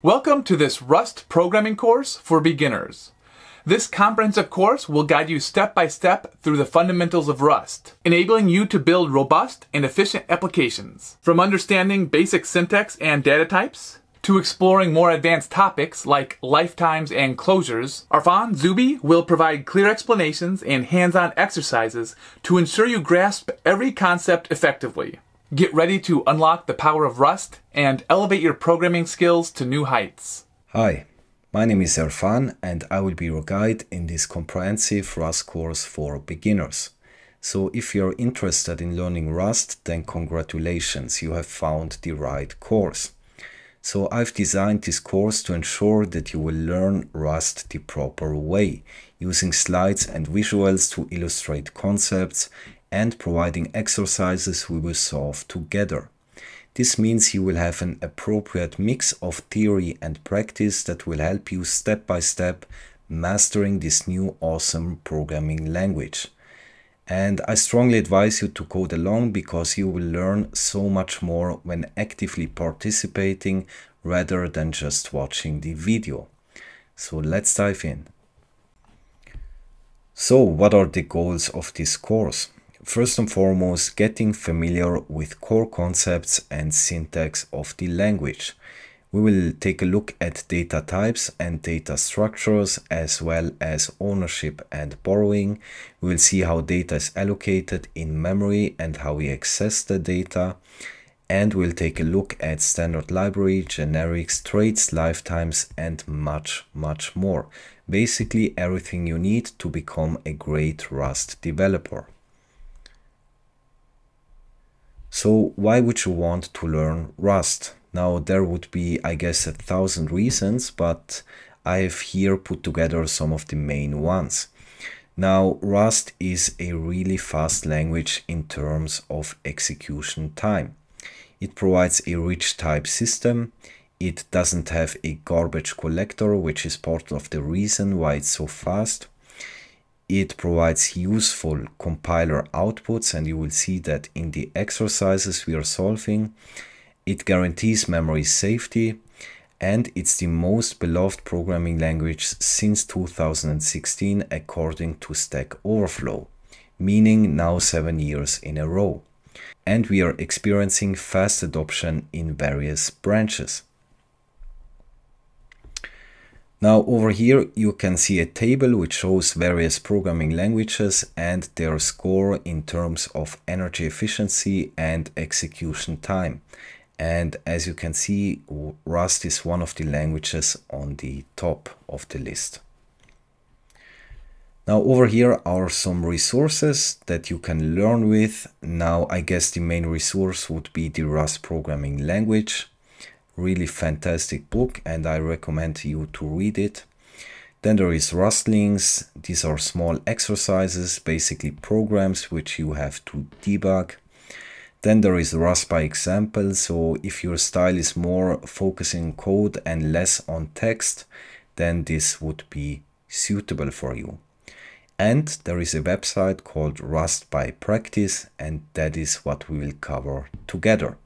Welcome to this Rust programming course for beginners. This comprehensive course will guide you step by step through the fundamentals of Rust, enabling you to build robust and efficient applications. From understanding basic syntax and data types, to exploring more advanced topics like lifetimes and closures, Arfan Zubi will provide clear explanations and hands-on exercises to ensure you grasp every concept effectively. Get ready to unlock the power of Rust and elevate your programming skills to new heights. Hi, my name is Arfan and I will be your guide in this comprehensive Rust course for beginners. So if you're interested in learning Rust, then congratulations, you have found the right course. So I've designed this course to ensure that you will learn Rust the proper way, using slides and visuals to illustrate concepts and providing exercises we will solve together. This means you will have an appropriate mix of theory and practice that will help you step by step mastering this new awesome programming language. And I strongly advise you to code along because you will learn so much more when actively participating rather than just watching the video. So let's dive in. So what are the goals of this course? First and foremost, getting familiar with core concepts and syntax of the language. We will take a look at data types and data structures, as well as ownership and borrowing. We will see how data is allocated in memory and how we access the data. And we'll take a look at standard library, generics, traits, lifetimes, and much more. Basically everything you need to become a great Rust developer. So why would you want to learn Rust? Now there would be, I guess, 1,000 reasons, but I have here put together some of the main ones. Now Rust is a really fast language in terms of execution time. It provides a rich type system. It doesn't have a garbage collector, which is part of the reason why it's so fast. It provides useful compiler outputs, and you will see that in the exercises we are solving. It guarantees memory safety, and it's the most beloved programming language since 2016 according to Stack Overflow, meaning now 7 years in a row. And we are experiencing fast adoption in various branches. Now over here you can see a table which shows various programming languages and their score in terms of energy efficiency and execution time. And as you can see, Rust is one of the languages on the top of the list. Now over here are some resources that you can learn with. Now I guess the main resource would be the Rust programming language. Really fantastic book and I recommend you to read it. Then there is Rust links. These are small exercises, basically programs which you have to debug. Then there is Rust by example. So if your style is more focusing code and less on text, then this would be suitable for you. And there is a website called Rust by Practice, and that is what we will cover together.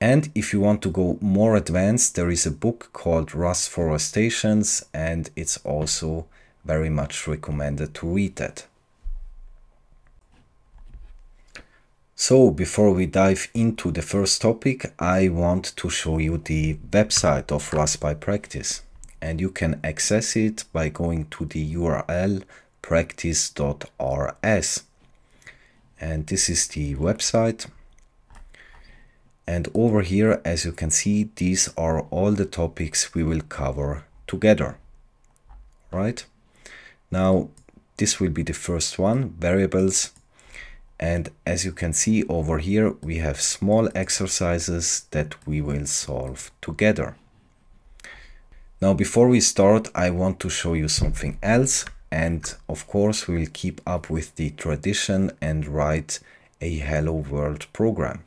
And if you want to go more advanced, there is a book called Rust Forestations, and it's also very much recommended to read that. So before we dive into the first topic, I want to show you the website of Rust by Practice. And you can access it by going to the URL practice.rs. And this is the website. And over here, as you can see, these are all the topics we will cover together, right? Now, this will be the first one, variables. And as you can see over here, we have small exercises that we will solve together. Now, before we start, I want to show you something else. And of course, we will keep up with the tradition and write a hello world program.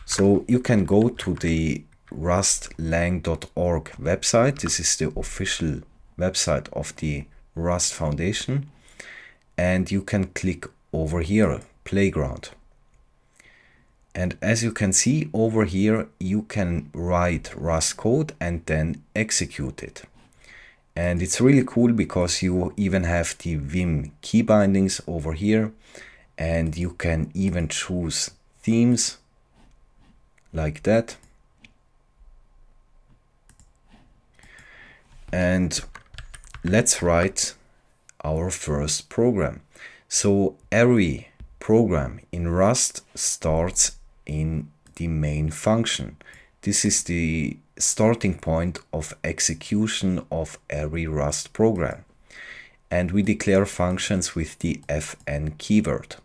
So you can go to the rustlang.org website. This is the official website of the Rust Foundation. And you can click over here, Playground. And as you can see over here, you can write Rust code and then execute it. And it's really cool because you even have the Vim key bindings over here, and you can even choose themes like that. And let's write our first program. So every program in Rust starts in the main function. This is the starting point of execution of every Rust program. And we declare functions with the fn keyword.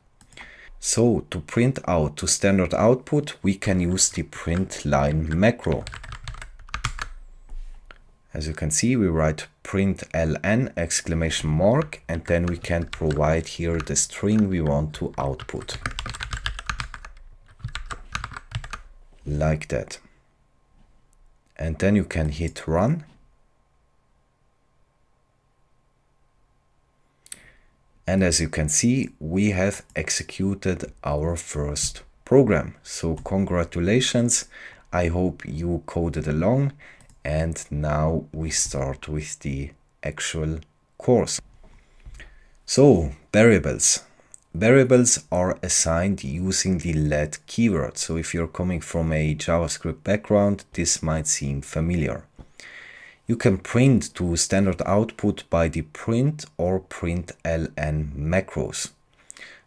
So to print out to standard output, we can use the print line macro. As you can see, we write println exclamation mark, and then we can provide here the string we want to output. Like that. And then you can hit run. And as you can see, we have executed our first program. So congratulations. I hope you coded along. And now we start with the actual course. So variables. Variables are assigned using the let keyword. So if you're coming from a JavaScript background, this might seem familiar. You can print to standard output by the print or println macros.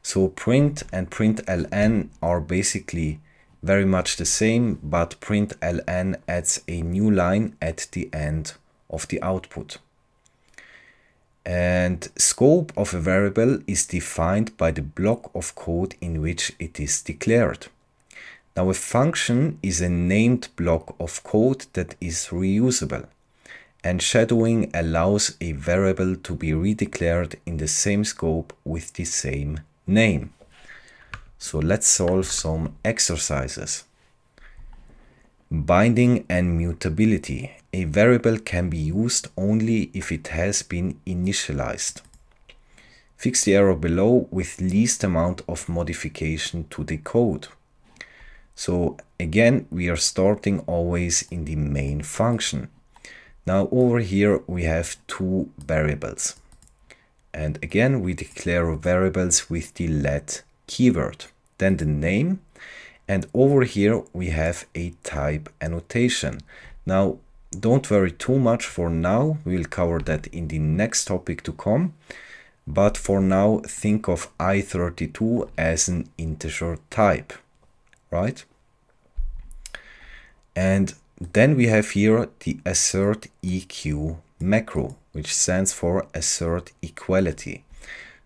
So print and println are basically very much the same, but println adds a new line at the end of the output. And scope of a variable is defined by the block of code in which it is declared. Now a function is a named block of code that is reusable, and shadowing allows a variable to be redeclared in the same scope with the same name. So let's solve some exercises. Binding and mutability. A variable can be used only if it has been initialized. Fix the error below with least amount of modification to the code. So again, we are starting always in the main function. Now over here we have two variables. And again, we declare variables with the let keyword, then the name. And over here we have a type annotation. Now don't worry too much for now, we'll cover that in the next topic to come. But for now, think of i32 as an integer type, right? And then we have here the assert eq macro, which stands for assert equality.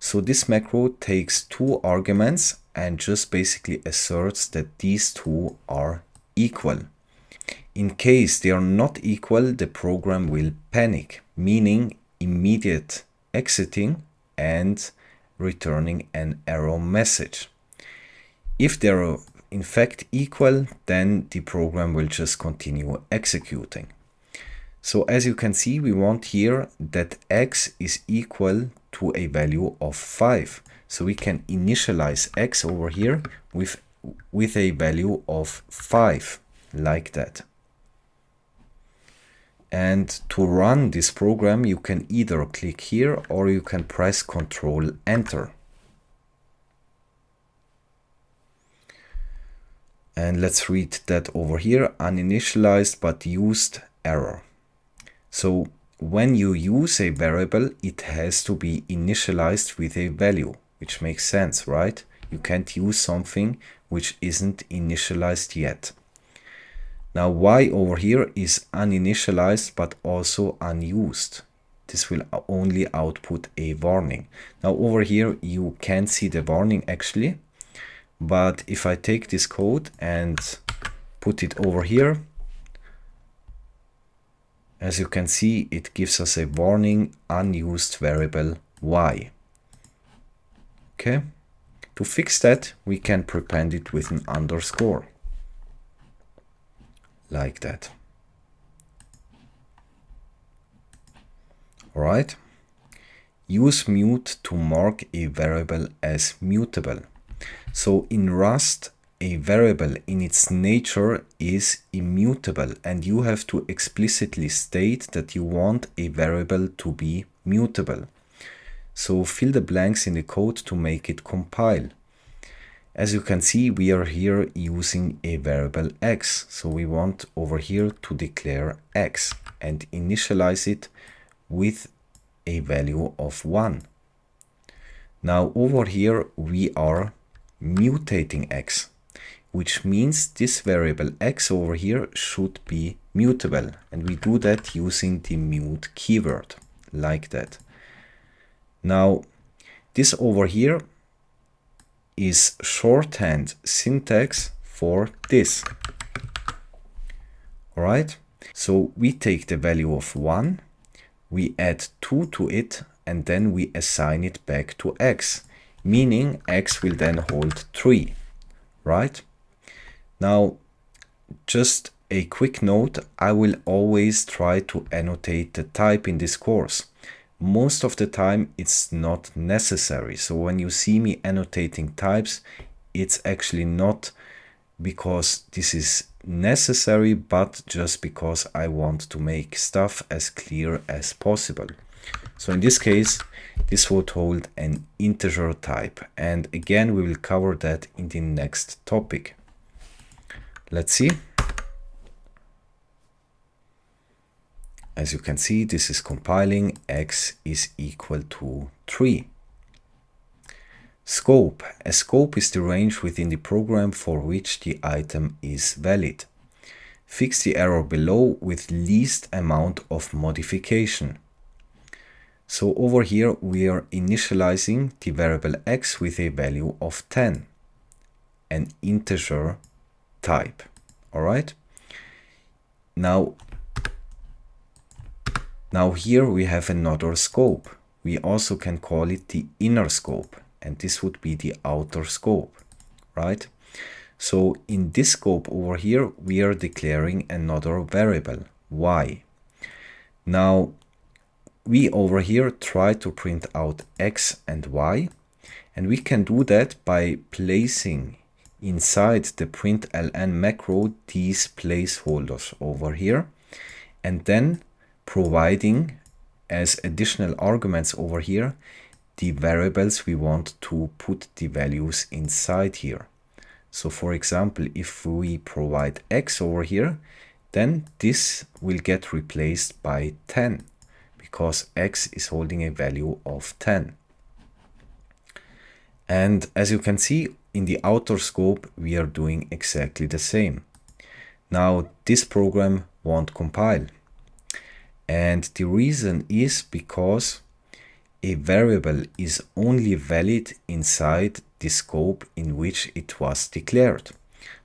So this macro takes two arguments and just basically asserts that these two are equal. In case they are not equal, the program will panic, meaning immediate exiting and returning an error message. If they are in fact equal, then the program will just continue executing. So as you can see, we want here that x is equal to a value of 5. So we can initialize x over here with a value of 5, like that. And to run this program, you can either click here or you can press Ctrl Enter. And let's read that over here, uninitialized but used error. So when you use a variable, it has to be initialized with a value, which makes sense, right? You can't use something which isn't initialized yet. Now y over here is uninitialized but also unused. This will only output a warning. Now over here you can't see the warning actually, but if I take this code and put it over here, as you can see, it gives us a warning unused variable y. Okay, to fix that we can prepend it with an underscore. Like that. Alright. Use mute to mark a variable as mutable. So in Rust, a variable in its nature is immutable, and you have to explicitly state that you want a variable to be mutable. So fill the blanks in the code to make it compile. As you can see, we are here using a variable x. So we want over here to declare x and initialize it with a value of 1. Now over here we are mutating x, which means this variable x over here should be mutable. And we do that using the mute keyword, like that. Now, this over here is shorthand syntax for this. Alright, so we take the value of 1, we add 2 to it, and then we assign it back to x, meaning x will then hold 3, right? Now, just a quick note, I will always try to annotate the type in this course. Most of the time it's not necessary. So when you see me annotating types, it's actually not because this is necessary, but just because I want to make stuff as clear as possible. So in this case, this would hold an integer type. And again, we will cover that in the next topic. Let's see. As you can see, this is compiling. X is equal to 3. Scope. A scope is the range within the program for which the item is valid. Fix the error below with least amount of modification. So over here we are initializing the variable x with a value of 10, an integer type. All right. Now here we have another scope. We also can call it the inner scope, and this would be the outer scope, right? So in this scope over here, we are declaring another variable, y. Now we over here try to print out x and y, and we can do that by placing inside the println macro these placeholders over here, and then providing as additional arguments over here the variables we want to put the values inside here. So for example, if we provide x over here, then this will get replaced by 10 because x is holding a value of 10. And as you can see, in the outer scope we are doing exactly the same. Now this program won't compile. And the reason is because a variable is only valid inside the scope in which it was declared.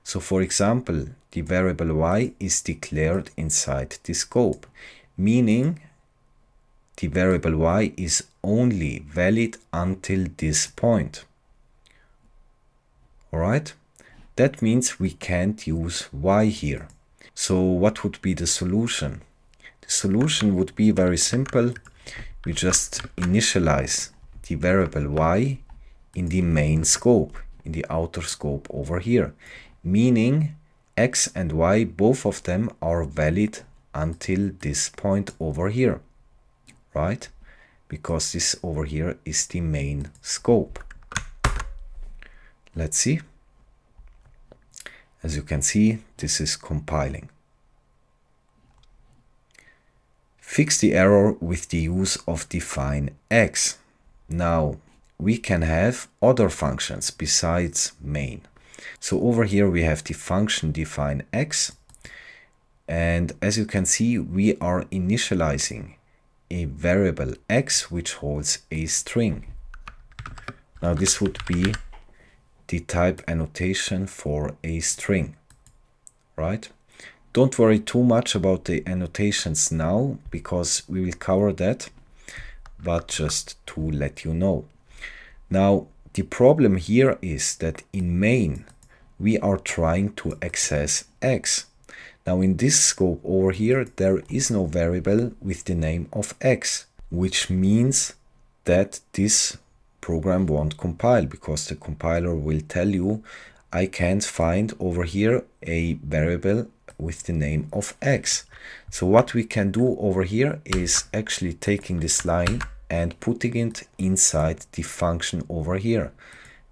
So for example, the variable y is declared inside the scope, meaning the variable y is only valid until this point. Alright, that means we can't use y here. So what would be the solution? The solution would be very simple. We just initialize the variable y in the main scope, in the outer scope over here, meaning x and y, both of them are valid until this point over here, right? Because this over here is the main scope. Let's see. As you can see, this is compiling. Fix the error with the use of define x. Now we can have other functions besides main. So over here we have the function define x, and as you can see, we are initializing a variable x which holds a string. Now this would be the type annotation for a string, right? Don't worry too much about the annotations now, because we will cover that, but just to let you know. Now, the problem here is that in main, we are trying to access x. Now in this scope over here, there is no variable with the name of x, which means that this program won't compile, because the compiler will tell you, I can't find over here a variable with the name of x. So what we can do over here is actually taking this line and putting it inside the function over here.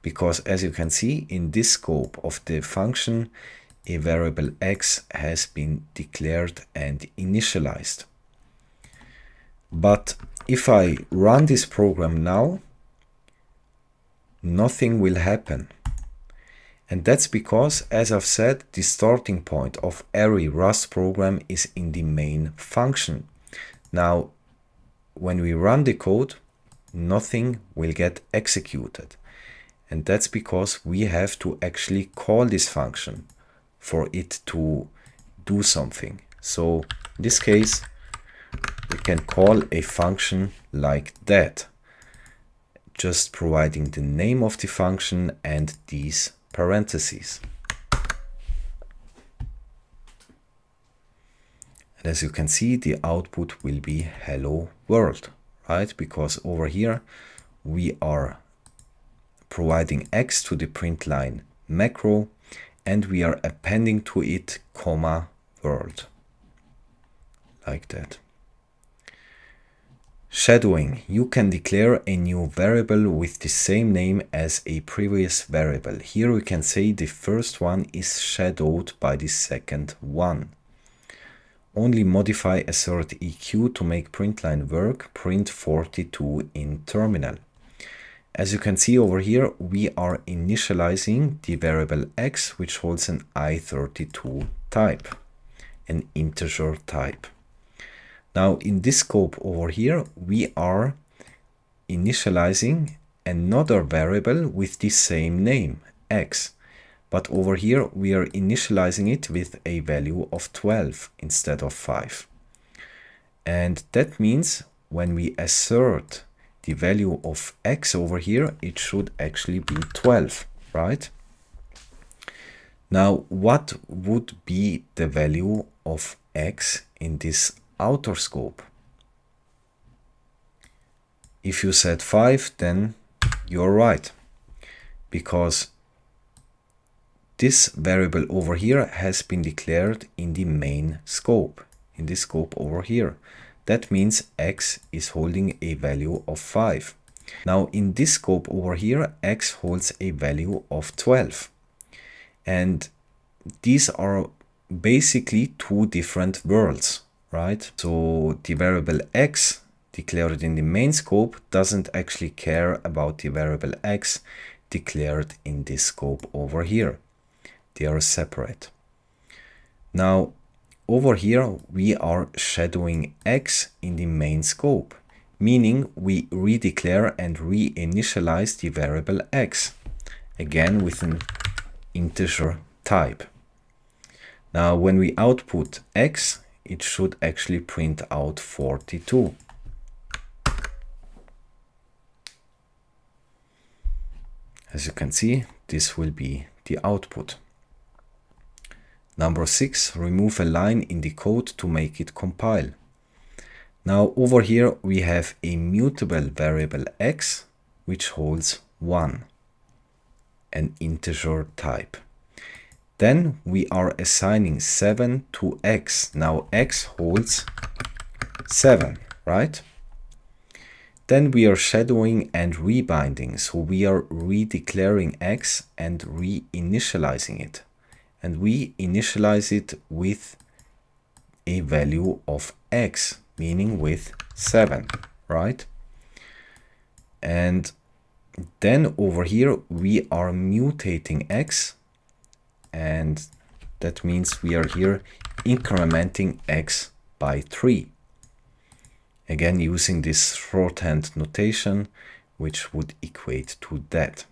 Because as you can see in this scope of the function, a variable x has been declared and initialized. But if I run this program now, nothing will happen. And that's because, as I've said, the starting point of every Rust program is in the main function. Now, when we run the code, nothing will get executed. And that's because we have to actually call this function for it to do something. So in this case, we can call a function like that, just providing the name of the function and these parentheses. And as you can see, the output will be hello world, right? Because over here we are providing x to the print line macro, and we are appending to it comma world, like that. Shadowing. You can declare a new variable with the same name as a previous variable. Here we can say the first one is shadowed by the second one. Only modify assert EQ to make printline work. Print 42 in terminal. As you can see over here, we are initializing the variable x, which holds an i32 type, an integer type. Now in this scope over here, we are initializing another variable with the same name, x. But over here, we are initializing it with a value of 12 instead of 5. And that means when we assert the value of x over here, it should actually be 12, right? Now, what would be the value of x in this outer scope? If you said 5, then you're right, because this variable over here has been declared in the main scope, in this scope over here. That means x is holding a value of 5. Now in this scope over here, x holds a value of 12. And these are basically two different worlds, right? So the variable x declared in the main scope doesn't actually care about the variable x declared in this scope over here. They are separate. Now over here we are shadowing x in the main scope, meaning we redeclare and reinitialize the variable x, again with an integer type. Now when we output x, it should actually print out 42. As you can see, this will be the output. Number 6, remove a line in the code to make it compile. Now over here we have a mutable variable x, which holds 1, an integer type. Then we are assigning 7 to x. Now x holds 7, right? Then we are shadowing and rebinding. So we are redeclaring x and reinitializing it. And we initialize it with a value of x, meaning with 7, right? And then over here we are mutating x, and that means we are here incrementing x by 3. Again, using this shorthand notation, which would equate to that.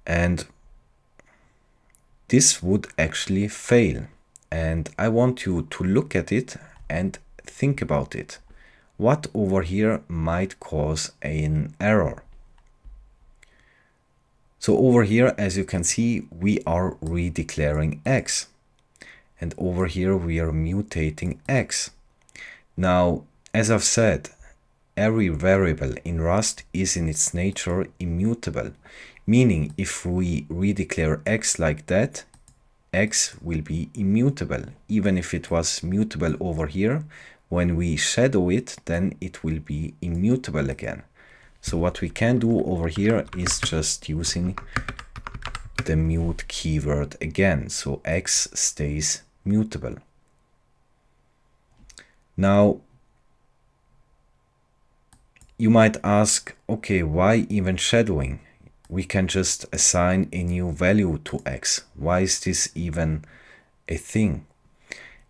And this would actually fail. And I want you to look at it and think about it. What over here might cause an error? So over here, as you can see, we are redeclaring x. And over here we are mutating x. Now, as I've said, every variable in Rust is in its nature immutable, Meaning if we redeclare x like that, x will be immutable. Even if it was mutable over here, when we shadow it, then it will be immutable again. So what we can do over here is just using the mute keyword again. So x stays mutable. Now, you might ask, okay, why even shadowing? We can just assign a new value to x. Why is this even a thing?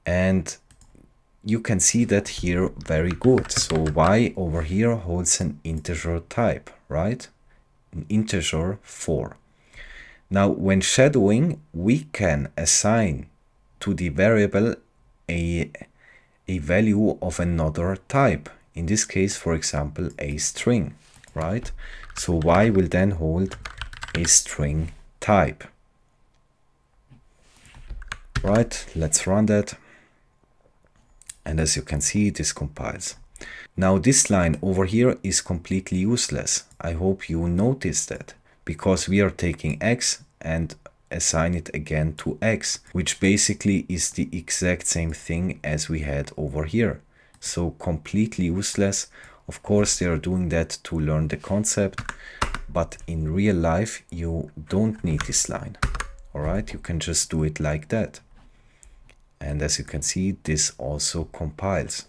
And you can see that here very good. So y over here holds an integer type, right? An integer 4. Now, when shadowing, we can assign to the variable a value of another type. In this case, for example, a string, right? So y will then hold a string type. Right, let's run that. And as you can see, this compiles. Now this line over here is completely useless. I hope you noticed that, because we are taking x and assign it again to x, which basically is the exact same thing as we had over here. So completely useless. Of course, they are doing that to learn the concept, but in real life, you don't need this line. All right, you can just do it like that. And as you can see, this also compiles.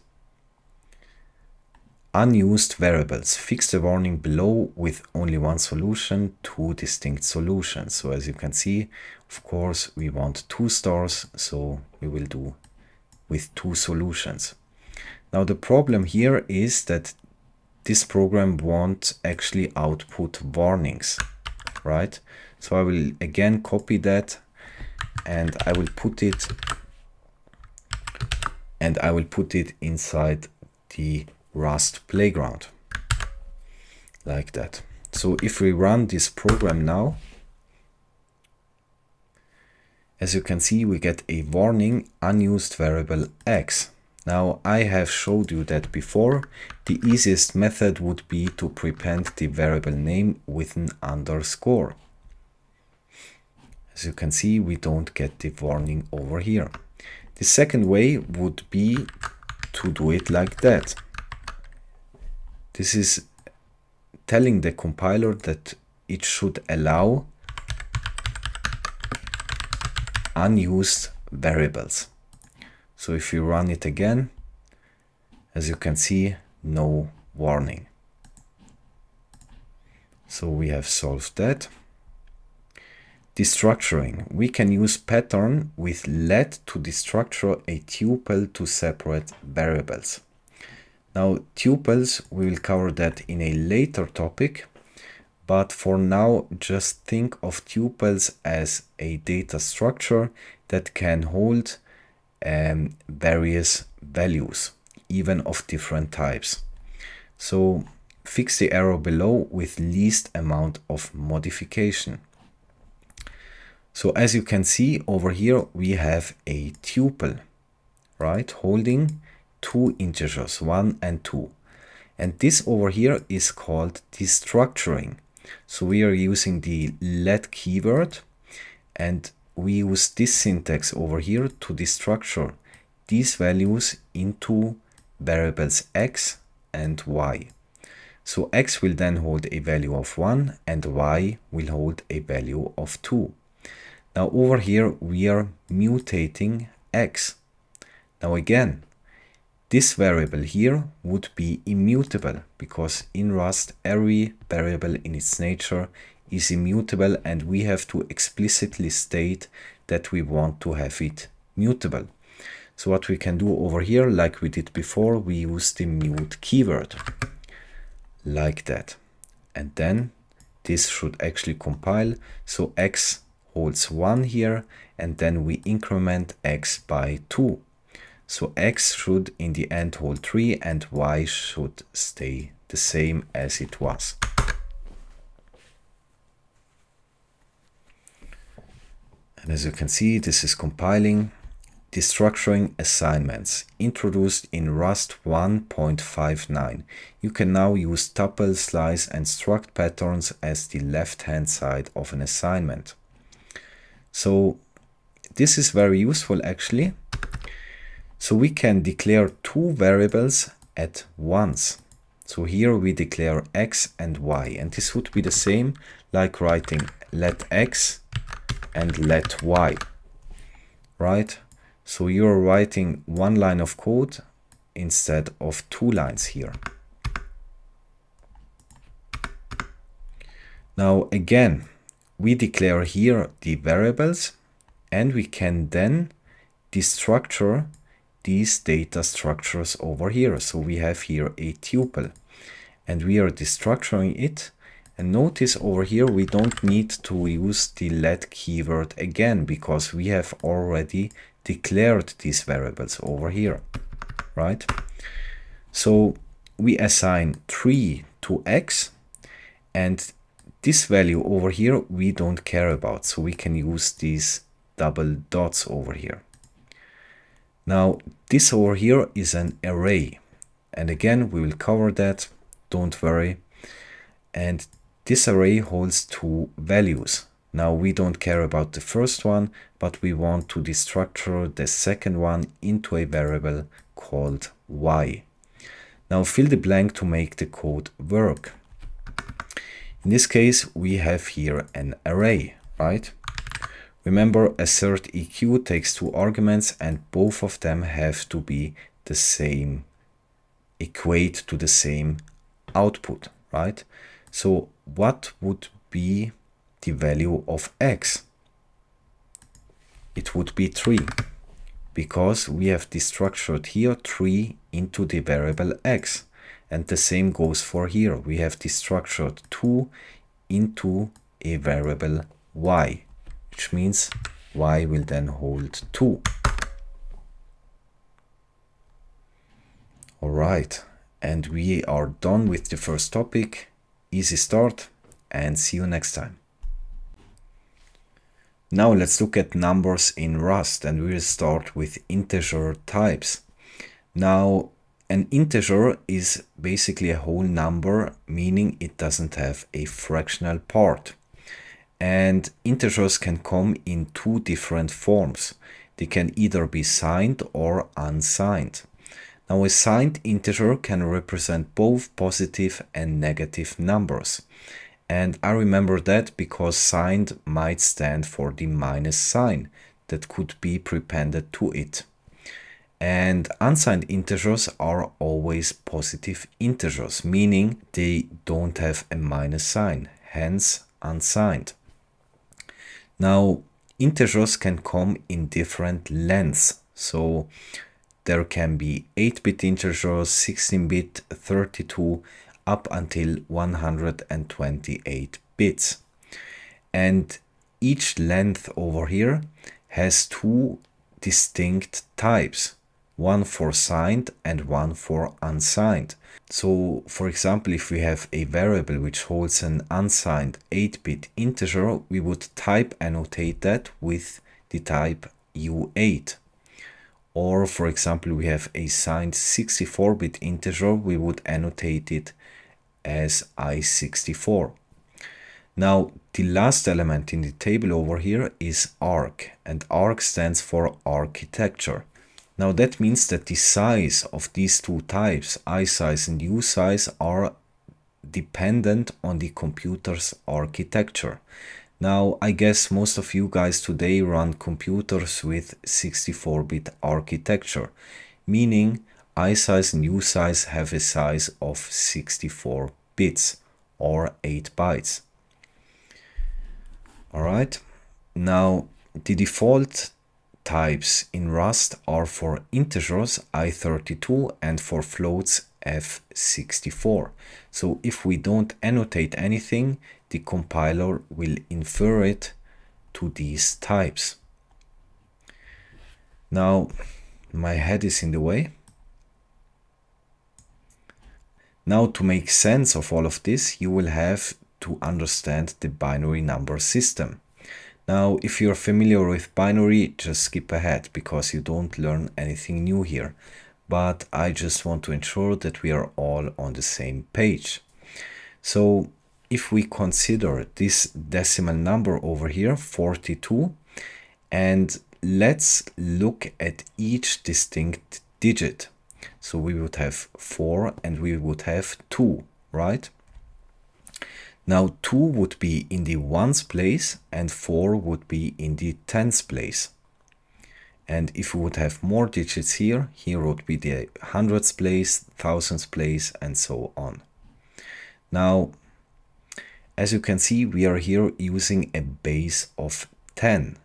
Unused variables. Fix the warning below with only one solution, 2 distinct solutions. So as you can see, of course, we want 2 stars, so we will do with 2 solutions. Now the problem here is that this program won't actually output warnings, right? So I will again copy that and I will put it inside the Rust playground like that. So if we run this program now, as you can see, we get a warning, unused variable x. Now, I have showed you that before. The easiest method would be to prepend the variable name with an underscore. As you can see, we don't get the warning over here. The second way would be to do it like that. This is telling the compiler that it should allow unused variables. So if you run it again, as you can see, no warning. So we have solved that. Destructuring. We can use pattern with let to destructure a tuple to separate variables. Now tuples, we will cover that in a later topic, but for now just think of tuples as a data structure that can hold various values, even of different types. So fix the error below with least amount of modification. So as you can see over here, we have a tuple, right, holding 2 integers, 1 and 2. And this over here is called destructuring. So we are using the let keyword, and we use this syntax over here to destructure these values into variables x and y. So x will then hold a value of 1 and y will hold a value of 2. Now over here we are mutating x. Now again, this variable here would be immutable, because in Rust every variable in its nature is immutable, and we have to explicitly state that we want to have it mutable. So what we can do over here, like we did before, we use the mute keyword like that. And then this should actually compile. So x holds 1 here, and then we increment x by 2. So x should in the end hold 3 and y should stay the same as it was. And as you can see, this is compiling. Destructuring assignments, introduced in Rust 1.59. You can now use tuple, slice, and struct patterns as the left-hand side of an assignment. So this is very useful actually. So we can declare two variables at once. So here we declare x and y, and this would be the same like writing let x and let y, right? So you're writing one line of code instead of two lines here. Now again, we declare here the variables, and we can then destructure these data structures over here. So we have here a tuple, and we are destructuring it. And notice over here we don't need to use the let keyword again, because we have already declared these variables over here, right? So we assign 3 to x, and this value over here we don't care about, so we can use these double dots over here. Now this over here is an array, and again we will cover that, don't worry. And this array holds two values. Now we don't care about the first one, but we want to destructure the second one into a variable called y. Now fill the blank to make the code work. In this case we have here an array, right? Remember, assert eq takes two arguments, and both of them have to be the same, equate to the same output, right? So what would be the value of x? It would be 3, because we have destructured here 3 into the variable x, and the same goes for here. We have destructured 2 into a variable y, which means y will then hold 2. All right, and we are done with the first topic. Easy start, and see you next time. Now let's look at numbers in Rust, and we'll start with integer types. Now an integer is basically a whole number, meaning it doesn't have a fractional part. And integers can come in two different forms. They can either be signed or unsigned. Now a signed integer can represent both positive and negative numbers. And I remember that because signed might stand for the minus sign that could be prepended to it. And unsigned integers are always positive integers, meaning they don't have a minus sign, hence unsigned. Now integers can come in different lengths. So there can be 8-bit integers, 16-bit, 32, up until 128 bits. And each length over here has two distinct types, one for signed and one for unsigned. So for example, if we have a variable which holds an unsigned 8-bit integer, we would type annotate that with the type U8. Or for example, we have a signed 64-bit integer, we would annotate it as I64. Now the last element in the table over here is arg, and arg stands for architecture. Now that means that the size of these two types, isize and usize, are dependent on the computer's architecture. Now I guess most of you guys today run computers with 64-bit architecture, meaning isize and usize have a size of 64 bits or 8 bytes. Alright, now the default types in Rust are for integers I32 and for floats F64. So if we don't annotate anything, the compiler will infer it to these types. Now my head is in the way. Now to make sense of all of this, you will have to understand the binary number system. Now, if you're familiar with binary, just skip ahead because you don't learn anything new here. But I just want to ensure that we are all on the same page. So if we consider this decimal number over here, 42, and let's look at each distinct digit. So we would have 4 and we would have 2, right? Now 2 would be in the ones place and 4 would be in the tens place. And if we would have more digits here, here would be the hundreds place, thousands place, and so on. Now, as you can see, we are here using a base of 10.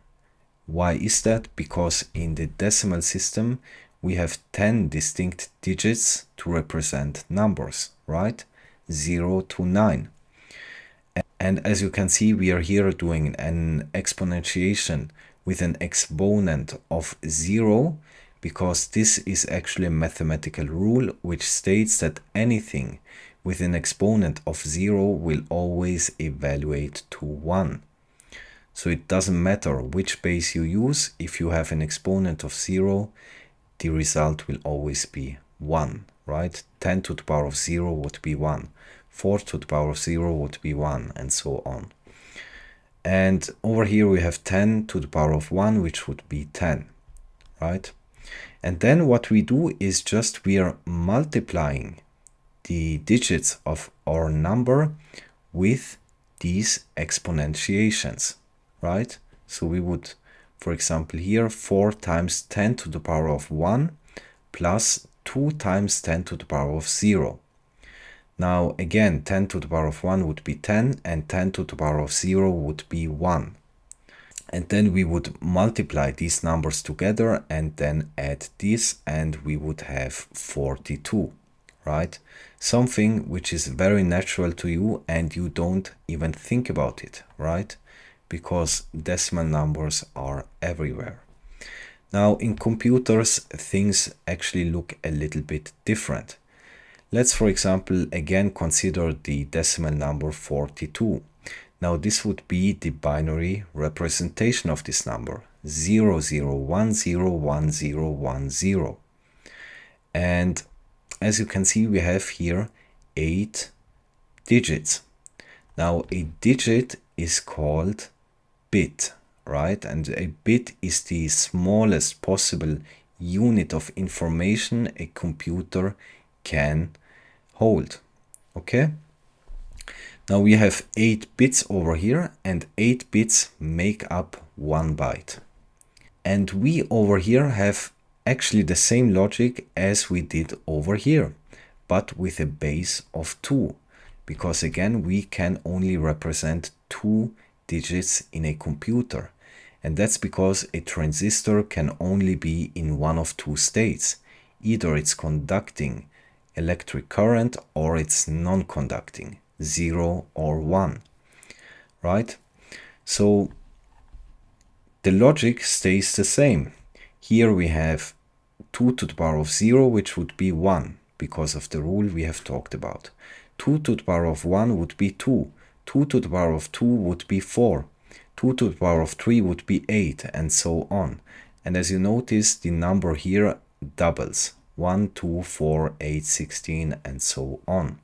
Why is that? Because in the decimal system, we have 10 distinct digits to represent numbers, right? 0 to 9. And as you can see, we are here doing an exponentiation with an exponent of 0, because this is actually a mathematical rule which states that anything with an exponent of 0 will always evaluate to 1. So it doesn't matter which base you use, if you have an exponent of 0, the result will always be 1, right? 10 to the power of 0 would be 1, 4 to the power of 0 would be 1, and so on. And over here we have 10 to the power of 1, which would be 10, right? And then what we do is just we are multiplying the digits of our number with these exponentiations, right? So we would, for example, here 4 times 10 to the power of 1 plus 2 times 10 to the power of 0. Now again, 10 to the power of 1 would be 10 and 10 to the power of 0 would be 1. And then we would multiply these numbers together and then add this and we would have 42, right? Something which is very natural to you and you don't even think about it, right? Because decimal numbers are everywhere. Now in computers, things actually look a little bit different. Let's, for example, again consider the decimal number 42. Now this would be the binary representation of this number, 00101010. And as you can see, we have here 8 digits. Now a digit is called bit, right? And a bit is the smallest possible unit of information a computer can hold. Okay, now we have 8 bits over here and 8 bits make up 1 byte. And we over here have actually the same logic as we did over here, but with a base of 2, because again we can only represent 2 digits in a computer, and that's because a transistor can only be in one of 2 states. Either it's conducting electric current or it's non-conducting, 0 or 1, right? So the logic stays the same. Here we have 2 to the power of 0, which would be 1 because of the rule we have talked about. 2 to the power of 1 would be 2. 2 to the power of 2 would be 4. 2 to the power of 3 would be 8, and so on. And as you notice, the number here doubles. 1, 2, 4, 8, 16, and so on.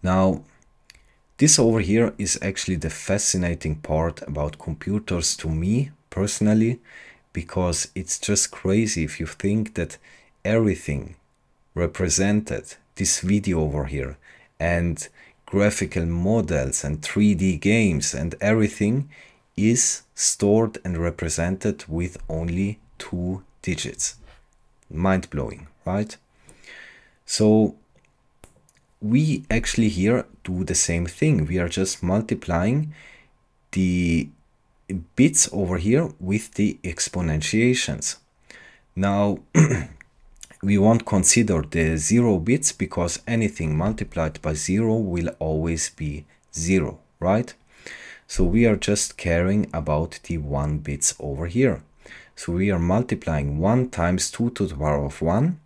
Now, this over here is actually the fascinating part about computers to me personally, because it's just crazy if you think that everything represented, this video over here, and graphical models and 3D games and everything is stored and represented with only 2 digits. Mind-blowing, right? So we actually here do the same thing. We are just multiplying the bits over here with the exponentiations. Now we won't consider the 0 bits because anything multiplied by 0 will always be 0, right? So we are just caring about the 1 bits over here. So we are multiplying 1 times 2 to the power of 1,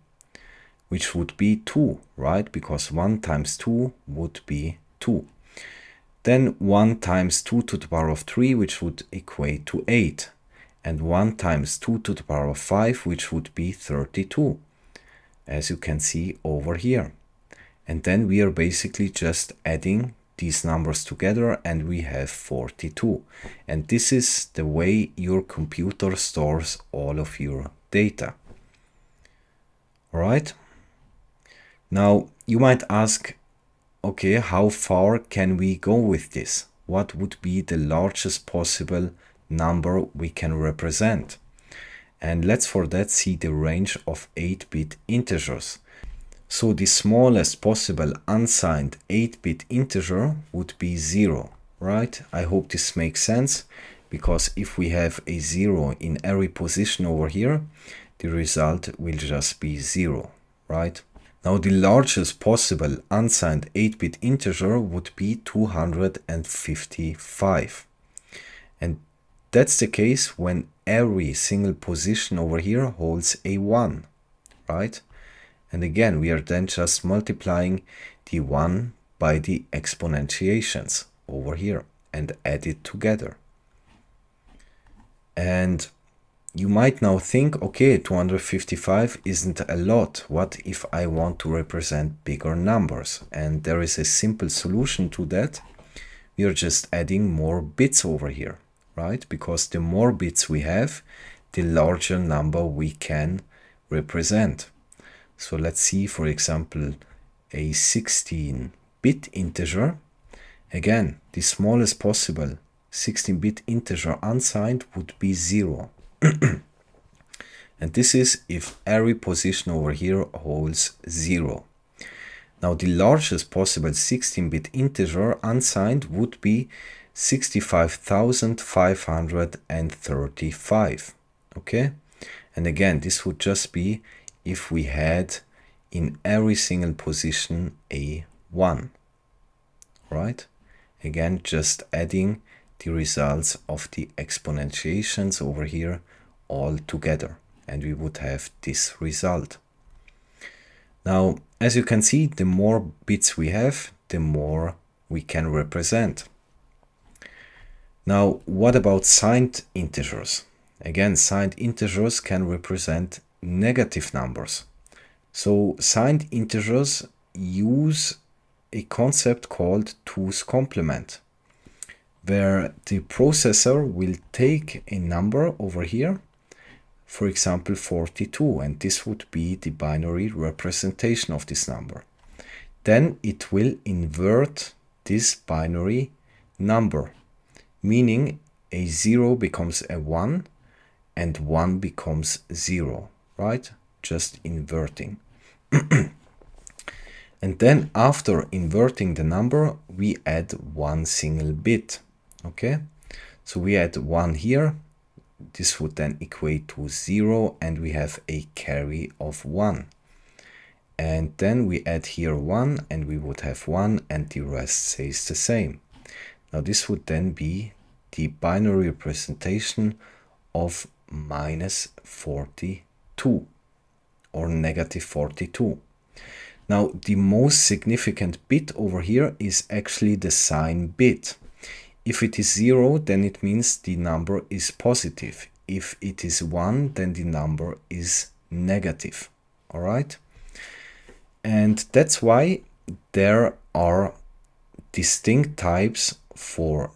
which would be 2, right? Because 1 times 2 would be 2. Then 1 times 2 to the power of 3, which would equate to 8. And 1 times 2 to the power of 5, which would be 32, as you can see over here. And then we are basically just adding these numbers together and we have 42. And this is the way your computer stores all of your data. All right. Now you might ask, okay, how far can we go with this? What would be the largest possible number we can represent? And let's for that see the range of 8-bit integers. So the smallest possible unsigned 8-bit integer would be 0, right? I hope this makes sense, because if we have a 0 in every position over here, the result will just be 0, right? Now the largest possible unsigned 8-bit integer would be 255. And that's the case when every single position over here holds a 1, right? And again, we are then just multiplying the 1 by the exponentiations over here and add it together. And you might now think, okay, 255 isn't a lot. What if I want to represent bigger numbers? And there is a simple solution to that. We are just adding more bits over here, right? Because the more bits we have, the larger number we can represent. So let's see, for example, a 16-bit integer. Again, the smallest possible 16-bit integer unsigned would be 0. And this is if every position over here holds 0. Now the largest possible 16-bit integer unsigned would be 65,535. Okay? And again, this would just be if we had in every single position a 1, right? Again, just adding the results of the exponentiations over here all together, and we would have this result. Now, as you can see, the more bits we have, the more we can represent. Now, what about signed integers? Again, signed integers can represent negative numbers. So signed integers use a concept called 2's complement, where the processor will take a number over here, for example 42, and this would be the binary representation of this number. Then it will invert this binary number, meaning a 0 becomes a 1 and 1 becomes 0. Right? Just inverting. And then after inverting the number, we add one single bit. Okay? So we add 1 here. This would then equate to 0, and we have a carry of 1. And then we add here 1, and we would have 1, and the rest stays the same. Now this would then be the binary representation of -42. Or -42. Now the most significant bit over here is actually the sign bit. If it is 0, then it means the number is positive. If it is 1, then the number is negative. All right? And that's why there are distinct types for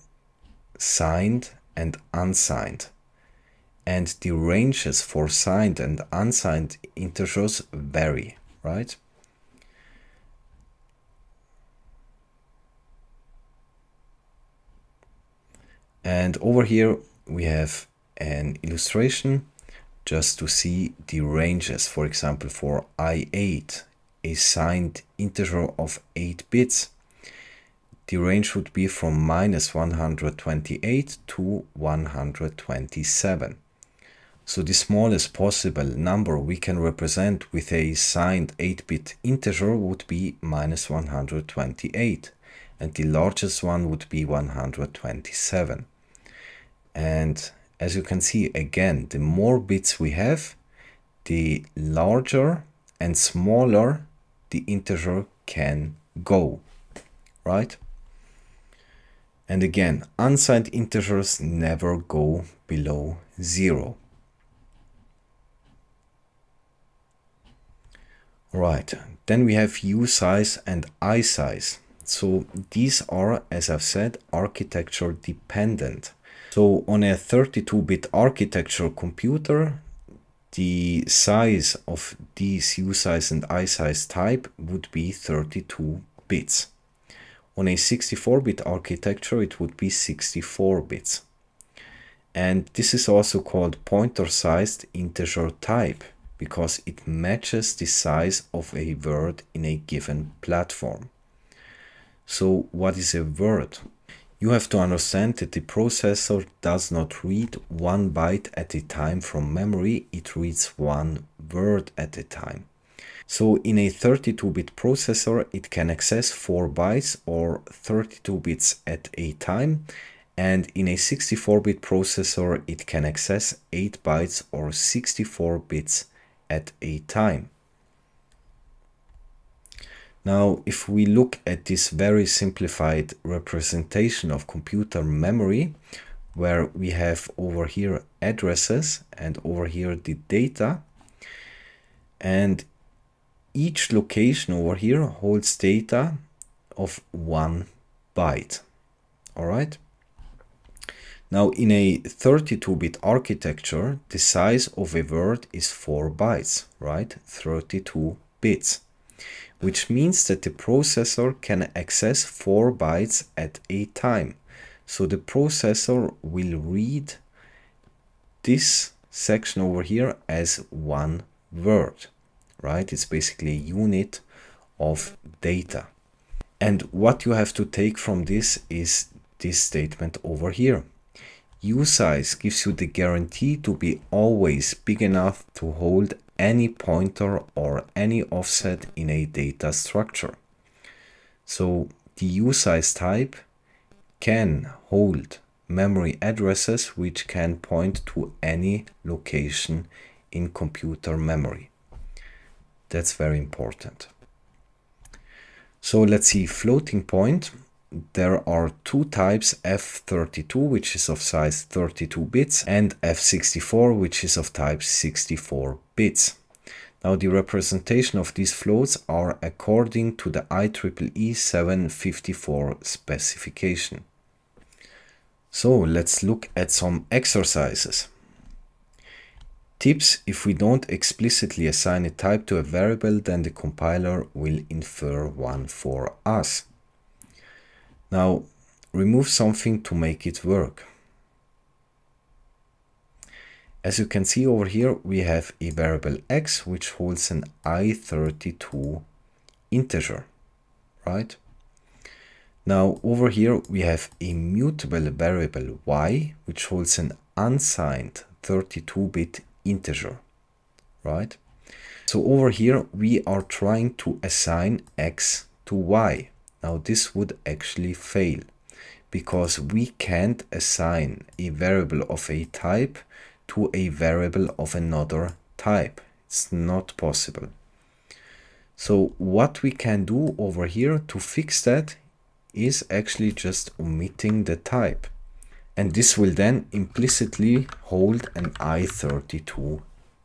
signed and unsigned. And the ranges for signed and unsigned integers vary, right? And over here we have an illustration just to see the ranges. For example, for I8, a signed integer of 8 bits, the range would be from -128 to 127. So the smallest possible number we can represent with a signed 8-bit integer would be -128, and the largest one would be 127. And as you can see, again, the more bits we have, the larger and smaller the integer can go, right? And again, unsigned integers never go below 0. Right, then we have usize and isize. So these are, as I've said, architecture dependent. So on a 32-bit architecture computer, the size of these usize and isize type would be 32 bits. On a 64-bit architecture, it would be 64 bits. And this is also called pointer-sized integer type, because it matches the size of a word in a given platform. So what is a word? You have to understand that the processor does not read 1 byte at a time from memory, it reads 1 word at a time. So in a 32-bit processor, it can access 4 bytes or 32 bits at a time, and in a 64-bit processor, it can access 8 bytes or 64 bits at a time. Now, if we look at this very simplified representation of computer memory, where we have over here addresses and over here the data, and each location over here holds data of 1 byte. All right. Now, in a 32-bit architecture, the size of a word is 4 bytes, right? 32 bits. Which means that the processor can access 4 bytes at a time. So the processor will read this section over here as 1 word, right? It's basically a unit of data. And what you have to take from this is this statement over here. Usize gives you the guarantee to be always big enough to hold any pointer or any offset in a data structure. So the usize type can hold memory addresses which can point to any location in computer memory. That's very important. So let's see, floating point. There are two types, F32, which is of size 32 bits, and F64, which is of type 64 bits. Now the representation of these floats are according to the IEEE 754 specification. So let's look at some exercises. Tips: if we don't explicitly assign a type to a variable, then the compiler will infer one for us. Now, remove something to make it work. As you can see over here, we have a variable x which holds an I32 integer, right? Now over here we have a mutable variable y which holds an unsigned 32-bit integer, right? So over here we are trying to assign x to y. Now this would actually fail because we can't assign a variable of a type to a variable of another type. It's not possible. So what we can do over here to fix that is actually just omitting the type. And this will then implicitly hold an I32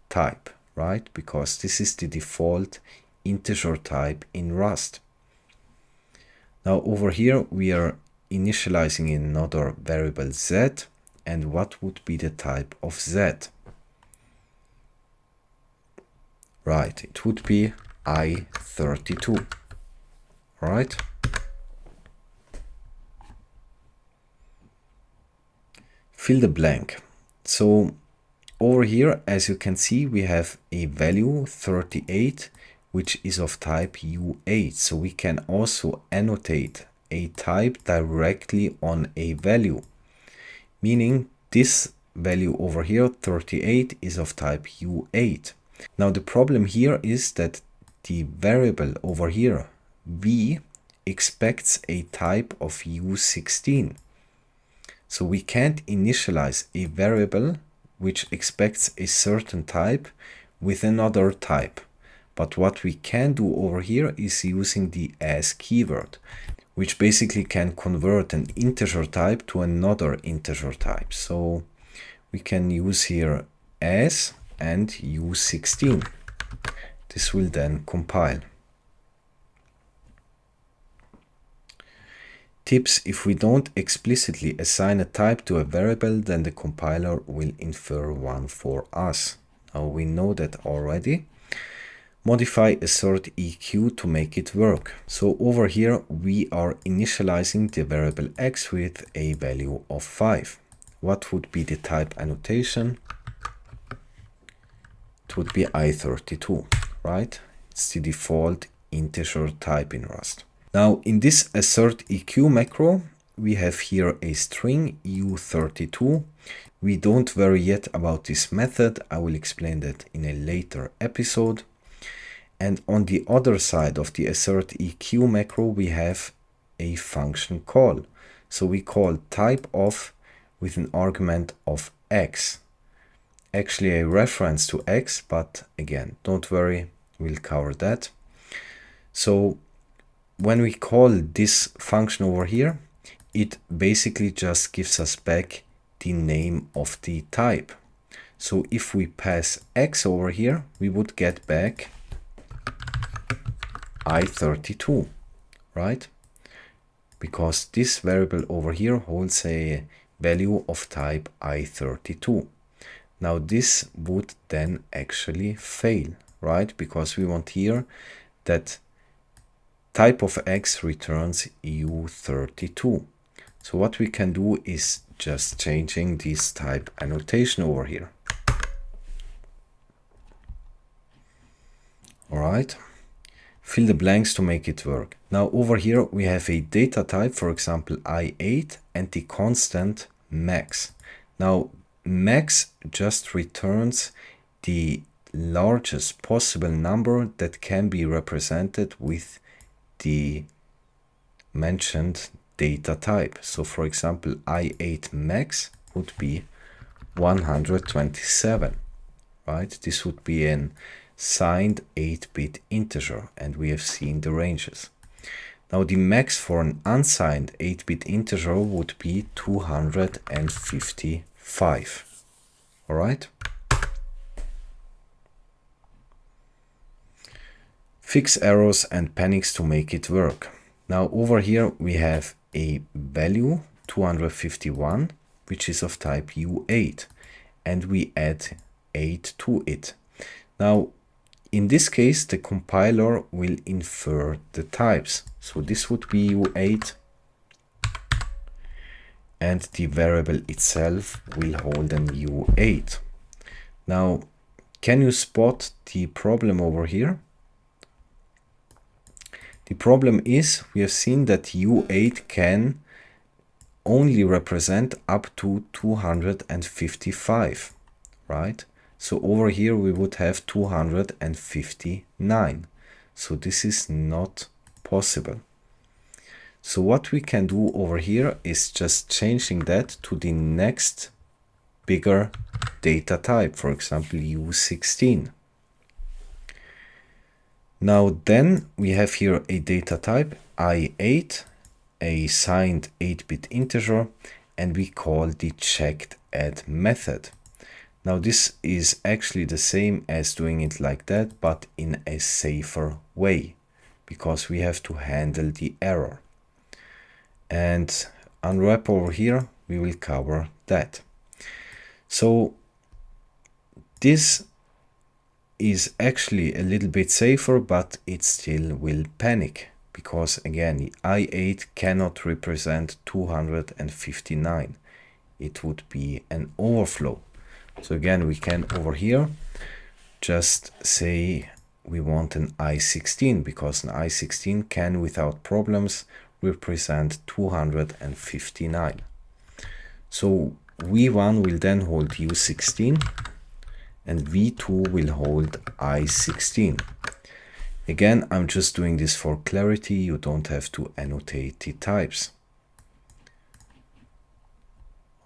type, right? Because this is the default integer type in Rust. Now over here we are initializing another variable z, and what would be the type of z? Right, it would be I32, right? Fill the blank. So over here, as you can see, we have a value 38, which is of type U8. So we can also annotate a type directly on a value, meaning this value over here, 38, is of type U8. Now the problem here is that the variable over here, v, expects a type of U16. So we can't initialize a variable which expects a certain type with another type. But what we can do over here is using the as keyword. which basically can convert an integer type to another integer type. So we can use here as and u16. This will then compile. Tips: if we don't explicitly assign a type to a variable, then the compiler will infer one for us. Now we know that already. Modify assert EQ to make it work. So over here we are initializing the variable x with a value of 5. What would be the type annotation? It would be i32, right? It's the default integer type in Rust. Now in this assert EQ macro, we have here a string u32. We don't worry yet about this method. I will explain that in a later episode. And on the other side of the assert EQ macro, we have a function call. So we call type of with an argument of x. Actually a reference to x, but again, don't worry, we'll cover that. So when we call this function over here, it basically just gives us back the name of the type. So if we pass x over here, we would get back i32, right? Because this variable over here holds a value of type i32. Now this would then actually fail, right? Because we want here that type of x returns u32. So what we can do is just changing this type annotation over here. All right. Fill the blanks to make it work. Now over here we have a data type, for example i8, and the constant max. Now max just returns the largest possible number that can be represented with the mentioned data type. So for example i8 max would be 127, right? This would be an signed 8-bit integer, and we have seen the ranges. Now the max for an unsigned 8-bit integer would be 255. All right. Fix errors and panics to make it work. Now over here we have a value 251, which is of type u8, and we add 8 to it. Now in this case, the compiler will infer the types. So this would be u8, and the variable itself will hold an u8. Now, can you spot the problem over here? The problem is we have seen that u8 can only represent up to 255, right? So over here we would have 259. So this is not possible. So what we can do over here is just changing that to the next bigger data type, for example u16. Now then we have here a data type i8, a signed 8-bit integer, and we call the checked add method. Now this is actually the same as doing it like that, but in a safer way, because we have to handle the error. And unwrap over here, we will cover that. So this is actually a little bit safer, but it still will panic, because again, i8 cannot represent 259. It would be an overflow. So again, we can over here just say we want an i16, because an i16 can without problems represent 259. So v1 will then hold u16 and v2 will hold i16. Again, I'm just doing this for clarity. You don't have to annotate the types.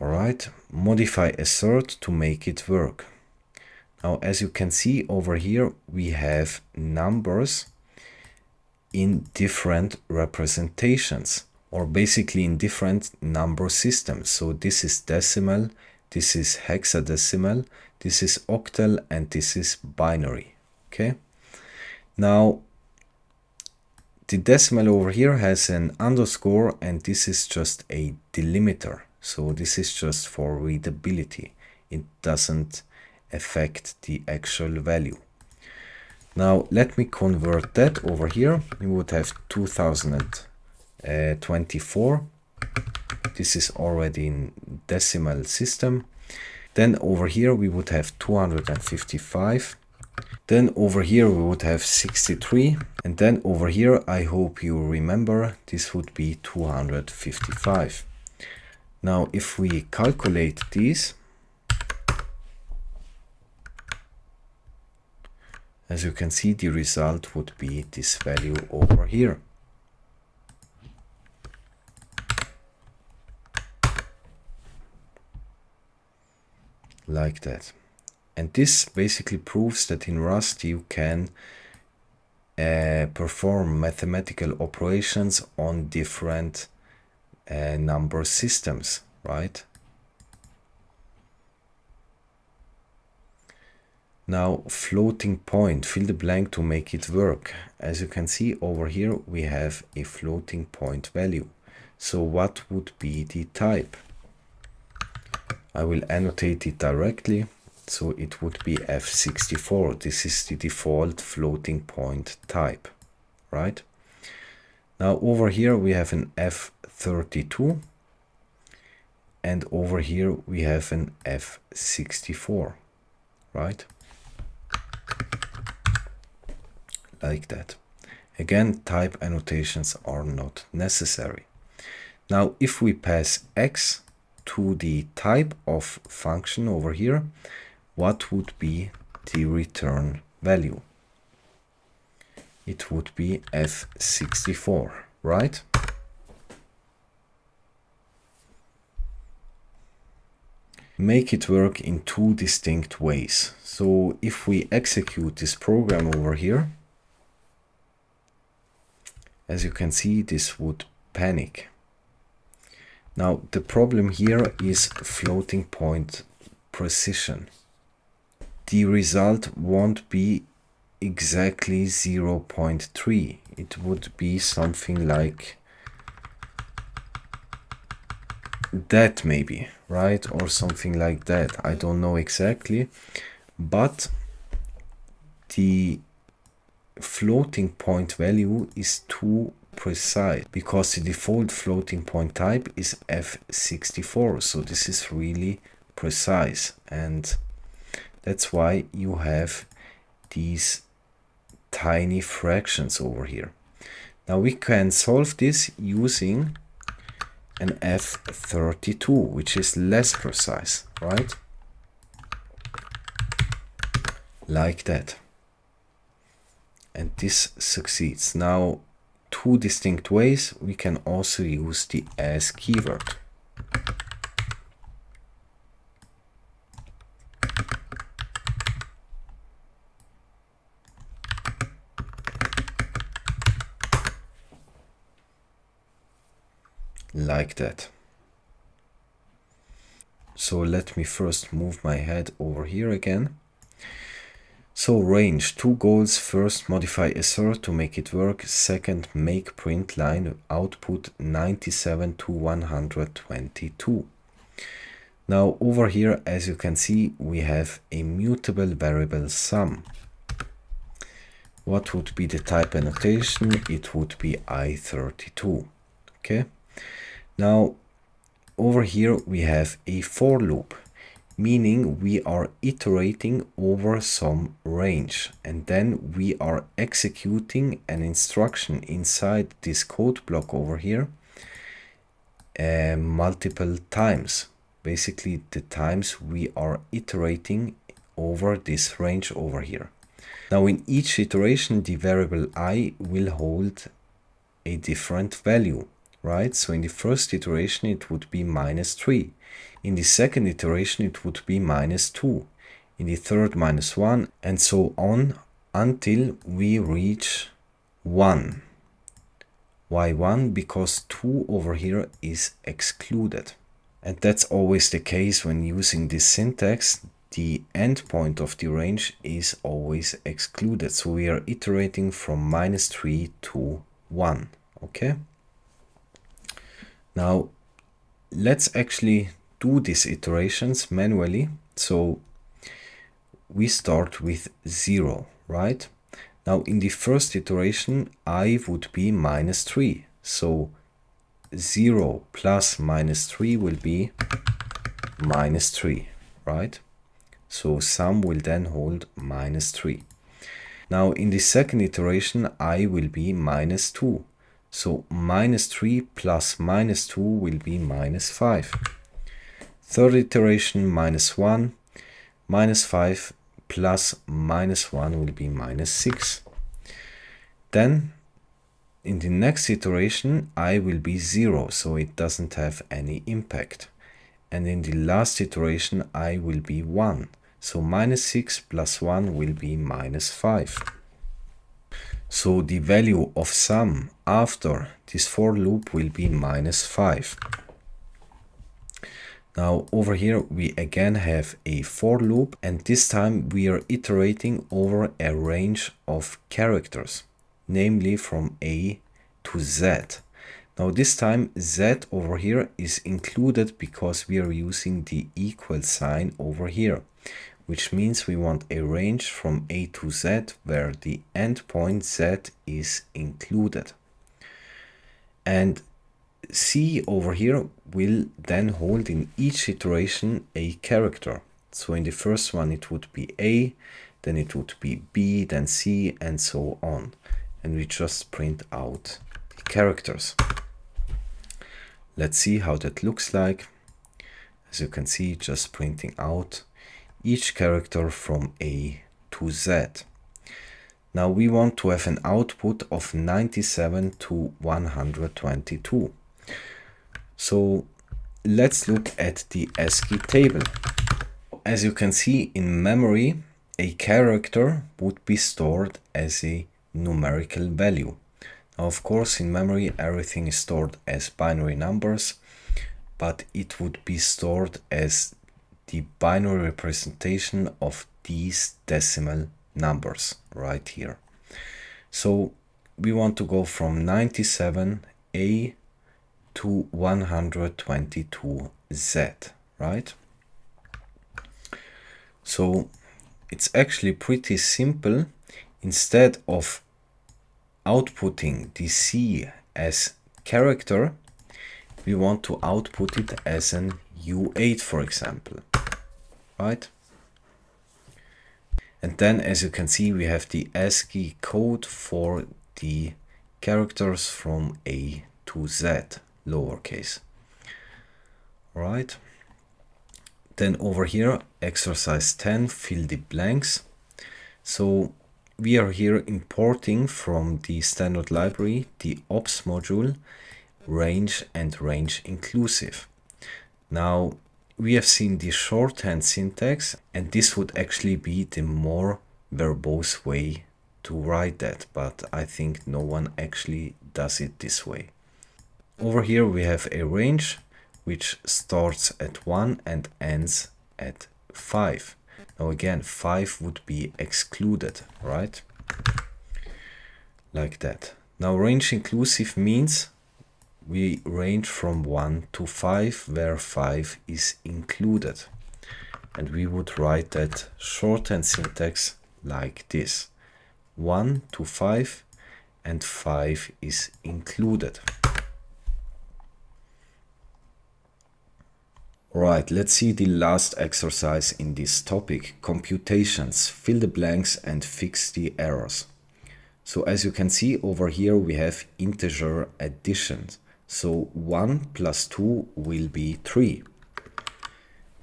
All right, modify assert to make it work. Now, as you can see over here, we have numbers in different representations, or basically in different number systems. So this is decimal, this is hexadecimal, this is octal, and this is binary. Okay. Now the decimal over here has an underscore, and this is just a delimiter. So this is just for readability. It doesn't affect the actual value. Now let me convert that over here. We would have 2024. This is already in decimal system. Then over here we would have 255. Then over here we would have 63. And then over here, I hope you remember, this would be 255. Now if we calculate these, as you can see, the result would be this value over here. Like that. And this basically proves that in Rust you can perform mathematical operations on different number systems, right? Now floating point, fill the blank to make it work. As you can see over here, we have a floating point value. So what would be the type? I will annotate it directly. So it would be F64. This is the default floating point type, right? Now over here we have an F32, and over here we have an F64, right? Like that. Again, type annotations are not necessary. Now if we pass X to the type of function over here, what would be the return value? It would be F64, right? Make it work in two distinct ways. So if we execute this program over here, as you can see, this would panic. Now the problem here is floating point precision. The result won't be exactly 0.3. It would be something like that maybe, right? Or something like that. I don't know exactly, but the floating point value is too precise because the default floating point type is F64. So this is really precise, and that's why you have these tiny fractions over here. Now we can solve this using an F32, which is less precise, right? Like that. And this succeeds. Now, two distinct ways. We can also use the as keyword. Like that. So let me first move my head over here again. So range, two goals. First, modify assert to make it work. Second, make print line output 97 to 122. Now over here, as you can see, we have a mutable variable sum. What would be the type annotation? It would be I32. Okay. Now over here we have a for loop, meaning we are iterating over some range, and then we are executing an instruction inside this code block over here multiple times. Basically the times we are iterating over this range over here. Now in each iteration the variable I will hold a different value, right? So in the first iteration it would be -3. In the second iteration it would be -2. In the third -1, and so on until we reach 1. Why 1? Because 2 over here is excluded. And that's always the case when using this syntax. The endpoint of the range is always excluded. So we are iterating from -3 to 1. Okay? Now, let's actually do these iterations manually. So we start with 0, right? Now in the first iteration, I would be -3. So 0 plus -3 will be -3, right? So sum will then hold -3. Now in the second iteration, I will be -2. So -3 plus -2 will be -5. Third iteration, -1. -5 plus -1 will be -6. Then in the next iteration, I will be 0, so it doesn't have any impact. And in the last iteration, I will be 1. So -6 plus 1 will be -5. So the value of sum after this for loop will be -5. Now over here we again have a for loop, and this time we are iterating over a range of characters, namely from A to Z. Now this time Z over here is included because we are using the equal sign over here, which means we want a range from A to Z where the endpoint Z is included. And C over here will then hold in each iteration a character. So in the first one it would be A, then it would be B, then C, and so on. And we just print out the characters. Let's see how that looks like. As you can see, just printing out each character from A to Z. Now we want to have an output of 97 to 122. So let's look at the ASCII table. As you can see, in memory, a character would be stored as a numerical value. Now, of course, in memory, everything is stored as binary numbers, but it would be stored as the binary representation of these decimal numbers right here. So we want to go from 97A to 122Z, right? So it's actually pretty simple. Instead of outputting the C as character, we want to output it as an U8, for example, right? And then, as you can see, we have the ASCII code for the characters from A to Z, lowercase. Right. Then over here, exercise 10, fill the blanks. So we are here importing from the standard library the ops module, range and range inclusive. Now we have seen the shorthand syntax, and this would actually be the more verbose way to write that, but I think no one actually does it this way. Over here we have a range which starts at 1 and ends at 5. Now again, 5 would be excluded, right? Like that. Now range inclusive means we range from 1 to 5, where 5 is included. And we would write that shorthand syntax like this. 1 to 5 and 5 is included. Right, let's see the last exercise in this topic, computations. Fill the blanks and fix the errors. So as you can see over here we have integer addition. So 1 plus 2 will be 3.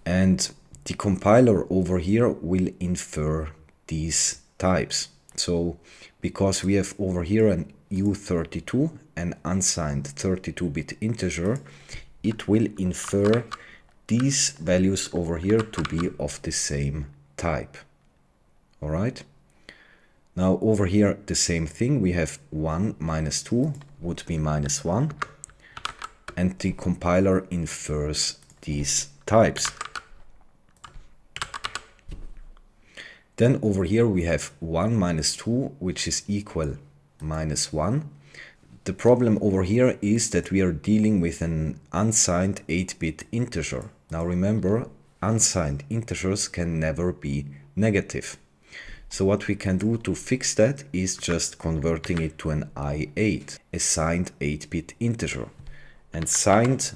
And the compiler over here will infer these types. So because we have over here an U32, an unsigned 32-bit integer, it will infer these values over here to be of the same type. All right. Now over here, the same thing. We have 1 minus 2, would be -1, and the compiler infers these types. Then over here we have 1 minus 2, which is equal -1. The problem over here is that we are dealing with an unsigned 8-bit integer. Now remember, unsigned integers can never be negative. So what we can do to fix that is just converting it to an I8, a signed 8-bit integer. And signed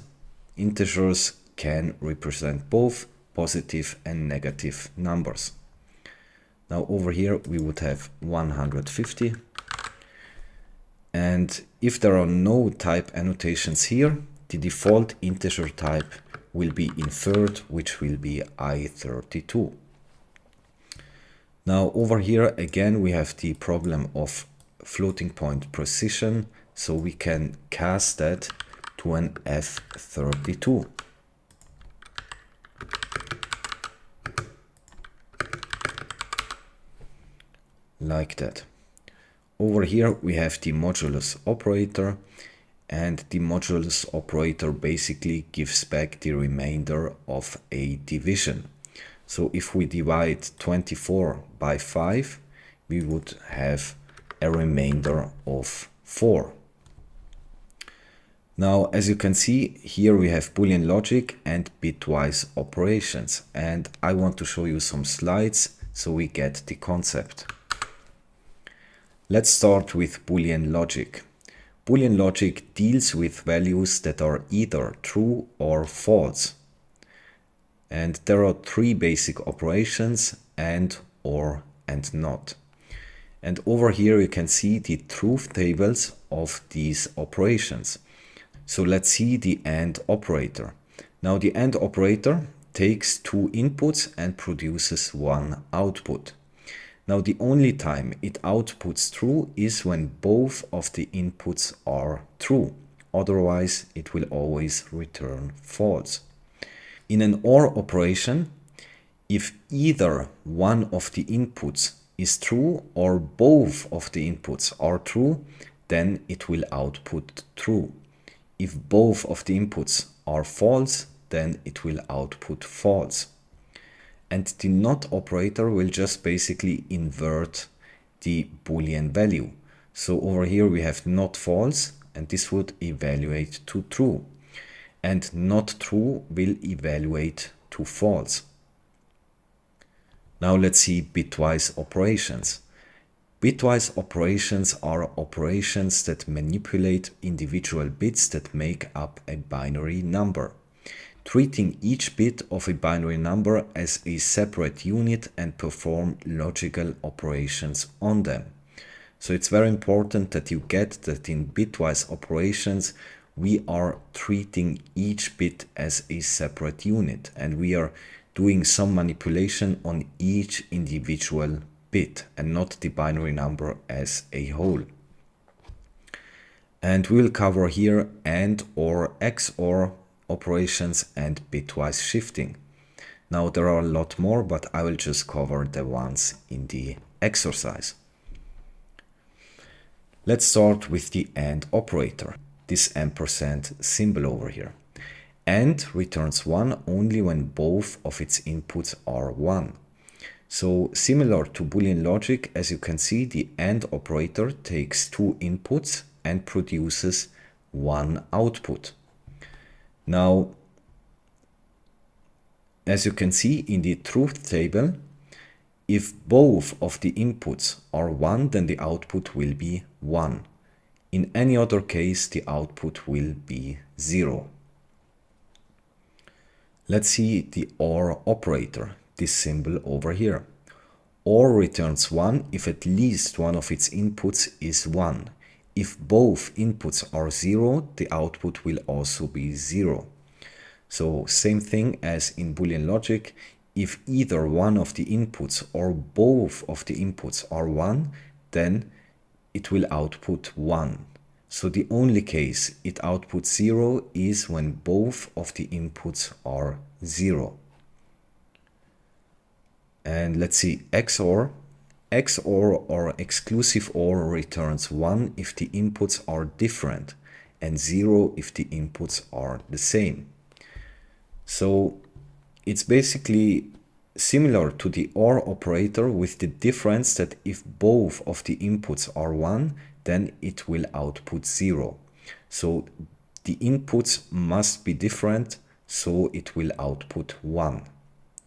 integers can represent both positive and negative numbers. Now over here we would have 150. And if there are no type annotations here, the default integer type will be inferred, which will be I32. Now over here again we have the problem of floating point precision, so we can cast that to an F32. Like that. Over here we have the modulus operator, and the modulus operator basically gives back the remainder of a division. So if we divide 24 by 5, we would have a remainder of 4. Now, as you can see, here we have Boolean logic and bitwise operations, and I want to show you some slides so we get the concept. Let's start with Boolean logic. Boolean logic deals with values that are either true or false. And there are 3 basic operations: and, or, and not. And over here you can see the truth tables of these operations. So let's see the AND operator. Now the AND operator takes 2 inputs and produces 1 output. Now the only time it outputs true is when both of the inputs are true. Otherwise it will always return false. In an OR operation, if either one of the inputs is true or both of the inputs are true, then it will output true. If both of the inputs are false, then it will output false. And the NOT operator will just basically invert the Boolean value. So over here we have not false, and this would evaluate to true. And not true will evaluate to false. Now let's see bitwise operations. Bitwise operations are operations that manipulate individual bits that make up a binary number, treating each bit of a binary number as a separate unit and perform logical operations on them. So it's very important that you get that in bitwise operations we are treating each bit as a separate unit, and we are doing some manipulation on each individual bit and not the binary number as a whole. And we'll cover here AND, OR, XOR operations and bitwise shifting. Now there are a lot more, but I will just cover the ones in the exercise. Let's start with the AND operator, this ampersand symbol over here. AND returns 1 only when both of its inputs are 1. So similar to Boolean logic, as you can see, the AND operator takes 2 inputs and produces 1 output. Now, as you can see in the truth table, if both of the inputs are 1, then the output will be 1. In any other case, the output will be 0. Let's see the OR operator, this symbol over here. OR returns 1 if at least one of its inputs is 1. If both inputs are 0, the output will also be 0. So same thing as in Boolean logic, if either one of the inputs or both of the inputs are 1, then it will output 1. So the only case it outputs 0 is when both of the inputs are 0. And let's see, XOR XOR or exclusive OR returns 1 if the inputs are different and 0 if the inputs are the same. So it's basically similar to the OR operator with the difference that if both of the inputs are 1, then it will output 0. So the inputs must be different, so it will output 1.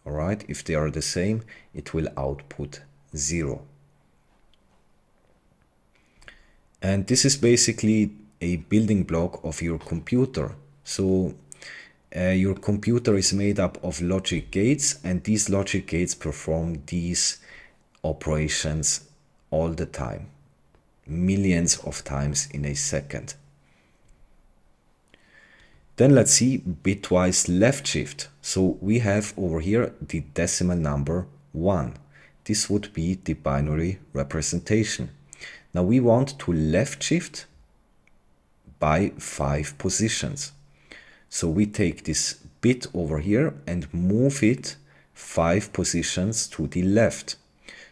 All right, if they are the same, it will output 0. And this is basically a building block of your computer. So your computer is made up of logic gates, and these logic gates perform these operations all the time, millions of times in a second. Then let's see bitwise left shift. So we have over here the decimal number 1. This would be the binary representation. Now we want to left shift by 5 positions. So we take this bit over here and move it 5 positions to the left.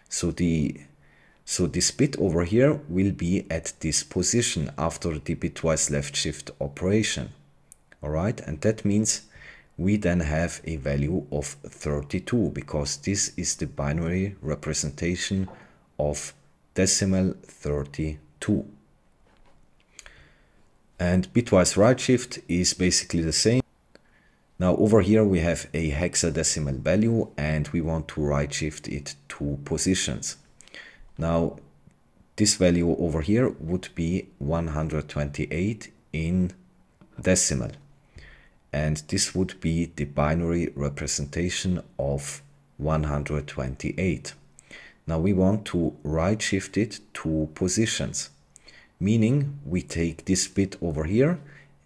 So this bit over here will be at this position after the bitwise left shift operation. All right, and that means we then have a value of 32 because this is the binary representation of decimal 32. And bitwise right shift is basically the same. Now over here we have a hexadecimal value and we want to right shift it 2 positions. Now this value over here would be 128 in decimal. And this would be the binary representation of 128. Now we want to right shift it 2 positions, meaning we take this bit over here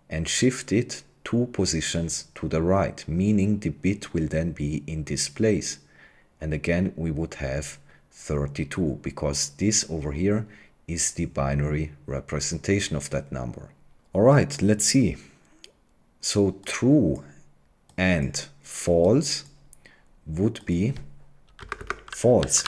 and shift it 2 positions to the right, meaning the bit will then be in this place. And again, we would have 32 because this over here is the binary representation of that number. All right, let's see. So true and false would be false,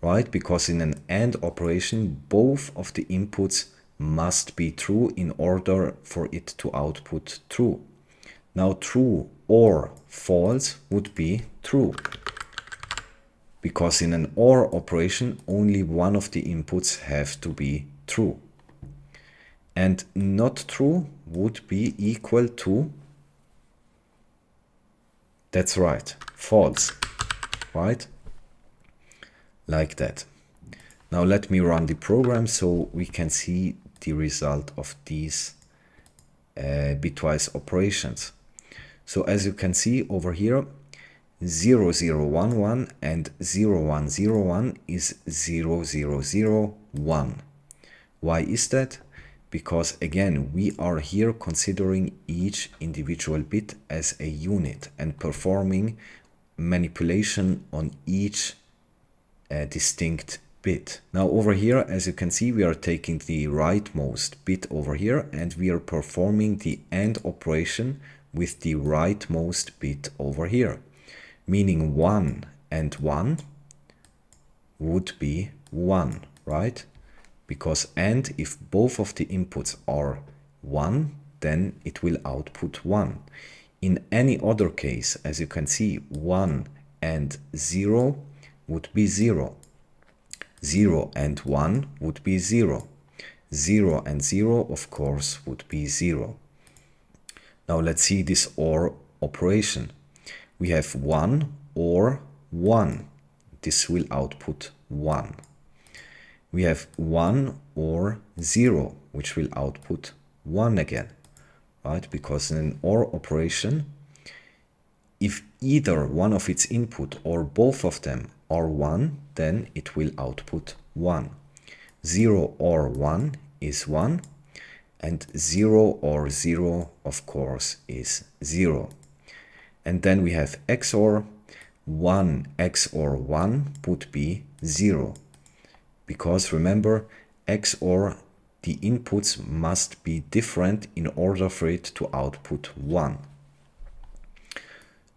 right? Because in an AND operation, both of the inputs must be true in order for it to output true. Now true or false would be true, because in an OR operation, only one of the inputs have to be true. And not true would be equal to, that's right, false, right? Like that. Now let me run the program so we can see the result of these bitwise operations. So as you can see over here, 0011 and 0101 is 0001. Why is that? Because again, we are here considering each individual bit as a unit and performing manipulation on each distinct bit. Now over here, as you can see, we are taking the rightmost bit over here and we are performing the AND operation with the rightmost bit over here, meaning 1 and 1 would be 1, right? Because AND, if both of the inputs are 1, then it will output 1. In any other case, as you can see, 1 and 0 would be 0. 0 and 1 would be 0. 0 and 0, of course, would be 0. Now let's see this OR operation. We have 1 or 1. This will output 1. We have 1 or 0, which will output 1 again, right? Because in an OR operation, if either one of its input or both of them are 1, then it will output 1. 0 or 1 is 1, and 0 or 0, of course, is 0. And then we have XOR. 1 XOR 1 would be 0. Because remember, XOR, the inputs must be different in order for it to output 1.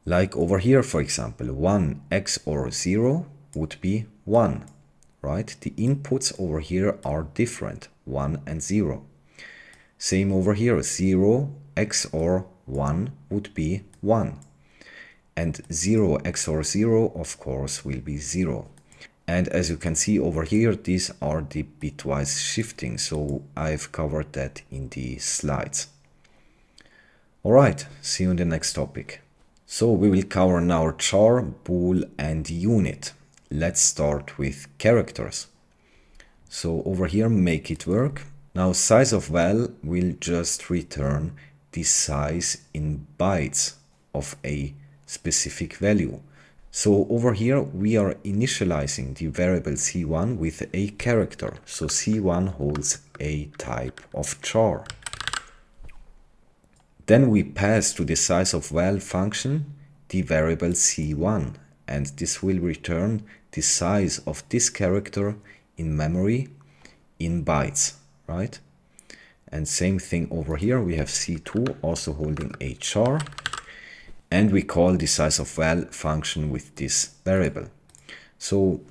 Like over here, for example, 1 XOR 0 would be 1, right? The inputs over here are different, 1 and 0. Same over here, 0 XOR 1 would be 1. And 0 XOR 0, of course, will be 0. And as you can see over here, these are the bitwise shifting, so I've covered that in the slides. Alright, see you in the next topic. So we will cover now char, bool and unit. Let's start with characters. So over here, make it work. Now size of val will just return the size in bytes of a specific value. So over here we are initializing the variable c1 with a character. So c1 holds a type of char. Then we pass to the size of val function the variable c1, and this will return the size of this character in memory in bytes, right? And same thing over here, we have c2 also holding a char, and we call the size of val function with this variable. So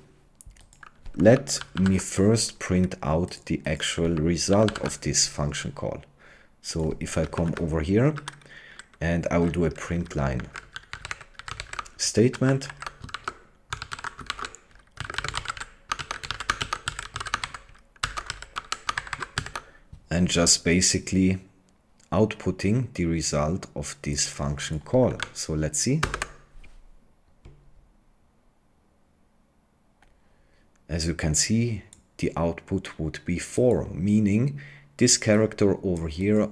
let me first print out the actual result of this function call. So if I come over here and I will do a print line statement, and just basically outputting the result of this function call. So let's see. As you can see, the output would be 4, meaning this character over here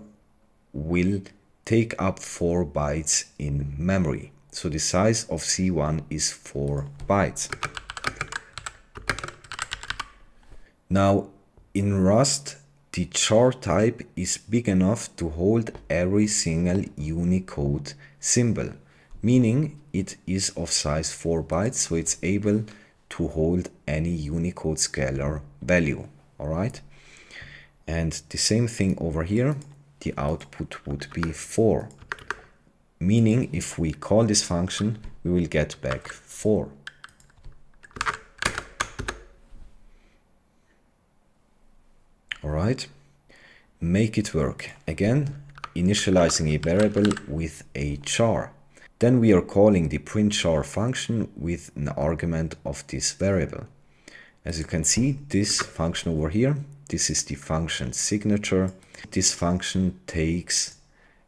will take up 4 bytes in memory. So the size of C1 is 4 bytes. Now in Rust, the char type is big enough to hold every single Unicode symbol, meaning it is of size 4 bytes, so it's able to hold any Unicode scalar value. Alright? And the same thing over here, the output would be 4, meaning if we call this function, we will get back 4. Alright, make it work. Again, initializing a variable with a char. Then we are calling the print char function with an argument of this variable. As you can see, this function over here, this is the function signature. This function takes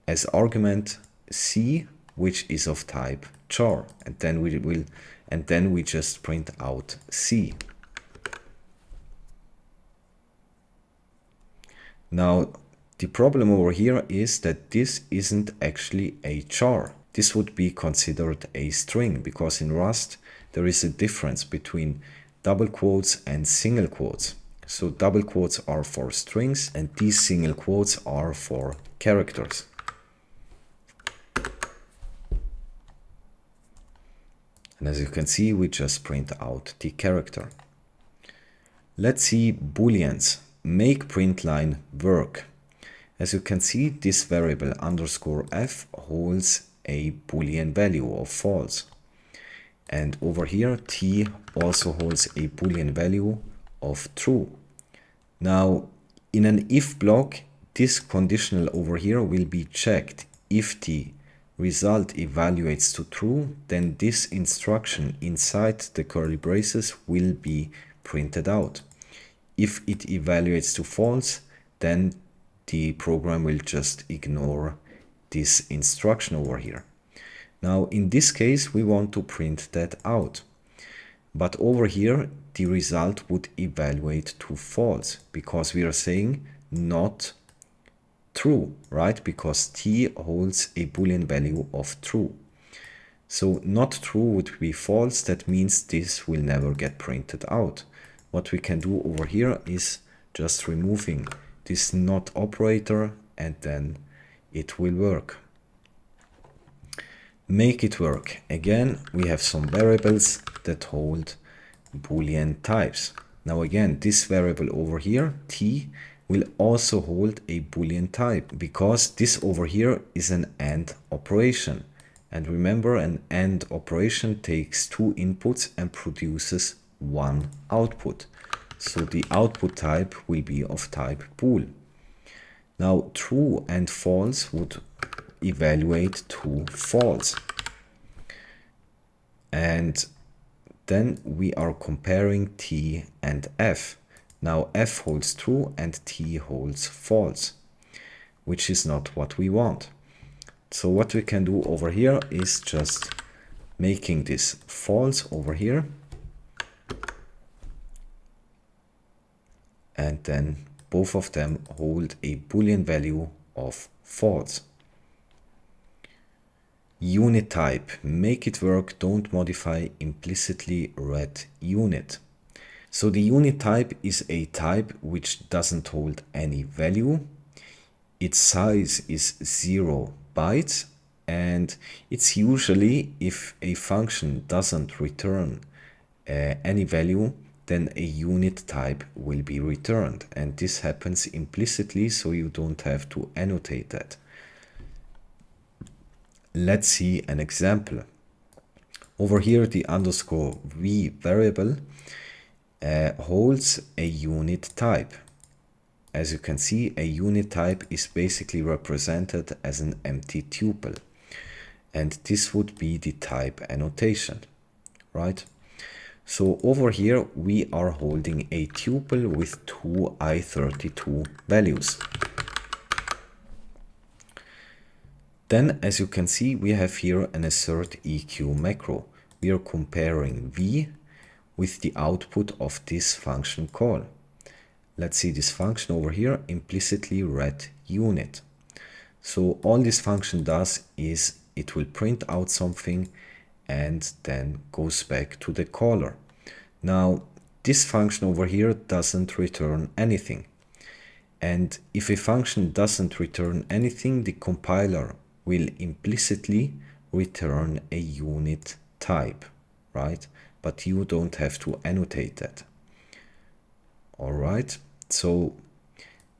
as argument c, which is of type char, and then we just print out c. Now, the problem over here is that this isn't actually a char. This would be considered a string, because in Rust there is a difference between double quotes and single quotes. So double quotes are for strings and these single quotes are for characters. And as you can see, we just print out the character. Let's see booleans. Make print line work. As you can see, this variable _f holds a boolean value of false. And over here, t also holds a boolean value of true. Now, in an if block, this conditional over here will be checked. If the result evaluates to true, then this instruction inside the curly braces will be printed out. If it evaluates to false, then the program will just ignore this instruction over here. Now in this case we want to print that out, but over here the result would evaluate to false because we are saying not true, right? Because t holds a boolean value of true. So not true would be false. That means this will never get printed out. What we can do over here is just removing this not operator and then it will work. Make it work. Again, we have some variables that hold boolean types. Now again, this variable over here, t, will also hold a boolean type because this over here is an AND operation. And remember, an AND operation takes two inputs and produces one output. So the output type will be of type bool. Now true and false would evaluate to false. And then we are comparing T and F. Now F holds true and T holds false, which is not what we want. So what we can do over here is just making this false over here. And then both of them hold a Boolean value of false. Unit type, make it work, don't modify implicitly read unit. So the unit type is a type which doesn't hold any value. Its size is 0 bytes, and it's usually, if a function doesn't return any value, then a unit type will be returned, and this happens implicitly, so you don't have to annotate that. Let's see an example. Over here, the underscore v variable holds a unit type. As you can see, a unit type is basically represented as an empty tuple, and this would be the type annotation, right? So over here we are holding a tuple with two i32 values. Then, as you can see, we have here an assert EQ macro. We are comparing v with the output of this function call. Let's see this function over here, implicitly read unit. So all this function does is it will print out something and then goes back to the caller. Now this function over here doesn't return anything. And if a function doesn't return anything, the compiler will implicitly return a unit type, right? But you don't have to annotate that. All right, so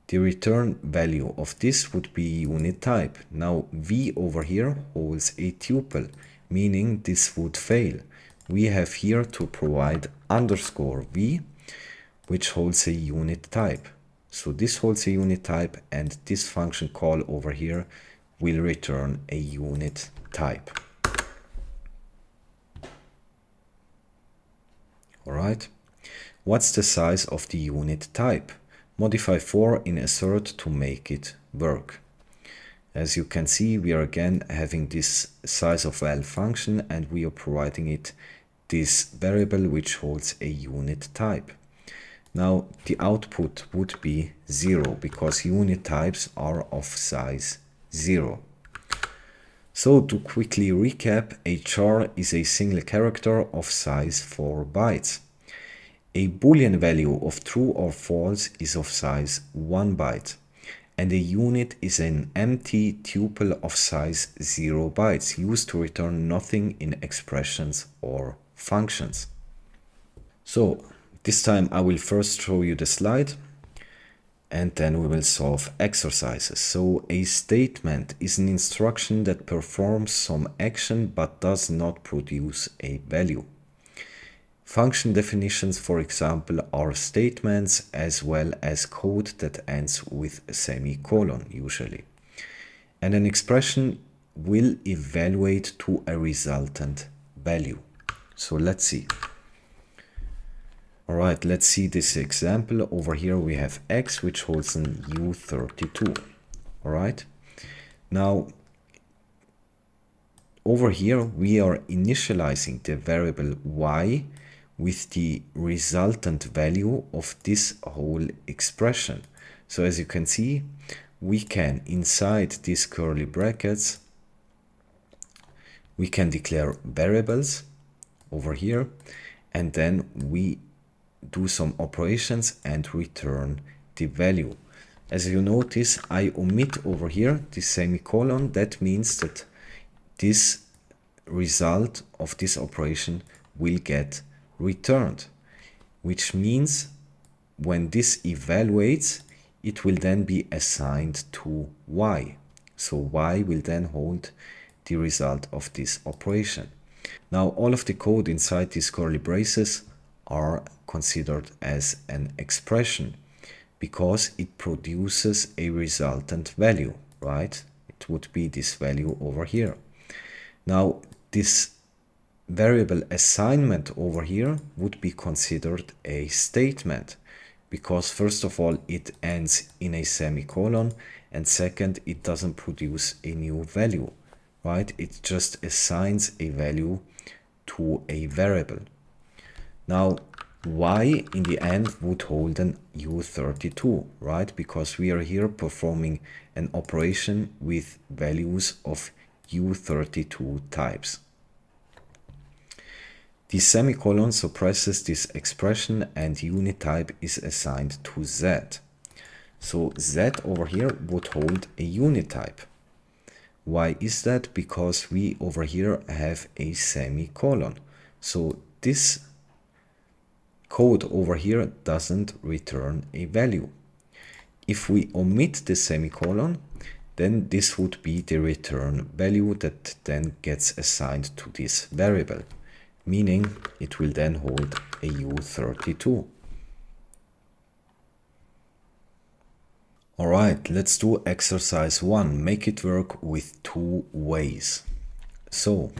the return value of this would be unit type. Now v over here holds a tuple, meaning this would fail. We have here to provide underscore v, which holds a unit type. So this holds a unit type, and this function call over here will return a unit type. All right. What's the size of the unit type? Modify 4 in assert to make it work. As you can see, we are again having this size of val function, and we are providing it this variable which holds a unit type. Now the output would be 0 because unit types are of size 0. So to quickly recap, a char is a single character of size 4 bytes. A Boolean value of true or false is of size 1 byte. And a unit is an empty tuple of size 0 bytes used to return nothing in expressions or functions. So this time I will first show you the slide, and then we will solve exercises. So a statement is an instruction that performs some action but does not produce a value. Function definitions, for example, are statements as well as code that ends with a semicolon usually. And an expression will evaluate to a resultant value. So let's see. All right, let's see this example. Over here we have x, which holds an u32. All right. Now, over here we are initializing the variable y with the resultant value of this whole expression. So as you can see, we can, inside these curly brackets, we can declare variables over here, and then we do some operations and return the value. As you notice, I omit over here the semicolon. That means that this result of this operation will get returned, which means when this evaluates, it will then be assigned to y. So y will then hold the result of this operation. Now all of the code inside these curly braces are considered as an expression because it produces a resultant value, right? It would be this value over here. Now this variable assignment over here would be considered a statement because first of all it ends in a semicolon, and second, it doesn't produce a new value, right? It just assigns a value to a variable. Now y in the end would hold an u32, right? Because we are here performing an operation with values of u32 types. The semicolon suppresses this expression and unit type is assigned to z. So z over here would hold a unit type. Why is that? Because we over here have a semicolon. So this code over here doesn't return a value. If we omit the semicolon, then this would be the return value that then gets assigned to this variable, meaning it will then hold a u32. Alright, let's do exercise 1. Make it work with two ways. So,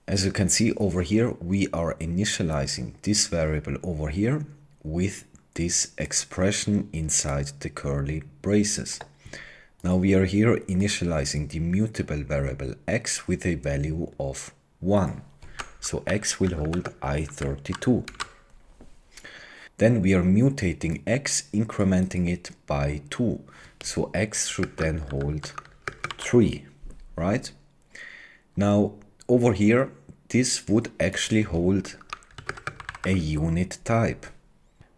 as you can see over here, we are initializing this variable over here with this expression inside the curly braces. Now we are here initializing the mutable variable x with a value of 1. So x will hold I32. Then we are mutating x, incrementing it by 2. So x should then hold 3, right? Now over here, this would actually hold a unit type,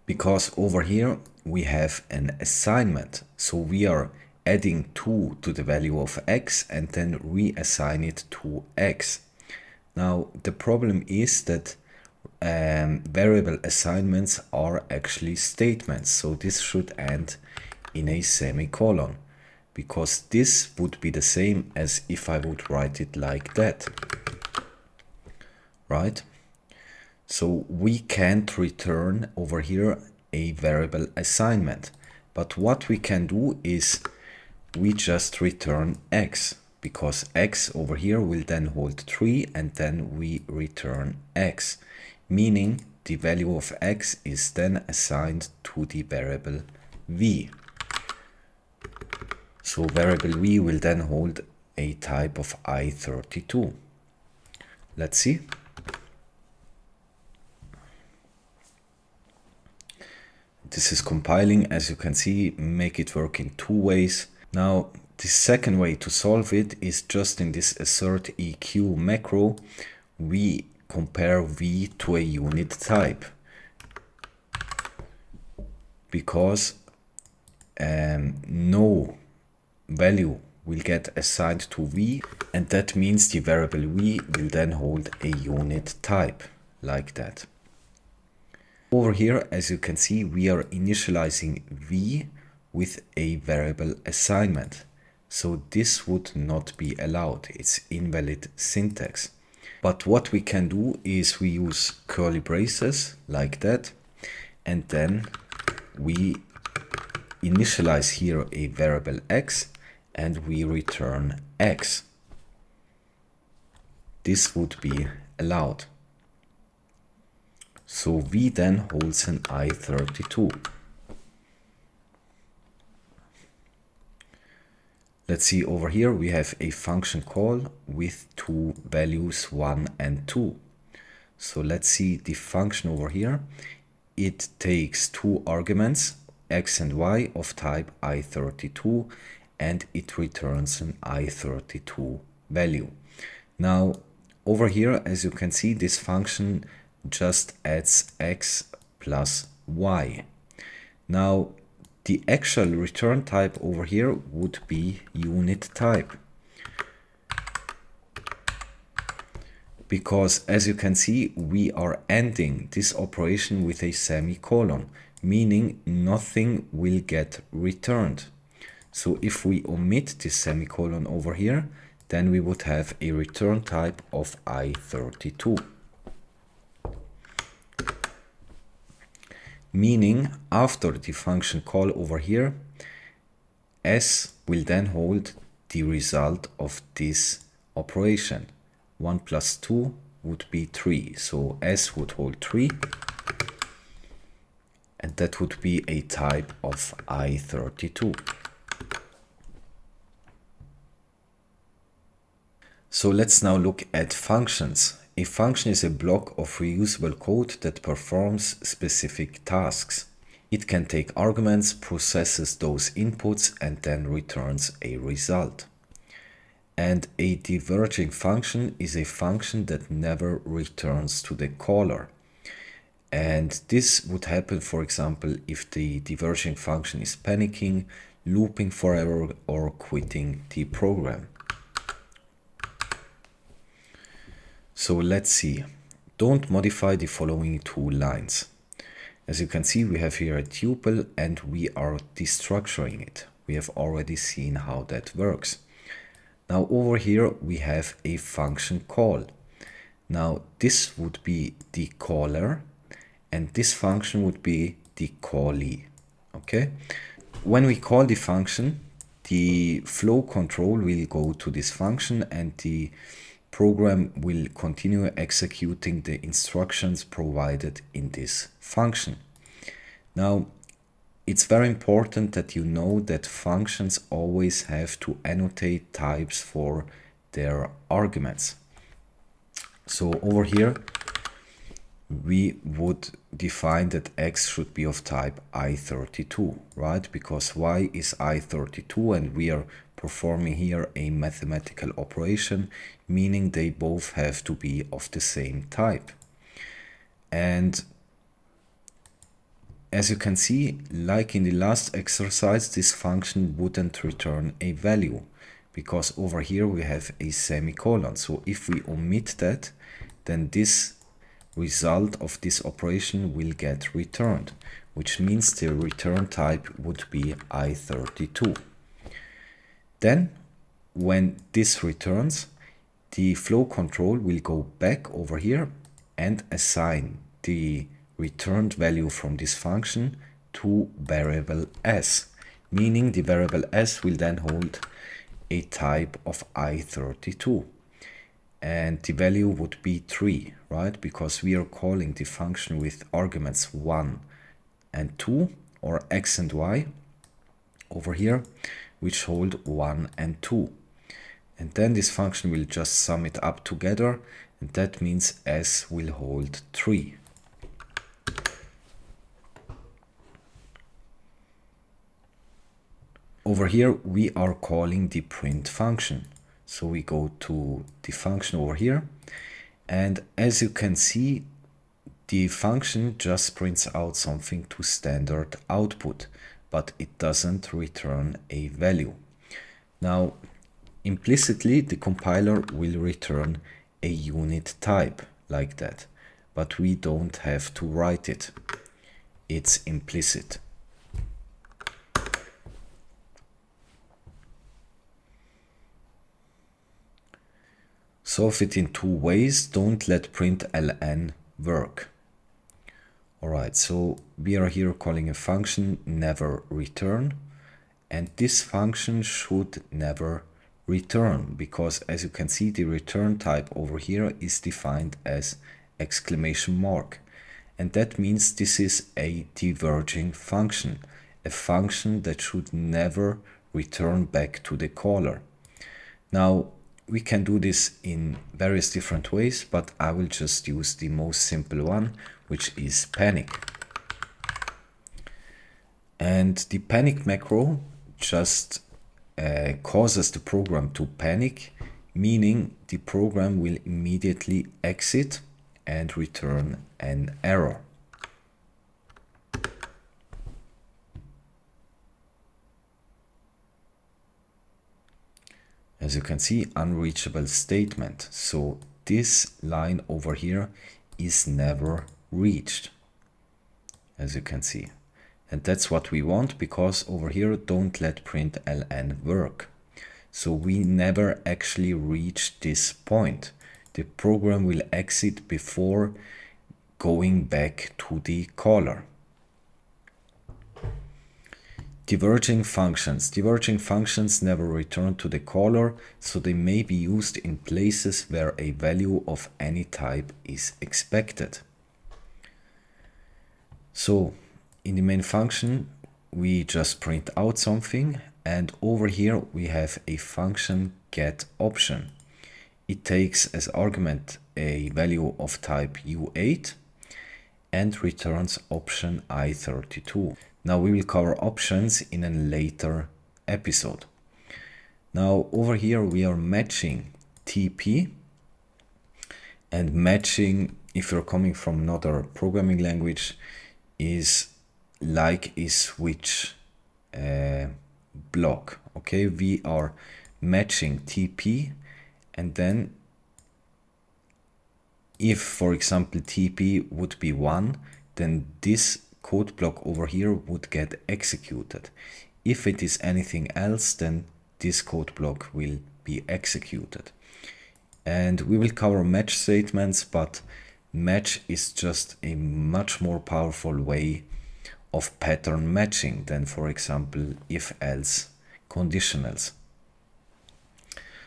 because over here we have an assignment. So we are adding 2 to the value of x and then reassign it to x. Now the problem is that variable assignments are actually statements, so this should end in a semicolon, because this would be the same as if I would write it like that, right? So we can't return over here a variable assignment, but what we can do is we just return x, because x over here will then hold 3 and then we return x, meaning the value of x is then assigned to the variable v. So variable v will then hold a type of I32. Let's see. This is compiling. As you can see, make it work in two ways. Now the second way to solve it is just in this assert eq macro, we compare v to a unit type, because no value will get assigned to v, and that means the variable v will then hold a unit type like that. Over here, as you can see, we are initializing v with a variable assignment. So this would not be allowed. It's invalid syntax. But what we can do is we use curly braces like that, and then we initialize here a variable x and we return x. This would be allowed. So v then holds an I32. Let's see, over here we have a function call with two values 1 and 2. So let's see the function over here. It takes two arguments, x and y, of type I32, and it returns an I32 value. Now over here, as you can see, this function just adds x plus y. Now the actual return type over here would be unit type, because as you can see, we are ending this operation with a semicolon, meaning nothing will get returned. So if we omit this semicolon over here, then we would have a return type of i32. Meaning, after the function call over here, s will then hold the result of this operation. 1 plus 2 would be 3, so s would hold 3, and that would be a type of i32. So let's now look at functions. A function is a block of reusable code that performs specific tasks. It can take arguments, processes those inputs, and then returns a result. And a diverging function is a function that never returns to the caller. And this would happen, for example, if the diverging function is panicking, looping forever, or quitting the program. So let's see. Don't modify the following two lines. As you can see, we have here a tuple and we are destructuring it. We have already seen how that works. Now over here we have a function call. Now this would be the caller and this function would be the callee. Okay? When we call the function, the flow control will go to this function and the program will continue executing the instructions provided in this function. Now, it's very important that you know that functions always have to annotate types for their arguments. So over here, we would define that x should be of type i32, right? Because y is i32 and we are performing here a mathematical operation, meaning they both have to be of the same type. And as you can see, like in the last exercise, this function wouldn't return a value because over here we have a semicolon. So if we omit that, then this result of this operation will get returned, which means the return type would be i32. Then, when this returns, the flow control will go back over here and assign the returned value from this function to variable s, meaning the variable s will then hold a type of i32. And the value would be 3, right? Because we are calling the function with arguments 1 and 2, or x and y over here, which hold 1 and 2. And then this function will just sum it up together, and that means s will hold 3. Over here, we are calling the print function. So we go to the function over here, and as you can see, the function just prints out something to standard output, but it doesn't return a value. Now, implicitly, the compiler will return a unit type like that, but we don't have to write it. It's implicit. Solve it in two ways. Don't let println work. Alright, so we are here calling a function never return, and this function should never return because, as you can see, the return type over here is defined as exclamation mark, and that means this is a diverging function, a function that should never return back to the caller. Now, we can do this in various different ways, but I will just use the most simple one, which is panic. And the panic macro just causes the program to panic, meaning the program will immediately exit and return an error. As you can see, unreachable statement. So this line over here is never reached, as you can see. And that's what we want, because over here, don't let println work. So we never actually reach this point. The program will exit before going back to the caller. Diverging functions. Diverging functions never return to the caller, so they may be used in places where a value of any type is expected. So in the main function, we just print out something, and over here we have a function getOption. It takes as argument a value of type U8 and returns option I32. Now we will cover options in a later episode. Now over here we are matching TP, and matching, if you're coming from another programming language, is like a switch block. Okay, we are matching TP, and then if, for example, TP would be 1, then this code block over here would get executed. If it is anything else, then this code block will be executed. And we will cover match statements, but match is just a much more powerful way of pattern matching than, for example, if-else conditionals.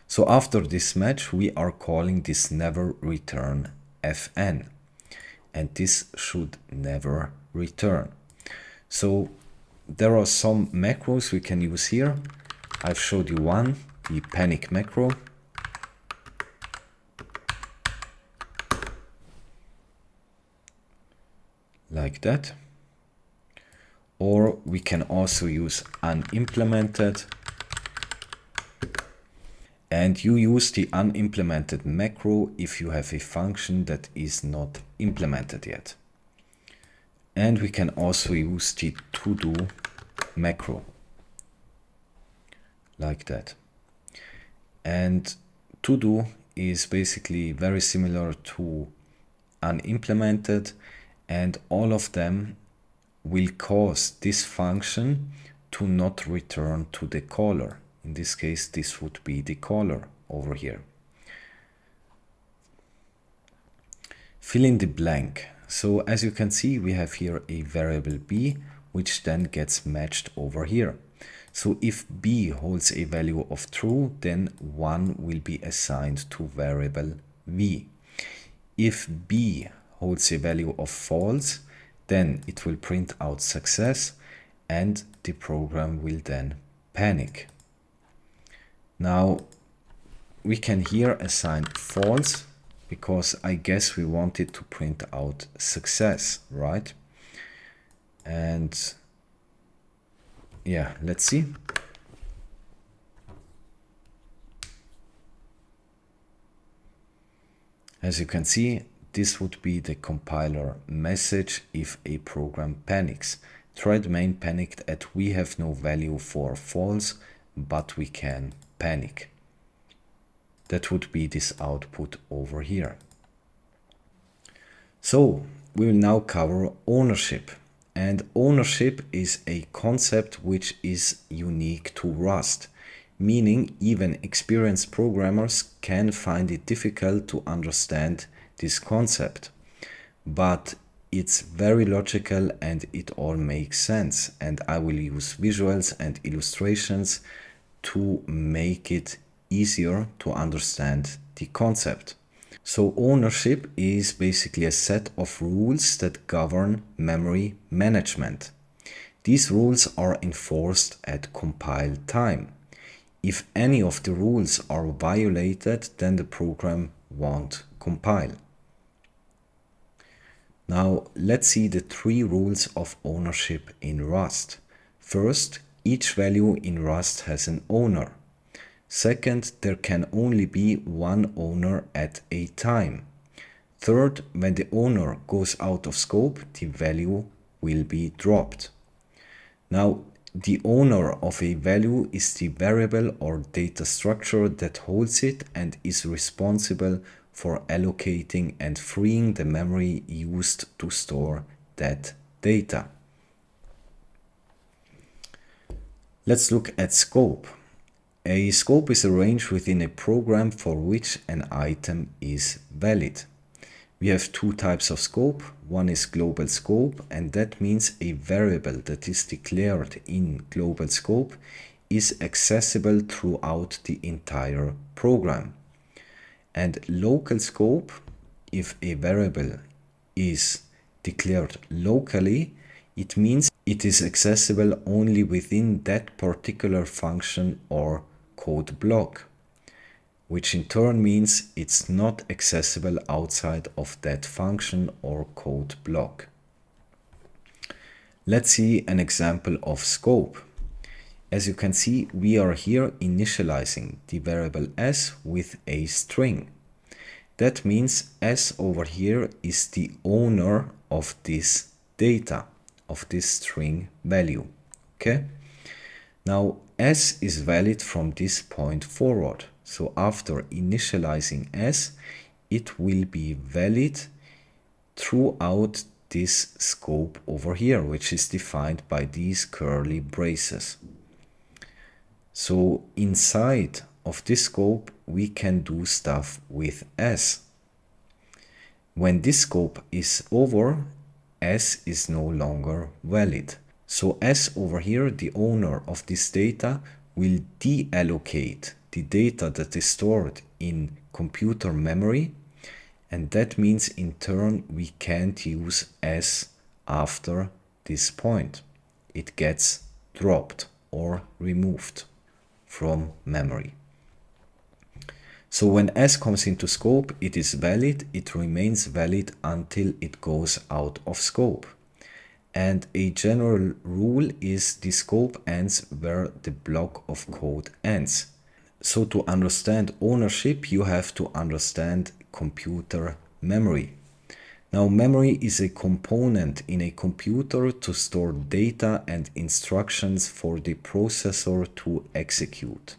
So after this match, we are calling this never return fn, and this should never return. So there are some macros we can use here. I've showed you one, the panic macro. Like that. Or we can also use unimplemented, and you use the unimplemented macro if you have a function that is not implemented yet. And we can also use the to-do macro, like that. And to-do is basically very similar to unimplemented, and all of them will cause this function to not return to the caller. In this case, this would be the caller over here. Fill in the blank. So as you can see, we have here a variable b, which then gets matched over here. So if b holds a value of true, then 1 will be assigned to variable v. If b holds a value of false, then it will print out success, and the program will then panic. Now we can here assign false, because I guess we wanted to print out success, right? And yeah, let's see. As you can see, this would be the compiler message if a program panics. Thread main panicked at we have no value for false, but we can panic. That would be this output over here. So we will now cover ownership. And ownership is a concept which is unique to Rust, meaning even experienced programmers can find it difficult to understand this concept. But it's very logical and it all makes sense. And I will use visuals and illustrations to make it easier to understand the concept. So ownership is basically a set of rules that govern memory management. These rules are enforced at compile time. If any of the rules are violated, then the program won't compile. Now let's see the 3 rules of ownership in Rust. First, each value in Rust has an owner. Second, there can only be one owner at a time. Third, when the owner goes out of scope, the value will be dropped. Now, the owner of a value is the variable or data structure that holds it and is responsible for allocating and freeing the memory used to store that data. Let's look at scope. A scope is a range within a program for which an item is valid. We have two types of scope. One is global scope, and that means a variable that is declared in global scope is accessible throughout the entire program. And local scope, if a variable is declared locally, it means it is accessible only within that particular function or code block, which in turn means it's not accessible outside of that function or code block. Let's see an example of scope. As you can see, we are here initializing the variable s with a string. That means s over here is the owner of this data, of this string value. Okay? Now s is valid from this point forward. So after initializing s, it will be valid throughout this scope over here, which is defined by these curly braces. So inside of this scope, we can do stuff with s. When this scope is over, s is no longer valid. So s over here, the owner of this data, will deallocate the data that is stored in computer memory, and that means in turn we can't use s after this point. It gets dropped or removed from memory. So when s comes into scope, it is valid. It remains valid until it goes out of scope. And a general rule is the scope ends where the block of code ends. So to understand ownership, you have to understand computer memory. Now, memory is a component in a computer to store data and instructions for the processor to execute.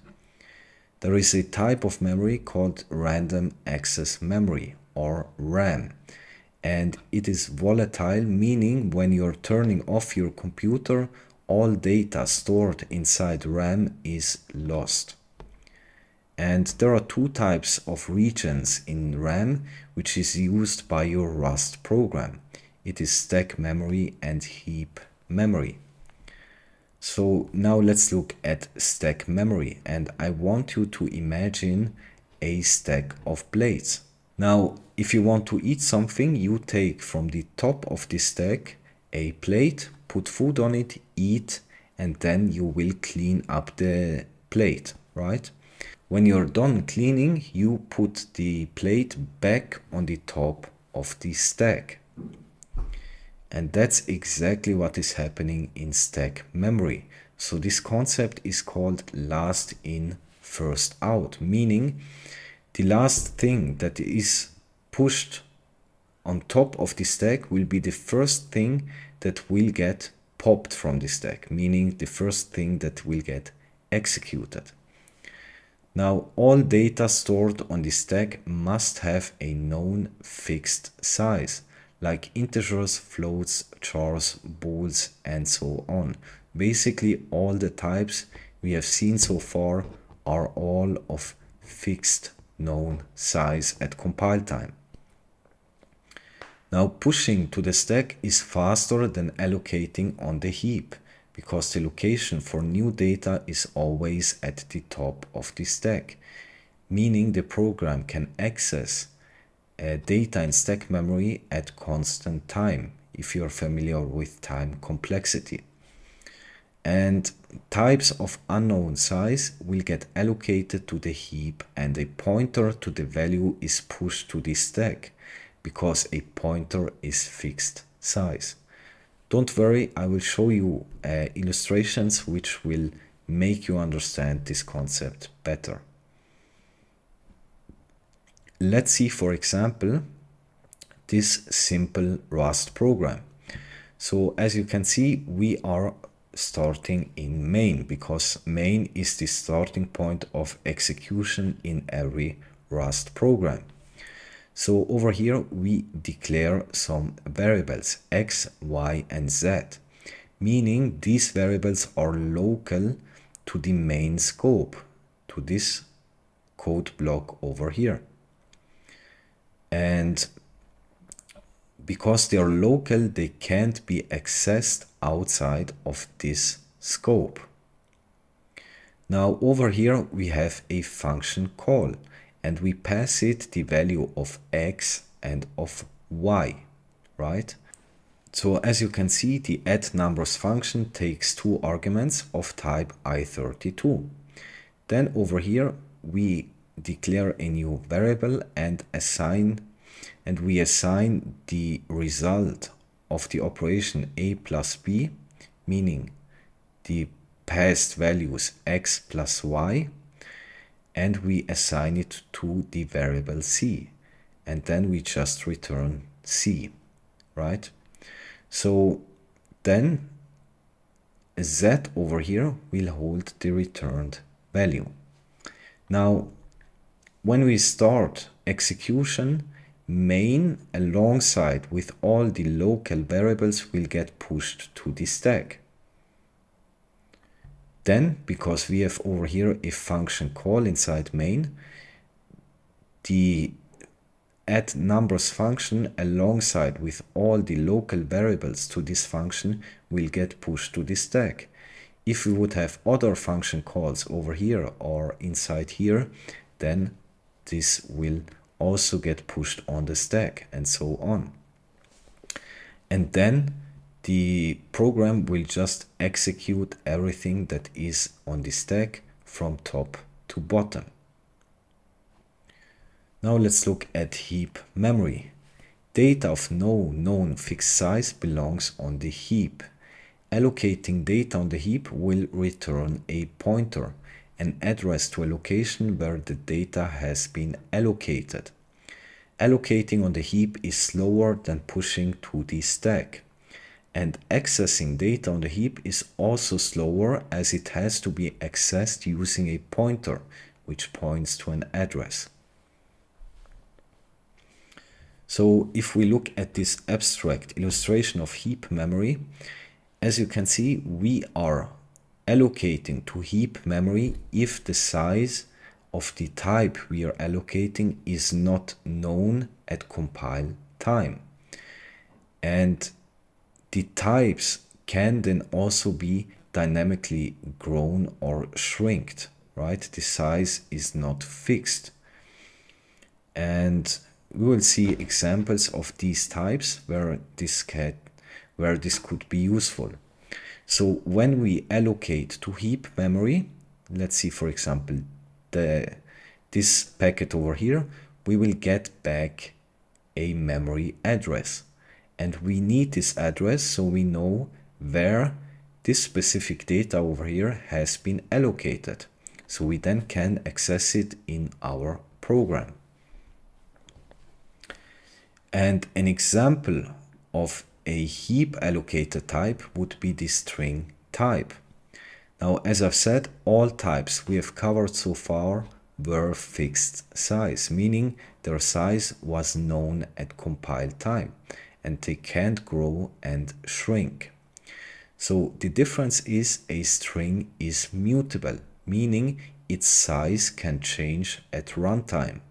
There is a type of memory called random access memory, or RAM. And it is volatile, meaning when you're turning off your computer, all data stored inside RAM is lost. And there are two types of regions in RAM, which is used by your Rust program. It is stack memory and heap memory. So now let's look at stack memory, and I want you to imagine a stack of plates. Now, if you want to eat something, you take from the top of the stack a plate, put food on it, eat, and then you will clean up the plate, right? When you're done cleaning, you put the plate back on the top of the stack. And that's exactly what is happening in stack memory. So this concept is called last in, first out, meaning the last thing that is pushed on top of the stack will be the first thing that will get popped from the stack, meaning the first thing that will get executed. Now, all data stored on the stack must have a known fixed size, like integers, floats, chars, bools, and so on. Basically, all the types we have seen so far are all of fixed known size at compile time. Now, pushing to the stack is faster than allocating on the heap, because the location for new data is always at the top of the stack, meaning the program can access data in stack memory at constant time, if you're familiar with time complexity. And types of unknown size will get allocated to the heap, and a pointer to the value is pushed to the stack, because a pointer is fixed size. Don't worry, I will show you illustrations which will make you understand this concept better. Let's see, for example, this simple Rust program. So as you can see, we are starting in main, because main is the starting point of execution in every Rust program. So over here we declare some variables x, y, and z, meaning these variables are local to the main scope. to this code block over here. And because they are local, they can't be accessed outside of this scope. Now over here we have a function call, and we pass it the value of x and of y, right? So as you can see, the addNumbers function takes two arguments of type i32. Then over here we declare a new variable and we assign the result of the operation a plus b, meaning the passed values x plus y, and we assign it to the variable c, and then we just return c, right? So then z over here will hold the returned value. Now when we start execution, main alongside with all the local variables will get pushed to the stack. Then, because we have over here a function call inside main, the addNumbers function alongside with all the local variables to this function will get pushed to the stack. If we would have other function calls over here or inside here, then this will also get pushed on the stack, and so on. And then the program will just execute everything that is on the stack from top to bottom. Now let's look at heap memory. Data of no known fixed size belongs on the heap. Allocating data on the heap will return a pointer, an address to a location where the data has been allocated. Allocating on the heap is slower than pushing to the stack. And accessing data on the heap is also slower, as it has to be accessed using a pointer, which points to an address. So if we look at this abstract illustration of heap memory, as you can see, we are allocating to heap memory if the size of the type we are allocating is not known at compile time. And the types can then also be dynamically grown or shrinked, right? The size is not fixed. And we will see examples of these types where this could be useful. So when we allocate to heap memory, let's see, for example, this packet over here, we will get back a memory address. And we need this address so we know where this specific data over here has been allocated. So we then can access it in our program. And an example of a heap allocated type would be the string type. Now, as I've said, all types we have covered so far were fixed size, meaning their size was known at compile time, and they can't grow and shrink. So the difference is a string is mutable, meaning its size can change at runtime.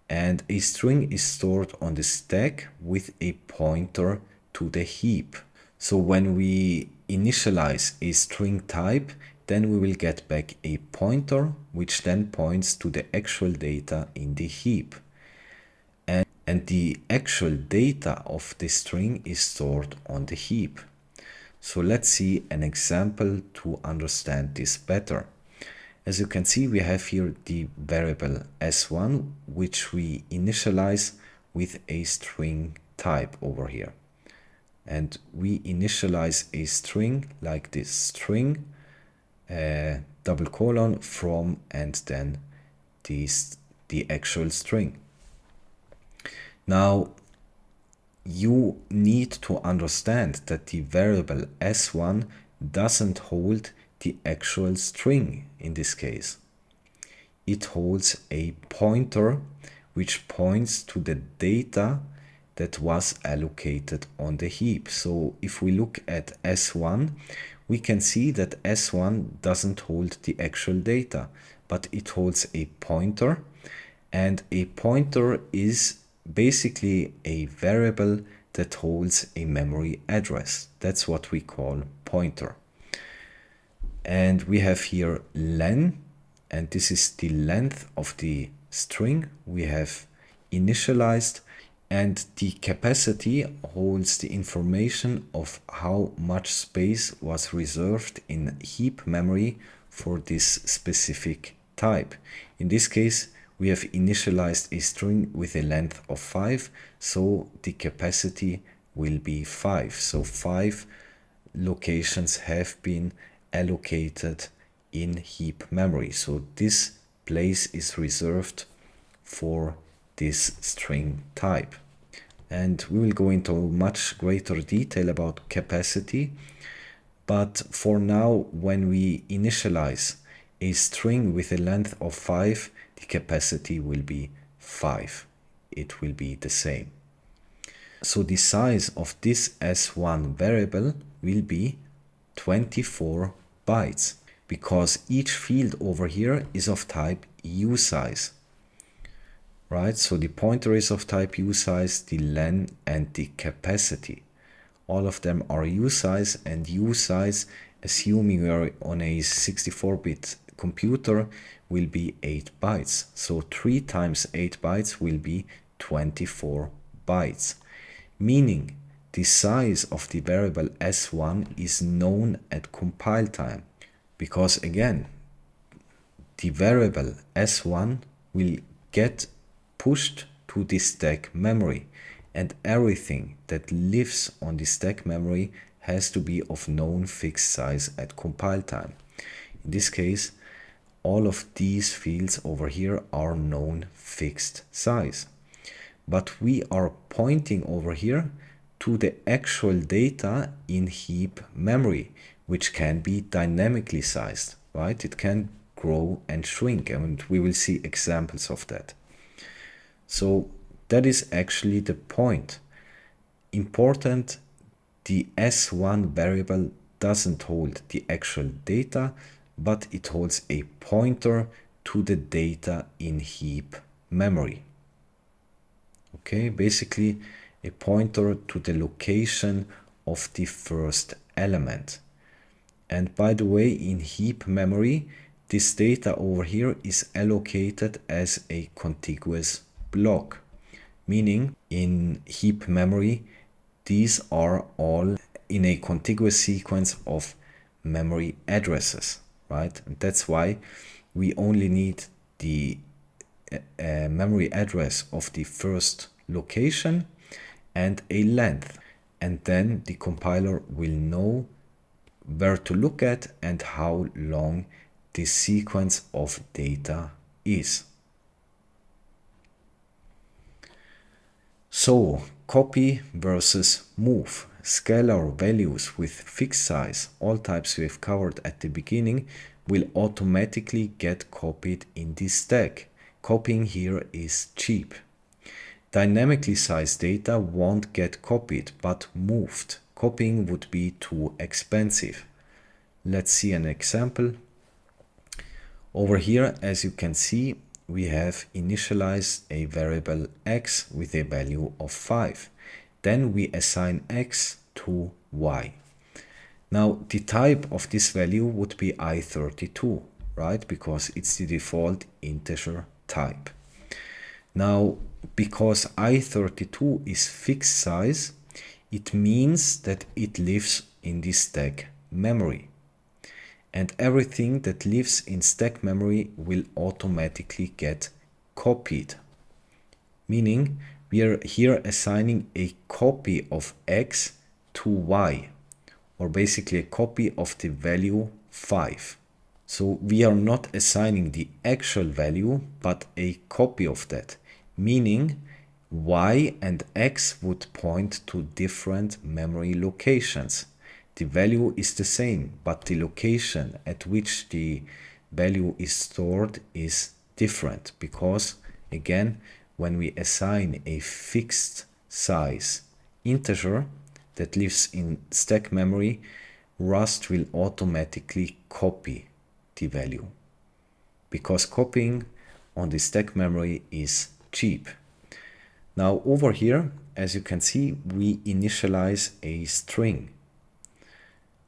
And a string is stored on the stack with a pointer to the heap. So when we initialize a string type, then we will get back a pointer, which then points to the actual data in the heap. And the actual data of the string is stored on the heap. So let's see an example to understand this better. As you can see, we have here the variable s1, which we initialize with a string type over here. And we initialize a string like this, string, double colon, from, and then the actual string. Now, you need to understand that the variable s1 doesn't hold the actual string in this case. It holds a pointer which points to the data that was allocated on the heap. So if we look at s1, we can see that S1 doesn't hold the actual data, but it holds a pointer, and a pointer is basically a variable that holds a memory address. That's what we call pointer. And we have here len, and this is the length of the string we have initialized, and the capacity holds the information of how much space was reserved in heap memory for this specific type. In this case, we have initialized a string with a length of 5, so the capacity will be 5. So 5 locations have been allocated in heap memory. So this place is reserved for this string type. And we will go into much greater detail about capacity. But for now, when we initialize a string with a length of 5, the capacity will be 5. It will be the same. So the size of this S1 variable will be 24 bytes, because each field over here is of type usize. Right, so the pointer is of type usize, the len and the capacity. All of them are usize, and usize, assuming we are on a 64-bit computer, will be 8 bytes. So 3 times 8 bytes will be 24 bytes. Meaning the size of the variable S1 is known at compile time. Because again, the variable S1 will get pushed to the stack memory, and everything that lives on the stack memory has to be of known fixed size at compile time. In this case, all of these fields over here are known fixed size. But we are pointing over here to the actual data in heap memory, which can be dynamically sized, right? It can grow and shrink, and we will see examples of that. So that is actually the point. Important, the S1 variable doesn't hold the actual data, but it holds a pointer to the data in heap memory. Okay, basically a pointer to the location of the first element. And by the way, in heap memory, this data over here is allocated as a contiguous block, meaning in heap memory, these are all in a contiguous sequence of memory addresses, right? And that's why we only need the memory address of the first location and a length, and then the compiler will know where to look at and how long this sequence of data is. So copy versus move. Scalar values with fixed size, all types we have covered at the beginning, will automatically get copied in this stack. Copying here is cheap. Dynamically sized data won't get copied but moved. Copying would be too expensive. Let's see an example. Over here, as you can see, we have initialized a variable x with a value of 5. Then we assign x to y. Now the type of this value would be i32, right? Because it's the default integer type. Now, because i32 is fixed size, it means that it lives in the stack memory. And everything that lives in stack memory will automatically get copied. Meaning we are here assigning a copy of x to y, or basically a copy of the value 5. So we are not assigning the actual value, but a copy of that, meaning y and x would point to different memory locations. The value is the same, but the location at which the value is stored is different, because again, when we assign a fixed size integer that lives in stack memory, Rust will automatically copy the value, because copying on the stack memory is cheap. Now over here, as you can see, we initialize a string,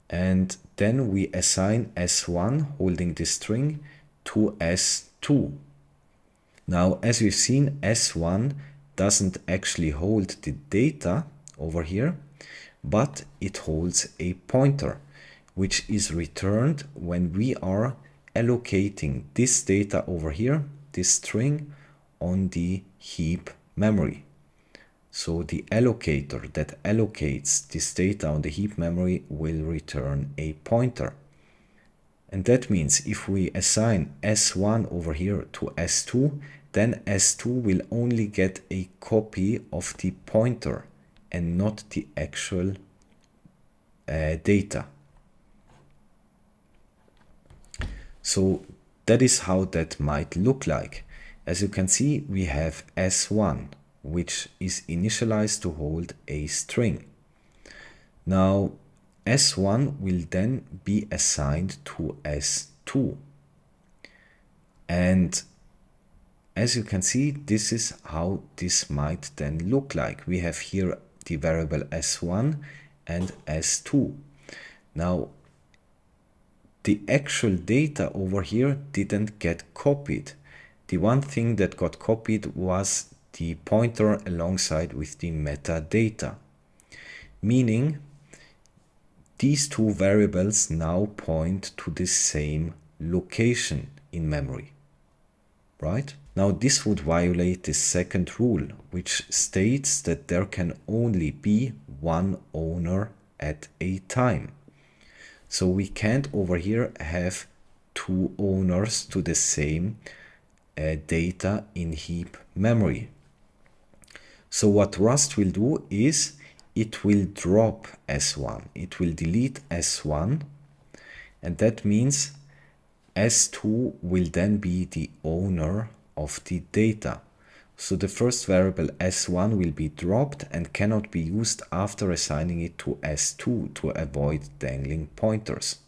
and then we assign S1 holding the string to S2. Now, as we've seen, S1 doesn't actually hold the data over here, but it holds a pointer, which is returned when we are allocating this data over here, this string, on the heap memory. So the allocator that allocates this data on the heap memory will return a pointer. And that means if we assign S1 over here to S2, then S2 will only get a copy of the pointer and not the actual data. So that is how that might look like. As you can see, we have S1, which is initialized to hold a string. Now, S1 will then be assigned to S2. And as you can see, this is how this might then look like. We have here the variable S1 and S2. Now, the actual data over here didn't get copied. The one thing that got copied was the pointer alongside with the metadata, meaning these two variables now point to the same location in memory, right? Now this would violate the second rule, which states that there can only be one owner at a time. So we can't over here have two owners to the same data in heap memory. So what Rust will do is it will drop S1. It will delete S1, and that means S2 will then be the owner of the data. So the first variable S1 will be dropped and cannot be used after assigning it to S2 to avoid dangling pointers.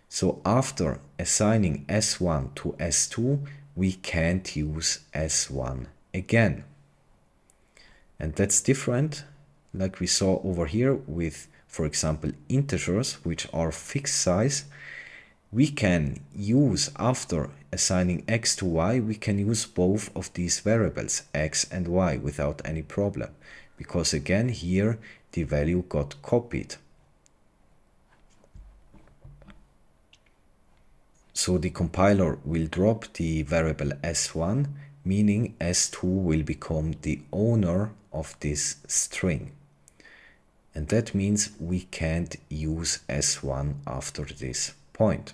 So after assigning S1 to S2, we can't use S1 again. And that's different, like we saw over here with, for example, integers, which are fixed size. We can use, after assigning x to y, we can use both of these variables, x and y, without any problem. Because again, here the value got copied. So the compiler will drop the variable s1, meaning s2 will become the owner of this string. And that means we can't use s1 after this point.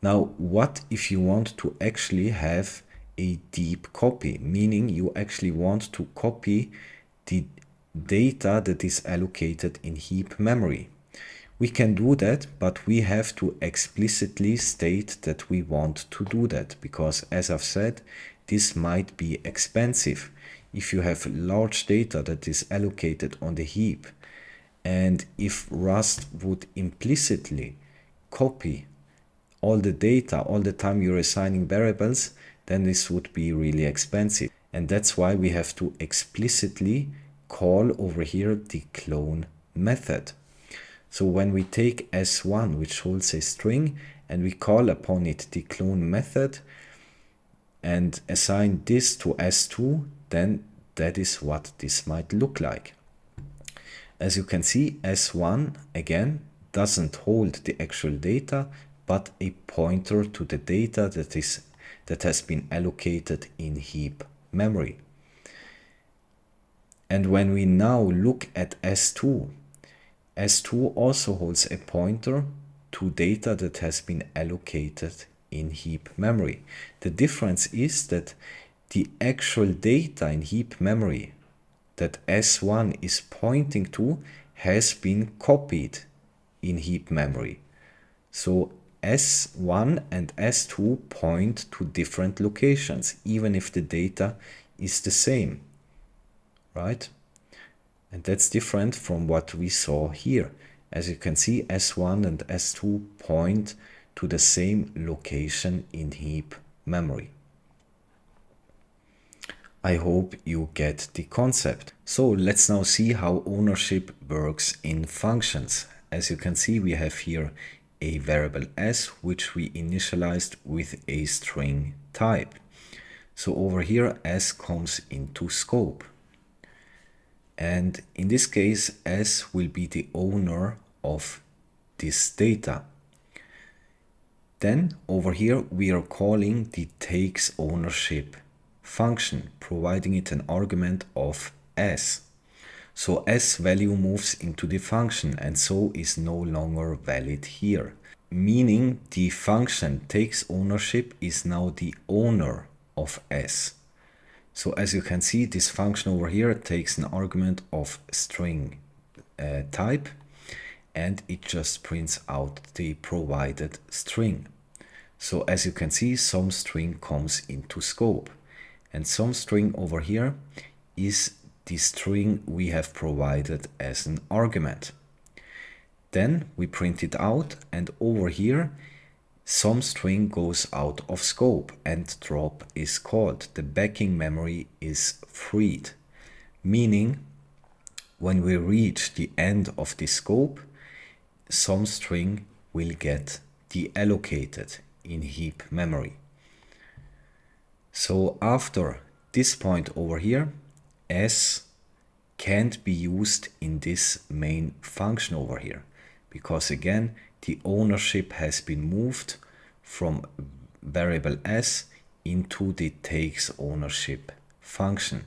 Now, what if you want to actually have a deep copy, meaning you actually want to copy the data that is allocated in heap memory? We can do that, but we have to explicitly state that we want to do that, because as I've said, this might be expensive. If you have large data that is allocated on the heap, and if Rust would implicitly copy all the data all the time you're assigning variables, then this would be really expensive. And that's why we have to explicitly call over here the clone method. So when we take s1, which holds a string, and we call upon it the clone method and assign this to s2, then that is what this might look like. As you can see, s1 again doesn't hold the actual data, but a pointer to the data that has been allocated in heap memory. And when we now look at s2, s2 also holds a pointer to data that has been allocated in heap memory. The difference is that the actual data in heap memory that s1 is pointing to has been copied in heap memory. So S1 and S2 point to different locations, even if the data is the same, right? And that's different from what we saw here. As you can see, S1 and S2 point to the same location in heap memory. I hope you get the concept. So let's now see how ownership works in functions. As you can see, we have here a variable s, which we initialized with a string type. So over here, s comes into scope. And in this case, s will be the owner of this data. Then over here, we are calling the takes ownership function, providing it an argument of s. So s value moves into the function and so is no longer valid here. Meaning the function takes ownership is now the owner of s. So as you can see, this function over here takes an argument of string type and it just prints out the provided string. So as you can see, some string comes into scope. And some string over here is the string we have provided as an argument. Then we print it out, and over here some string goes out of scope and drop is called. The backing memory is freed, meaning when we reach the end of the scope, some string will get deallocated in heap memory. So after this point over here, s can't be used in this main function over here, because again the ownership has been moved from variable s into the takes ownership function.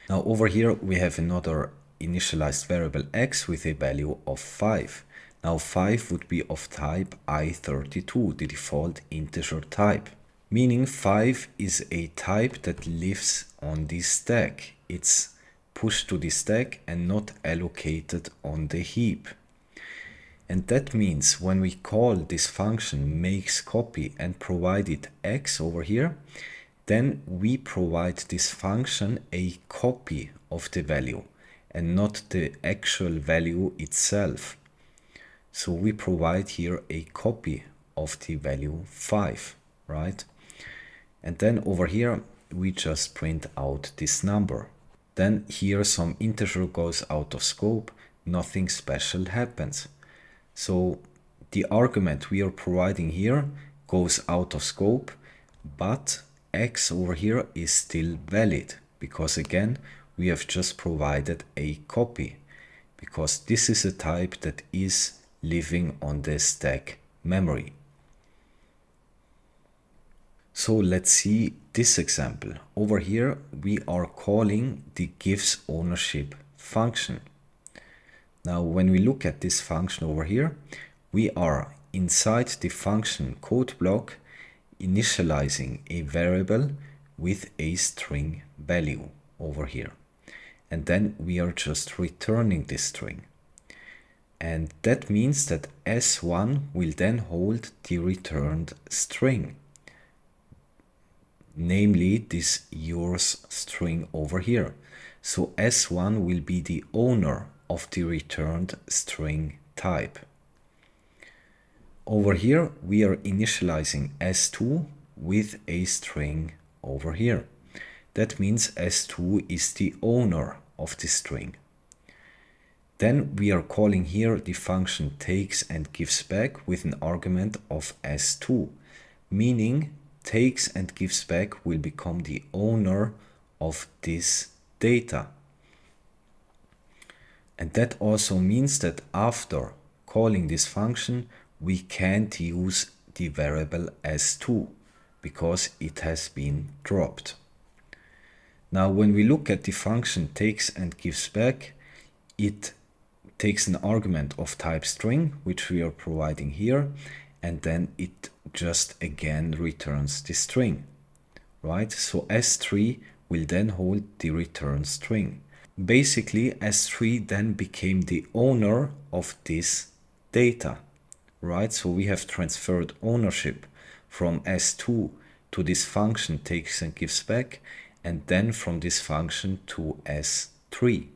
Now over here we have another initialized variable x with a value of 5. Now 5 would be of type i32, the default integer type. Meaning 5 is a type that lives on the stack. It's pushed to the stack and not allocated on the heap. And that means when we call this function makes copy and provide it x over here, then we provide this function a copy of the value and not the actual value itself. So we provide here a copy of the value 5, right? And then over here, we just print out this number. Then here some integer goes out of scope, nothing special happens. So the argument we are providing here goes out of scope, but x over here is still valid because again, we have just provided a copy because this is a type that is living on the stack memory. So let's see this example. Over here, we are calling the gives ownership function. Now, when we look at this function over here, we are inside the function code block initializing a variable with a string value over here. And then we are just returning this string. And that means that S1 will then hold the returned string, namely this yours string over here. So S1 will be the owner of the returned string type. Over here we are initializing S2 with a string over here. That means S2 is the owner of the string. Then we are calling here the function takes and gives back with an argument of S2, meaning takes and gives back will become the owner of this data. And that also means that after calling this function, we can't use the variable S2 because it has been dropped. Now, when we look at the function takes and gives back, it takes an argument of type string, which we are providing here, and then it just again returns the string, right? So S3 will then hold the return string. Basically, S3 then became the owner of this data, right? So we have transferred ownership from S2 to this function takes and gives back, and then from this function to S3.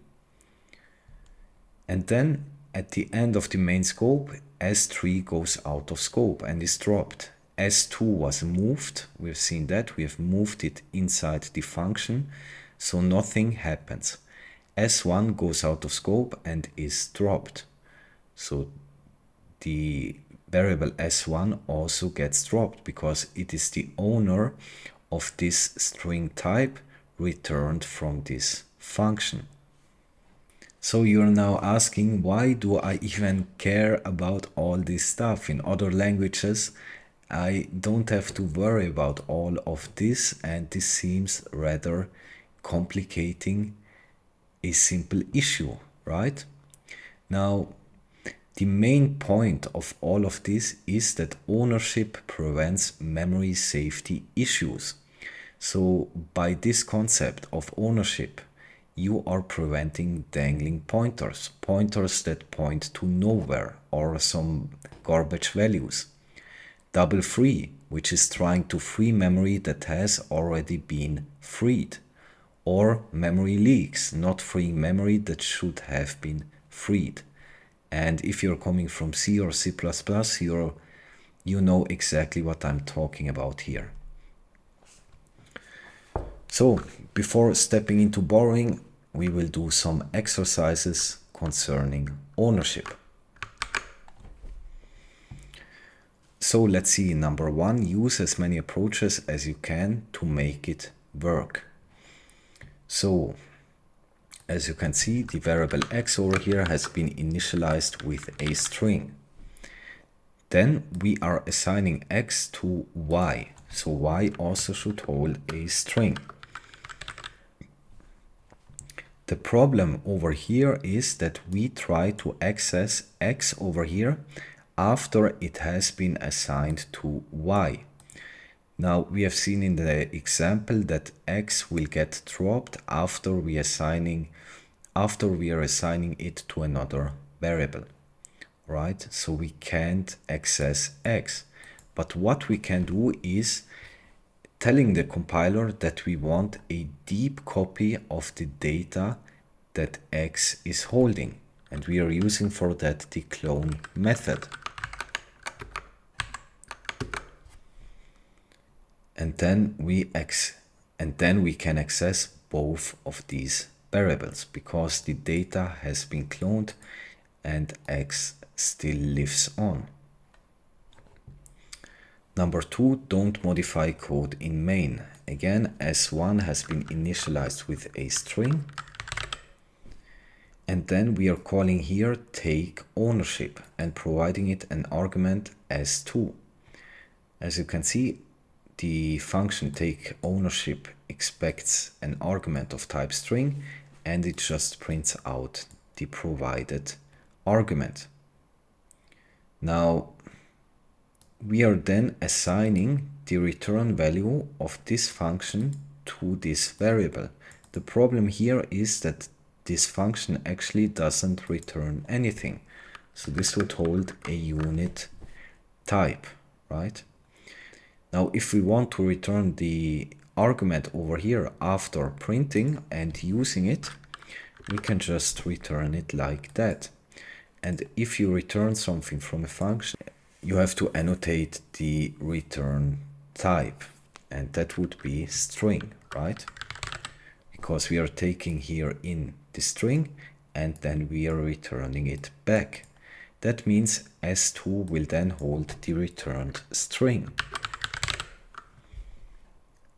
And then at the end of the main scope, S3 goes out of scope and is dropped. S2 was moved, we've seen that, we have moved it inside the function, so nothing happens. S1 goes out of scope and is dropped. So the variable S1 also gets dropped because it is the owner of this string type returned from this function. So you're now asking, why do I even care about all this stuff? In other languages, I don't have to worry about all of this, and this seems rather complicating a simple issue, right? Now, the main point of all of this is that ownership prevents memory safety issues. So by this concept of ownership, you are preventing dangling pointers, pointers that point to nowhere or some garbage values. Double free, which is trying to free memory that has already been freed. Or memory leaks, not freeing memory that should have been freed. And if you're coming from C or C++, you know exactly what I'm talking about here. So, before stepping into borrowing, we will do some exercises concerning ownership. So let's see, number one, use as many approaches as you can to make it work. So, as you can see, the variable x over here has been initialized with a string. Then we are assigning x to y, so y also should hold a string. The problem over here is that we try to access x over here after it has been assigned to y. Now we have seen in the example that x will get dropped after we are assigning it to another variable, right? So we can't access x. But what we can do is telling the compiler that we want a deep copy of the data that x is holding, and we are using for that the clone method. And then we can access both of these variables because the data has been cloned and x still lives on. Number two, don't modify code in main. Again, S1 has been initialized with a string. And then we are calling here take ownership and providing it an argument S2. As you can see, the function take ownership expects an argument of type string and it just prints out the provided argument. Now we are then assigning the return value of this function to this variable. The problem here is that this function actually doesn't return anything. So this would hold a unit type, right? Now, if we want to return the argument over here after printing and using it, we can just return it like that. And if you return something from a function, you have to annotate the return type, and that would be string, right? Because we are taking here in the string and then we are returning it back. That means S2 will then hold the returned string.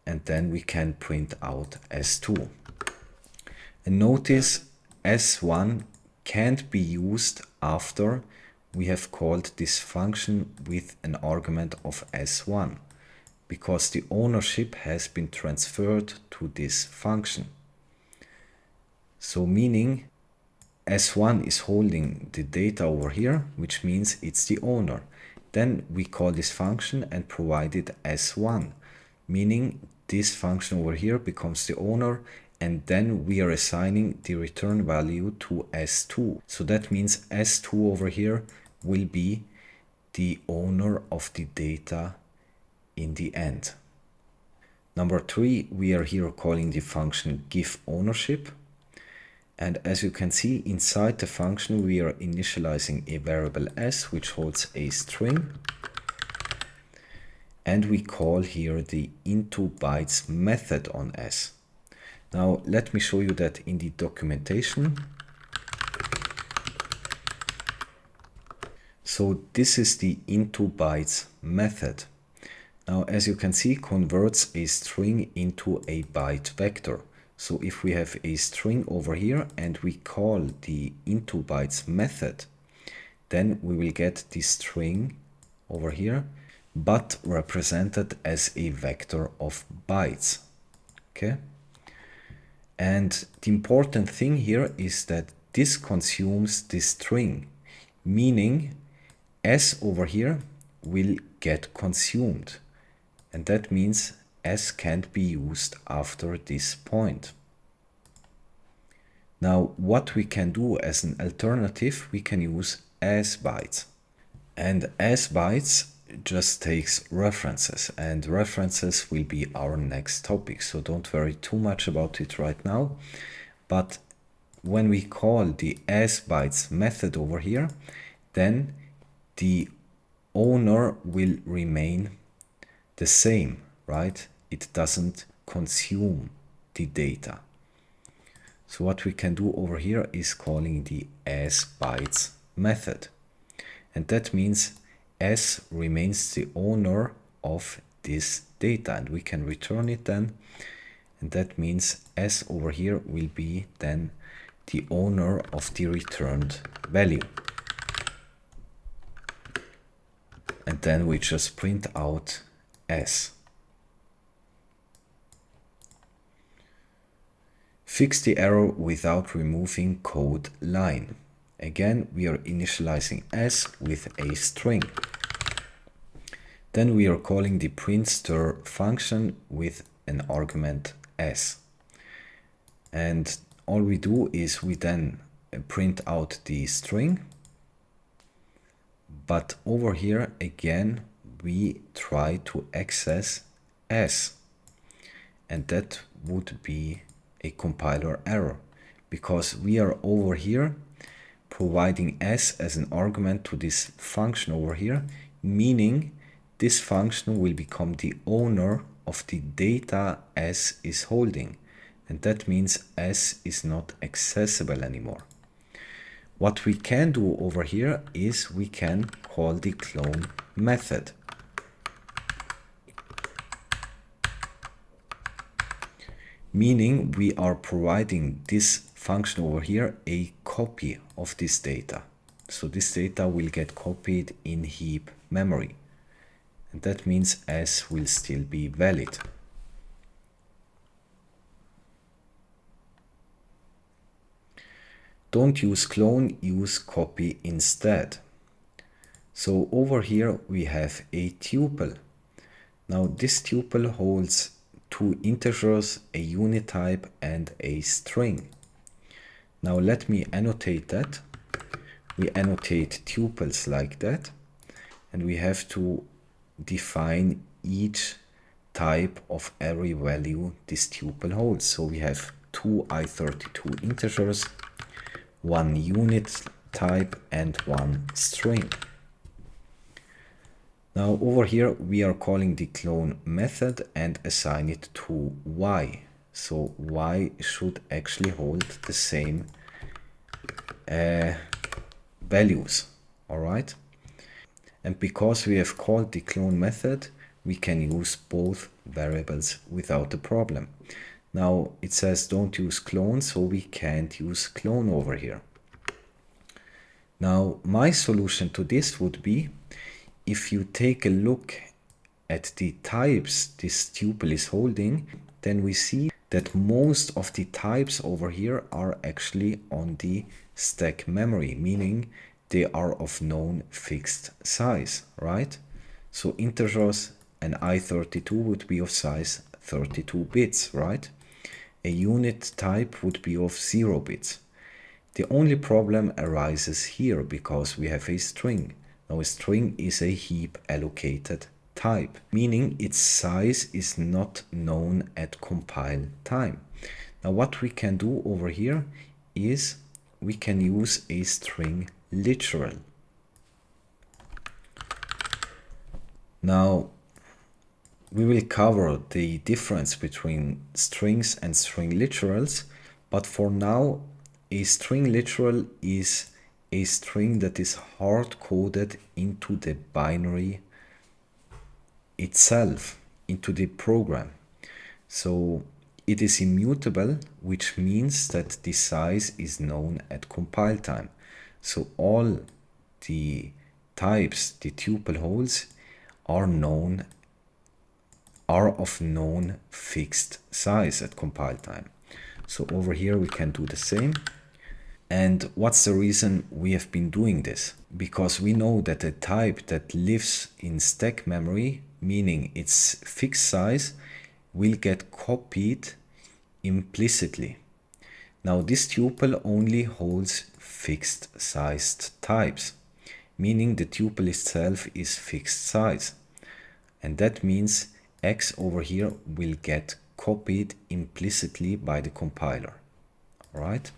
And then we can print out S2. And notice S1 can't be used after we have called this function with an argument of S1 because the ownership has been transferred to this function. So meaning S1 is holding the data over here, which means it's the owner. Then we call this function and provide it S1, meaning this function over here becomes the owner, and then we are assigning the return value to S2. So that means S2 over here will be the owner of the data in the end. Number 3, we are here calling the function give ownership. And as you can see, inside the function we are initializing a variable s which holds a string, and we call here the into_bytes method on s. Now let me show you that in the documentation. So this is the into_bytes method. Now as you can see, converts a string into a byte vector. So if we have a string over here and we call the into_bytes method, then we will get the string over here, but represented as a vector of bytes. Okay. And the important thing here is that this consumes this string, meaning s over here will get consumed. And that means s can't be used after this point. Now, what we can do as an alternative, we can use as_bytes. And as_bytes just takes references, and references will be our next topic. So don't worry too much about it right now. But when we call the as_bytes method over here, then the owner will remain the same, right? It doesn't consume the data. So what we can do over here is calling the as_bytes method. And that means s remains the owner of this data, and we can return it then. And that means s over here will be then the owner of the returned value. And then we just print out s. Fix the error without removing code line. Again, we are initializing s with a string. Then we are calling the print_stir function with an argument s. And all we do is we then print out the string. But over here again, we try to access s. And that would be a compiler error, because we are over here providing s as an argument to this function over here, meaning this function will become the owner of the data s is holding. And that means s is not accessible anymore. What we can do over here is we can call the clone method. Meaning we are providing this function over here a copy of this data. So this data will get copied in heap memory. And that means s will still be valid. Don't use clone, use copy instead. So over here we have a tuple. Now this tuple holds two integers, a unit type and a string. Now let me annotate that. We annotate tuples like that, and we have to define each type of every value this tuple holds. So we have two i32 integers, one unit type and one string. Now over here we are calling the clone method and assign it to y. So y should actually hold the same values, all right? And because we have called the clone method, we can use both variables without a problem. Now it says don't use clone, so we can't use clone over here. Now my solution to this would be, if you take a look at the types this tuple is holding, then we see that most of the types over here are actually on the stack memory, meaning they are of known fixed size, right? So integers and i32 would be of size 32 bits, right? A unit type would be of 0 bits. The only problem arises here because we have a string. Now a string is a heap allocated type, meaning its size is not known at compile time. Now what we can do over here is we can use a string literal. Now, we will cover the difference between strings and string literals, but for now, a string literal is a string that is hard-coded into the binary itself, into the program. So it is immutable, which means that the size is known at compile time. So all the types, the tuple holes, are of known fixed size at compile time. So over here we can do the same. And what's the reason we have been doing this? Because we know that a type that lives in stack memory, meaning its fixed size, will get copied implicitly. Now this tuple only holds fixed sized types, meaning the tuple itself is fixed size. And that means X over here will get copied implicitly by the compiler. All right?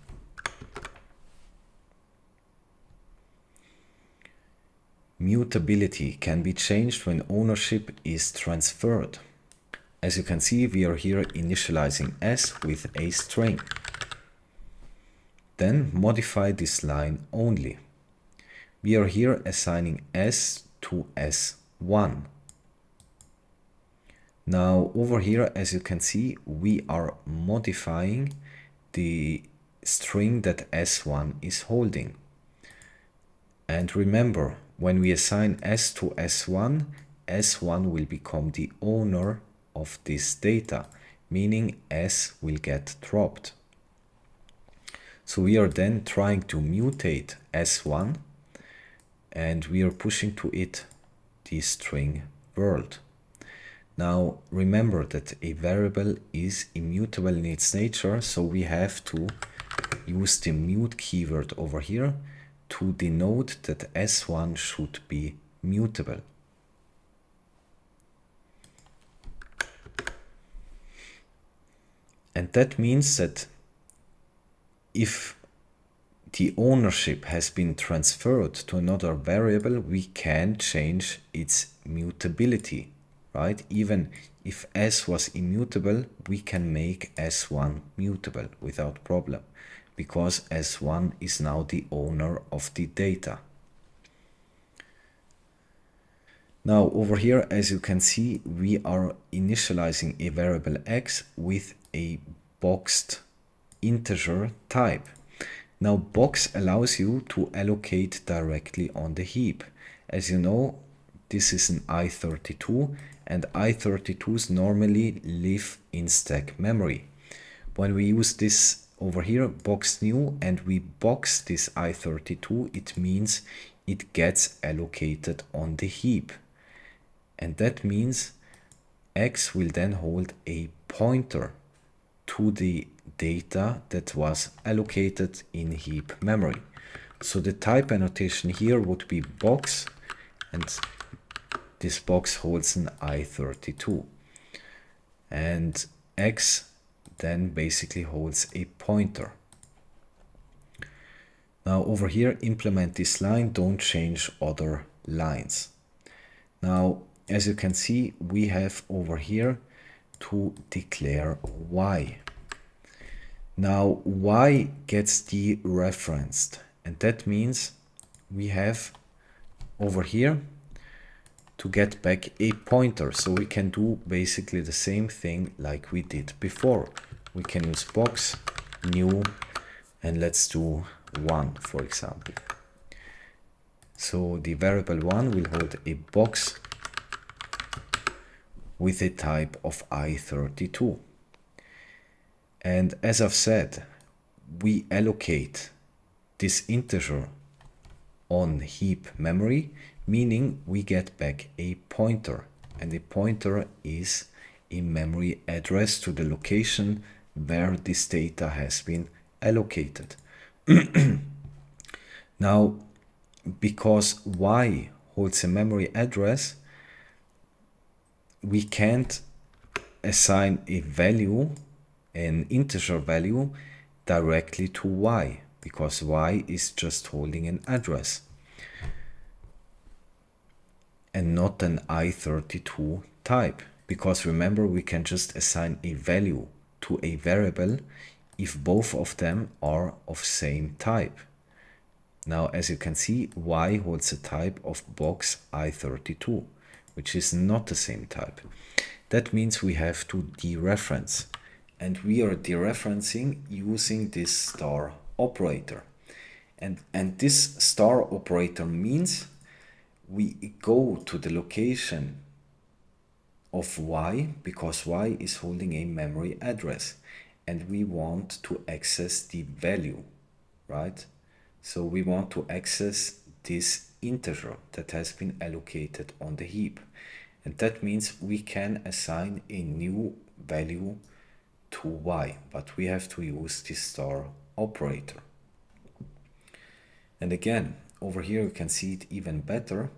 Mutability can be changed when ownership is transferred. As you can see, we are here initializing S with a string. Then modify this line only. We are here assigning S to S1. Now over here, as you can see, we are modifying the string that S1 is holding. And remember, when we assign S to S1, S1 will become the owner of this data, meaning S will get dropped. So we are then trying to mutate S1, and we are pushing to it the string world. Now remember that a variable is immutable in its nature, so we have to use the mute keyword over here to denote that S1 should be mutable. And that means that if the ownership has been transferred to another variable, we can change its mutability, right? Even if S was immutable, we can make S1 mutable without problem, because S1 is now the owner of the data. Now over here, as you can see, we are initializing a variable X with a boxed integer type. Now box allows you to allocate directly on the heap. As you know, this is an I32, and I32s normally live in stack memory. When we use this over here, box new, and we box this I32, it means it gets allocated on the heap. And that means X will then hold a pointer to the data that was allocated in heap memory. So the type annotation here would be box, and this box holds an I32. And X then basically holds a pointer. Now over here, implement this line, don't change other lines. Now, as you can see, we have over here to declare Y. Now Y gets dereferenced, and that means we have over here to get back a pointer. So we can do basically the same thing like we did before. We can use box new, and let's do 1, for example. So the variable 1 will hold a box with a type of I32. And as I've said, we allocate this integer on heap memory, meaning we get back a pointer, and the pointer is a memory address to the location where this data has been allocated. Now, because Y holds a memory address, we can't assign a value, an integer value, directly to y, because y is just holding an address and not an i32 type. Because remember, we can just assign a value to a variable if both of them are of same type. Now, as you can see, y holds a type of box i32, which is not the same type. That means we have to dereference, and we are dereferencing using this star operator. And this star operator means we go to the location of y, because y is holding a memory address, and we want to access the value, right? So we want to access this integer that has been allocated on the heap. And that means we can assign a new value to y, but we have to use this star operator. And again, over here you can see it even better.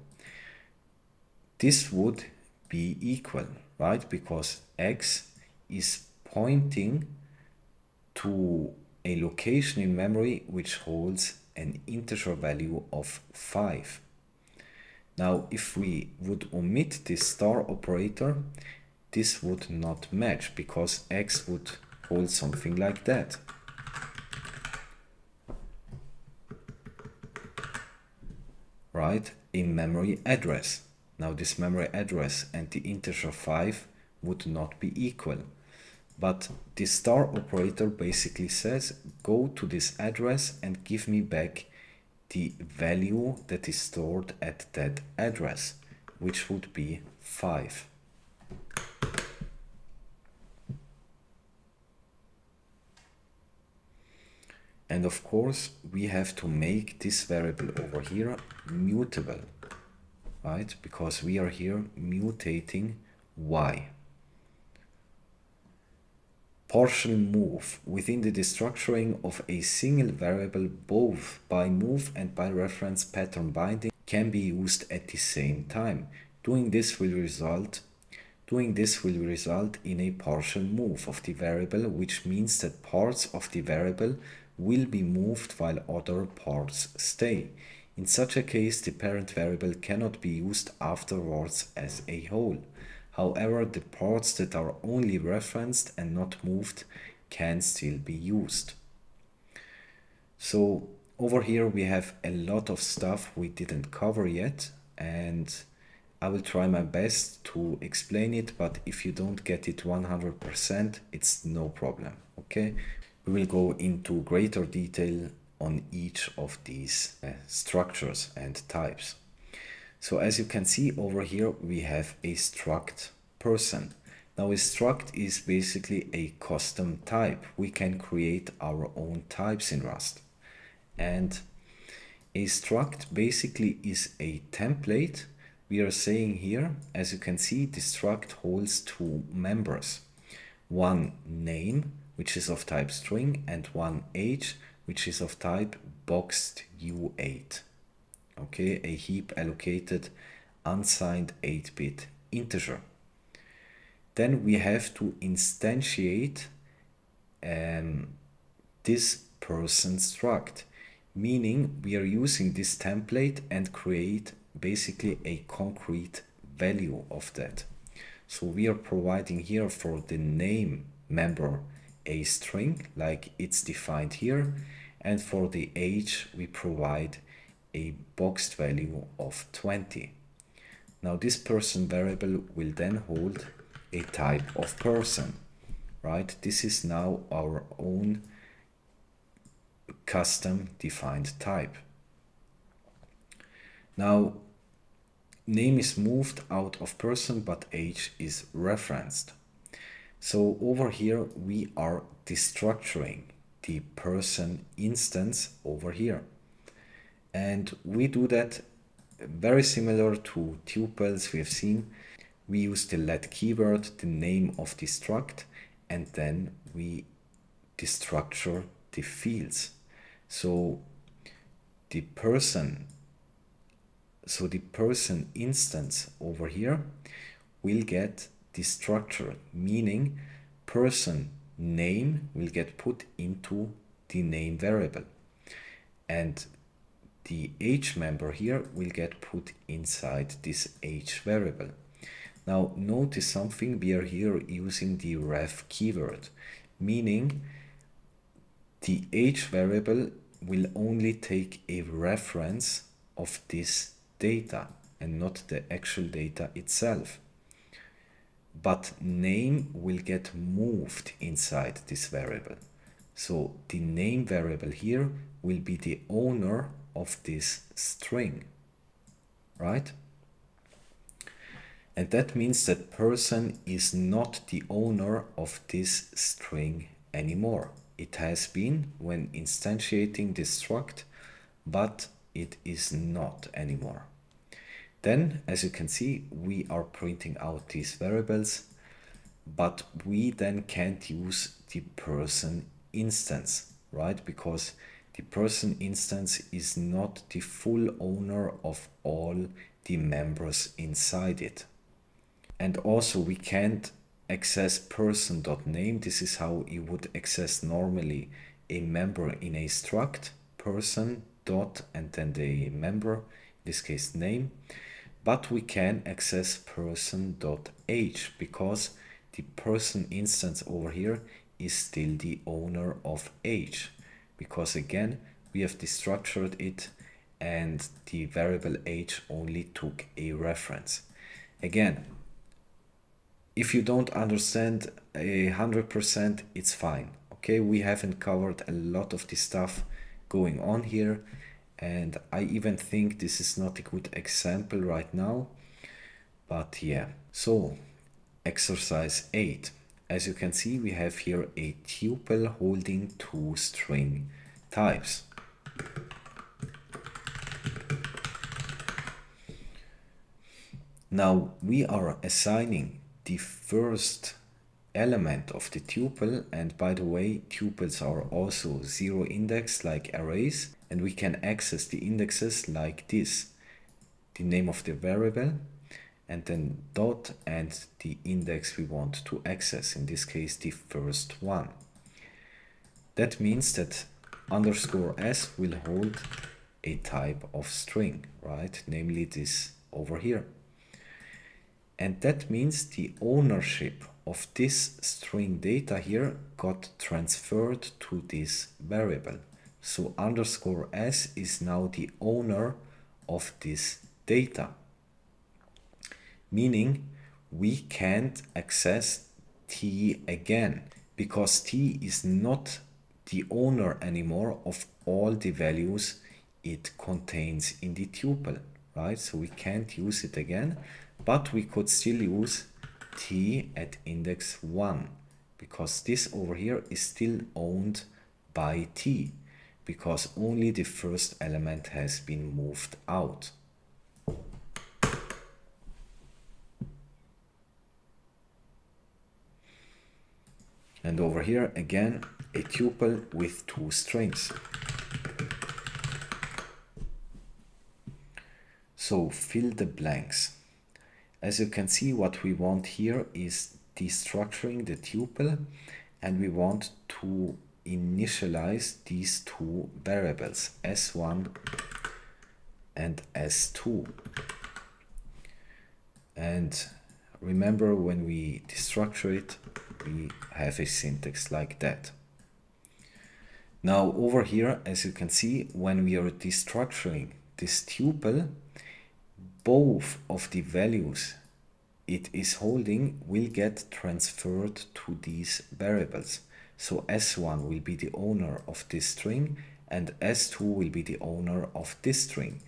This would be equal, right? Because x is pointing to a location in memory which holds an integer value of 5. Now, if we would omit this star operator, this would not match, because x would hold something like that. Right? A memory address. Now, this memory address and the integer 5 would not be equal. But this star operator basically says, go to this address and give me back the value that is stored at that address, which would be 5. And of course, we have to make this variable over here mutable, right? Because we are here mutating y. Partial move within the destructuring of a single variable, both by move and by reference pattern binding, can be used at the same time. Doing this will result in a partial move of the variable, which means that parts of the variable will be moved while other parts stay. In such a case, the parent variable cannot be used afterwards as a whole. However, the parts that are only referenced and not moved can still be used. So over here we have a lot of stuff we didn't cover yet, and I will try my best to explain it, but if you don't get it 100%, it's no problem, okay? We will go into greater detail on each of these structures and types. So as you can see over here, we have a struct person. Now a struct is basically a custom type. We can create our own types in Rust. And a struct basically is a template. We are saying here, as you can see, the struct holds two members. One name, which is of type string, and one age, which is of type boxed U8. Okay, a heap allocated unsigned 8-bit integer. Then we have to instantiate this person struct, meaning we are using this template and create basically a concrete value of that. So we are providing here for the name member a string like it's defined here, and for the age we provide a boxed value of 20. Now this person variable will then hold a type of person, right? This is now our own custom defined type. Now name is moved out of person, but age is referenced. So over here we are destructuring the person instance over here. And we do that very similar to tuples we have seen. We use the let keyword, the name of the struct, and then we destructure the fields. So the person instance over here will get destructured, meaning person name will get put into the name variable. And the age member here will get put inside this age variable. Now notice something, we are here using the ref keyword, meaning the age variable will only take a reference of this data and not the actual data itself. But name will get moved inside this variable. So the name variable here will be the owner of this string, right? And that means that person is not the owner of this string anymore. It has been when instantiating this struct, but it is not anymore. Then, as you can see, we are printing out these variables, but we then can't use the person instance, right? Because the person instance is not the full owner of all the members inside it. And also we can't access person.name. This is how you would access normally a member in a struct, person dot and then the member, in this case name. But we can access person.age because the person instance over here is still the owner of age. Because again, we have destructured it and the variable age only took a reference. Again, if you don't understand 100%, it's fine. Okay, we haven't covered a lot of the stuff going on here, and I even think this is not a good example right now, but yeah. So exercise 8. As you can see, we have here a tuple holding two string types. Now we are assigning the first element of the tuple, and by the way, tuples are also zero index like arrays, and we can access the indexes like this: the name of the variable and then dot and the index we want to access, in this case the first one. That means that underscore s will hold a type of string, right? Namely this over here. And that means the ownership of this string data here got transferred to this variable. So underscore s is now the owner of this data. Meaning we can't access t again because t is not the owner anymore of all the values it contains in the tuple, right? So we can't use it again. But we could still use t at index 1 because this over here is still owned by t because only the first element has been moved out. And over here again a tuple with two strings. So fill the blanks. As you can see, what we want here is destructuring the tuple, and we want to initialize these two variables, s1 and s2. And remember, when we destructure it, we have a syntax like that. Now over here, as you can see, when we are destructuring this tuple, both of the values it is holding will get transferred to these variables. So s1 will be the owner of this string and s2 will be the owner of this string,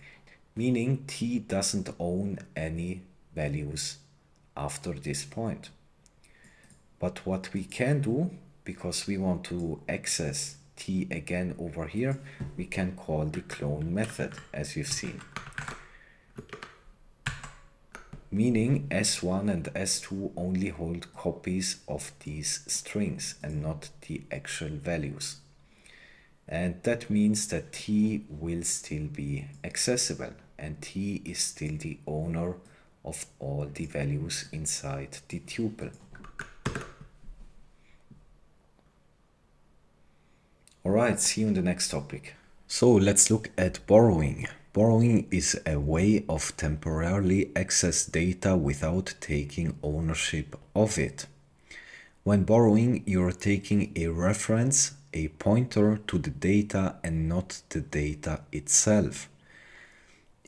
meaning t doesn't own any values after this point. But what we can do, because we want to access t again over here, we can call the clone method, as you've seen. Meaning s1 and s2 only hold copies of these strings and not the actual values. And that means that t will still be accessible and t is still the owner of all the values inside the tuple. Alright, see you in the next topic. So let's look at borrowing. Borrowing is a way of temporarily access data without taking ownership of it. When borrowing, you're taking a reference, a pointer to the data and not the data itself.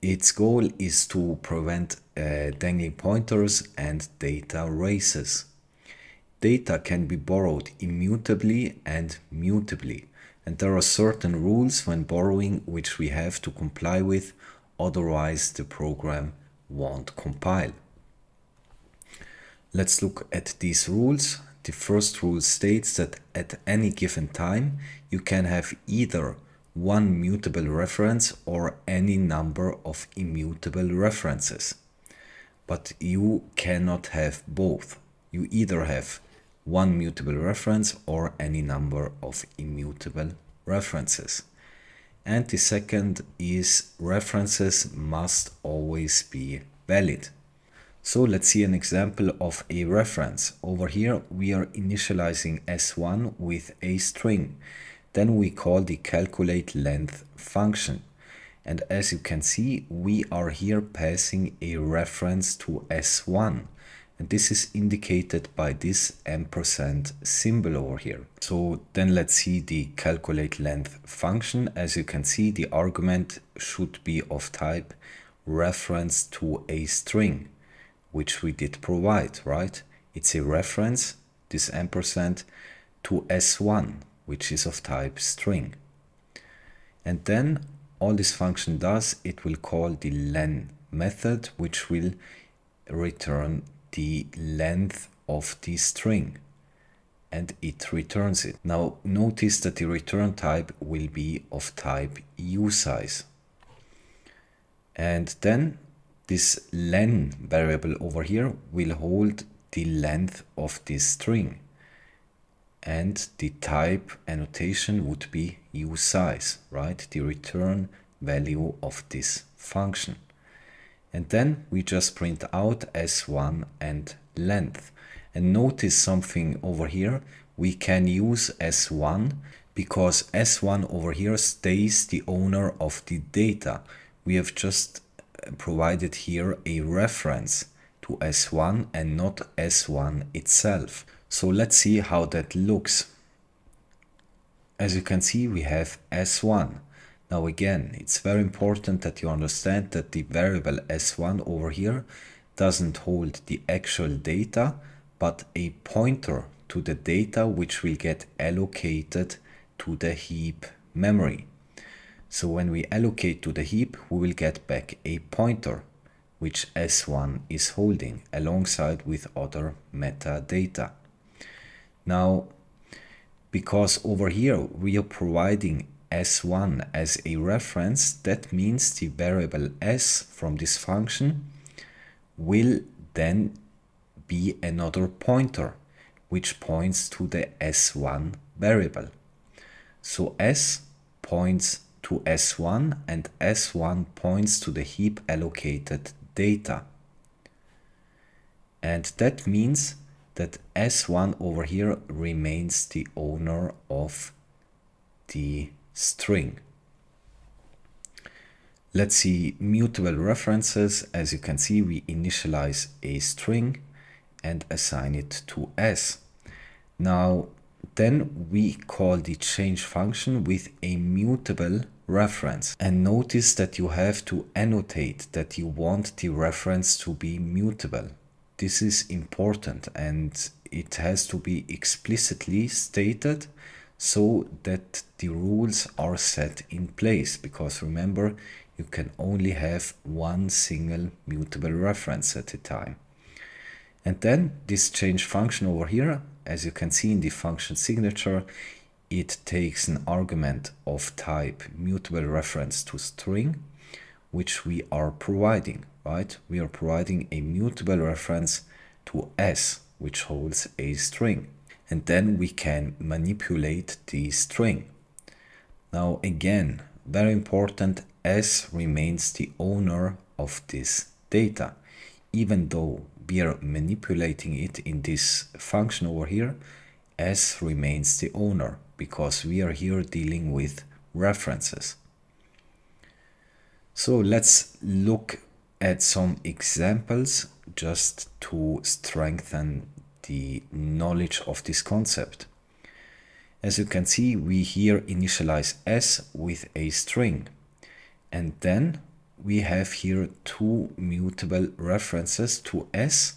Its goal is to prevent dangling pointers and data races. Data can be borrowed immutably and mutably, and there are certain rules when borrowing which we have to comply with, otherwise the program won't compile. Let's look at these rules. The first rule states that at any given time you can have either one mutable reference or any number of immutable references. But you cannot have both. You either have one mutable reference or any number of immutable references. And the second is references must always be valid. So let's see an example of a reference. Over here we are initializing s1 with a string. Then we call the calculate length function. And as you can see, we are here passing a reference to s1. And this is indicated by this ampersand symbol over here. So then let's see the calculate length function. As you can see, the argument should be of type reference to a string, which we did provide, right? It's a reference, this ampersand, to s1, which is of type string. And then all this function does, it will call the len method, which will return the length of the string, and it returns it. Now notice that the return type will be of type usize. And then this len variable over here will hold the length of this string, and the type annotation would be usize, right? The return value of this function. And then we just print out s1 and length. And notice something over here. We can use s1 because s1 over here stays the owner of the data. We have just provided here a reference to s1 and not s1 itself. So let's see how that looks. As you can see, we have s1. Now again, it's very important that you understand that the variable s1 over here doesn't hold the actual data, but a pointer to the data which will get allocated to the heap memory. So when we allocate to the heap, we will get back a pointer, which s1 is holding alongside with other metadata. Now, because over here we are providing s1 as a reference, that means the variable s from this function will then be another pointer which points to the s1 variable. So s points to s1 and s1 points to the heap allocated data. And that means that s1 over here remains the owner of the string. Let's see mutable references. As you can see, we initialize a string and assign it to s. Now then we call the change function with a mutable reference, and notice that you have to annotate that you want the reference to be mutable. This is important and it has to be explicitly stated so that the rules are set in place, because remember, you can only have one single mutable reference at a time. And then this change function over here, as you can see in the function signature, it takes an argument of type mutable reference to string, which we are providing, right? We are providing a mutable reference to s, which holds a string. And then we can manipulate the string. Now again, very important, s remains the owner of this data. Even though we are manipulating it in this function over here, s remains the owner, because we are here dealing with references. So let's look at some examples just to strengthen the knowledge of this concept. As you can see, we here initialize s with a string, and then we have here two mutable references to s,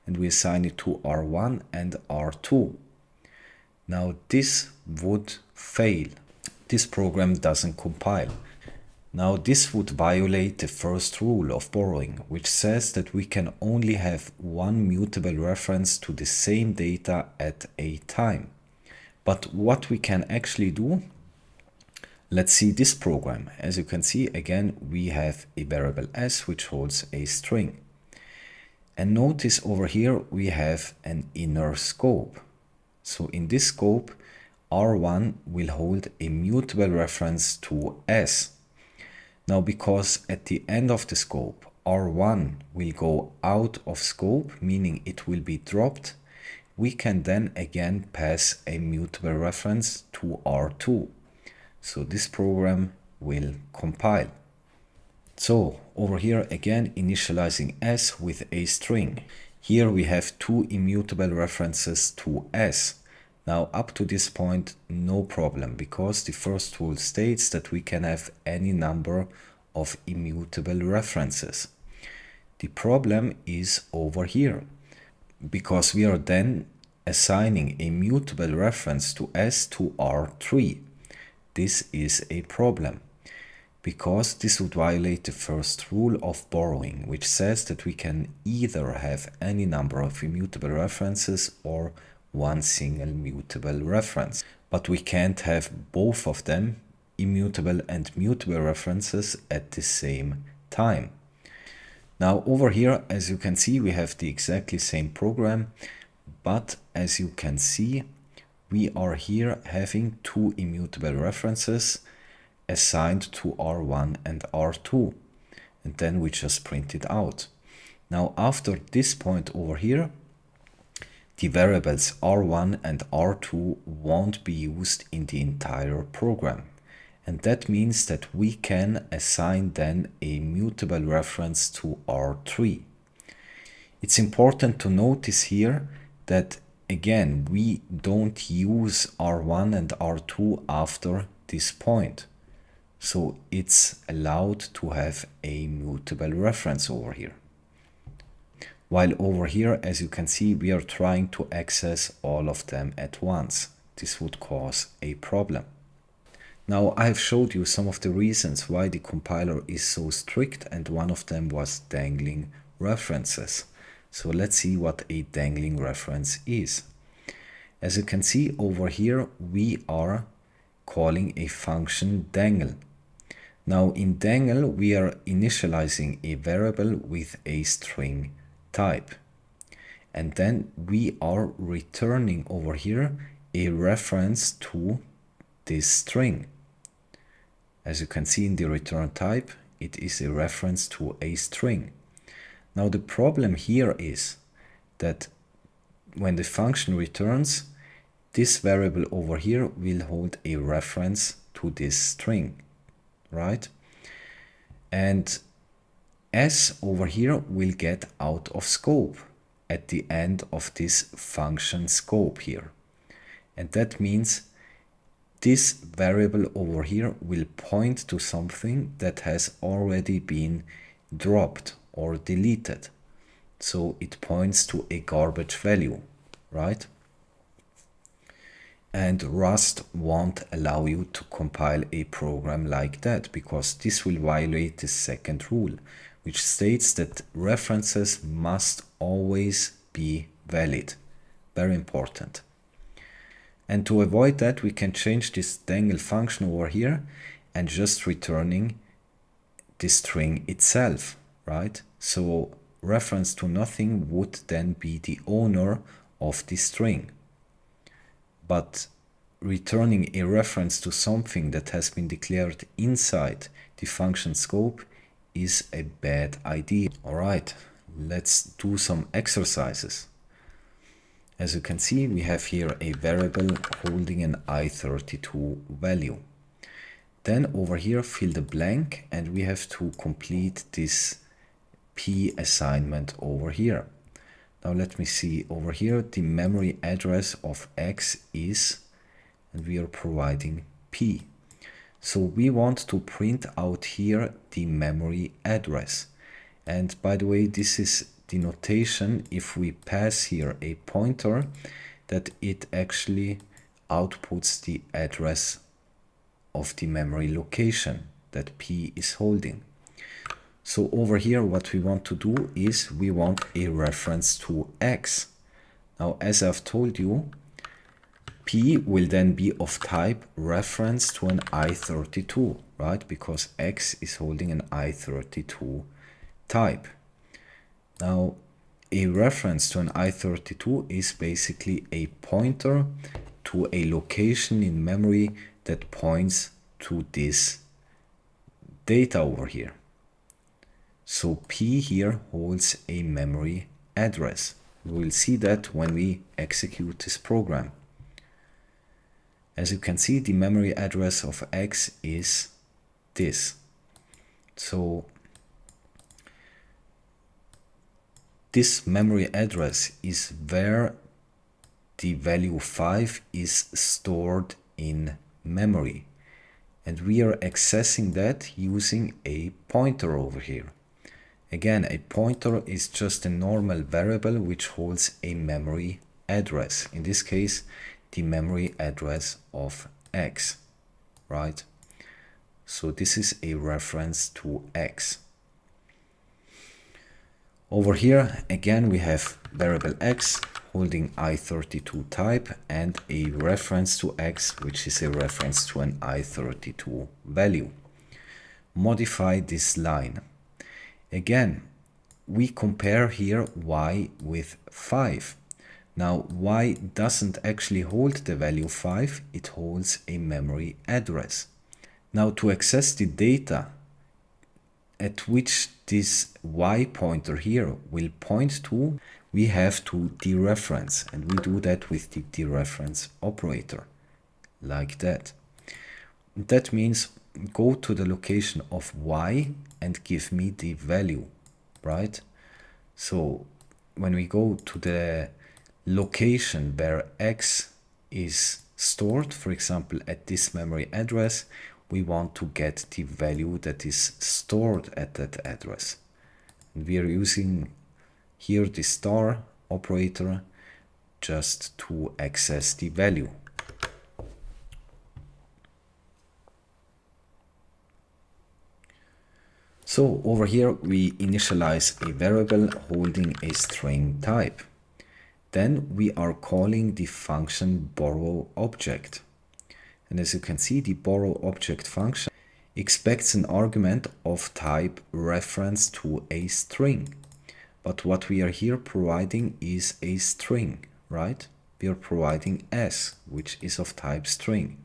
and we assign it to R1 and R2. Now this would fail. This program doesn't compile. Now this would violate the first rule of borrowing, which says that we can only have one mutable reference to the same data at a time. But what we can actually do, let's see this program. As you can see, again, we have a variable s which holds a string. And notice over here we have an inner scope. So in this scope, R1 will hold a mutable reference to s. Now, because at the end of the scope, R1 will go out of scope, meaning it will be dropped, we can then again pass a mutable reference to R2. So this program will compile. So over here again, initializing s with a string. Here we have two immutable references to s. Now up to this point, no problem, because the first rule states that we can have any number of immutable references. The problem is over here, because we are then assigning a mutable reference to s to R3. This is a problem, because this would violate the first rule of borrowing, which says that we can either have any number of immutable references or one single mutable reference. But we can't have both of them, immutable and mutable references, at the same time. Now over here, as you can see, we have the exactly same program, but as you can see, we are here having two immutable references assigned to R1 and R2, and then we just print it out. Now after this point over here, the variables R1 and R2 won't be used in the entire program, and that means that we can assign then a mutable reference to R3. It's important to notice here that again we don't use R1 and R2 after this point. So it's allowed to have a mutable reference over here. While over here, as you can see, we are trying to access all of them at once. This would cause a problem. Now I have showed you some of the reasons why the compiler is so strict, and one of them was dangling references. So let's see what a dangling reference is. As you can see over here, we are calling a function dangle. Now in dangle, we are initializing a variable with a string type, and then we are returning over here a reference to this string. As you can see in the return type, it is a reference to a string. Now the problem here is that when the function returns, this variable over here will hold a reference to this string, right? And s over here will get out of scope at the end of this function scope here. And that means this variable over here will point to something that has already been dropped or deleted. So it points to a garbage value, right? And Rust won't allow you to compile a program like that, because this will violate the second rule, which states that references must always be valid. Very important. And to avoid that, we can change this dangle function over here and just returning the string itself, right? So reference to nothing would then be the owner of the string. But returning a reference to something that has been declared inside the function scope is a bad idea. All right, let's do some exercises. As you can see, we have here a variable holding an i32 value. Then over here, fill the blank, and we have to complete this p assignment over here. Now let me see over here, the memory address of x is, and we are providing p. So we want to print out here the memory address. And by the way, this is the notation if we pass here a pointer, that it actually outputs the address of the memory location that p is holding. So over here, what we want to do is we want a reference to x. Now, as I've told you, p will then be of type reference to an i32, right? Because x is holding an i32 type. Now, a reference to an i32 is basically a pointer to a location in memory that points to this data over here. So p here holds a memory address. We will see that when we execute this program. As you can see, the memory address of x is this. So this memory address is where the value 5 is stored in memory. And we are accessing that using a pointer over here. Again, a pointer is just a normal variable which holds a memory address. In this case, the memory address of x, right? So this is a reference to x. Over here, again, we have variable x holding i32 type and a reference to x, which is a reference to an i32 value. Modify this line. Again, we compare here y with 5. Now, y doesn't actually hold the value 5, it holds a memory address. Now, to access the data at which this y pointer here will point to, we have to dereference, and we do that with the dereference operator, like that. That means go to the location of y and give me the value, right? So when we go to the location where x is stored, for example, at this memory address, we want to get the value that is stored at that address. And we are using here the star operator just to access the value. So over here we initialize a variable holding a string type. Then we are calling the function borrow object. And as you can see, the borrow object function expects an argument of type reference to a string. But what we are here providing is a string, right? We are providing s, which is of type string.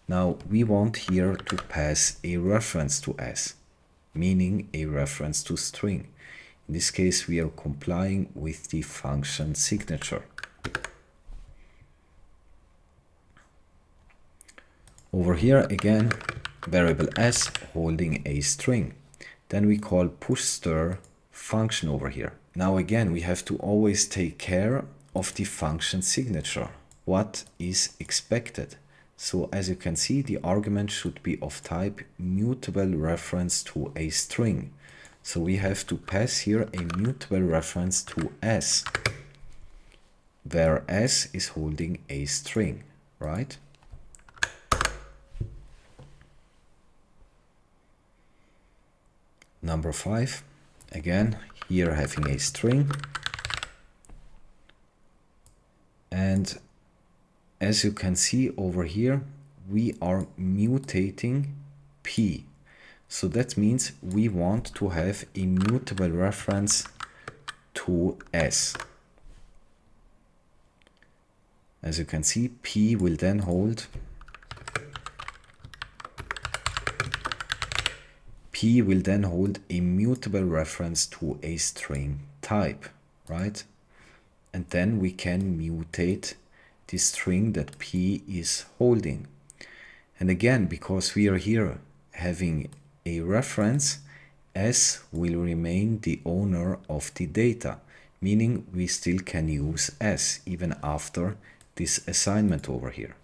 Now we want here to pass a reference to s, meaning a reference to string. In this case, we are complying with the function signature. Over here again, variable s holding a string. Then we call pushStir function over here. Now again, we have to always take care of the function signature. What is expected? So as you can see, the argument should be of type mutable reference to a string. So we have to pass here a mutable reference to s, where s is holding a string, right? Number 5, again, here having a string. And as you can see over here, we are mutating p. So that means we want to have a mutable reference to s. As you can see, p will then hold a mutable reference to a string type, right? and then we can mutate the string that P is holding. And again, because we are here having a reference, S will remain the owner of the data, meaning we still can use S even after this assignment over here.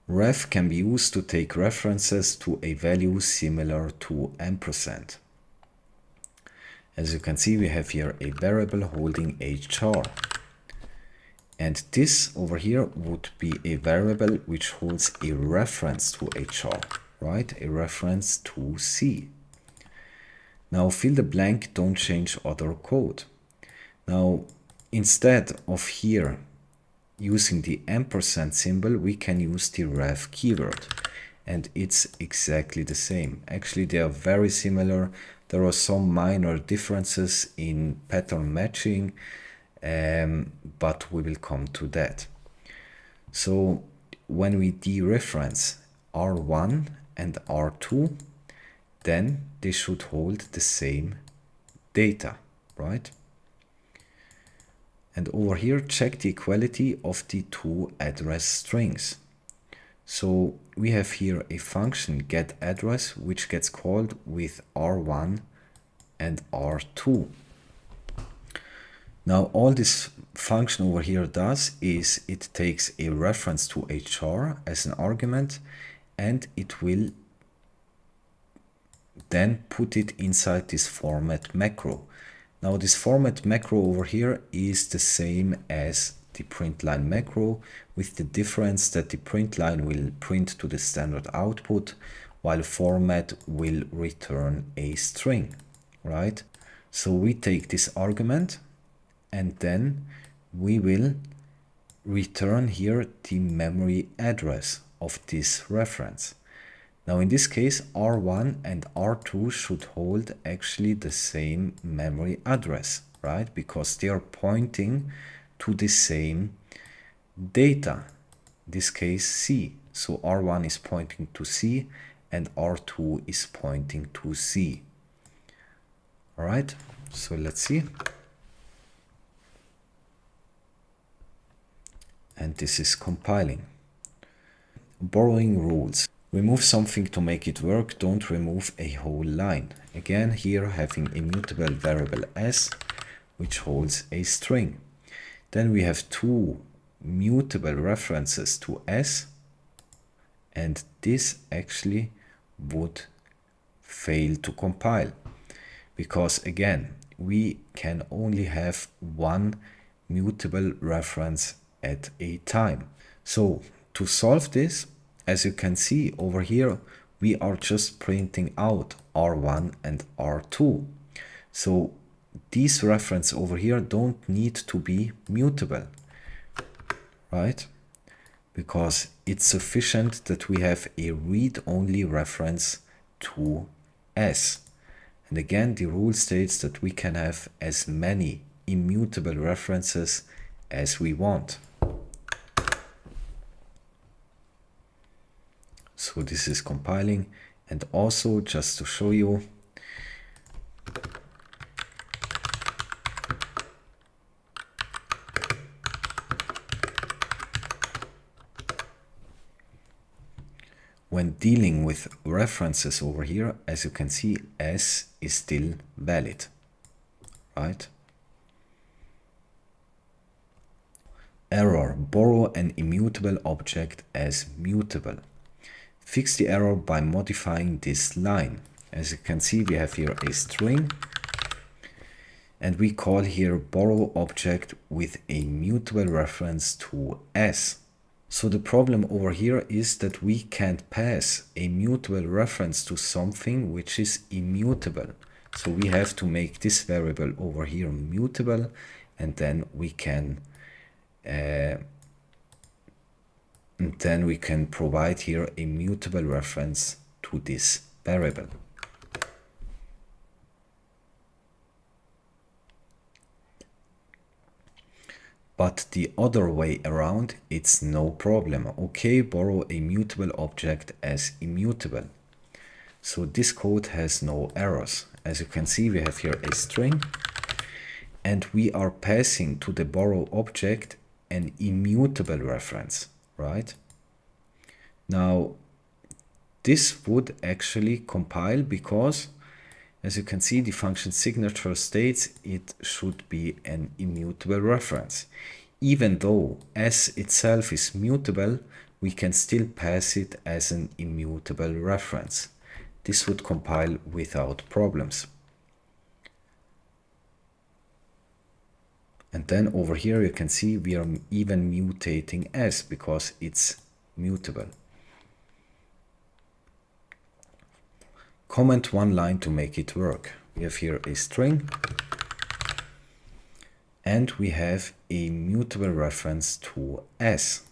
Ref can be used to take references to a value similar to ampersand. As you can see, we have here a variable holding a char. And this over here would be a variable which holds a reference to a char, right? A reference to C. Now fill the blank, don't change other code. Now, instead of here using the ampersand symbol, we can use the ref keyword. And it's exactly the same. Actually, they are very similar. There are some minor differences in pattern matching, but we will come to that. So when we dereference R1 and R2, then they should hold the same data, right? And over here, check the equality of the two address strings. So we have here a function getAddress, which gets called with R1 and R2. Now all this function over here does is it takes a reference to a char as an argument, and it will then put it inside this format macro. Now this format macro over here is the same as the println macro, with the difference that the println will print to the standard output, while format will return a string, right? So we take this argument, and then we will return here the memory address of this reference. Now in this case, R1 and R2 should hold actually the same memory address, right? Because they are pointing to the same data, in this case C. So R1 is pointing to C and R2 is pointing to C. All right, so let's see. And this is compiling. Borrowing rules. Remove something to make it work, don't remove a whole line. Again, here having immutable variable S, which holds a string. Then we have two mutable references to S, and this actually would fail to compile. Because again, we can only have one mutable reference at a time. So to solve this, as you can see over here, we are just printing out R1 and R2. So these references over here don't need to be mutable, right? Because it's sufficient that we have a read-only reference to S. And again, the rule states that we can have as many immutable references as we want. So this is compiling, and also just to show you, when dealing with references over here, as you can see, S is still valid, right? Error, borrow an immutable object as mutable. Fix the error by modifying this line. As you can see, we have here a string, and we call here borrow object with a mutable reference to S. So the problem over here is that we can't pass a mutable reference to something which is immutable. So we have to make this variable over here mutable, and then we can provide here a mutable reference to this variable. But the other way around, it's no problem. Okay, borrow a mutable object as immutable. So this code has no errors. as you can see, we have here a string, and we are passing to the borrow object an immutable reference, right? Now, this would actually compile because, as you can see, the function signature states it should be an immutable reference. Even though s itself is mutable, we can still pass it as an immutable reference. This would compile without problems. And then over here you can see we are even mutating s because it's mutable. Comment one line to make it work. We have here a string, and we have a mutable reference to s,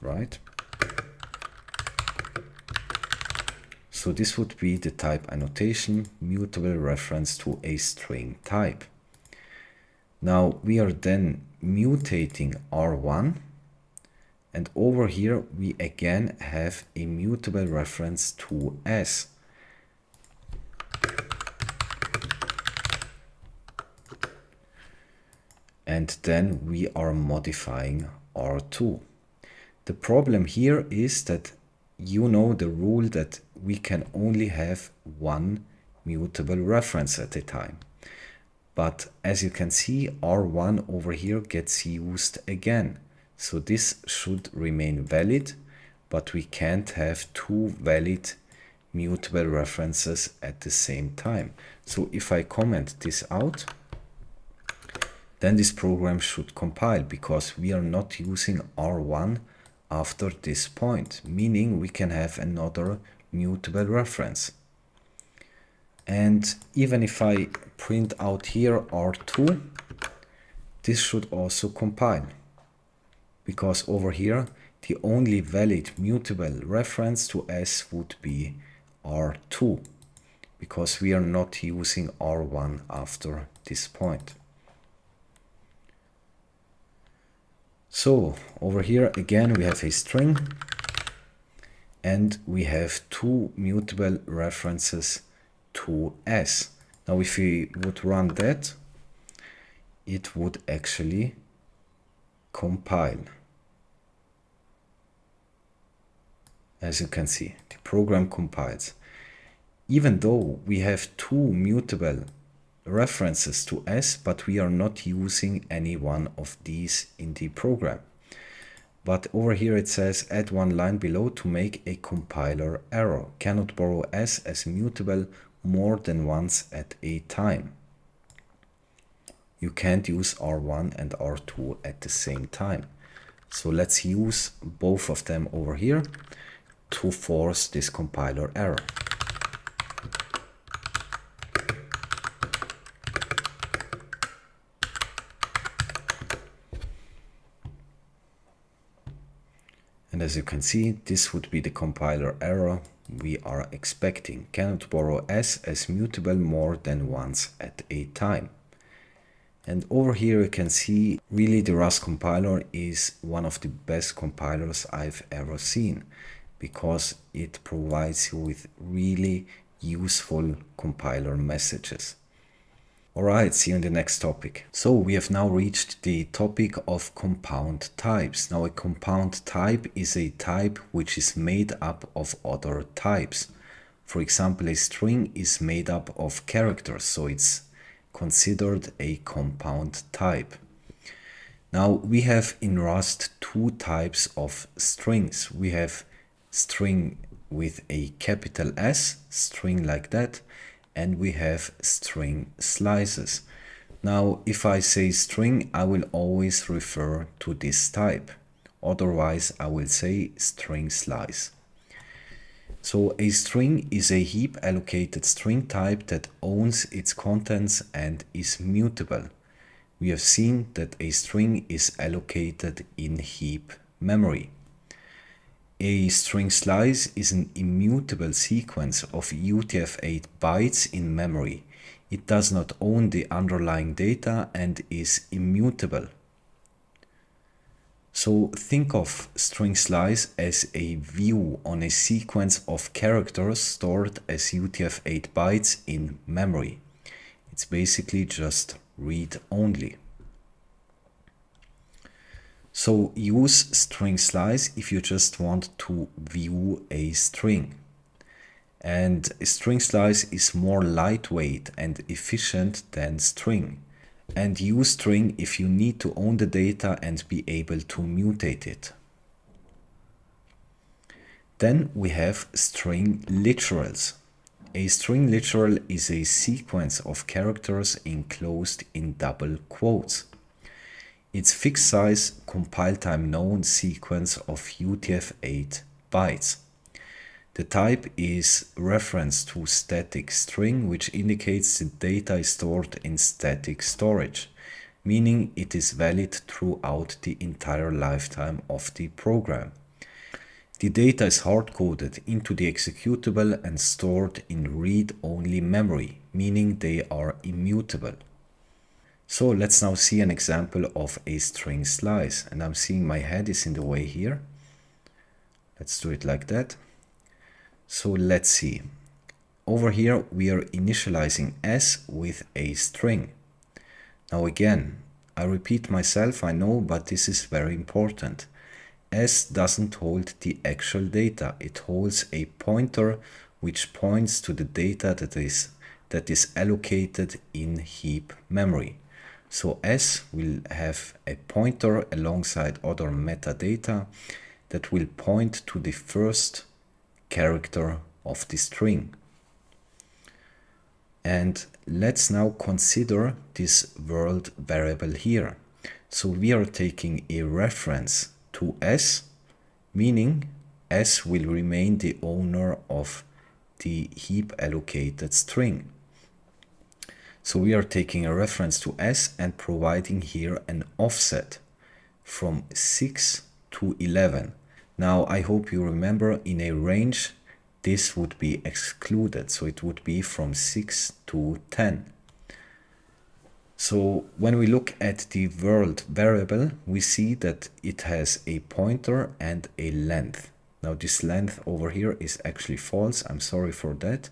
right? So this would be the type annotation, mutable reference to a string type. Now we are then mutating R1, and over here we again have a mutable reference to s. And then we are modifying R2. The problem here is that you know the rule that we can only have one mutable reference at a time. But as you can see, R1 over here gets used again. So this should remain valid, but we can't have two valid mutable references at the same time. So if I comment this out, then this program should compile because we are not using R1 after this point, meaning we can have another mutable reference. And even if I print out here R2, this should also compile, because over here the only valid mutable reference to s would be R2, because we are not using R1 after this point. So over here again we have a string, and we have two mutable references to s. Now if we would run that, it would actually compile. As you can see, the program compiles. Even though we have two mutable references to s, but we are not using any one of these in the program. But over here it says add one line below to make a compiler error. Cannot borrow s as mutable more than once at a time. You can't use R1 and R2 at the same time. So let's use both of them over here to force this compiler error. And as you can see, this would be the compiler error we are expecting. Cannot borrow s as mutable more than once at a time. And over here you can see really the Rust compiler is one of the best compilers I've ever seen, because it provides you with really useful compiler messages. Alright, see you in the next topic. So we have now reached the topic of compound types. Now a compound type is a type which is made up of other types. For example, a string is made up of characters, so it's considered a compound type. Now we have in Rust two types of strings. We have string with a capital S, string like that, and we have string slices. Now if I say string, I will always refer to this type. Otherwise I will say string slice. So a string is a heap allocated string type that owns its contents and is mutable. We have seen that a string is allocated in heap memory. A string slice is an immutable sequence of UTF-8 bytes in memory. It does not own the underlying data and is immutable. So think of string slice as a view on a sequence of characters stored as UTF-8 bytes in memory. It's basically just read only. So use string slice if you just want to view a string. And string slice is more lightweight and efficient than string. And use string if you need to own the data and be able to mutate it. Then we have string literals. A string literal is a sequence of characters enclosed in double quotes. It's fixed size, compile time known sequence of UTF-8 bytes. The type is reference to static string, which indicates the data is stored in static storage, meaning it is valid throughout the entire lifetime of the program. The data is hard-coded into the executable and stored in read-only memory, meaning they are immutable. So let's now see an example of a string slice, and I'm seeing my head is in the way here. Let's do it like that. So let's see. Over here we are initializing s with a string. Now again, I repeat myself, I know, but this is very important. S doesn't hold the actual data. It holds a pointer which points to the data that is allocated in heap memory. So S will have a pointer alongside other metadata that will point to the first character of the string. And let's now consider this world variable here. So we are taking a reference to S, meaning S will remain the owner of the heap allocated string. So we are taking a reference to S and providing here an offset from 6 to 11. Now I hope you remember, in a range this would be excluded, so it would be from 6 to 10. So when we look at the world variable, we see that it has a pointer and a length. Now this length over here is actually false. I'm sorry for that.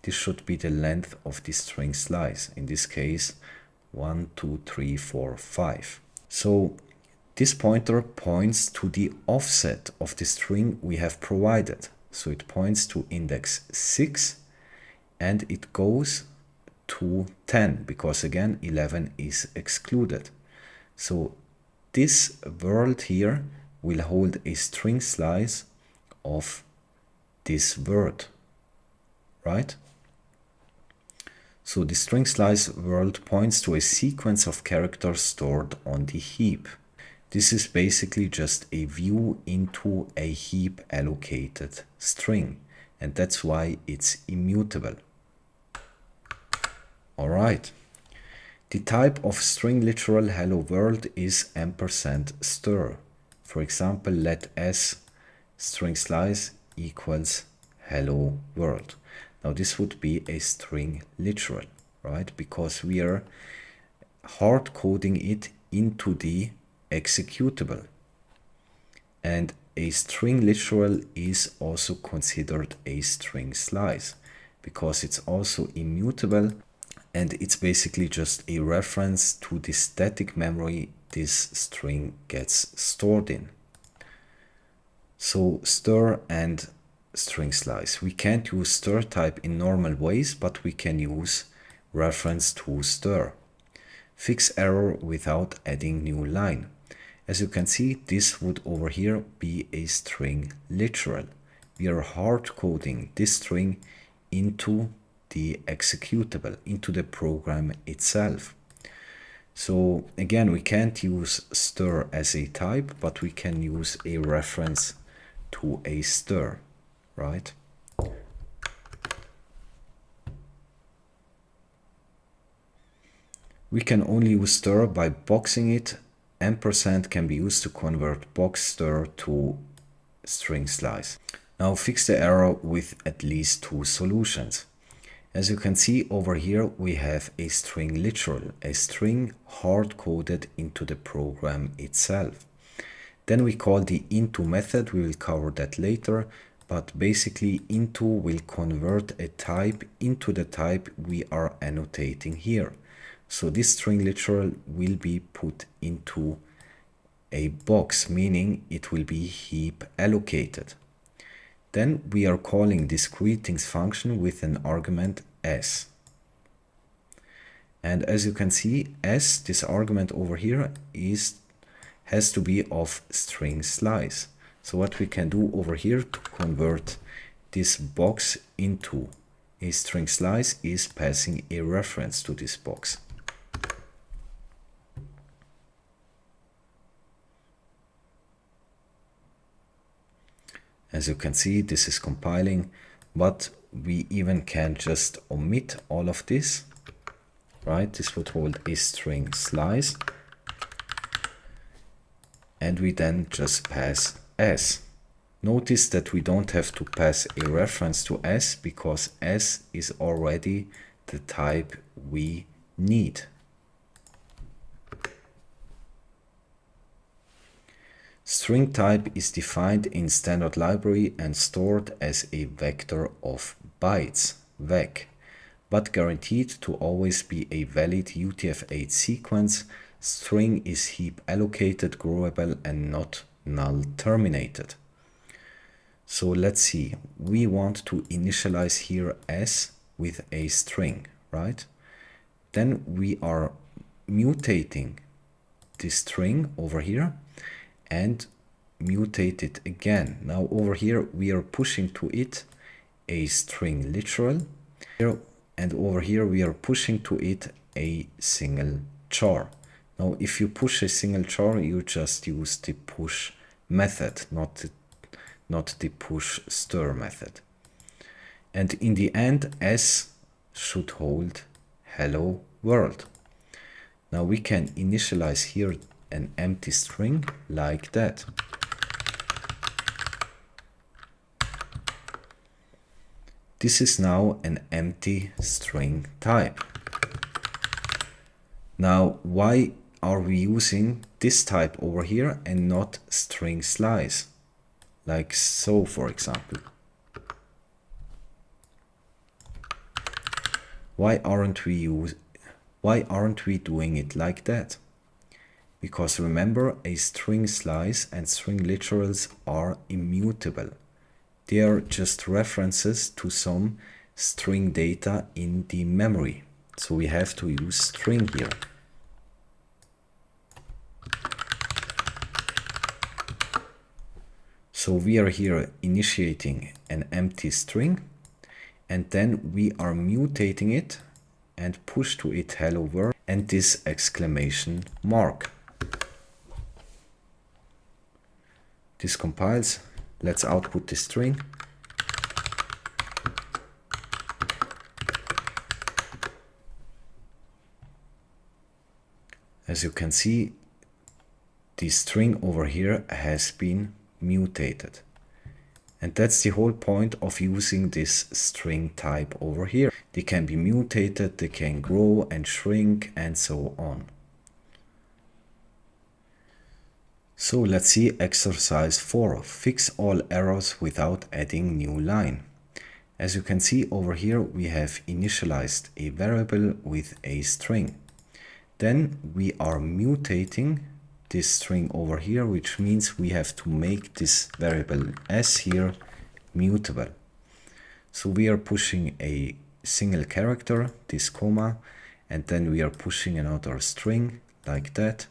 This should be the length of the string slice. In this case, 1, 2, 3, 4, 5. So this pointer points to the offset of the string we have provided. So it points to index 6 and it goes to 10 because again 11 is excluded. So this world here will hold a string slice of this word, right? So the string slice world points to a sequence of characters stored on the heap. This is basically just a view into a heap allocated string, and that's why it's immutable. Alright, the type of string literal hello world is &stir. For example, let s string slice equals hello world. Now this would be a string literal, right? Because we are hard coding it into the executable. And a string literal is also considered a string slice because it's also immutable. And it's basically just a reference to the static memory this string gets stored in. So stir and string slice. We can't use stir type in normal ways, but we can use reference to stir. Fix error without adding new line. As you can see, this would over here be a string literal. We are hard coding this string into the executable, into the program itself. So again, we can't use stir as a type, but we can use a reference to a stir, right? We can only use stir by boxing it. Ampersand can be used to convert box stir to string slice. Now fix the error with at least two solutions. As you can see over here, we have a string literal, a string hard-coded into the program itself. Then we call the into method. We will cover that later, but basically into will convert a type into the type we are annotating here. So this string literal will be put into a box, meaning it will be heap allocated. Then we are calling this greetings function with an argument s. And as you can see, s, this argument over here, has to be of string slice. So what we can do over here to convert this box into a string slice is passing a reference to this box. As you can see, this is compiling, but we even can just omit all of this, right? This would hold a string slice, and we then just pass s. Notice that we don't have to pass a reference to s because s is already the type we need. String type is defined in standard library and stored as a vector of bytes, vec, but guaranteed to always be a valid UTF-8 sequence. String is heap allocated, growable, and not null terminated. So let's see, we want to initialize here s with a string, right? Then we are mutating this string over here and mutate it again. Now over here we are pushing to it a string literal, and over here we are pushing to it a single char. Now if you push a single char, you just use the push method, not the push stir method. And in the end, s should hold hello world. Now we can initialize here an empty string like that. This is now an empty string type. Now, why are we using this type over here and not string slice? Like so, for example. Why aren't we doing it like that? Because remember, a string slice and string literals are immutable. They are just references to some string data in the memory. So we have to use string here. So we are here initiating an empty string, and then we are mutating it and push to it hello world and this exclamation mark. This compiles. Let's output the string. As you can see, the string over here has been mutated. And that's the whole point of using this string type over here. They can be mutated, they can grow and shrink and so on. So let's see exercise 4. Fix all errors without adding new line. As you can see over here, we have initialized a variable with a string. Then we are mutating this string over here, which means we have to make this variable s here mutable. So we are pushing a single character, this comma, and then we are pushing another string like that.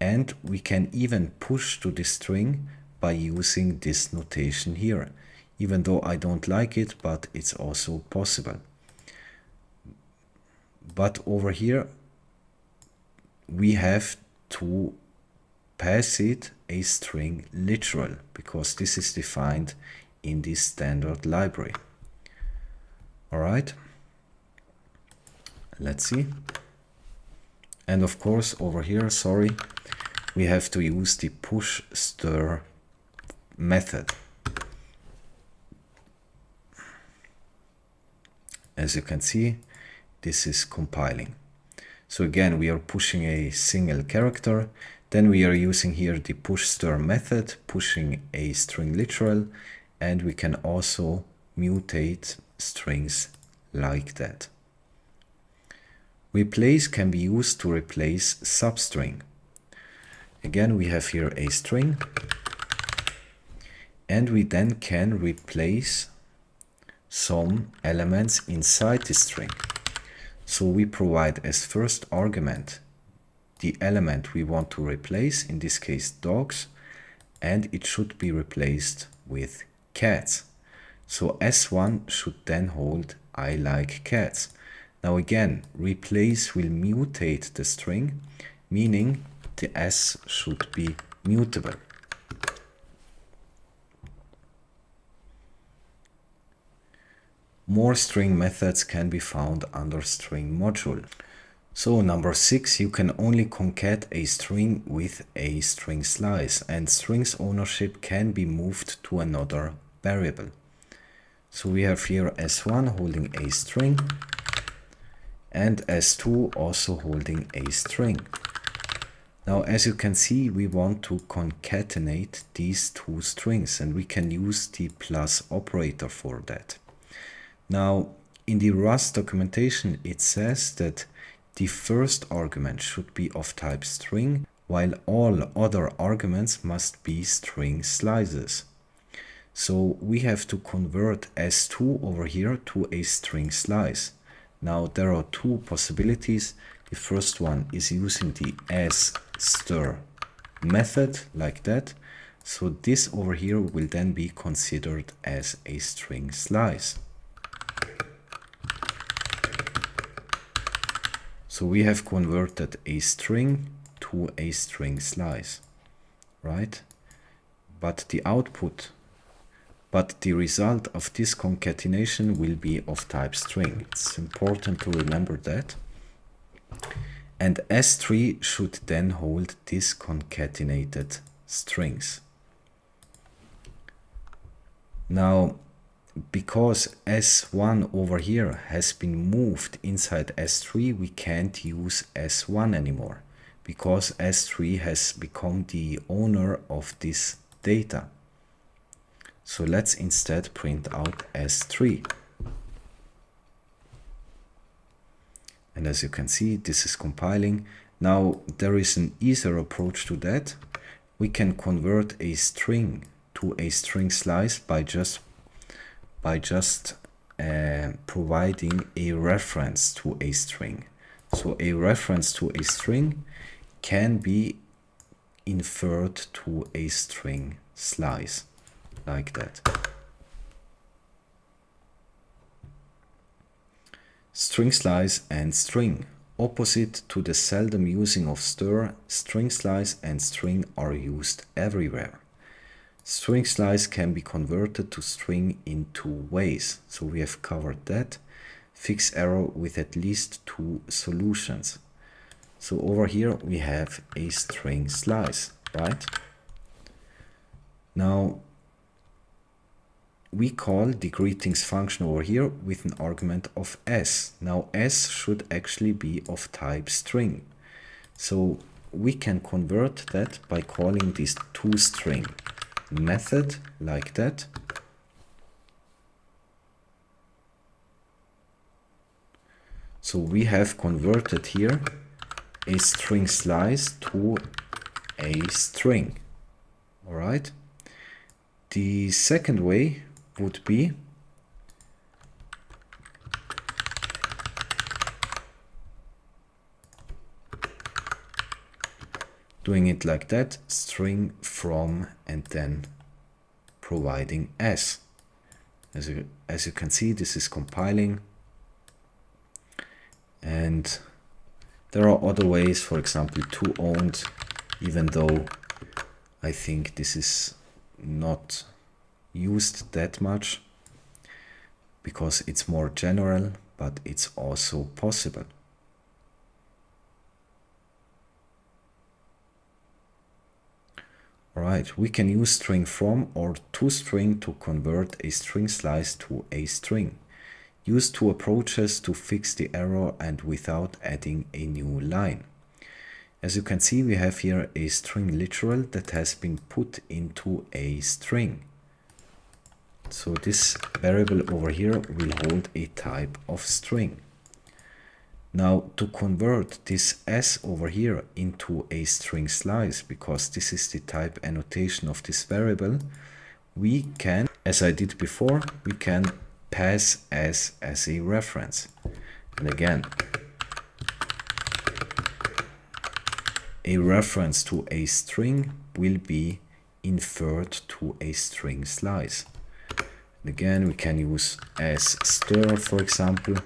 And we can even push to the string by using this notation here, even though I don't like it, but it's also possible. But over here, we have to pass it a string literal, because this is defined in this standard library. All right, let's see. And of course, over here, sorry, we have to use the push stir method. As you can see, this is compiling. So again, we are pushing a single character, Then we are using here the push stir method, pushing a string literal, and we can also mutate strings like that. Replace can be used to replace substring. Again, we have here a string, and we then can replace some elements inside the string. So we provide as first argument the element we want to replace, in this case dogs, and it should be replaced with cats. So S1 should then hold I like cats. Now again, replace will mutate the string, meaning the S should be mutable. More string methods can be found under string module. So number 6, you can only concat a string with a string slice, and strings ownership can be moved to another variable. So we have here S1 holding a string and S2 also holding a string. Now as you can see, we want to concatenate these two strings, and we can use the plus operator for that. Now in the Rust documentation it says that the first argument should be of type string, while all other arguments must be string slices. So we have to convert S2 over here to a string slice. Now there are two possibilities. The first one is using the sStir method like that. So this over here will then be considered as a string slice. So we have converted a string to a string slice, right? But the result of this concatenation will be of type string. It's important to remember that. And S3 should then hold these concatenated strings. Now, because S1 over here has been moved inside S3, we can't use S1 anymore, because S3 has become the owner of this data. So let's instead print out S3. And as you can see, this is compiling. Now there is an easier approach to that. We can convert a string to a string slice by just providing a reference to a string. So a reference to a string can be inferred to a string slice like that. String slice and string. Opposite to the seldom using of stir, string slice and string are used everywhere. String slice can be converted to string in two ways. So we have covered that. Fix error with at least two solutions. So over here we have a string slice, right? Now we call the greetings function over here with an argument of s. Now s should actually be of type string. So we can convert that by calling this toString method like that. So we have converted here a string slice to a string. All right. The second way would be doing it like that, string from and then providing s. As you can see, this is compiling, and there are other ways, for example toOwned, even though I think this is not used that much because it's more general, but it's also possible. Alright, we can use string from or toString to convert a string slice to a string. Use two approaches to fix the error and without adding a new line. As you can see, we have here a string literal that has been put into a string. So this variable over here will hold a type of string. Now to convert this s over here into a string slice, because this is the type annotation of this variable, we can, as I did before, we can pass s as a reference. And again, a reference to a string will be inferred to a string slice. And again, we can use as stir, for example.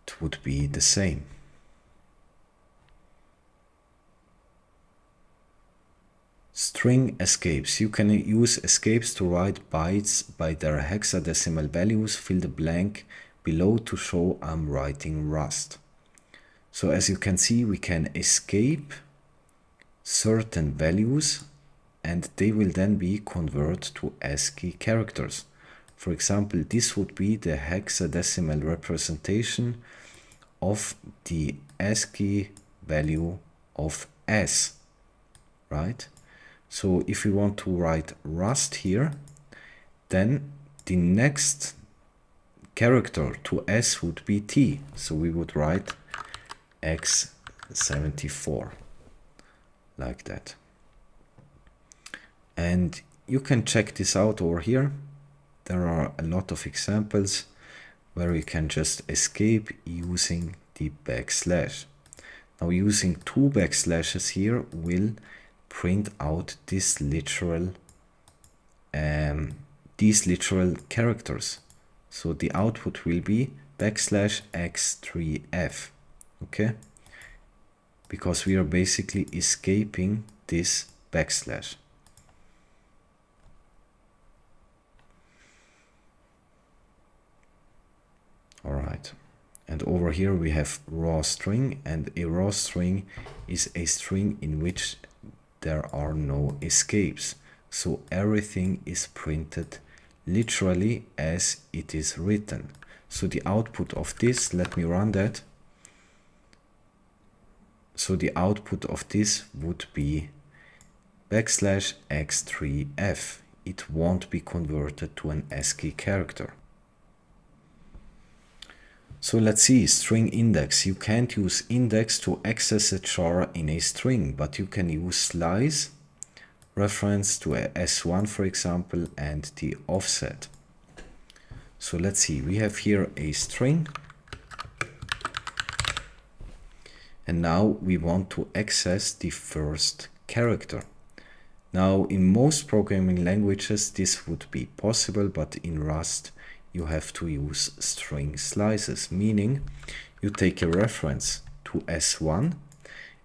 It would be the same. String escapes. You can use escapes to write bytes by their hexadecimal values. Fill the blank below to show I'm writing Rust. So as you can see, we can escape certain values and they will then be converted to ASCII characters. For example, this would be the hexadecimal representation of the ASCII value of S, right? So if we want to write Rust here, then the next character to S would be T. So we would write X74 like that. And you can check this out over here. There are a lot of examples where you can just escape using the backslash. Now using two backslashes here will print out these literal characters. So the output will be backslash x3f, okay? Because we are basically escaping this backslash. All right, and over here we have raw string, and a raw string is a string in which there are no escapes. So everything is printed literally as it is written. So the output of this, let me run that. So the output of this would be backslash x3f. It won't be converted to an ASCII character. So let's see, string index. You can't use index to access a char in a string, but you can use slice, reference to a S1 for example, and the offset. So let's see, we have here a string. And now we want to access the first character. Now in most programming languages this would be possible, but in Rust you have to use string slices, meaning you take a reference to S1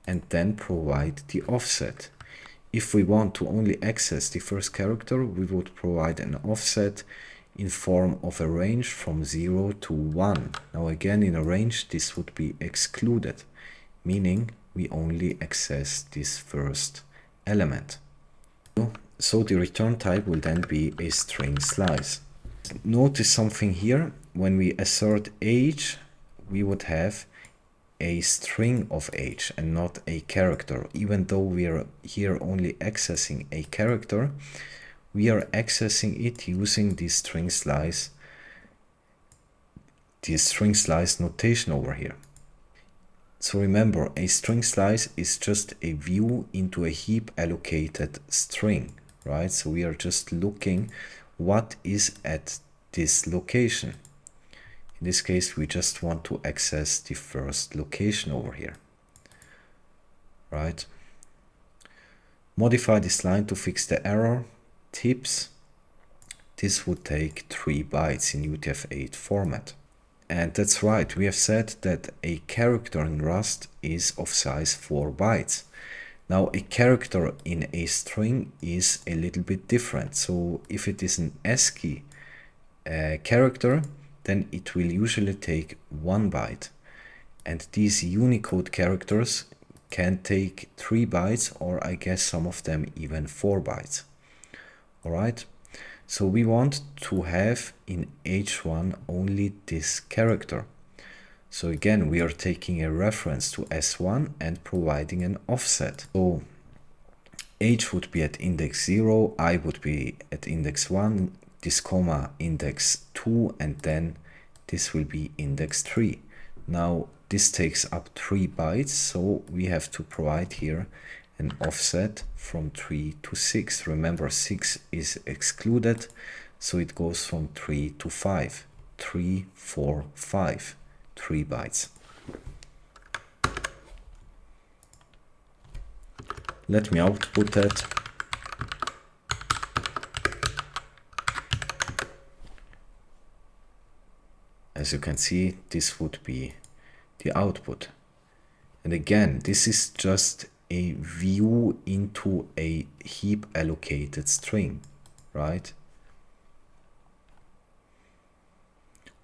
and then provide the offset. If we want to only access the first character, we would provide an offset in form of a range from 0 to 1. Now again, in a range this would be excluded, meaning we only access this first element. So the return type will then be a string slice. Notice something here. When we assert age, we would have a string of age and not a character. Even though we are here only accessing a character, we are accessing it using this string slice notation over here. So remember, a string slice is just a view into a heap allocated string, right? So we are just looking what is at this location. In this case, we just want to access the first location over here, right? Modify this line to fix the error. Tips. This would take 3 bytes in UTF-8 format. And that's right, we have said that a character in Rust is of size 4 bytes. Now a character in a string is a little bit different. So if it is an ASCII character, then it will usually take 1 byte. And these Unicode characters can take 3 bytes, or I guess some of them even 4 bytes. All right. So we want to have in H1 only this character. So again, we are taking a reference to S1 and providing an offset. So H would be at index 0, I would be at index 1, this comma index 2, and then this will be index 3. Now this takes up 3 bytes, so we have to provide here an offset from 3 to 6. Remember, 6 is excluded, so it goes from 3 to 5. 3, 4, 5. 3 bytes. Let me output that. As you can see, this would be the output. And again, this is just a view into a heap allocated string, right?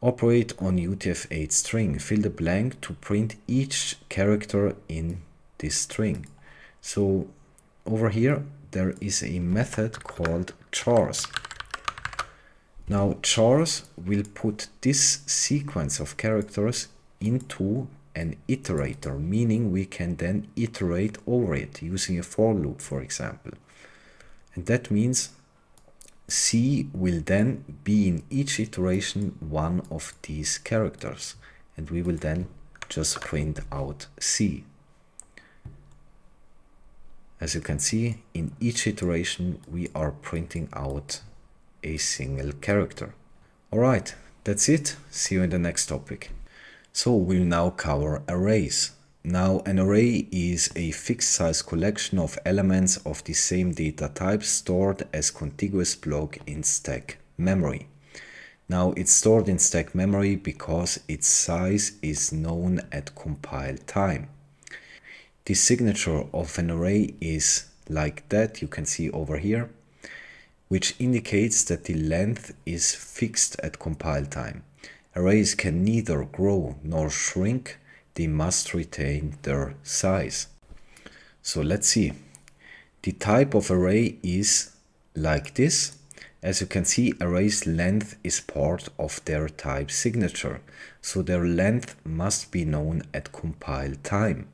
Operate on UTF-8 string. Fill the blank to print each character in this string. So over here, there is a method called Chars. Now Chars will put this sequence of characters into an iterator, meaning we can then iterate over it using a for loop, for example. And that means C will then be in each iteration one of these characters, and we will then just print out C. As you can see, in each iteration we are printing out a single character. Alright, that's it. See you in the next topic. So we'll now cover arrays. Now an array is a fixed size collection of elements of the same data type stored as contiguous block in stack memory. Now it's stored in stack memory because its size is known at compile time. The signature of an array is like that, you can see over here, which indicates that the length is fixed at compile time. Arrays can neither grow nor shrink. They must retain their size. So let's see. The type of array is like this. As you can see, array's length is part of their type signature. So their length must be known at compile time.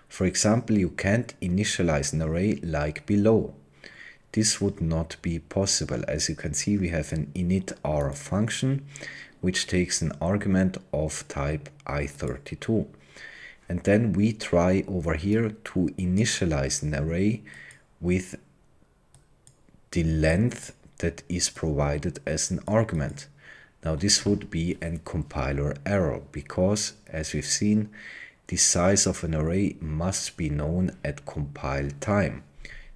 For example, you can't initialize an array like below. This would not be possible. As you can see, we have an initR function which takes an argument of type i32. And then we try over here to initialize an array with the length that is provided as an argument. Now this would be a compiler error because, as we've seen, the size of an array must be known at compile time.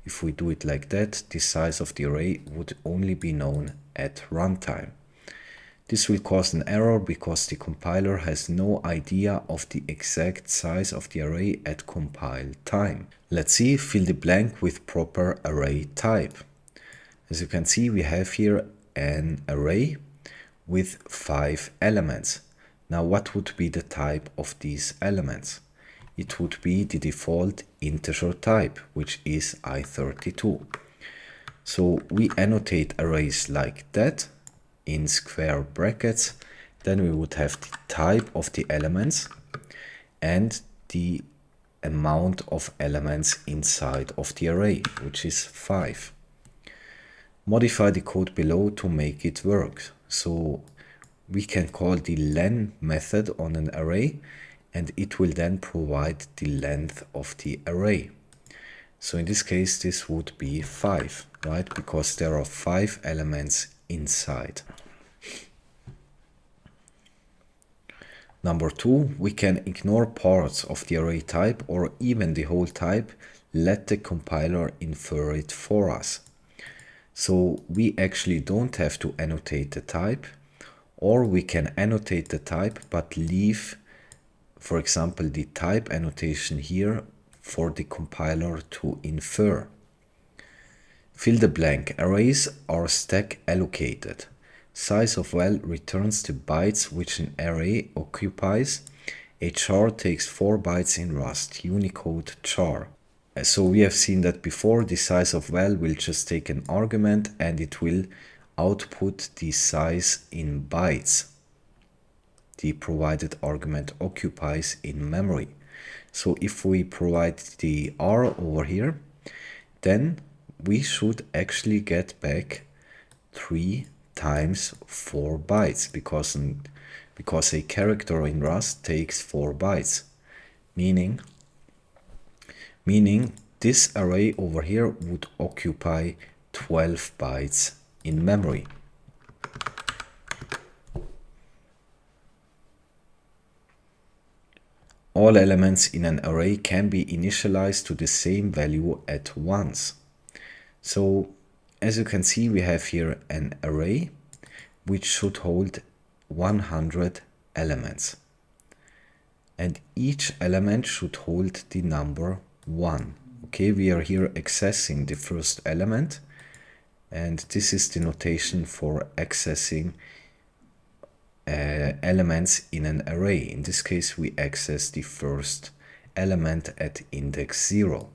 If we do it like that, the size of the array would only be known at runtime. This will cause an error because the compiler has no idea of the exact size of the array at compile time. Let's see, fill the blank with proper array type. As you can see, we have here an array with 5 elements. Now what would be the type of these elements? It would be the default integer type, which is i32. So we annotate arrays like that in square brackets. Then we would have the type of the elements and the amount of elements inside of the array, which is 5. Modify the code below to make it work. So we can call the len method on an array, and it will then provide the length of the array. So in this case, this would be 5, right? Because there are 5 elements inside. Number 2, we can ignore parts of the array type or even the whole type. Let the compiler infer it for us. So we actually don't have to annotate the type, or we can annotate the type but leave, for example, the type annotation here for the compiler to infer. Fill the blank. Arrays are stack allocated. Size of val returns the bytes which an array occupies. A char takes 4 bytes in Rust, Unicode char. So we have seen that before. The size of val will just take an argument and it will output the size in bytes. the provided argument occupies in memory. So if we provide the R over here, then we should actually get back 3 times 4 bytes because a character in Rust takes 4 bytes, meaning this array over here would occupy 12 bytes in memory. All elements in an array can be initialized to the same value at once. So as you can see, we have here an array which should hold 100 elements. And each element should hold the number 1. Okay, we are here accessing the first element, and this is the notation for accessing elements in an array. In this case, we access the first element at index 0,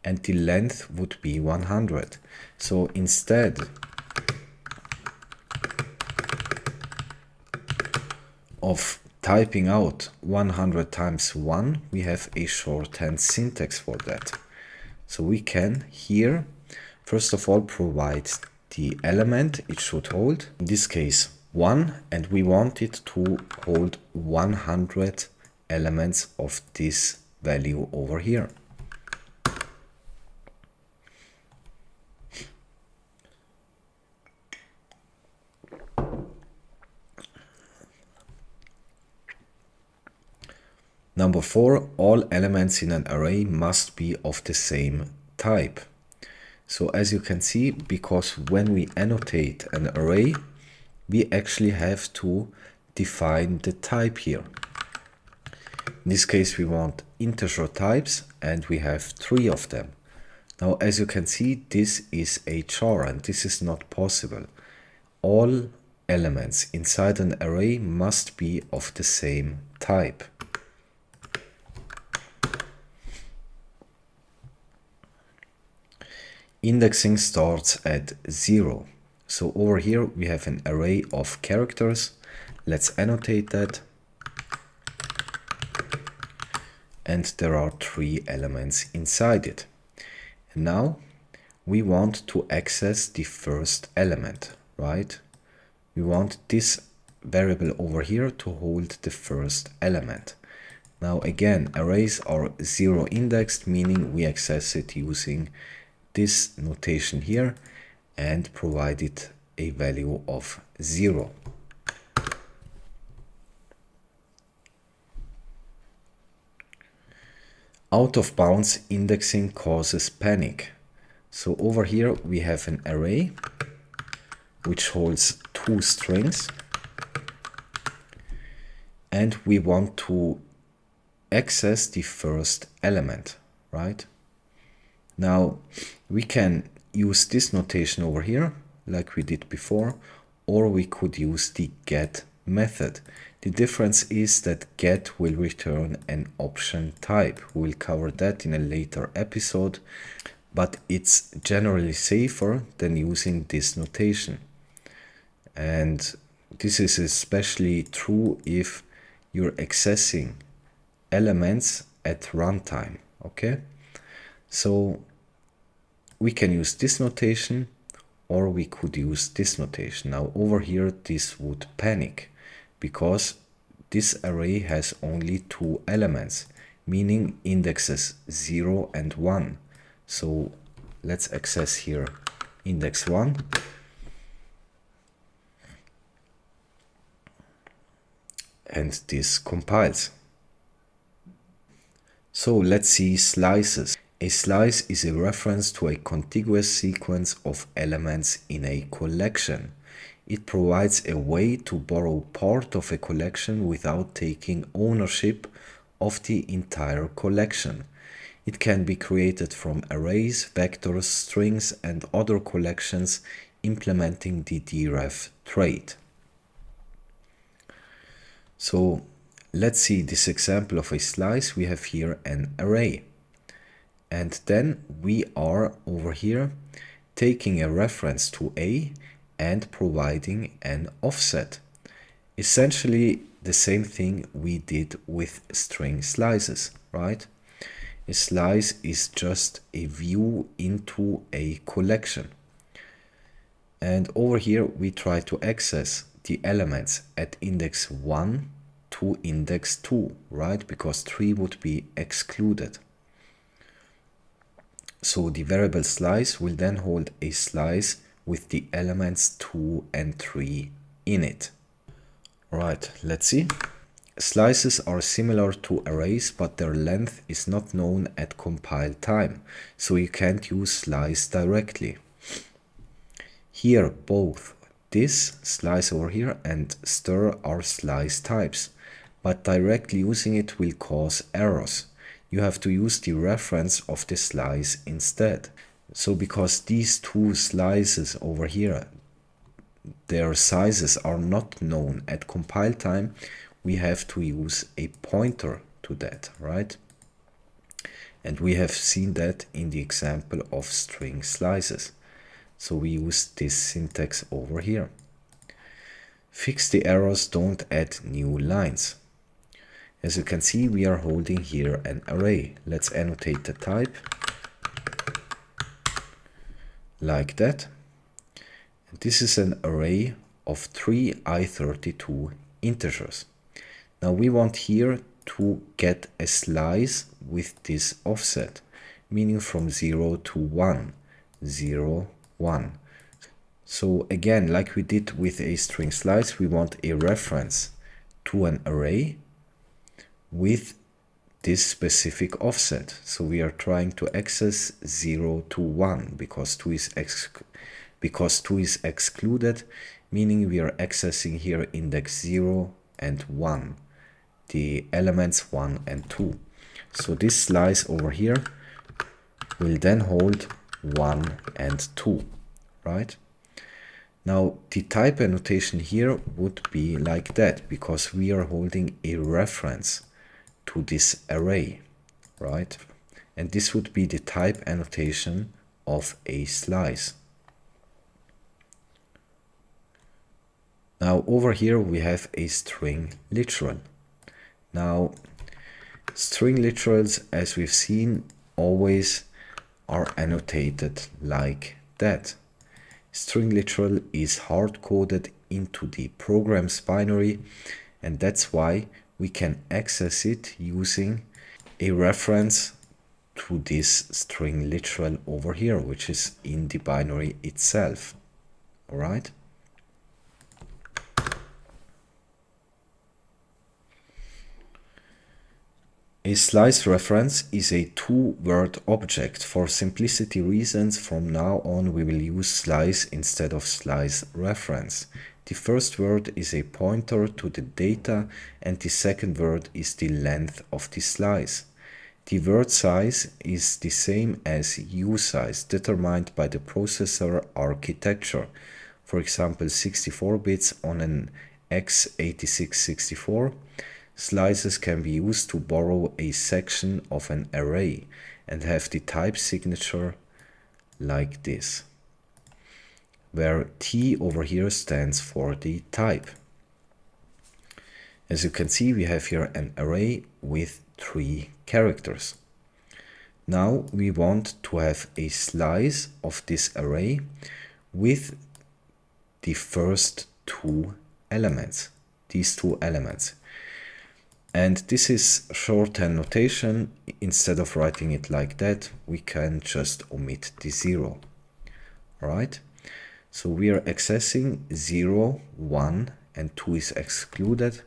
and the length would be 100. So instead of typing out 100 times 1, we have a shorthand syntax for that. So we can here, first of all, provide the element it should hold, in this case 1, and we want it to hold 100 elements of this value over here. Number 4, all elements in an array must be of the same type. So as you can see, because when we annotate an array, we actually have to define the type here. In this case, we want integer types, and we have 3 of them. Now, as you can see, this is a char, and this is not possible. All elements inside an array must be of the same type. Indexing starts at 0. So over here we have an array of characters. Let's annotate that. And there are 3 elements inside it. And now we want to access the first element, right? We want this variable over here to hold the first element. Now again, arrays are 0 indexed, meaning we access it using this notation here and provide it a value of 0. Out of bounds indexing causes panic. So over here we have an array which holds 2 strings, and we want to access the first element, right? Now we can use this notation over here like we did before, or we could use the get method. The difference is that get will return an option type. We'll cover that in a later episode, but it's generally safer than using this notation. And this is especially true if you're accessing elements at runtime, okay? So we can use this notation, or we could use this notation. Now over here this would panic because this array has only 2 elements, meaning indexes 0 and 1. So let's access here index 1. And this compiles. So let's see slices. A slice is a reference to a contiguous sequence of elements in a collection. It provides a way to borrow part of a collection without taking ownership of the entire collection. It can be created from arrays, vectors, strings, and other collections implementing the deref trait. So let's see this example of a slice. We have here an array. And then we are over here taking a reference to A and providing an offset. Essentially, the same thing we did with string slices, right? A slice is just a view into a collection. And over here we try to access the elements at index 1 to index 2, right? Because 3 would be excluded. So the variable slice will then hold a slice with the elements 2 and 3 in it. Right, let's see. Slices are similar to arrays, but their length is not known at compile time, so you can't use slice directly. Here, both this slice over here and stir are slice types, but directly using it will cause errors. You have to use the reference of the slice instead. So because these two slices over here, their sizes are not known at compile time, we have to use a pointer to that, right? And we have seen that in the example of string slices. So we use this syntax over here. Fix the errors, don't add new lines. As you can see, we are holding here an array. Let's annotate the type like that. And this is an array of 3 I32 integers. Now we want here to get a slice with this offset, meaning from 0 to 1, 0, 1. So again, like we did with a string slice, we want a reference to an array with this specific offset. So we are trying to access 0 to 1 because 2 is excluded, meaning we are accessing here index 0 and 1, the elements 1 and 2. So this slice over here will then hold 1 and 2, right? Now the type annotation here would be like that because we are holding a reference to this array, right? And this would be the type annotation of a slice. Now over here we have a string literal. Now string literals, as we've seen, always are annotated like that. String literal is hard-coded into the program's binary, and that's why we can access it using a reference to this string literal over here, which is in the binary itself. All right. A slice reference is a two-word object. For simplicity reasons, from now on we will use slice instead of slice reference. The first word is a pointer to the data and the second word is the length of the slice. The word size is the same as usize determined by the processor architecture. For example, 64 bits on an x86-64. Slices can be used to borrow a section of an array and have the type signature like this, where T over here stands for the type. As you can see, we have here an array with 3 characters. Now we want to have a slice of this array with the first 2 elements, these 2 elements. And this is shorthand notation. Instead of writing it like that, we can just omit the 0. Alright? So we are accessing 0, 1, and 2 is excluded.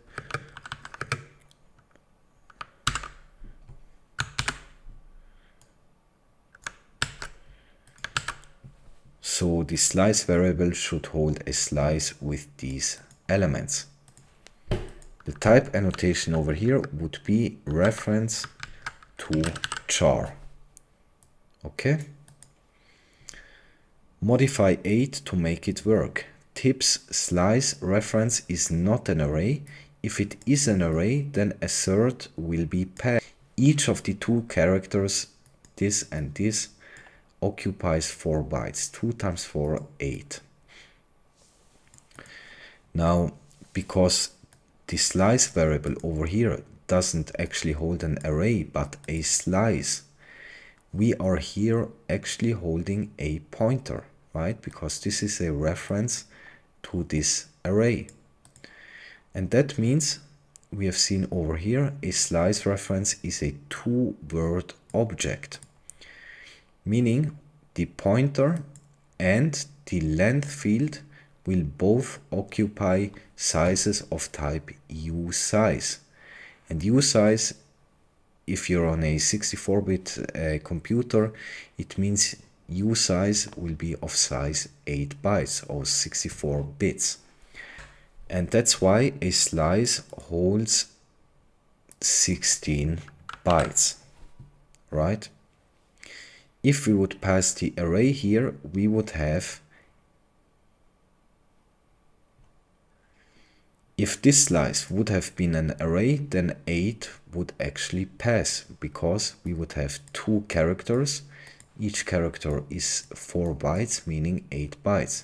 So the slice variable should hold a slice with these elements. The type annotation over here would be reference to char. Okay. Modify 8 to make it work. Tips slice reference is not an array. If it is an array, then assert will be passed. Each of the 2 characters, this and this, occupies 4 bytes. 2 times 4, 8. Now, because the slice variable over here doesn't actually hold an array, but a slice. We are here actually holding a pointer, right? Because this is a reference to this array. And that means we have seen over here a slice reference is a two-word object, meaning the pointer and the length field will both occupy sizes of type usize. And usize, if you're on a 64-bit computer, it means usize will be of size 8 bytes or 64 bits. And that's why a slice holds 16 bytes, right? If we would pass the array here, we would have, if this slice would have been an array, then 8 would actually pass, because we would have 2 characters. Each character is 4 bytes, meaning 8 bytes.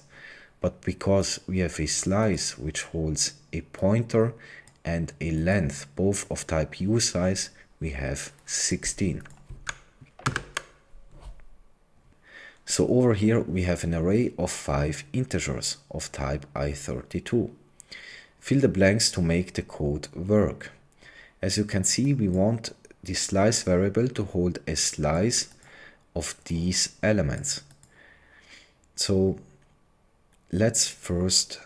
But because we have a slice which holds a pointer and a length, both of type usize, we have 16. So over here we have an array of 5 integers of type i32. Fill the blanks to make the code work. As you can see, we want the slice variable to hold a slice of these elements. So let's first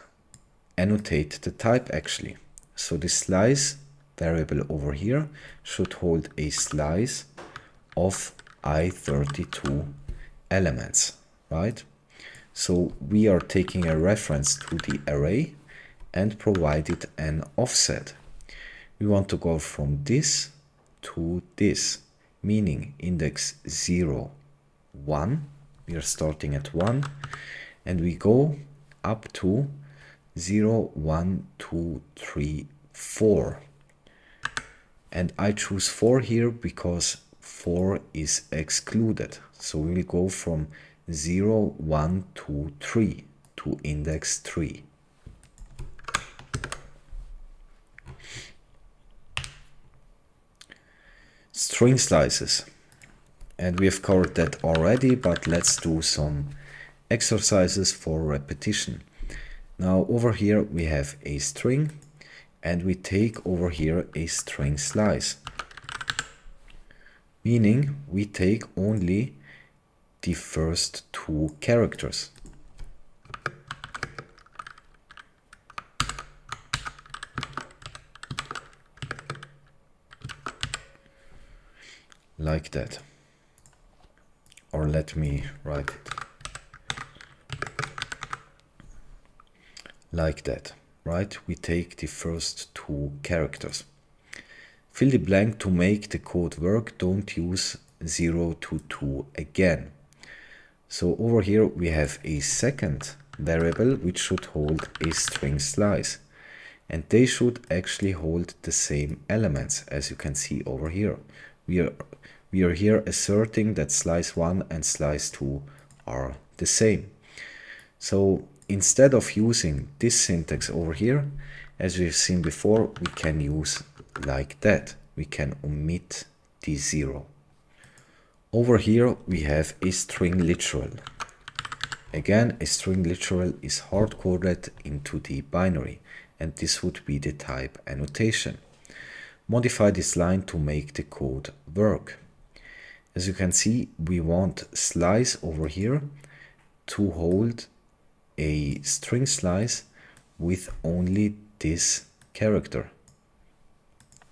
annotate the type actually. So the slice variable over here should hold a slice of i32 elements, right? So we are taking a reference to the array and provided an offset. We want to go from this to this, meaning index 0, 1. We are starting at 1, and we go up to 0, 1, 2, 3, 4. And I choose 4 here because 4 is excluded. So we will go from 0, 1, 2, 3 to index 3. String slices. And we have covered that already, but let's do some exercises for repetition. Now over here we have a string, and we take over here a string slice, meaning we take only the first 2 characters. Like that. Or let me write it like that, right? We take the first 2 characters. Fill the blank to make the code work. Don't use 0 to 2 again. So over here we have a second variable which should hold a string slice, and they should actually hold the same elements. As you can see over here, we are here asserting that slice 1 and slice 2 are the same. So instead of using this syntax over here, as we've seen before, we can use like that. We can omit the 0. Over here we have a string literal. Again, a string literal is hard-coded into the binary, and this would be the type annotation. Modify this line to make the code work. As you can see, we want slice over here to hold a string slice with only this character.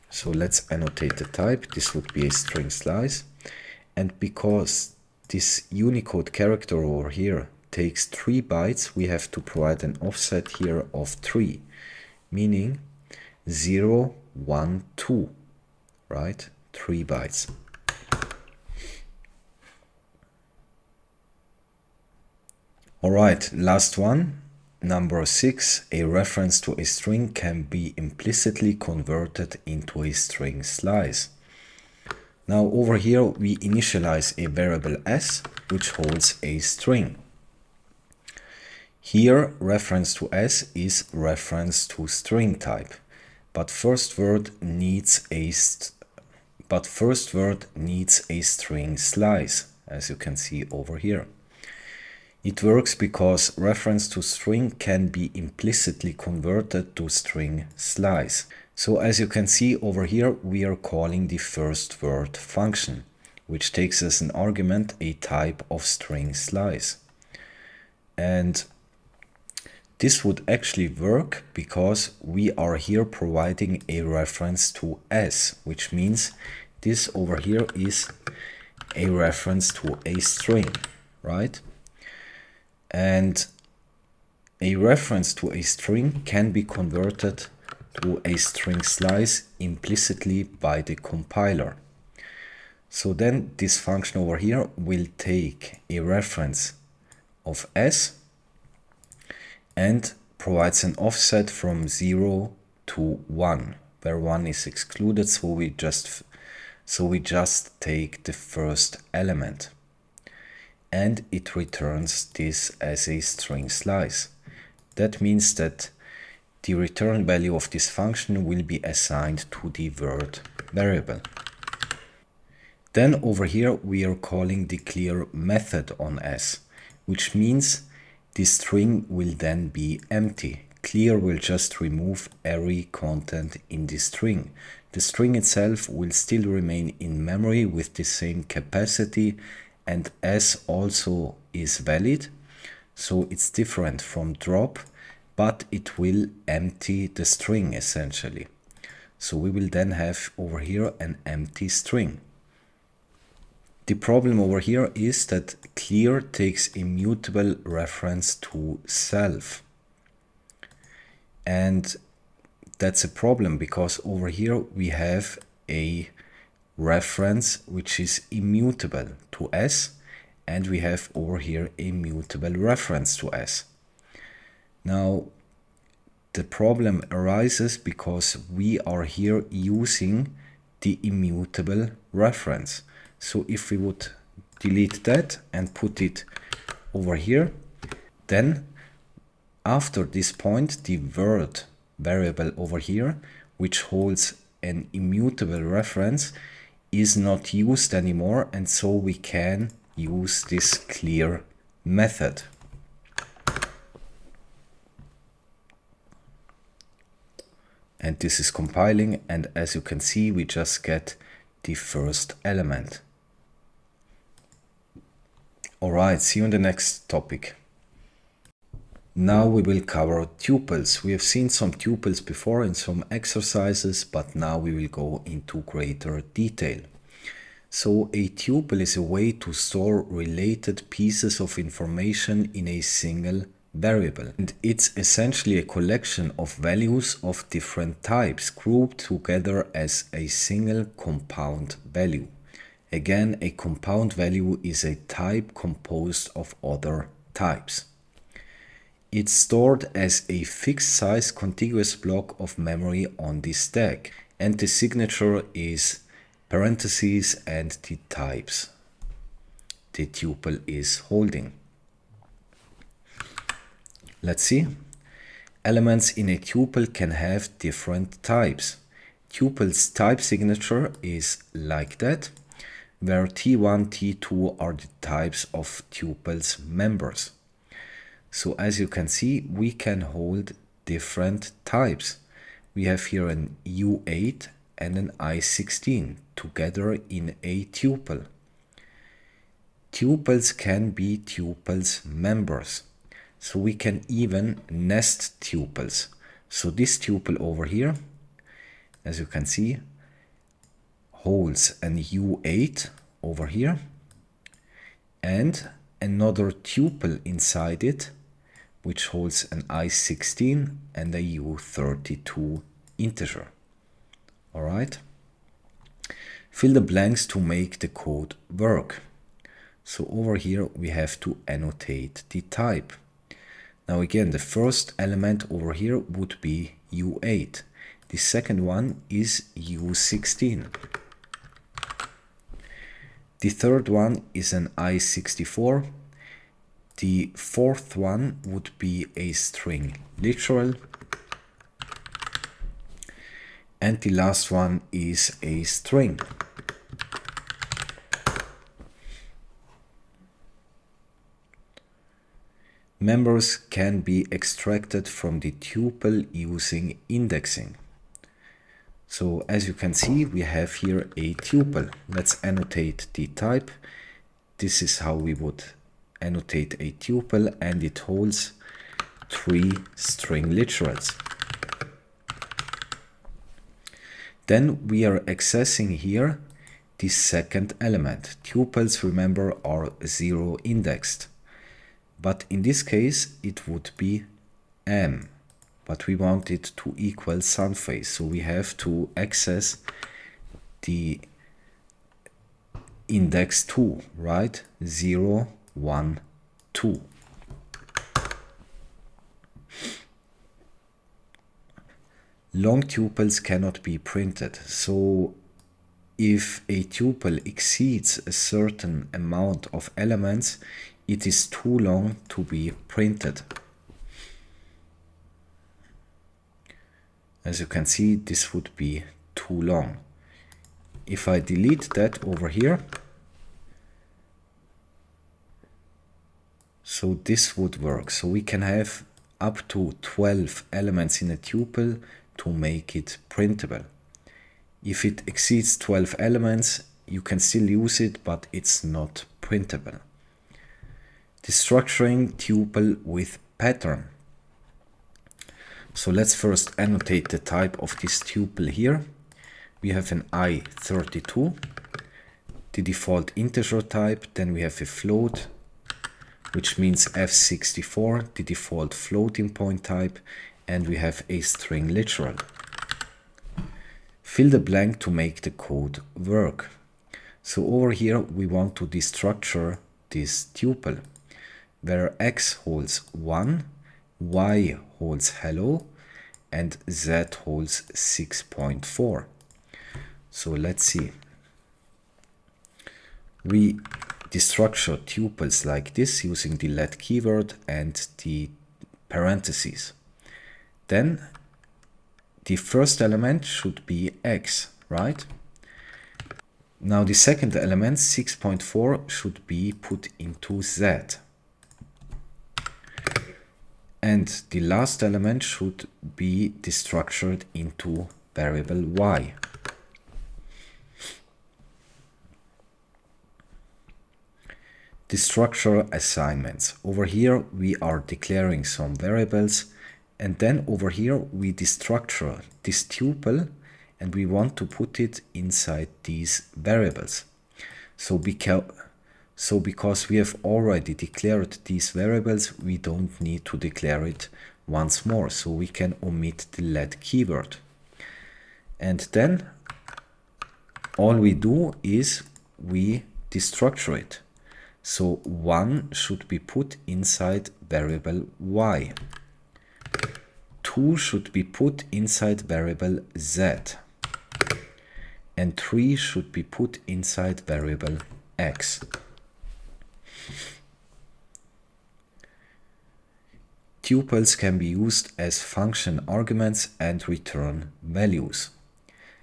So let's annotate the type. This would be a string slice. And because this Unicode character over here takes 3 bytes, we have to provide an offset here of 3, meaning 0, 1, 2, right? 3 bytes. All right, last one, number 6. A reference to a string can be implicitly converted into a string slice. Now over here we initialize a variable s which holds a string. Here reference to s is reference to string type. but first word needs a string slice, as you can see over here. It works because reference to string can be implicitly converted to string slice. So as you can see over here, we are calling the first word function, which takes as an argument a type of string slice. And this would actually work because we are here providing a reference to s, which means this over here is a reference to a string, right? And a reference to a string can be converted to a string slice implicitly by the compiler. So then this function over here will take a reference of s and provides an offset from 0 to 1, where 1 is excluded, so we just take the first element. And it returns this as a string slice. That means that the return value of this function will be assigned to the word variable. Then over here we are calling the clear method on s, which means the string will then be empty. Clear will just remove every content in the string. The string itself will still remain in memory with the same capacity, and s also is valid, so it's different from drop, but it will empty the string essentially. So we will then have over here an empty string. The problem over here is that clear takes immutable reference to self. And that's a problem because over here we have a reference which is immutable to s, and we have over here a mutable reference to s. Now the problem arises because we are here using the immutable reference. So if we would delete that and put it over here, then after this point the word variable over here, which holds an immutable reference, is not used anymore, and so we can use this clear method. And this is compiling, and as you can see we just get the first element. Alright, see you in the next topic. Now we will cover tuples. We have seen some tuples before in some exercises, but now we will go into greater detail. So a tuple is a way to store related pieces of information in a single variable. And it's essentially a collection of values of different types grouped together as a single compound value. Again, a compound value is a type composed of other types. It's stored as a fixed size contiguous block of memory on the stack, and the signature is parentheses and the types the tuple is holding. Let's see. Elements in a tuple can have different types. Tuple's type signature is like that, where T1, T2 are the types of tuple's members. So as you can see, we can hold different types. We have here an U8 and an I16 together in a tuple. Tuples can be tuples members. So we can even nest tuples. So this tuple over here, as you can see, holds an U8 over here and another tuple inside it, which holds an I16 and a U32 integer. All right. Fill the blanks to make the code work. So over here we have to annotate the type. Now again, the first element over here would be U8. The second one is U16. The third one is an I64. The fourth one would be a string literal. And the last one is a string. Members can be extracted from the tuple using indexing. So as you can see, we have here a tuple. Let's annotate the type. This is how we would annotate a tuple, and it holds 3 string literals. Then we are accessing here the second element. Tuples, remember, are 0 indexed. But in this case, it would be m. But we want it to equal sun face, so we have to access the index 2, right? 0, 1, 2. Long tuples cannot be printed, so if a tuple exceeds a certain amount of elements, it is too long to be printed. As you can see, this would be too long. If I delete that over here, so this would work. So we can have up to 12 elements in a tuple to make it printable. If it exceeds 12 elements, you can still use it, but it's not printable. Destructuring tuple with pattern. So let's first annotate the type of this tuple here. We have an I32, the default integer type. Then we have a float, which means F64, the default floating point type. And we have a string literal. Fill the blank to make the code work. So over here, we want to destructure this tuple, where x holds 1, y holds hello, and z holds 6.4. So let's see. We destructure tuples like this using the let keyword and the parentheses. Then the first element should be x, right? Now the second element, 6.4, should be put into z. And the last element should be destructured into variable y. Destructure assignments. Over here we are declaring some variables, and then over here we destructure this tuple and we want to put it inside these variables. So because we have already declared these variables, we don't need to declare it once more. So we can omit the let keyword. And then all we do is we destructure it. So 1 should be put inside variable y. 2 should be put inside variable z. And 3 should be put inside variable x. Tuples can be used as function arguments and return values.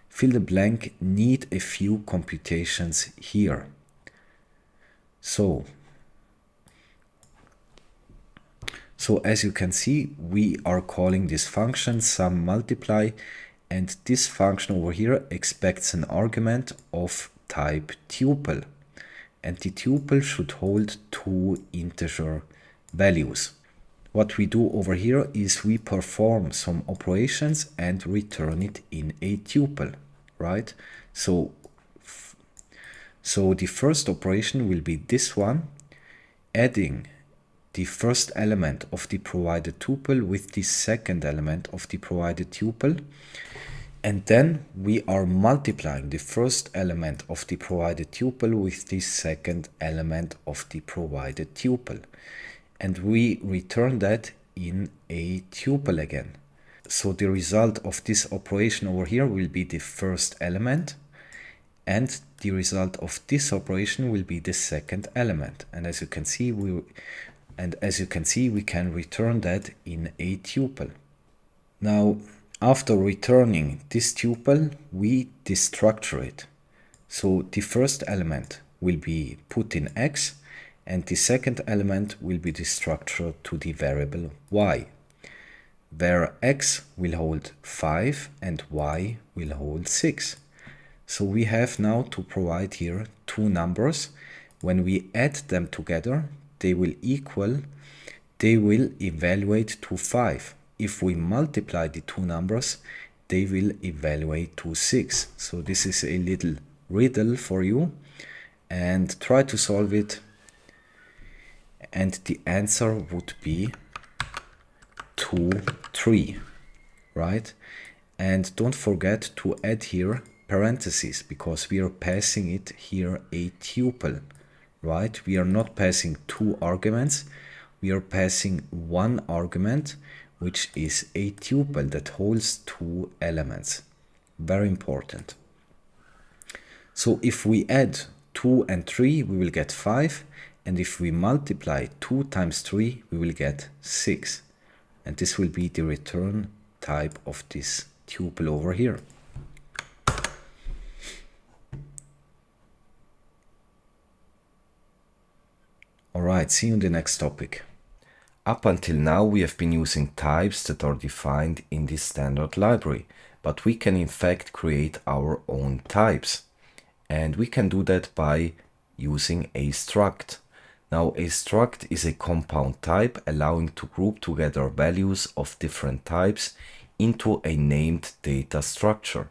Fill the blank, need a few computations here. So as you can see, we are calling this function sum multiply, and this function over here expects an argument of type tuple, and the tuple should hold 2 integer values. What we do over here is we perform some operations and return it in a tuple, right? So the first operation will be this one, adding the first element of the provided tuple with the second element of the provided tuple. And then we are multiplying the first element of the provided tuple with the second element of the provided tuple. And we return that in a tuple again. So the result of this operation over here will be the first element, and the result of this operation will be the second element. And as you can see, we can return that in a tuple. Now, After returning this tuple, we destructure it. So the first element will be put in X, and the second element will be destructured to the variable Y, where X will hold 5 and Y will hold 6. So we have now to provide here two numbers. When we add them together, they will evaluate to 5. If we multiply the two numbers, they will evaluate to 6. So this is a little riddle for you, and try to solve it. And the answer would be 2, 3, right? And don't forget to add here parentheses, because we are passing it here a tuple, right? We are not passing two arguments, we are passing one argument, which is a tuple that holds two elements. Very important. So if we add 2 and 3, we will get 5, and if we multiply 2 times 3, we will get 6. And this will be the return type of this tuple over here. Alright, see you in the next topic. Up until now we have been using types that are defined in this standard library, but we can in fact create our own types. And we can do that by using a struct. Now a struct is a compound type allowing to group together values of different types into a named data structure.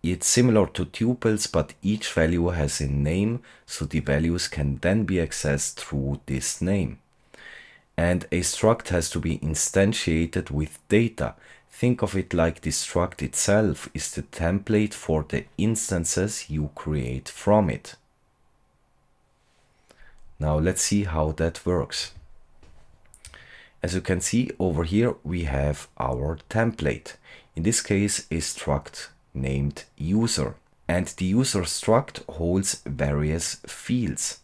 It's similar to tuples, but each value has a name, so the values can then be accessed through this name. And a struct has to be instantiated with data. Think of it like the struct itself is the template for the instances you create from it. Now let's see how that works. As you can see over here, we have our template. In this case, a struct named user. And the user struct holds various fields.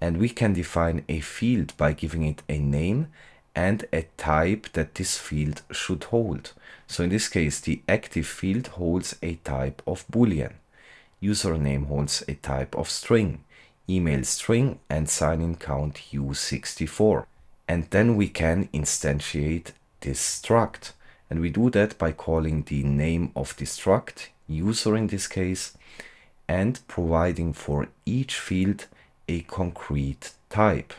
And we can define a field by giving it a name and a type that this field should hold. So in this case, the active field holds a type of Boolean. Username holds a type of string, email string, and sign-in count U64. And then we can instantiate this struct. And we do that by calling the name of the struct, user in this case, and providing for each field a concrete type.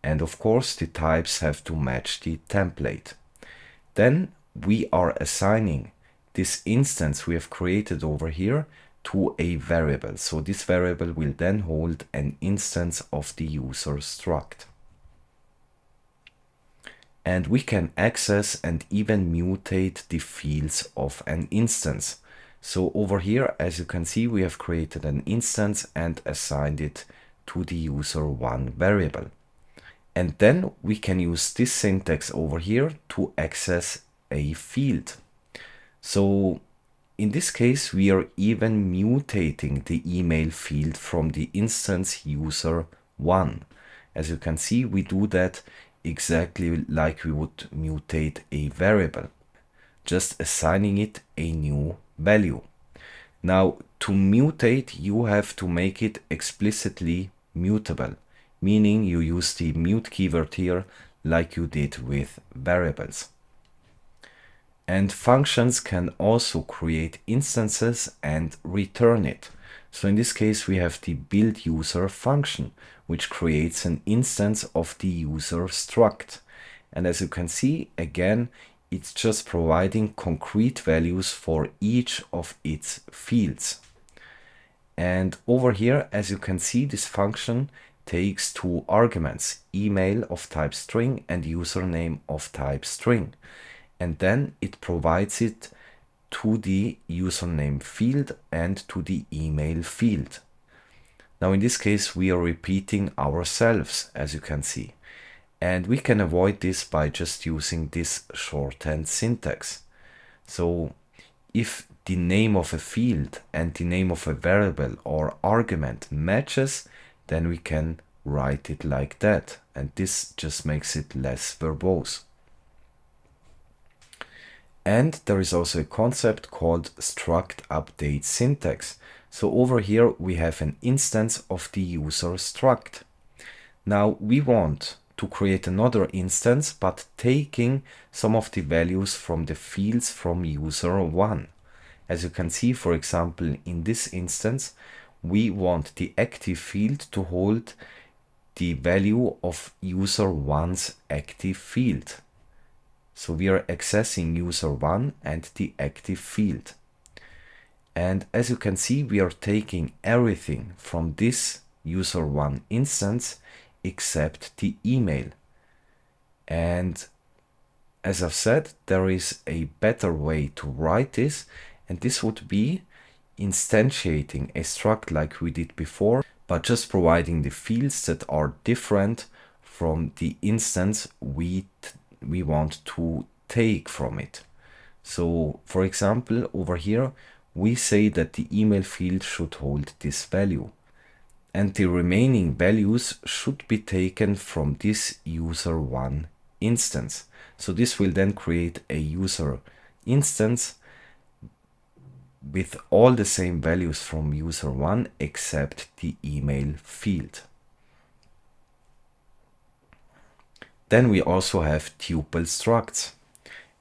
And of course, the types have to match the template. Then we are assigning this instance we have created over here to a variable. So this variable will then hold an instance of the user struct. And we can access and even mutate the fields of an instance. So over here, as you can see, we have created an instance and assigned it to the user1 variable. And then we can use this syntax over here to access a field. So in this case, we are even mutating the email field from the instance user1. As you can see, we do that exactly like we would mutate a variable, just assigning it a new value. Now, to mutate, you have to make it explicitly mutable, meaning you use the mute keyword here like you did with variables. And functions can also create instances and return it. So in this case, we have the build user function, which creates an instance of the user struct. And as you can see, again, it's just providing concrete values for each of its fields. And over here, as you can see, this function takes two arguments, email of type string and username of type string. And then it provides it to the username field and to the email field. Now in this case, we are repeating ourselves, as you can see. And we can avoid this by just using this shorthand syntax. So if the name of a field and the name of a variable or argument matches, then we can write it like that. And this just makes it less verbose. And there is also a concept called struct update syntax. So over here we have an instance of the user struct. Now we want to create another instance, but taking some of the values from the fields from user 1. As you can see, for example, in this instance, we want the active field to hold the value of user 1's active field. So we are accessing user 1 and the active field. And as you can see, we are taking everything from this user 1 instance except the email. And as I've said, there is a better way to write this, and this would be instantiating a struct like we did before, but just providing the fields that are different from the instance we want to take from it. So for example, over here, we say that the email field should hold this value, and the remaining values should be taken from this user 1 instance. So this will then create a user instance with all the same values from user 1 except the email field. Then we also have tuple structs.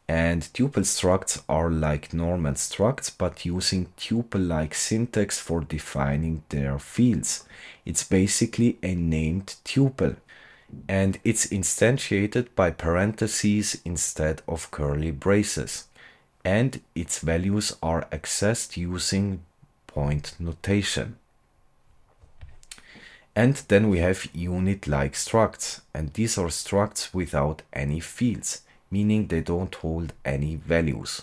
And tuple structs are like normal structs, but using tuple-like syntax for defining their fields. It's basically a named tuple, and it's instantiated by parentheses instead of curly braces. And its values are accessed using point notation. And then we have unit-like structs, and these are structs without any fields, meaning they don't hold any values.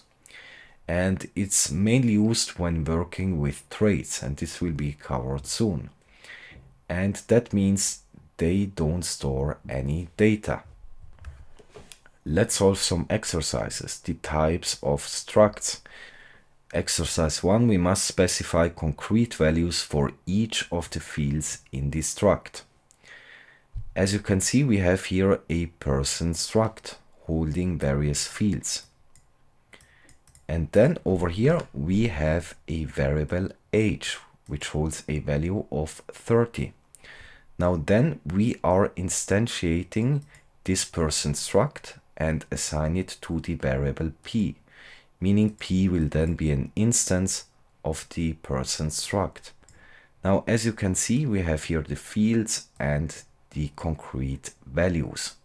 And it's mainly used when working with traits, and this will be covered soon. And that means they don't store any data. Let's solve some exercises. The types of structs. Exercise 1, we must specify concrete values for each of the fields in the struct. As you can see, we have here a person struct holding various fields. And then over here we have a variable age, which holds a value of 30. Now then we are instantiating this person struct and assign it to the variable p, meaning p will then be an instance of the person struct. Now as you can see, we have here the fields and the concrete values.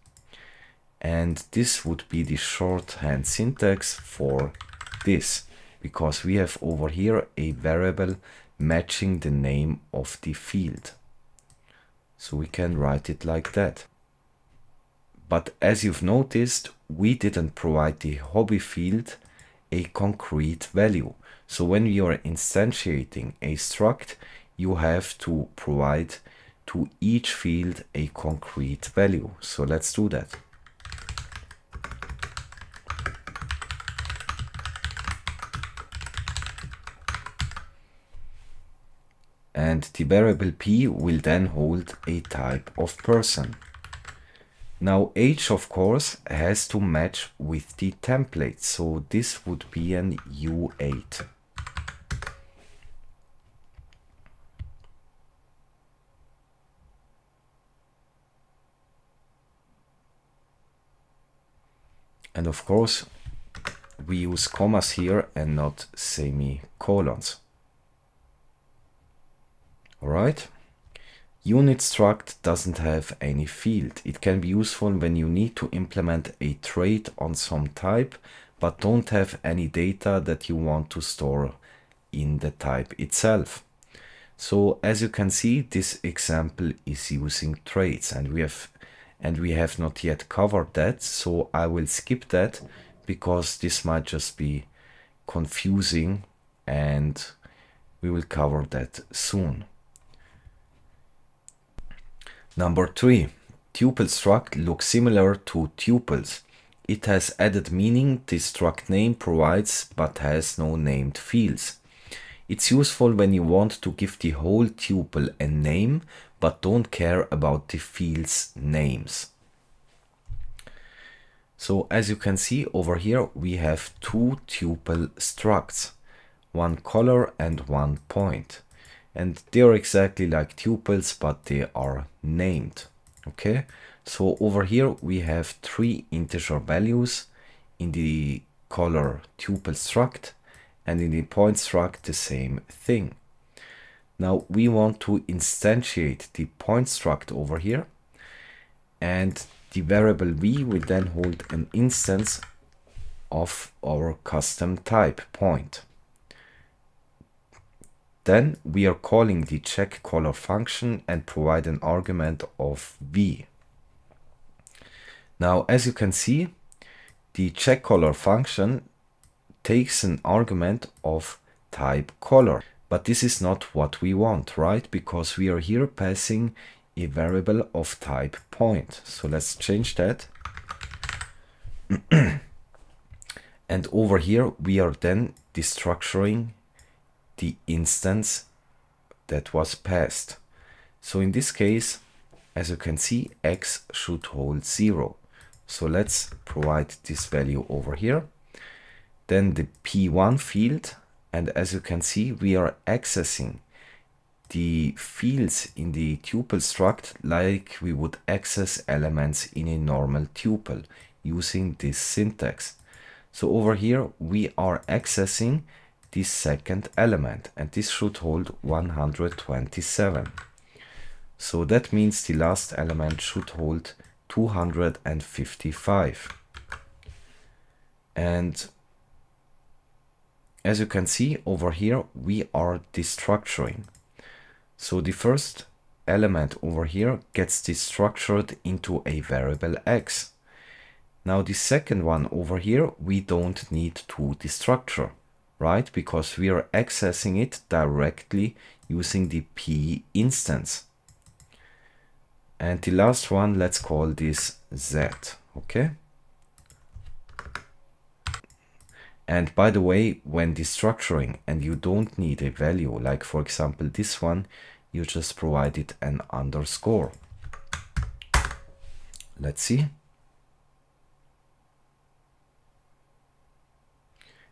And this would be the shorthand syntax for this, because we have over here a variable matching the name of the field. So we can write it like that. But as you've noticed, we didn't provide the hobby field a concrete value. So when you are instantiating a struct, you have to provide to each field a concrete value. So let's do that. And the variable p will then hold a type of person. Now age, of course, has to match with the template, so this would be an U8. And of course, we use commas here and not semicolons. Alright. Unit struct doesn't have any field. It can be useful when you need to implement a trait on some type, but don't have any data that you want to store in the type itself. So as you can see, this example is using traits, and we have not yet covered that, so I will skip that because this might just be confusing, and we will cover that soon. Number 3. Tuple struct looks similar to tuples. It has added meaning the struct name provides, but has no named fields. It's useful when you want to give the whole tuple a name, but don't care about the fields' names. So as you can see over here, we have two tuple structs, one color and one point. And they are exactly like tuples, but they are named. Okay, so over here we have three integer values in the color tuple struct, and in the point struct the same thing. Now we want to instantiate the point struct over here, and the variable v will then hold an instance of our custom type point. Then we are calling the checkColor function and provide an argument of v. Now, as you can see, the checkColor function takes an argument of type color, but this is not what we want, right? Because we are here passing a variable of type point. So let's change that. And over here, we are then destructuring the instance that was passed. So in this case, as you can see, x should hold 0. So let's provide this value over here. Then the p1 field, and as you can see, we are accessing the fields in the tuple struct like we would access elements in a normal tuple using this syntax. So over here, we are accessing the second element, and this should hold 127. So that means the last element should hold 255. And as you can see over here, we are destructuring. So the first element over here gets destructured into a variable x. Now the second one over here, we don't need to destructure, right? Because we are accessing it directly using the p instance. And the last one, let's call this z, okay? And by the way, when destructuring and you don't need a value, like for example this one, you just provide it an underscore. Let's see.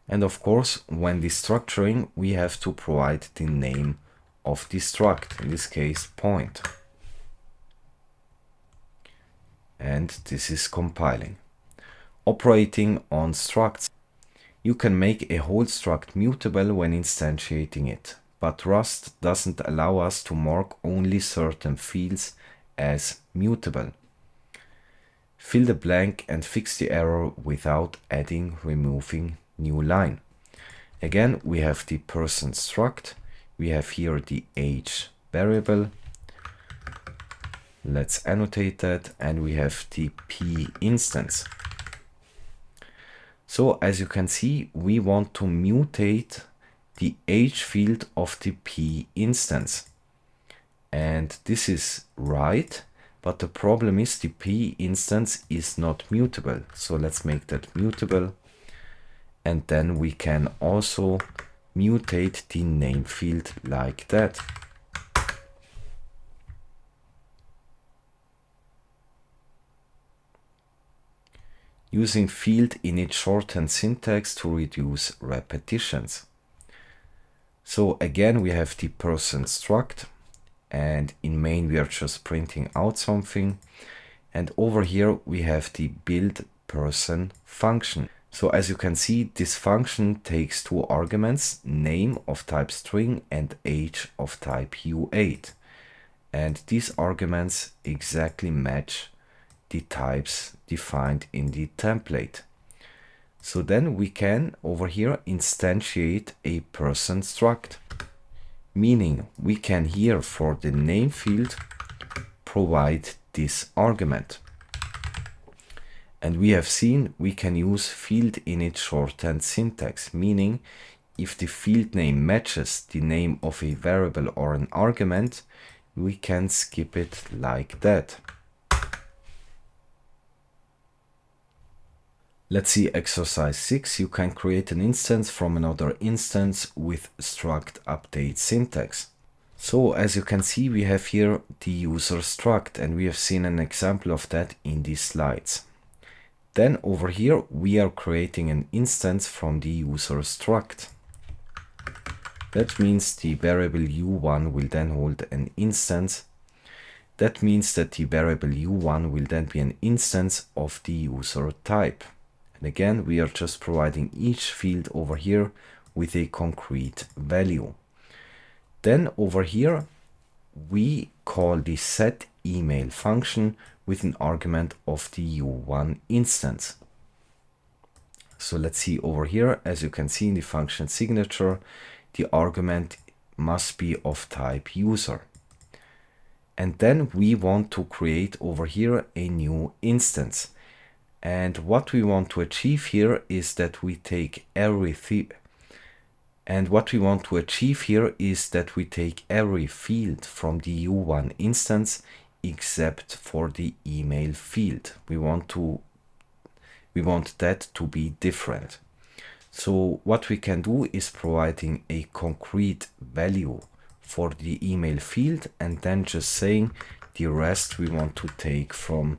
And of course, when destructuring, we have to provide the name of the struct, in this case point. And this is compiling. Operating on structs. You can make a whole struct mutable when instantiating it, but Rust doesn't allow us to mark only certain fields as mutable. Fill the blank and fix the error without adding, removing new line. Again, we have the person struct. We have here the age variable. Let's annotate that, and we have the p instance. So as you can see, we want to mutate the age field of the p instance. And this is right, but the problem is the p instance is not mutable. So let's make that mutable. And then we can also mutate the name field like that. Using field init shorthand syntax to reduce repetitions. So again, we have the person struct, and in main we are just printing out something. And over here we have the build person function. So as you can see, this function takes two arguments, name of type string and age of type U8. And these arguments exactly match the types defined in the template. So then we can over here instantiate a person struct, meaning we can here for the name field provide this argument. And we have seen we can use field init shorthand syntax, meaning if the field name matches the name of a variable or an argument, we can skip it like that. Let's see exercise 6. You can create an instance from another instance with struct update syntax. So as you can see, we have here the user struct, and we have seen an example of that in these slides. Then over here, we are creating an instance from the user struct. That means the variable u1 will then hold an instance. That means that the variable u1 will then be an instance of the user type. And again, we are just providing each field over here with a concrete value. Then over here, we call the setEmail function with an argument of the u1 instance. So let's see over here, as you can see in the function signature, the argument must be of type user. And then we want to create over here a new instance. And what we want to achieve here is that we take every field from the u1 instance except for the email field. We want that to be different. So what we can do is providing a concrete value for the email field and then just saying the rest we want to take from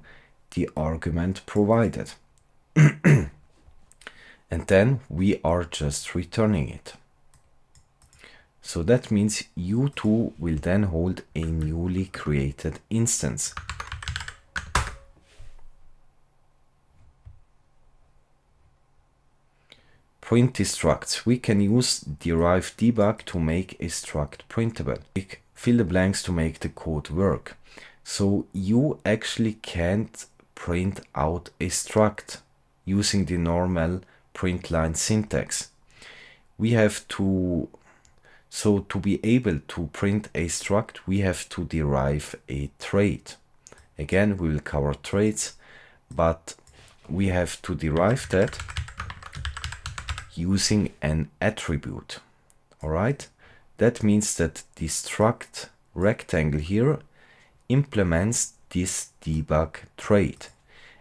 the argument provided. And then we are just returning it. So that means u2 will then hold a newly created instance. Print the structs. We can use derive debug to make a struct printable. Fill the blanks to make the code work. So you actually can't print out a struct using the normal print line syntax. So to be able to print a struct, we have to derive a trait. Again, we will cover traits, but we have to derive that using an attribute. All right, that means that the struct rectangle here implements this debug trait,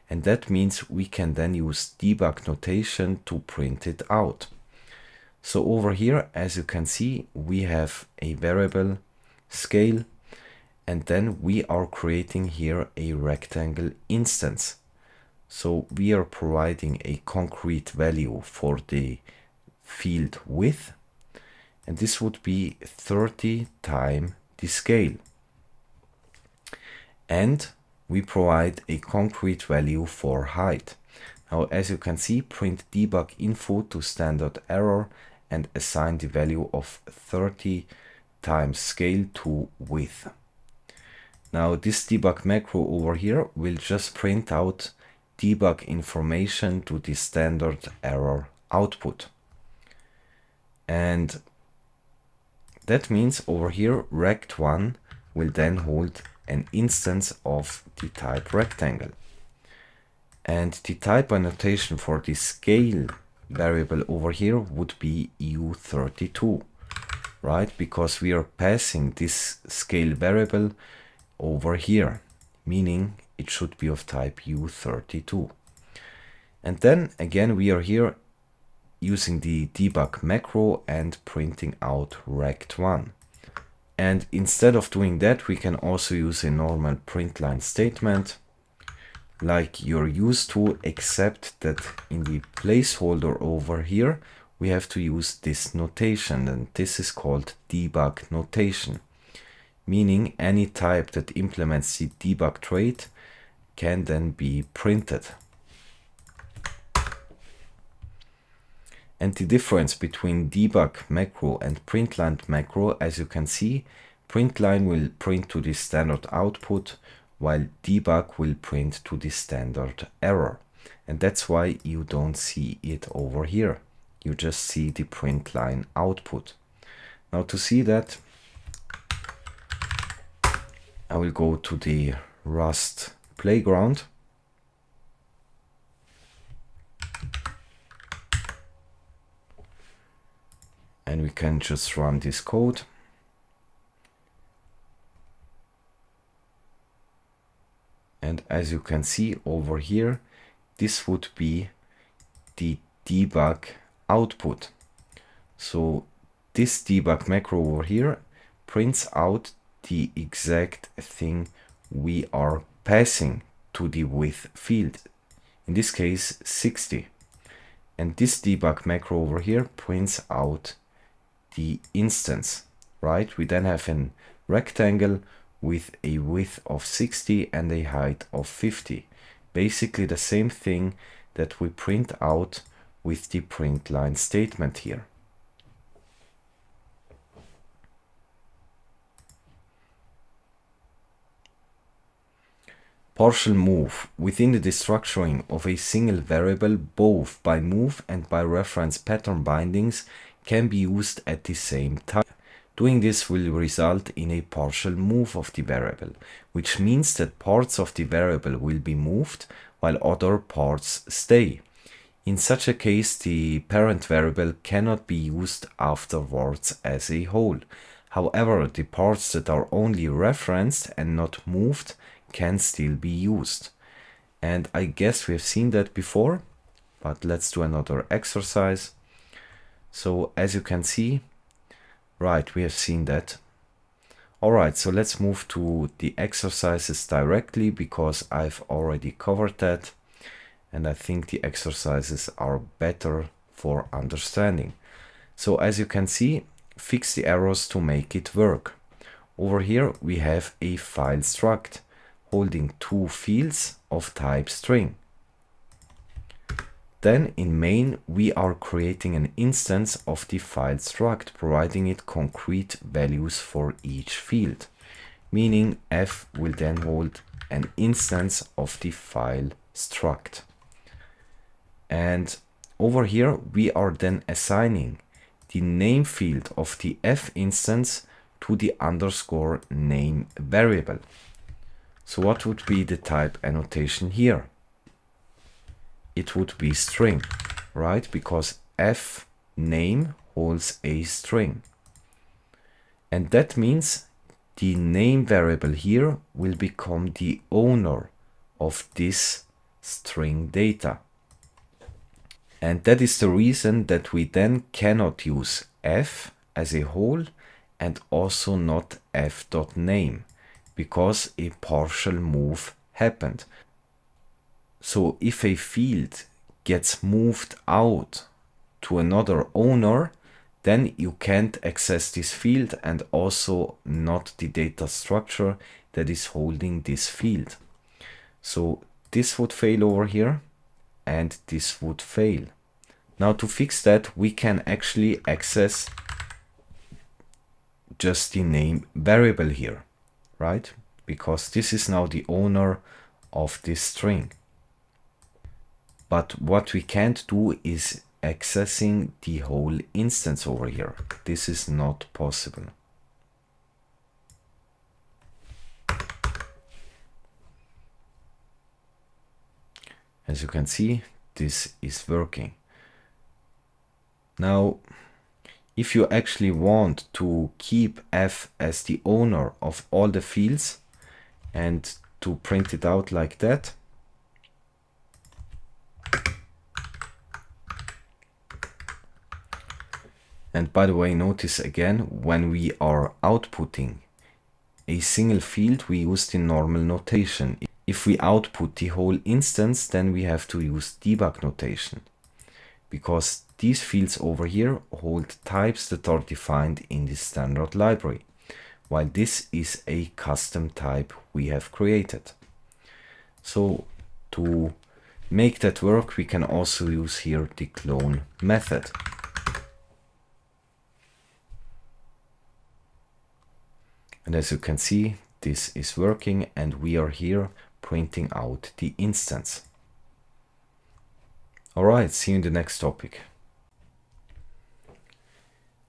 and that means we can then use debug notation to print it out. So over here, as you can see, we have a variable scale, and then we are creating here a rectangle instance. So we are providing a concrete value for the field width, and this would be 30 times the scale. And we provide a concrete value for height. Now, as you can see, print debug info to standard error and assign the value of 30 times scale to width. Now, this debug macro over here will just print out debug information to the standard error output. And that means over here, rect1 will then hold an instance of the type rectangle. And the type annotation for the scale variable over here would be u32, right? Because we are passing this scale variable over here, meaning it should be of type u32. And then again, we are here using the debug macro and printing out rect1. And instead of doing that, we can also use a normal print line statement like you're used to, except that in the placeholder over here, we have to use this notation, and this is called debug notation, meaning any type that implements the debug trait can then be printed. And the difference between debug macro and printline macro, as you can see, printline will print to the standard output, while debug will print to the standard error. And that's why you don't see it over here. You just see the printline output. Now to see that, I will go to the Rust playground. And we can just run this code. And as you can see over here, this would be the debug output. So this debug macro over here prints out the exact thing we are passing to the width field, in this case 60. And this debug macro over here prints out the instance, right? We then have a rectangle with a width of 60 and a height of 50. Basically the same thing that we print out with the print line statement here. Partial move. Within the destructuring of a single variable, both by move and by reference pattern bindings can be used at the same time. Doing this will result in a partial move of the variable, which means that parts of the variable will be moved while other parts stay. In such a case, the parent variable cannot be used afterwards as a whole. However, the parts that are only referenced and not moved can still be used. And I guess we have seen that before, but let's do another exercise. So as you can see, right, we have seen that. Alright, so let's move to the exercises directly because I've already covered that. And I think the exercises are better for understanding. So as you can see, fix the errors to make it work. Over here we have a file struct holding two fields of type string. Then in main we are creating an instance of the file struct, providing it concrete values for each field, meaning f will then hold an instance of the file struct. And over here we are then assigning the name field of the f instance to the underscore name variable. So what would be the type annotation here? It would be string, right? Because f name holds a string. And that means the name variable here will become the owner of this string data. And that is the reason that we then cannot use f as a whole and also not f.name, because a partial move happened. So if a field gets moved out to another owner, then you can't access this field and also not the data structure that is holding this field. So this would fail over here and this would fail. Now to fix that, we can actually access just the name variable here, right? Because this is now the owner of this string. But what we can't do is accessing the whole instance over here. This is not possible. As you can see, this is working. Now, if you actually want to keep f as the owner of all the fields and to print it out like that, and by the way, notice again, when we are outputting a single field, we use the normal notation. If we output the whole instance, then we have to use debug notation, because these fields over here hold types that are defined in the standard library, while this is a custom type we have created. So to make that work, we can also use here the clone method. And as you can see, this is working and we are here printing out the instance. Alright, see you in the next topic.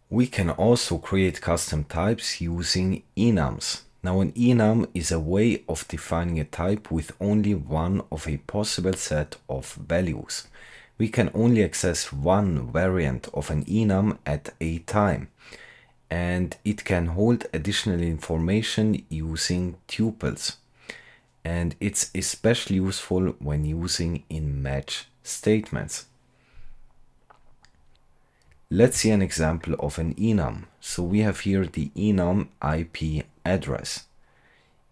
We can also create custom types using enums. Now an enum is a way of defining a type with only one of a possible set of values. We can only access one variant of an enum at a time, and it can hold additional information using tuples. And it's especially useful when using in match statements. Let's see an example of an enum. So we have here the enum IP address.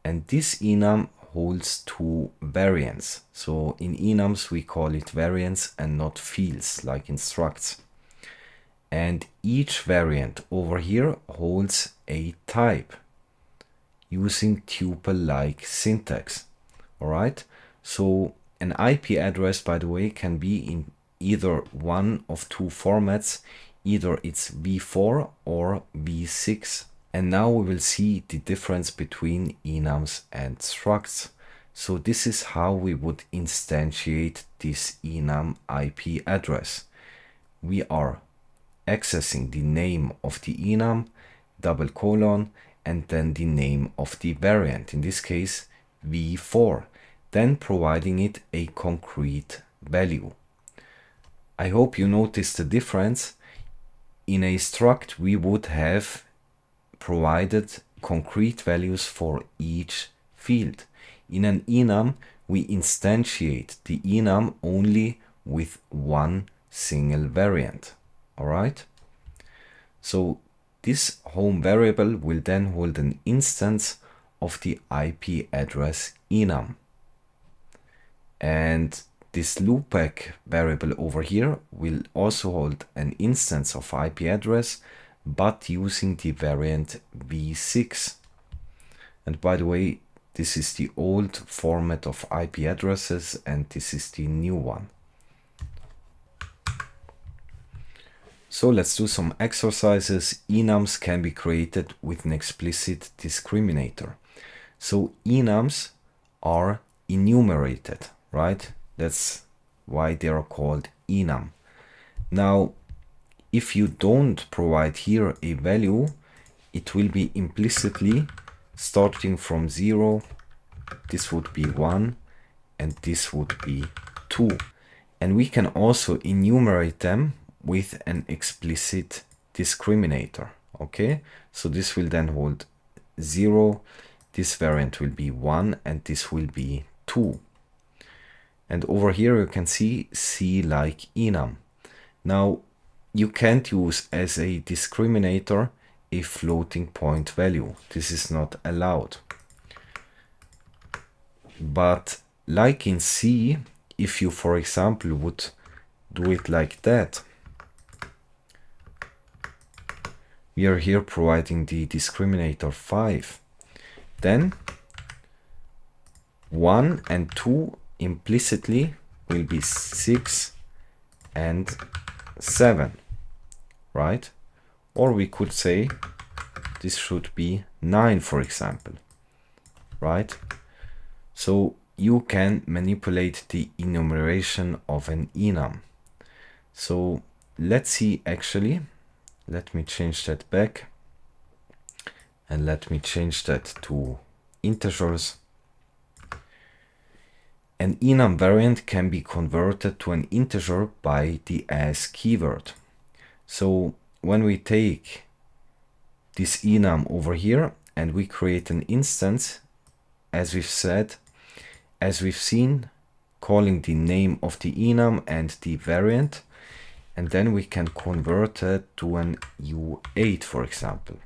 And this enum holds two variants. So in Enums we call it variants and not fields like in Structs. And each variant over here holds a type using tuple-like syntax. Alright, so an IP address, by the way, can be in either one of two formats, either it's v4 or v6. And now we will see the difference between enums and structs. So this is how we would instantiate this enum IP address. We are accessing the name of the enum, double colon, and then the name of the variant, in this case v4, then providing it a concrete value. I hope you noticed the difference. In a struct we would have provided concrete values for each field. In an enum we instantiate the enum only with one single variant. Alright, so this home variable will then hold an instance of the IP address enum, and this loopback variable over here will also hold an instance of IP address, but using the variant v6. And by the way, this is the old format of IP addresses and this is the new one. So let's do some exercises. Enums can be created with an explicit discriminator. So enums are enumerated, right? That's why they are called enum. Now, if you don't provide here a value, it will be implicitly starting from 0. This would be 1 and this would be 2. And we can also enumerate them with an explicit discriminator. Okay, so this will then hold 0, this variant will be 1, and this will be 2. And over here you can see C like enum. Now you can't use as a discriminator a floating point value. This is not allowed. But like in C, if you for example would do it like that, we are here providing the discriminator 5. Then 1 and 2 implicitly will be 6 and 7, right? Or we could say this should be 9, for example, right? So you can manipulate the enumeration of an enum. So let's see actually. Let me change that back and let me change that to integers. An enum variant can be converted to an integer by the as keyword. So when we take this enum over here and we create an instance, as we've said, as we've seen, calling the name of the enum and the variant, and then we can convert it to an U8, for example,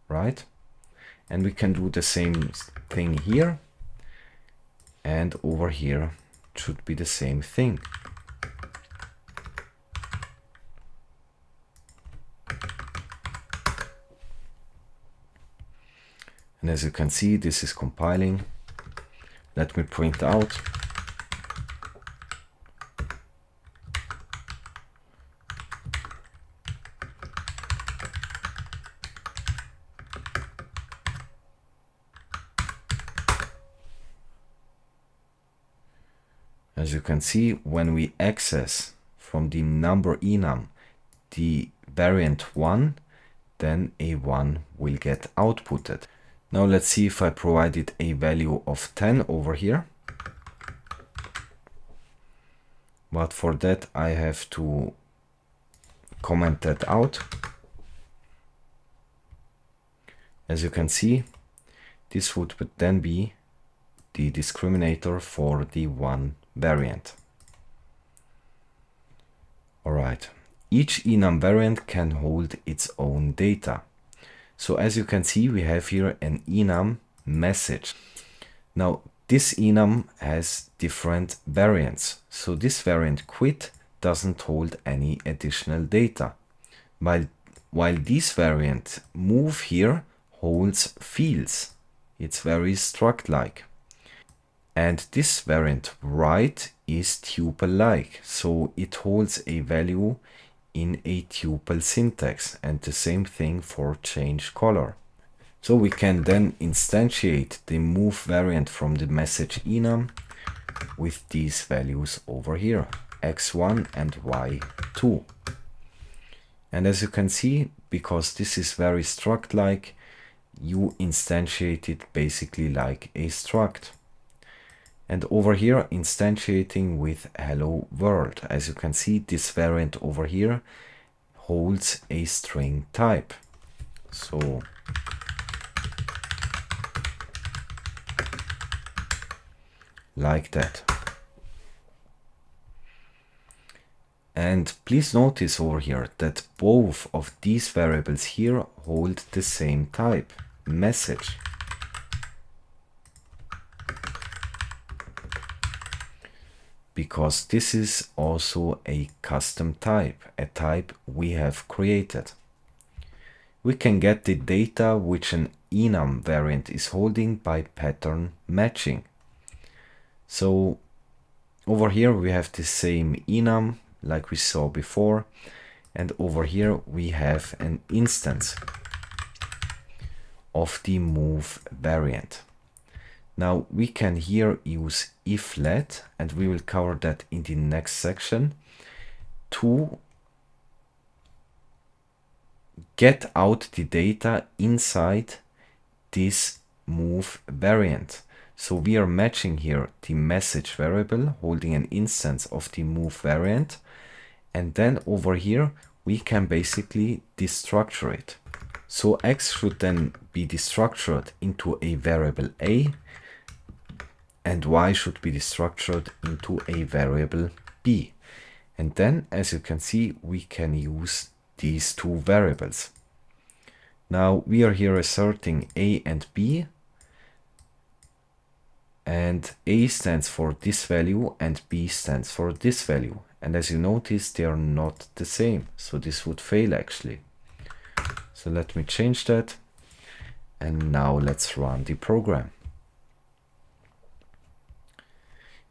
right? And we can do the same thing here, and over here it should be the same thing. And as you can see, this is compiling. Let me print out. As you can see, when we access from the number enum the variant 1, then a 1 will get outputted. Now let's see if I provided a value of 10 over here. But for that I have to comment that out. As you can see, this would then be the discriminator for the 1 variant. Alright, each enum variant can hold its own data. So as you can see, we have here an enum message. Now this enum has different variants. So this variant quit doesn't hold any additional data, while this variant move here holds fields. It's very struct-like. And this variant write is tuple-like, so it holds a value in a tuple syntax, and the same thing for change color. So we can then instantiate the move variant from the message enum with these values over here, x1 and y2. And as you can see, because this is very struct-like, you instantiate it basically like a struct. And over here, instantiating with hello world. As you can see, this variant over here holds a string type. So like that. And please notice over here that both of these variables here hold the same type, message. Because this is also a custom type, a type we have created. We can get the data which an enum variant is holding by pattern matching. So over here we have the same enum like we saw before, and over here we have an instance of the move variant. Now we can here use if let, and we will cover that in the next section, to get out the data inside this move variant. So we are matching here the message variable holding an instance of the move variant, and then over here we can basically destructure it. So x should then be destructured into a variable a, and y should be destructured into a variable b. And then, as you can see, we can use these two variables. Now we are here asserting a and b, and a stands for this value and b stands for this value. And as you notice, they are not the same, so this would fail actually. So let me change that, and now let's run the program.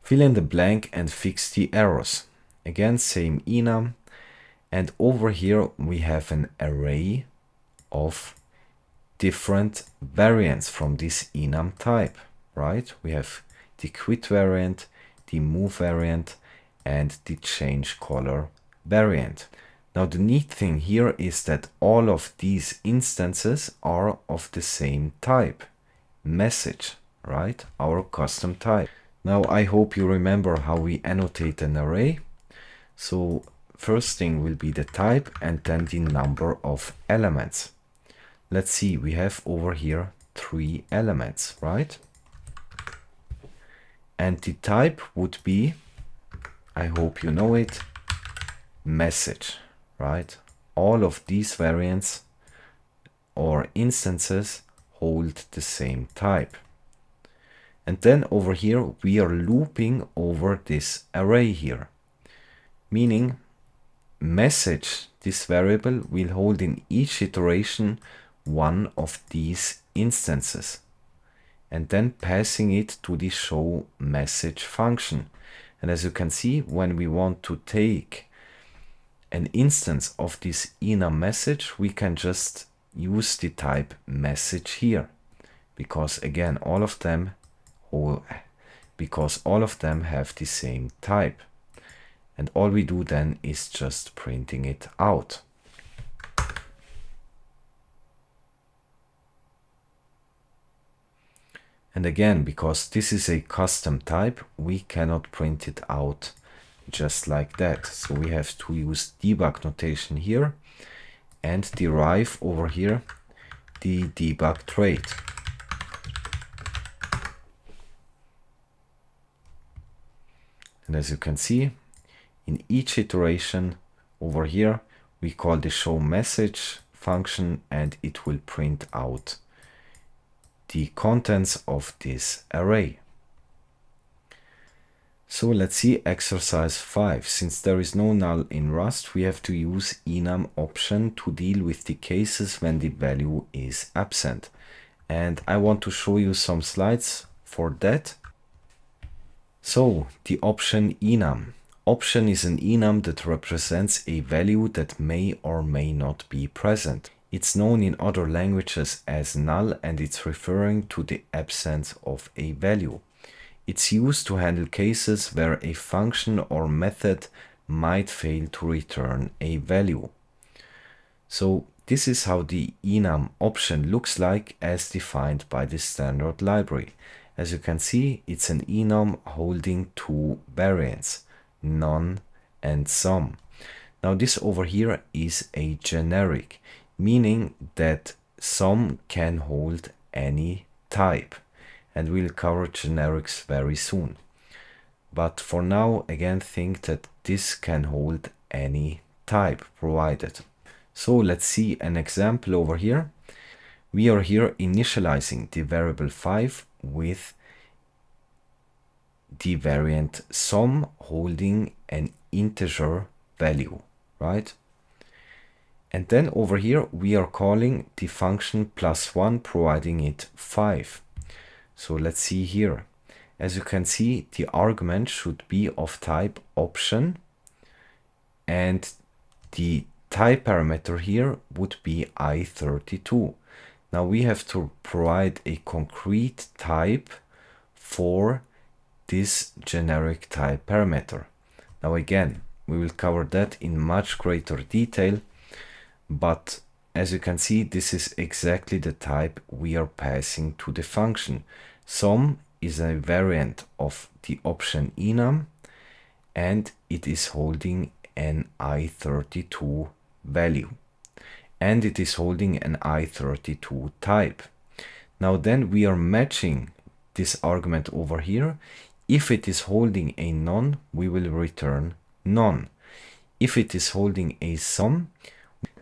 Fill in the blank and fix the errors. Again, same enum, and over here we have an array of different variants from this enum type, right? We have the quit variant, the move variant, and the change color variant. Now the neat thing here is that all of these instances are of the same type, message, right? Our custom type. Now I hope you remember how we annotate an array. So first thing will be the type and then the number of elements. Let's see, we have over here 3 elements, right? And the type would be, I hope you know it, message, right? All of these variants or instances hold the same type. And then over here we are looping over this array here, meaning message, this variable, will hold in each iteration one of these instances, and then passing it to the show message function. And as you can see, when we want to take an instance of this enum message, we can just use the type message here, because again all of them have the same type, and all we do then is just printing it out. And again, because this is a custom type, we cannot print it out just like that. So we have to use debug notation here and derive over here the debug trait. And as you can see, in each iteration over here, we call the show message function, and it will print out the contents of this array. So let's see exercise 5. Since there is no null in Rust, we have to use enum option to deal with the cases when the value is absent. And I want to show you some slides for that. So the option enum. Option is an enum that represents a value that may or may not be present. It's known in other languages as null, and it's referring to the absence of a value. It's used to handle cases where a function or method might fail to return a value. So this is how the enum option looks like as defined by the standard library. As you can see, it's an enum holding two variants, none and some. Now this over here is a generic, meaning that some can hold any type. And we'll cover generics very soon. But for now, again, think that this can hold any type provided. So let's see an example over here. We are here initializing the variable 5 with the variant sum holding an integer value, right? And then over here, we are calling the function +1, providing it 5. So let's see here. As you can see, the argument should be of type option, and the type parameter here would be i32. Now we have to provide a concrete type for this generic type parameter. Now again, we will cover that in much greater detail, but as you can see, this is exactly the type we are passing to the function. Sum is a variant of the option enum, and it is holding an i32 value, and it is holding an i32 type. Now then we are matching this argument over here. If it is holding a none, we will return none. If it is holding a sum,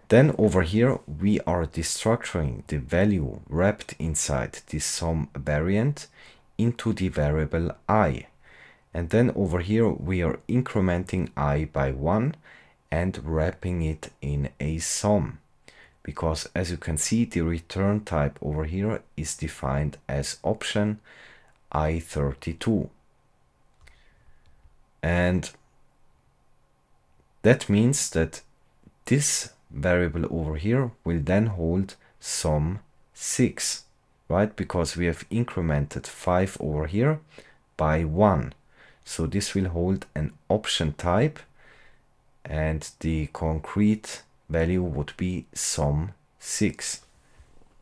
then over here we are destructuring the value wrapped inside this sum variant into the variable I. And then over here we are incrementing I by 1 and wrapping it in a sum. Because as you can see, the return type over here is defined as option i32. And that means that this variable over here will then hold sum 6, right? Because we have incremented 5 over here by 1. So this will hold an option type, and the concrete value would be sum 6,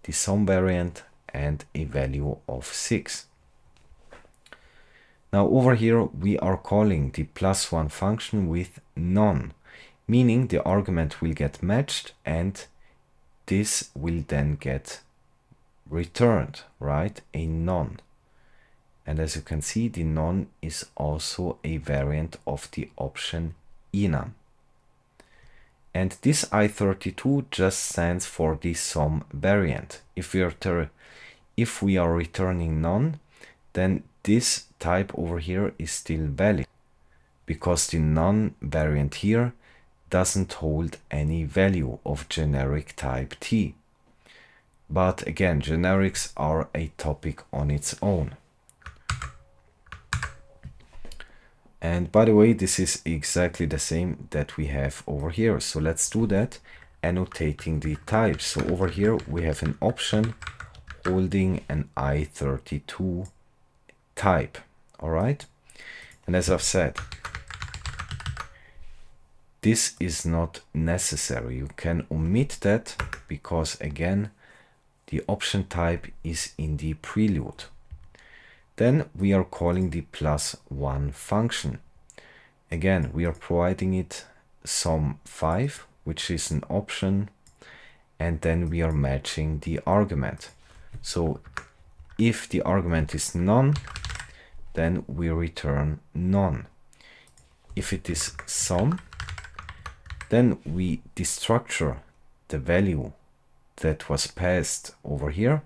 the sum variant, and a value of 6. Now over here we are calling the +1 function with none, meaning the argument will get matched and this will then get returned, right? A none. And as you can see, the none is also a variant of the option enum. And this i32 just stands for the sum variant. If we are returning none, then this type over here is still valid, because the none variant here doesn't hold any value of generic type T. But again, generics are a topic on its own. And by the way, this is exactly the same that we have over here. So let's do that, annotating the types. So over here we have an option holding an i32 type. All right. And as I've said, this is not necessary. You can omit that because again, the option type is in the prelude. Then we are calling the +1 function. Again, we are providing it sum 5, which is an option, and then we are matching the argument. So if the argument is none, then we return none. If it is sum, then we destructure the value that was passed over here,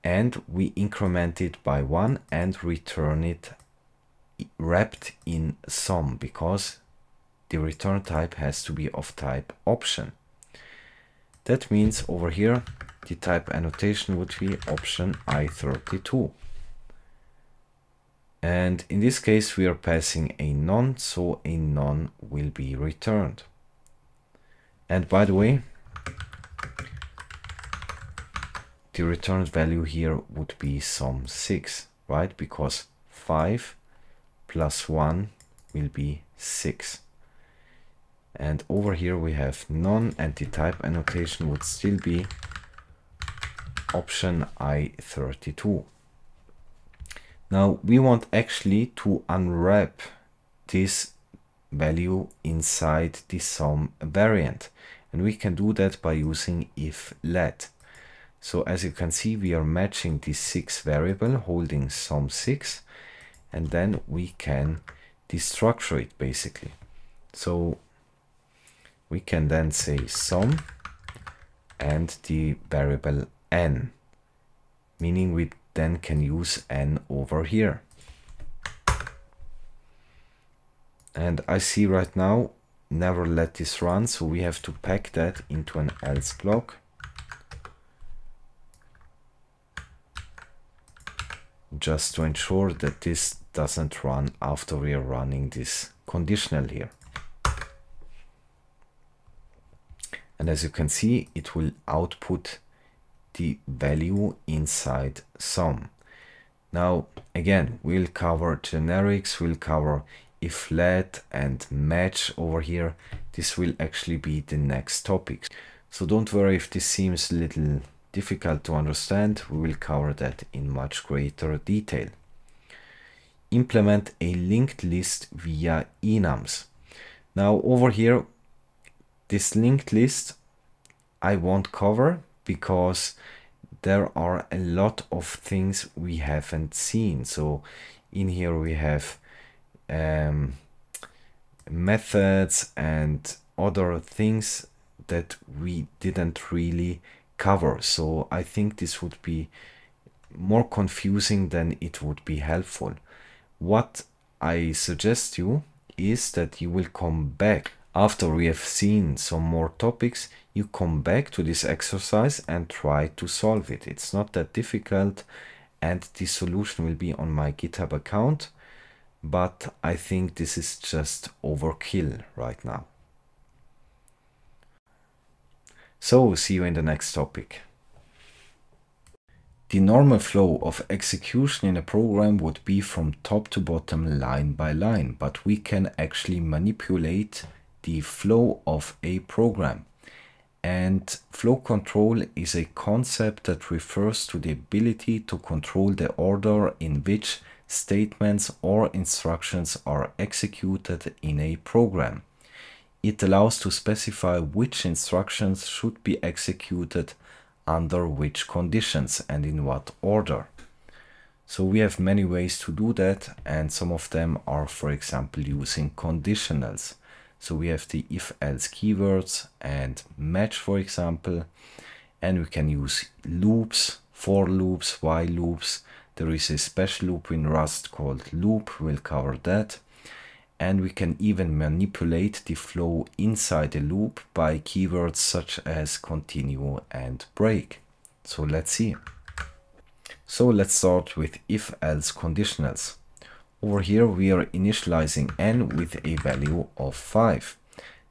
and we increment it by 1 and return it wrapped in sum because the return type has to be of type option. That means over here the type annotation would be option I32. And in this case we are passing a none, so a none will be returned. And by the way, the returned value here would be sum 6, right? Because 5 plus 1 will be 6. And over here we have none, and the type annotation would still be option I32. Now we want actually to unwrap this value inside the sum variant, and we can do that by using if let. So as you can see, we are matching the 6 variable holding sum 6, and then we can destructure it basically. So we can then say sum and the variable n, meaning we then can use n over here. And I see right now never let this run, so we have to pack that into an else block. Just to ensure that this doesn't run after we are running this conditional here. And as you can see, it will output the value inside sum. Now again, we'll cover generics, we'll cover if let and match over here. This will actually be the next topic. So don't worry if this seems a little difficult to understand, we will cover that in much greater detail. Implement a linked list via enums. Now over here, this linked list I won't cover because there are a lot of things we haven't seen. So in here we have methods and other things that we didn't really cover. So I think this would be more confusing than it would be helpful. What I suggest you is that you will come back after we have seen some more topics. You come back to this exercise and try to solve it. It's not that difficult, and the solution will be on my GitHub account, but I think this is just overkill right now. So see you in the next topic. The normal flow of execution in a program would be from top to bottom, line by line, but we can actually manipulate the flow of a program. And flow control is a concept that refers to the ability to control the order in which statements or instructions are executed in a program. It allows to specify which instructions should be executed under which conditions and in what order. So we have many ways to do that, and some of them are, for example, using conditionals. So we have the if-else keywords and match, for example, and we can use loops, for loops, while loops. There is a special loop in Rust called loop, we'll cover that. And we can even manipulate the flow inside the loop by keywords such as continue and break. So let's see. So let's start with if-else conditionals. Over here we are initializing n with a value of 5.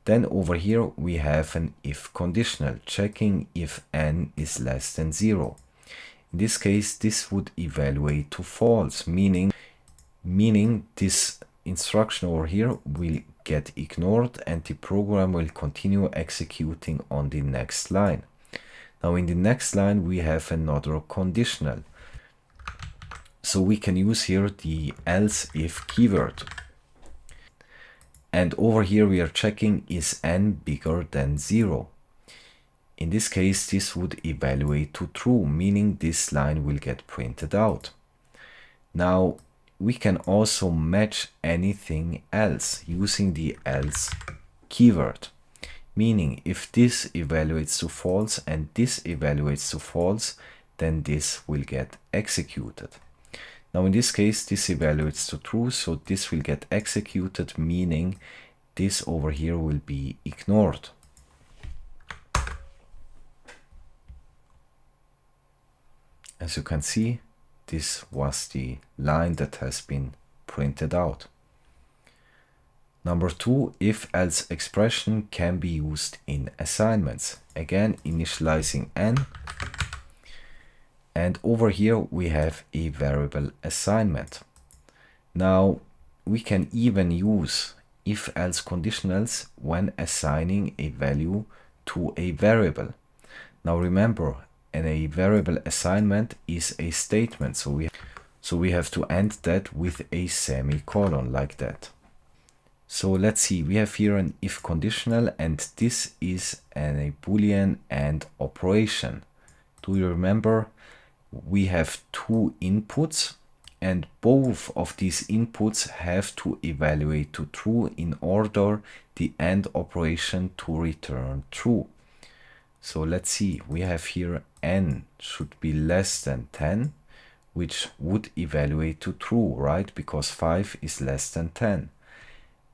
Then over here we have an if conditional, checking if n is less than 0. In this case, this would evaluate to false, meaning this instruction over here will get ignored and the program will continue executing on the next line. Now in the next line we have another conditional. So we can use here the else if keyword. And over here we are checking is n bigger than 0. In this case this would evaluate to true, meaning this line will get printed out. Now we can also match anything else using the else keyword, meaning if this evaluates to false and this evaluates to false, then this will get executed. Now in this case, this evaluates to true, so this will get executed, meaning this over here will be ignored. As you can see, this was the line that has been printed out. Number 2, if-else expression can be used in assignments. Again, initializing n. And over here we have a variable assignment. Now we can even use if-else conditionals when assigning a value to a variable. Now remember, a variable assignment is a statement, so we have to end that with a semicolon like that. So let's see, we have here an if conditional, and this is a Boolean AND operation. Do you remember? We have two inputs, and both of these inputs have to evaluate to true in order the AND operation to return true. So let's see, we have here n should be less than 10, which would evaluate to true, right? Because 5 is less than 10.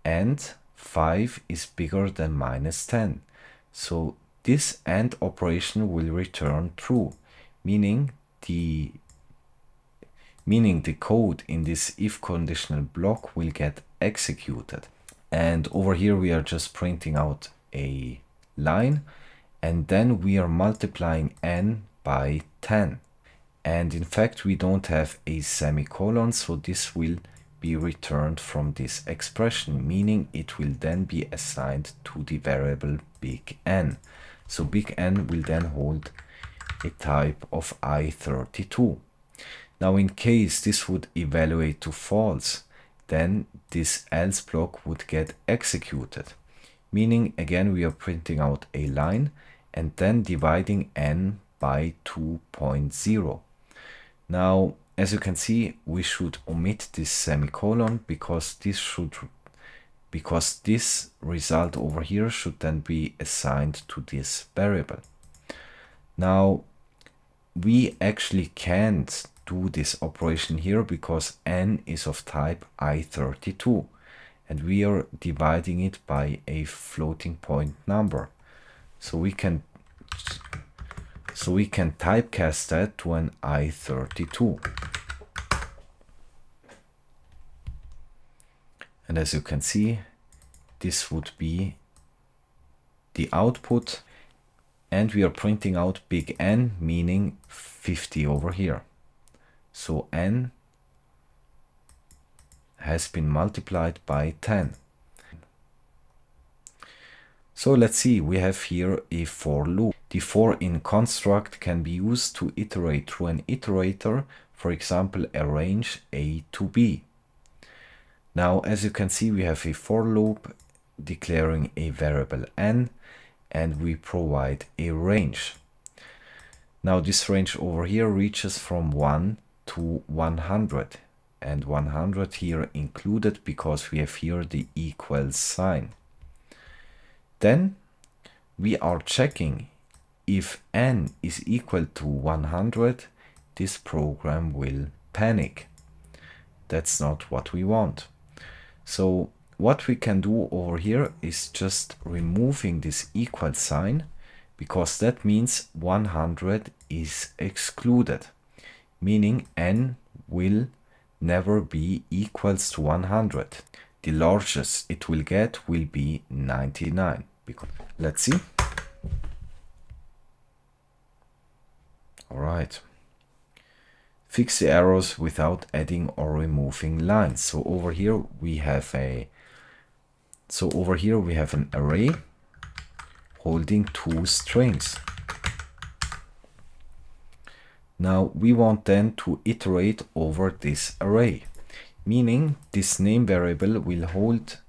And 5 is bigger than -10. So this AND operation will return true, meaning the code in this if conditional block will get executed. And over here we are just printing out a line, and then we are multiplying n by 10. And in fact we don't have a semicolon, so this will be returned from this expression, meaning it will then be assigned to the variable big N. So big N will then hold a type of I32. Now in case this would evaluate to false, then this else block would get executed, meaning again we are printing out a line and then dividing n by 2.0. Now as you can see, we should omit this semicolon because this result over here should then be assigned to this variable. Now we actually can't do this operation here because n is of type I32 and we are dividing it by a floating point number. So we can typecast that to an I32. And as you can see, this would be the output, and we are printing out big N, meaning 50 over here. So N has been multiplied by 10. So let's see, we have here a for loop. The for in construct can be used to iterate through an iterator, for example, arrange A to B. Now, as you can see, we have a for loop declaring a variable n, and we provide a range. Now, this range over here reaches from 1 to 100, and 100 here included because we have here the equals sign. Then we are checking if n is equal to 100, this program will panic. That's not what we want. So what we can do over here is just removing this equal sign, because that means 100 is excluded, meaning n will never be equals to 100. The largest it will get will be 99. Let's see. All right. Fix the errors without adding or removing lines. So over here we have an array holding two strings. Now we want then to iterate over this array, meaning this name variable will hold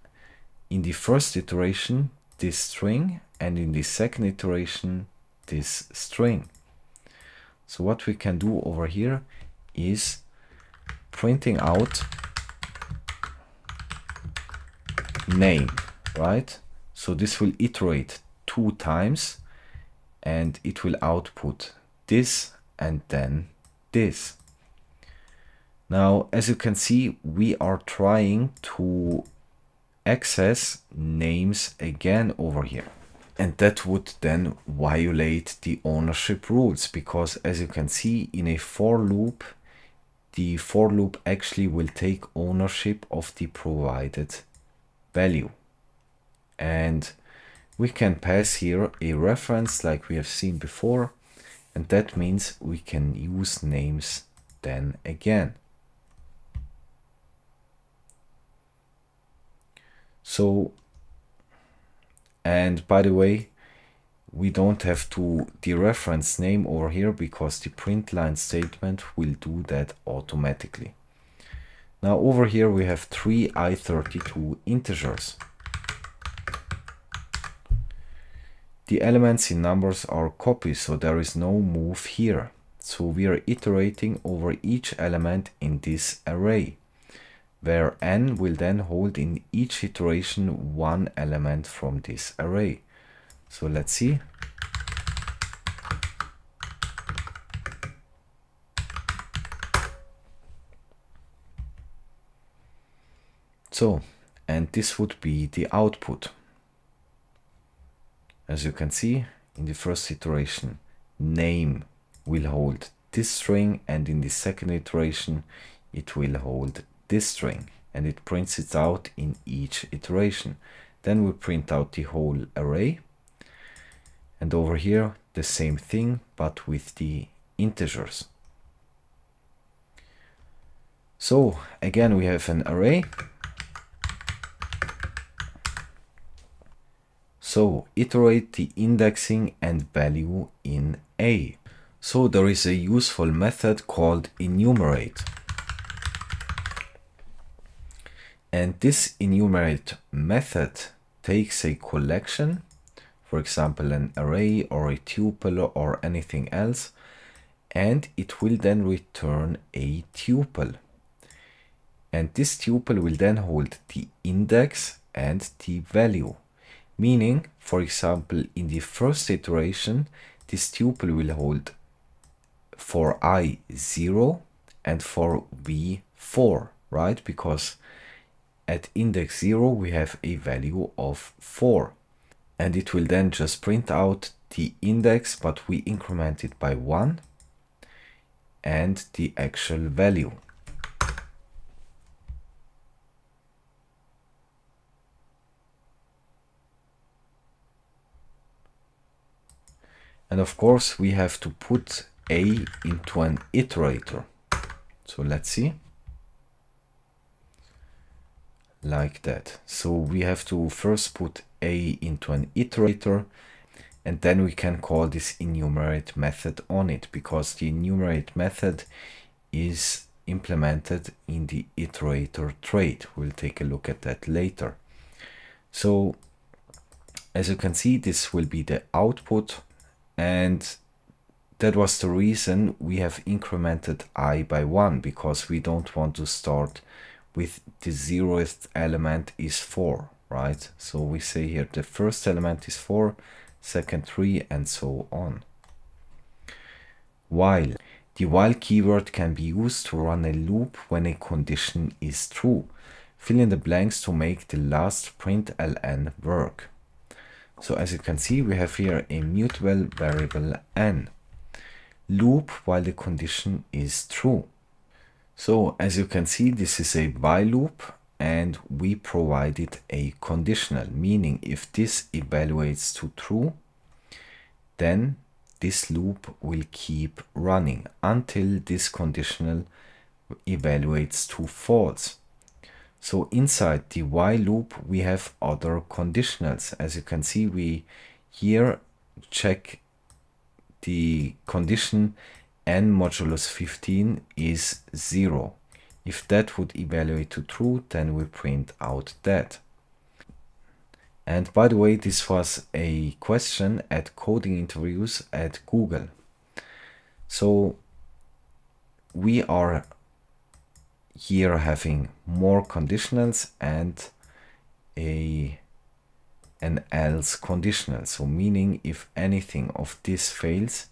in the first iteration this string and in the second iteration this string. So what we can do over here is printing out name, right? So this will iterate 2 times and it will output this and then this. Now, as you can see, we are trying to access names again over here. And that would then violate the ownership rules, because as you can see in a for loop, the for loop actually will take ownership of the provided value. And we can pass here a reference like we have seen before, and that means we can use names then again. So, and by the way, we don't have to dereference name over here because the print line statement will do that automatically. Now over here we have three I32 integers. The elements in numbers are copies, so there is no move here. So we are iterating over each element in this array, where n will then hold in each iteration one element from this array. So let's see. So, and this would be the output. As you can see, in the first iteration, name will hold this string, and in the second iteration, it will hold this string, and it prints it out in each iteration. Then we print out the whole array. And over here, the same thing, but with the integers. So again, we have an array. So iterate the indexing and value in A. So there is a useful method called enumerate. And this enumerate method takes a collection, for example, an array or a tuple or anything else, and it will then return a tuple. And this tuple will then hold the index and the value. Meaning, for example, in the first iteration, this tuple will hold for I 0 and for v 4, right? Because at index 0 we have a value of 4. And it will then just print out the index, but we increment it by 1 and the actual value. And of course, we have to put A into an iterator. So let's see. Like that. So we have to first put A into an iterator, and then we can call this enumerate method on it, because the enumerate method is implemented in the iterator trait. We'll take a look at that later. So as you can see, this will be the output. And that was the reason we have incremented I by 1, because we don't want to start with the 0th element is 4, right? So we say here the first element is 4, second 3, and so on. While. The while keyword can be used to run a loop when a condition is true. Fill in the blanks to make the last println work. So as you can see, we have here a mutable variable n. Loop while the condition is true. So as you can see, this is a while loop, and we provided a conditional, meaning if this evaluates to true, then this loop will keep running until this conditional evaluates to false. So inside the while loop, we have other conditionals. As you can see, we here check the condition n modulus 15 is 0. If that would evaluate to true, then we print out that. And by the way, this was a question at coding interviews at Google. So we are here having more conditionals and an else conditional. So meaning if anything of this fails,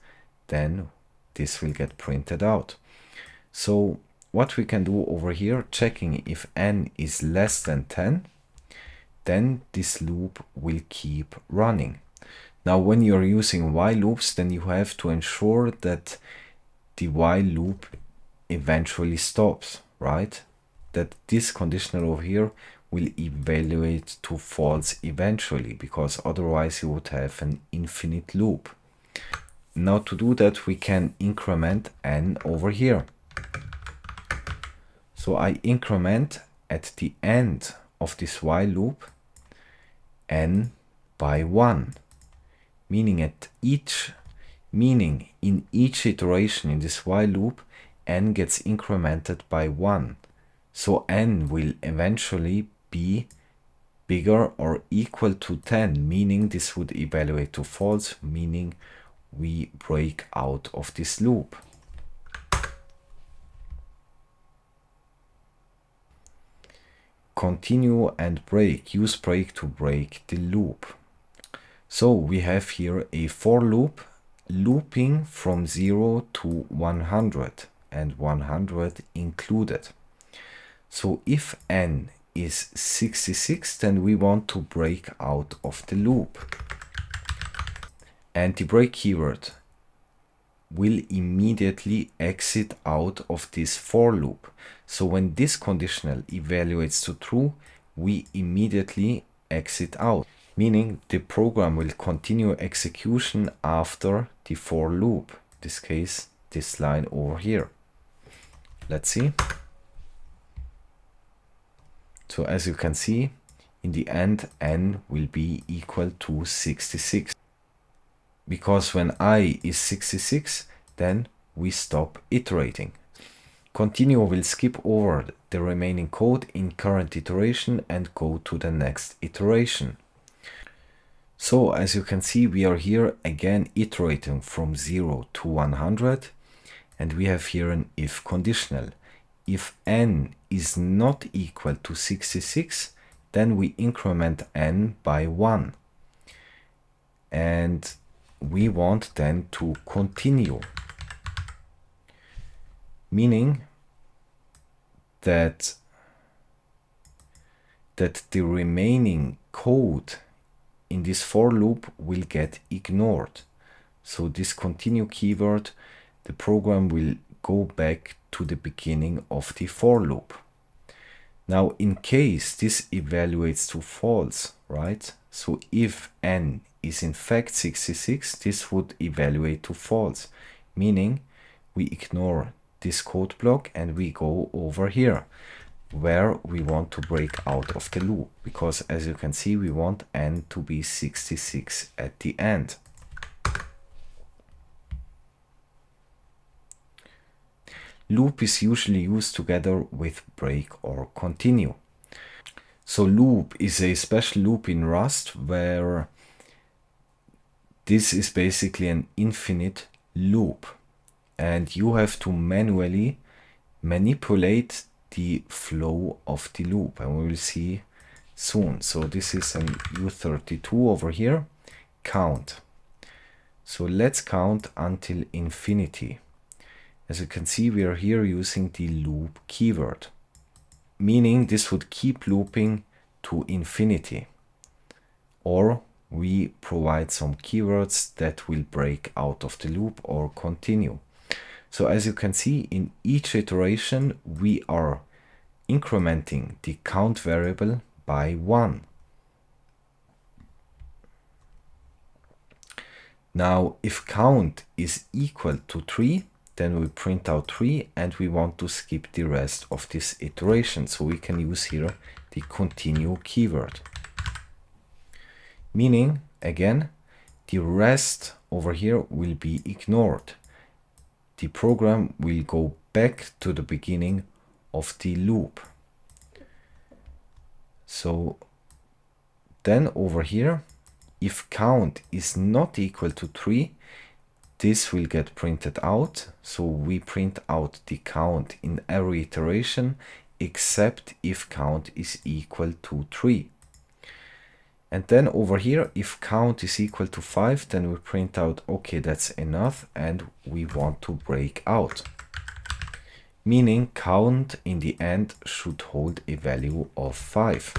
then this will get printed out. So what we can do over here, checking if n is less than 10, then this loop will keep running. Now, when you're using while loops, then you have to ensure that the while loop eventually stops, right? That this conditional over here will evaluate to false eventually, because otherwise you would have an infinite loop. Now, to do that, we can increment n over here. So I increment at the end of this while loop n by 1, meaning in each iteration in this while loop, n gets incremented by 1. So n will eventually be bigger or equal to 10, meaning this would evaluate to false, meaning we break out of this loop. Continue and break. Use break to break the loop. So we have here a for loop looping from 0 to 100 and 100 included. So if n is 66, then we want to break out of the loop. And the break keyword will immediately exit out of this for loop. So when this conditional evaluates to true, we immediately exit out, meaning the program will continue execution after the for loop. In this case, this line over here. Let's see. So as you can see, in the end, n will be equal to 66. Because when I is 66, then we stop iterating. Continue will skip over the remaining code in current iteration and go to the next iteration. So as you can see, we are here again iterating from 0 to 100, and we have here an if conditional. If n is not equal to 66, then we increment n by 1. And we want then to continue, meaning that the remaining code in this for loop will get ignored. So this continue keyword, the program will go back to the beginning of the for loop. Now, in case this evaluates to false, right? So if n is in fact 66, this would evaluate to false, meaning we ignore this code block and we go over here where we want to break out of the loop, because as you can see, we want n to be 66 at the end. Loop is usually used together with break or continue. So loop is a special loop in Rust where this is basically an infinite loop, and you have to manually manipulate the flow of the loop, and we will see soon. So this is an U32 over here, count. So let's count until infinity. As you can see, we are here using the loop keyword, meaning this would keep looping to infinity, or we provide some keywords that will break out of the loop or continue. So as you can see, in each iteration, we are incrementing the count variable by 1. Now, if count is equal to 3, then we print out 3 and we want to skip the rest of this iteration. So we can use here the continue keyword. Meaning, again, the rest over here will be ignored. The program will go back to the beginning of the loop. So then over here, if count is not equal to 3, this will get printed out. So we print out the count in every iteration, except if count is equal to 3. And then over here, if count is equal to 5, then we print out, okay, that's enough, and we want to break out. meaning count in the end should hold a value of 5.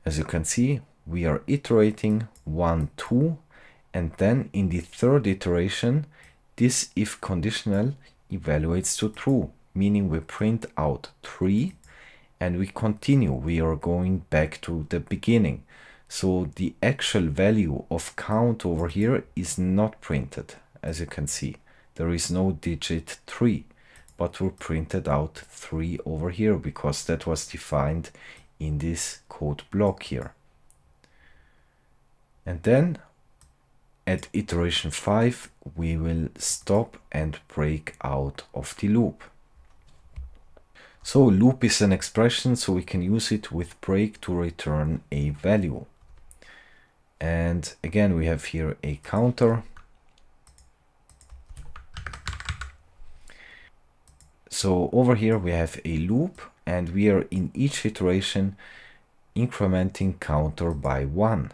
As you can see, we are iterating 1, 2, and then in the third iteration, this if conditional evaluates to true, meaning we print out 3 and we continue. We are going back to the beginning. So the actual value of count over here is not printed. As you can see, there is no digit 3, but we printed out 3 over here because that was defined in this code block here. And then at iteration 5, we will stop and break out of the loop. So loop is an expression, so we can use it with break to return a value. And again, we have here a counter. So over here we have a loop, and we are in each iteration incrementing counter by 1.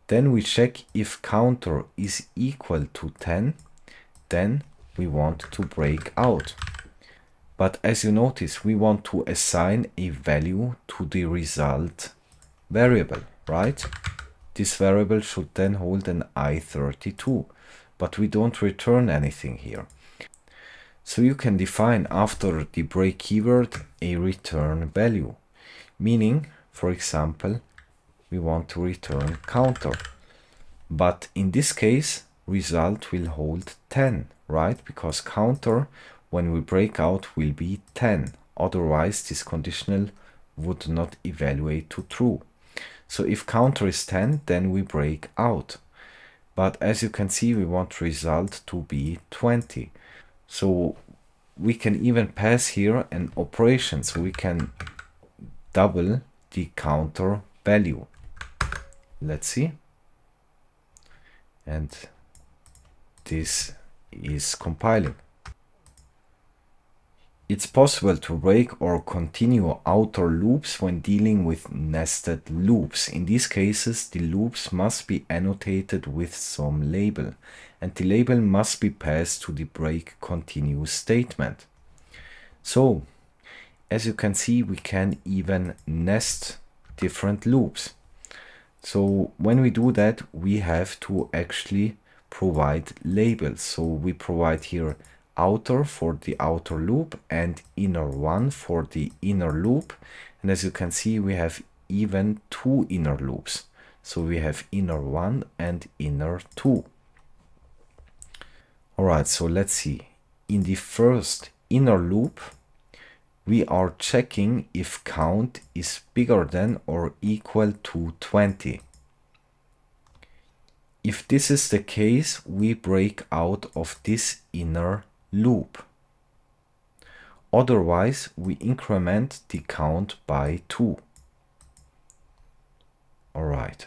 Then we check if counter is equal to 10, then we want to break out. But as you notice, we want to assign a value to the result variable, right? This variable should then hold an i32, but we don't return anything here. So you can define after the break keyword a return value, meaning, for example, we want to return counter. But in this case, result will hold 10, right? Because counter, when we break out, will be 10. Otherwise, this conditional would not evaluate to true. So if counter is 10, then we break out. But as you can see, we want result to be 20. So we can even pass here an operation. So we can double the counter value. Let's see. And this is compiling. It's possible to break or continue outer loops when dealing with nested loops. In these cases, the loops must be annotated with some label, and the label must be passed to the break continue statement. So, as you can see, we can even nest different loops. So when we do that, we have to actually provide labels. So we provide here outer for the outer loop and inner one for the inner loop. And as you can see, we have even 2 inner loops. So we have inner 1 and inner 2. All right, so let's see. In the first inner loop, we are checking if count is bigger than or equal to 20. If this is the case, we break out of this inner loop. Otherwise, we increment the count by 2. All right.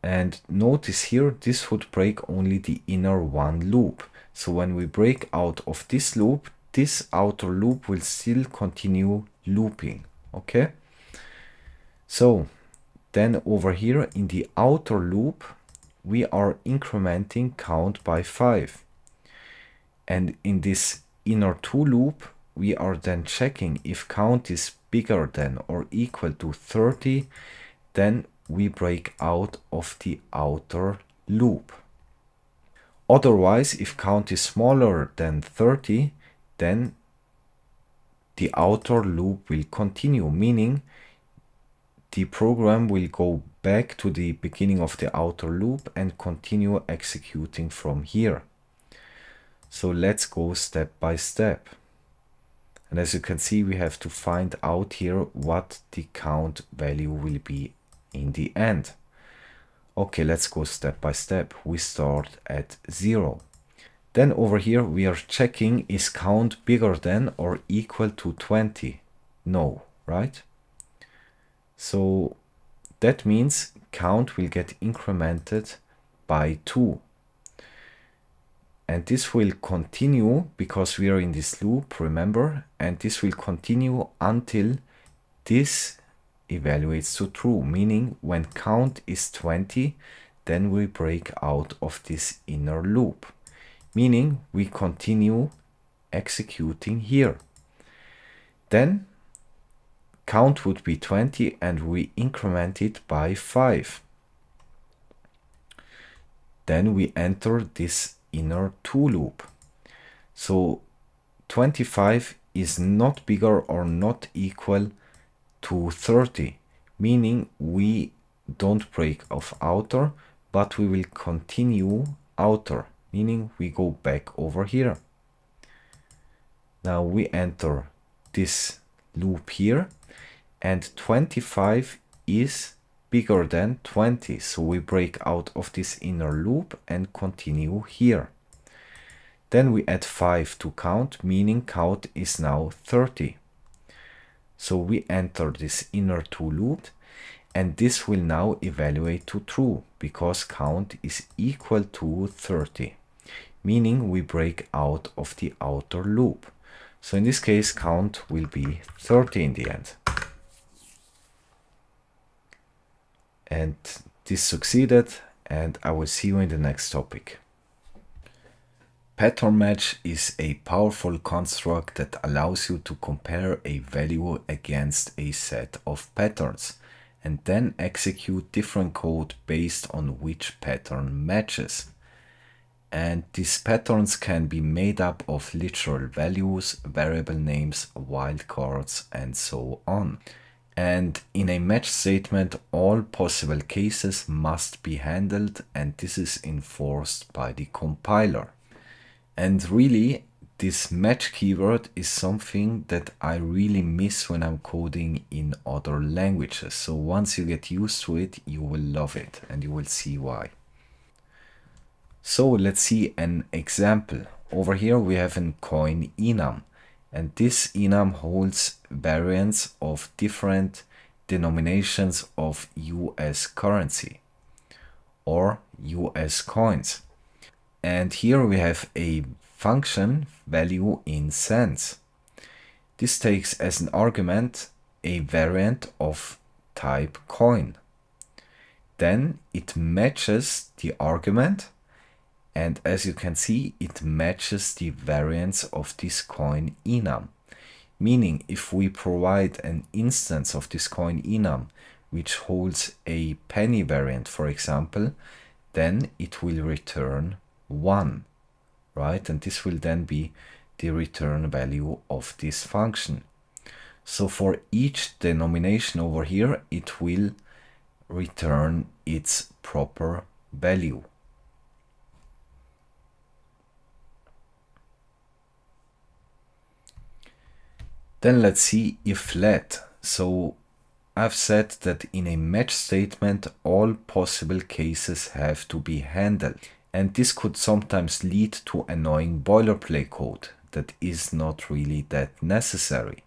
And notice here, this would break only the inner 1 loop. So when we break out of this loop, this outer loop will still continue looping. Okay. So then over here in the outer loop, we are incrementing count by 5. And in this inner 2 loop, we are then checking if count is bigger than or equal to 30, then we break out of the outer loop. Otherwise, if count is smaller than 30, then the outer loop will continue, meaning the program will go back to the beginning of the outer loop and continue executing from here. So let's go step by step. And as you can see, we have to find out here what the count value will be in the end. Okay, let's go step by step. We start at 0. Then over here we are checking, is count bigger than or equal to 20? No, right? So that means count will get incremented by 2. And this will continue because we are in this loop, remember, and this will continue until this evaluates to true, meaning when count is 20, then we break out of this inner loop, meaning we continue executing here. Then count would be 20 and we increment it by 5. Then we enter this inner to loop. So 25 is not bigger or not equal to 30, meaning we don't break of outer, but we will continue outer, meaning we go back over here. Now we enter this loop here, and 25 is bigger than 20, so we break out of this inner loop and continue here. Then we add 5 to count, meaning count is now 30. So we enter this inner to loop, and this will now evaluate to true because count is equal to 30, meaning we break out of the outer loop. So in this case, count will be 30 in the end. And this succeeded, and I will see you in the next topic. Pattern match is a powerful construct that allows you to compare a value against a set of patterns and then execute different code based on which pattern matches. And these patterns can be made up of literal values, variable names, wildcards, and so on. And in a match statement, all possible cases must be handled, and this is enforced by the compiler. And really, this match keyword is something that I really miss when I'm coding in other languages. So once you get used to it, you will love it, and you will see why. So let's see an example. Over here we have a coin Enum, and this Enum holds variants of different denominations of US currency or US coins. And here we have a function value in cents. This takes as an argument a variant of type coin. Then it matches the argument, and as you can see, it matches the variance of this coin Enum. Meaning, if we provide an instance of this coin Enum which holds a penny variant, for example, then it will return 1, right? And this will then be the return value of this function. So for each denomination over here, it will return its proper value. Then let's see if let. So I've said that in a match statement, all possible cases have to be handled. And this could sometimes lead to annoying boilerplate code that is not really that necessary.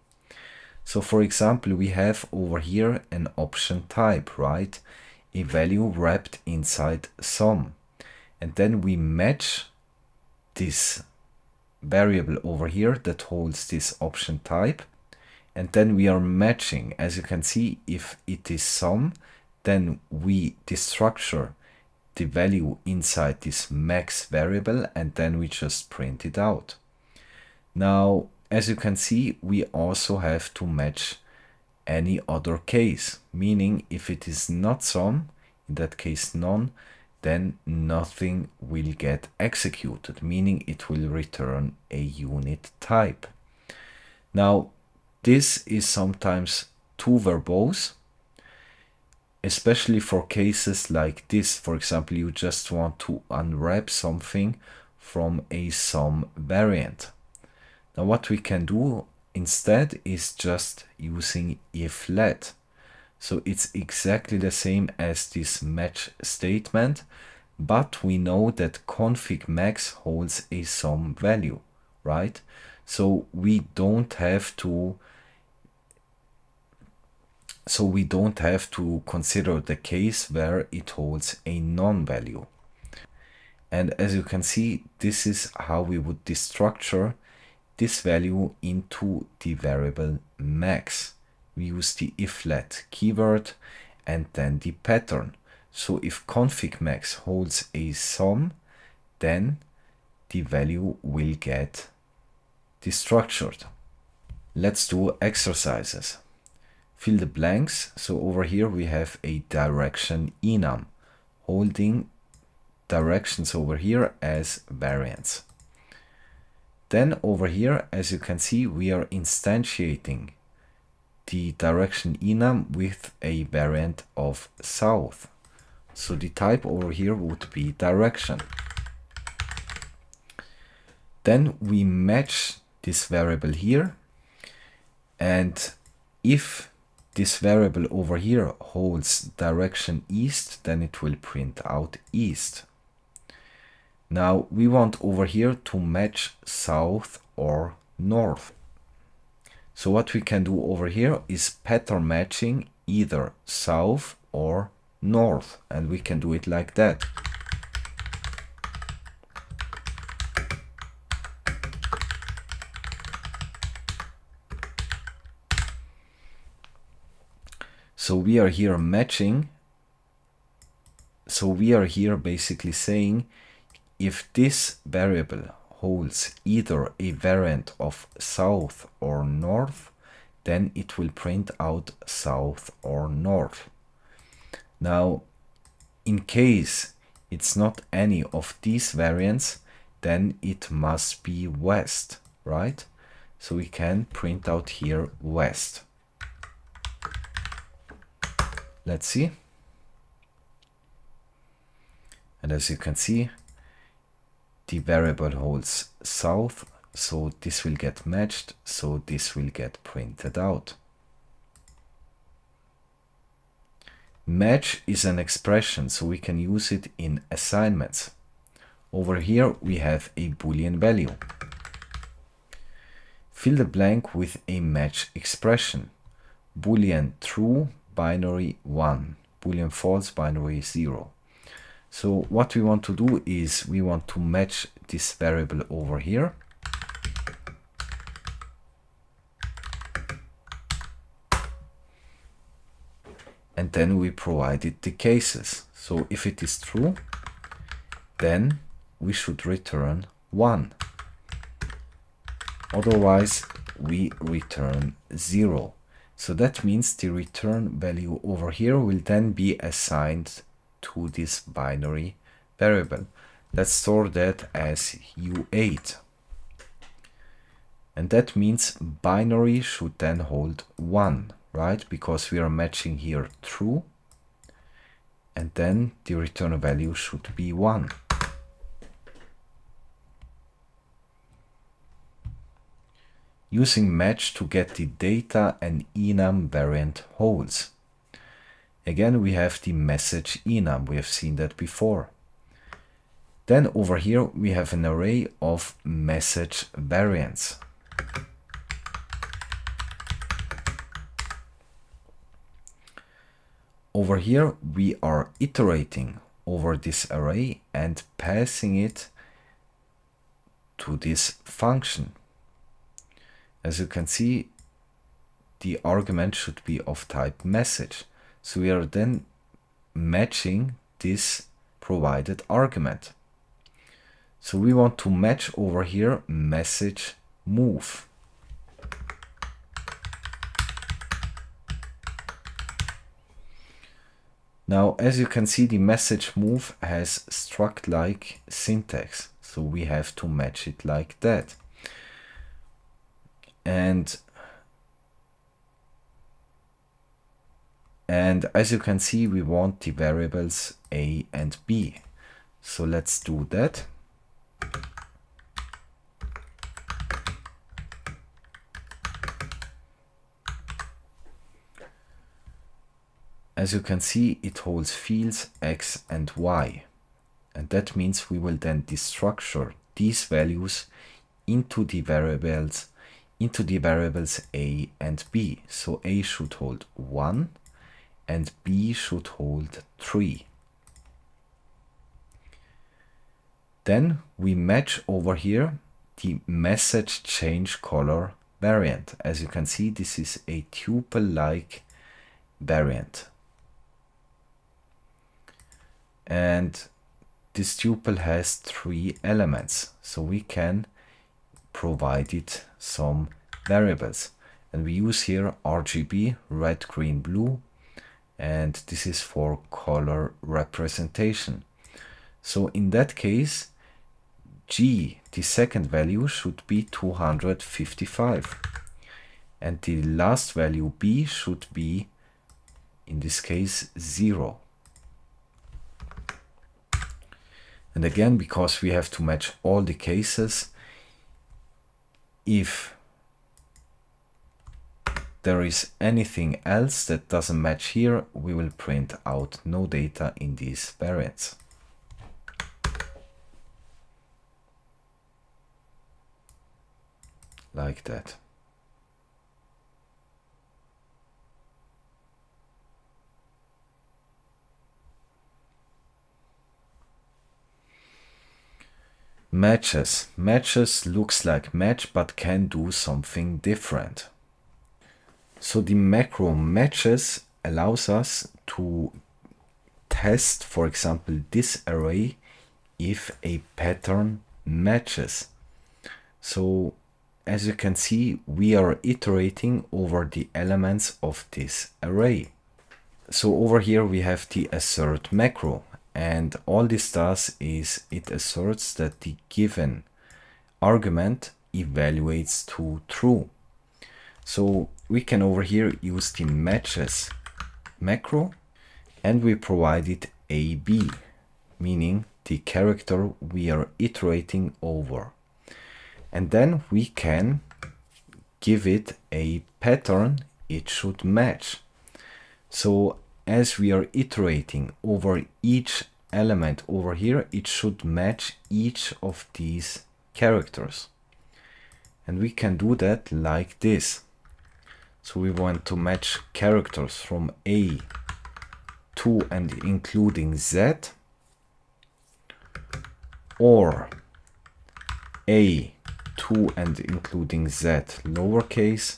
So for example, we have over here an option type, right? A value wrapped inside sum. And then we match this variable over here that holds this option type. And then we are matching, as you can see, if it is sum, then we destructure the value inside this max variable, and then we just print it out. Now, as you can see, we also have to match any other case, meaning if it is not sum, in that case none, then nothing will get executed, meaning it will return a unit type. Now, this is sometimes too verbose, especially for cases like this. For example, you just want to unwrap something from a sum variant. Now what we can do instead is just using if let. So it's exactly the same as this match statement, but we know that config max holds a sum value, right? So we don't have to consider the case where it holds a non-value. And as you can see, this is how we would destructure this value into the variable max. We use the if let keyword and then the pattern. So if config max holds a sum, then the value will get destructured. Let's do exercises. Fill the blanks. So over here we have a direction enum holding directions over here as variants. Then over here, as you can see, we are instantiating the direction enum with a variant of south. So the type over here would be direction. Then we match this variable here, and if this variable over here holds direction east, then it will print out east. Now we want over here to match south or north. So what we can do over here is pattern matching either south or north, and we can do it like that. So we are here matching. So we are here basically saying if this variable holds either a variant of south or north, then it will print out south or north. Now, in case it's not any of these variants, then it must be west, right? So we can print out here west. Let's see. And as you can see, the variable holds south, so this will get matched, so this will get printed out. Match is an expression, so we can use it in assignments. Over here we have a Boolean value. Fill the blank with a match expression. Boolean true, binary 1, Boolean false, binary 0. So what we want to do is we want to match this variable over here. And then we provided the cases. So if it is true, then we should return 1. Otherwise, we return 0. So that means the return value over here will then be assigned to this binary variable. Let's store that as U8. And that means binary should then hold 1, right? Because we are matching here true. And then the return value should be 1. Using match to get the data and enum variant holds. Again, we have the message enum. We have seen that before. Then over here, we have an array of message variants. Over here, we are iterating over this array and passing it to this function. As you can see, the argument should be of type message. So we are then matching this provided argument. So we want to match over here message move. Now, as you can see, the message move has struct-like syntax. So we have to match it like that. And as you can see, we want the variables a and b. So let's do that. As you can see, it holds fields x and y. And that means we will then destructure these values into the variables a and b. So a should hold 1 and b should hold 3. Then we match over here the message change color variant. As you can see, this is a tuple-like variant. and this tuple has 3 elements, so we can provide it some variables, and we use here RGB, red, green, blue, and this is for color representation. So in that case, G, the second value, should be 255, and the last value B should be, in this case, 0. And again, because we have to match all the cases, if there is anything else that doesn't match here, we will print out no data in these variants. Like that. Matches. Matches looks like match but can do something different. So the macro matches allows us to test, for example, this array if a pattern matches. So as you can see, we are iterating over the elements of this array. So over here we have the assert macro, and all this does is it asserts that the given argument evaluates to true. So we can over here use the matches macro, and we provide it AB, meaning the character we are iterating over. And then we can give it a pattern it should match. So as we are iterating over each element over here, it should match each of these characters. And we can do that like this. So we want to match characters from A to and including Z, or A to and including Z lowercase,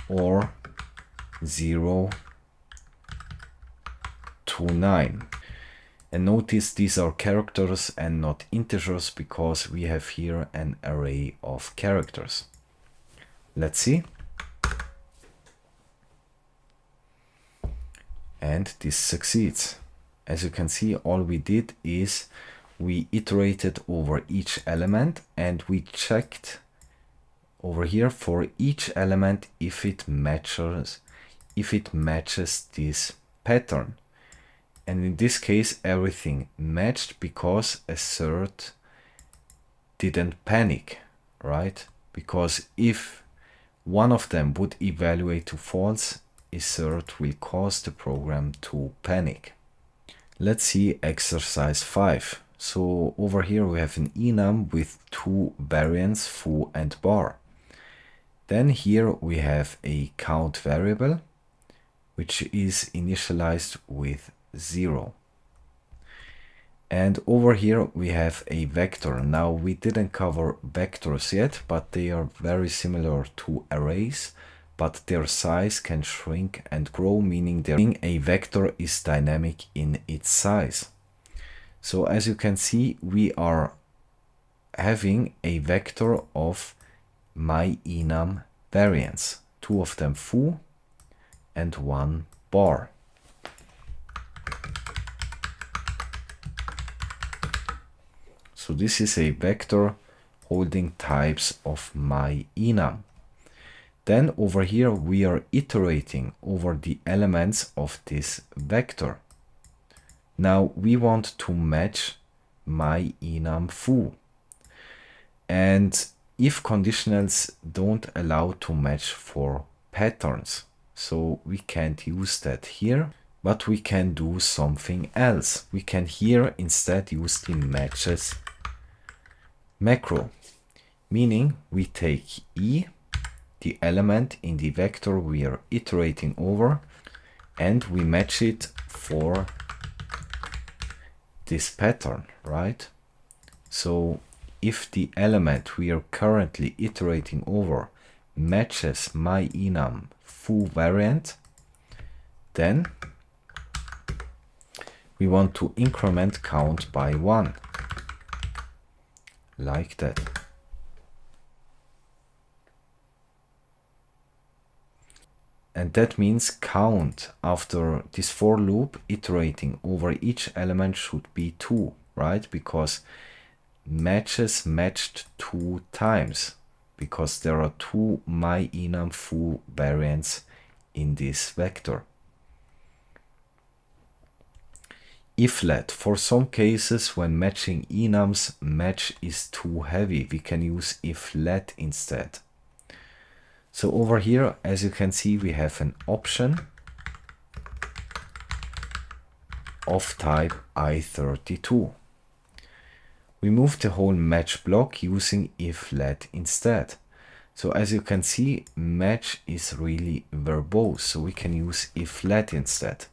or 0 to 9. And notice these are characters and not integers because we have here an array of characters. Let's see. And this succeeds. As you can see, all we did is we iterated over each element and we checked over here for each element if it matches this pattern. And in this case, everything matched because assert didn't panic, right? Because if one of them would evaluate to false, assert will cause the program to panic. Let's see exercise 5. So over here we have an enum with 2 variants, foo and bar. Then here we have a count variable, which is initialized with 0. And over here we have a vector. Now we didn't cover vectors yet, but they are very similar to arrays, but their size can shrink and grow, meaning a vector is dynamic in its size. So as you can see, we are having a vector of my enum variants, 2 of them foo and 1 bar. So this is a vector holding types of my enum. Then over here we are iterating over the elements of this vector. Now we want to match my enum foo. And if conditionals don't allow to match for patterns, so we can't use that here, but we can do something else. We can here instead use the matches macro, meaning we take E, the element in the vector we are iterating over, and we match it for this pattern, right? So if the element we are currently iterating over matches my enum foo variant, then we want to increment count by 1, like that. And that means count after this for loop iterating over each element should be 2, right? Because matches matched 2 times, because there are 2 myEnum foo variants in this vector. If let, for some cases when matching enums match is too heavy, we can use if let instead. So over here, as you can see, we have an option of type I32. We move the whole match block using if let instead. So as you can see, match is really verbose, so we can use if let instead.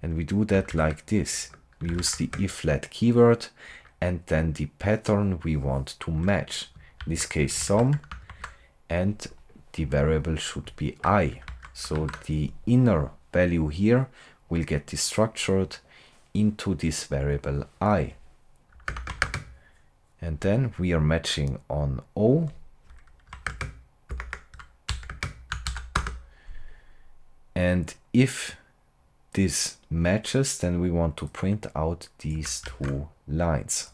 And we do that like this. We use the if let keyword and then the pattern we want to match. In this case, sum, and the variable should be I. So the inner value here will get destructured into this variable I. And then we are matching on O. And if this matches, then we want to print out these 2 lines.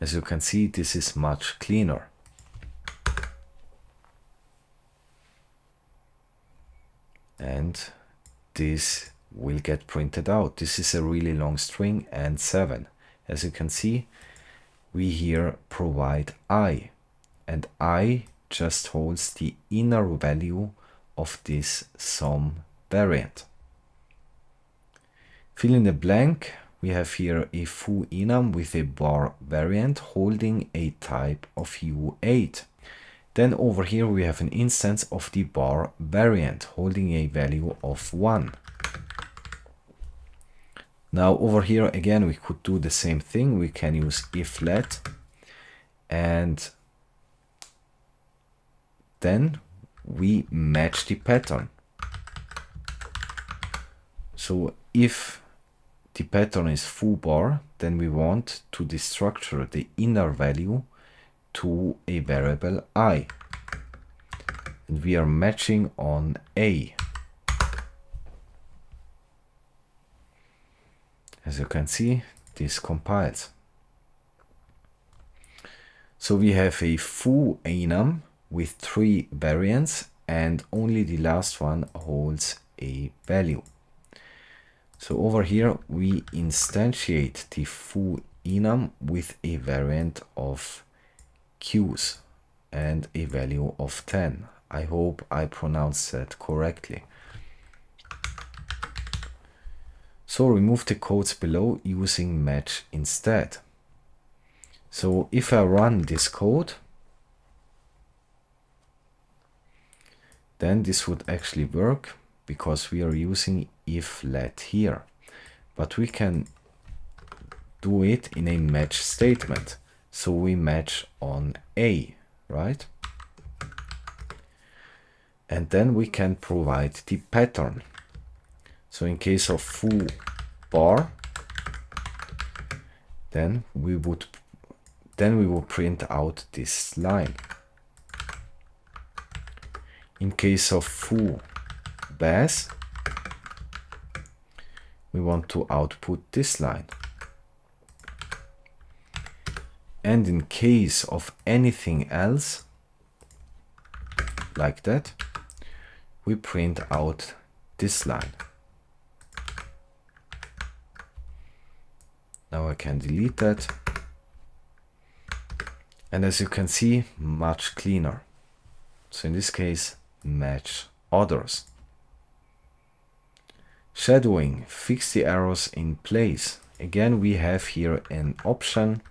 As you can see, this is much cleaner. And this will get printed out. This is a really long string and 7. As you can see, we here provide I, and I just holds the inner value of this sum variant. Fill in the blank, we have here a foo enum with a bar variant holding a type of U8. Then over here we have an instance of the bar variant holding a value of 1. Now over here again we could do the same thing. We can use if let, and then we match the pattern. So if the pattern is foo bar, then we want to destructure the inner value to a variable I, and we are matching on A. As you can see, this compiles. So we have a foo enum with 3 variants, and only the last one holds a value. So over here we instantiate the foo enum with a variant of Q's and a value of 10. I hope I pronounced that correctly. So remove the codes below using match instead. So if I run this code, then this would actually work because we are using if let here. But we can do it in a match statement. So we match on A, right? And then we can provide the pattern. So in case of foo bar, then we will print out this line. In case of foo bas, we want to output this line. And in case of anything else, like that, we print out this line. Now I can delete that. And as you can see, much cleaner. So in this case, match others. Shadowing, fix the arrows in place. Again, we have here an option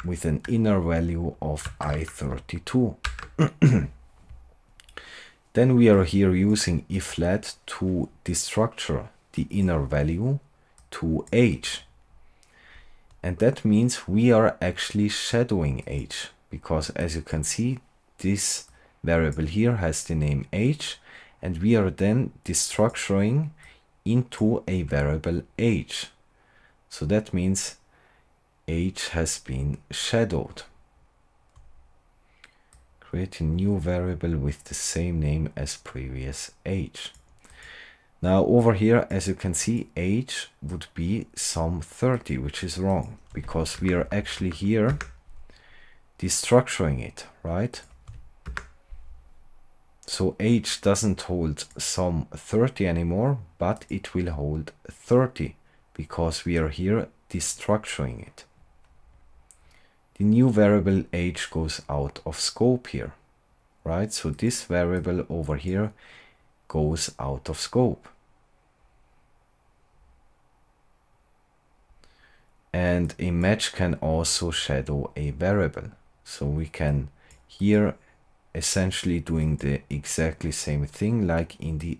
with an inner value of I32. Then we are here using if let to destructure the inner value to H. And that means we are actually shadowing H, because as you can see, this variable here has the name age, and we are then destructuring into a variable age. So that means age has been shadowed. Create a new variable with the same name as previous age. Now over here, as you can see, age would be some 30, which is wrong because we are actually here destructuring it, right? So age doesn't hold some 30 anymore, but it will hold 30 because we are here destructuring it. The new variable age goes out of scope here, right? So this variable over here goes out of scope. And a match can also shadow a variable. So we can here essentially doing the exactly same thing like in the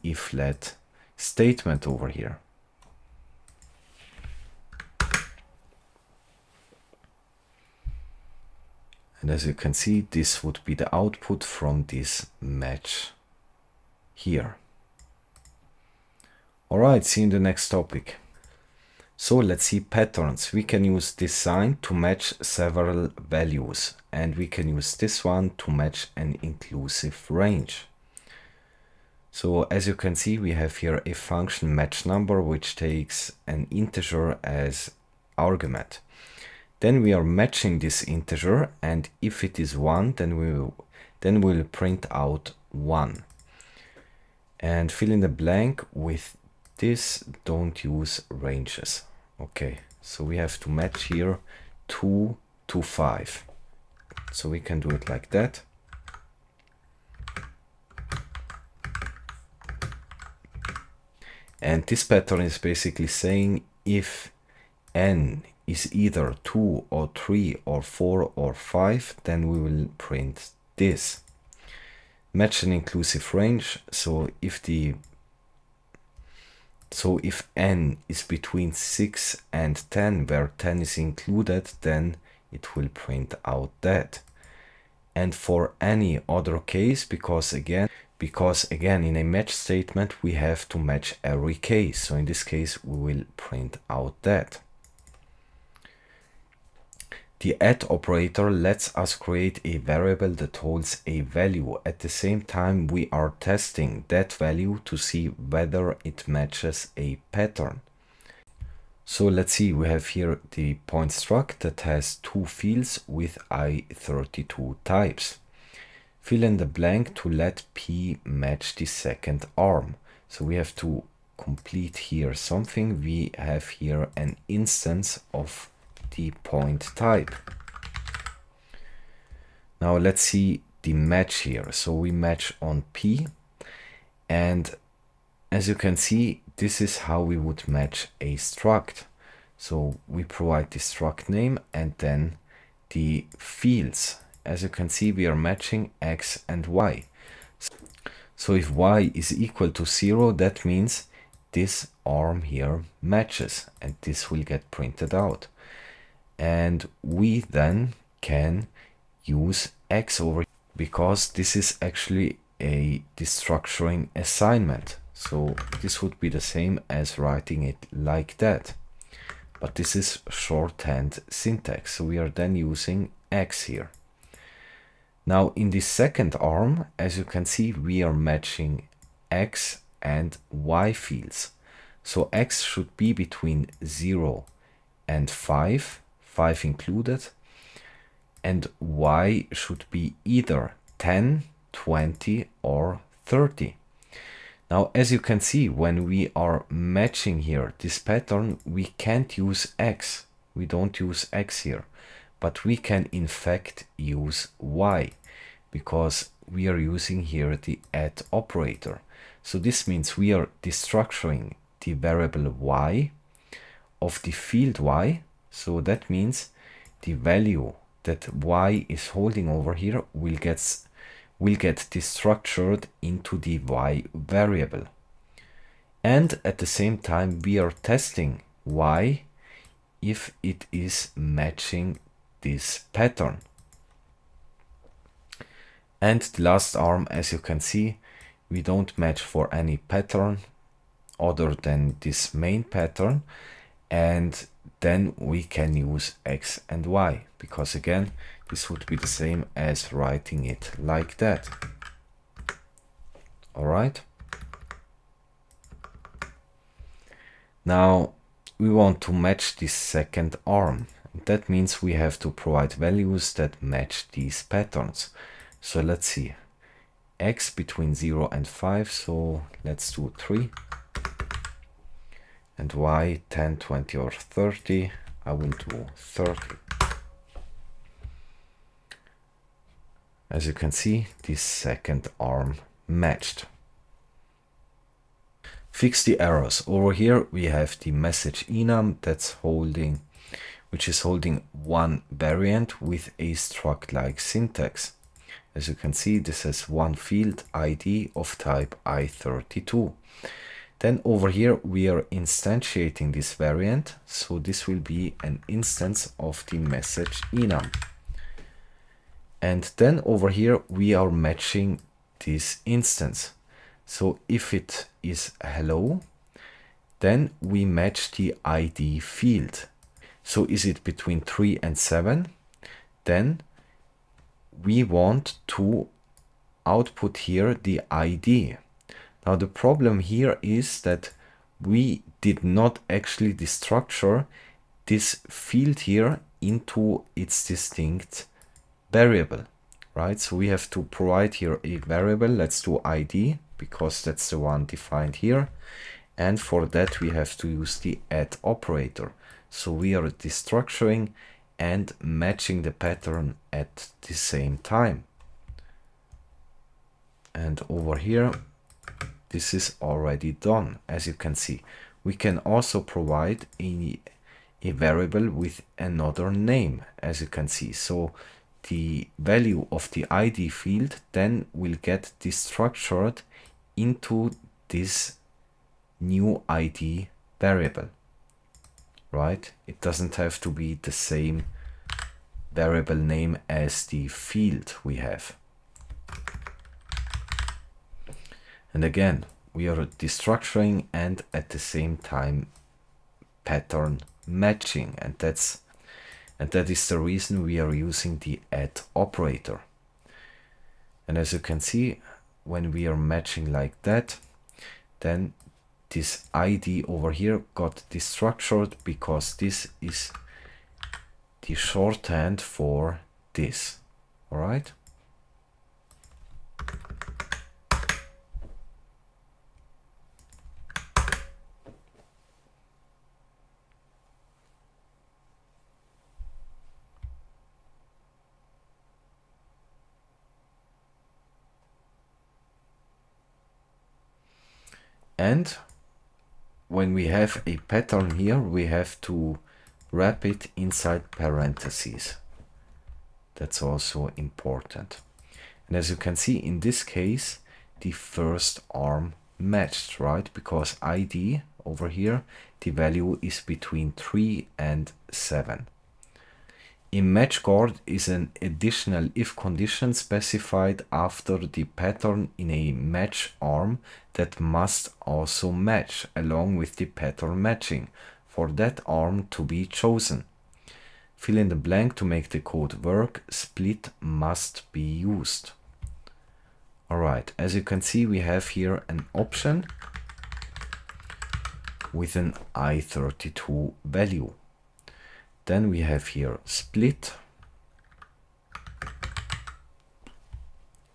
if-let statement over here. And as you can see, this would be the output from this match here. All right, see you in the next topic. So let's see patterns. We can use this sign to match several values, and we can use this one to match an inclusive range. So as you can see, we have here a function match number, which takes an integer as argument. Then we are matching this integer, and if it is 1, then we'll print out 1. And fill in the blank with this, don't use ranges. Okay, so we have to match here 2 to 5. So we can do it like that. And this pattern is basically saying if n is either 2 or 3 or 4 or 5, then we will print this. Match an inclusive range, so if n is between 6 and 10, where 10 is included, then it will print out that. And for any other case, because again in a match statement we have to match every case, so in this case we will print out that. The add operator lets us create a variable that holds a value. At the same time, we are testing that value to see whether it matches a pattern. So let's see, we have here the point struct that has 2 fields with I32 types. Fill in the blank to let P match the second arm. So we have to complete here something. We have here an instance of the point type. Now let's see the match here. So we match on P, and as you can see, this is how we would match a struct. So we provide the struct name and then the fields. As you can see, we are matching X and Y. So if Y is equal to 0, that means this arm here matches, and this will get printed out. And we then can use X over here, because this is actually a destructuring assignment. So this would be the same as writing it like that. But this is shorthand syntax. So we are then using X here. Now in the second arm, as you can see, we are matching X and Y fields. So X should be between 0 and 5. 5 included, and Y should be either 10, 20 or 30. Now as you can see, when we are matching here this pattern, we can't use X. We don't use X here, but we can in fact use Y, because we are using here the add operator. So this means we are destructuring the variable Y of the field Y. So that means the value that Y is holding over here will get destructured into the Y variable. And at the same time, we are testing Y if it is matching this pattern. And the last arm, as you can see, we don't match for any pattern other than this main pattern, and then we can use X and Y, because again, this would be the same as writing it like that. All right. Now we want to match this second arm. That means we have to provide values that match these patterns. So let's see. X between 0 and 5, so let's do 3. And Y 10, 20 or 30. I will do 30. As you can see, this second arm matched. Fix the errors. Over here we have the message enum which is holding one variant with a struct-like syntax. As you can see, this has one field ID of type I32. Then over here we are instantiating this variant, so this will be an instance of the message enum. And then over here we are matching this instance. So if it is hello, then we match the ID field. So is it between 3 and 7? Then we want to output here the ID. Now the problem here is that we did not actually destructure this field here into its distinct variable, right? So we have to provide here a variable. Let's do ID, because that's the one defined here. And for that we have to use the add operator. So we are destructuring and matching the pattern at the same time. And over here, this is already done. As you can see, we can also provide a variable with another name, as you can see. So the value of the ID field then will get destructured into this new ID variable, right? It doesn't have to be the same variable name as the field we have. And again, we are destructuring and at the same time pattern matching, and that is the reason we are using the add operator. And as you can see, when we are matching like that, then this ID over here got destructured, because this is the shorthand for this. All right. And when we have a pattern here, we have to wrap it inside parentheses. That's also important. And as you can see, in this case, the first arm matched, right? Because ID over here, the value is between 3 and 7. A match guard is an additional if condition specified after the pattern in a match arm that must also match along with the pattern matching for that arm to be chosen. Fill in the blank to make the code work. Split must be used. Alright, as you can see, we have here an option with an I32 value. Then we have here split,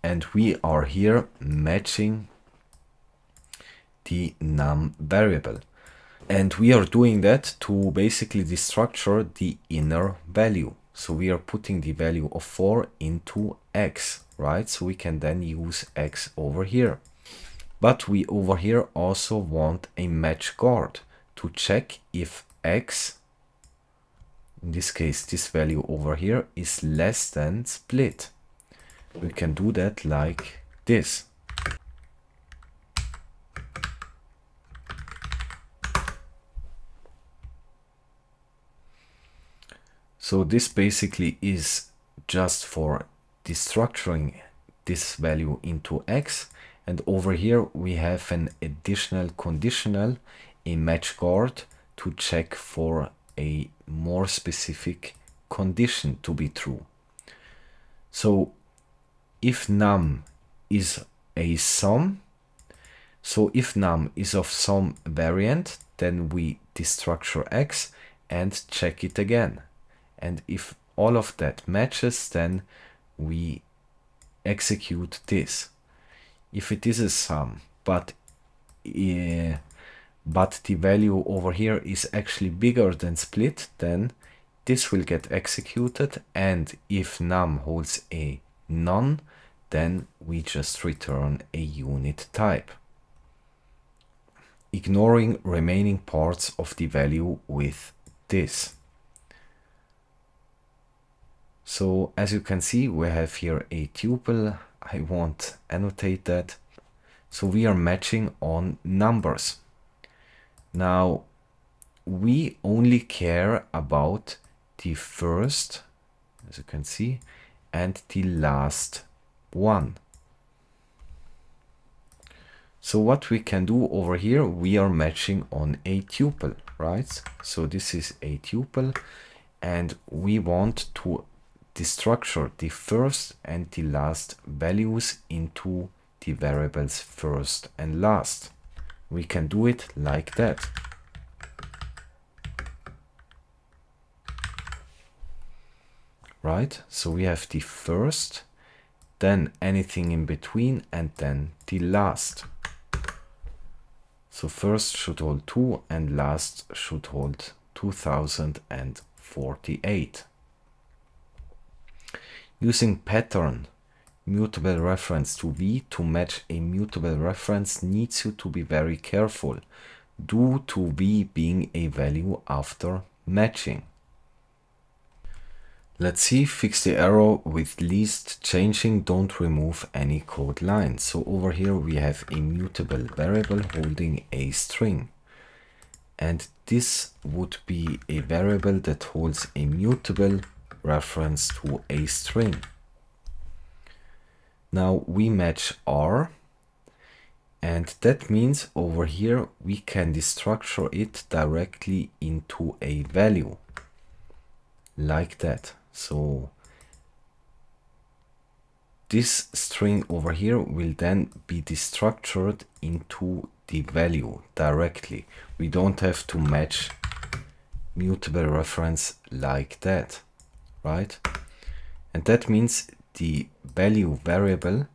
and we are here matching the num variable, and we are doing that to basically destructure the inner value. So we are putting the value of 4 into X, right? So we can then use X over here, but we over here also want a match guard to check if X, in this case, this value over here, is less than split. We can do that like this. So this basically is just for destructuring this value into X. And over here we have an additional conditional, a match guard, to check for a more specific condition to be true. So if num is a sum, so if num is of some variant, then we destructure X and check it again. And if all of that matches, then we execute this. If it is a sum, but the value over here is actually bigger than split, then this will get executed. And if num holds a none, then we just return a unit type, ignoring remaining parts of the value with this. So as you can see, we have here a tuple. I won't annotate that. So we are matching on numbers. Now we only care about the first, as you can see, and the last one. So what we can do over here, we are matching on a tuple, right? So this is a tuple, and we want to destructure the first and the last values into the variables first and last. We can do it like that. Right? So we have the first, then anything in between, and then the last. So first should hold 2 and last should hold 2048. Using pattern mutable reference to v to match a mutable reference needs you to be very careful, due to v being a value after matching. Let's see, fix the error with least changing, don't remove any code line. So over here we have a mutable variable holding a string. And this would be a variable that holds a mutable reference to a string. Now we match R, and that means over here we can destructure it directly into a value, like that. So this string over here will then be destructured into the value directly. We don't have to match mutable reference like that, right? And that means the value variable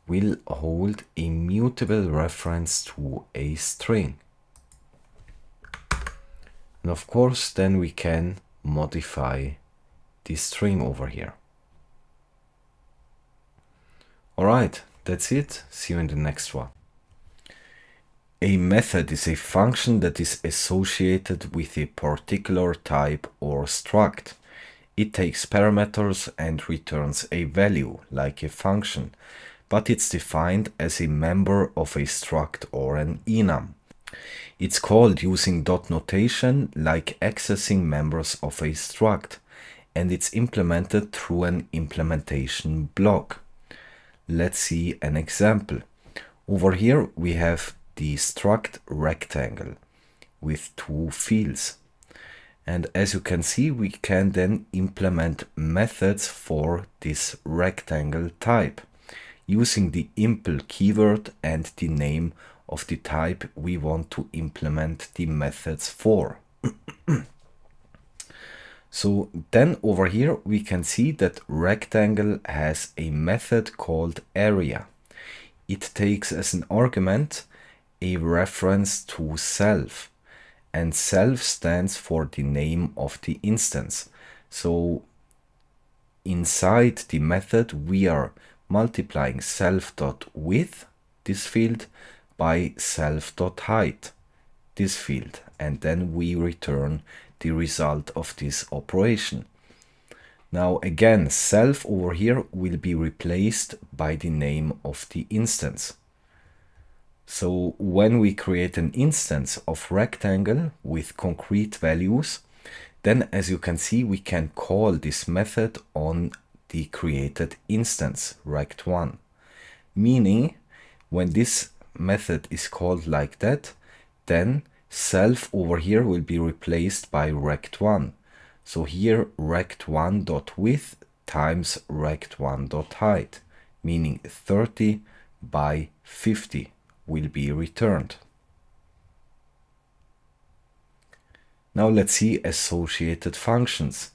will hold a mutable reference to a string. And of course, then we can modify the string over here. All right, that's it. See you in the next one. A method is a function that is associated with a particular type or struct. It takes parameters and returns a value, like a function, but it's defined as a member of a struct or an enum. It's called using dot notation, like accessing members of a struct, and it's implemented through an implementation block. Let's see an example. Over here we have the struct rectangle with 2 fields. And as you can see, we can then implement methods for this rectangle type using the impl keyword and the name of the type we want to implement the methods for. So then over here we can see that rectangle has a method called area. It takes as an argument a reference to self, and self stands for the name of the instance. So inside the method we are multiplying self.width, this field, by self.height, this field, and then we return the result of this operation. Now again, self over here will be replaced by the name of the instance. So when we create an instance of rectangle with concrete values, then as you can see, we can call this method on the created instance, rect1. Meaning, when this method is called like that, then self over here will be replaced by rect1. So here rect1.width times rect1.height, meaning 30 by 50 will be returned. Now let's see associated functions.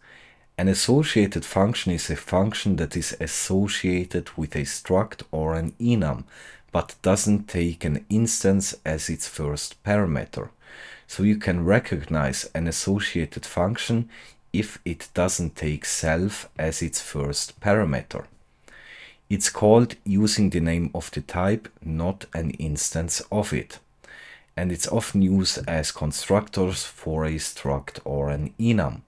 An associated function is a function that is associated with a struct or an enum, but doesn't take an instance as its first parameter. So you can recognize an associated function if it doesn't take self as its first parameter. It's called using the name of the type, not an instance of it. And it's often used as constructors for a struct or an enum.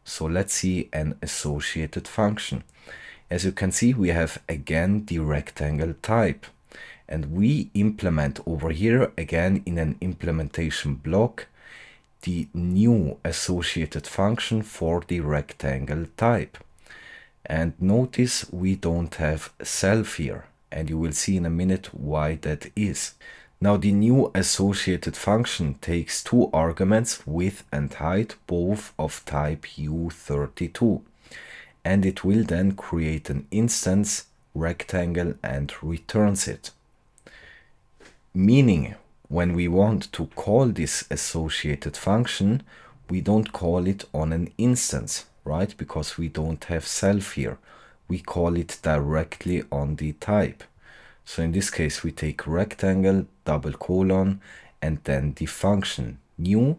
So let's see an associated function. As you can see, we have again the rectangle type. And we implement over here, again in an implementation block, the new associated function for the rectangle type. And notice we don't have self here, and you will see in a minute why that is. Now the new associated function takes two arguments, width and height, both of type u32, and it will then create an instance rectangle and returns it. Meaning, when we want to call this associated function, we don't call it on an instance, right? Because we don't have self here. We call it directly on the type. So in this case, we take rectangle, double colon, and then the function new,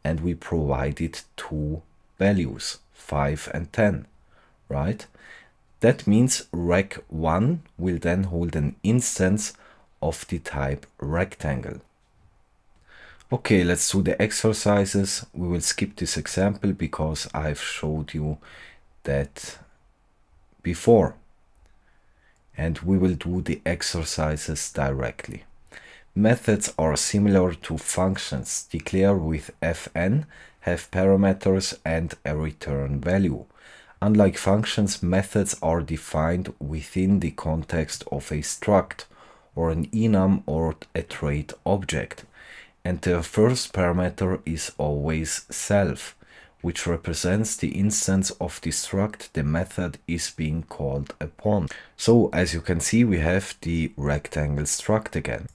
and we provide it two values, 5 and 10, right? That means rec1 will then hold an instance of the type rectangle. Okay, let's do the exercises. We will skip this example because I've showed you that before. And we will do the exercises directly. Methods are similar to functions. Declare with fn, have parameters and a return value. Unlike functions, methods are defined within the context of a struct or an enum or a trait object. And the first parameter is always self, which represents the instance of the struct the method is being called upon. So as you can see, we have the rectangle struct again.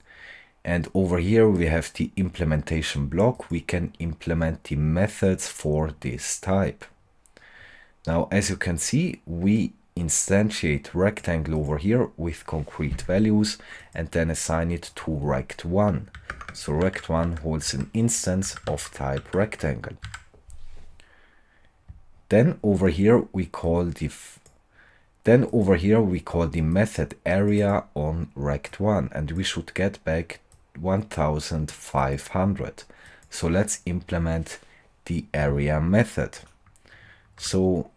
And over here we have the implementation block. We can implement the methods for this type. Now, as you can see, we instantiate rectangle over here with concrete values and then assign it to rect1. So rect1 holds an instance of type rectangle. Then over here we call the method area on rect1, and we should get back 1500. So let's implement the area method. So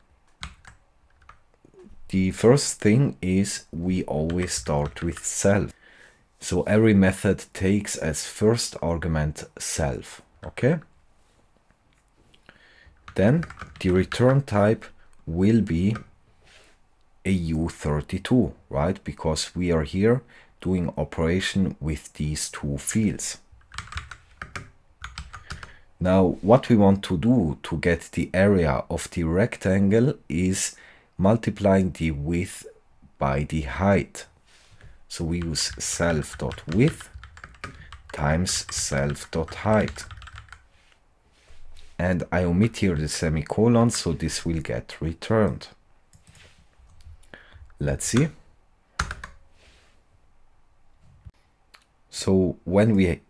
the first thing is we always start with self. So every method takes as first argument self, okay? Then the return type will be a u32, right? Because we are here doing operation with these two fields. Now, what we want to do to get the area of the rectangle is multiplying the width by the height. So we use self.width times self.height. And I omit here the semicolon, so this will get returned. Let's see. So when we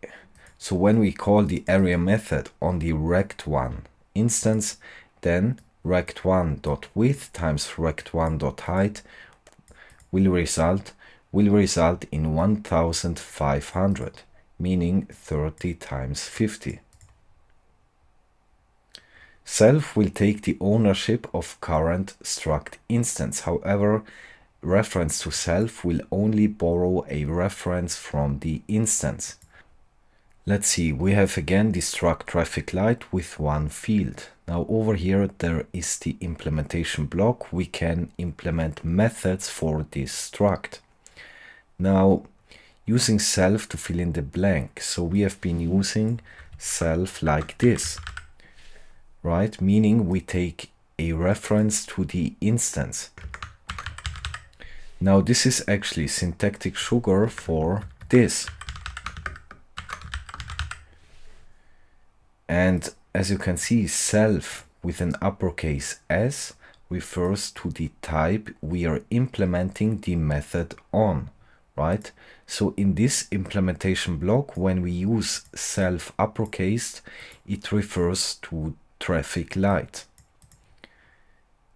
call the area method on the rect1 instance, then rect1.width times rect1.height will result in 1500, meaning 30 times 50. Self will take the ownership of current struct instance. However, reference to self will only borrow a reference from the instance. Let's see, we have again the struct traffic light with one field. Now over here there is the implementation block. We can implement methods for this struct. Now using self to fill in the blank. So we have been using self like this, right? Meaning we take a reference to the instance. Now this is actually syntactic sugar for this. And as you can see, self with an uppercase S refers to the type we are implementing the method on, right? So in this implementation block, when we use self uppercase, it refers to traffic light.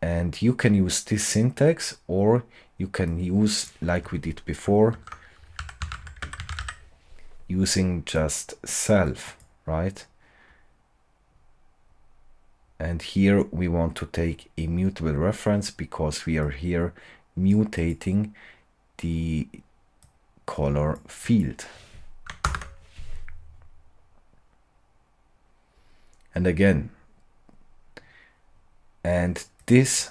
And you can use this syntax, or you can use, like we did before, using just self, right? And here we want to take a mutable reference because we are here mutating the color field. And again, and this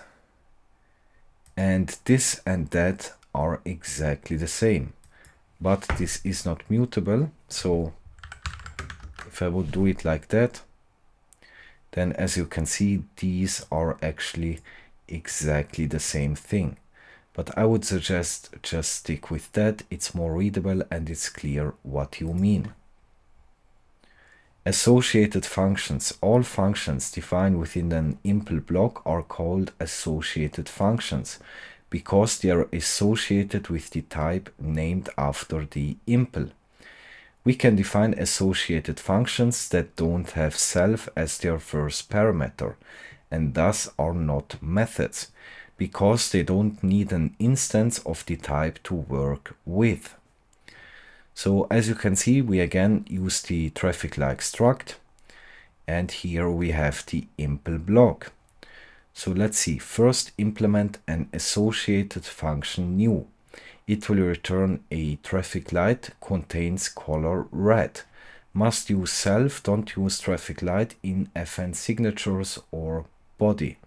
and this and that are exactly the same, but this is not mutable. So if I would do it like that, then as you can see, these are actually exactly the same thing. But I would suggest just stick with that. It's more readable and it's clear what you mean. Associated functions. All functions defined within an impl block are called associated functions because they are associated with the type named after the impl. We can define associated functions that don't have self as their first parameter and thus are not methods because they don't need an instance of the type to work with. So as you can see, we again use the traffic like struct, and here we have the impl block. So let's see, first implement an associated function new. It will return a traffic light contains color red. Must use self, don't use traffic light in fn signatures or body.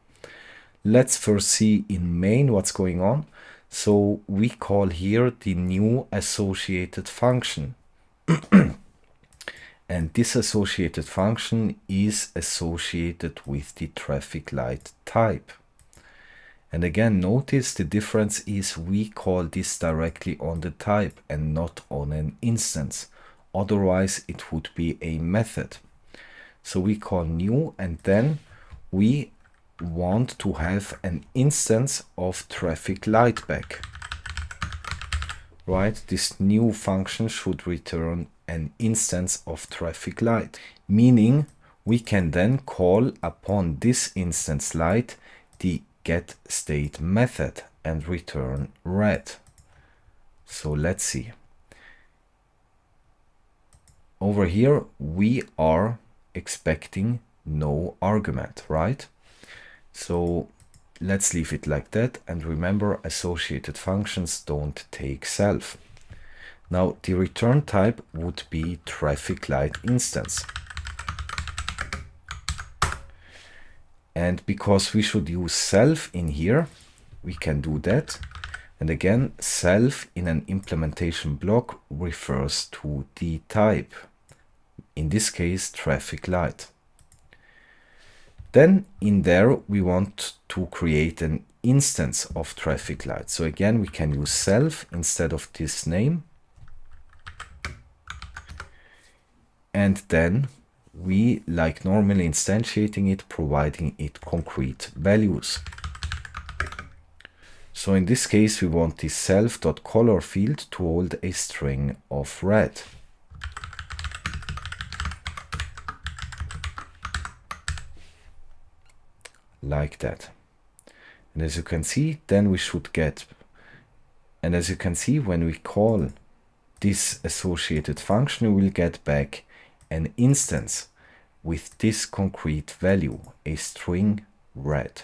Let's first see in main what's going on. So we call here the new associated function. And this associated function is associated with the traffic light type. And again, notice the difference is we call this directly on the type and not on an instance. Otherwise, it would be a method. So we call new, and then we want to have an instance of traffic light back. Right? This new function should return an instance of traffic light, meaning we can then call upon this instance light the getState method and return red. So let's see. Over here we are expecting no argument, right? So let's leave it like that, and remember, associated functions don't take self. Now the return type would be traffic light instance. And because we should use self in here, we can do that. And again, self in an implementation block refers to the type. In this case, traffic light. Then in there, we want to create an instance of traffic light. So again, we can use self instead of this name. And then we, like normally instantiating it, providing it concrete values. So in this case, we want the self.color field to hold a string of red. Like that. And as you can see, then we should get, and as you can see, when we call this associated function, we will get back an instance with this concrete value, a string red.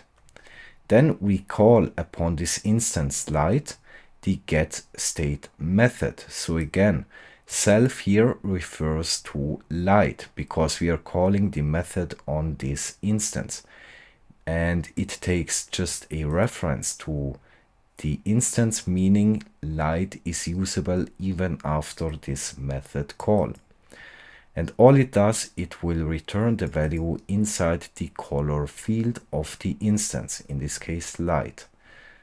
Then we call upon this instance light the getState method. So again, Self here refers to light because we are calling the method on this instance, and it takes just a reference to the instance, meaning light is usable even after this method call. And all it does, it will return the value inside the color field of the instance, in this case light.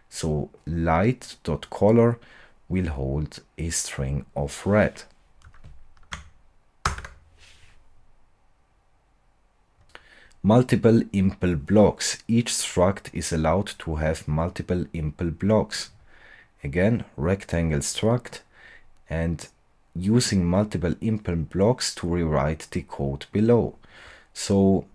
So light.color will hold a string of red. Multiple impl blocks. Each struct is allowed to have multiple impl blocks. Again, rectangle struct, and using multiple impl blocks to rewrite the code below. So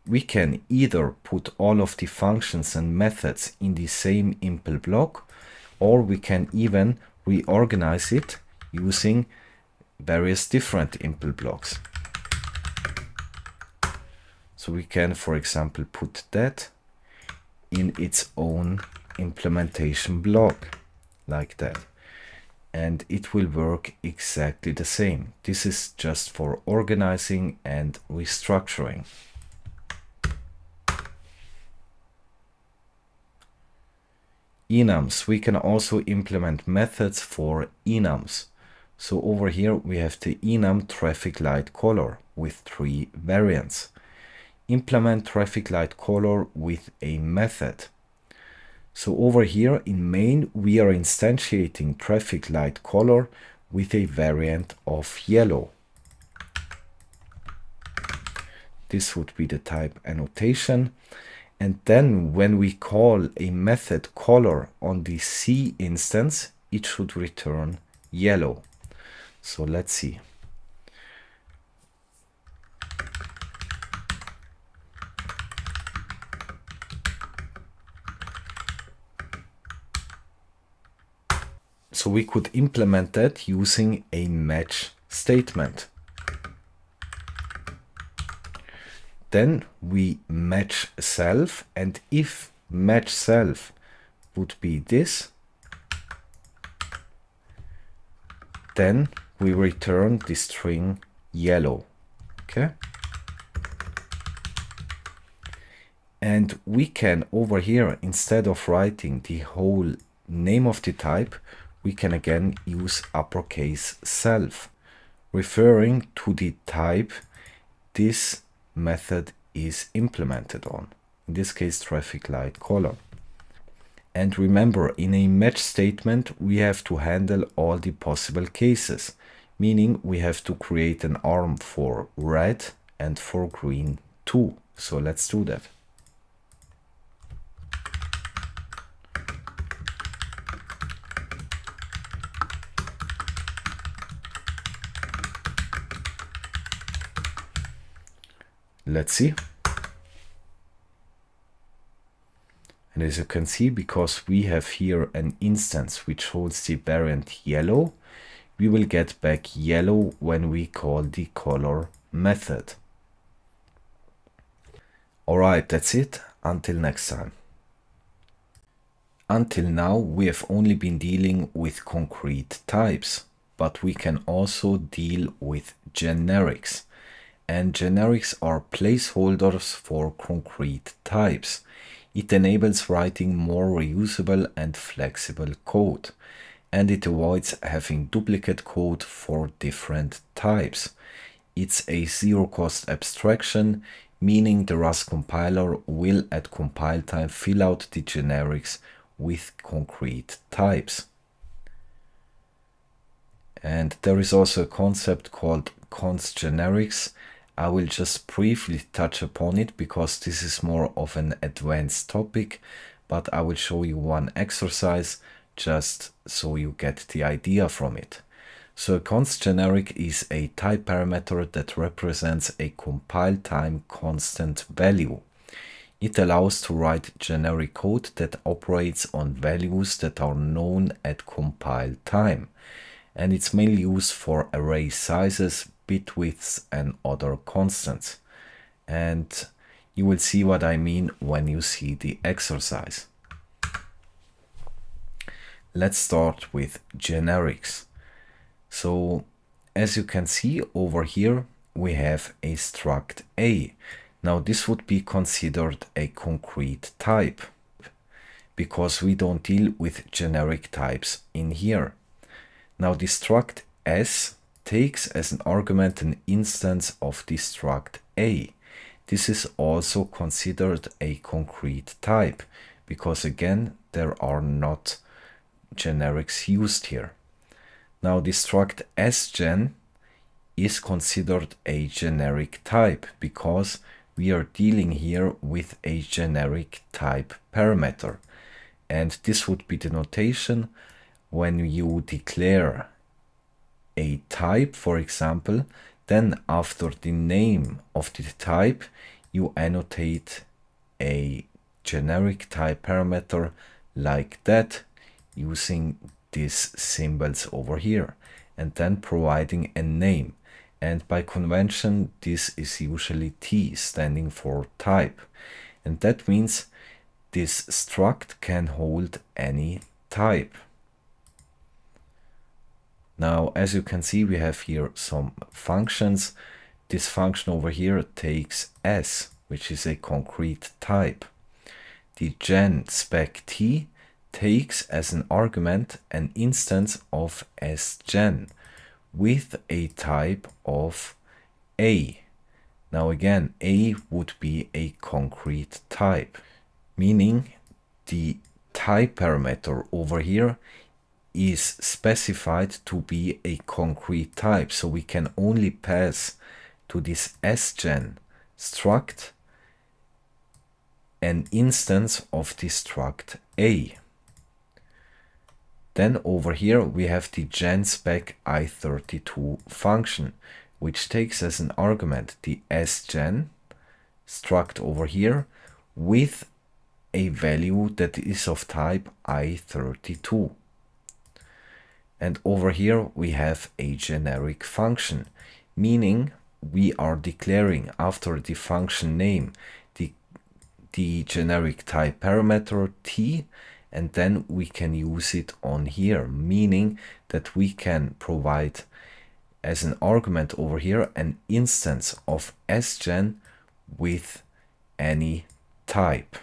we can either put all of the functions and methods in the same impl block, or we can even reorganize it using various different impl blocks. So we can, for example, put that in its own implementation block, like that. And it will work exactly the same. This is just for organizing and restructuring. Enums. We can also implement methods for enums. So over here we have the enum traffic light color with 3 variants. Implement traffic light color with a method. So over here in main we are instantiating traffic light color with a variant of yellow. This would be the type annotation. And then when we call a method color on the C instance, it should return yellow. So let's see. So we could implement that using a match statement. Then we match self, and if match self would be this, then we return the string yellow. Okay. And we can over here, instead of writing the whole name of the type, we can again use uppercase self, referring to the type this method is implemented on, in this case traffic light color. And remember, in a match statement we have to handle all the possible cases, meaning we have to create an arm for red and for green too. So let's do that. Let's see. And as you can see, because we have here an instance which holds the variant yellow, we will get back yellow when we call the color method. Alright, that's it. Until next time. Until now, we have only been dealing with concrete types, but we can also deal with generics. And generics are placeholders for concrete types. It enables writing more reusable and flexible code, and it avoids having duplicate code for different types. It's a zero-cost abstraction, meaning the Rust compiler will at compile time fill out the generics with concrete types. And there is also a concept called const generics. I will just briefly touch upon it because this is more of an advanced topic, but I will show you one exercise just so you get the idea from it. So a const generic is a type parameter that represents a compile time constant value. It allows to write generic code that operates on values that are known at compile time, and it's mainly used for array sizes, bit widths and other constants. And you will see what I mean when you see the exercise. Let's start with generics. So as you can see over here, we have a struct A. Now this would be considered a concrete type because we don't deal with generic types in here. Now the struct S takes as an argument an instance of the struct A. This is also considered a concrete type because again there are not generics used here. Now the struct sgen is considered a generic type because we are dealing here with a generic type parameter. And this would be the notation when you declare a type, for example, then after the name of the type, you annotate a generic type parameter like that using these symbols over here and then providing a name. And by convention, this is usually T, standing for type. And that means this struct can hold any type. Now, as you can see, we have here some functions. This function over here takes S, which is a concrete type. The gen spec T takes as an argument an instance of sgen with a type of A. Now again, A would be a concrete type, meaning the type parameter over here is specified to be a concrete type. So we can only pass to this sgen struct an instance of the struct A. Then over here we have the genSpec i32 function, which takes as an argument the sgen struct over here with a value that is of type i32. And over here we have a generic function, meaning we are declaring after the function name the generic type parameter T, and then we can use it on here, meaning that we can provide as an argument over here an instance of sgen with any type.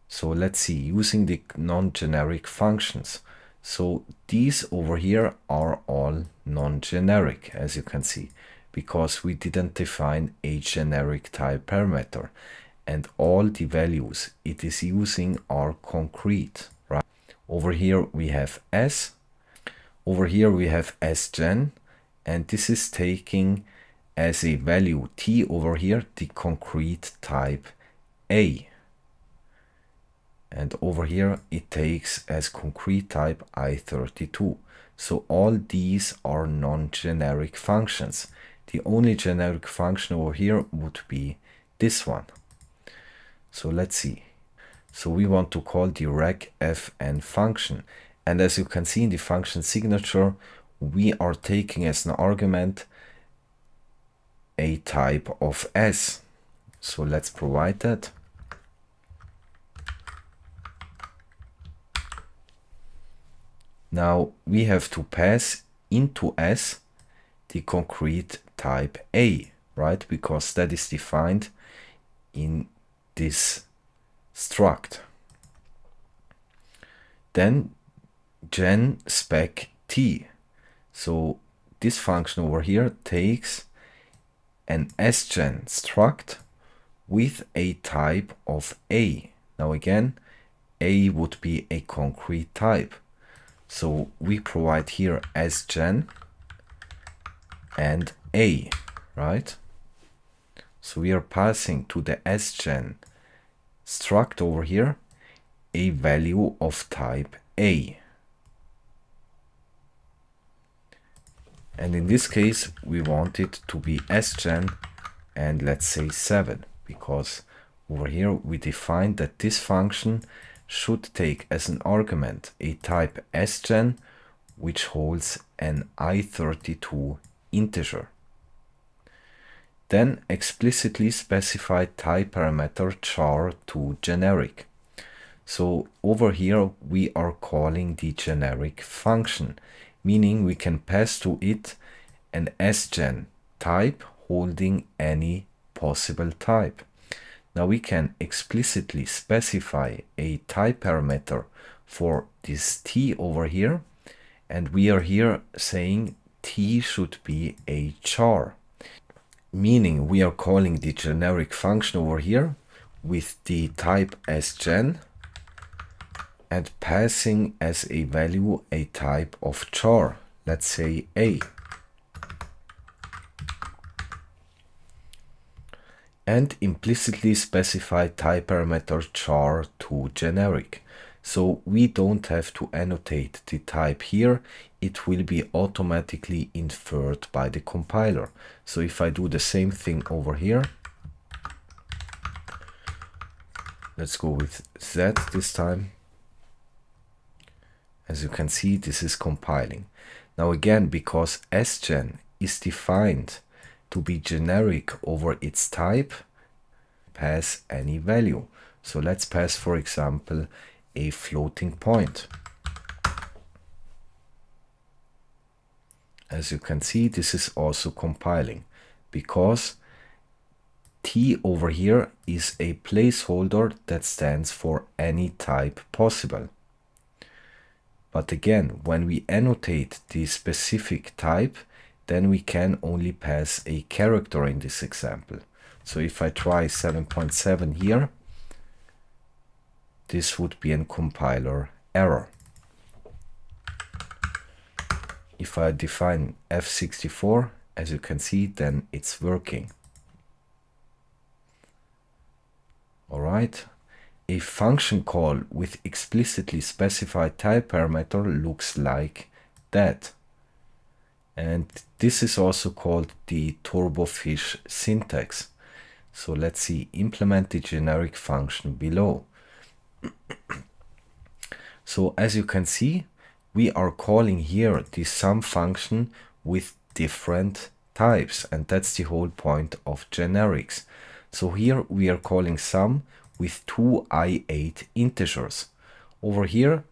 So let's see, using the non-generic functions. So these over here are all non-generic, as you can see, because we didn't define a generic type parameter. And all the values it is using are concrete, right? Over here we have S, over here we have sgen, and this is taking as a value T over here the concrete type A. And over here it takes as concrete type i32. So all these are non-generic functions. The only generic function over here would be this one. So let's see. So we want to call the regfn function. And as you can see in the function signature, we are taking as an argument a type of S. So let's provide that. Now we have to pass into S the concrete type A, right? Because that is defined in this struct. Then gen spec T. So this function over here takes an sgen struct with a type of A. Now again, A would be a concrete type. So we provide here sgen and A, right? So we are passing to the sgen struct over here a value of type A. And in this case, we want it to be sgen and let's say 7, because over here we defined that this function should take as an argument a type sgen which holds an i32 integer. Then explicitly specify type parameter char to generic. So over here we are calling the generic function, meaning we can pass to it an sgen type holding any possible type. Now we can explicitly specify a type parameter for this t over here, and we are here saying t should be a char, meaning we are calling the generic function over here with the type sgen and passing as a value a type of char, let's say a. And implicitly specify type parameter char to generic. So we don't have to annotate the type here, it will be automatically inferred by the compiler. So if I do the same thing over here, let's go with Z this time. As you can see, this is compiling. Now again, because sgen is defined to be generic over its type, pass any value. So let's pass, for example, a floating point. As you can see, this is also compiling because t over here is a placeholder that stands for any type possible. But again, when we annotate the specific type, then we can only pass a character in this example. So if I try 7.7 here, this would be a compiler error. If I define F64, as you can see, then it's working. All right. A function call with explicitly specified type parameter looks like that. And this is also called the turbofish syntax. So let's see, implement the generic function below. So as you can see, we are calling here the sum function with different types, and that's the whole point of generics. So here we are calling sum with two i8 integers. Over here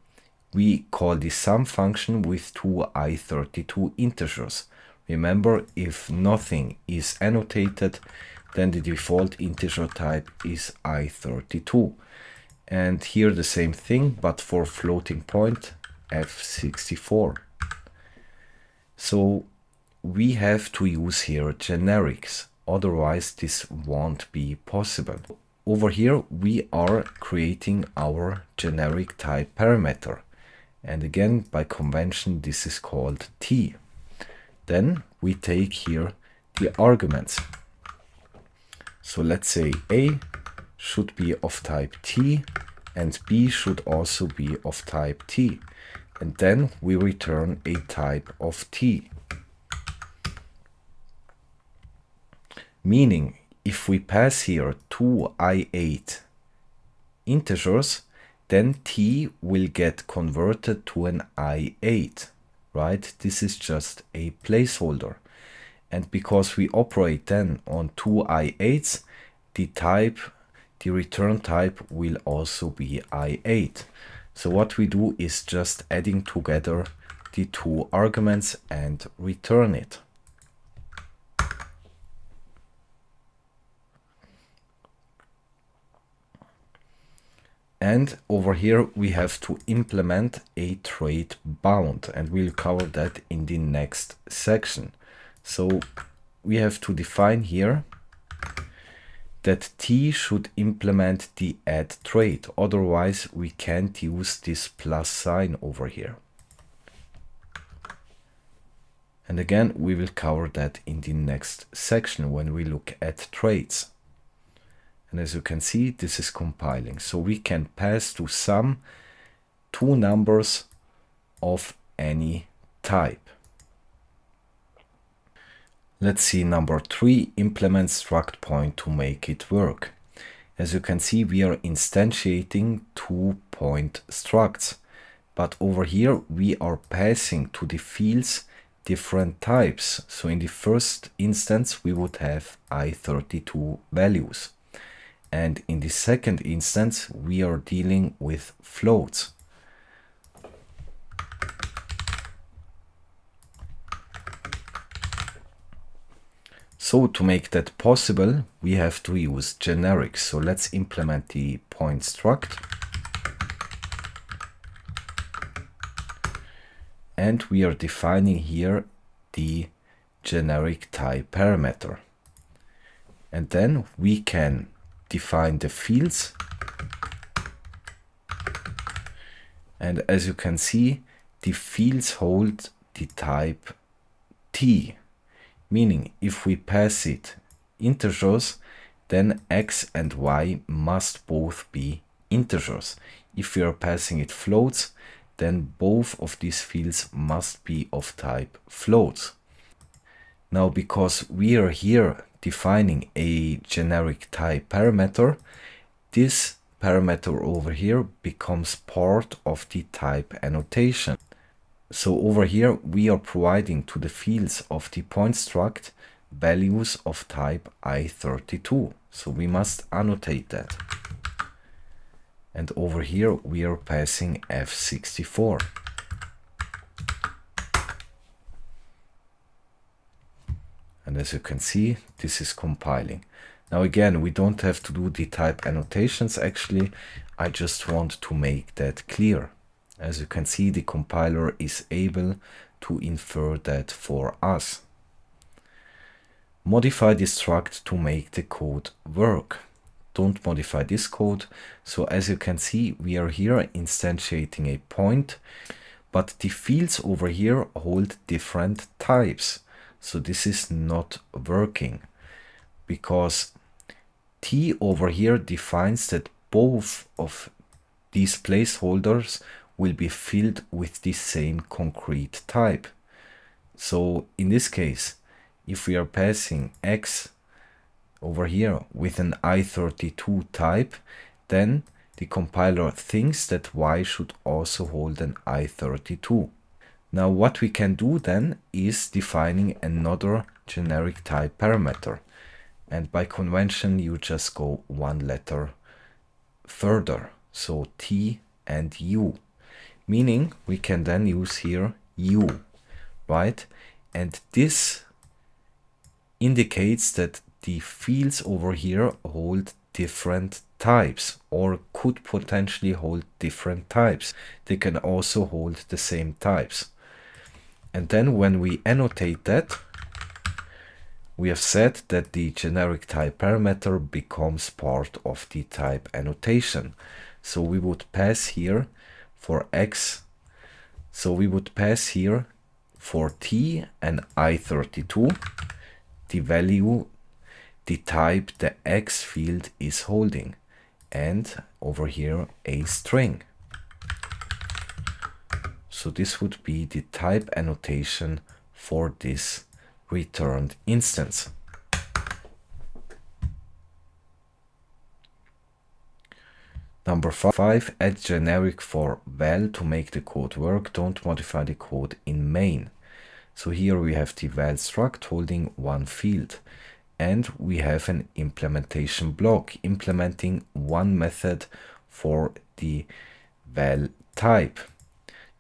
we call the sum function with two i32 integers. Remember, if nothing is annotated, then the default integer type is i32. And here the same thing, but for floating point F64. So we have to use here generics, otherwise this won't be possible. Over here we are creating our generic type parameter, and again by convention this is called t. Then we take here the arguments. So let's say a should be of type t and b should also be of type t, and then we return a type of t. Meaning, if we pass here two i8 integers, then t will get converted to an i8, right? This is just a placeholder. And because we operate then on two i8s, the return type will also be i8. So what we do is just adding together the two arguments and return it. And over here we have to implement a trait bound, and we'll cover that in the next section. So we have to define here that t should implement the add trait, otherwise we can't use this plus sign over here. And again, we will cover that in the next section when we look at traits. And as you can see, this is compiling. So we can pass to sum two numbers of any type. Let's see, number 3, implement struct point to make it work. As you can see, we are instantiating 2-point structs, but over here we are passing to the fields different types. So in the first instance we would have i32 values, and in the second instance we are dealing with floats. So to make that possible, we have to use generics. So let's implement the point struct. And we are defining here the generic type parameter. And then we can define the fields. And as you can see, the fields hold the type t, meaning if we pass it integers, then x and y must both be integers. If we are passing it floats, then both of these fields must be of type floats. Now, because we are here defining a generic type parameter, this parameter over here becomes part of the type annotation. So over here we are providing to the fields of the point struct values of type i32. So we must annotate that. And over here we are passing f64. And as you can see, this is compiling. Now again, we don't have to do the type annotations actually. I just want to make that clear. As you can see, the compiler is able to infer that for us. Modify the struct to make the code work. Don't modify this code. So as you can see, we are here instantiating a point, but the fields over here hold different types. So this is not working because t over here defines that both of these placeholders will be filled with the same concrete type. So in this case, if we are passing x over here with an i32 type, then the compiler thinks that y should also hold an i32. Now what we can do then is defining another generic type parameter. And by convention, you just go one letter further. So t and u, meaning we can then use here u, right? And this indicates that the fields over here hold different types or could potentially hold different types. They can also hold the same types. And then when we annotate that, we have said that the generic type parameter becomes part of the type annotation. So we would pass here for x, so we would pass here for t and i32 the value, the type the x field is holding, and over here a string. So this would be the type annotation for this returned instance. Number 5, add generic for val to make the code work. Don't modify the code in main. So here we have the val struct holding one field, and we have an implementation block implementing one method for the val type.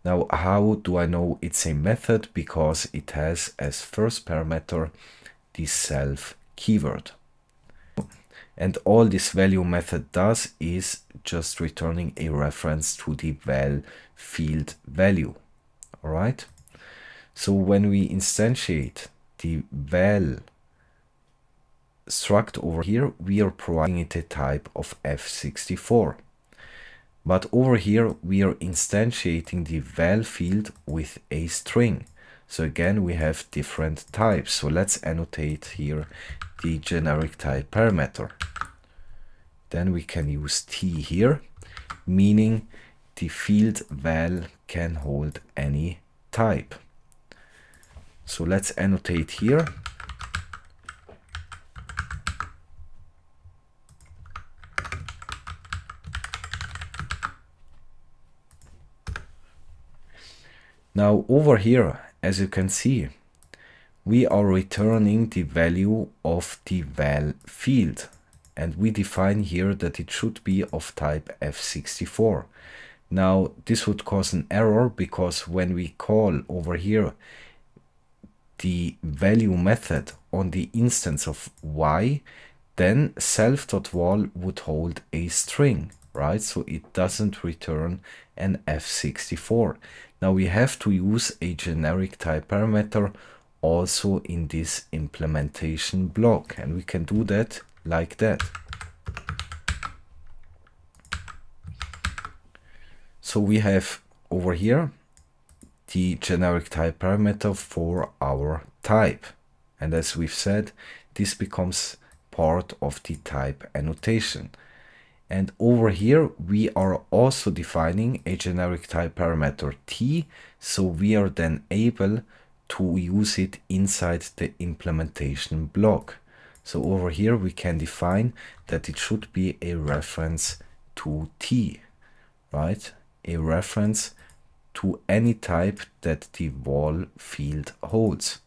Now, how do I know it's a method? Because it has as first parameter the self keyword. And all this value method does is just returning a reference to the val field value. All right. So when we instantiate the val struct over here, we are providing it a type of f64. But over here, we are instantiating the val field with a string. So again, we have different types. So let's annotate here the generic type parameter. Then we can use t here, meaning the field val can hold any type. So let's annotate here. Now over here, as you can see, we are returning the value of the val field, and we define here that it should be of type f64. Now this would cause an error because when we call over here the value method on the instance of y, then self.val would hold a string, right? So it doesn't return an f64. Now we have to use a generic type parameter also in this implementation block, and we can do that like that. So we have over here the generic type parameter for our type, and as we've said, this becomes part of the type annotation. And over here we are also defining a generic type parameter t, so we are then able to use it inside the implementation block. So over here we can define that it should be a reference to t, right? A reference to any type that the val field holds.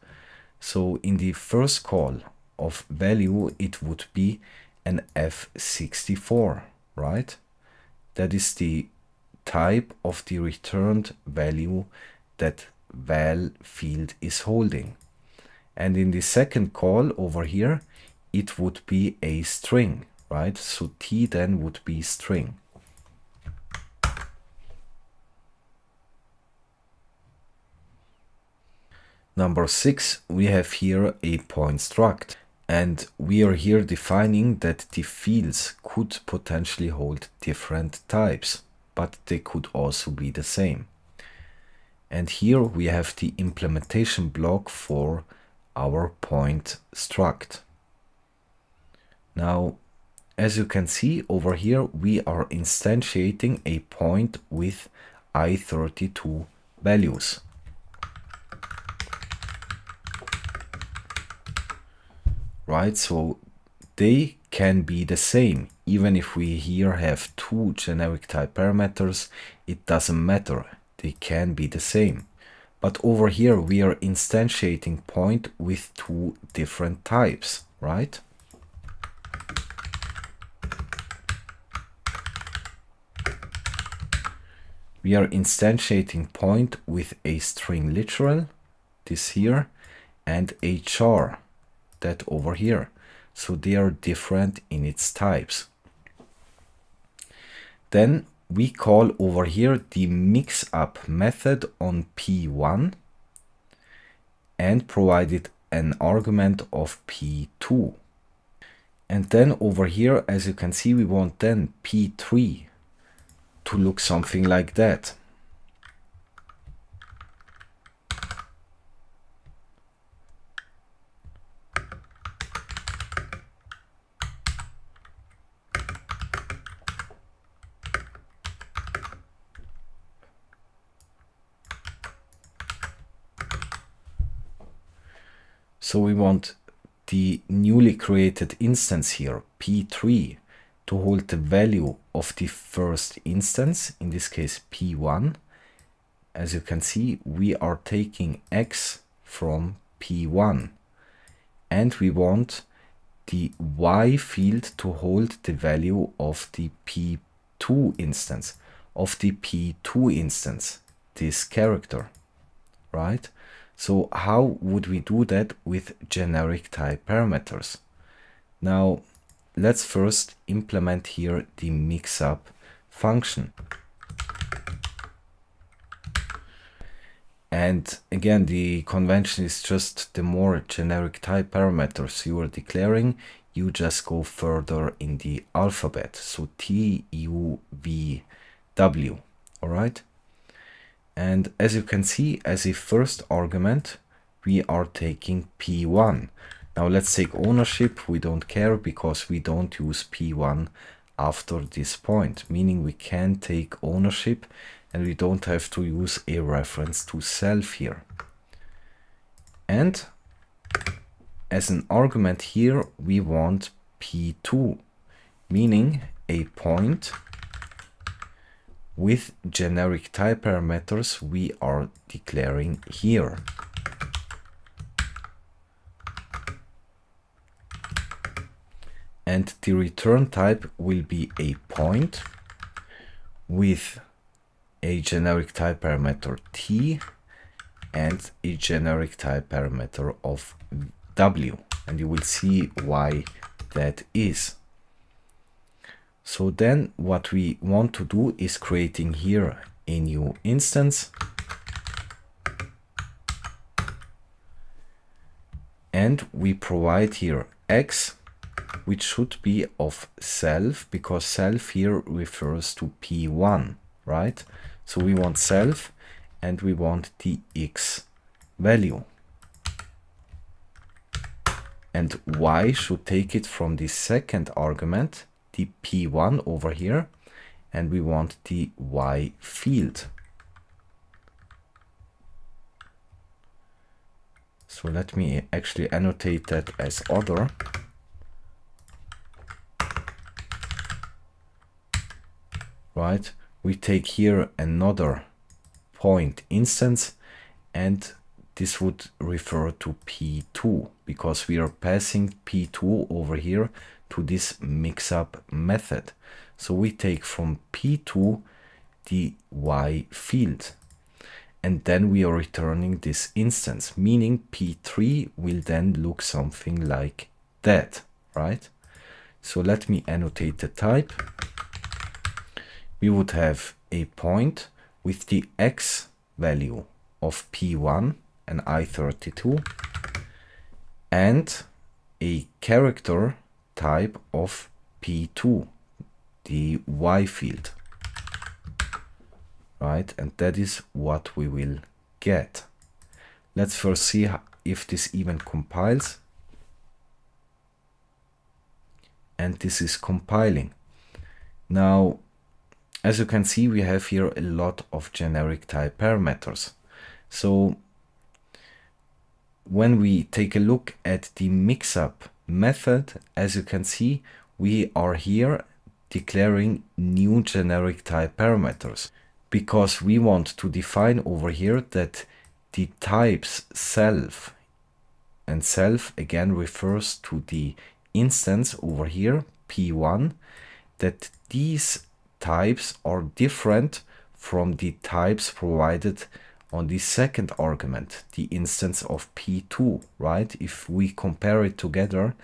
So in the first call of value, it would be an f64, right? That is the type of the returned value that val field is holding. And in the second call over here, it would be a string, right? So t then would be string. Number 6, we have here a point struct, and we are here defining that the fields could potentially hold different types, but they could also be the same. And here we have the implementation block for our point struct. Now, as you can see over here, we are instantiating a point with i32 values. Right, so they can be the same. Even if we here have two generic type parameters, it doesn't matter. They can be the same. But over here we are instantiating point with two different types, right? We are instantiating point with a string literal, this here, and a char, that over here. So they are different in its types. Then we call over here the mix-up method on p1 and provided an argument of p2. And then over here, as you can see, we want then p3 to look something like that. So we want the newly created instance here, p3, to hold the value of the first instance, in this case p1. As you can see, we are taking x from p1, and we want the y field to hold the value of the p2 instance, this character, right? So how would we do that with generic type parameters? Now let's first implement here the mixup function. And again, the convention is just the more generic type parameters you are declaring, you just go further in the alphabet. So T, U, V, W, all right? And as you can see, as a first argument, we are taking P1. Now let's take ownership. We don't care because we don't use P1 after this point, meaning we can take ownership and we don't have to use a reference to self here. And as an argument here, we want P2, meaning a point with generic type parameters we are declaring here. And the return type will be a point with a generic type parameter t and a generic type parameter of w. and you will see why that is. So then what we want to do is creating here a new instance, and we provide here x, which should be of self, because self here refers to p1, right? So we want self and we want the x value, and y should take it from the second argument, the p1 over here, and we want the y field. So let me actually annotate that as other. Right, we take here another point instance, and this would refer to p2 because we are passing p2 over here to this mixup method. So we take from p2 the y field, and then we are returning this instance, meaning p3 will then look something like that, right? So let me annotate the type. We would have a point with the x value of p1 and I32 and a character type of p2, the y field, right? And that is what we will get. Let's first see if this even compiles. And this is compiling. Now, as you can see, we have here a lot of generic type parameters. So when we take a look at the mixup method, as you can see, we are here declaring new generic type parameters, because we want to define over here that the types self, and self again refers to the instance over here, p1, that these types are different from the types provided on the second argument, the instance of p2, right? If we compare it together,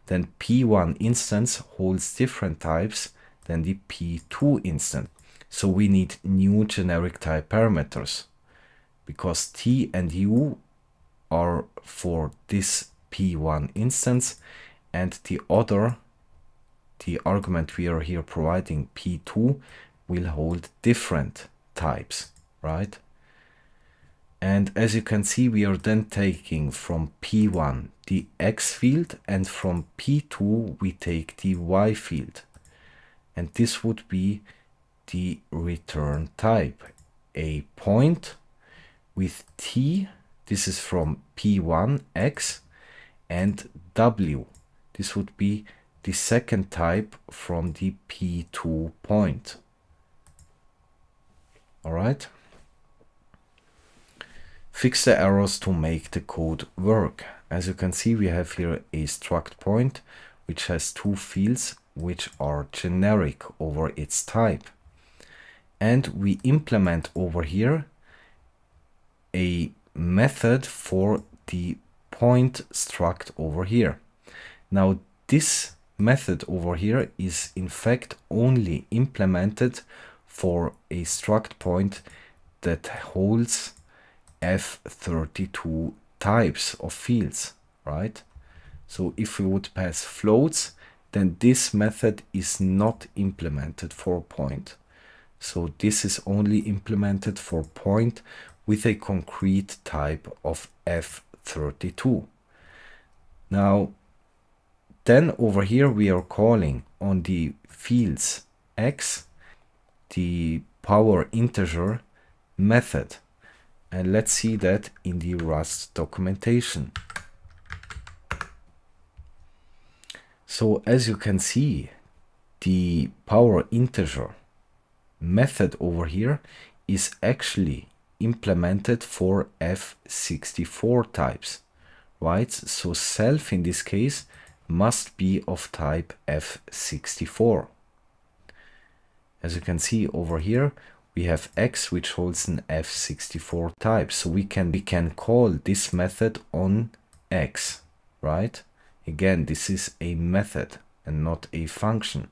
then p1 instance holds different types than the p2 instance. So we need new generic type parameters, because t and u are for this p1 instance, and the argument we are here providing, p2, will hold different types, right? And as you can see, we are then taking from p1 the x field, and from p2 we take the y field, and this would be the return type, a point with t, this is from p1 x, and w, this would be the second type from the p2 point. All right. Fix the errors to make the code work. As you can see, we have here a struct point which has two fields which are generic over its type, and we implement over here a method for the point struct over here. Now this method over here is in fact only implemented for a struct point that holds F32 types of fields, right? So if we would pass floats, then this method is not implemented for point. So this is only implemented for point with a concrete type of F32. Now, then over here we are calling on the fields x, the power integer method. And let's see that in the Rust documentation. So as you can see, the power integer method over here is actually implemented for F64 types, right? So self in this case must be of type F64. As you can see over here, we have x which holds an F64 type, so we can call this method on x, right? Again, this is a method and not a function.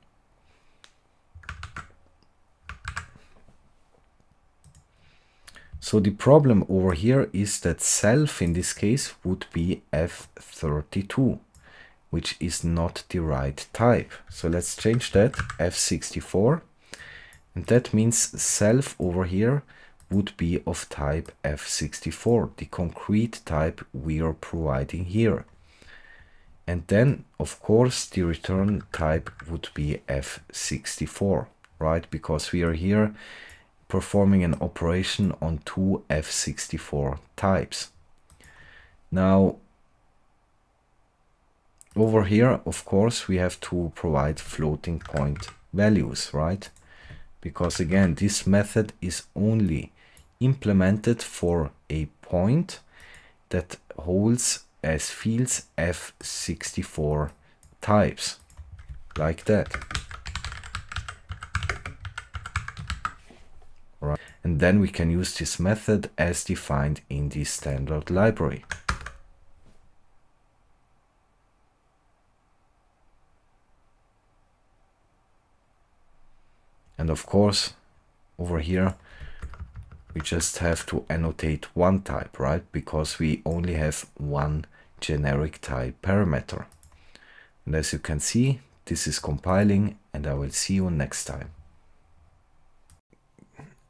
So the problem over here is that self in this case would be F32, which is not the right type. So let's change that, F64. And that means self over here would be of type F64, the concrete type we are providing here. And then, of course, the return type would be F64, right? Because we are here performing an operation on two F64 types. Now, over here, of course, we have to provide floating point values, right? Because again, this method is only implemented for a point that holds as fields F64 types, like that. Right. And then we can use this method as defined in the standard library. And of course, over here, we just have to annotate one type, right? Because we only have one generic type parameter. And as you can see, this is compiling, and I will see you next time.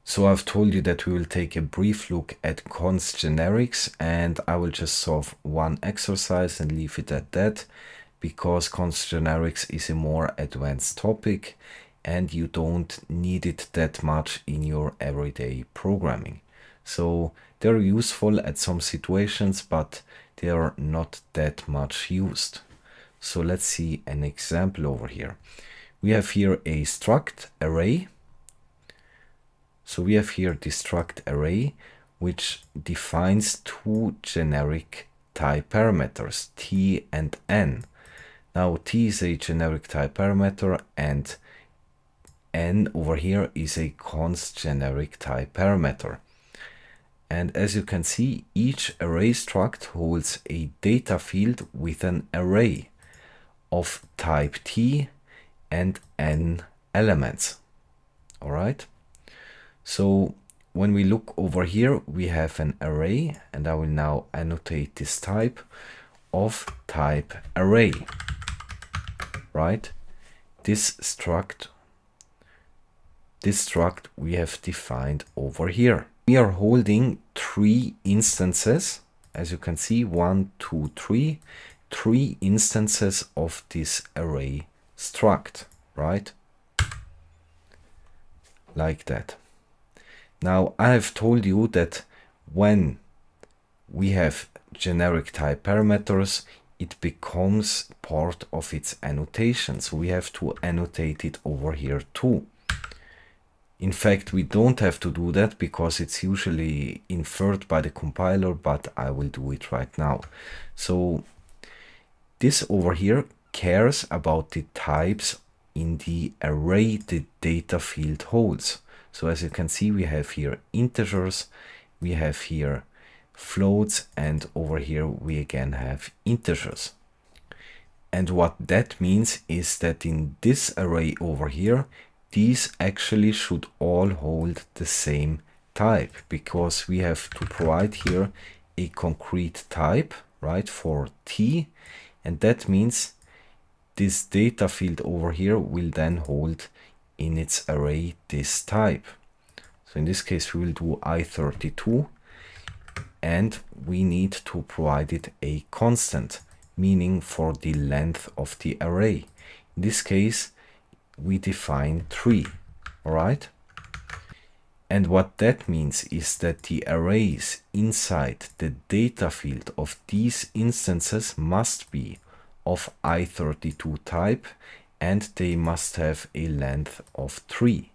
So I've told you that we will take a brief look at const generics, and I will just solve one exercise and leave it at that, because const generics is a more advanced topic and you don't need it that much in your everyday programming. So they're useful at some situations, but they are not that much used. So let's see an example over here. We have here a struct array. So we have here the struct array, which defines two generic type parameters, t and n. Now t is a generic type parameter and n over here is a const generic type parameter. And as you can see, each array struct holds a data field with an array of type t and n elements. All right. So when we look over here, we have an array, and I will now annotate this type of type array, right? This struct we have defined over here. We are holding three instances, as you can see, 1, 2, 3, three instances of this array struct, right? Like that. Now, I have told you that when we have generic type parameters, it becomes part of its annotation. So we have to annotate it over here too. In fact, we don't have to do that because it's usually inferred by the compiler, but I will do it right now. So this over here cares about the types in the array the data field holds. So as you can see, we have here integers, we have here floats, and over here we again have integers. And what that means is that in this array over here, these actually should all hold the same type, because we have to provide here a concrete type, right, for t, and that means this data field over here will then hold in its array this type. So in this case, we will do I32, and we need to provide it a constant, meaning for the length of the array. In this case, we define 3, all right? And what that means is that the arrays inside the data field of these instances must be of I32 type, and they must have a length of 3,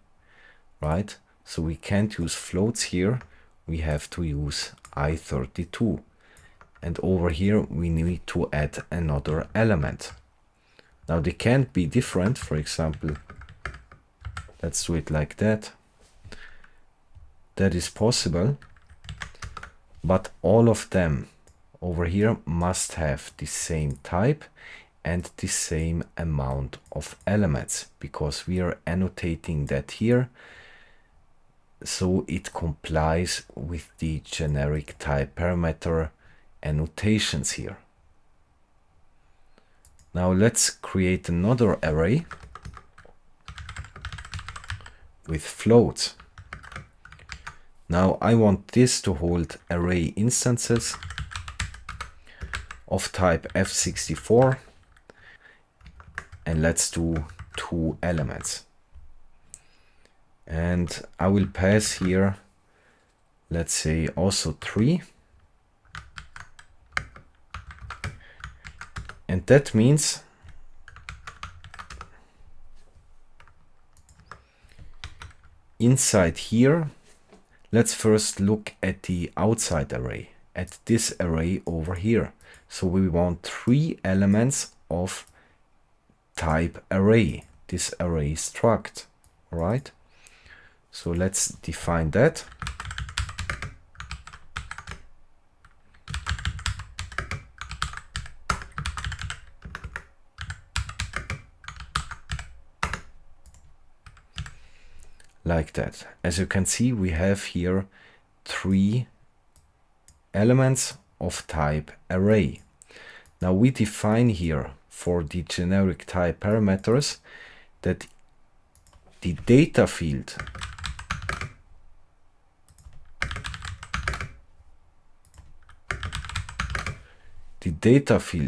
right? So we can't use floats here, we have to use I32. And over here we need to add another element. Now they can't be different. For example, let's do it like that. That is possible, but all of them, over here must have the same type and the same amount of elements, because we are annotating that here, so it complies with the generic type parameter annotations here. Now let's create another array with floats. Now I want this to hold array instances of type f64, and let's do 2 elements. And I will pass here, let's say also 3. And that means inside here, let's first look at the outside array, at this array over here. So we want 3 elements of type array, this array struct, all right? So let's define that. Like that. As you can see, we have here 3 elements of type array. Now we define here for the generic type parameters that the data field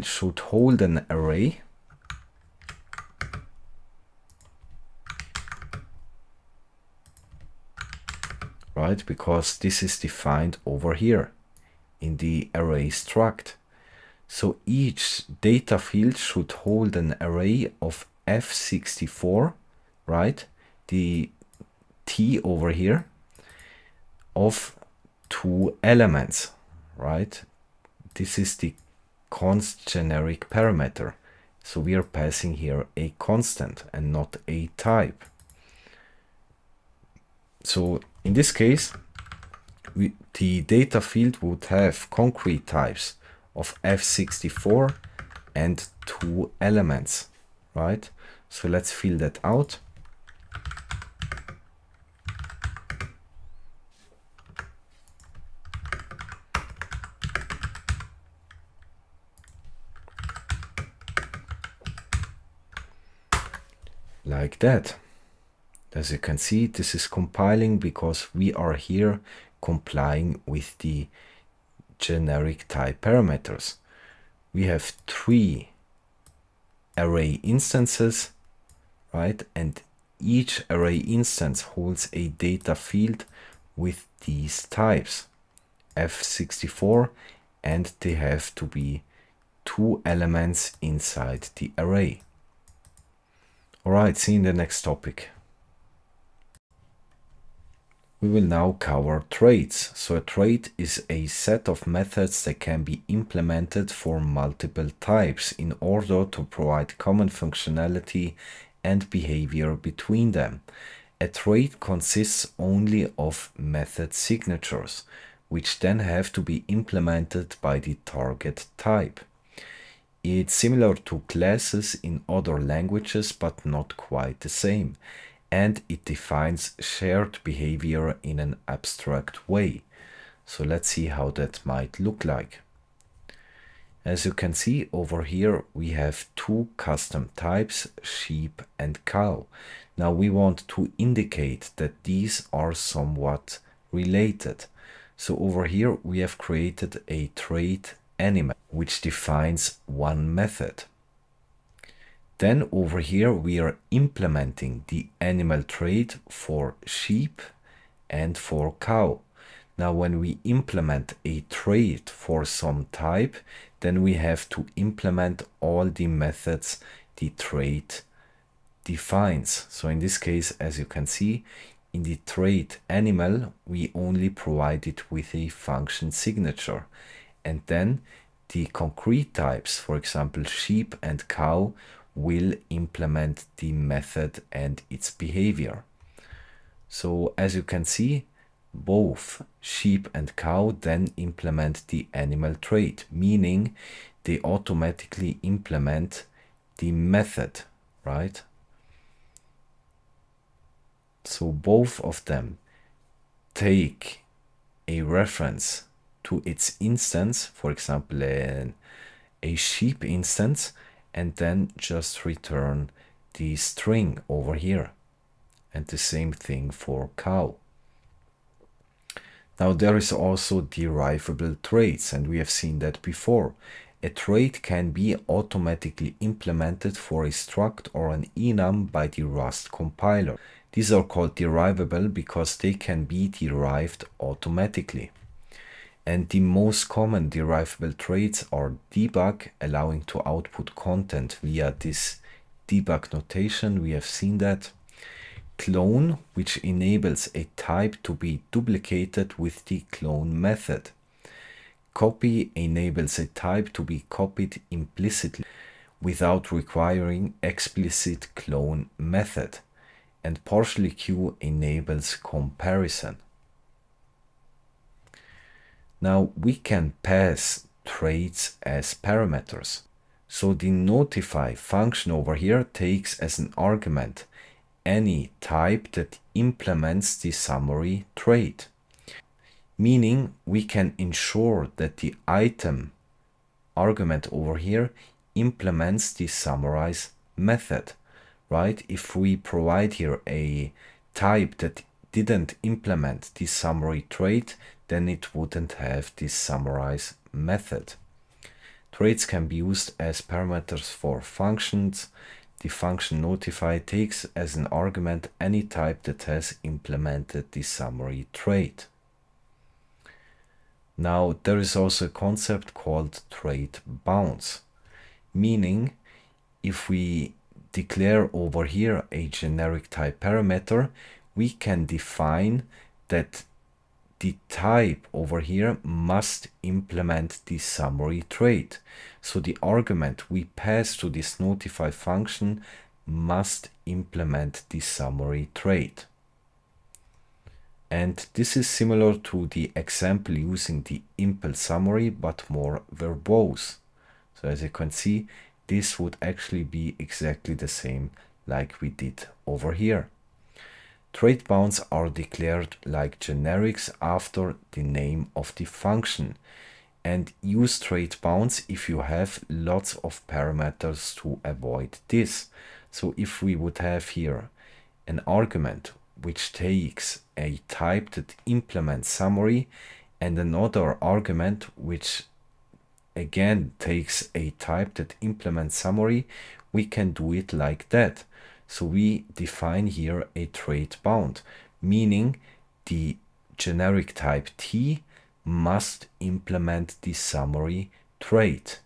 should hold an array, right? Because this is defined over here in the array struct. So each data field should hold an array of f64, right? The t over here of 2 elements, right? This is the const generic parameter. So we are passing here a constant and not a type. So in this case, the data field would have concrete types of f64 and 2 elements, right? So let's fill that out. Like that. As you can see, this is compiling because we are here complying with the generic type parameters. We have 3 array instances, right? And each array instance holds a data field with these types, f64, and they have to be 2 elements inside the array. All right, see you in the next topic. We will now cover traits. So a trait is a set of methods that can be implemented for multiple types in order to provide common functionality and behavior between them. A trait consists only of method signatures, which then have to be implemented by the target type. It's similar to classes in other languages, but not quite the same. And it defines shared behavior in an abstract way. So let's see how that might look like. As you can see over here, we have 2 custom types, sheep and cow. Now we want to indicate that these are somewhat related. So over here we have created a trait animal, which defines one method. Then over here we are implementing the animal trait for sheep and for cow. Now when we implement a trait for some type, then we have to implement all the methods the trait defines. So in this case, as you can see, in the trait animal, we only provide it with a function signature. And then the concrete types, for example, sheep and cow, will implement the method and its behavior. So as you can see, both sheep and cow then implement the animal trait, meaning they automatically implement the method, right? So both of them take a reference to its instance, for example, a sheep instance, and then just return the string over here. And the same thing for cow. Now there is also derivable traits, and we have seen that before. A trait can be automatically implemented for a struct or an enum by the Rust compiler. These are called derivable because they can be derived automatically. And the most common derivable traits are debug, allowing to output content via this debug notation, we have seen that. Clone, which enables a type to be duplicated with the clone method. Copy enables a type to be copied implicitly without requiring explicit clone method. And partially Q enables comparison. Now we can pass traits as parameters. So the notify function over here takes as an argument any type that implements the summary trait, meaning we can ensure that the item argument over here implements the summarize method, right? If we provide here a type that didn't implement the summary trait, then it wouldn't have this summarize method. Traits can be used as parameters for functions. The function notify takes as an argument any type that has implemented the summary trait. Now there is also a concept called trait bounds, meaning if we declare over here a generic type parameter, we can define that the type over here must implement the summary trait. So the argument we pass to this notify function must implement the summary trait. And this is similar to the example using the impl summary, but more verbose. So as you can see, this would actually be exactly the same like we did over here. Trait bounds are declared like generics after the name of the function, and use trait bounds if you have lots of parameters to avoid this. So if we would have here an argument which takes a type that implements summary and another argument which again takes a type that implements summary, we can do it like that. So we define here a trait bound, meaning the generic type T must implement the summary trait.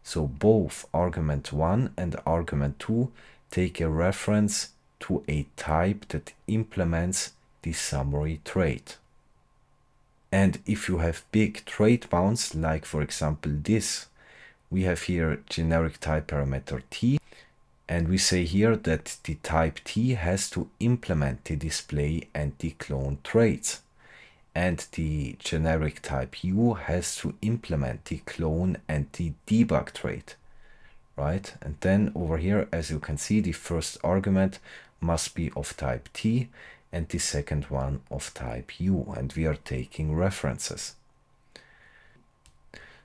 So both argument 1 and argument 2 take a reference to a type that implements the summary trait. And if you have big trait bounds, like for example this, we have here generic type parameter T, and we say here that the type T has to implement the display and the clone traits. And the generic type U has to implement the clone and the debug trait, right? And then over here, as you can see, the first argument must be of type T and the second one of type U, and we are taking references.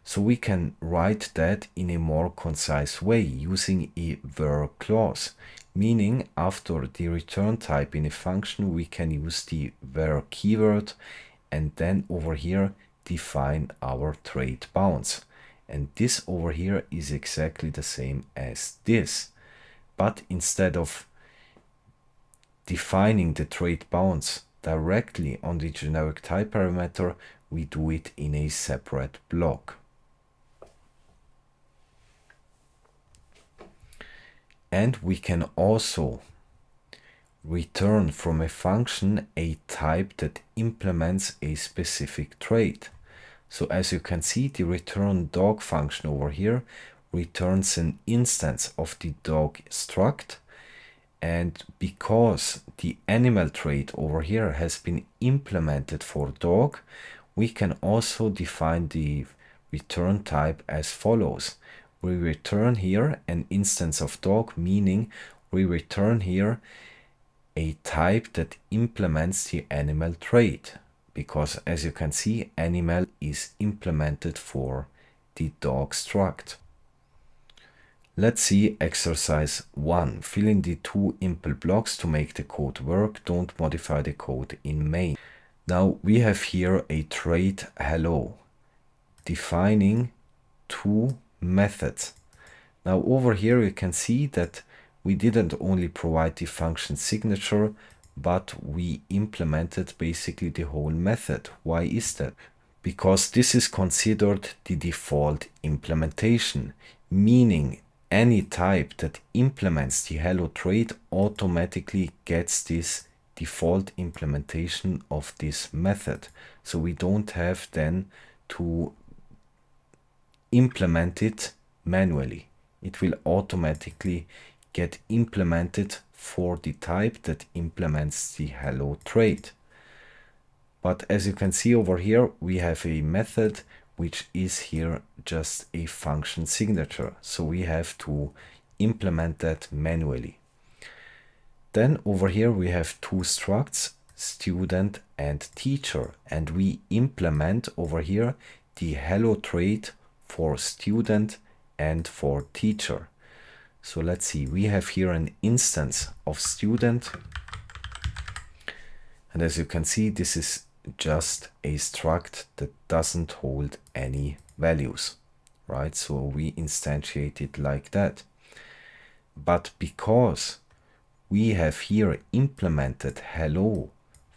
So we can write that in a more concise way using a where clause, meaning after the return type in a function, we can use the where keyword and then over here define our trait bounds. And this over here is exactly the same as this. But instead of defining the trait bounds directly on the generic type parameter, we do it in a separate block. And we can also return from a function a type that implements a specific trait. So as you can see, the return dog function over here returns an instance of the dog struct, And because the animal trait over here has been implemented for dog, we can also define the return type as follows. We return here an instance of dog, meaning we return here a type that implements the animal trait, because as you can see, animal is implemented for the dog struct. Let's see exercise 1. Fill in the 2 impl blocks to make the code work. Don't modify the code in main. Now we have here a trait hello, defining 2 methods. Now over here you can see that we didn't only provide the function signature, but we implemented basically the whole method. Why is that? Because this is considered the default implementation, meaning any type that implements the hello trait automatically gets this default implementation of this method. So we don't have then to implement it manually. It will automatically get implemented for the type that implements the hello trait. But as you can see over here, we have a method which is here just a function signature. So we have to implement that manually. Then over here we have 2 structs, student and teacher, and we implement over here the hello trait for student and for teacher. So let's see, we have here an instance of student, and as you can see, this is just a struct that doesn't hold any values, right? So we instantiate it like that. But because we have here implemented hello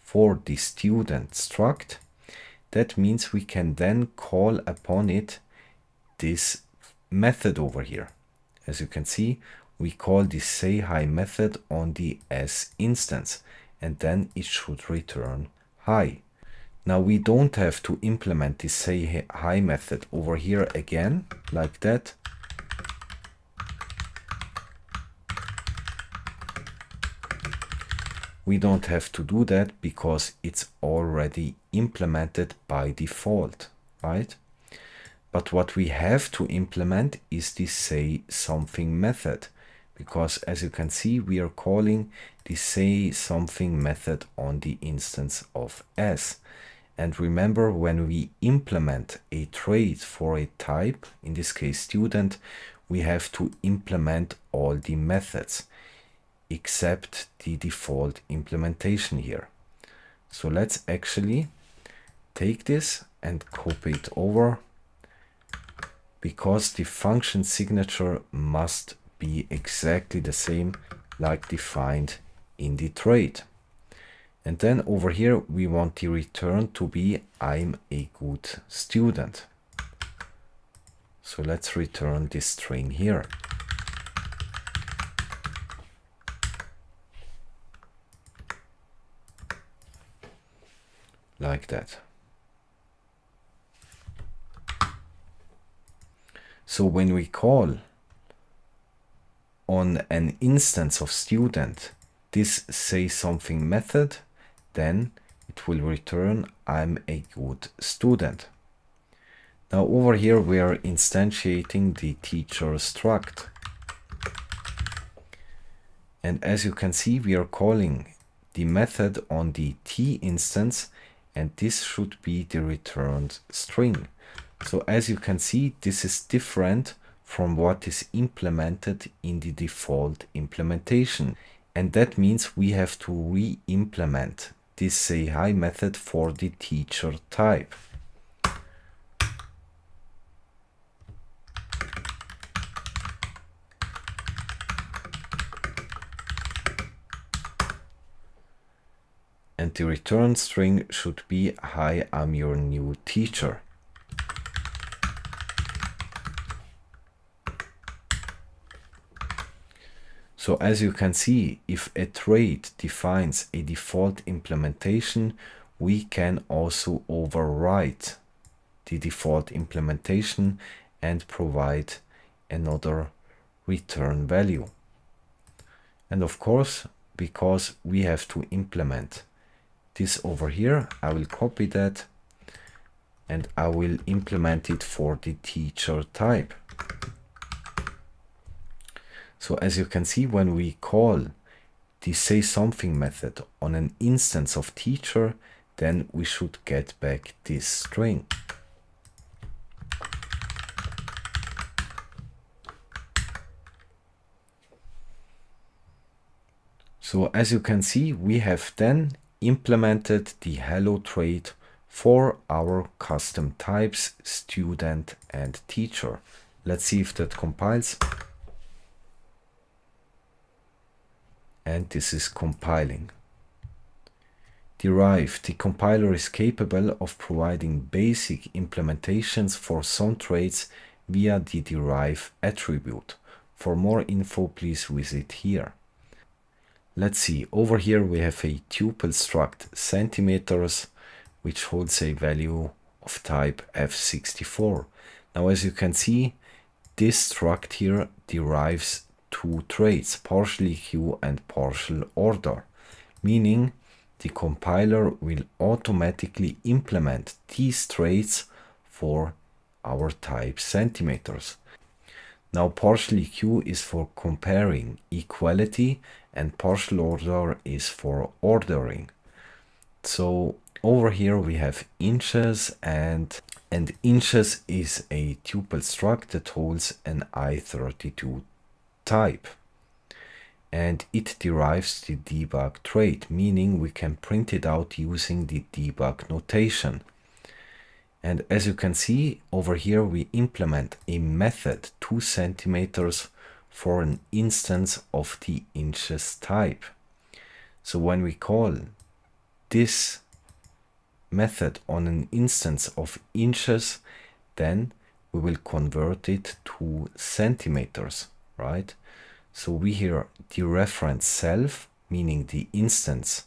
for the student struct, that means we can then call upon it this method over here. As you can see, we call the say hi method on the S instance, and then it should return hi. Now we don't have to implement the say hi method over here again, like that. We don't have to do that because it's already implemented by default, right? But what we have to implement is the say something method, because as you can see, we are calling the say something method on the instance of S. And remember, when we implement a trait for a type, in this case student, we have to implement all the methods except the default implementation here. So let's actually take this and copy it over, because the function signature must be exactly the same like defined in the trait. And then over here we want the return to be I'm a good student. So let's return this string here. Like that. So when we call on an instance of student this say something method, then it will return I'm a good student. Now over here we are instantiating the teacher struct. And as you can see, we are calling the method on the T instance, and this should be the returned string. So as you can see, this is different from what is implemented in the default implementation. And that means we have to re-implement this say hi method for the teacher type. And the return string should be hi, I'm your new teacher. So as you can see, if a trait defines a default implementation, we can also overwrite the default implementation and provide another return value. And of course, because we have to implement this over here, I will copy that and I will implement it for the teacher type. So as you can see, when we call the say something method on an instance of teacher, then we should get back this string. So as you can see, we have then implemented the hello trait for our custom types, student and teacher. Let's see if that compiles. And this is compiling. Derive. The compiler is capable of providing basic implementations for some traits via the derive attribute. For more info, please visit here. Let's see, over here we have a tuple struct centimeters, which holds a value of type f64. Now, as you can see, this struct here derives two traits, partial EQ and partial order, meaning the compiler will automatically implement these traits for our type centimeters. Now, partial EQ is for comparing equality and partial order is for ordering. So over here we have inches, and inches is a tuple struct that holds an I32 type. And it derives the debug trait, meaning we can print it out using the debug notation. And as you can see over here, we implement a method 2 centimeters for an instance of the inches type. So when we call this method on an instance of inches, then we will convert it to centimeters, right? So we here dereference self, meaning the instance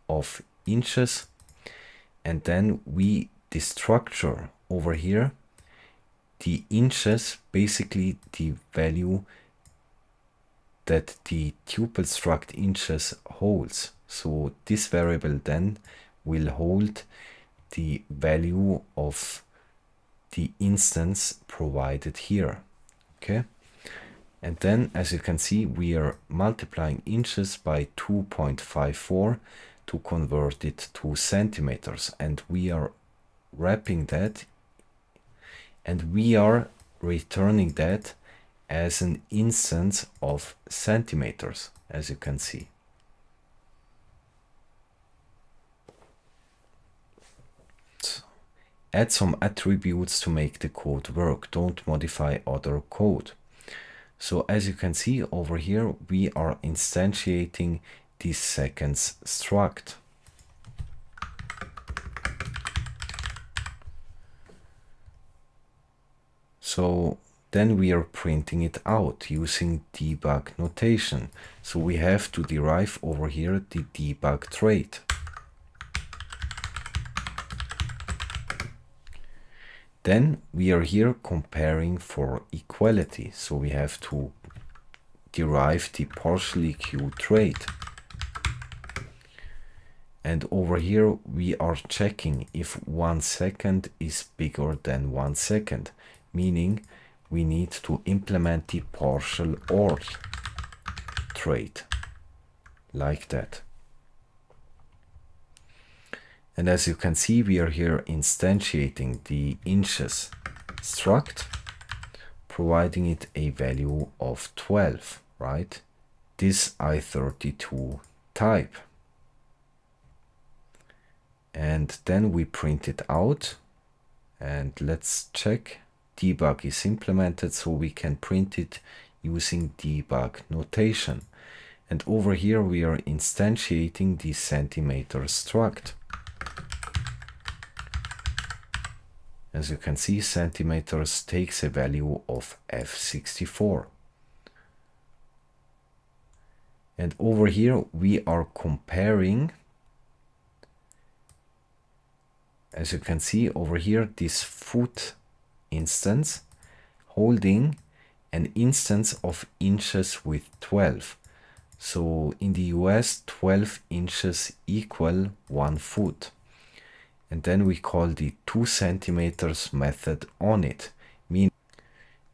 of inches, and then we the structure over here, the inches, basically the value that the tuple struct inches holds. So this variable then will hold the value of the instance provided here. Okay. And then, as you can see, we are multiplying inches by 2.54 to convert it to centimeters, and we are wrapping that, and we are returning that as an instance of centimeters, as you can see. So, add some attributes to make the code work. Don't modify other code. So as you can see over here, we are instantiating the seconds struct. So then we are printing it out using debug notation. So we have to derive over here the debug trait. Then we are here comparing for equality. So we have to derive the partial EQ trait. And over here we are checking if 1 second is bigger than 1 second, meaning we need to implement the partial OR trait like that. And as you can see, we are here instantiating the inches struct, providing it a value of 12, right? This I32 type. And then we print it out, and let's check. Debug is implemented, so we can print it using debug notation. And over here we are instantiating the centimeter struct. As you can see, centimeters takes a value of f64. And over here we are comparing, as you can see over here, this foot instance holding an instance of inches with 12. So in the US, 12 inches equal 1 foot. And then we call the 2 centimeters method on it,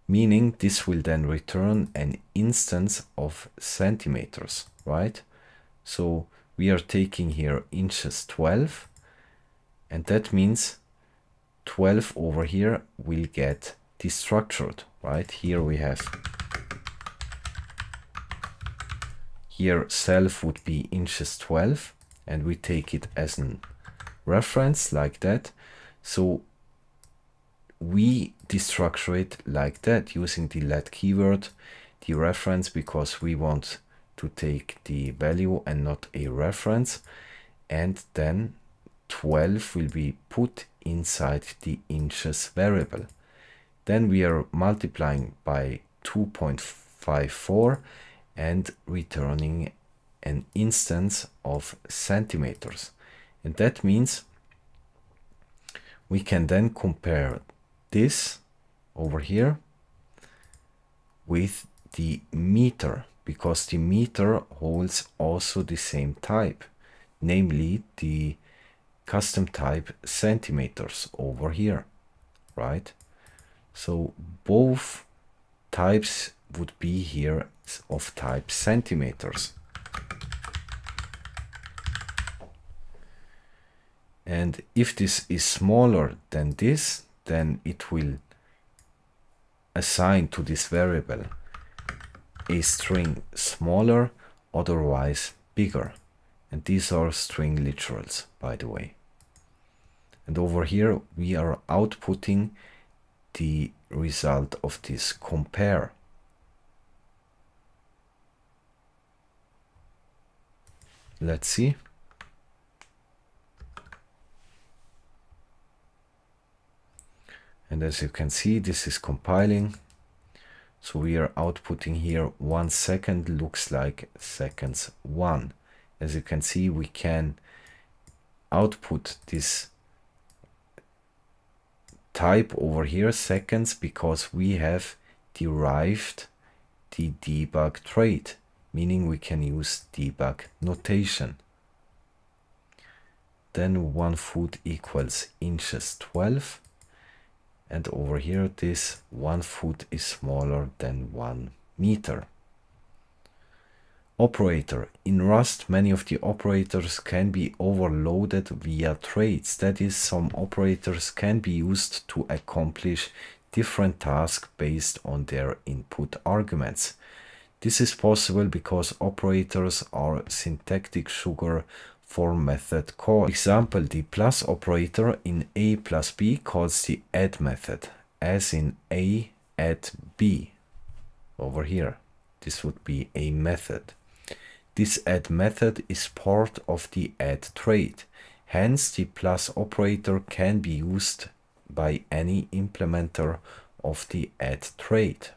meaning this will then return an instance of centimeters, right? So we are taking here inches 12, and that means 12 over here will get destructured, right? Here we have, here self would be inches 12, and we take it as a reference like that. So we destructure it like that using the let keyword, the reference, because we want to take the value and not a reference, and then 12 will be put inside the inches variable. Then we are multiplying by 2.54 and returning an instance of centimeters. And that means we can then compare this over here with the meter, because the meter holds also the same type, namely the custom type centimeters over here, right? So both types would be here of type centimeters. And if this is smaller than this, then it will assign to this variable a string smaller, otherwise bigger. And these are string literals, by the way. And over here we are outputting the result of this compare. Let's see. And as you can see, this is compiling. So we are outputting here 1 second looks like seconds 1. As you can see, we can output this type over here seconds because we have derived the debug trait, meaning we can use debug notation. Then 1 foot equals inches 12. And over here, this 1 foot is smaller than 1 meter. Operator. In Rust, many of the operators can be overloaded via traits. That is, some operators can be used to accomplish different tasks based on their input arguments. This is possible because operators are syntactic sugar for method call. For example, the plus operator in a plus b calls the add method, as in a add b. Over here, this would be a method. This add method is part of the add trait. Hence, the plus operator can be used by any implementer of the add trait.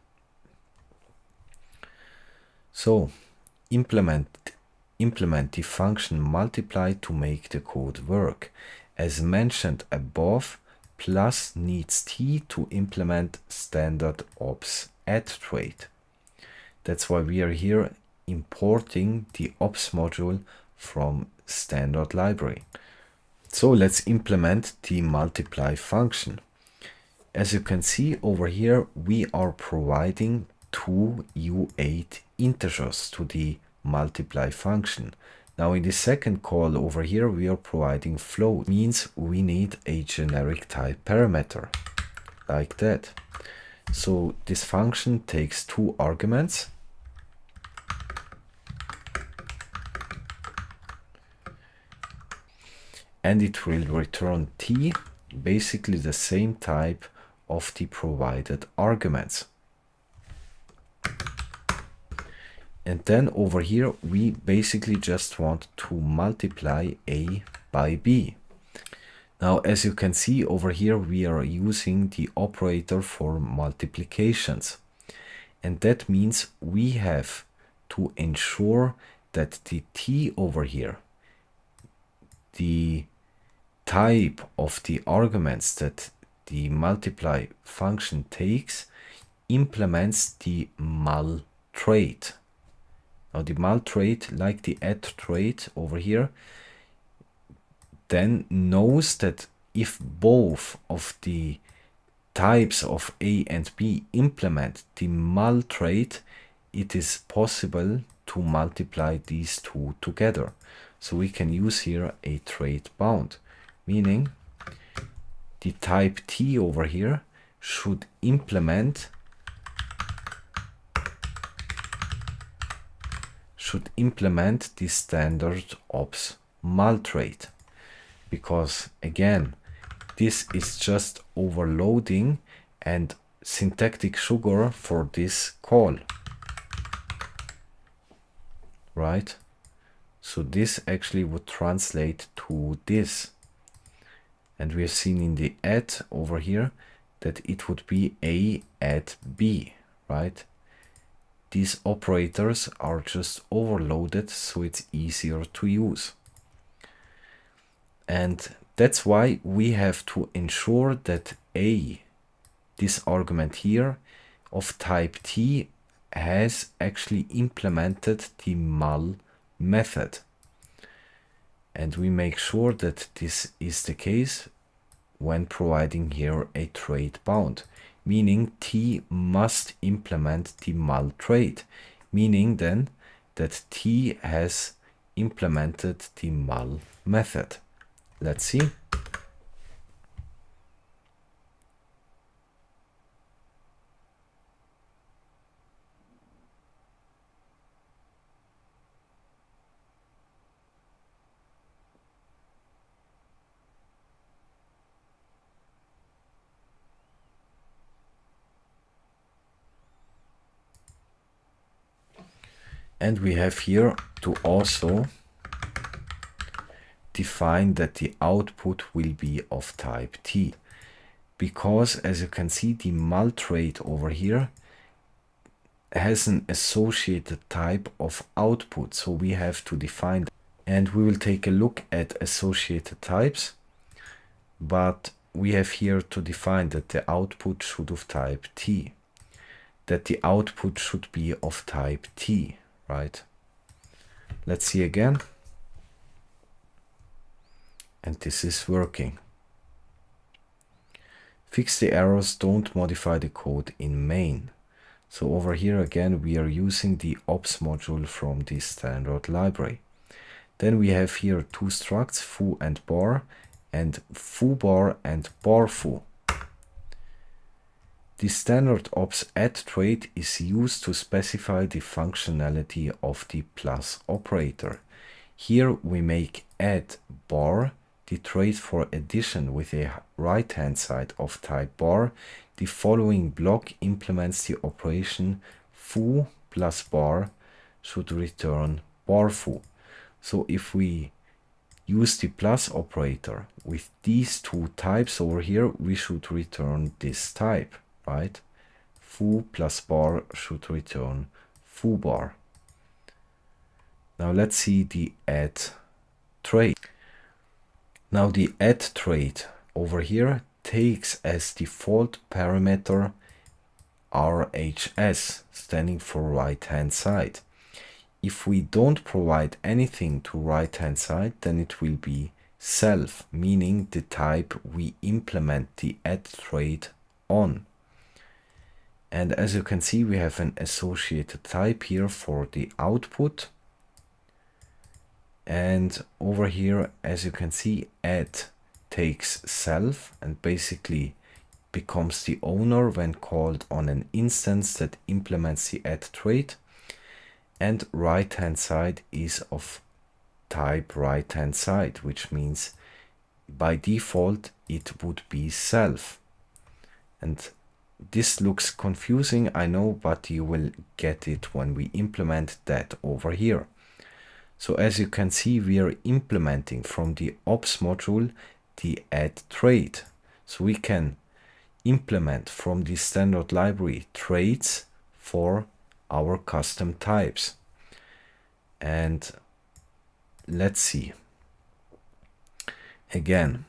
So, implement the function multiply to make the code work. As mentioned above, plus needs t to implement standard ops add trait. That's why we are here importing the ops module from standard library. So let's implement the multiply function. As you can see over here, we are providing 2 U8 integers to the multiply function. Now in the second call over here, we are providing float, means we need a generic type parameter like that. So this function takes 2 arguments, and it will return t, basically the same type of the provided arguments. And then over here, we basically just want to multiply a by b. Now, as you can see over here, we are using the operator for multiplications. And that means we have to ensure that the t over here, the type of the arguments that the multiply function takes, implements the mul trait. Now the mul trait, like the add trait over here, then knows that if both of the types of A and B implement the mul trait, it is possible to multiply these two together. So we can use here a trait bound, meaning the type T over here should implement the standard ops mul trait, because again this is just overloading and syntactic sugar for this call, right? So this actually would translate to this, and we have seen in the add over here that it would be A add B, right? These operators are just overloaded, so it's easier to use. And that's why we have to ensure that A, this argument here of type T, has actually implemented the mul method. And we make sure that this is the case when providing here a trait bound, meaning T must implement the mul trait, meaning then that T has implemented the mul method. Let's see. And we have here to also define that the output will be of type T, because as you can see, the mul trait over here has an associated type of output, so we have to define that. And we will take a look at associated types, but we have here to define that the output should of type T, that the output should be of type T, right? Let's see again. And this is working. Fix the errors, don't modify the code in main. So over here again we are using the ops module from the standard library. Then we have here two structs, foo and bar, and foobar and barfoo. The standard ops add trait is used to specify the functionality of the plus operator. Here we make add bar the trait for addition with a right hand side of type bar. The following block implements the operation foo plus bar should return barfoo. So if we use the plus operator with these two types over here, we should return this type, right? Foo plus bar should return foobar. Now let's see the add trait. Now the add trait over here takes as default parameter RHS, standing for right hand side. If we don't provide anything to right hand side, then it will be self, meaning the type we implement the add trait on. And as you can see, we have an associated type here for the output. And over here, as you can see, add takes self and basically becomes the owner when called on an instance that implements the add trait. And right hand side is of type right hand side, which means by default it would be self. And this looks confusing, I know, but you will get it when we implement that over here. So as you can see, we are implementing from the ops module the add trait. So we can implement from the standard library traits for our custom types. And let's see. Again,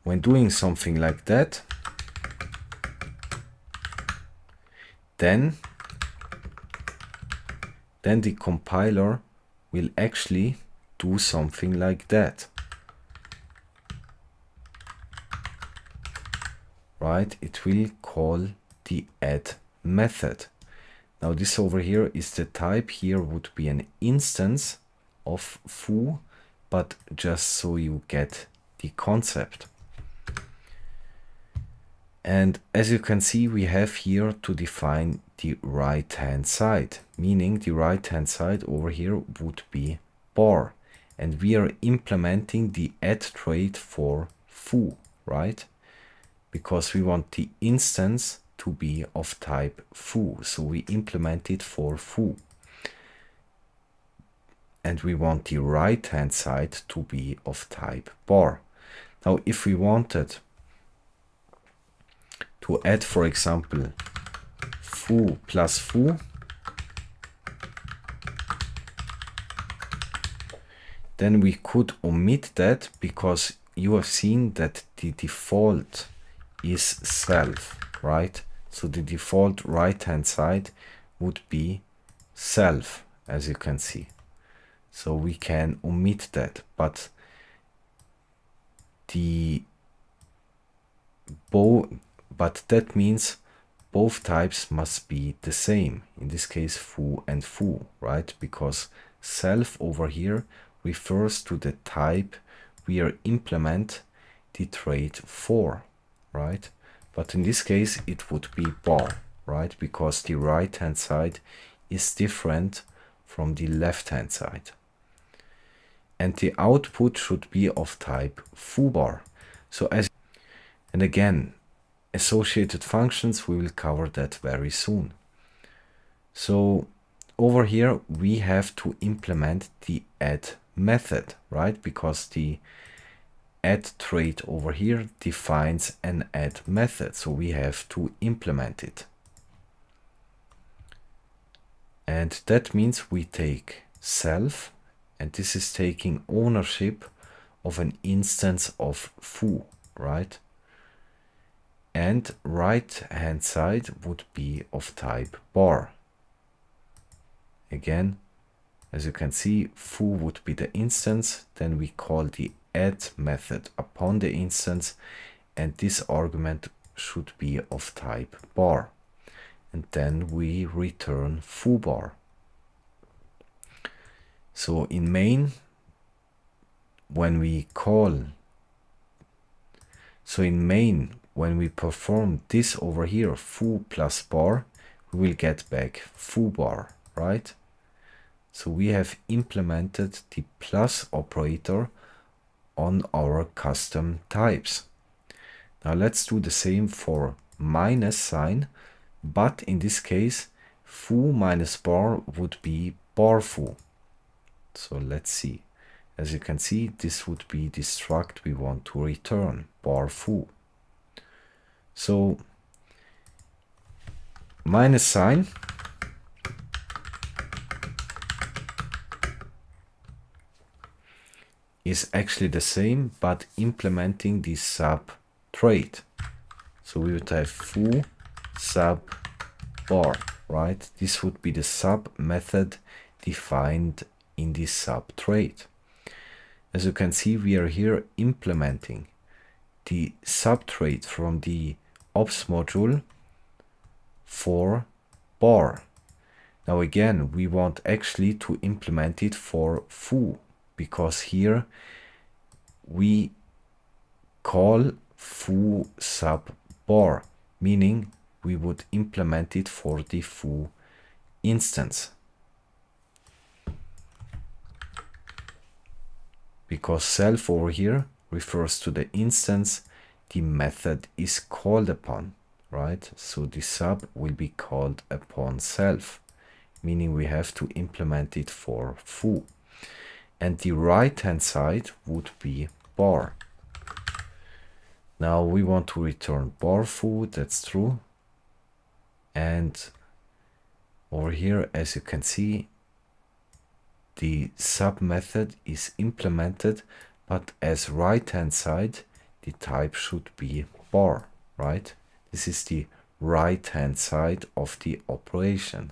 when doing something like that, then then the compiler will actually do something like that. Right? It will call the add method. Now this over here is the type. Here would be an instance of foo, but just so you get the concept. And as you can see, we have here to define the right hand side, meaning the right hand side over here would be bar, and we are implementing the add trait for foo, right? Because we want the instance to be of type foo, so we implement it for foo. And we want the right hand side to be of type bar. Now if we wanted to add, for example, foo plus foo, then we could omit that, because you have seen that the default is self, right? So the default right hand side would be self, as you can see. So we can omit that, but that means both types must be the same. In this case, foo and foo, right? Because self over here refers to the type we are implement the trait for, right? But in this case, it would be bar, right? Because the right hand side is different from the left hand side. And the output should be of type foobar. So and again, associated functions, we will cover that very soon. So over here, we have to implement the add method, right? Because the add trait over here defines an add method. So we have to implement it. And that means we take self, and this is taking ownership of an instance of foo, right? And right hand side would be of type bar. Again, as you can see, foo would be the instance, then we call the add method upon the instance, and this argument should be of type bar. And then we return foobar. So in main, when we perform this over here, foo plus bar, we will get back foobar, right? So we have implemented the plus operator on our custom types. Now let's do the same for minus sign, but in this case, foo minus bar would be bar foo. So let's see. As you can see, this would be the struct we want to return, bar foo. So minus sign is actually the same, but implementing the sub trait. So we would have foo sub bar, right? This would be the sub method defined in the sub trait. As you can see, we are here implementing the sub trait from the ops module for bar. Now again, we want actually to implement it for foo, because here we call foo sub bar, meaning we would implement it for the foo instance. Because self over here refers to the instance the method is called upon, right? So the sub will be called upon self, meaning we have to implement it for foo. And the right hand side would be bar. Now we want to return bar foo, that's true. And over here, as you can see, the sub method is implemented, but as right hand side, the type should be bar, right? This is the right hand side of the operation.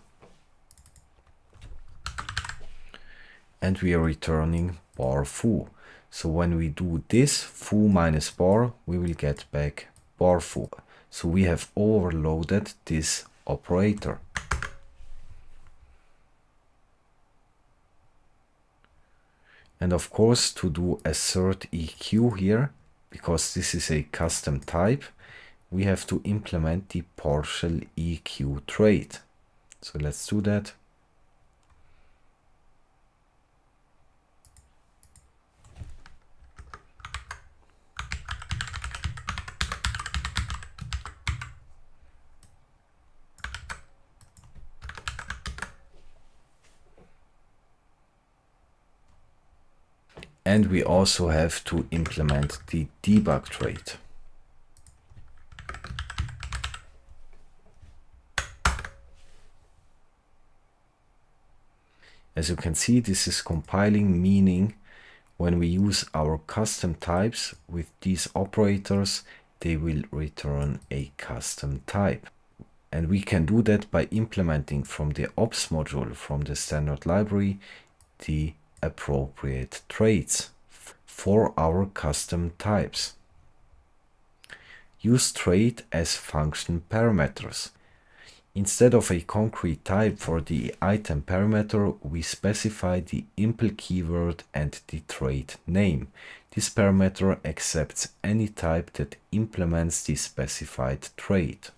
and we are returning bar foo. So when we do this foo minus bar, we will get back bar foo. So we have overloaded this operator. And of course, to do assert EQ here, because this is a custom type, we have to implement the partial EQ trait. So let's do that. And we also have to implement the debug trait. As you can see, this is compiling, meaning when we use our custom types with these operators, they will return a custom type. And we can do that by implementing from the ops module, from the standard library, the appropriate traits for our custom types. Use trait as function parameters. Instead of a concrete type for the item parameter, we specify the impl keyword and the trait name. This parameter accepts any type that implements the specified trait.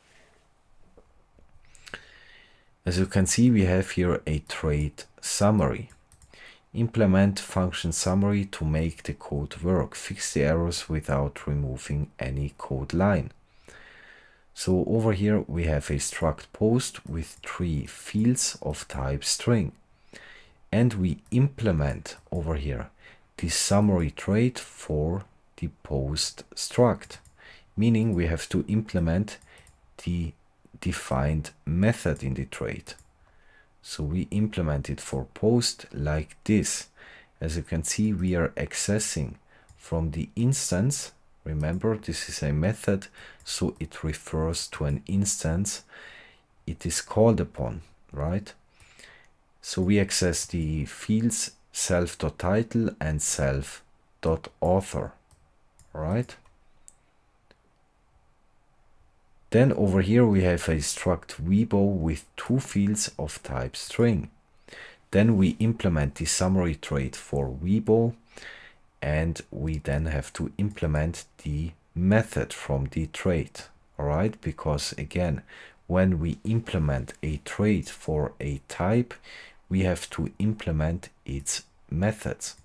As you can see, we have here a trait summary. Implement function summary to make the code work. Fix the errors without removing any code line. So over here we have a struct post with 3 fields of type string. And we implement over here the summary trait for the post struct. Meaning we have to implement the defined method in the trait. So we implement it for post like this. As you can see, we are accessing from the instance. Remember, this is a method, so it refers to an instance it is called upon, right? So we access the fields self.title and self.author, right? Then over here we have a struct weibo with 2 fields of type string. Then we implement the summary trait for weibo, and we then have to implement the method from the trait. All right, because again, when we implement a trait for a type, we have to implement its methods.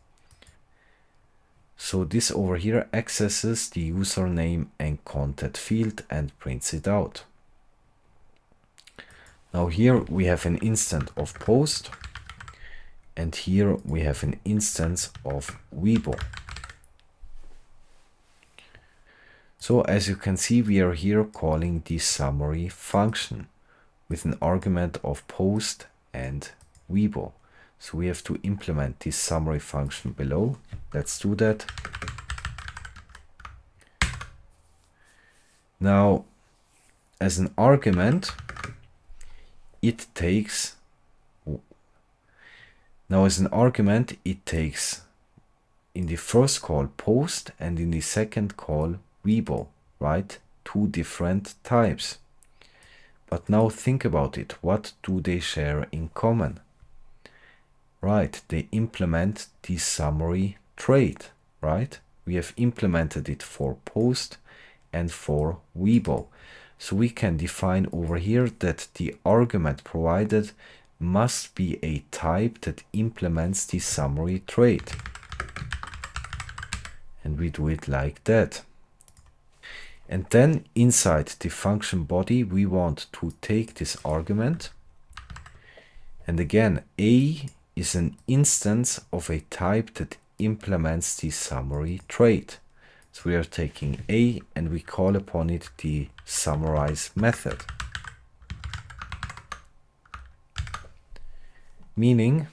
So this over here accesses the username and content field and prints it out. Now here we have an instance of post, and here we have an instance of weibo. So as you can see, we are here calling the summary function with an argument of post and weibo. So we have to implement this summary function below. Let's do that. Now, as an argument, it takes in the first call post and in the second call weibo, right? 2 different types. But now think about it. What do they share in common? Right, they implement the summary trait, right? We have implemented it for post and for weibo. So we can define over here that the argument provided must be a type that implements the summary trait. And we do it like that. And then inside the function body, we want to take this argument. And again, A is an instance of a type that implements the summary trait. So we are taking A and we call upon it the summarize method. Meaning,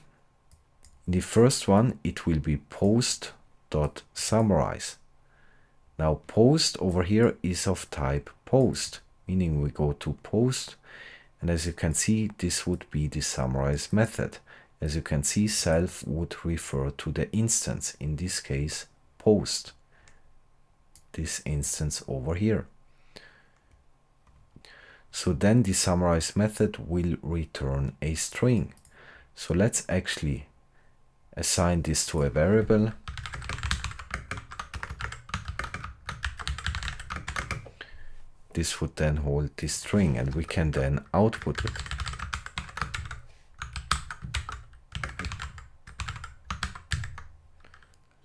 in the first one, it will be post.summarize. Now post over here is of type post, meaning we go to post, and as you can see, this would be the summarize method. As you can see, self would refer to the instance, in this case post, this instance over here. So then the summarize method will return a string. So let's actually assign this to a variable. This would then hold this string and we can then output it.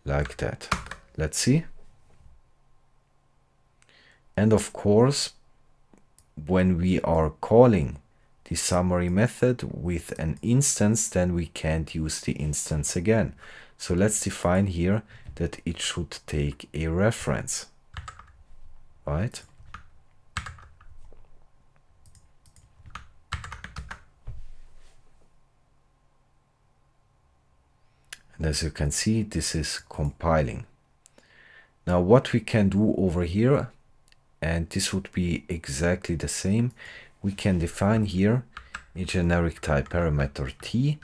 Like that. Let's see. And of course, when we are calling the summary method with an instance, then we can't use the instance again. So let's define here that it should take a reference, right? And as you can see, this is compiling. Now what we can do over here, and this would be exactly the same, we can define here a generic type parameter t,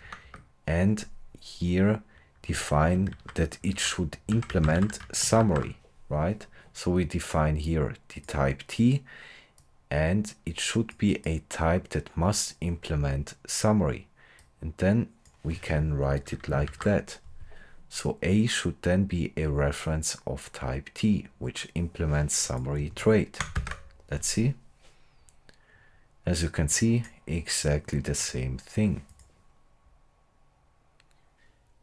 and here define that it should implement summary, right? So we define here the type t, and it should be a type that must implement summary. And then we can write it like that. So A should then be a reference of type T, which implements summary trait. Let's see. As you can see, exactly the same thing.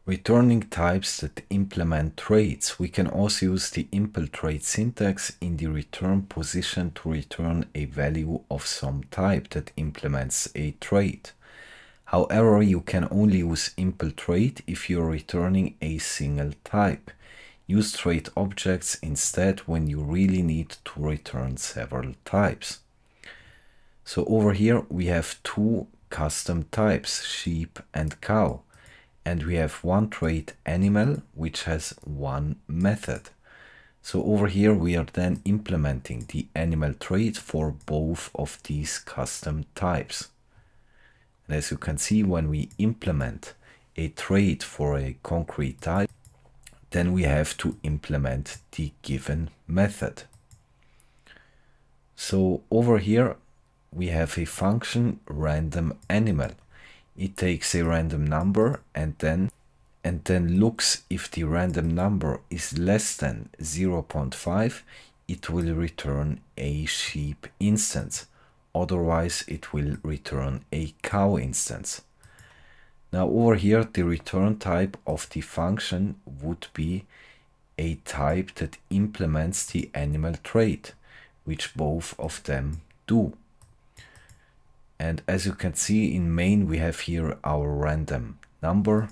Returning types that implement traits. We can also use the impl trait syntax in the return position to return a value of some type that implements a trait. However, you can only use impl trait if you're returning a single type. Use trait objects instead when you really need to return several types. So over here we have two custom types, sheep and cow. And we have one trait animal, which has one method. So over here we are then implementing the animal trait for both of these custom types. And as you can see, when we implement a trait for a concrete type, then we have to implement the given method. So over here we have a function random animal. It takes a random number and then looks if the random number is less than 0.5, it will return a sheep instance. Otherwise, it will return a cow instance. Now over here, the return type of the function would be a type that implements the animal trait, which both of them do. And as you can see in main, we have here our random number.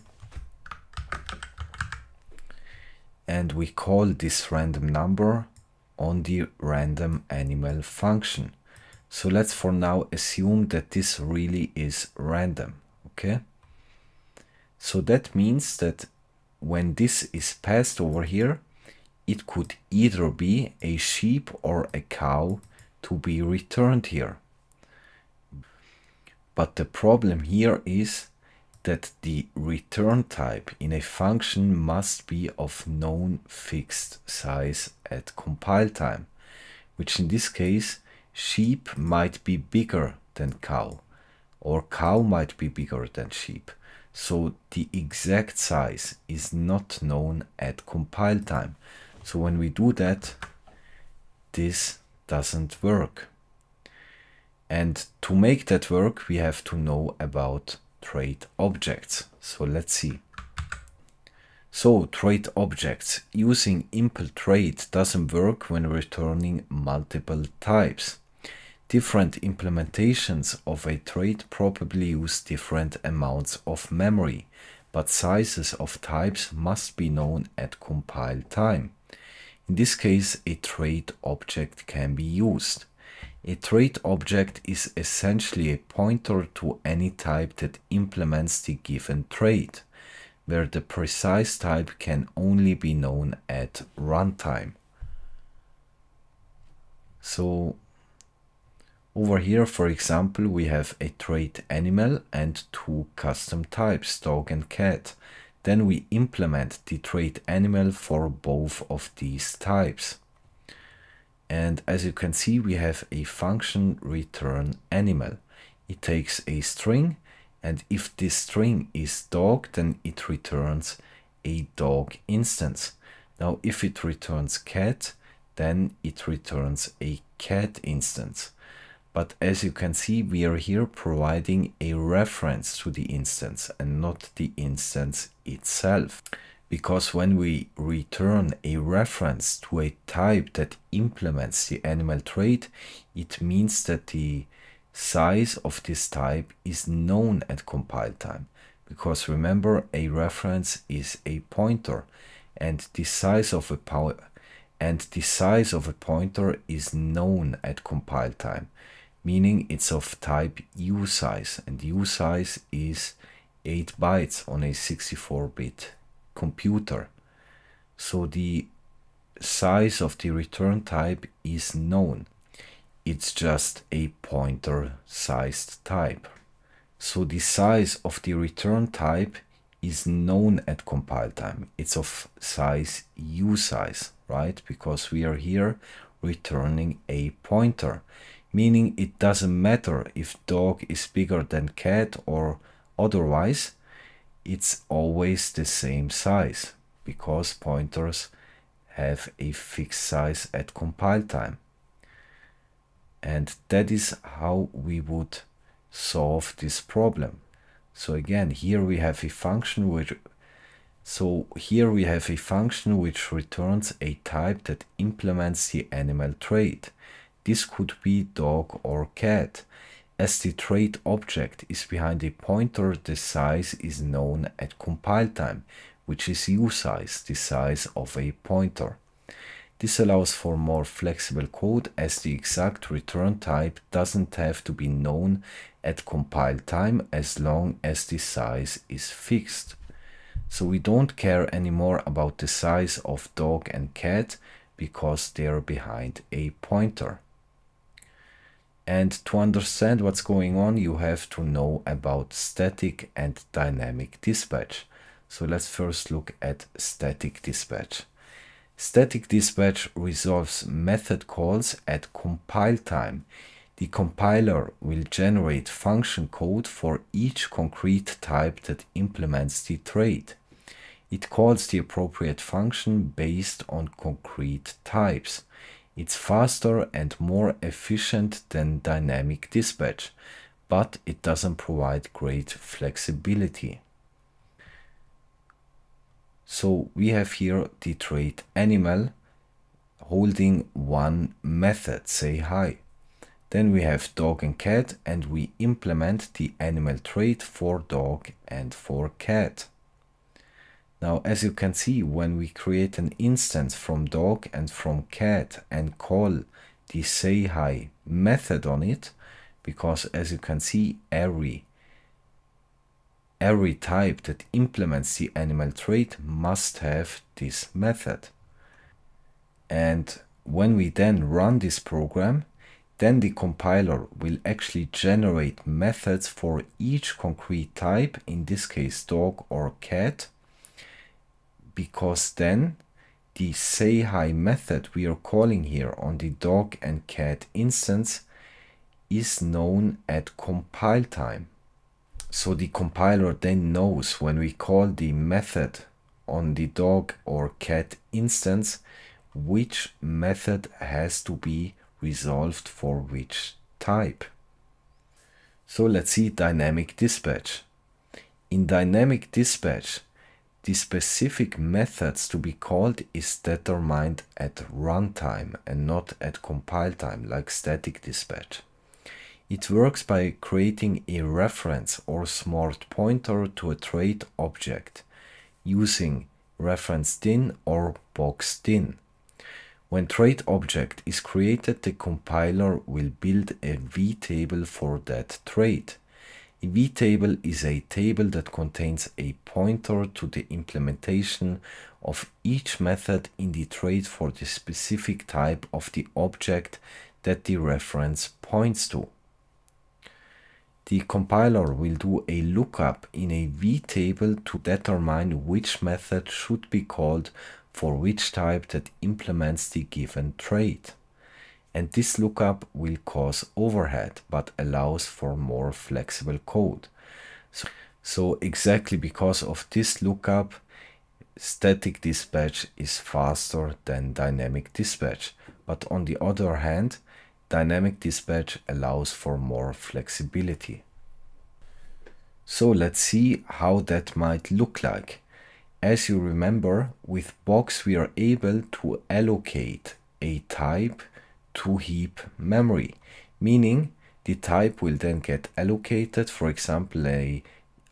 And we call this random number on the random animal function. So let's for now assume that this really is random, okay? So that means that when this is passed over here, it could either be a sheep or a cow to be returned here. But the problem here is that the return type in a function must be of known fixed size at compile time, which in this case, sheep might be bigger than cow, or cow might be bigger than sheep. So the exact size is not known at compile time. So when we do that, this doesn't work. And to make that work, we have to know about trait objects. So let's see. So trait objects using impl trait doesn't work when returning multiple types. Different implementations of a trait probably use different amounts of memory, but sizes of types must be known at compile time. In this case, a trait object can be used. A trait object is essentially a pointer to any type that implements the given trait, where the precise type can only be known at runtime. So Over here, for example, we have a trait animal and two custom types, dog and cat. Then we implement the trait animal for both of these types. And as you can see, we have a function return animal. It takes a string, and if this string is dog, then it returns a dog instance. Now, if it returns cat, then it returns a cat instance. But as you can see, we are here providing a reference to the instance and not the instance itself. Because when we return a reference to a type that implements the animal trait, it means that the size of this type is known at compile time. Because remember, a reference is a pointer, and the size of a pointer is known at compile time, meaning it's of type usize, and usize is 8 bytes on a 64-bit computer. So the size of the return type is known. It's just a pointer-sized type. So the size of the return type is known at compile time. It's of size usize, right? Because we are here returning a pointer, meaning it doesn't matter if dog is bigger than cat or otherwise, it's always the same size, because pointers have a fixed size at compile time. And that is how we would solve this problem. So again, here we have a function which returns a type that implements the animal trait. This could be dog or cat. As the trait object is behind a pointer, the size is known at compile time, which is usize, the size of a pointer. This allows for more flexible code, as the exact return type doesn't have to be known at compile time as long as the size is fixed. So we don't care anymore about the size of dog and cat because they are behind a pointer. And to understand what's going on, you have to know about static and dynamic dispatch. So let's first look at static dispatch. Static dispatch resolves method calls at compile time. The compiler will generate function code for each concrete type that implements the trait. It calls the appropriate function based on concrete types. It's faster and more efficient than dynamic dispatch, but it doesn't provide great flexibility. So we have here the trait animal holding one method, say hi. Then we have dog and cat, and we implement the animal trait for dog and for cat. Now, as you can see, when we create an instance from dog and from cat and call the say hi method on it, because as you can see, every type that implements the animal trait must have this method. And when we then run this program, then the compiler will actually generate methods for each concrete type, in this case dog or cat, because then the say hi method we are calling here on the dog and cat instance is known at compile time. So the compiler then knows when we call the method on the dog or cat instance which method has to be resolved for which type. So let's see dynamic dispatch. In dynamic dispatch, the specific methods to be called is determined at runtime and not at compile time like static dispatch. It works by creating a reference or smart pointer to a trait object using reference_din or box_din. When trait object is created, the compiler will build a vtable for that trait. A vtable is a table that contains a pointer to the implementation of each method in the trait for the specific type of the object that the reference points to. The compiler will do a lookup in a vtable to determine which method should be called for which type that implements the given trait. And this lookup will cause overhead, but allows for more flexible code. So exactly because of this lookup, static dispatch is faster than dynamic dispatch. But on the other hand, dynamic dispatch allows for more flexibility. So let's see how that might look like. As you remember, with box we are able to allocate a type to heap memory, meaning the type will then get allocated. For example, a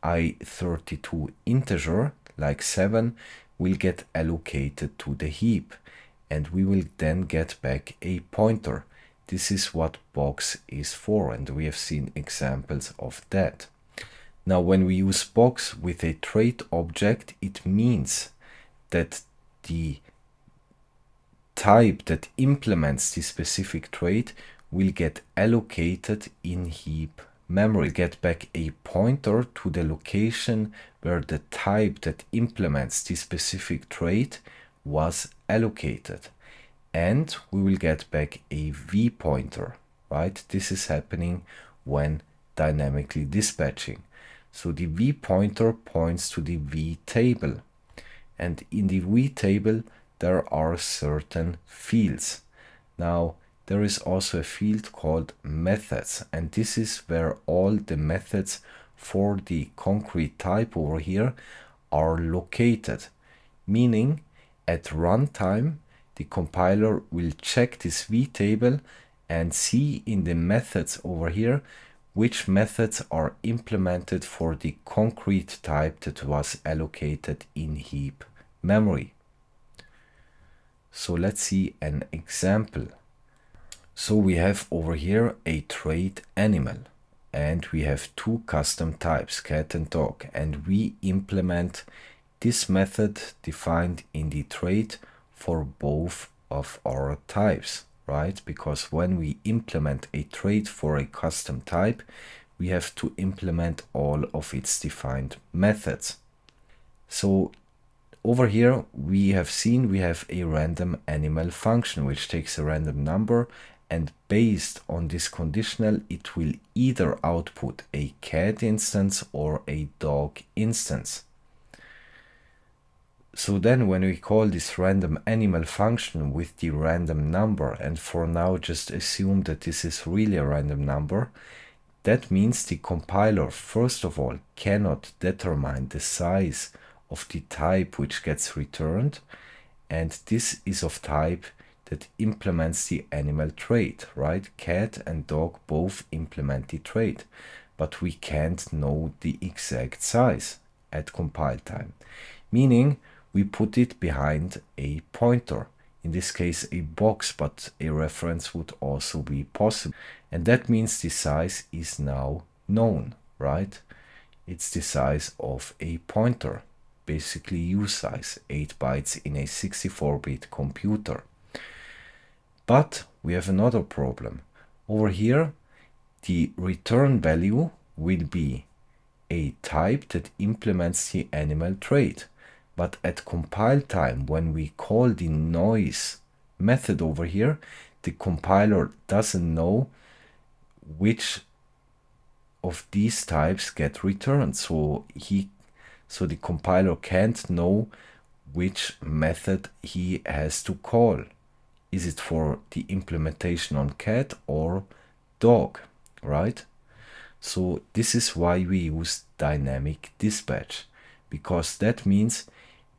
i32 integer like 7 will get allocated to the heap, and we will then get back a pointer. This is what box is for, and we have seen examples of that. Now when we use box with a trait object, it means that the type that implements the specific trait will get allocated in heap memory. Get back a pointer to the location where the type that implements the specific trait was allocated. And we will get back a v pointer, right? This is happening when dynamically dispatching. So the v pointer points to the v table. And in the v table, there are certain fields. Now, there is also a field called methods, and this is where all the methods for the concrete type over here are located. Meaning, at runtime, the compiler will check this v table and see in the methods over here which methods are implemented for the concrete type that was allocated in heap memory. So let's see an example. So we have over here a trait animal, and we have two custom types, cat and dog, and we implement this method defined in the trait for both of our types, right? Because when we implement a trait for a custom type, we have to implement all of its defined methods. So over here we have seen we have a random animal function which takes a random number, and based on this conditional it will either output a cat instance or a dog instance. So then when we call this random animal function with the random number, and for now just assume that this is really a random number, that means the compiler first of all cannot determine the size of the type which gets returned, and this is of type that implements the animal trait, right? Cat and dog both implement the trait, but we can't know the exact size at compile time, meaning we put it behind a pointer, in this case a box, but a reference would also be possible. And that means the size is now known, right? It's the size of a pointer, basically U size, 8 bytes in a 64-bit computer. But we have another problem. Over here, the return value will be a type that implements the animal trait. But at compile time, when we call the noise method over here, the compiler doesn't know which of these types get returned. So the compiler can't know which method he has to call. Is it for the implementation on cat or dog, right? So this is why we use dynamic dispatch, because that means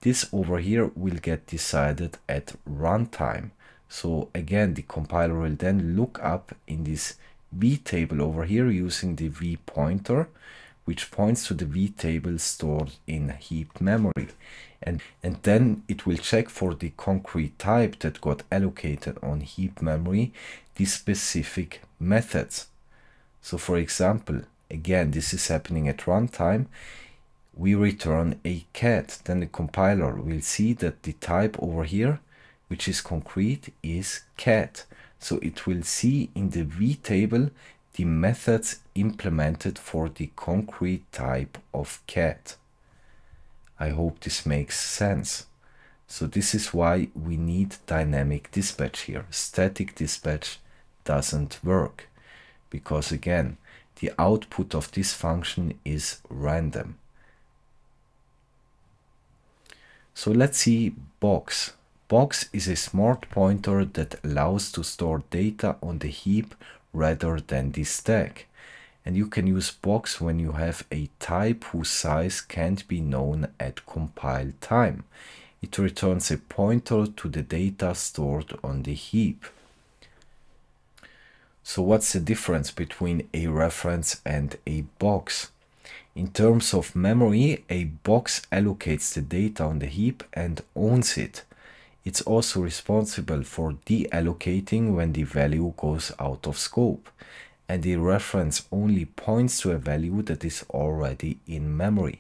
this over here will get decided at runtime. So again, the compiler will then look up in this v table over here using the v pointer, which points to the v table stored in heap memory. And then it will check for the concrete type that got allocated on heap memory the specific methods. So for example, again, this is happening at runtime. We return a cat, then the compiler will see that the type over here which is concrete, is cat. So it will see in the v table the methods implemented for the concrete type of cat. I hope this makes sense. So this is why we need dynamic dispatch here. Static dispatch doesn't work, because again, the output of this function is random. So let's see box. Box is a smart pointer that allows to store data on the heap rather than the stack. And you can use box when you have a type whose size can't be known at compile time. It returns a pointer to the data stored on the heap. So what's the difference between a reference and a box? In terms of memory, a box allocates the data on the heap and owns it. It's also responsible for deallocating when the value goes out of scope. And the reference only points to a value that is already in memory,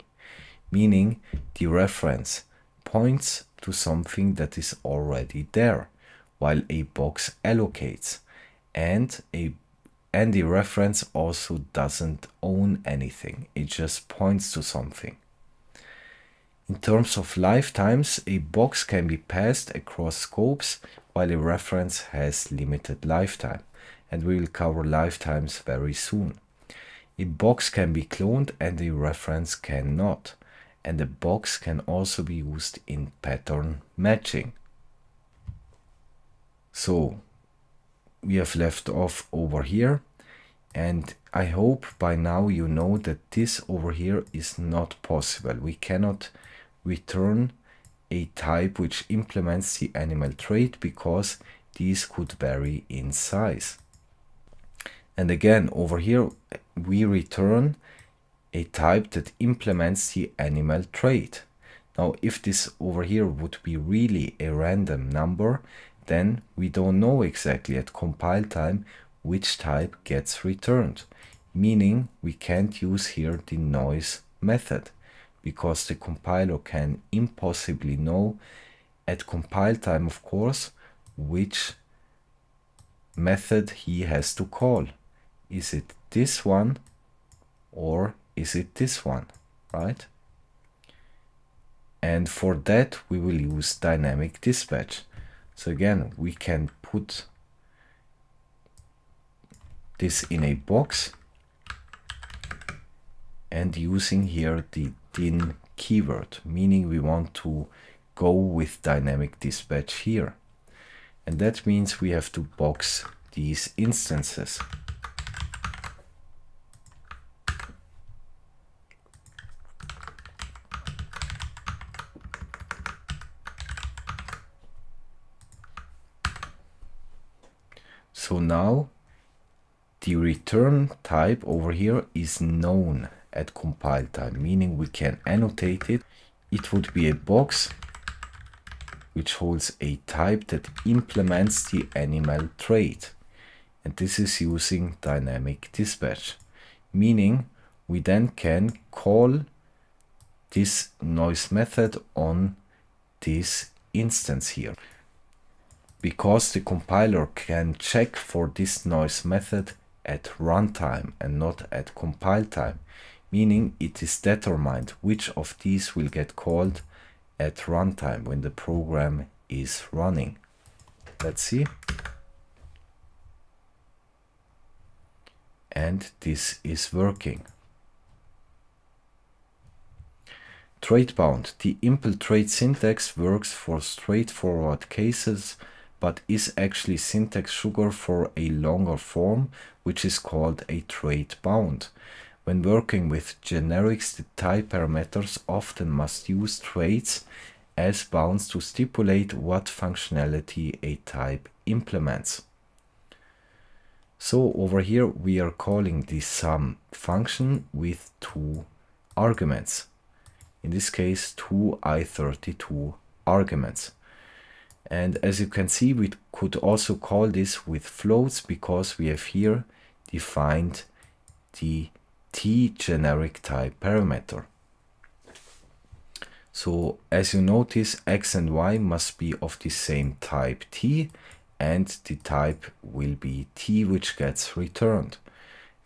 meaning the reference points to something that is already there, while a box allocates, and the reference also doesn't own anything, it just points to something. In terms of lifetimes, a box can be passed across scopes, while a reference has limited lifetime. And we will cover lifetimes very soon. A box can be cloned and a reference cannot. And a box can also be used in pattern matching. So we have left off over here. And I hope by now you know that this over here is not possible. We cannot return a type which implements the animal trait because these could vary in size. And again, over here, we return a type that implements the animal trait. Now, if this over here would be really a random number, then we don't know exactly at compile time which type gets returned. Meaning we can't use here the noise method, because the compiler can impossibly know at compile time, of course, which method he has to call. Is it this one or is it this one, right? And for that we will use dynamic dispatch. So again, we can put this in a box and using here the din keyword, meaning we want to go with dynamic dispatch here. And that means we have to box these instances. So now the return type over here is known at compile time, meaning we can annotate it. It would be a box which holds a type that implements the animal trait. And this is using dynamic dispatch, meaning we then can call this noise method on this instance here. Because the compiler can check for this noise method at runtime and not at compile time, meaning it is determined which of these will get called at runtime when the program is running. Let's see. And this is working. Trait bound. The impl trait syntax works for straightforward cases, but is actually syntax sugar for a longer form, which is called a trait bound. When working with generics, the type parameters often must use traits as bounds to stipulate what functionality a type implements. So over here we are calling the sum function with two arguments. In this case, two i32 arguments. And as you can see, we could also call this with floats because we have here defined the t generic type parameter. So as you notice, x and y must be of the same type t, and the type will be t, which gets returned.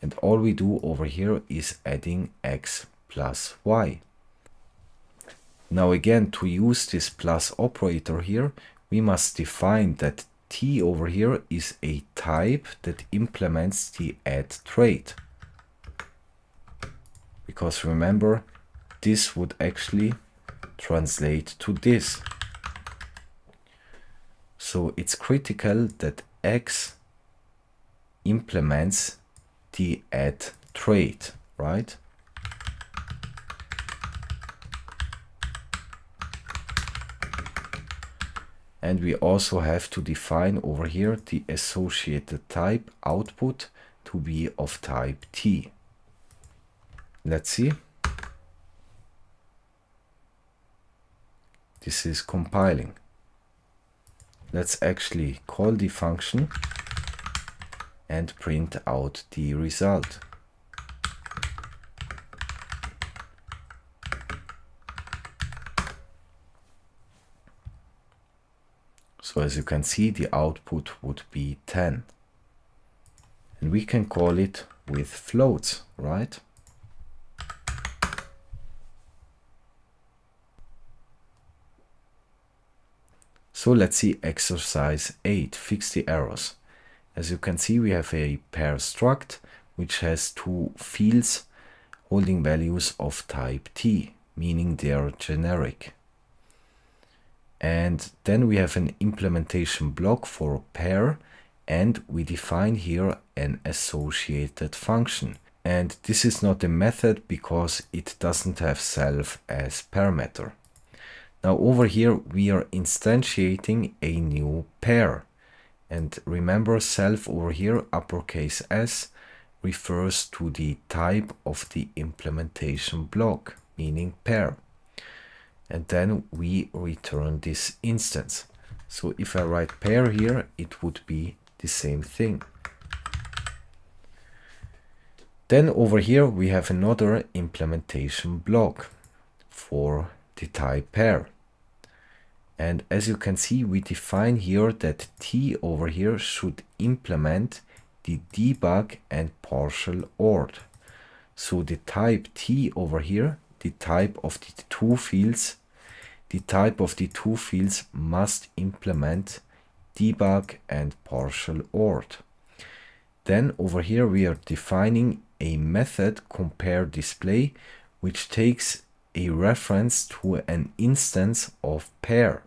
And all we do over here is adding x plus y. Now again, to use this plus operator here, we must define that t over here is a type that implements the add trait. Because remember, this would actually translate to this. So it's critical that x implements the add trait, right? And we also have to define over here the associated type output to be of type t. Let's see. This is compiling. Let's actually call the function and print out the result. So as you can see, the output would be 10. And we can call it with floats, right? So let's see exercise 8, fix the errors. As you can see, we have a pair struct which has two fields holding values of type t, meaning they are generic. And then we have an implementation block for pair, and we define here an associated function. And this is not a method because it doesn't have self as parameter. Now over here we are instantiating a new pair. And remember, self over here, uppercase S, refers to the type of the implementation block, meaning pair. And then we return this instance. So if I write pair here, it would be the same thing. Then over here we have another implementation block for the type pair. And as you can see, we define here that t over here should implement the debug and partial OR. So the type t over here, the type of the two fields, must implement debug and partial OR. Then over here we are defining a method compare display, which takes a reference to an instance of pair.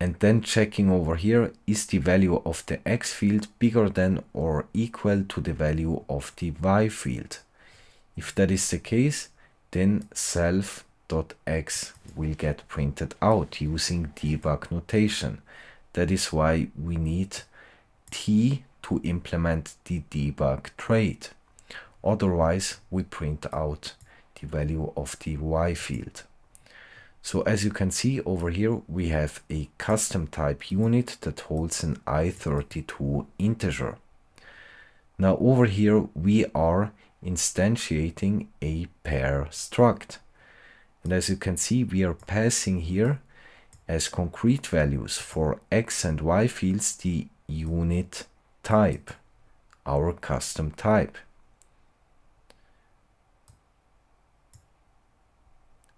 And then checking over here, is the value of the x field bigger than or equal to the value of the y field? If that is the case, then self.x will get printed out using debug notation. That is why we need t to implement the debug trait. Otherwise, we print out the value of the y field. So as you can see over here, we have a custom type unit that holds an i32 integer. Now over here, we are instantiating a pair struct. And as you can see, we are passing here as concrete values for x and y fields the unit type, our custom type.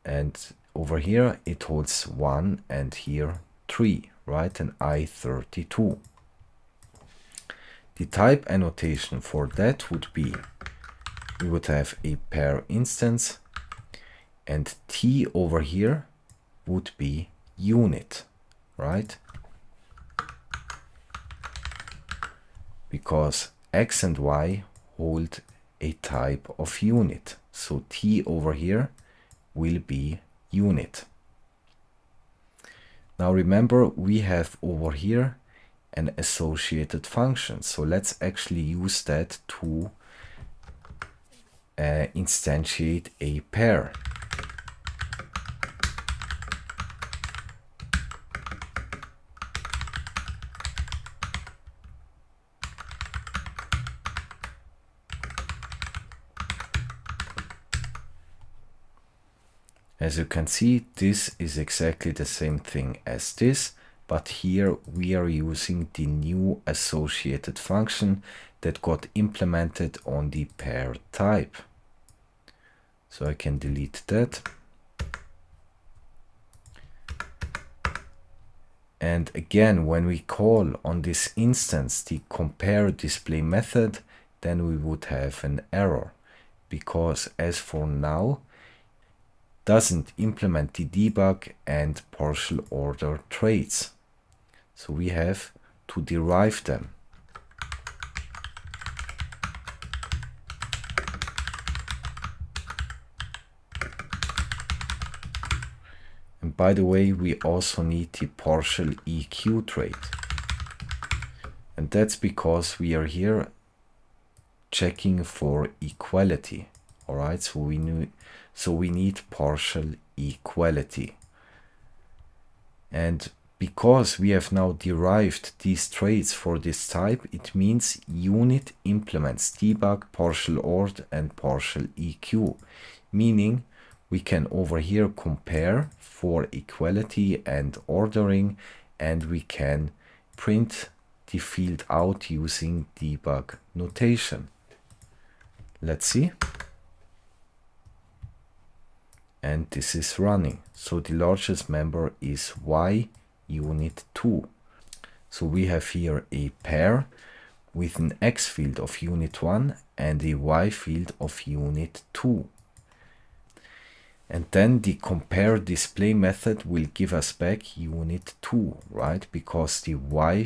And over here it holds 1 and here 3, right? An i32. The type annotation for that would be, we would have a pair instance, and t over here would be unit, right? Because x and y hold a type of unit. So t over here will be unit. Now remember, we have over here an associated function. So let's actually use that to instantiate a pair. As you can see, this is exactly the same thing as this, but here we are using the new associated function that got implemented on the pair type. So I can delete that. And again, when we call on this instance the compare display method, then we would have an error, because as for now, doesn't implement the debug and partial order traits. So we have to derive them. And by the way, we also need the partial EQ trait. And that's because we are here checking for equality. All right, so we need partial equality. And because we have now derived these traits for this type, it means unit implements debug, partial order, and partial EQ, meaning we can over here compare for equality and ordering, and we can print the field out using debug notation. Let's see. And this is running. So the largest member is Y unit 2. So we have here a pair with an X field of unit 1 and a Y field of unit 2. And then the compare display method will give us back unit 2, right? Because the Y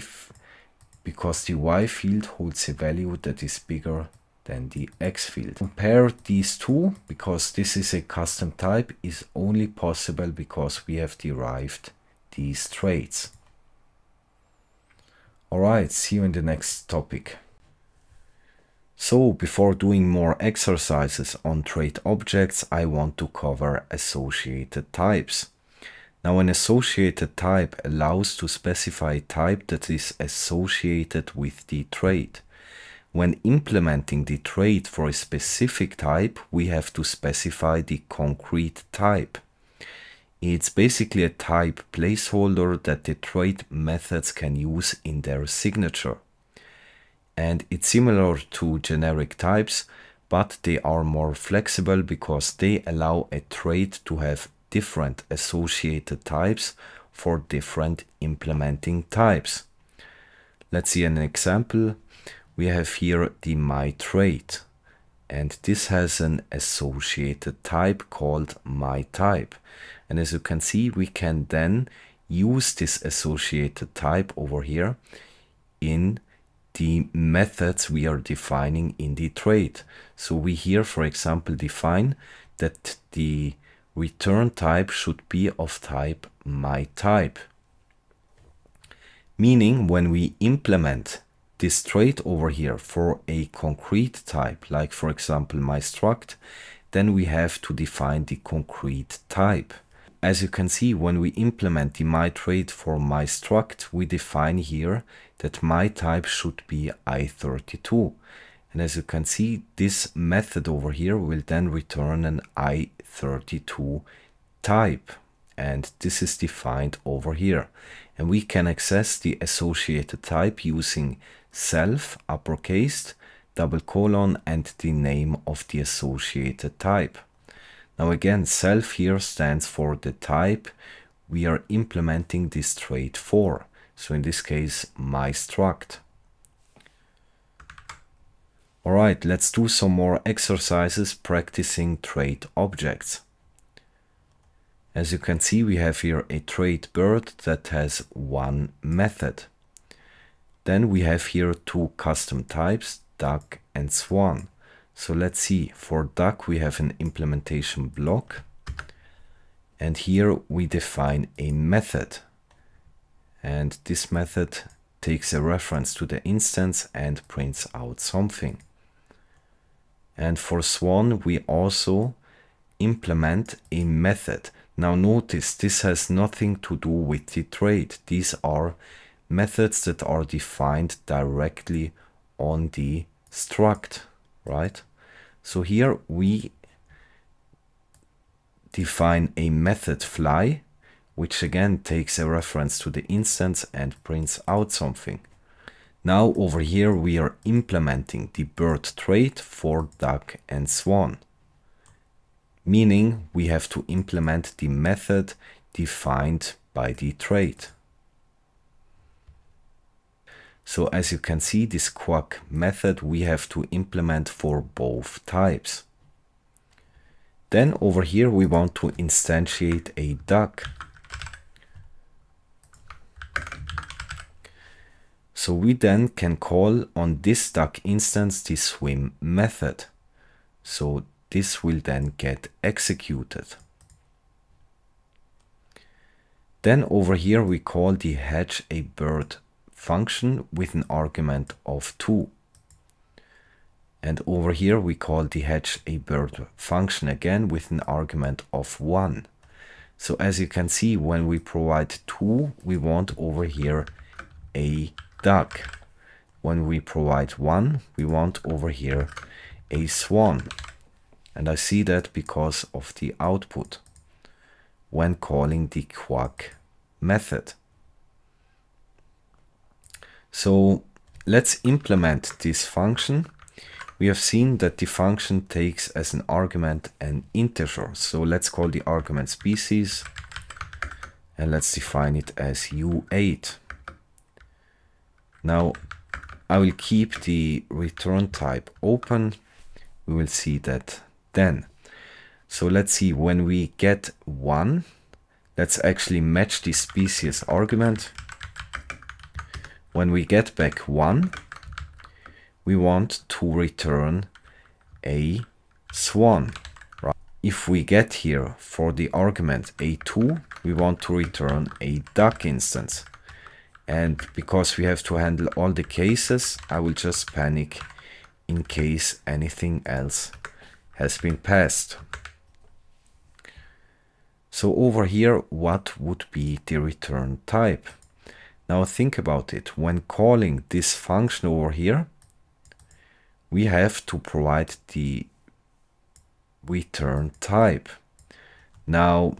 field holds a value that is bigger than the X field. Compare these two, because this is a custom type, is only possible because we have derived these traits. Alright, see you in the next topic. So before doing more exercises on trait objects, I want to cover associated types. Now an associated type allows to specify a type that is associated with the trait. When implementing the trait for a specific type, we have to specify the concrete type. It's basically a type placeholder that the trait methods can use in their signature. And it's similar to generic types, but they are more flexible because they allow a trait to have different associated types for different implementing types. Let's see an example. We have here the myTrait, and this has an associated type called myType. And as you can see, we can then use this associated type over here in the methods we are defining in the trait. So we here, for example, define that the return type should be of type myType. Meaning when we implement this trait over here for a concrete type, like for example myStruct, then we have to define the concrete type. As you can see, when we implement the myTrait for myStruct, we define here that myType should be I32. And as you can see, this method over here will then return an I32 type. And this is defined over here. And we can access the associated type using self, uppercase, double colon, and the name of the associated type. Now again, self here stands for the type we are implementing this trait for. So in this case, myStruct. Alright, let's do some more exercises practicing trait objects. As you can see, we have here a trait bird that has one method. Then we have here two custom types, duck and swan. So let's see, for duck we have an implementation block, and here we define a method. And this method takes a reference to the instance and prints out something. And for swan we also implement a method. Now notice, this has nothing to do with the trait. These are methods that are defined directly on the struct, right? So here we define a method fly, which again takes a reference to the instance and prints out something. Now over here we are implementing the bird trait for duck and swan, meaning we have to implement the method defined by the trait. So as you can see, this quack method we have to implement for both types. Then over here we want to instantiate a duck. So we then can call on this duck instance the swim method. So this will then get executed. Then over here we call the hatch a bird function with an argument of 2. And over here we call the hatch a bird function again with an argument of 1. So as you can see, when we provide 2, we want over here a duck. When we provide 1, we want over here a swan. And I see that because of the output when calling the quack method. So let's implement this function. We have seen that the function takes as an argument an integer. So let's call the argument species and let's define it as u8. Now I will keep the return type open. We will see that then. So let's see, when we get 1, let's actually match the species argument. When we get back 1, we want to return a swan. Right? If we get here for the argument a2, we want to return a duck instance. And because we have to handle all the cases, I will just panic in case anything else has been passed. So over here, what would be the return type? Now think about it. When calling this function over here, we have to provide the return type. Now,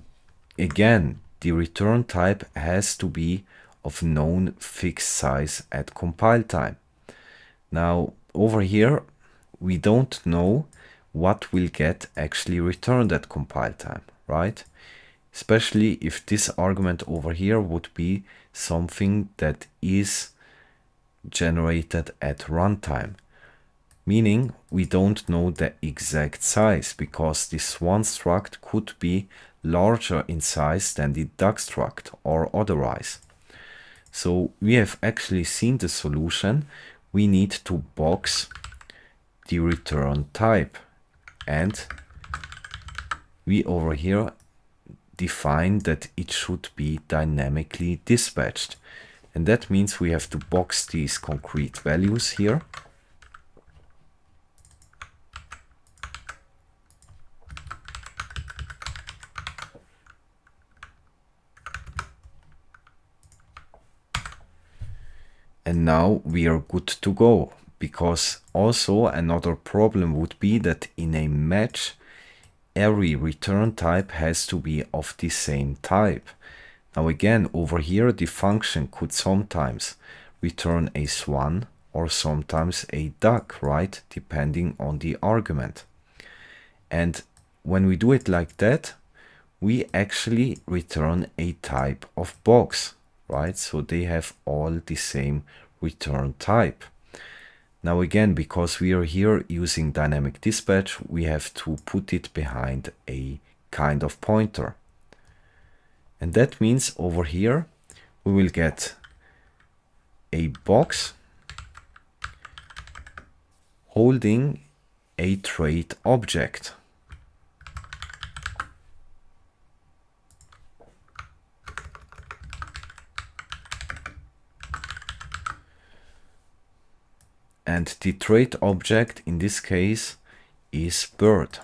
again, the return type has to be of known fixed size at compile time. Now, over here, we don't know what will get actually returned at compile time, right? Especially if this argument over here would be something that is generated at runtime, meaning we don't know the exact size because this swan struct could be larger in size than the duck struct or otherwise. So we have actually seen the solution. We need to box the return type, and we over here define that it should be dynamically dispatched. And that means we have to box these concrete values here. And now we are good to go, because also another problem would be that in a match, every return type has to be of the same type. Now again, over here, the function could sometimes return a swan or sometimes a duck, right? Depending on the argument. And when we do it like that, we actually return a type of box, right? So they have all the same return type. Now again, because we are here using dynamic dispatch, we have to put it behind a kind of pointer. And that means over here, we will get a box holding a trait object. And the trait object in this case is bird.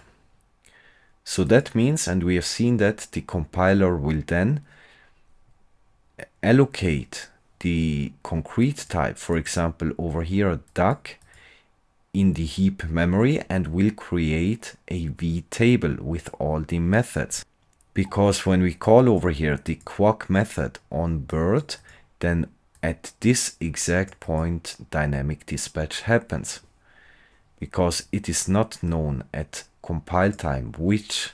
So that means, and we have seen that the compiler will then allocate the concrete type, for example, over here, duck, in the heap memory, and will create a v table with all the methods. Because when we call over here the quack method on bird, then at this exact point dynamic dispatch happens. Because it is not known at compile time which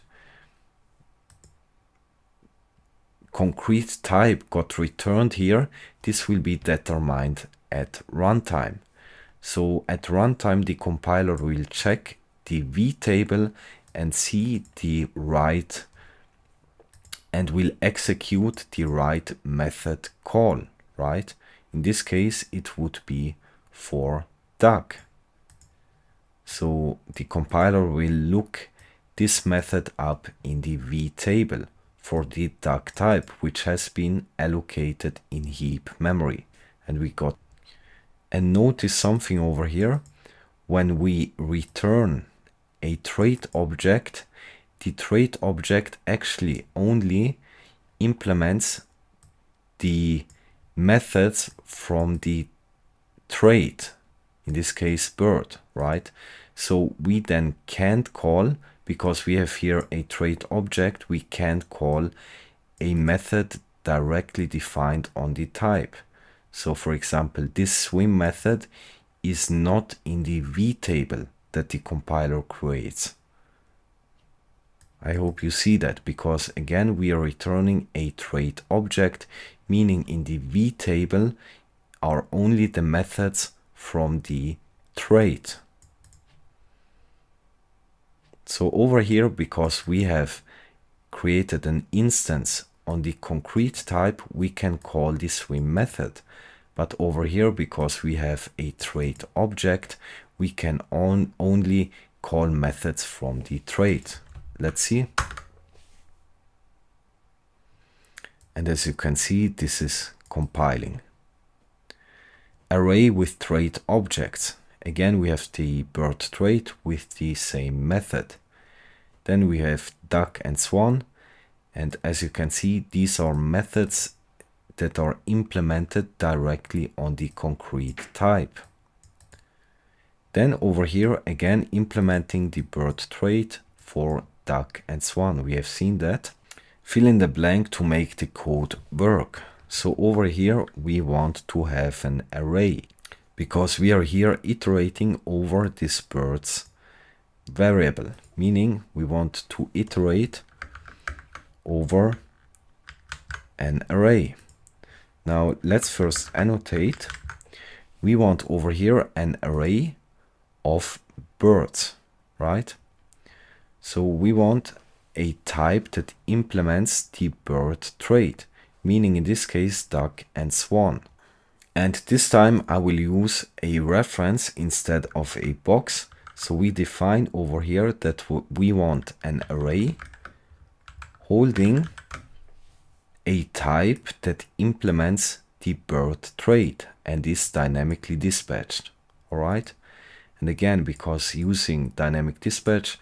concrete type got returned here, this will be determined at runtime. So at runtime the compiler will check the vtable and see the right and will execute the right method call, right? In this case it would be for duck. So the compiler will look this method up in the vtable for the duck type, which has been allocated in heap memory. And we got, and notice something over here. When we return a trait object, the trait object actually only implements the methods from the trait, in this case bird, right? So we then can't call, because we have here a trait object, we can't call a method directly defined on the type. So for example, this swim method is not in the vtable that the compiler creates. I hope you see that, because again we are returning a trait object, meaning in the vtable are only the methods from the trait. So over here, because we have created an instance on the concrete type, we can call the swim method. But over here, because we have a trait object, we can only call methods from the trait. Let's see. And as you can see, this is compiling. Array with trait objects. Again, we have the bird trait with the same method. Then we have duck and swan. And as you can see, these are methods that are implemented directly on the concrete type. Then over here, again, implementing the bird trait for duck and swan. We have seen that. Fill in the blank to make the code work. So over here, we want to have an array, because we are here iterating over this bird's variable, meaning we want to iterate over an array. Now let's first annotate. We want over here an array of birds, right? So we want a type that implements the bird trait, meaning in this case duck and swan. And this time I will use a reference instead of a box. So we define over here that we want an array holding a type that implements the bird trait and is dynamically dispatched. All right. And again, because using dynamic dispatch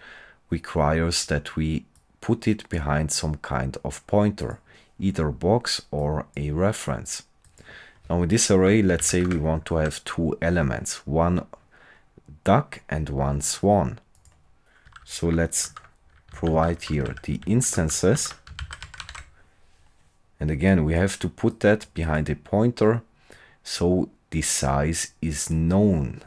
requires that we put it behind some kind of pointer, either a box or a reference. Now in this array, let's say we want to have two elements, one duck and one swan. So let's provide here the instances. And again, we have to put that behind a pointer so the size is known.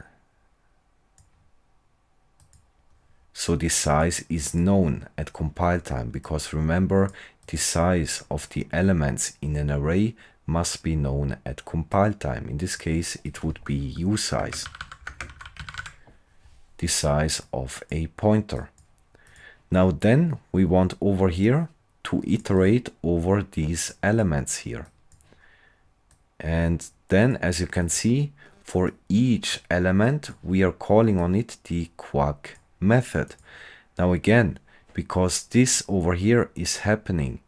So the size is known at compile time, because remember, the size of the elements in an array must be known at compile time. In this case, it would be uSize, the size of a pointer. Now then, we want over here to iterate over these elements here. And then, as you can see, for each element, we are calling on it the quack method. Now again, because this over here is happening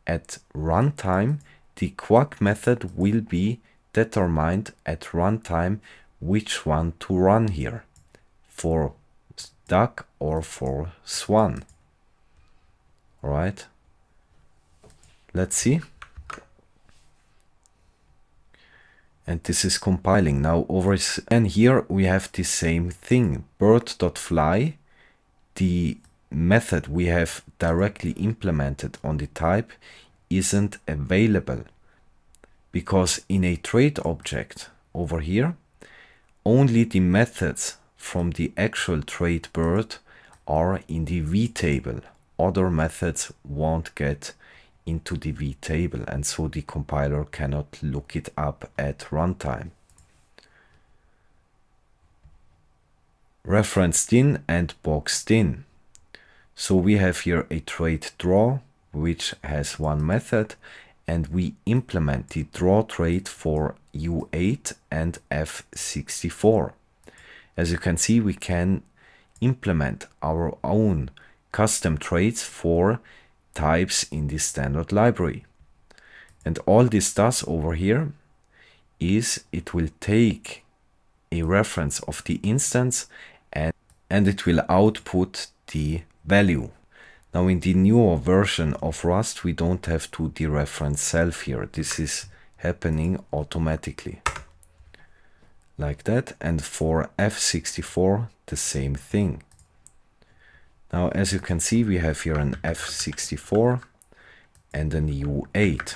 at runtime, the quack method will be determined at runtime which one to run here, for duck or for swan. All right, let's see. And this is compiling. Now over, and here we have the same thing, bird.fly. The method we have directly implemented on the type isn't available, because in a trait object over here, only the methods from the actual trait bird are in the v table. Other methods won't get into the v table, and so the compiler cannot look it up at runtime. Referenced in and boxed in. So we have here a trait draw, which has one method, and we implement the draw trait for U8 and F64. As you can see, we can implement our own custom traits for types in the standard library. And all this does over here is it will take a reference of the instance and it will output the value. Now in the newer version of Rust, we don't have to dereference self here. This is happening automatically. Like that. And for F64, the same thing. Now, as you can see, we have here an F64 and an U8.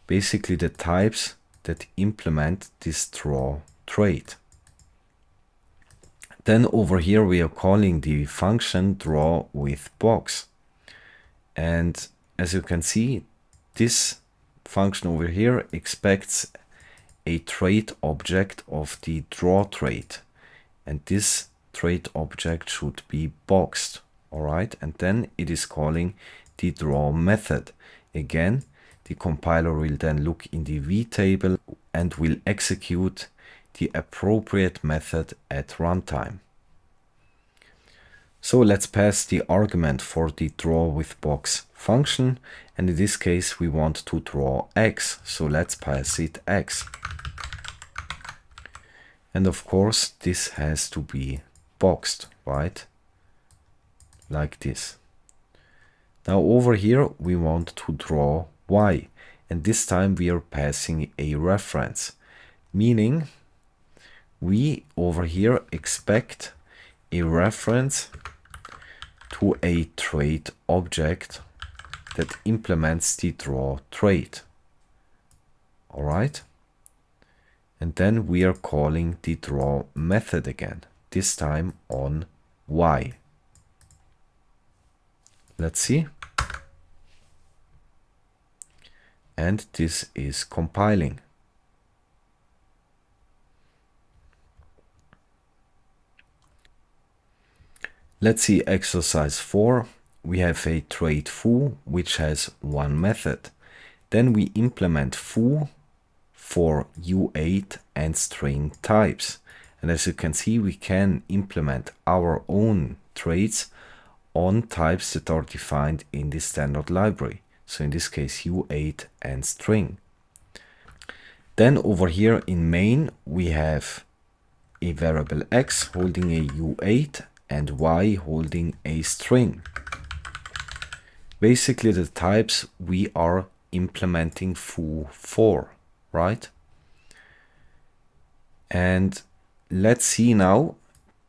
Basically the types that implement this draw trait. Then over here we are calling the function draw with box. And as you can see, this function over here expects a trait object of the draw trait. And this trait object should be boxed. Alright, and then it is calling the draw method. Again, the compiler will then look in the v table and will execute the appropriate method at runtime. So let's pass the argument for the draw with box function, and in this case we want to draw x, so let's pass it x. And of course this has to be boxed, right? Like this. Now over here we want to draw y, and this time we are passing a reference, meaning we over here expect a reference to a trait object that implements the draw trait. Alright? And then we are calling the draw method again, this time on y. Let's see. And this is compiling. Let's see exercise 4. We have a trait foo, which has one method. Then we implement foo for U8 and string types. And as you can see, we can implement our own traits on types that are defined in the standard library. So in this case, U8 and string. Then over here in main, we have a variable x holding a U8 and y holding a string. Basically the types we are implementing foo for, right? And let's see now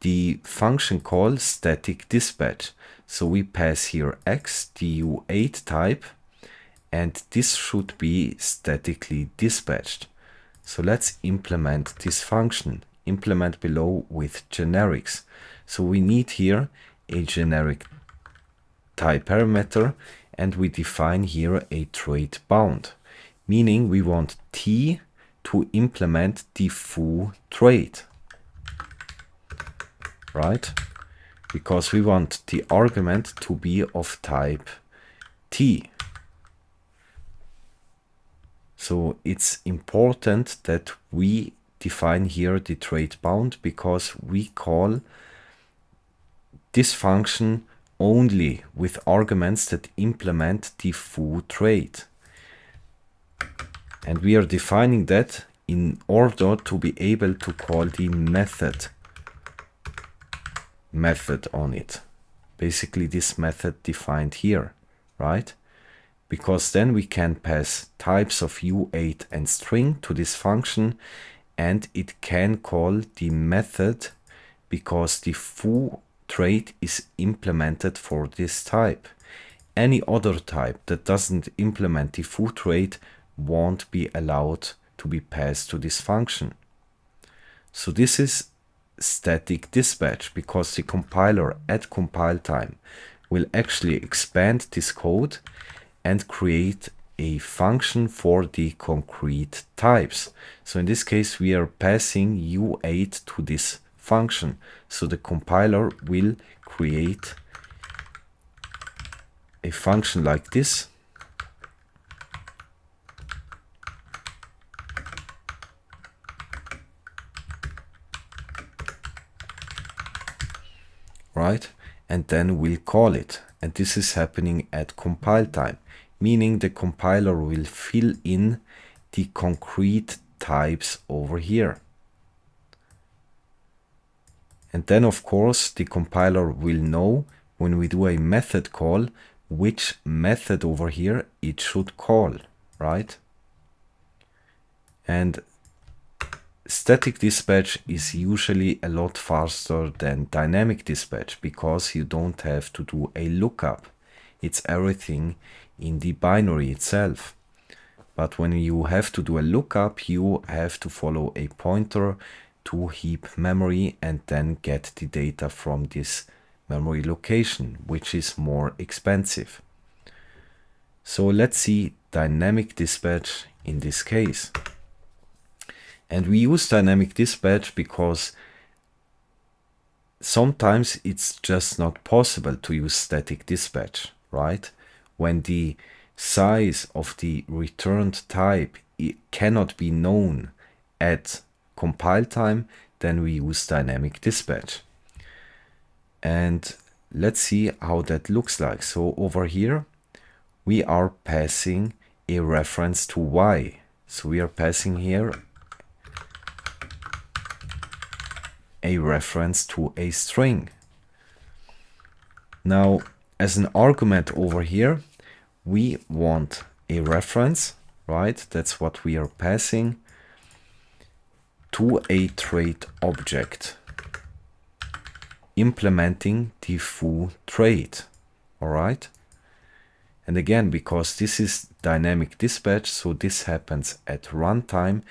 the function call static dispatch. So we pass here x, the U8 type, and this should be statically dispatched. So let's implement this function. Implement below with generics. So we need here a generic type parameter, and we define here a trait bound, meaning we want t to implement the foo trait, right? Because we want the argument to be of type t. So it's important that we define here the trait bound, because we call this function only with arguments that implement the foo trait. And we are defining that in order to be able to call the method on it. Basically this method defined here, right? Because then we can pass types of U8 and string to this function, and it can call the method because the foo trait is implemented for this type. Any other type that doesn't implement the foo trait won't be allowed to be passed to this function. So this is static dispatch, because the compiler at compile time will actually expand this code and create a function for the concrete types. So in this case we are passing U8 to this function. So the compiler will create a function like this, right? And then we'll call it. And this is happening at compile time, meaning the compiler will fill in the concrete types over here. And then of course the compiler will know when we do a method call which method over here it should call, right? And static dispatch is usually a lot faster than dynamic dispatch because you don't have to do a lookup. It's everything in the binary itself. But when you have to do a lookup, you have to follow a pointer to heap memory and then get the data from this memory location, which is more expensive. So let's see dynamic dispatch in this case. And we use dynamic dispatch because sometimes it's just not possible to use static dispatch, right? When the size of the returned type cannot be known at compile time, then we use dynamic dispatch. And let's see how that looks like. So over here, we are passing a reference to y. So we are passing here a reference to a string. Now, as an argument over here, we want a reference, right? That's what we are passing to a trait object, implementing the foo trait, all right? And again, because this is dynamic dispatch, so this happens at runtime,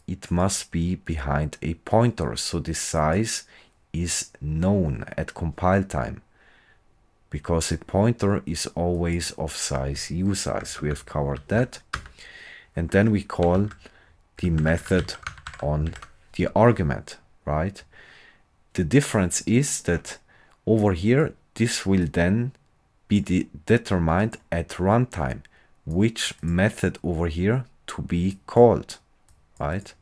it must be behind a pointer. So the size is known at compile time, because a pointer is always of size usize. We have covered that. And then we call the method on the argument, right? The difference is that over here, this will then be determined at runtime, which method over here to be called, right?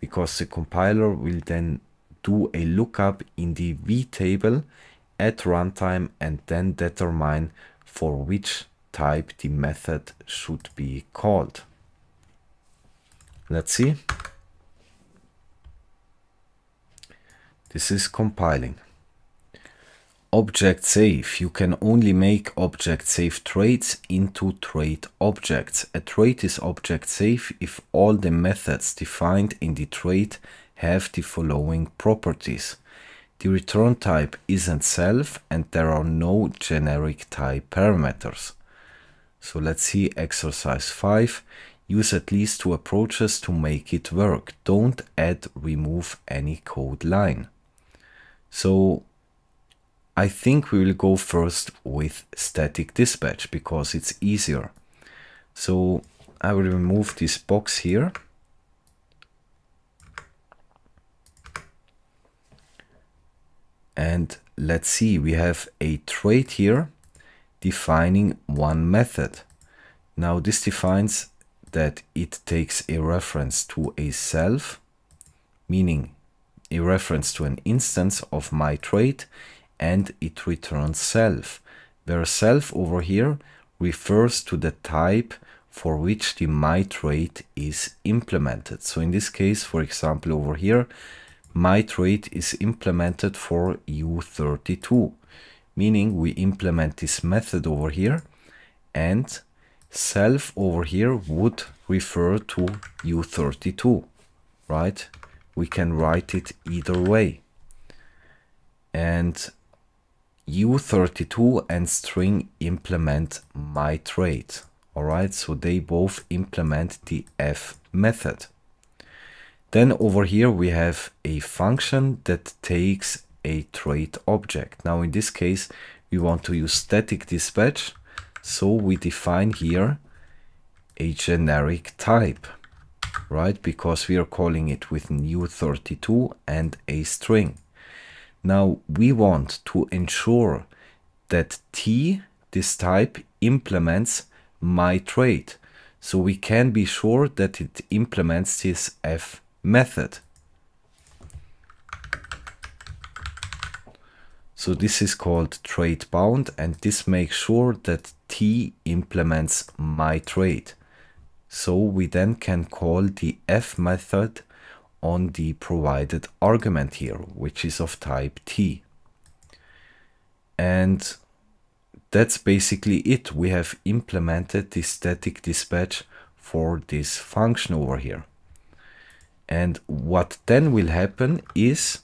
Because the compiler will then do a lookup in the v table at runtime and then determine for which type the method should be called. Let's see. This is compiling. Object save. You can only make object save traits into trait objects. A trait is object save if all the methods defined in the trait have the following properties. The return type isn't self and there are no generic type parameters. So let's see exercise 5. Use at least 2 approaches to make it work. Don't add, remove any code line. So I think we will go first with static dispatch because it's easier. So I will remove this box here. And let's see, we have a trait here defining one method. Now this defines that it takes a reference to a self, meaning a reference to an instance of my trait, and it returns self, where self over here refers to the type for which the my trait is implemented. So in this case, for example, over here, my trait is implemented for U32, meaning we implement this method over here, and self over here would refer to U32, right? We can write it either way. And u32 and string implement myTrade. Alright, so they both implement the f method. Then over here we have a function that takes a trade object. Now in this case we want to use static dispatch, so we define here a generic type, right? Because we are calling it with u32 and a string. Now we want to ensure that T, this type, implements myTrade. So we can be sure that it implements this f method. So this is called trade bound, and this makes sure that T implements myTrade. So we then can call the f method on the provided argument here, which is of type T. And that's basically it. We have implemented the static dispatch for this function over here. And what then will happen is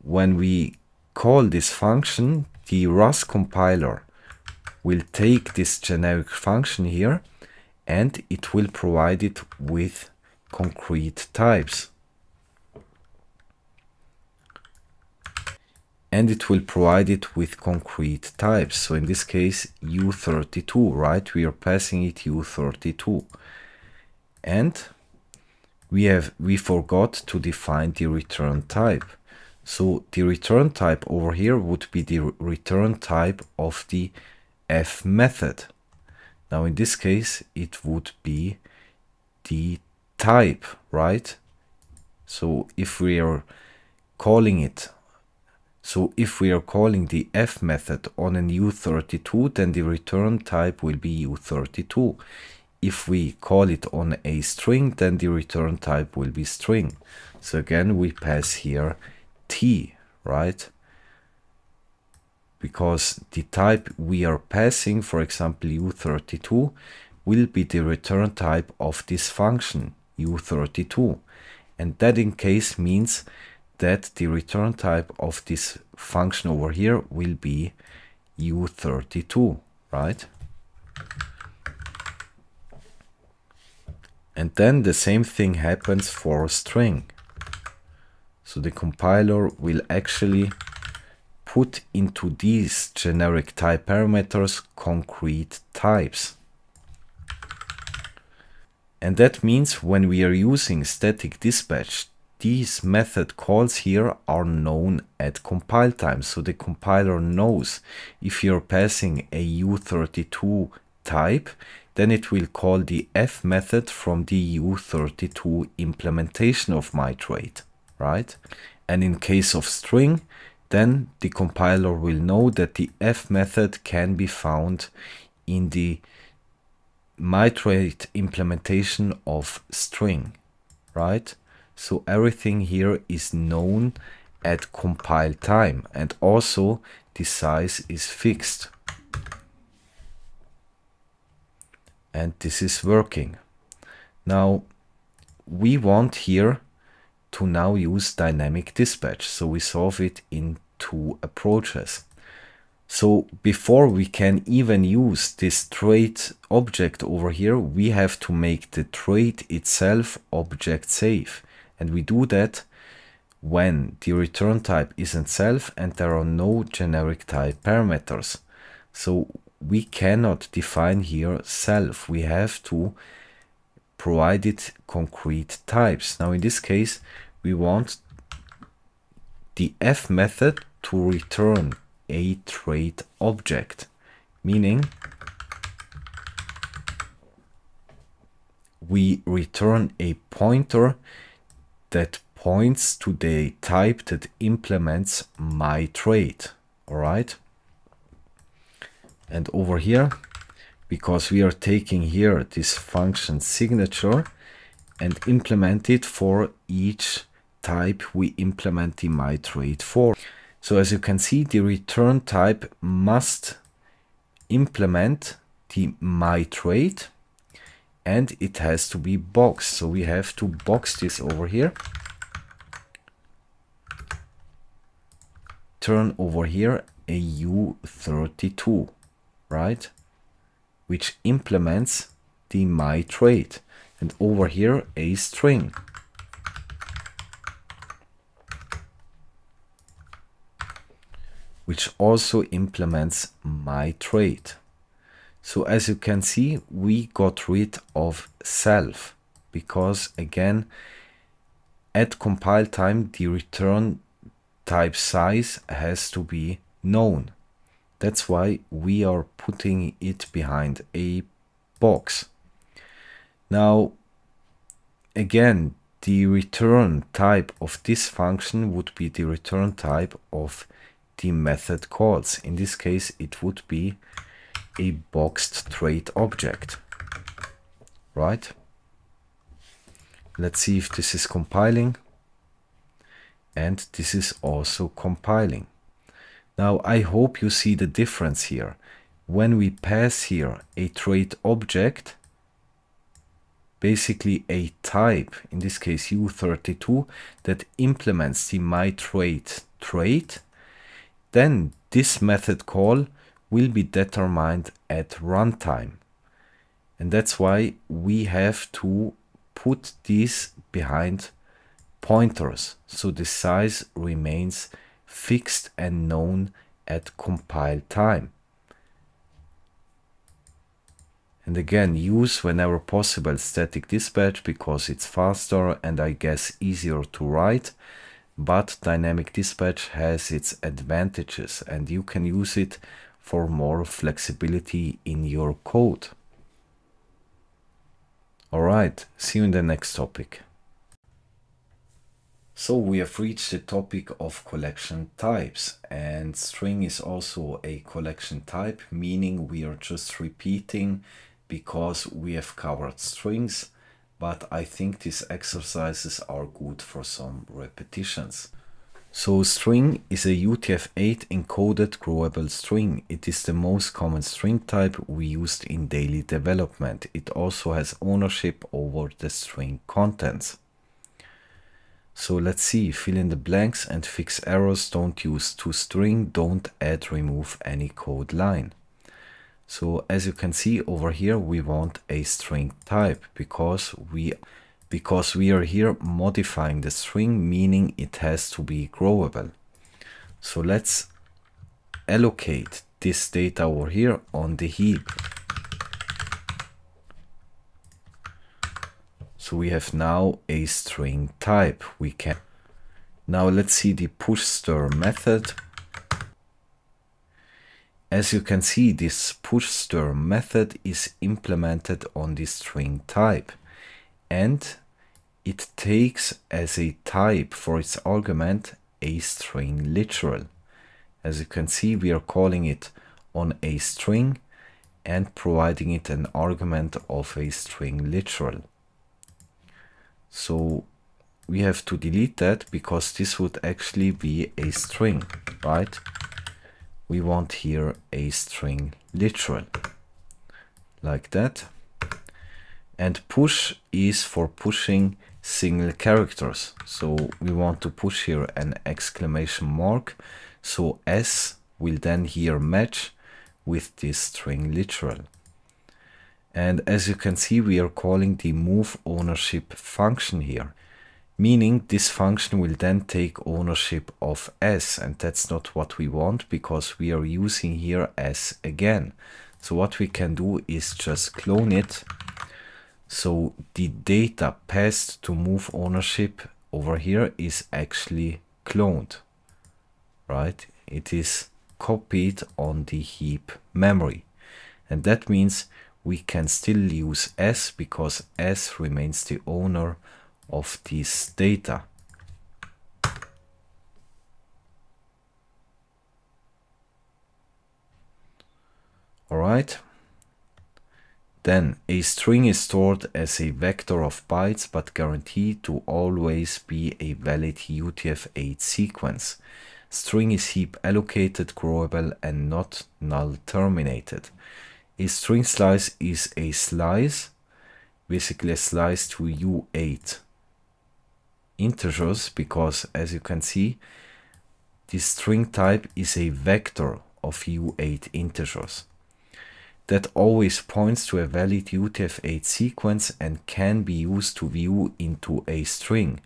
when we call this function, the Rust compiler will take this generic function here and it will provide it with concrete types. And it will provide it with concrete types. So in this case, u32, right? We are passing it u32. And we forgot to define the return type. So the return type over here would be the return type of the f method. Now in this case, it would be the type, right? So if we are calling the f method on an u32, then the return type will be u32. If we call it on a string, then the return type will be string. So again, we pass here T, right? Because the type we are passing, for example, u32, will be the return type of this function, u32. And that in case means that the return type of this function over here will be u32, right? And then the same thing happens for string. So the compiler will actually put into these generic type parameters concrete types. And that means when we are using static dispatch, these method calls here are known at compile time. So the compiler knows if you're passing a u32 type, then it will call the f method from the u32 implementation of myTrade, right? And in case of string, then the compiler will know that the f method can be found in the myTrade implementation of string, right? So everything here is known at compile time, and also the size is fixed. And this is working. Now we want here to now use dynamic dispatch. So we solve it in two approaches. So before we can even use this trade object over here, we have to make the trade itself object safe. And we do that when the return type isn't self and there are no generic type parameters. So we cannot define here self. We have to provide it concrete types. Now in this case, we want the f method to return a trade object, meaning we return a pointer that points to the type that implements myTrade. All right. And over here, because we are taking here this function signature and implement it for each type we implement the myTrade for. So as you can see, the return type must implement the myTrade and it has to be boxed. So we have to box this over here. Turn over here a U32, right? Which implements the my trait. And over here, a string. Which also implements my trait. So as you can see, we got rid of self because again, at compile time, the return type size has to be known. That's why we are putting it behind a box. Now, again, the return type of this function would be the return type of the method calls. In this case, it would be a boxed trait object, right? Let's see if this is compiling. And this is also compiling. Now, I hope you see the difference here. When we pass here a trait object, basically a type, in this case U32, that implements the myTrait trait, then this method call will be determined at runtime. And that's why we have to put these behind pointers, so the size remains fixed and known at compile time. And again, use whenever possible static dispatch because it's faster and I guess easier to write, but dynamic dispatch has its advantages and you can use it for more flexibility in your code. Alright, see you in the next topic. So we have reached the topic of collection types, and string is also a collection type, meaning we are just repeating because we have covered strings, but I think these exercises are good for some repetitions. So string is a UTF-8 encoded growable string. It is the most common string type we used in daily development. It also has ownership over the string contents. So let's see, fill in the blanks and fix errors, don't use toString, don't add, remove any code line. So as you can see over here, we want a string type because we are here modifying the string, meaning it has to be growable. So let's allocate this data over here on the heap. So we have now a string type. Now let's see the push stir method. As you can see, this push stir method is implemented on the string type, and it takes as a type for its argument a string literal. As you can see, we are calling it on a string and providing it an argument of a string literal. So we have to delete that because this would actually be a string, right? We want here a string literal, like that. And push is for pushing single characters. So we want to push here an exclamation mark. So S will then here match with this string literal. And as you can see, we are calling the move ownership function here, meaning this function will then take ownership of S, and that's not what we want because we are using here S again. So what we can do is just clone it. So the data passed to move ownership over here is actually cloned, right? It is copied on the heap memory. And that means we can still use S because S remains the owner of this data. All right. Then a string is stored as a vector of bytes but guaranteed to always be a valid UTF-8 sequence. String is heap allocated, growable, and not null terminated. A string slice is a slice, basically a slice to U8 integers, because as you can see, This string type is a vector of U8 integers that always points to a valid UTF-8 sequence and can be used to view into a string,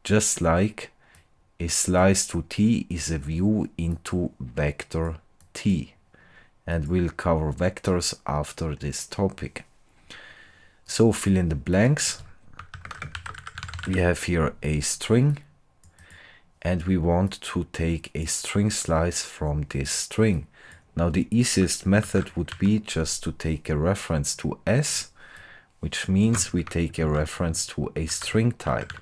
just like a slice to t is a view into vector t. And we'll cover vectors after this topic. So fill in the blanks. We have here a string, and we want to take a string slice from this string. Now the easiest method would be just to take a reference to s, which means we take a reference to a string type.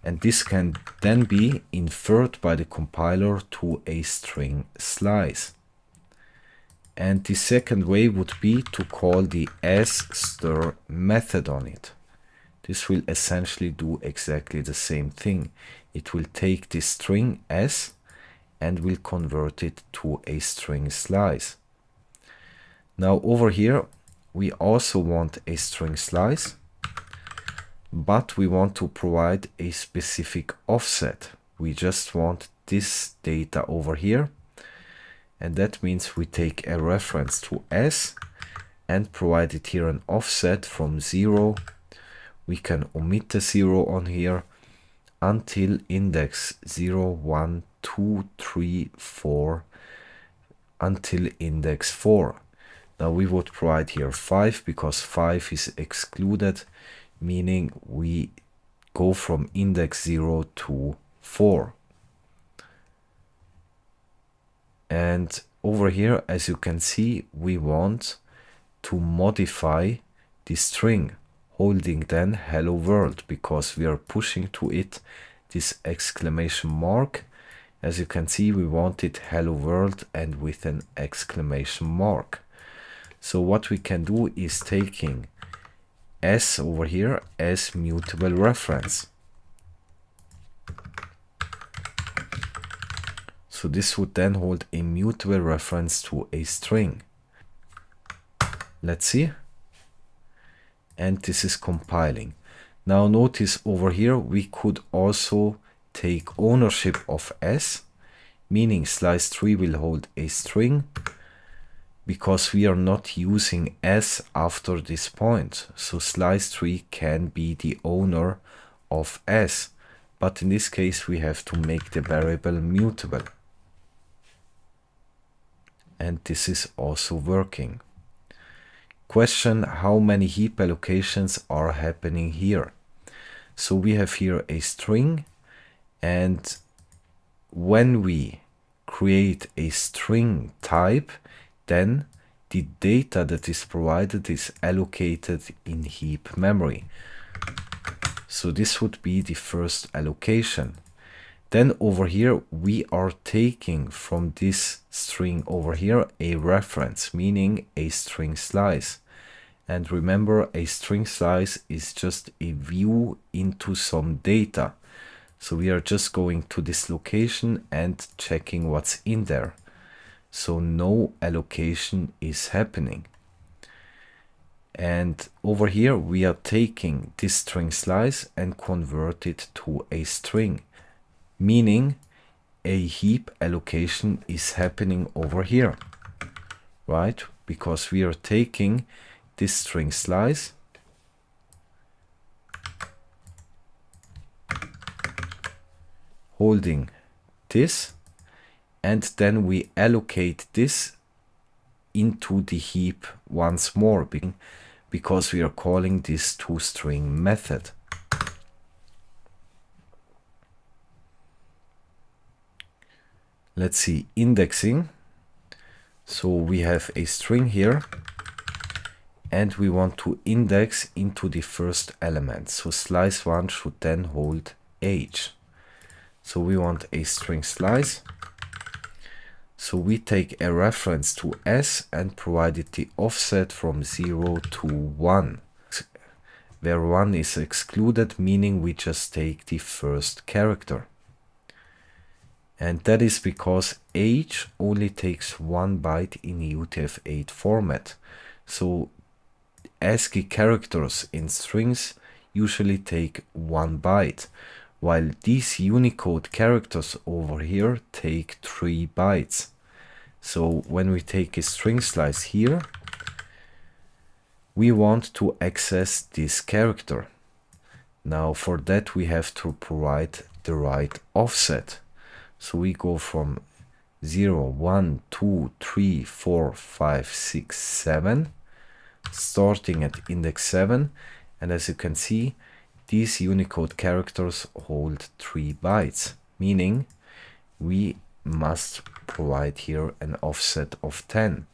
And this can then be inferred by the compiler to a string slice. And the second way would be to call the sStir method on it. This will essentially do exactly the same thing. It will take this string s and will convert it to a string slice. Now over here we also want a string slice, but we want to provide a specific offset. We just want this data over here, and that means we take a reference to s and provide it here an offset from 0. We can omit the 0 on here until index 0, 1, 2, 3, 4 until index 4. Now we would provide here 5 because 5 is excluded, meaning we go from index 0 to 4. And over here, as you can see, we want to modify the string, holding then hello world, because we are pushing to it this exclamation mark. As you can see, we want it hello world and with an exclamation mark. So what we can do is taking s over here as mutable reference. So this would then hold a mutable reference to a string. Let's see. And this is compiling. Now notice over here we could also take ownership of s, meaning slice3 will hold a string because we are not using s after this point. So slice3 can be the owner of s, but in this case we have to make the variable mutable. And this is also working. Question: how many heap allocations are happening here? So we have here a string, and when we create a string type, then the data that is provided is allocated in heap memory. So this would be the first allocation. Then over here we are taking from this string over here a reference, meaning a string slice. And remember, a string slice is just a view into some data. So we are just going to this location and checking what's in there. So no allocation is happening. And over here we are taking this string slice and convert it to a string, meaning a heap allocation is happening over here, right? Because we are taking this string slice holding this, and then we allocate this into the heap once more because we are calling this toString method. Let's see, indexing. So we have a string here and we want to index into the first element. So slice1 should then hold age. So we want a string slice. So we take a reference to s and provided the offset from 0 to 1, where 1 is excluded, meaning we just take the first character. And that is because age only takes 1 byte in UTF-8 format. So ASCII characters in strings usually take 1 byte, while these Unicode characters over here take 3 bytes. So when we take a string slice here, we want to access this character. Now for that we have to provide the right offset. So we go from 0, 1, 2, 3, 4, 5, 6, 7, starting at index 7, and as you can see, these Unicode characters hold 3 bytes, meaning we must provide here an offset of 10.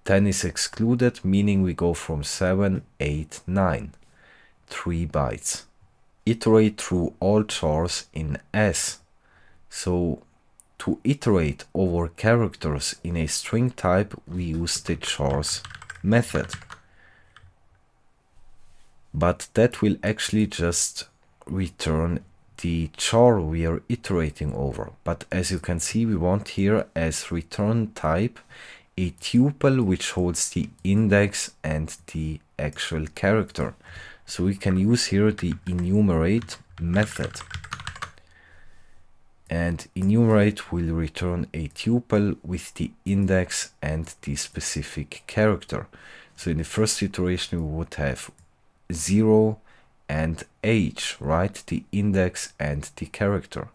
10 is excluded, meaning we go from 7, 8, 9, 3 bytes. Iterate through all chars in S. So to iterate over characters in a string type, we use the chars method. But that will actually just return the char we are iterating over. But as you can see, we want here as return type a tuple which holds the index and the actual character. So we can use here the enumerate method. And enumerate will return a tuple with the index and the specific character. So in the first iteration we would have 0 and h, right? The index and the character.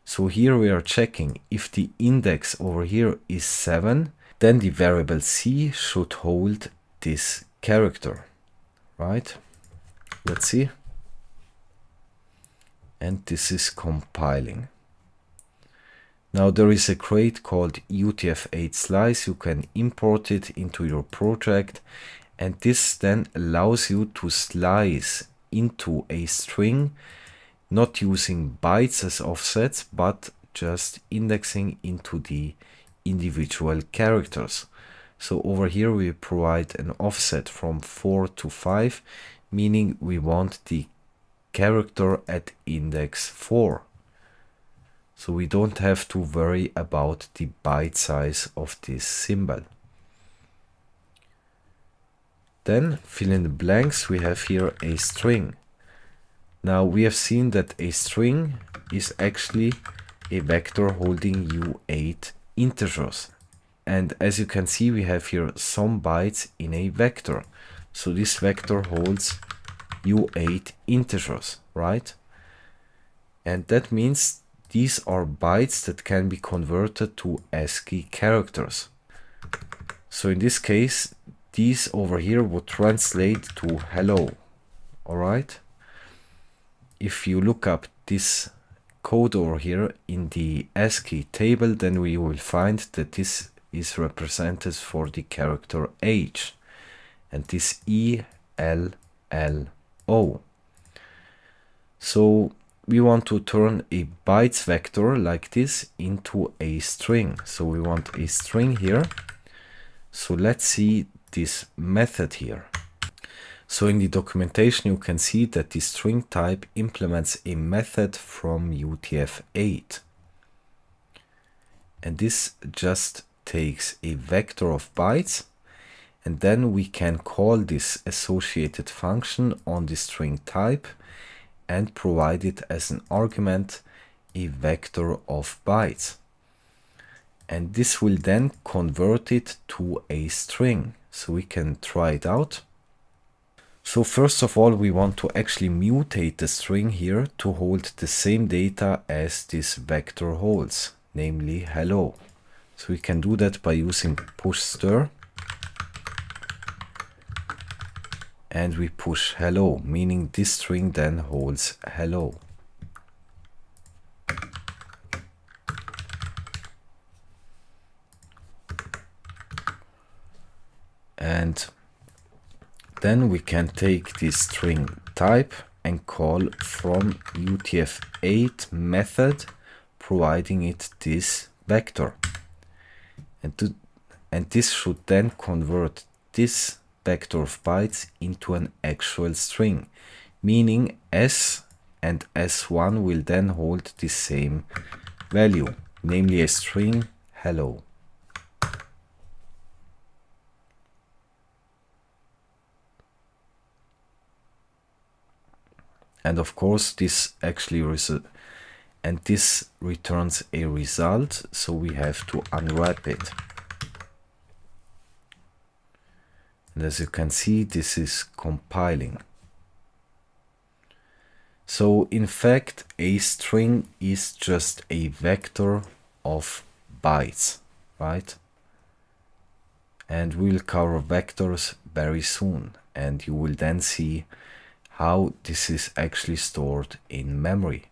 So here we are checking if the index over here is 7, then the variable c should hold this character, right? Let's see. And this is compiling. Now there is a crate called UTF-8 slice. You can import it into your project, and this then allows you to slice into a string, not using bytes as offsets, but just indexing into the individual characters. So over here we provide an offset from 4 to 5, meaning we want the character at index 4. So we don't have to worry about the byte size of this symbol. Then fill in the blanks. We have here a string. Now we have seen that a string is actually a vector holding U8 integers. And as you can see, we have here some bytes in a vector. So this vector holds U8 integers, right? And that means these are bytes that can be converted to ASCII characters. So in this case, these over here would translate to hello. Alright? If you look up this code over here in the ASCII table, then we will find that this is represented for the character H, and this E, L, L, O. So we want to turn a bytes vector like this into a string. So we want a string here. So let's see this method here. So in the documentation you can see that the string type implements a method from UTF-8. And this just takes a vector of bytes, and then we can call this associated function on the string type and provide it as an argument a vector of bytes. And this will then convert it to a string. So we can try it out. So first of all, we want to actually mutate the string here to hold the same data as this vector holds, namely hello. So we can do that by using push stir. And we push hello, meaning this string then holds hello. And then we can take this string type and call from UTF-8 method, providing it this vector. And this should then convert this vector of bytes into an actual string, meaning S and S1 will then hold the same value, namely a string hello. And of course this actually returns a result, so we have to unwrap it. And as you can see, this is compiling. So in fact, a string is just a vector of bytes, right? And we'll cover vectors very soon, and you will then see how this is actually stored in memory.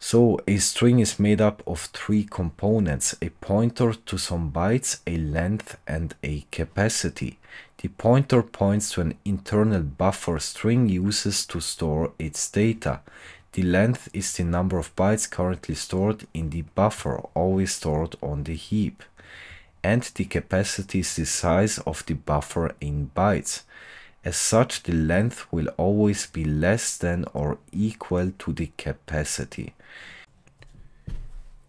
So a string is made up of three components: a pointer to some bytes, a length, and a capacity. The pointer points to an internal buffer string uses to store its data. The length is the number of bytes currently stored in the buffer, always stored on the heap. And the capacity is the size of the buffer in bytes. As such, the length will always be less than or equal to the capacity.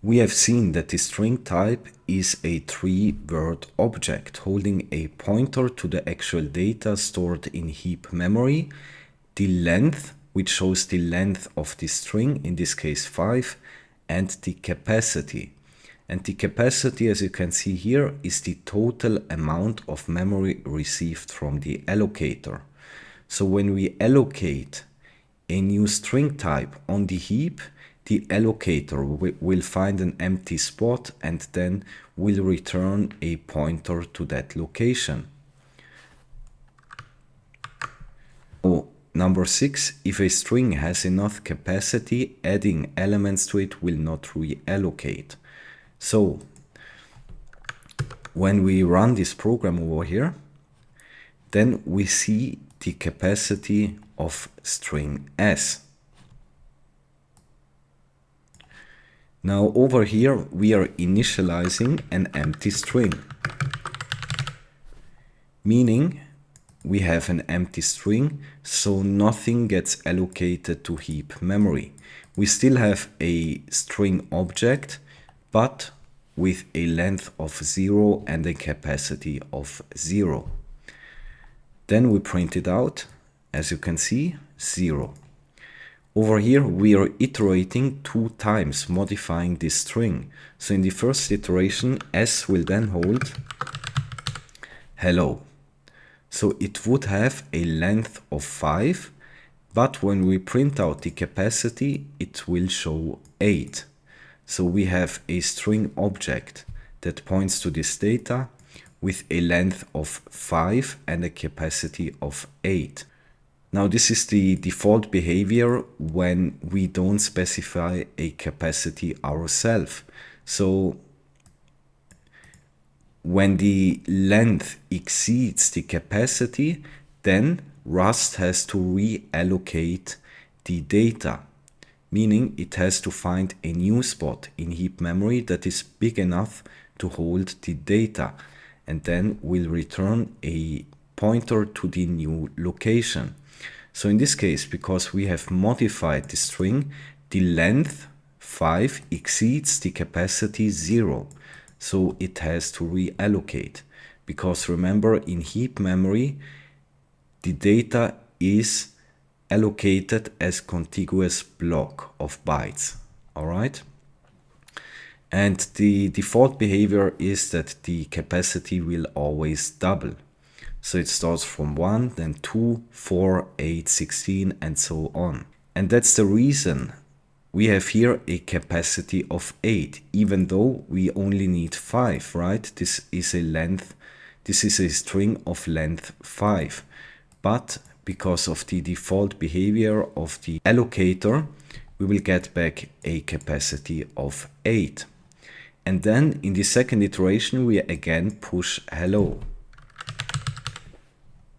We have seen that the string type is a three-word object holding a pointer to the actual data stored in heap memory, the length, which shows the length of the string, in this case 5, and the capacity. And the capacity, as you can see here, is the total amount of memory received from the allocator. So when we allocate a new string type on the heap, the allocator will find an empty spot and then will return a pointer to that location. Number 6, if a string has enough capacity, adding elements to it will not reallocate. So when we run this program over here, then we see the capacity of string s. Now over here we are initializing an empty string, meaning we have an empty string, so nothing gets allocated to heap memory. We still have a string object, but with a length of 0 and a capacity of 0. Then we print it out, as you can see, 0. Over here we are iterating 2 times, modifying this string. So in the first iteration, s will then hold hello. So it would have a length of 5, but when we print out the capacity, it will show 8. So we have a string object that points to this data with a length of 5 and a capacity of 8. Now this is the default behavior when we don't specify a capacity ourselves. So when the length exceeds the capacity, then Rust has to reallocate the data, meaning it has to find a new spot in heap memory that is big enough to hold the data, and then will return a pointer to the new location. So in this case, because we have modified the string, the length 5 exceeds the capacity 0. So it has to reallocate. Because remember, in heap memory, the data is allocated as contiguous block of bytes. Alright? And the default behavior is that the capacity will always double. So it starts from 1, then 2, 4, 8, 16, and so on. And that's the reason we have here a capacity of 8, even though we only need 5, right? This is a string of length 5. But because of the default behavior of the allocator, we will get back a capacity of 8. And then in the second iteration, we again push hello.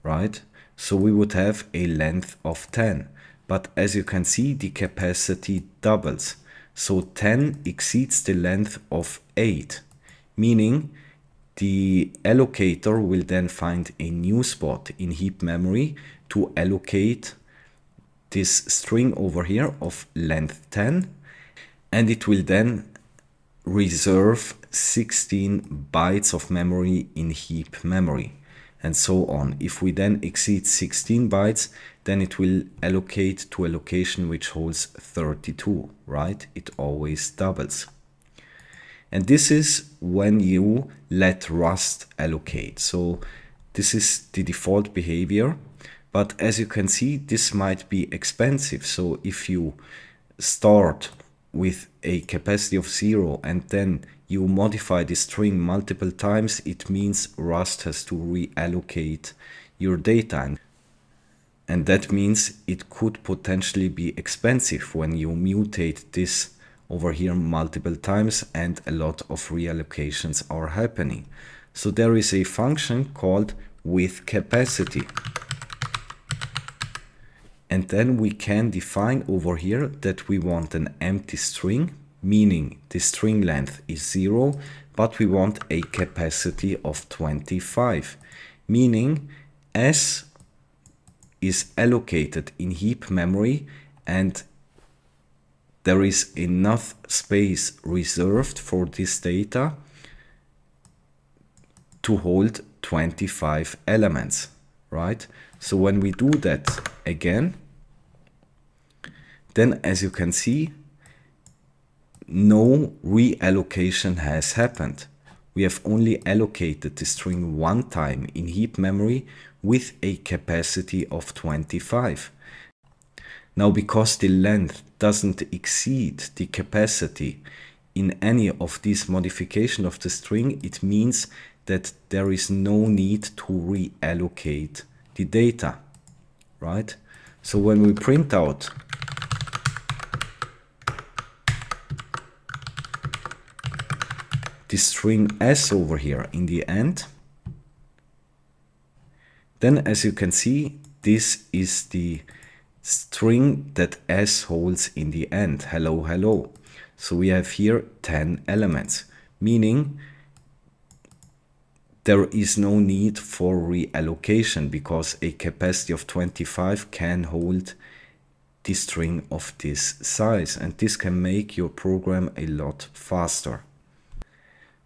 Right? So we would have a length of 10. But as you can see, the capacity doubles. So 10 exceeds the length of 8, meaning the allocator will then find a new spot in heap memory to allocate this string over here of length 10, and it will then reserve 16 bytes of memory in heap memory. and so on. If we then exceed 16 bytes, then it will allocate to a location which holds 32, right? It always doubles. And this is when you let Rust allocate. So this is the default behavior, but as you can see, this might be expensive. So if you start with a capacity of 0 and then you modify the string multiple times, it means Rust has to reallocate your data. And that means it could potentially be expensive when you mutate this over here multiple times and a lot of reallocations are happening. So there is a function called with capacity. And then we can define over here that we want an empty string, meaning the string length is 0, but we want a capacity of 25, meaning S is allocated in heap memory and there is enough space reserved for this data to hold 25 elements, right? So when we do that again, then as you can see, no reallocation has happened. We have only allocated the string one time in heap memory with a capacity of 25. Now, because the length doesn't exceed the capacity in any of these modifications of the string, it means that there is no need to reallocate the data, right? So when we print out the string S over here in the end, then as you can see, this is the string that S holds in the end, hello, hello. So we have here 10 elements, meaning there is no need for reallocation because a capacity of 25 can hold the string of this size, and this can make your program a lot faster.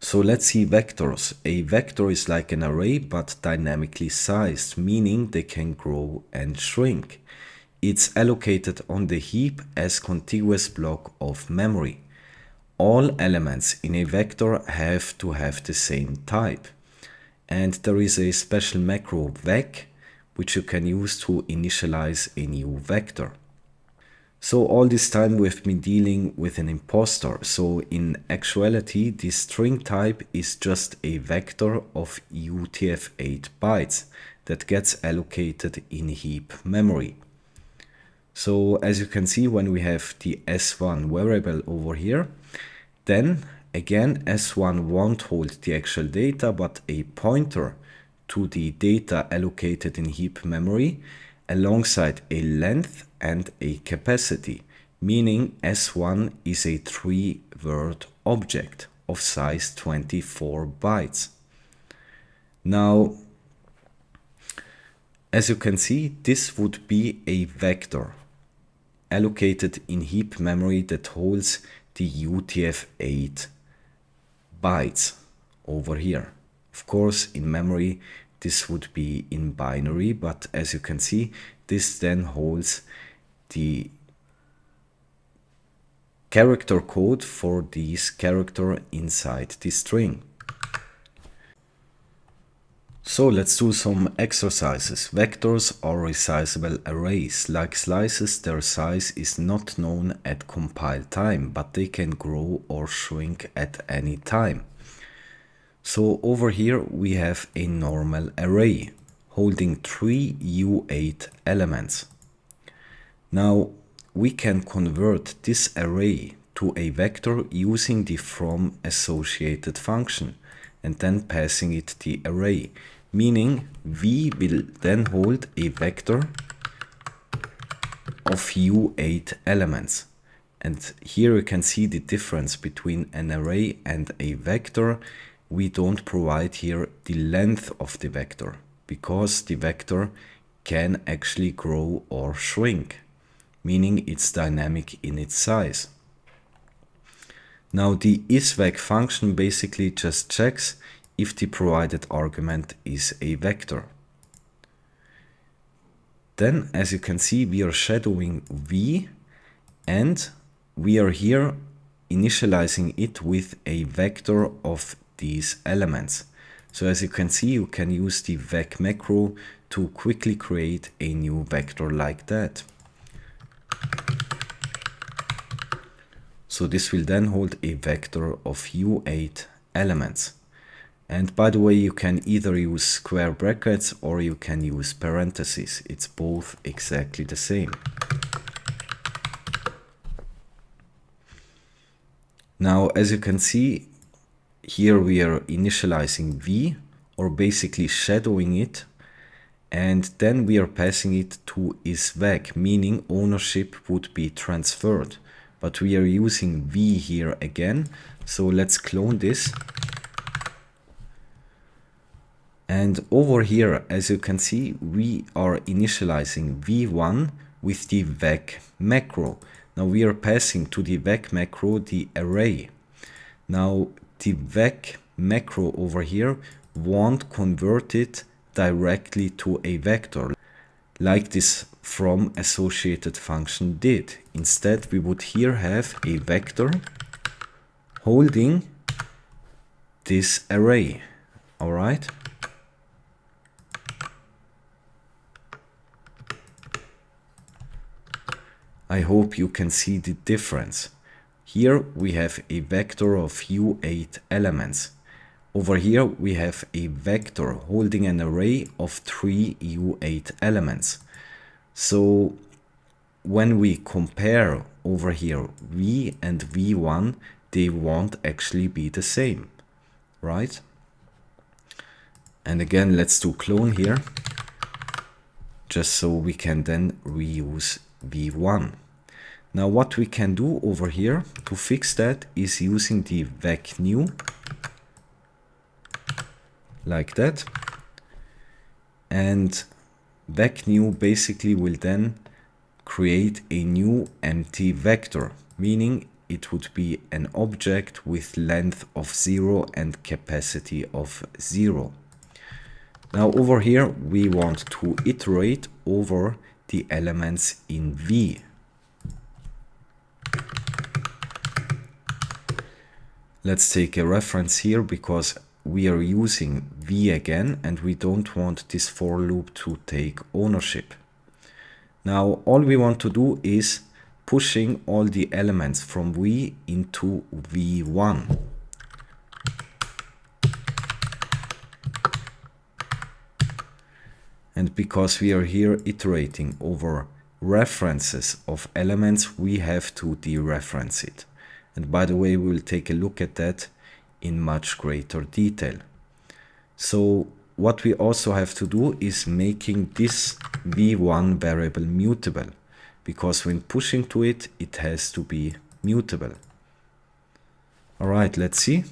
So let's see vectors. A vector is like an array but dynamically sized, meaning they can grow and shrink. It's allocated on the heap as contiguous block of memory. All elements in a vector have to have the same type. And there is a special macro vec which you can use to initialize a new vector. So all this time we've been dealing with an imposter. So in actuality, the string type is just a vector of UTF-8 bytes that gets allocated in heap memory. So as you can see, when we have the S1 variable over here, then again, S1 won't hold the actual data, but a pointer to the data allocated in heap memory alongside a length and a capacity, meaning S1 is a 3-word object of size 24 bytes. Now, as you can see, this would be a vector allocated in heap memory that holds the UTF-8 bytes over here. Of course, in memory, this would be in binary, but as you can see, this then holds the character code for this character inside the string. So let's do some exercises. Vectors are resizable arrays. Like slices, their size is not known at compile time, but they can grow or shrink at any time. So over here we have a normal array holding 3 U8 elements. Now we can convert this array to a vector using the from associated function and then passing it the array, meaning V will then hold a vector of U8 elements. And here you can see the difference between an array and a vector. We don't provide here the length of the vector because the vector can actually grow or shrink, meaning it's dynamic in its size. Now the isVec function basically just checks if the provided argument is a vector. Then, as you can see, we are shadowing v, and we are here initializing it with a vector of these elements. So as you can see, you can use the vec macro to quickly create a new vector like that. So this will then hold a vector of u8 elements. And by the way, you can either use square brackets or you can use parentheses. It's both exactly the same. Now, as you can see, here we are initializing v, or basically shadowing it, and then we are passing it to isVec, meaning ownership would be transferred. But we are using v here again, so let's clone this. And over here, as you can see, we are initializing v1 with the vec macro. Now we are passing to the vec macro the array. Now the vec macro over here won't convert it directly to a vector like this from associated function did. Instead, we would here have a vector holding this array. All right. I hope you can see the difference. Here we have a vector of u8 elements. Over here we have a vector holding an array of 3 u8 elements. So when we compare over here v and v1, they won't actually be the same, right? And again, let's do clone here, just so we can then reuse v1. Now what we can do over here to fix that is using the vec new, like that. And vec new basically will then create a new empty vector, meaning it would be an object with length of 0 and capacity of 0. Now over here we want to iterate over the elements in v. Let's take a reference here because we are using v again and we don't want this for loop to take ownership. Now all we want to do is pushing all the elements from v into v1. And because we are here iterating over references of elements, we have to dereference it. And by the way, we will take a look at that in much greater detail. So what we also have to do is making this v1 variable mutable, because when pushing to it, it has to be mutable. All right, let's see.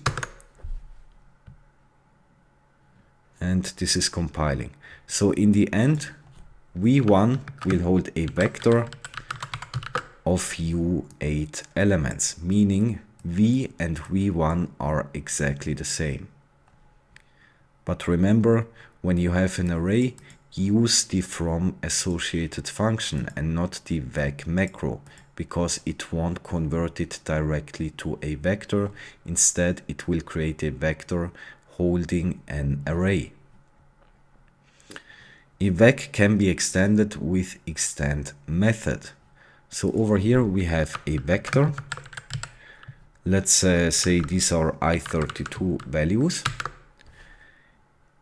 And this is compiling. So in the end, v1 will hold a vector of u8 elements, meaning v and v1 are exactly the same. But remember, when you have an array, use the from associated function and not the vec macro, because it won't convert it directly to a vector. Instead, it will create a vector holding an array. A vec can be extended with extend method. So over here we have a vector. Let's say these are i32 values.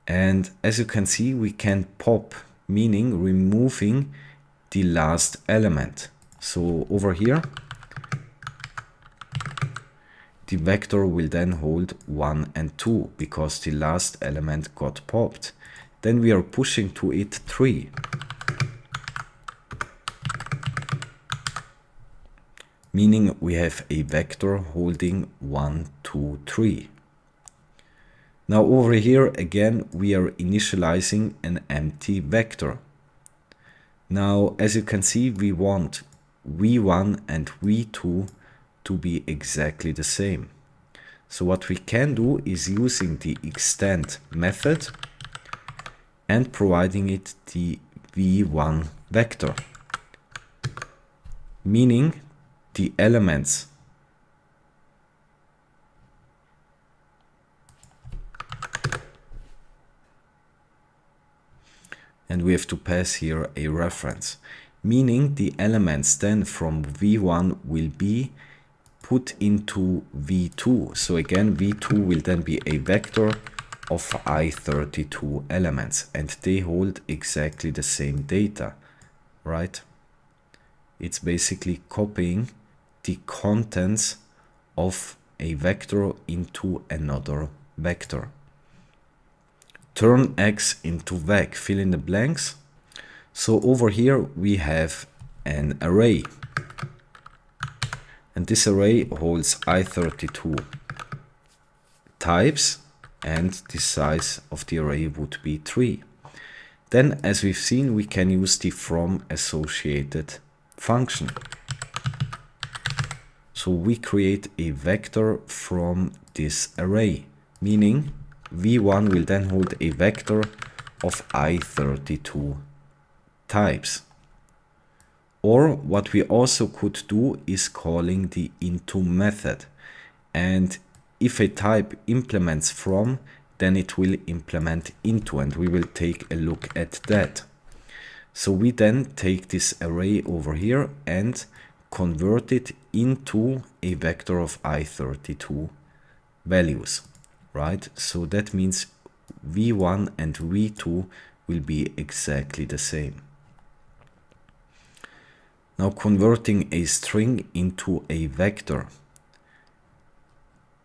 And as you can see, we can pop, meaning removing the last element. So over here, the vector will then hold 1 and 2 because the last element got popped. Then we are pushing to it 3. Meaning we have a vector holding 1, 2, 3. Now over here again we are initializing an empty vector. Now as you can see, we want v1 and v2 to be exactly the same. So what we can do is using the extend method and providing it the v1 vector, meaning the elements and we have to pass here a reference, meaning the elements then from v1 will be put into v2. So again, v2 will then be a vector of I32 elements, and they hold exactly the same data, right? It's basically copying the contents of a vector into another vector. Turn X into vec, fill in the blanks. So over here we have an array, and this array holds I32 types, and the size of the array would be 3. Then, as we've seen, we can use the from associated function. So we create a vector from this array, meaning v1 will then hold a vector of I32 types. Or what we also could do is calling the into method, and if a type implements from, then it will implement into, and we will take a look at that. So we then take this array over here and convert it into a vector of I32 values, right? So that means v1 and v2 will be exactly the same. Now converting a string into a vector.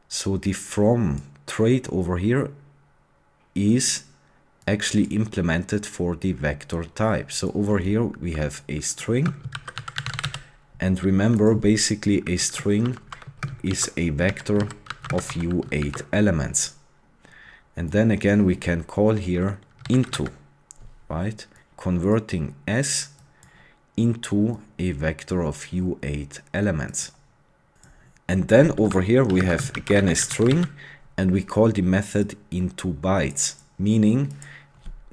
So the from trait over here is actually implemented for the vector type. So over here we have a string, and remember, basically a string is a vector of u8 elements. And then again we can call here into, right? Converting s into a vector of u8 elements. And then over here we have again a string, and we call the method into bytes, meaning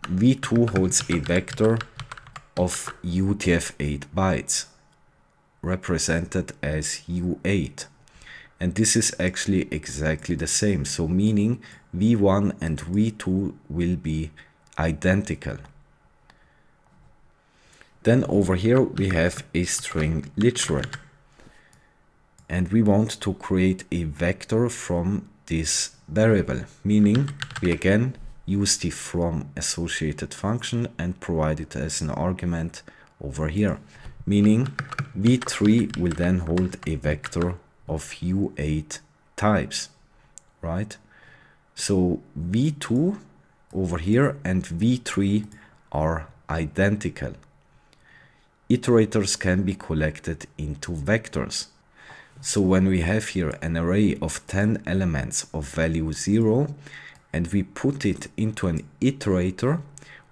v2 holds a vector of UTF-8 bytes, represented as u8. And this is actually exactly the same. So meaning v1 and v2 will be identical. Then over here we have a string literal, and we want to create a vector from this variable, meaning we again use the from associated function and provide it as an argument over here, meaning v3 will then hold a vector of u8 types, right? So v2 over here and v3 are identical. Iterators can be collected into vectors. So when we have here an array of 10 elements of value 0 and we put it into an iterator,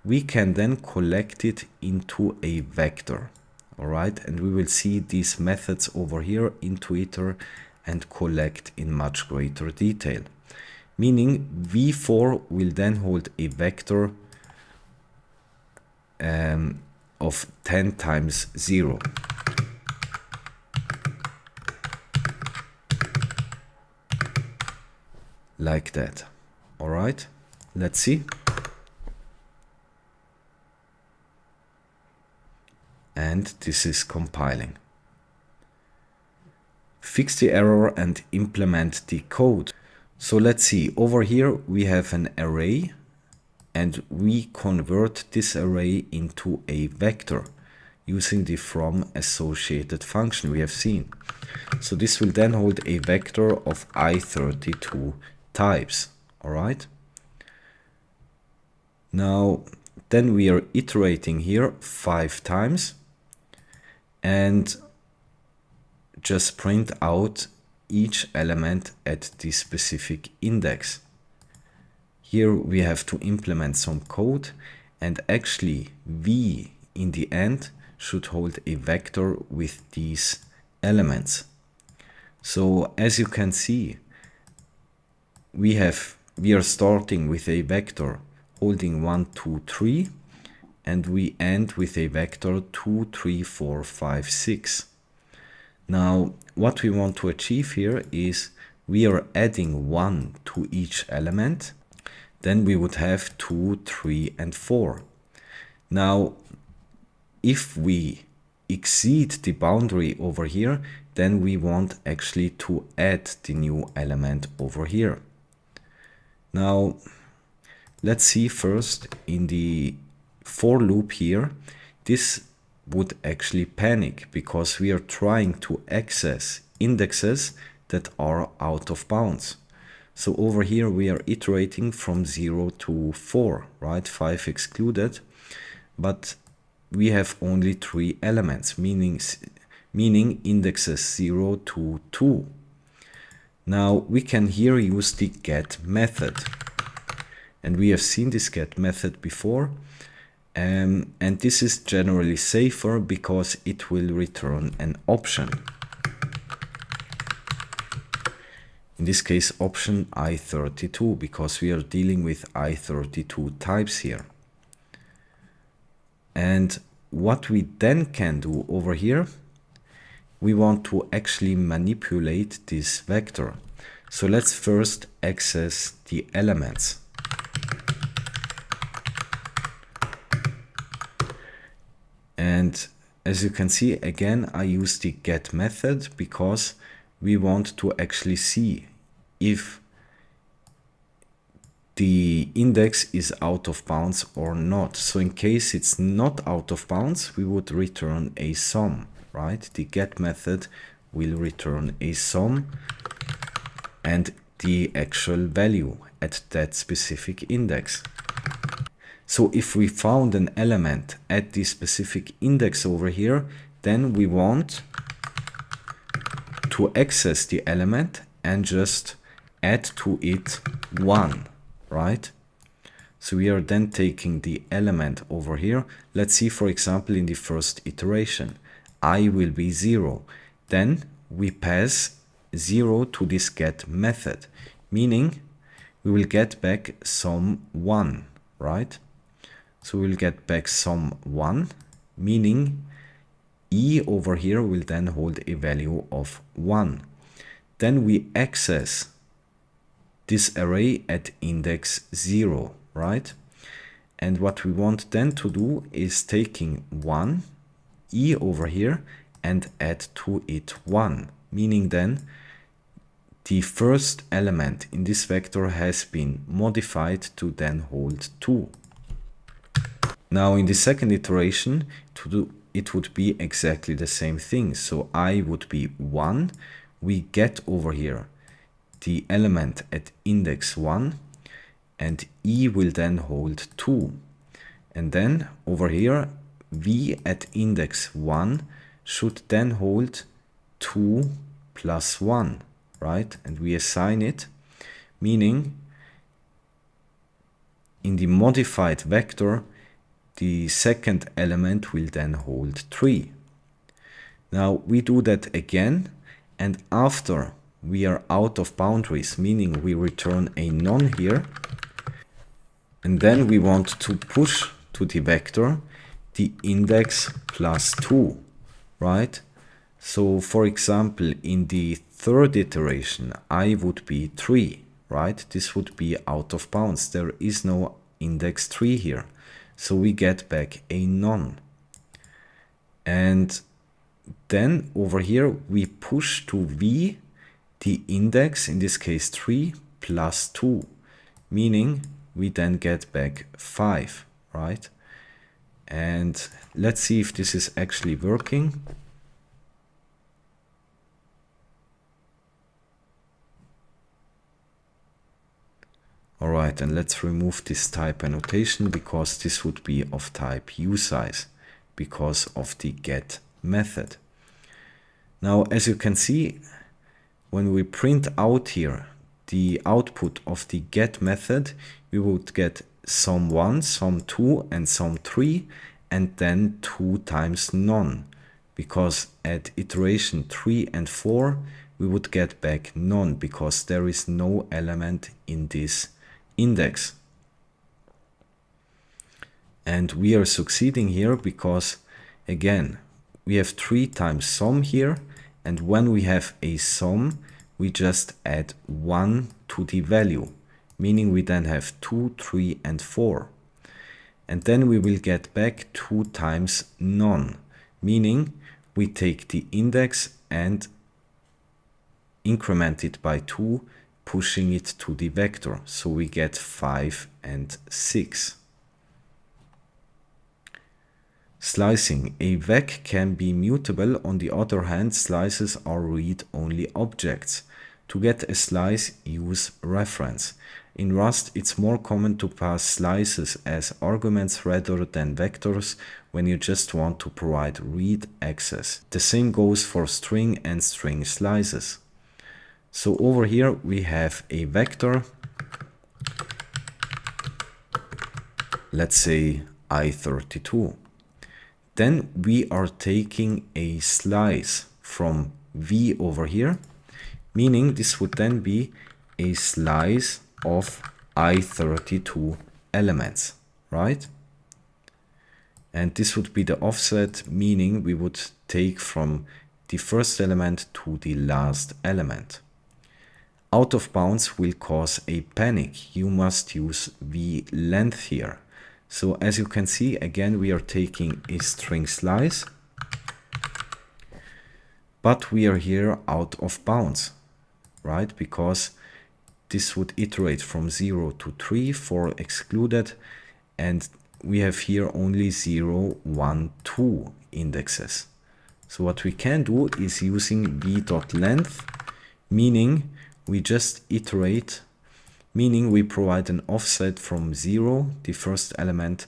we can then collect it into a vector. All right, and we will see these methods over here, into iter and collect, in much greater detail. Meaning v4 will then hold a vector of 10 times 0. Like that. All right, let's see. And this is compiling. Fix the error and implement the code. So let's see, over here we have an array and we convert this array into a vector using the from associated function we have seen. So this will then hold a vector of I32 types. All right. Now then we are iterating here 5 times and just print out each element at the specific index. Here we have to implement some code, and actually v in the end should hold a vector with these elements. So as you can see, we are starting with a vector holding 1, 2, 3, and we end with a vector 2, 3, 4, 5, 6. Now, what we want to achieve here is we are adding 1 to each element. Then we would have 2, 3, and 4. Now, if we exceed the boundary over here, then we want actually to add the new element over here. Now, let's see first in the for loop here, this would actually panic because we are trying to access indexes that are out of bounds. So over here we are iterating from 0 to 4, right? 5 excluded, but we have only 3 elements, meaning indexes 0 to 2. Now we can here use the get method, and we have seen this get method before, and this is generally safer because it will return an option. In this case, option I32, because we are dealing with I32 types here. And what we then can do over here, we want to actually manipulate this vector. So let's first access the elements. And as you can see, again, I use the get method because we want to actually see if the index is out of bounds or not. So in case it's not out of bounds, we would return a sum, right? The get method will return a sum and the actual value at that specific index. So if we found an element at the specific index over here, then we want to access the element and just add to it 1, right? So we are then taking the element over here. Let's see, for example, in the first iteration, I will be 0. Then we pass 0 to this get method, meaning we will get back some 1, right? So we'll get back some 1, meaning E over here will then hold a value of 1. Then we access this array at index 0, right? And what we want then to do is taking 1, E over here, and add to it 1, meaning then the first element in this vector has been modified to then hold 2. Now in the second iteration, it would be exactly the same thing. So I would be 1. We get over here the element at index 1, and E will then hold 2. And then over here, V at index 1 should then hold 2 plus 1, right? And we assign it, meaning in the modified vector, the second element will then hold 3. Now we do that again, and after we are out of boundaries, meaning we return a none here, and then we want to push to the vector the index plus 2, right? So for example, in the third iteration, I would be 3, right? This would be out of bounds. There is no index 3 here. So we get back a none. And then over here, we push to V the index, in this case 3, plus 2, meaning we then get back 5, right? And let's see if this is actually working. Alright, and let's remove this type annotation because this would be of type usize because of the get method. Now, as you can see, when we print out here the output of the get method, we would get some 1, some 2, and some 3, and then 2 times none, because at iteration 3 and 4, we would get back none because there is no element in this index. And we are succeeding here because, again, we have 3 times sum here, and when we have a sum, we just add 1 to the value, meaning we then have 2, 3, and 4. And then we will get back 2 times none, meaning we take the index and increment it by 2, pushing it to the vector. So we get 5 and 6. Slicing. A vec can be mutable. On the other hand, slices are read-only objects. To get a slice, use reference. In Rust, it's more common to pass slices as arguments rather than vectors when you just want to provide read access. The same goes for string and string slices. So over here we have a vector, let's say I32. Then we are taking a slice from V over here, meaning this would then be a slice of I32 elements, right? And this would be the offset, meaning we would take from the first element to the last element. Out of bounds will cause a panic. You must use v length here. So as you can see, again, we are taking a string slice, but we are here out of bounds, right? Because this would iterate from 0 to 3, 4 excluded, and we have here only 0, 1, 2 indexes. So what we can do is using v.length, meaning we just iterate, meaning we provide an offset from 0, the first element,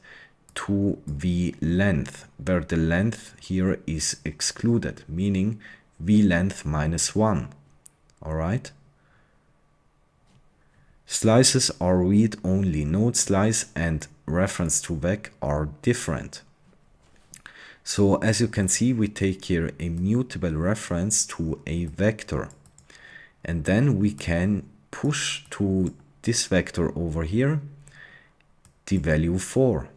to v length, where the length here is excluded, meaning v length minus 1. All right. Slices are read-only. Node slice and reference to vec are different. So as you can see, we take here a mutable reference to a vector, and then we can push to this vector over here the value 4.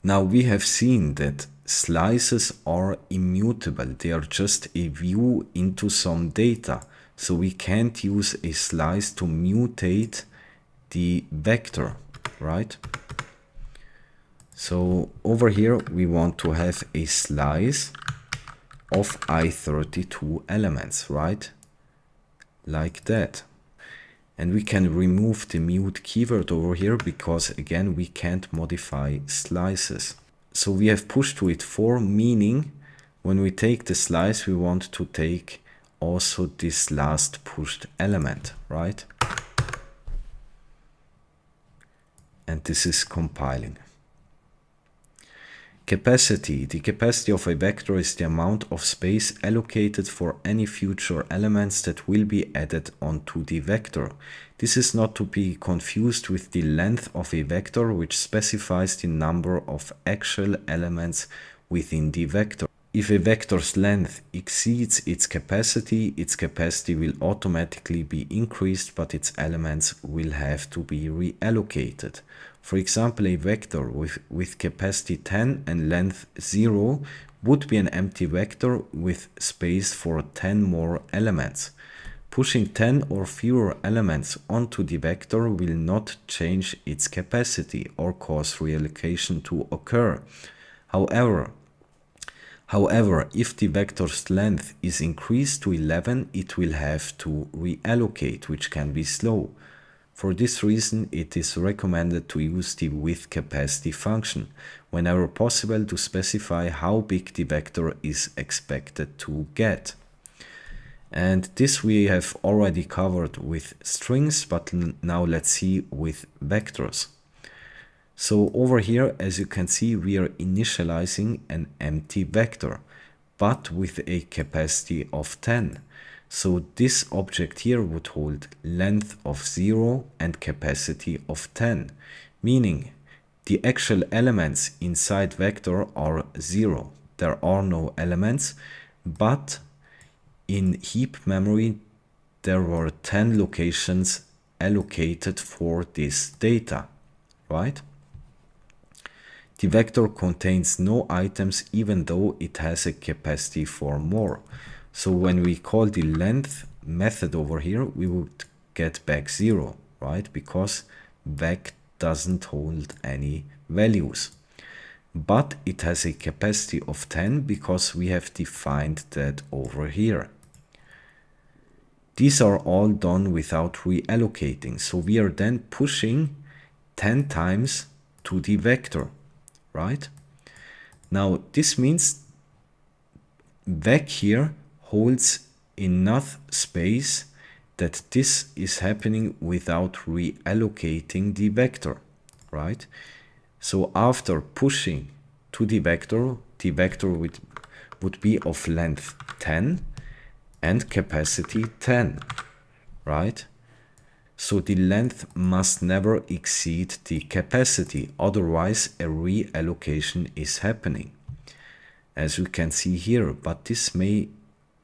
Now we have seen that slices are immutable. They are just a view into some data. So we can't use a slice to mutate the vector, right? So over here we want to have a slice of I32 elements, right? Like that. And we can remove the mute keyword over here because again we can't modify slices. So we have pushed to it 4, meaning when we take the slice we want to take also this last pushed element, right? And this is compiling. Capacity. The capacity of a vector is the amount of space allocated for any future elements that will be added onto the vector. This is not to be confused with the length of a vector, which specifies the number of actual elements within the vector. If a vector's length exceeds its capacity will automatically be increased, but its elements will have to be reallocated. For example, a vector with capacity 10 and length 0 would be an empty vector with space for 10 more elements. Pushing 10 or fewer elements onto the vector will not change its capacity or cause reallocation to occur. However, if the vector's length is increased to 11, it will have to reallocate, which can be slow. For this reason, it is recommended to use the withCapacity function whenever possible to specify how big the vector is expected to get. And this we have already covered with strings, but now let's see with vectors. So over here, as you can see, we are initializing an empty vector, but with a capacity of 10. So this object here would hold length of 0 and capacity of 10, meaning the actual elements inside vector are 0. There are no elements, but in heap memory there were 10 locations allocated for this data, right? The vector contains no items even though it has a capacity for more. So when we call the length method over here, we would get back 0, right? Because vec doesn't hold any values. But it has a capacity of 10 because we have defined that over here. These are all done without reallocating. So we are then pushing 10 times to the vector, right? Now this means vec here holds enough space that this is happening without reallocating the vector, right? So after pushing to the vector would be of length 10 and capacity 10, right? So the length must never exceed the capacity, otherwise a reallocation is happening, as you can see here, but this may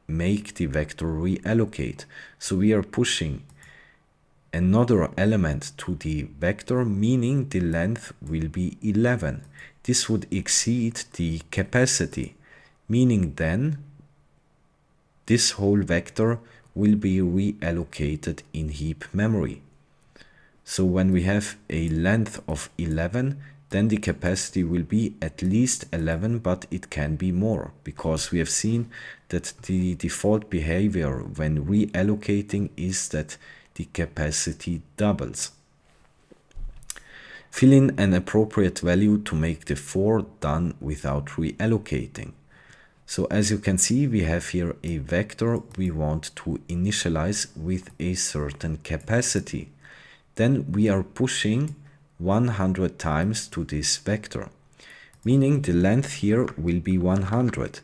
make the vector reallocate. So we are pushing another element to the vector, meaning the length will be 11. This would exceed the capacity, meaning then this whole vector will be reallocated in heap memory. So when we have a length of 11, then the capacity will be at least 11, but it can be more, because we have seen that the default behavior when reallocating is that the capacity doubles. Fill in an appropriate value to make the for done without reallocating. So as you can see, we have here a vector we want to initialize with a certain capacity. Then we are pushing 100 times to this vector, meaning the length here will be 100.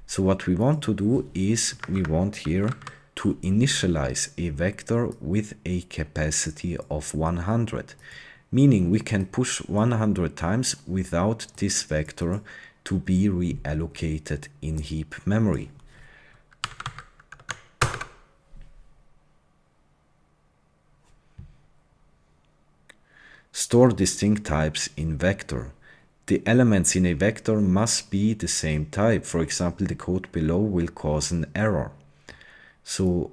So what we want to do is we want here to initialize a vector with a capacity of 100, meaning we can push 100 times without this vector to be reallocated in heap memory. Store distinct types in vector. The elements in a vector must be the same type. For example, the code below will cause an error. So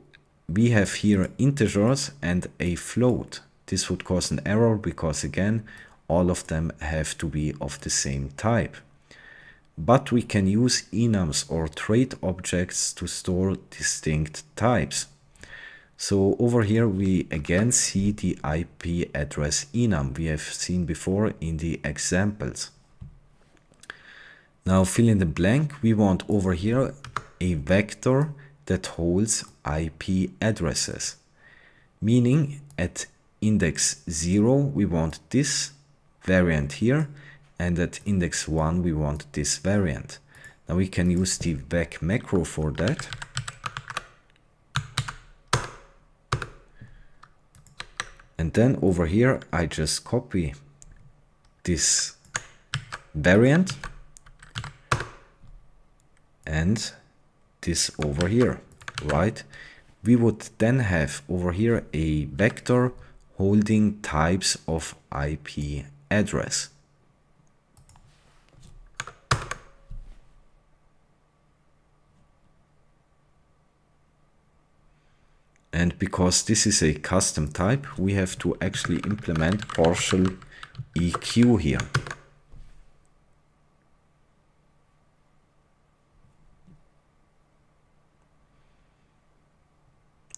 we have here integers and a float. This would cause an error because again, all of them have to be of the same type. But we can use enums or trait objects to store distinct types. So over here we again see the IP address enum we have seen before in the examples. Now fill in the blank. We want over here a vector that holds IP addresses, meaning at index 0 we want this variant here, and at index 1 we want this variant. Now we can use the vec macro for that. And then over here I just copy this variant and this over here, right? We would then have over here a vector holding types of IP address. And because this is a custom type, we have to actually implement partial EQ here.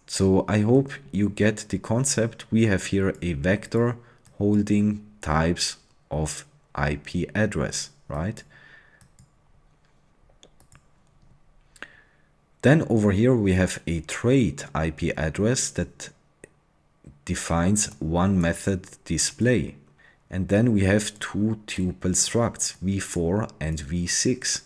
So I hope you get the concept. We have here a vector holding types of IP address, right? Then over here we have a trait IP address that defines one method display. And then we have two tuple structs, v4 and v6.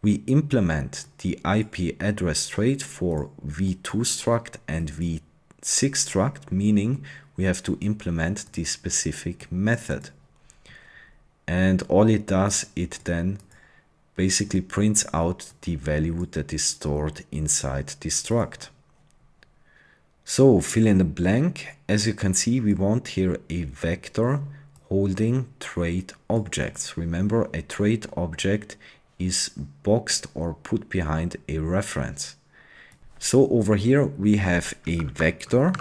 We implement the IP address trait for v2 struct and v6 struct, meaning we have to implement the specific method. And all it does, it then basically prints out the value that is stored inside the struct. So fill in the blank. As you can see, we want here a vector holding trait objects. Remember, a trait object is boxed or put behind a reference. So over here we have a vector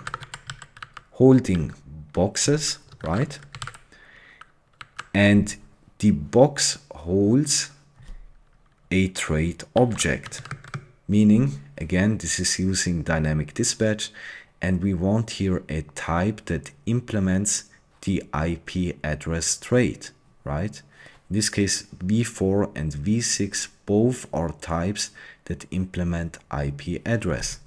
holding boxes, right? And the box holds a trait object, meaning, again, this is using dynamic dispatch, and we want here a type that implements the IP address trait, right? In this case, v4 and v6 both are types that implement IP address.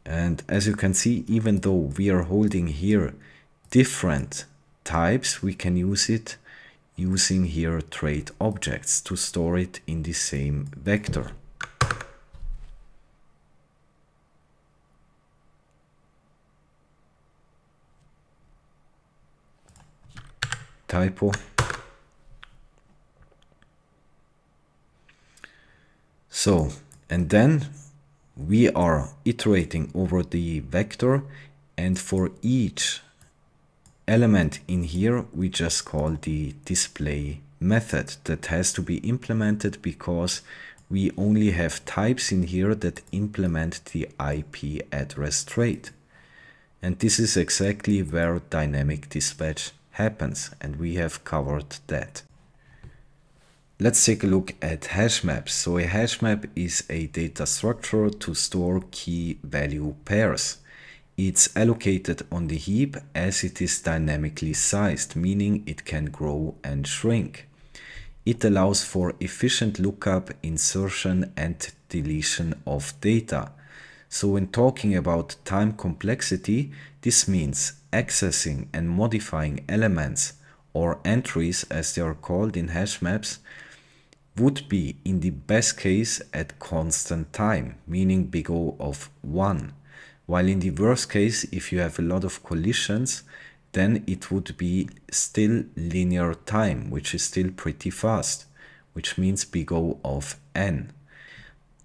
And as you can see, even though we are holding here different types, we can use it using here trait objects to store it in the same vector. Typo. So, and then we are iterating over the vector, and for each element in here we just call the display method that has to be implemented, because we only have types in here that implement the IP address trait. And this is exactly where dynamic dispatch happens, and we have covered that. Let's take a look at HashMaps. So a HashMap is a data structure to store key value pairs. It's allocated on the heap as it is dynamically sized, meaning it can grow and shrink. It allows for efficient lookup, insertion and deletion of data. So when talking about time complexity, this means accessing and modifying elements, or entries as they are called in HashMaps, would be in the best case at constant time, meaning big O of 1. While in the worst case, if you have a lot of collisions, then it would be still linear time, which is still pretty fast, which means big O of n.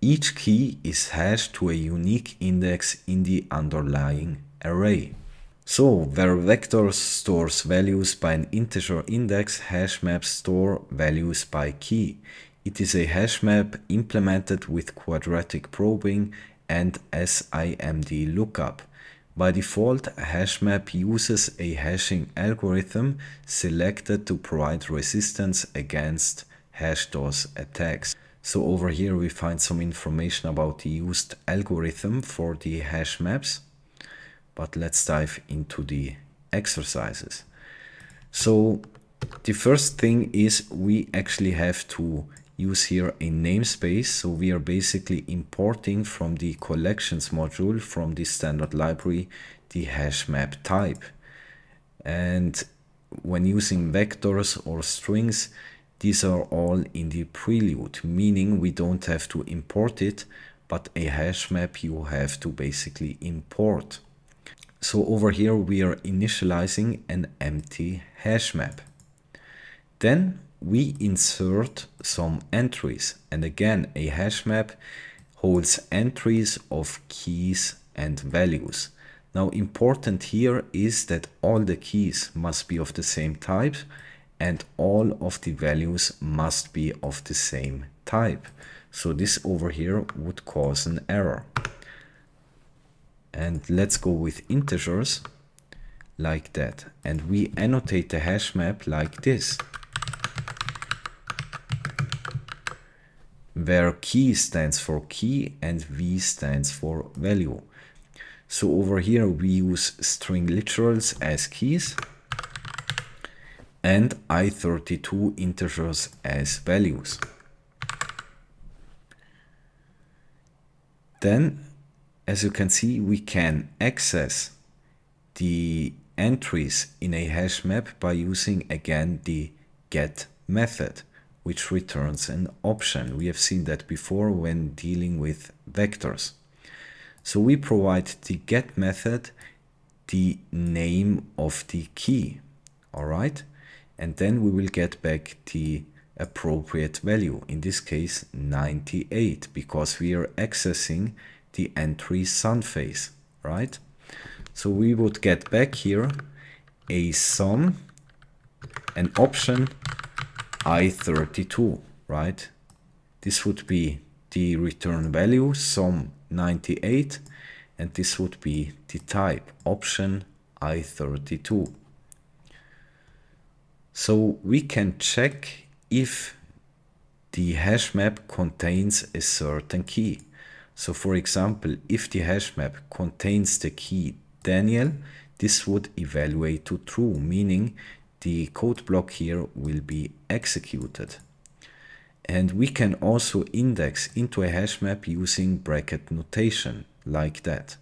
Each key is hashed to a unique index in the underlying array. So where vectors stores values by an integer index, HashMaps store values by key. It is a HashMap implemented with quadratic probing and SIMD lookup. By default, HashMap uses a hashing algorithm selected to provide resistance against HashDOS attacks. So over here we find some information about the used algorithm for the HashMaps. But let's dive into the exercises. So the first thing is we actually have to use here a namespace. So we are basically importing from the collections module from the standard library the HashMap type. And when using vectors or strings, these are all in the prelude, meaning we don't have to import it, but a HashMap you have to basically import. So over here we are initializing an empty HashMap. Then we insert some entries, and again a HashMap holds entries of keys and values. Now important here is that all the keys must be of the same type and all of the values must be of the same type. So this over here would cause an error. And let's go with integers like that. And we annotate the HashMap like this, where key stands for key and V stands for value. So over here we use string literals as keys and I32 integers as values. Then, as you can see, we can access the entries in a HashMap by using again the get method, which returns an option. We have seen that before when dealing with vectors. So we provide the get method the name of the key, all right? And then we will get back the appropriate value, in this case 98, because we are accessing the entry sun phase, right? So we would get back here a sum, an option I32, right? This would be the return value, sum 98, and this would be the type, option I32. So we can check if the hash map contains a certain key. So for example, if the hash map contains the key Daniel, this would evaluate to true, meaning the code block here will be executed. And we can also index into a hash map using bracket notation, like that.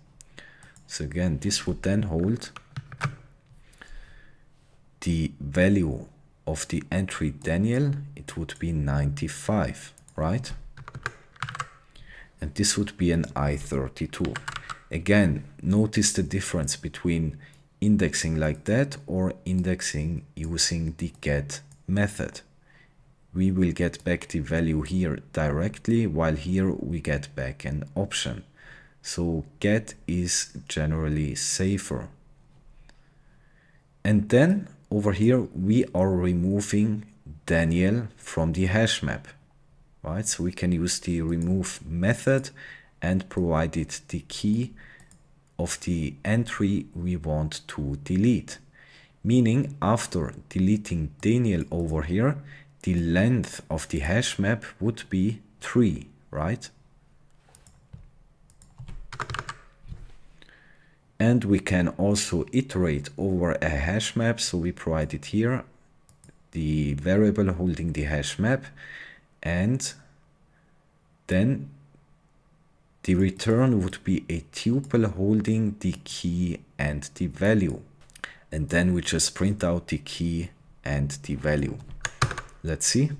So again, this would then hold the value of the entry Daniel, it would be 95, right? And this would be an I32. Again, notice the difference between indexing like that or indexing using the get method. We will get back the value here directly, while here we get back an option. So get is generally safer. And then over here we are removing Daniel from the hash map, right? So we can use the remove method and provide it the key of the entry we want to delete. Meaning after deleting Daniel over here, the length of the hash map would be 3, right? And we can also iterate over a hash map. So we provide it here, the variable holding the hash map, and then the return would be a tuple holding the key and the value. And then we just print out the key and the value. Let's see.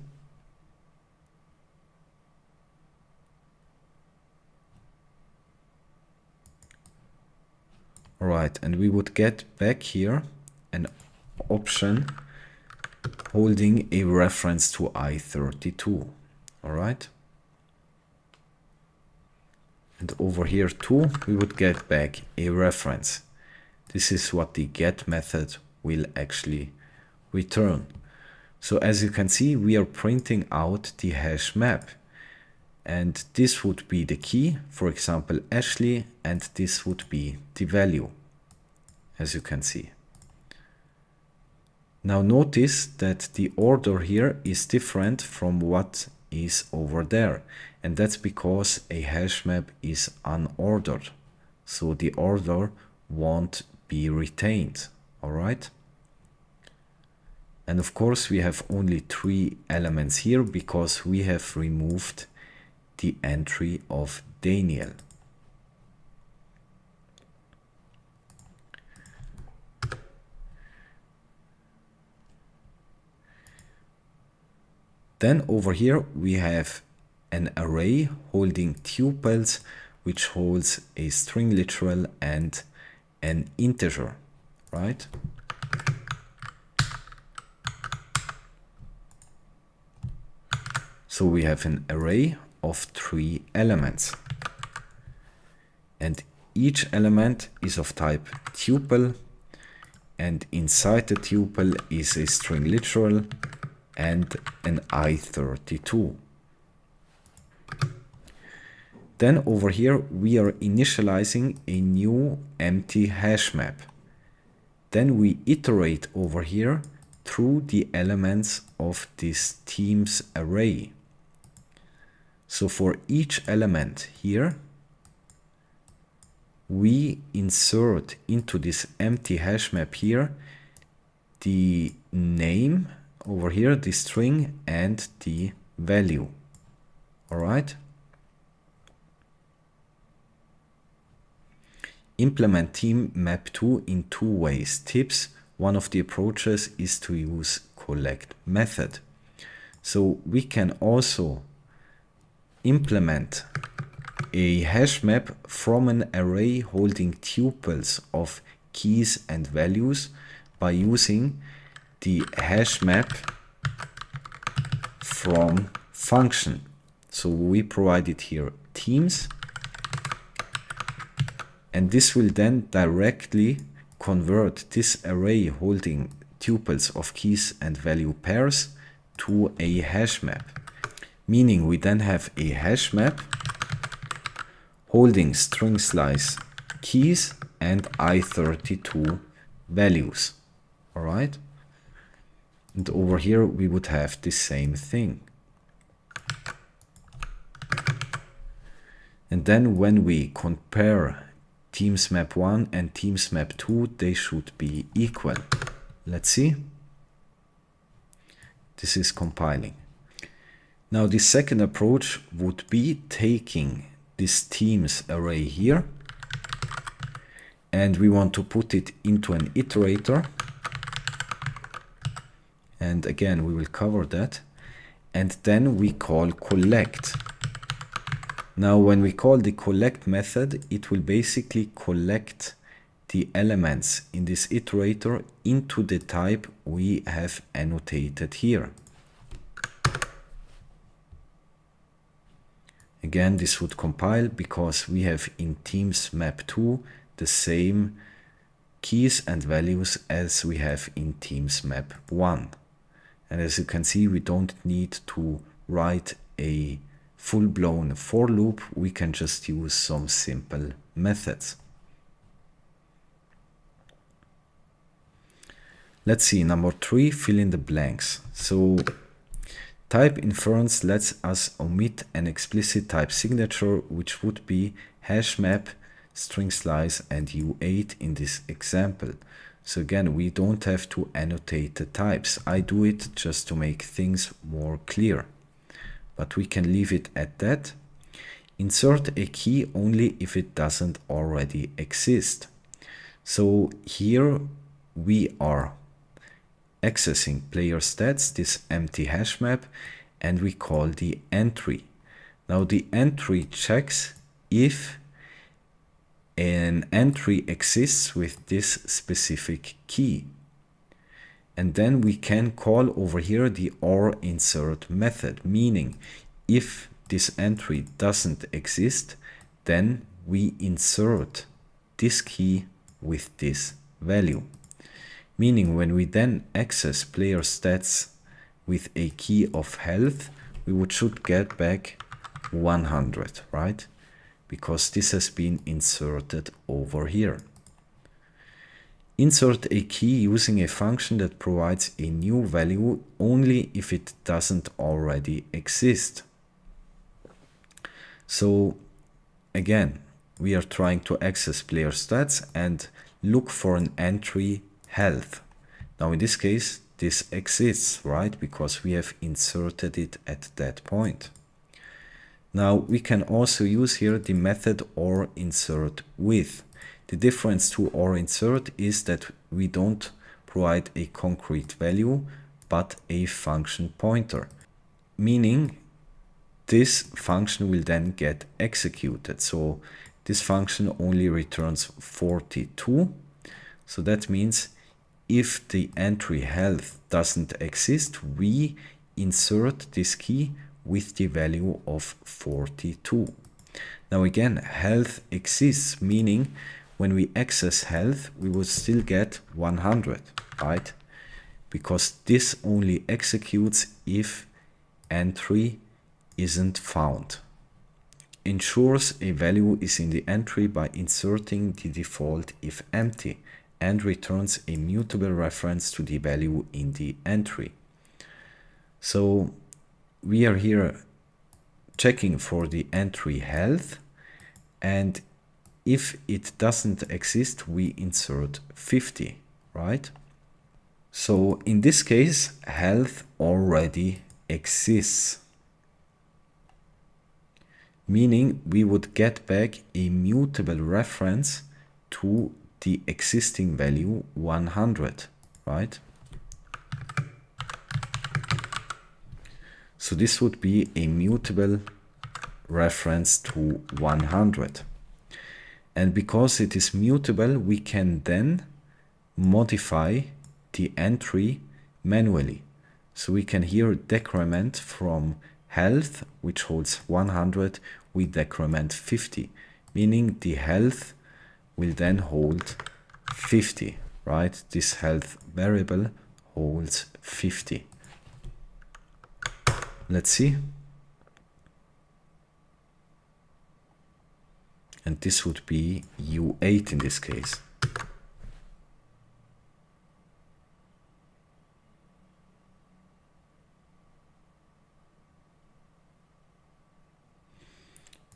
All right, and we would get back here an option holding a reference to I32. All right. And over here too, we would get back a reference. This is what the get method will actually return. So as you can see, we are printing out the hash map. And this would be the key, for example, Ashley, and this would be the value, as you can see. Now notice that the order here is different from what is over there. And that's because a hash map is unordered. So the order won't be retained, all right? And of course, we have only 3 elements here because we have removed the entry of Daniel. Then over here we have an array holding tuples, which holds a string literal and an integer, right? So we have an array of 3 elements, and each element is of type tuple, and inside the tuple is a string literal and an I32. Then over here we are initializing a new empty hash map. Then we iterate over here through the elements of this team's array. So for each element here, we insert into this empty hash map here the name over here, the string, and the value. All right. Implement team map2 in 2 ways. Tips: one of the approaches is to use collect method. So we can also implement a hash map from an array holding tuples of keys and values by using the hash map from function. So we provided here teams, and this will then directly convert this array holding tuples of keys and value pairs to a hash map. Meaning we then have a hash map holding string slice keys and I32 values. All right. And over here we would have the same thing. And then when we compare teams map 1 and teams map 2, they should be equal. Let's see. This is compiling. Now the second approach would be taking this teams array here, and we want to put it into an iterator. And again, we will cover that. And then we call collect. Now, when we call the collect method, it will basically collect the elements in this iterator into the type we have annotated here. Again, this would compile because we have in teams map 2 the same keys and values as we have in teams map 1. And as you can see, we don't need to write a full-blown for loop. We can just use some simple methods. Let's see, number 3, fill in the blanks. So type inference lets us omit an explicit type signature, which would be HashMap, string slice, and U8 in this example. So again, we don't have to annotate the types. I do it just to make things more clear, but we can leave it at that. Insert a key only if it doesn't already exist. So here we are accessing player stats, this empty hash map, and we call the entry. Now the entry checks if an entry exists with this specific key. And then we can call over here the or insert method, meaning if this entry doesn't exist, then we insert this key with this value. Meaning when we then access player stats with a key of health, we should get back 100, right? Because this has been inserted over here. Insert a key using a function that provides a new value only if it doesn't already exist. So again, we are trying to access player stats and look for an entry health. Now in this case, this exists, right? Because we have inserted it at that point. Now we can also use here the method or insert with. The difference to or insert is that we don't provide a concrete value, but a function pointer. Meaning this function will then get executed. So this function only returns 42. So that means if the entry health doesn't exist, we insert this key with the value of 42. Now again, health exists, meaning when we access health, we will still get 100, right? Because this only executes if entry isn't found. Ensures a value is in the entry by inserting the default if empty, and returns a mutable reference to the value in the entry. So we are here checking for the entry health, and if it doesn't exist, we insert 50, right? So in this case, health already exists, meaning we would get back a mutable reference to the existing value 100, right? So this would be a mutable reference to 100. And because it is mutable, we can then modify the entry manually. So we can here decrement from health, which holds 100, we decrement 50, meaning the health will then hold 50, right? This health variable holds 50. Let's see. And this would be U8 in this case.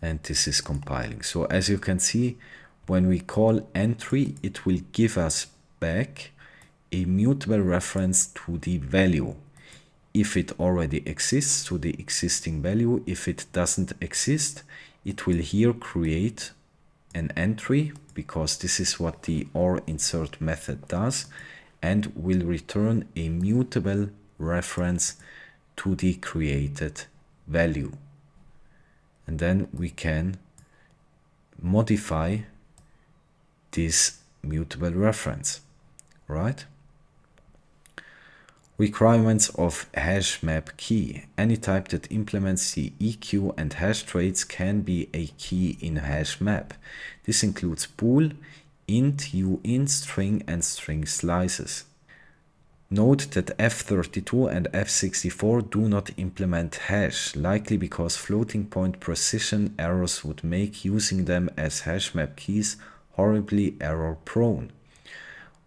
And this is compiling. So as you can see, when we call entry, it will give us back a mutable reference to the value. If it already exists, to the existing value. If it doesn't exist, it will here create an entry, because this is what the OR insert method does, and will return a mutable reference to the created value. And then we can modify this mutable reference, right? Requirements of HashMap key. Any type that implements the EQ and hash traits can be a key in HashMap. This includes bool, int, uint, string, and string slices. Note that F32 and F64 do not implement hash, likely because floating point precision errors would make using them as HashMap keys horribly error prone.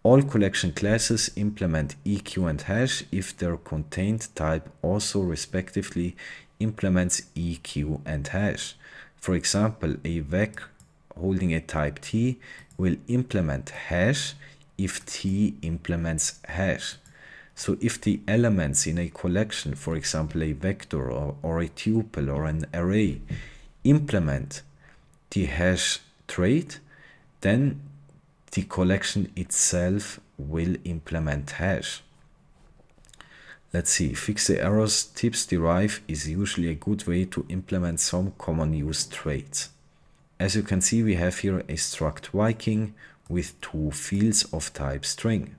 All collection classes implement EQ and hash if their contained type also respectively implements EQ and hash. For example, a vec holding a type T will implement hash if T implements hash. So if the elements in a collection, for example a vector or a tuple or an array, implement the hash trait, then the collection itself will implement hash. Let's see, fix the errors tips derive is usually a good way to implement some common use traits. As you can see, we have here a struct Viking with two fields of type string.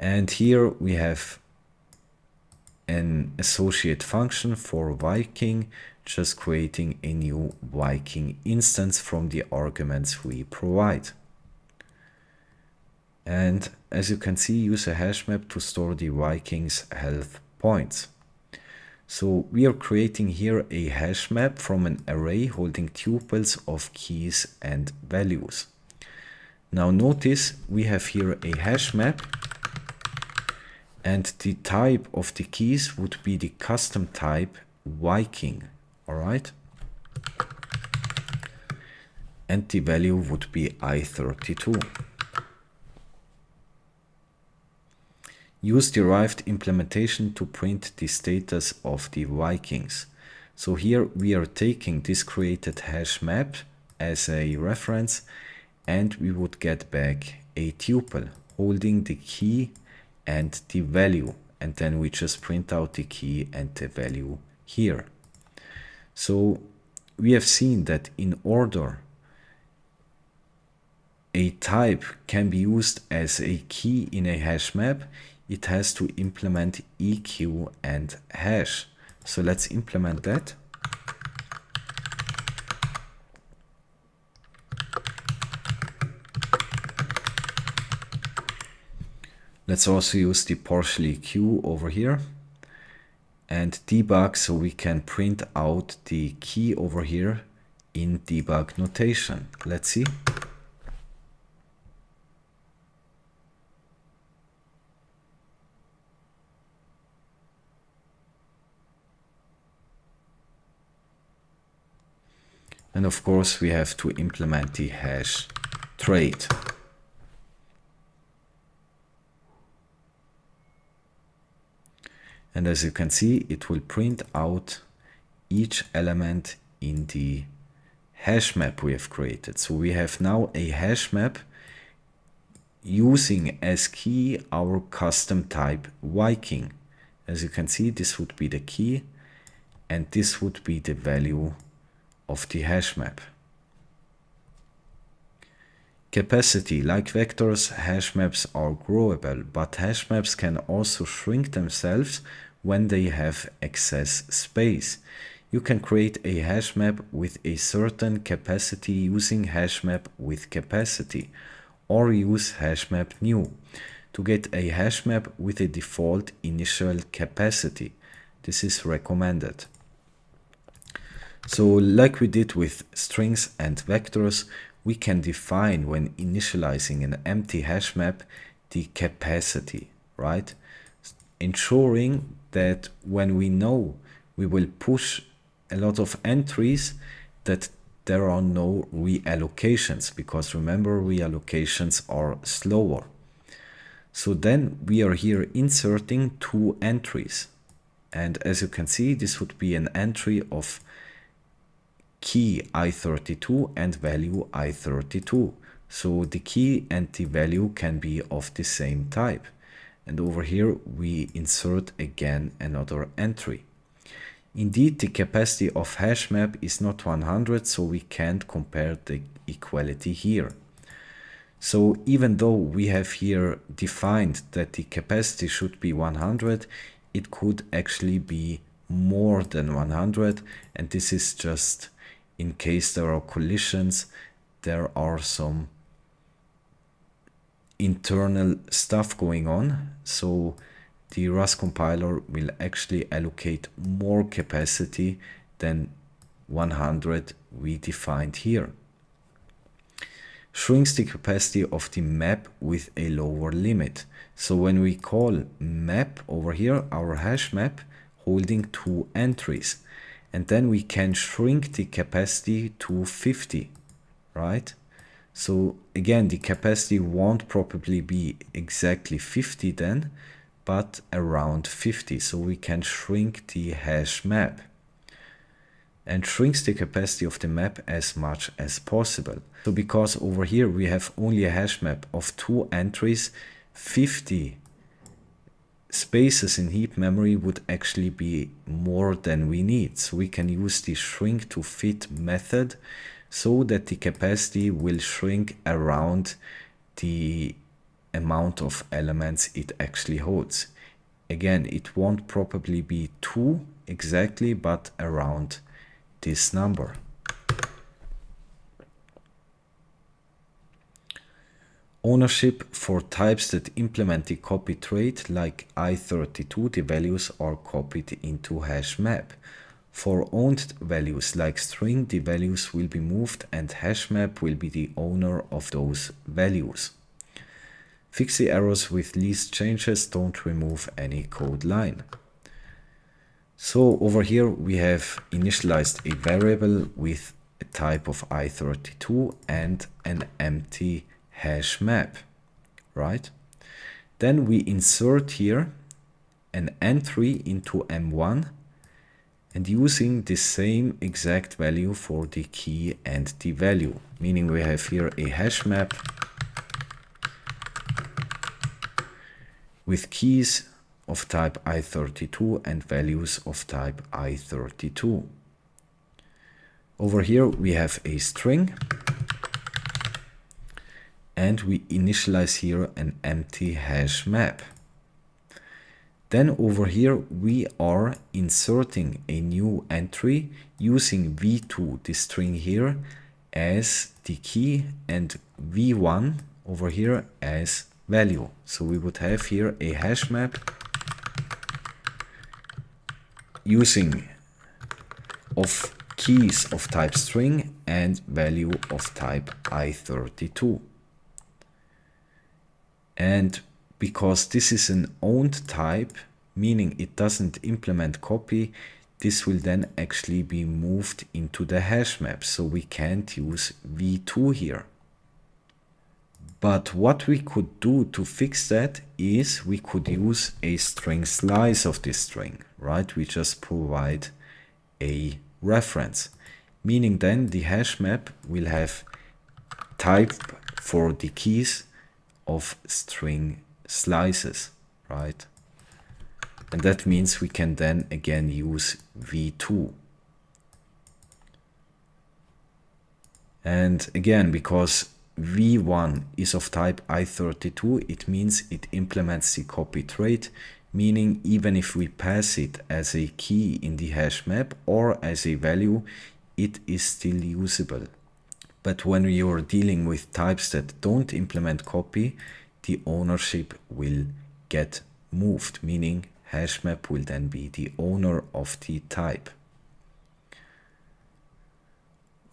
And here we have an associate function for Viking, just creating a new Viking instance from the arguments we provide. And as you can see, use a HashMap to store the Viking's health points. So we are creating here a HashMap from an array holding tuples of keys and values. Now notice we have here a HashMap, and the type of the keys would be the custom type Viking, all right? And the value would be I32. Use derived implementation to print the status of the Vikings. So here we are taking this created HashMap as a reference, and we would get back a tuple holding the key and the value, and then we just print out the key and the value here. So we have seen that in order a type can be used as a key in a HashMap, it has to implement EQ and hash. So let's implement that. Let's also use the partially Q over here and debug, so we can print out the key over here in debug notation. Let's see. And of course we have to implement the hash trait. And as you can see, it will print out each element in the hash map we have created. So we have now a hash map using as key our custom type Viking. As you can see, this would be the key and this would be the value of the hash map. Capacity. Like vectors, hash maps are growable, but hash maps can also shrink themselves when they have excess space. You can create a hash map with a certain capacity using hash map with capacity, or use hash map new to get a hash map with a default initial capacity. This is recommended. So like we did with strings and vectors, we can define when initializing an empty hash map the capacity, right? Ensuring that when we know we will push a lot of entries, that there are no reallocations, because remember, reallocations are slower. So then we are here inserting 2 entries. And as you can see, this would be an entry of key I32 and value I32. So the key and the value can be of the same type. And over here we insert again another entry. Indeed, the capacity of hash map is not 100, so we can't compare the equality here. So even though we have here defined that the capacity should be 100, it could actually be more than 100, and this is just in case there are collisions, there are some internal stuff going on. So the Rust compiler will actually allocate more capacity than 100 we defined here. Shrinks the capacity of the map with a lower limit. So when we call map over here, our hash map holding 2 entries, and then we can shrink the capacity to 50, right? So again, the capacity won't probably be exactly 50 then, but around 50. So we can shrink the hash map, and shrinks the capacity of the map as much as possible. So because over here we have only a hash map of 2 entries, 50 spaces in heap memory would actually be more than we need. So we can use the shrink to fit method so that the capacity will shrink around the amount of elements it actually holds. Again, it won't probably be 2 exactly, but around this number. Ownership. For types that implement the copy trait like I32, the values are copied into hash map. For owned values like string, the values will be moved and hash map will be the owner of those values. Fix the errors with least changes, don't remove any code line. So over here we have initialized a variable with a type of I32 and an empty hash map, right? Then we insert here an entry into M1 and using the same exact value for the key and the value, meaning we have here a hash map with keys of type I32 and values of type I32. Over here we have a string, and we initialize here an empty hash map. Then over here we are inserting a new entry using v2, the string here, as the key, and v1 over here as value. So we would have here a hash map using of keys of type string and value of type I32. And because this is an owned type, meaning it doesn't implement copy, this will then actually be moved into the hash map. So we can't use v2 here. But what we could do to fix that is we could use a string slice of this string, right? We just provide a reference, meaning then the hash map will have type for the keys of string slices, right? And that means we can then again use v2. And again, because v1 is of type i32, it means it implements the copy trait, meaning even if we pass it as a key in the hash map or as a value, it is still usable. But when you are dealing with types that don't implement copy, the ownership will get moved, meaning HashMap will then be the owner of the type.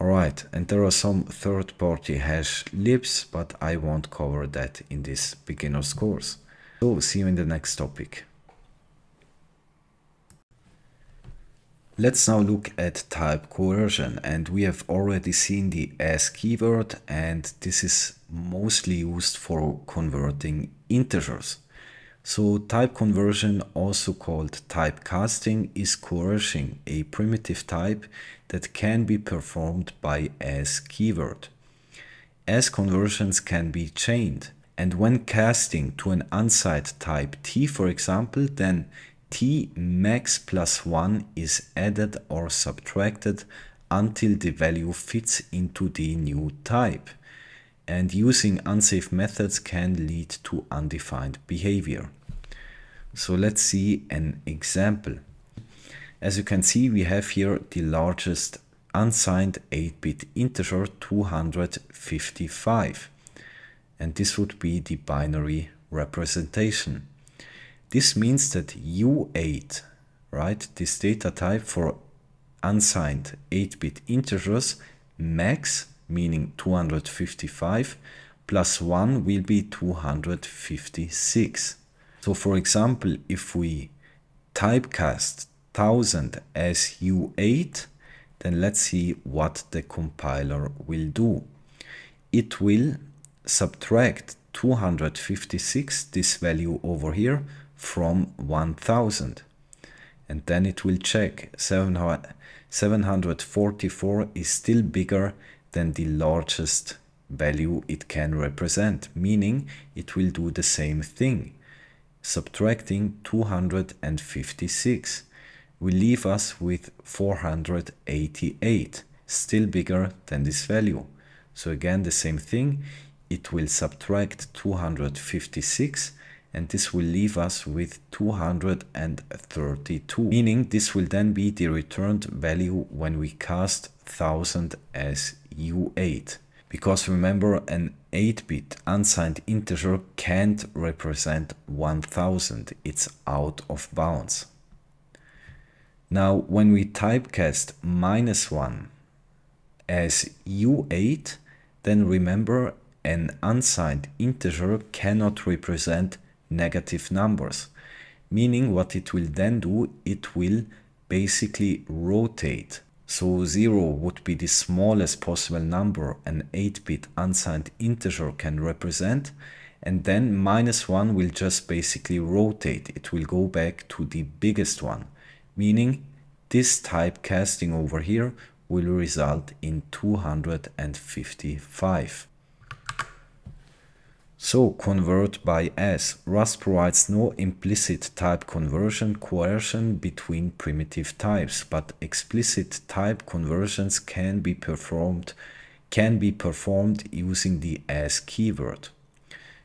Alright, and there are some third-party hash libs, but I won't cover that in this beginner's course. So, see you in the next topic. Let's now look at type coercion, and we have already seen the as keyword, and this is mostly used for converting integers. So type conversion, also called typecasting, is coercing a primitive type that can be performed by as keyword. As conversions can be chained, and when casting to an unsigned type t, for example, then t max plus 1 is added or subtracted until the value fits into the new type. And using unsafe methods can lead to undefined behavior. So let's see an example. As you can see, we have here the largest unsigned 8-bit integer, 255. And this would be the binary representation. This means that U8, right, this data type for unsigned 8-bit integers, max, meaning 255, plus 1 will be 256. So for example, if we typecast 1000 as U8, then let's see what the compiler will do. It will subtract 256, this value over here, from 1000. And then it will check 744 is still bigger than the largest value it can represent, meaning it will do the same thing. Subtracting 256 will leave us with 488, still bigger than this value. So again, the same thing, it will subtract 256 and this will leave us with 232, meaning this will then be the returned value when we cast 1000 as U8. Because remember, an 8-bit unsigned integer can't represent 1000, it's out of bounds. Now, when we typecast -1 as U8, then remember, an unsigned integer cannot represent negative numbers, meaning what it will then do, it will basically rotate. So 0 would be the smallest possible number an 8-bit unsigned integer can represent, and then -1 will just basically rotate. It will go back to the biggest one, meaning this typecasting over here will result in 255. So convert by as. Rust provides no implicit type conversion coercion between primitive types, but explicit type conversions can be performed using the as keyword.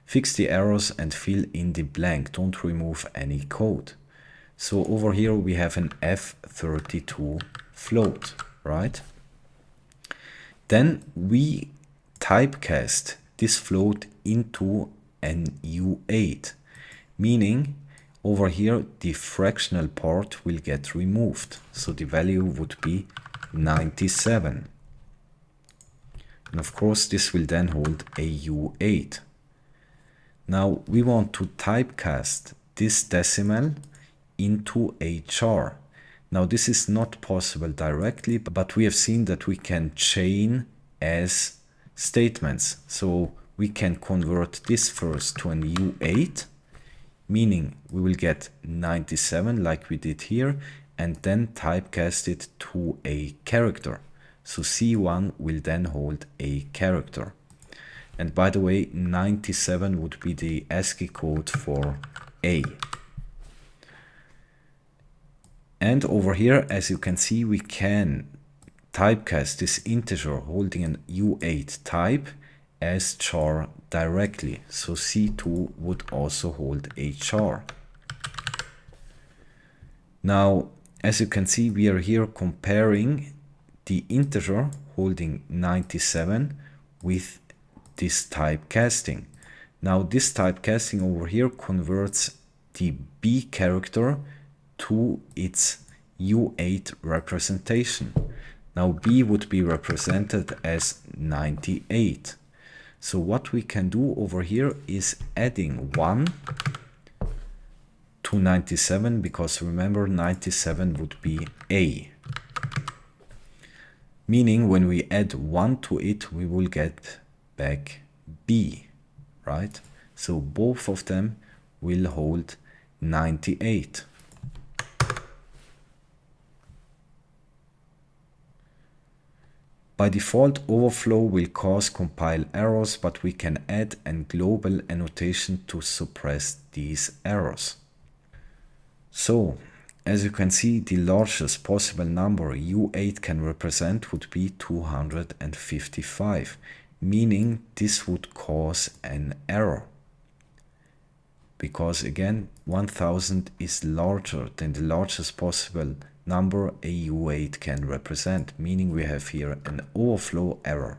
Fix the errors and fill in the blank. Don't remove any code. So over here we have an F32 float, right? Then we typecast this float into an U8, meaning over here the fractional part will get removed. So the value would be 97. And of course this will then hold a U8. Now we want to typecast this decimal into a char. Now this is not possible directly, but we have seen that we can chain as statements. So we can convert this first to an U8, meaning we will get 97 like we did here, and then typecast it to a character. So C1 will then hold a character. And by the way, 97 would be the ASCII code for A. And over here, as you can see, we can typecast this integer holding an U8 type as char directly. So C2 would also hold a char. Now, as you can see, we are here comparing the integer holding 97 with this typecasting. Now, this typecasting over here converts the B character to its U8 representation. Now, B would be represented as 98. So what we can do over here is adding 1 to 97, because remember 97 would be A. Meaning when we add 1 to it, we will get back B, right? So both of them will hold 98. By default, overflow will cause compile errors, but we can add a global annotation to suppress these errors. So, as you can see, the largest possible number U8 can represent would be 255, meaning this would cause an error. Because again, 1000 is larger than the largest possible number a U8 can represent, meaning we have here an overflow error.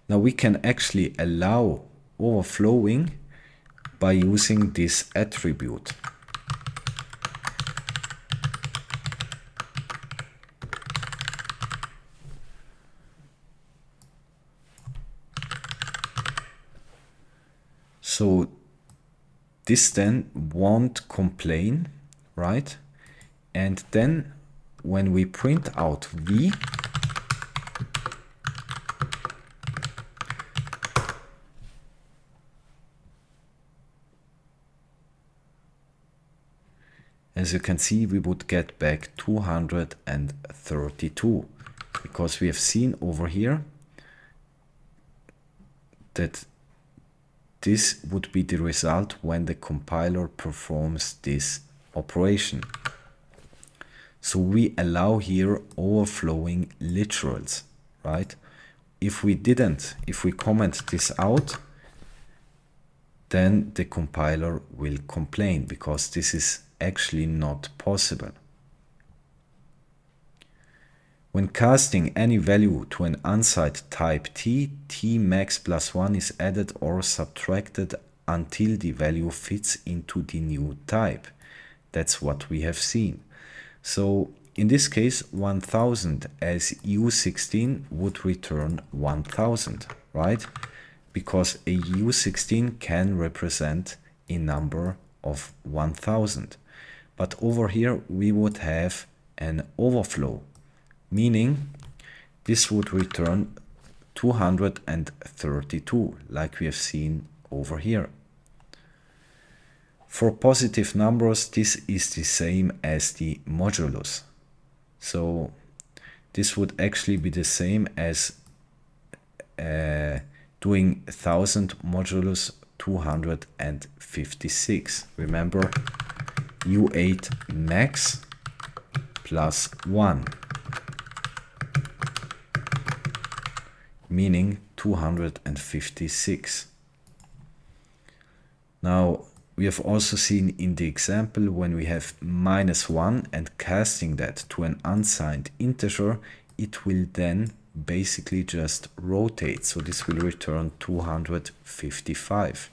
Now we can actually allow overflowing by using this attribute. So this then won't complain, right? And then when we print out V, as you can see, we would get back 232, because we have seen over here that this would be the result when the compiler performs this operation. So we allow here overflowing literals, right? If we comment this out, then the compiler will complain, because this is actually not possible. When casting any value to an unsigned type t, tmax plus 1 is added or subtracted until the value fits into the new type. That's what we have seen. So in this case, 1000 as U16 would return 1000, right? Because a U16 can represent a number of 1000. But over here we would have an overflow, meaning this would return 232, like we have seen over here. For positive numbers, this is the same as the modulus. So this would actually be the same as doing 1000 modulus 256. Remember, U8 max plus 1, meaning 256. Now, we have also seen in the example when we have -1 and casting that to an unsigned integer, it will then basically just rotate. So this will return 255.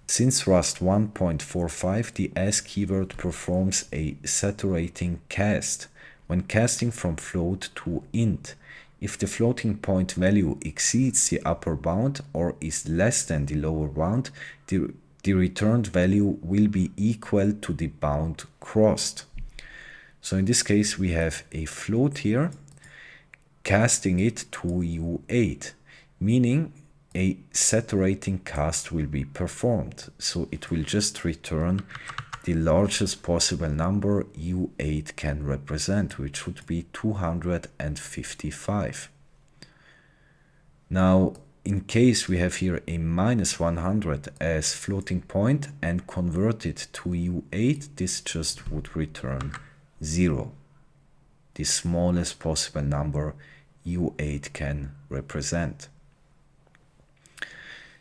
Since Rust 1.45, the as keyword performs a saturating cast when casting from float to int. If the floating point value exceeds the upper bound or is less than the lower bound, the returned value will be equal to the bound crossed. So in this case, we have a float here, casting it to U8, meaning a saturating cast will be performed. So it will just return the largest possible number U8 can represent, which would be 255. Now, in case we have here a -100 as floating point and convert it to U8, this just would return 0, the smallest possible number U8 can represent.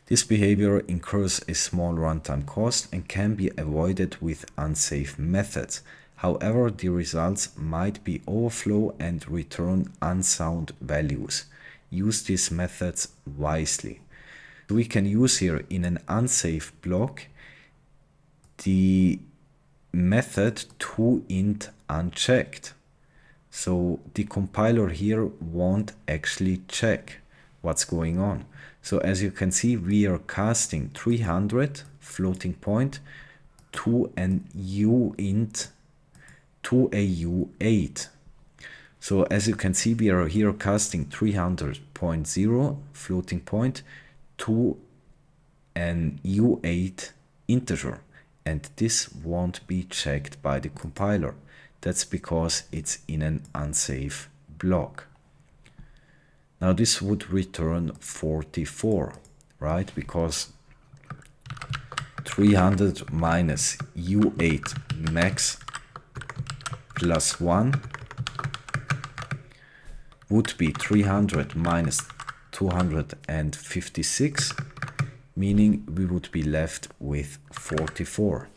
This behavior incurs a small runtime cost and can be avoided with unsafe methods. However, the results might be overflow and return unsound values. Use these methods wisely. We can use here in an unsafe block the method toInt unchecked. So the compiler here won't actually check what's going on. So as you can see, we are casting 300 floating point to an uint to a u8. So as you can see, we are here casting 300.0 floating point to an u8 integer, and this won't be checked by the compiler. That's because it's in an unsafe block. Now this would return 44, right? Because 300 minus u8 max plus 1 would be 300 minus 256, meaning we would be left with 44.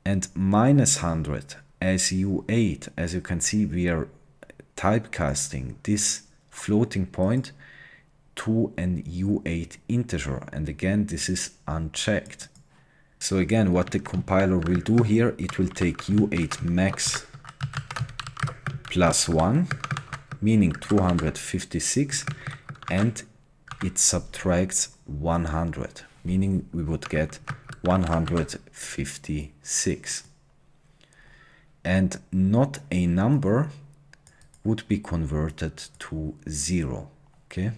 And minus 100 as u8, as you can see, we are typecasting this floating point to an u8 integer, and again this is unchecked. So again, what the compiler will do here, it will take u8 max plus 1, meaning 256, and it subtracts 100, meaning we would get 156. And not a number would be converted to 0, okay?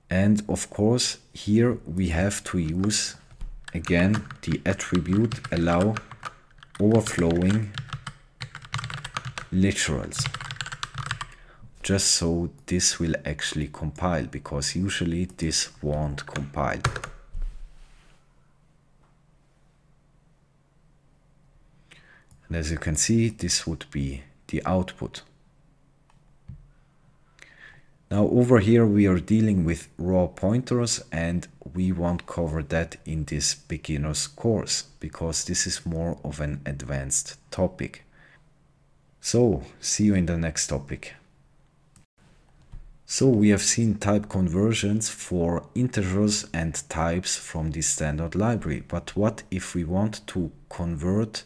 And of course, here we have to use again the attribute allow overflowing literals, just so this will actually compile, because usually this won't compile. And as you can see, this would be the output. Now over here we are dealing with raw pointers, and we won't cover that in this beginner's course because this is more of an advanced topic. So see you in the next topic. So we have seen type conversions for integers and types from the standard library, but what if we want to convert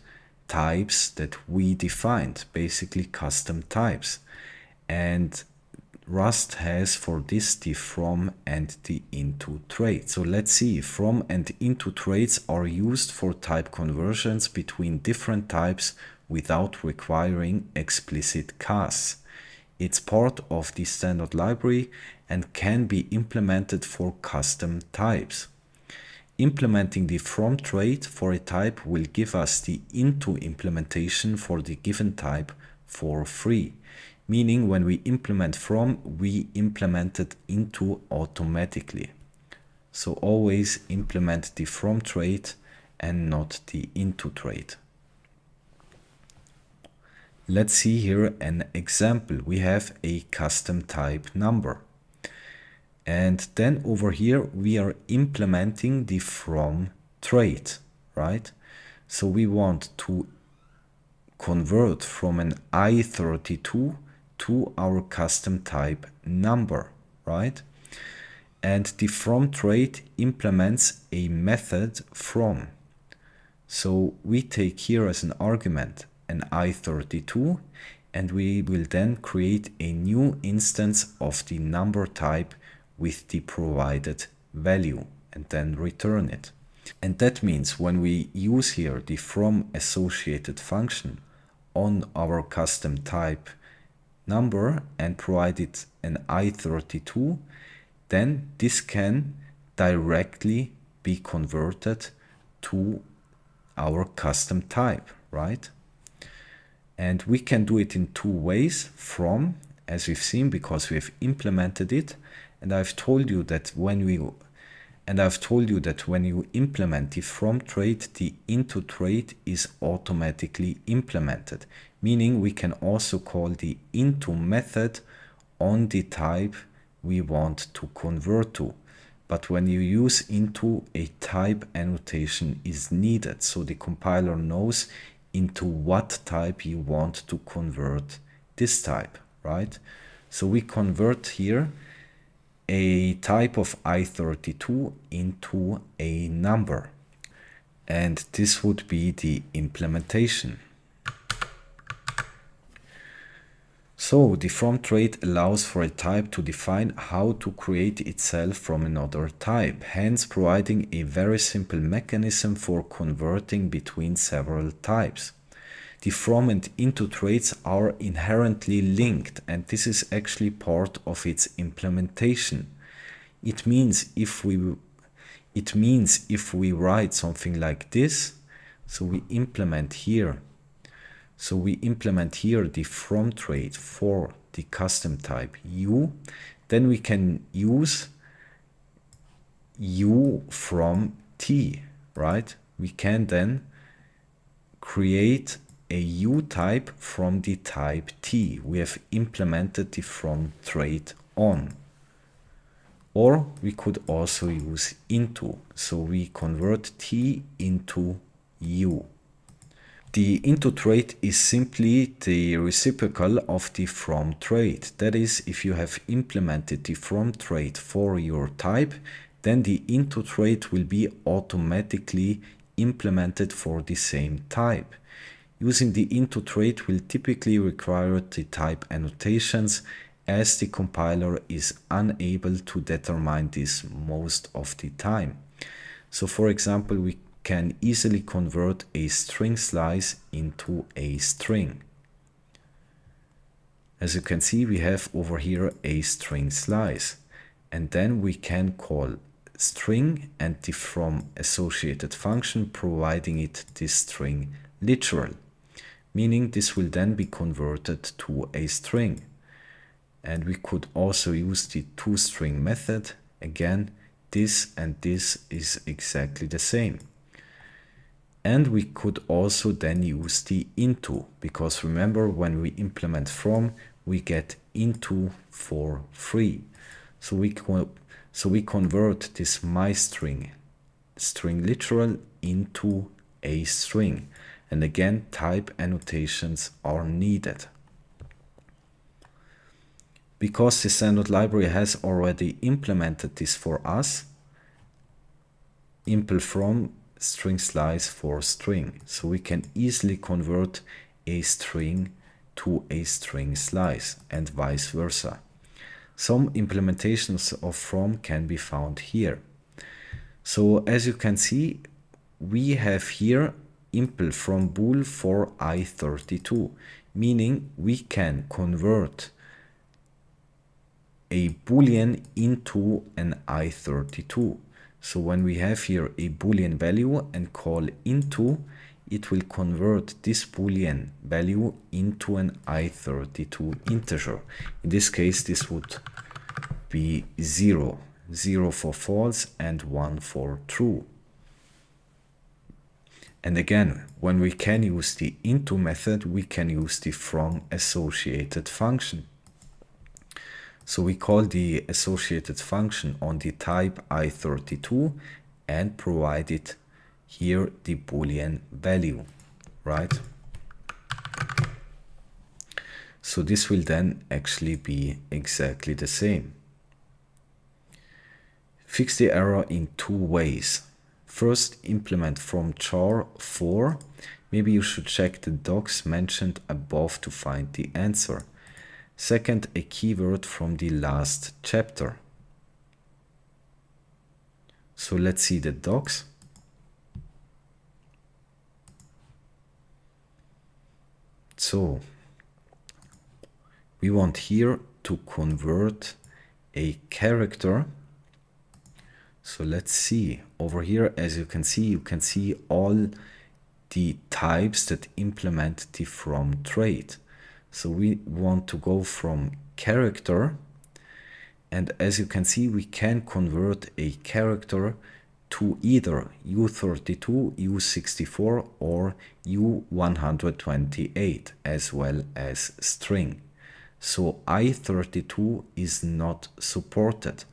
types that we defined, basically custom types? And Rust has for this the from and the into trait. So let's see, from and into traits are used for type conversions between different types without requiring explicit casts. It's part of the standard library and can be implemented for custom types. Implementing the from trait for a type will give us the into implementation for the given type for free. Meaning when we implement from, we implement it into automatically. So always implement the from trait and not the into trait. Let's see here an example. We have a custom type number. And then over here we are implementing the from trait, right? So we want to convert from an I32 to our custom type number, right? And the from trait implements a method from. So we take here as an argument an I32, and we will then create a new instance of the number type with the provided value and then return it. And that means when we use here the from associated function on our custom type number and provide it an I32, then this can directly be converted to our custom type, right? And we can do it in two ways, from, as we've seen, because we've implemented it, and I've told you that when you implement the from trait, the into trait is automatically implemented, meaning we can also call the into method on the type we want to convert to. But when you use into, a type annotation is needed, so the compiler knows into what type you want to convert this type, right? So we convert here a type of i32 into a number, and this would be the implementation. So the from trait allows for a type to define how to create itself from another type, hence providing a very simple mechanism for converting between several types. The from and into traits are inherently linked, and this is actually part of its implementation. It means if we write something like this, so we implement here the from trait for the custom type u, then we can use u from t, right? We can then create a u type from the type t. We have implemented the from trait on. Or we could also use into, so we convert t into u. The into trait is simply the reciprocal of the from trait. That is, if you have implemented the from trait for your type, then the into trait will be automatically implemented for the same type. Using the into trait will typically require the type annotations, as the compiler is unable to determine this most of the time. So for example, we can easily convert a string slice into a string. As you can see, we have over here a string slice, and then we can call string and the from associated function, providing it this string literal, meaning this will then be converted to a string. And we could also use the toString method. Again, this and this is exactly the same. And we could also then use the into, because remember, when we implement from, we get into for free. So we convert this myString string literal into a string. And again, type annotations are needed. Because the standard library has already implemented this for us, impl from string slice for string. So we can easily convert a string to a string slice and vice versa. Some implementations of from can be found here. So as you can see, we have here impl from bool for i32, meaning we can convert a boolean into an i32. So when we have here a boolean value and call into, it will convert this boolean value into an i32 integer. In this case, this would be 0, 0 for false and 1 for true. And again, when we can use the into method, we can use the from associated function. So we call the associated function on the type i32 and provide it here the boolean value, right? So this will then actually be exactly the same. Fix the error in two ways. First, implement from char 4. Maybe you should check the docs mentioned above to find the answer. Second, a keyword from the last chapter. So let's see the docs. So we want here to convert a character. So let's see over here. As you can see all the types that implement the from trait. So we want to go from character, and as you can see, we can convert a character to either U32, U64 or U128 as well as string. So I32 is not supported.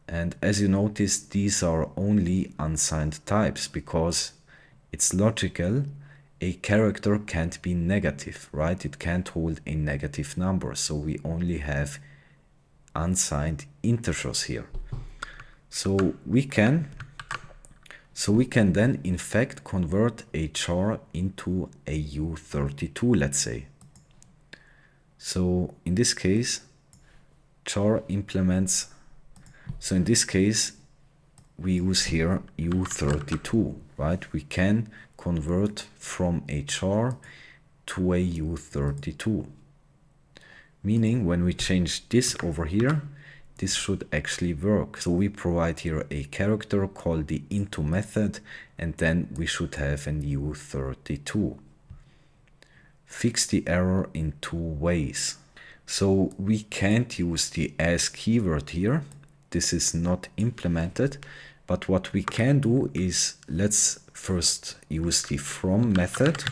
And as you notice, these are only unsigned types because it's logical. A character can't be negative, right? It can't hold a negative number. So we only have unsigned integers here. So we can then in fact convert a char into a U32, let's say. So in this case, char implements, so in this case, we use here U32, right? We can convert from a char to a U32. Meaning when we change this over here, this should actually work. So we provide here a character called the into method, and then we should have an U32. Fix the error in two ways. So we can't use the as keyword here. This is not implemented, but what we can do is let's first use the from method.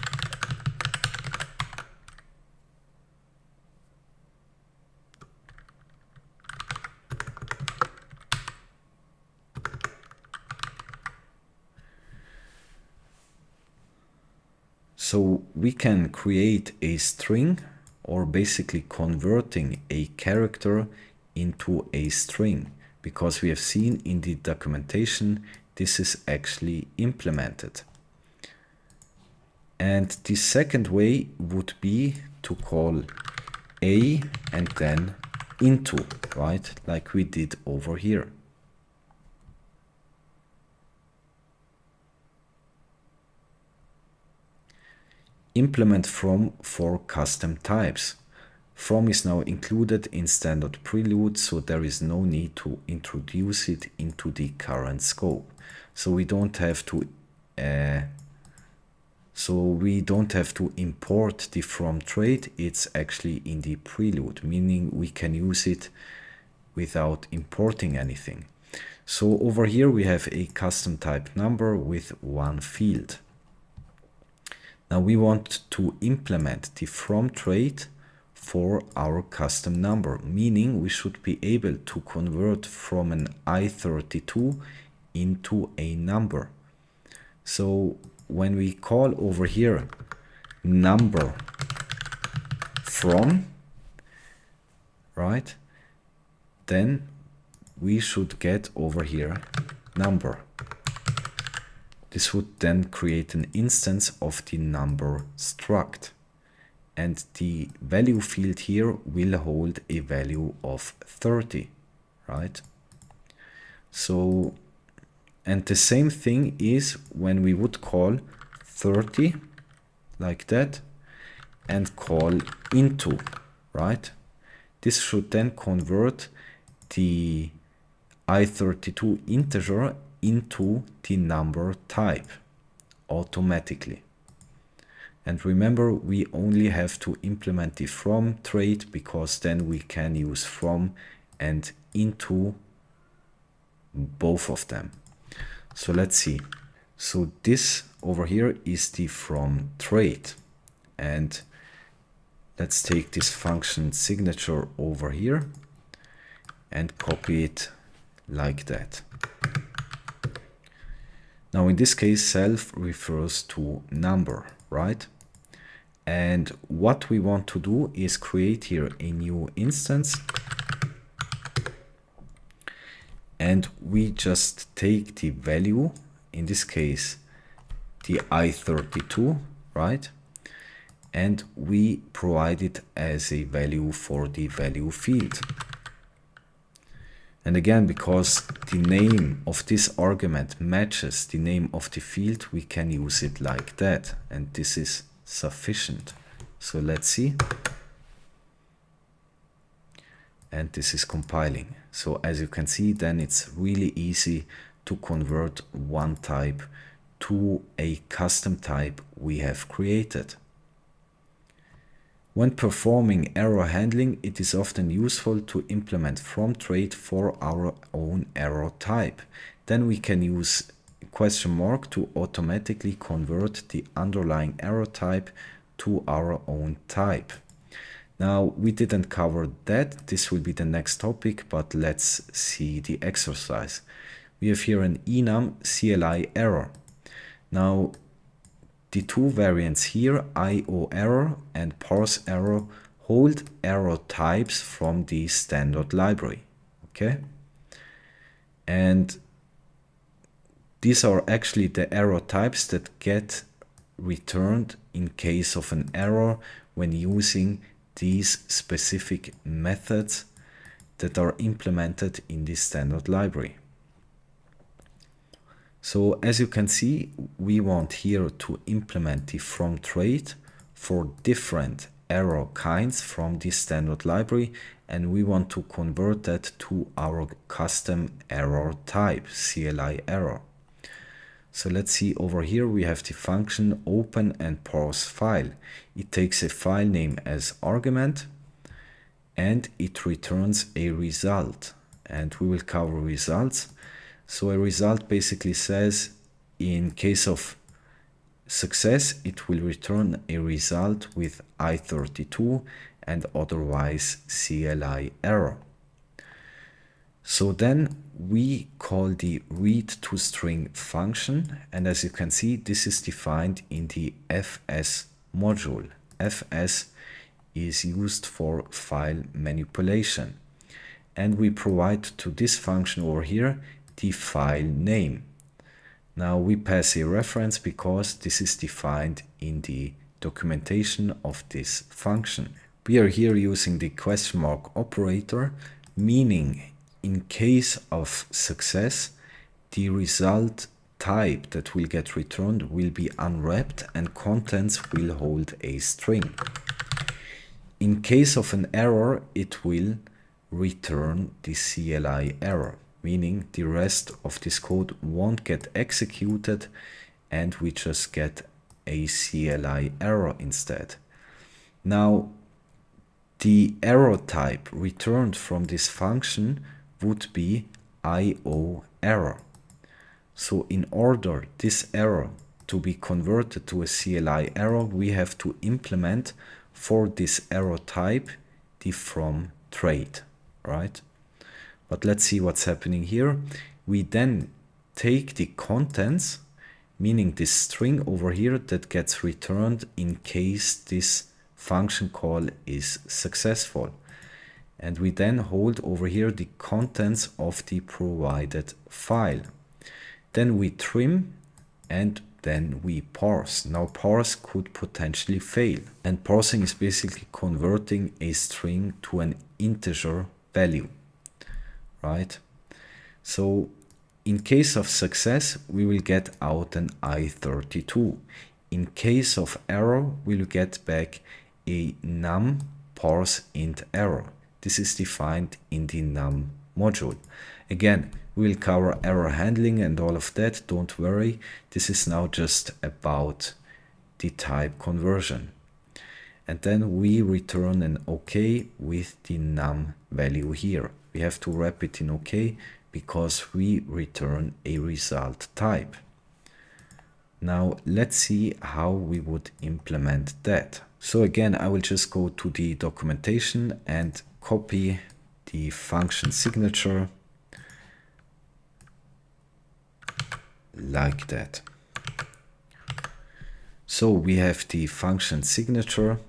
So we can create a string, or basically converting a character into a string, because we have seen in the documentation this is actually implemented. And the second way would be to call a and then into, right? Like we did over here. Implement from for custom types. From is now included in standard prelude, so there is no need to introduce it into the current scope. So we don't have to import the from trait. It's actually in the prelude, meaning we can use it without importing anything. So over here we have a custom type number with one field. Now we want to implement the from trait for our custom number, meaning we should be able to convert from an I32 into a number. So when we call over here number from, right, then we should get over here number. This would then create an instance of the number struct. And the value field here will hold a value of 30, right? So, and the same thing is when we would call 30 like that and call into, right? This should then convert the I32 integer into the number type automatically. And remember, we only have to implement the from trait because then we can use from and into both of them. So let's see. So this over here is the from trait. And let's take this function signature over here and copy it like that. Now in this case, self refers to number, right? And what we want to do is create here a new instance. And we just take the value, in this case, the I32, right? And we provide it as a value for the value field. And again, because the name of this argument matches the name of the field, we can use it like that. And this is sufficient. So let's see. And this is compiling. So as you can see, then it's really easy to convert one type to a custom type we have created. When performing error handling, it is often useful to implement from trait for our own error type. then we can use question mark to automatically convert the underlying error type to our own type. Now, we didn't cover that. This will be the next topic, but let's see the exercise. We have here an enum CLI error. Now, the two variants here, IO error and parse error, hold error types from the standard library. Okay? And these are actually the error types that get returned in case of an error when using these specific methods that are implemented in this standard library. So as you can see, we want here to implement the from trait for different error kinds from this standard library, and we want to convert that to our custom error type, CLI error. So let's see, over here we have the function open and parse file. It takes a file name as argument and it returns a result, and we will cover results. So a result basically says in case of success it will return a result with I32 and otherwise CLI error. So then we call the read to string function, and as you can see, this is defined in the fs module. Fs is used for file manipulation, and we provide to this function over here the file name. Now we pass a reference because this is defined in the documentation of this function. We are here using the question mark operator, meaning in case of success, the result type that will get returned will be unwrapped and contents will hold a string. In case of an error, it will return the CLI error, meaning the rest of this code won't get executed and we just get a CLI error instead. Now, the error type returned from this function would be IO error. So in order this error to be converted to a CLI error, we have to implement for this error type the from trait, right? But let's see what's happening here. We then take the contents, meaning this string over here that gets returned in case this function call is successful. And we then hold over here the contents of the provided file. Then we trim and then we parse. Now parse could potentially fail. And parsing is basically converting a string to an integer value, right? So in case of success, we will get out an I32. In case of error, we'll get back a num parse int error. This is defined in the num module. Again, we'll cover error handling and all of that. Don't worry. This is now just about the type conversion. And then we return an OK with the num value here. We have to wrap it in OK because we return a result type. Now let's see how we would implement that. So again, I will just go to the documentation and copy the function signature like that. So we have the function signature,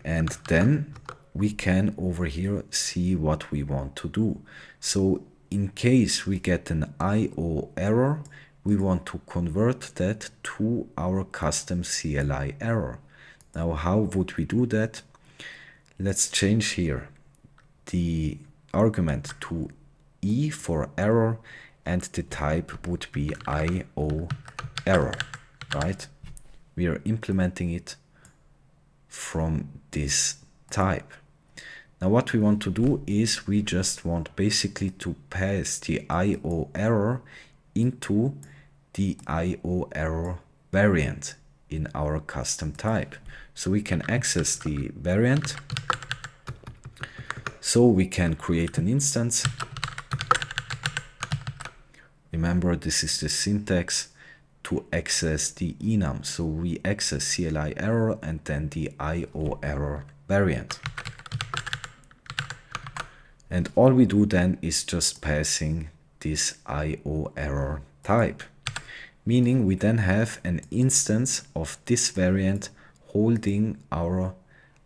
and then we can over here see what we want to do. So in case we get an IO error, we want to convert that to our custom CLI error. Now how would we do that? Let's change here the argument to E for error, and the type would be IO error, right? We are implementing it from this type. Now what we want to do is we just want basically to pass the IO error into the IO error variant in our custom type. So we can access the variant. So we can create an instance. Remember, this is the syntax to access the enum. So we access CLI error and then the IO error variant. And all we do then is just passing this IO error type, meaning we then have an instance of this variant holding our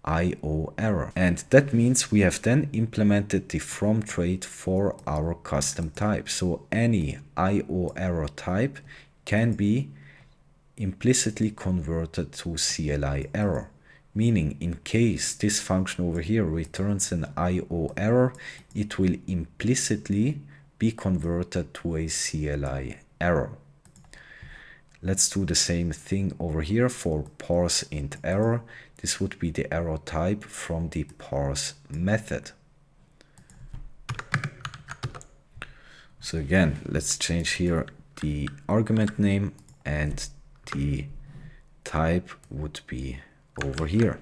IO error. And that means we have then implemented the from trait for our custom type. So any IO error type can be implicitly converted to CLI error. Meaning, in case this function over here returns an IO error, it will implicitly be converted to a CLI error. Let's do the same thing over here for parse int error. This would be the error type from the parse method. So again, let's change here the argument name, and the type would be over here.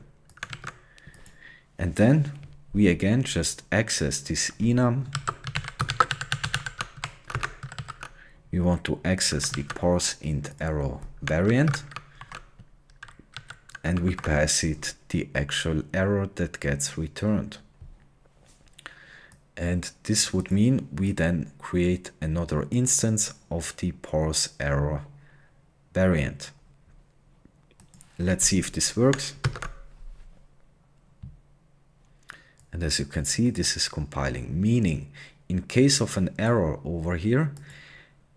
And then we again just access this enum. We want to access the parse int error variant, and we pass it the actual error that gets returned. And this would mean we then create another instance of the parse error variant. Let's see if this works. And as you can see, this is compiling, meaning in case of an error over here,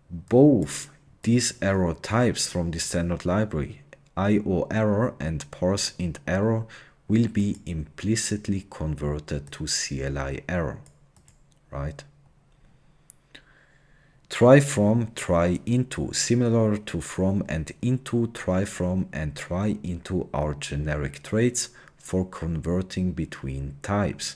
both these error types from the standard library, IO error and parse int error, will be implicitly converted to CLI error, right? Try from, try into, similar to from and into, try from and try into are generic traits for converting between types.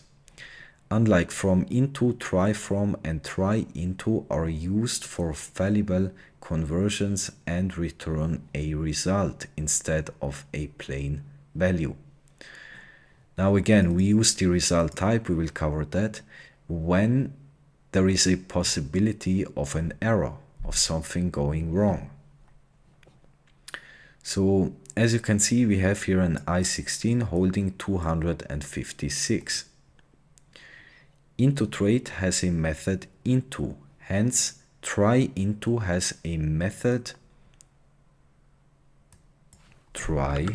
Unlike from into, try from and try into are used for fallible conversions and return a result instead of a plain value. Now again, we use the result type, we will cover that, when there is a possibility of an error, of something going wrong. So as you can see, we have here an I16 holding 256. Into trait has a method into, hence try into has a method try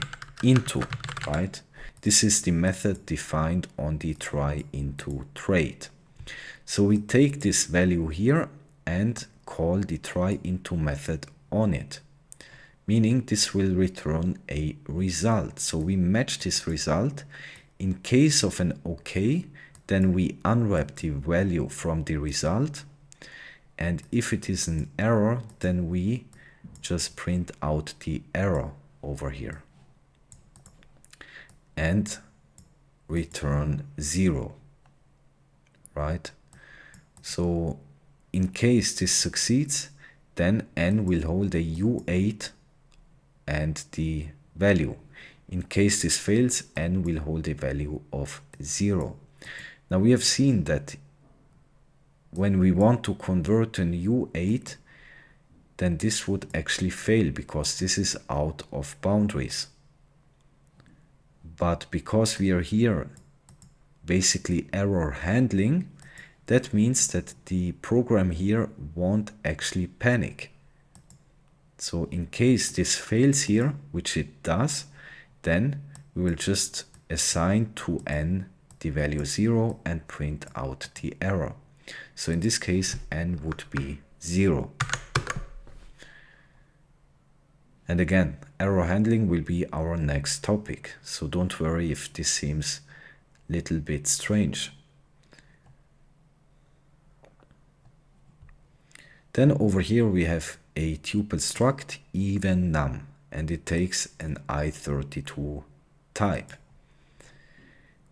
into, right? This is the method defined on the try into trait. So we take this value here and call the try into method on it, meaning this will return a result. So we match this result. In case of an OK, then we unwrap the value from the result. And if it is an error, then we just print out the error over here and return 0, right? So in case this succeeds, then n will hold a U8 and the value. In case this fails, n will hold a value of 0. Now we have seen that when we want to convert an U8, then this would actually fail because this is out of boundaries. But because we are here basically error handling, that means that the program here won't actually panic. So in case this fails here, which it does, then we will just assign to n the value 0 and print out the error. So in this case, n would be 0. And again, error handling will be our next topic. So don't worry if this seems a little bit strange. Then over here we have a tuple struct even num, and it takes an I32 type.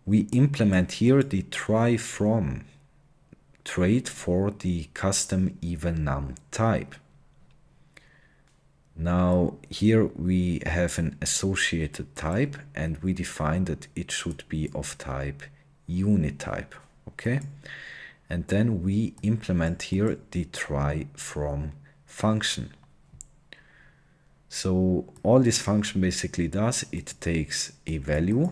We implement here the try from trait for the custom even num type. Now here we have an associated type, and we define that it should be of type unit type, okay? And then we implement here the try from function. So all this function basically does, it takes a value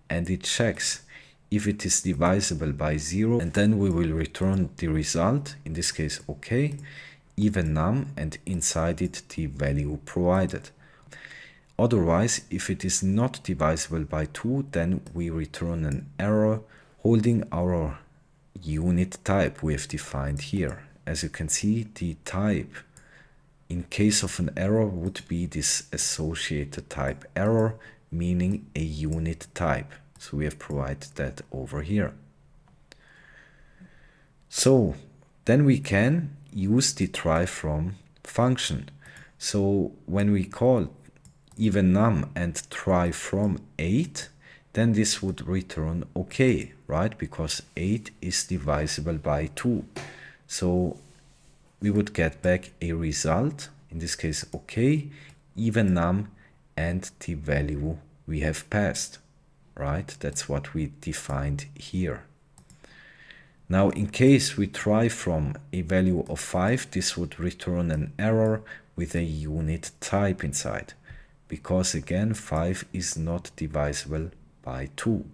and it checks if it is divisible by 0, and then we will return the result, in this case OK, even num, and inside it the value provided. Otherwise, if it is not divisible by 2, then we return an error holding our unit type we have defined here. As you can see, the type in case of an error would be this associated type error, meaning a unit type. So we have provided that over here. So then we can use the try from function. So when we call even num and try from 8, then this would return OK, right? Because 8 is divisible by 2. So we would get back a result, in this case OK, even num, and the value we have passed, right? That's what we defined here. Now in case we try from a value of 5, this would return an error with a unit type inside, because again 5 is not divisible by 2.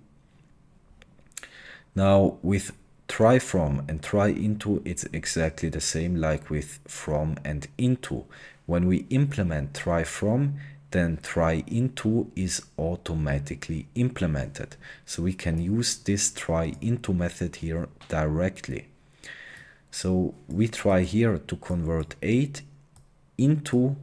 Now with try from and try into, it's exactly the same like with from and into. When we implement try from, then try into is automatically implemented. So we can use this try into method here directly. So we try here to convert 8 into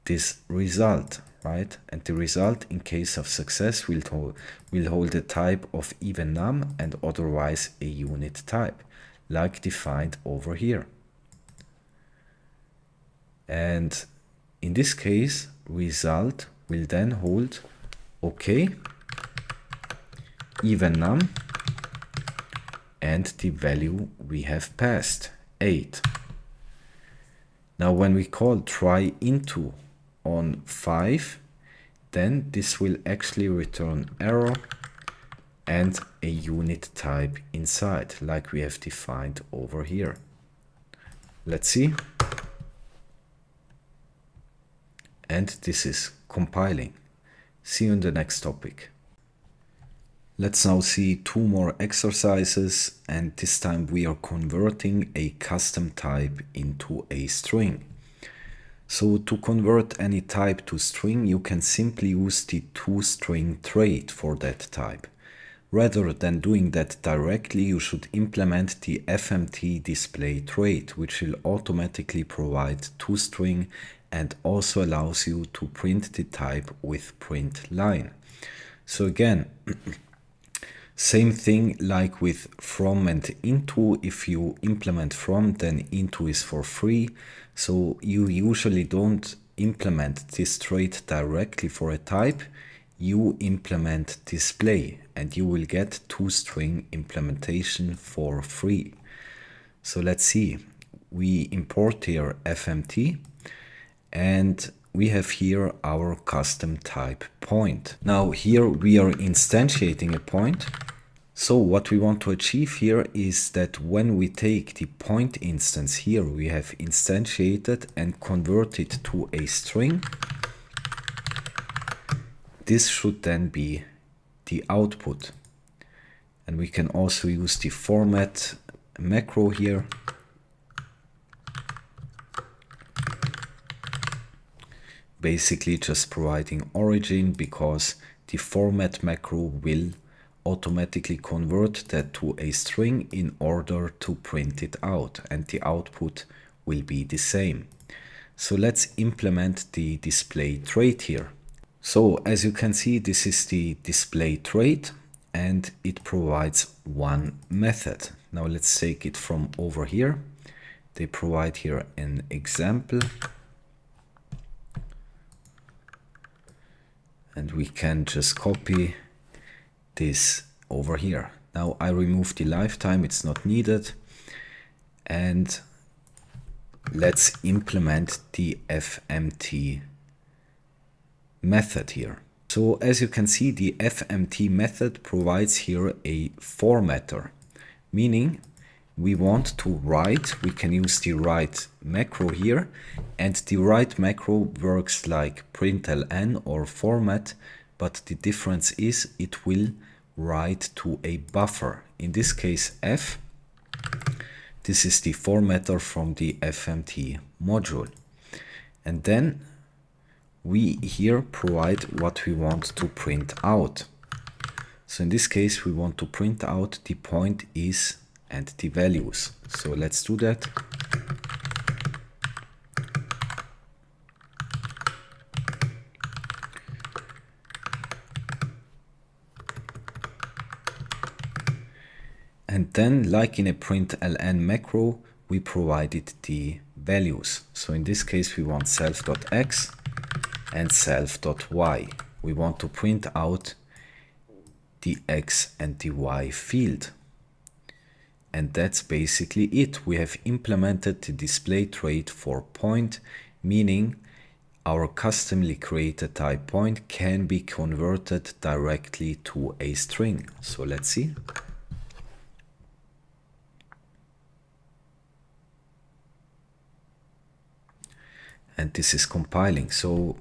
this result, right? And the result in case of success will hold a type of even num and otherwise a unit type, like defined over here. And in this case, result will then hold OK, even num, and the value we have passed, 8. Now when we call try into on 5, then this will actually return error and a unit type inside, like we have defined over here. Let's see. And this is compiling. See you in the next topic. Let's now see 2 more exercises, and this time we are converting a custom type into a string. So to convert any type to string, you can simply use the toString trait for that type. Rather than doing that directly, you should implement the fmt display trait, which will automatically provide toString and also allows you to print the type with print line. So again, same thing like with from and into. If you implement from, then into is for free. So you usually don't implement this trait directly for a type. You implement display and you will get toString implementation for free. So let's see. We import here fmt. And we have here our custom type point. Now here we are instantiating a point. So what we want to achieve here is that when we take the point instance here we have instantiated and convert it to a string, this should then be the output. And we can also use the format macro here. Basically just providing origin, because the format macro will automatically convert that to a string in order to print it out, and the output will be the same. So let's implement the display trait here. So as you can see, this is the display trait and it provides one method. Now let's take it from over here. They provide here an example. And we can just copy this over here. Now I remove the lifetime, it's not needed. And let's implement the fmt method here. So as you can see, the fmt method provides here a formatter, meaning we want to write, we can use the write macro here, and the write macro works like println or format, but the difference is it will write to a buffer. In this case f. This is the formatter from the fmt module. And then we here provide what we want to print out. So in this case, we want to print out the point is and the values. So let's do that. And then, like in a println macro, we provided the values. So in this case, we want self.x and self.y. We want to print out the x and the y field. And that's basically it. We have implemented the display trait for point, meaning our customly created type point can be converted directly to a string. So let's see. And this is compiling. So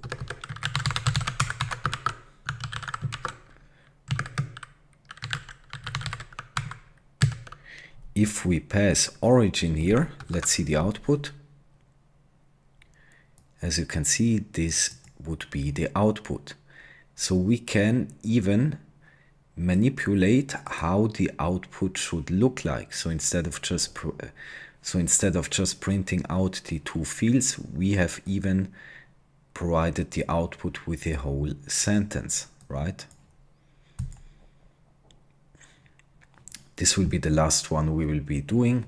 if we pass origin here, let's see the output. As you can see, this would be the output. So we can even manipulate how the output should look like. So instead of just printing out the two fields, we have even provided the output with a whole sentence, right? This will be the last one we will be doing.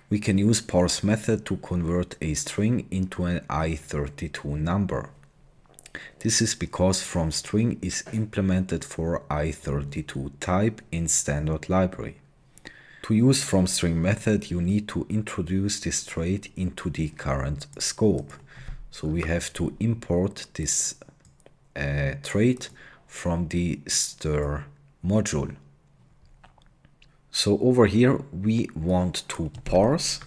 We can use parse method to convert a string into an i32 number. This is because from string is implemented for i32 type in standard library. To use from string method, you need to introduce this trait into the current scope. So we have to import this trait from the stir module. So over here we want to parse,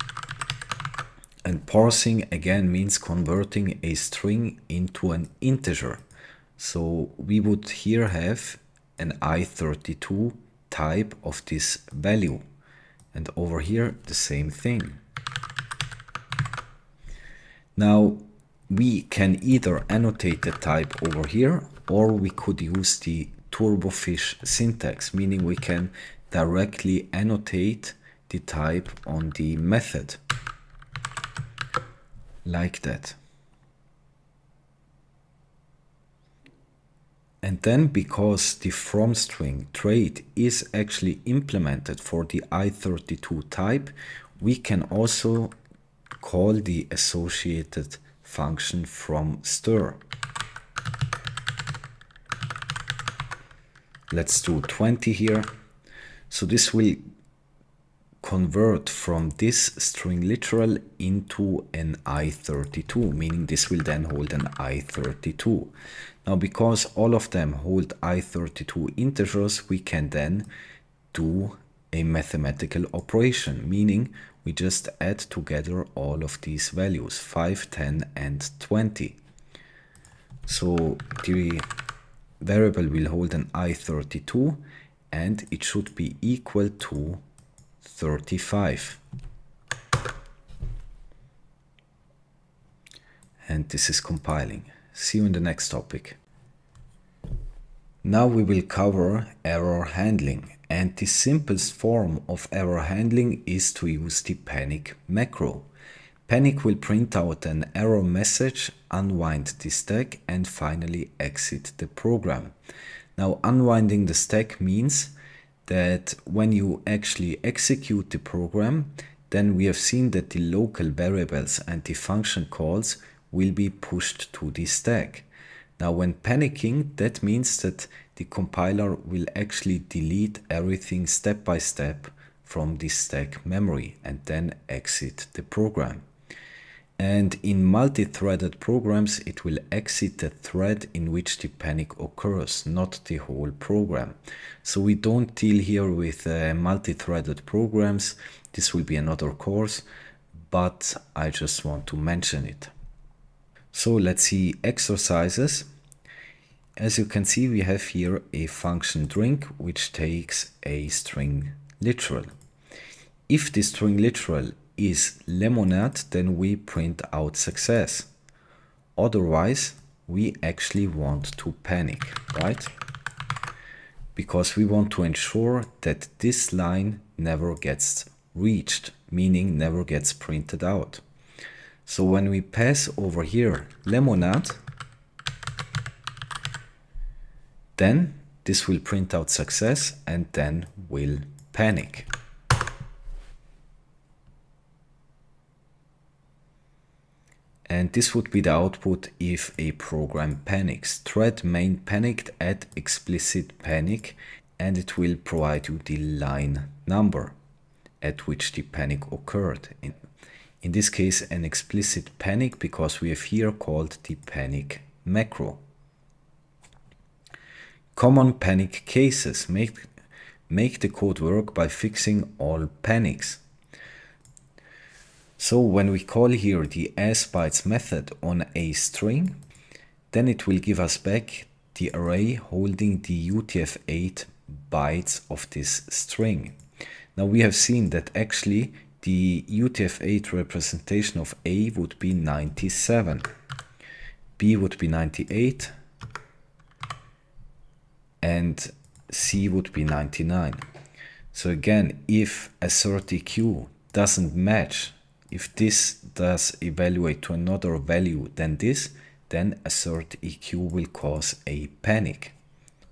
and parsing again means converting a string into an integer. So we would here have an i32 type of this value. And over here, the same thing. Now, we can either annotate the type over here, or we could use the turbofish syntax, meaning we can directly annotate the type on the method. Like that. And then, because the from string trait is actually implemented for the i32 type, we can also call the associated function from stir. Let's do 20 here. So this will convert from this string literal into an i32, meaning this will then hold an i32. Now, because all of them hold i32 integers, we can then do a mathematical operation, meaning we just add together all of these values, 5, 10, and 20. So the variable will hold an i32, and it should be equal to 35. And this is compiling. See you in the next topic. Now we will cover error handling, and the simplest form of error handling is to use the panic macro. Panic will print out an error message, unwind the stack, and finally exit the program. Now, unwinding the stack means that when you actually execute the program, then we have seen that the local variables and the function calls will be pushed to the stack. Now, when panicking, that means that the compiler will actually delete everything step by step from the stack memory and then exit the program. And in multi-threaded programs, it will exit the thread in which the panic occurs, not the whole program. So we don't deal here with multi-threaded programs. This will be another course, but I just want to mention it. So let's see exercises. As you can see, we have here a function drink, which takes a string literal. If the string literal is lemonade, then we print out success. Otherwise, we actually want to panic, right? Because we want to ensure that this line never gets reached, meaning never gets printed out. So when we pass over here lemonade, then this will print out success and then will panic. And this would be the output if a program panics. Thread main panicked at explicit panic, and it will provide you the line number at which the panic occurred. In this case, an explicit panic, because we have here called the panic macro. Common panic cases. Make the code work by fixing all panics. So when we call here the asBytes method on a string, then it will give us back the array holding the UTF-8 bytes of this string. Now we have seen that actually the UTF-8 representation of A would be 97, B would be 98, and C would be 99. So again, if assert EQ doesn't match, if this does evaluate to another value than this, then assert EQ will cause a panic.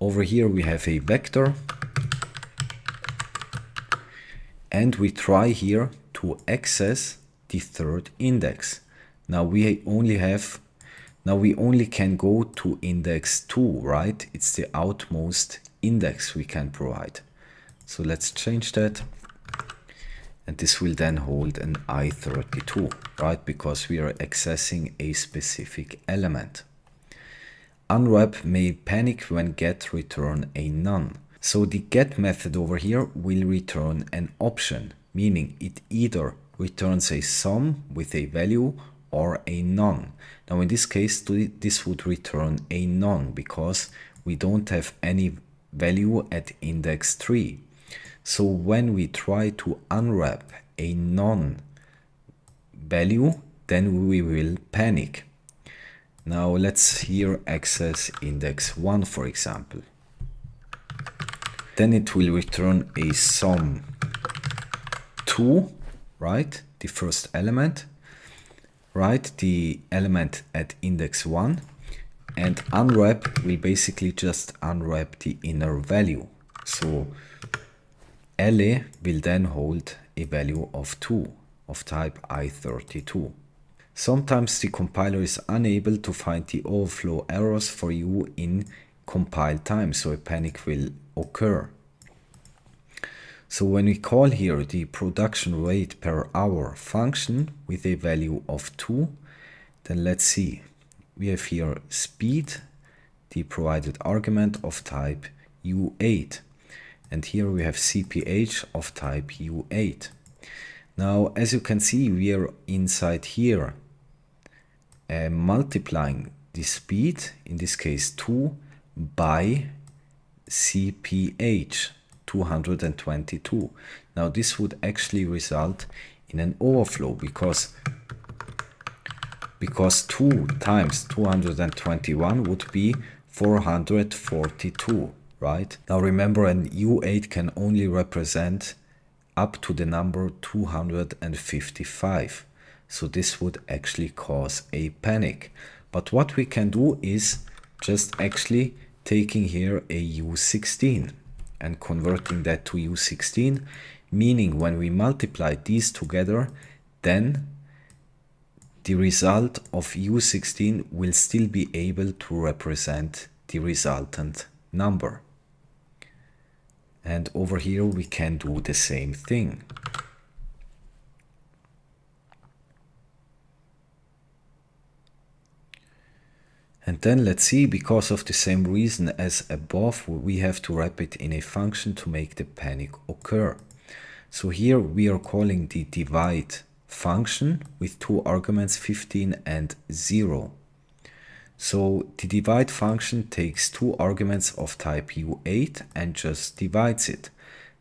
Over here we have a vector, and we try here to access the third index. Now we only can go to index 2, right? It's the outmost index we can provide. So let's change that. And this will then hold an I32, right? Because we are accessing a specific element. Unwrap may panic when get return a none. So the get method over here will return an option, meaning it either returns a sum with a value or a none. Now in this case, this would return a none because we don't have any value at index 3. So when we try to unwrap a non value, then we will panic. Now let's here access index 1, for example. Then it will return a sum 2, right? The first element, right? The element at index 1, and unwrap will basically just unwrap the inner value. So LA will then hold a value of 2 of type I32. Sometimes the compiler is unable to find the overflow errors for you in compile time, so a panic will occur. So when we call here the production rate per hour function with a value of 2, then let's see. We have here speed, the provided argument of type U8. And here we have CPH of type U8. Now, as you can see, we are inside here multiplying the speed, in this case 2, by CPH, 222. Now, this would actually result in an overflow because 2 times 221 would be 442. Right? Now remember, an U8 can only represent up to the number 255. So this would actually cause a panic. But what we can do is just actually taking here a U16 and converting that to U16, meaning when we multiply these together, then the result of U16 will still be able to represent the resultant number. And over here we can do the same thing. And then let's see, because of the same reason as above, we have to wrap it in a function to make the panic occur. So here we are calling the divide function with two arguments 15 and 0. So the divide function takes two arguments of type U8 and just divides it.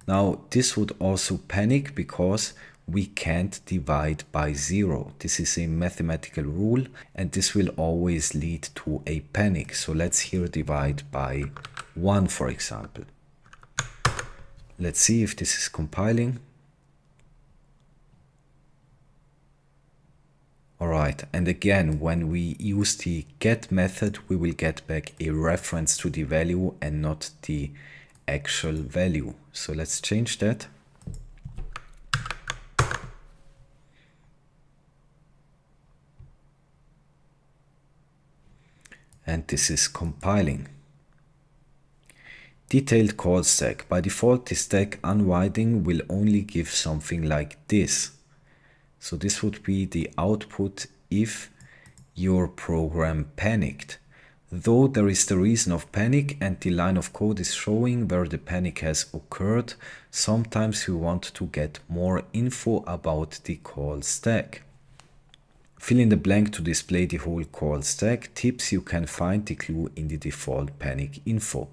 Now this would also panic because we can't divide by 0. This is a mathematical rule and this will always lead to a panic. So let's here divide by 1, for example. Let's see if this is compiling. Alright, and again, when we use the get method, we will get back a reference to the value and not the actual value. So let's change that. And this is compiling. Detailed call stack. By default, the stack unwinding will only give something like this. So this would be the output if your program panicked. Though there is the reason of panic and the line of code is showing where the panic has occurred, sometimes we want to get more info about the call stack. Fill in the blank to display the whole call stack. Tips: you can find the clue in the default panic info.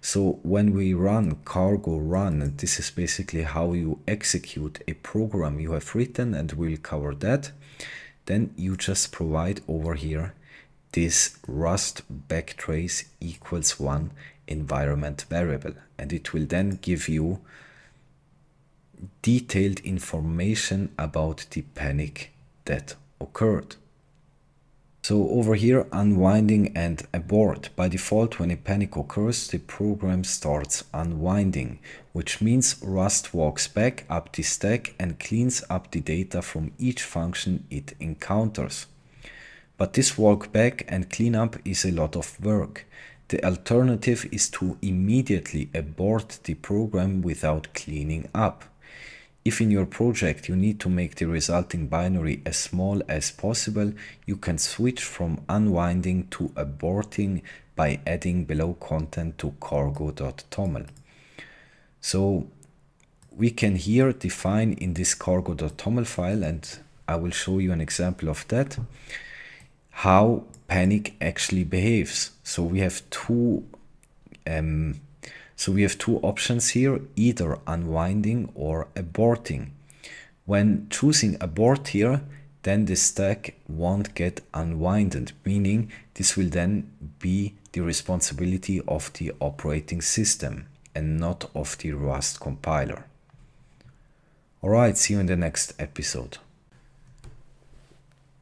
So when we run cargo run, this is basically how you execute a program you have written, and we'll cover that. Then you just provide over here this Rust backtrace equals 1 environment variable, and it will then give you detailed information about the panic that occurred. So over here, unwinding and abort. By default, when a panic occurs, the program starts unwinding, which means Rust walks back up the stack and cleans up the data from each function it encounters. But this walk back and cleanup is a lot of work. The alternative is to immediately abort the program without cleaning up. If in your project you need to make the resulting binary as small as possible, you can switch from unwinding to aborting by adding below content to cargo.toml. So we can here define in this cargo.toml file, and I will show you an example of that, how panic actually behaves. So we have two options here, either unwinding or aborting. When choosing abort here, then the stack won't get unwinded, meaning this will then be the responsibility of the operating system and not of the Rust compiler. Alright, see you in the next episode.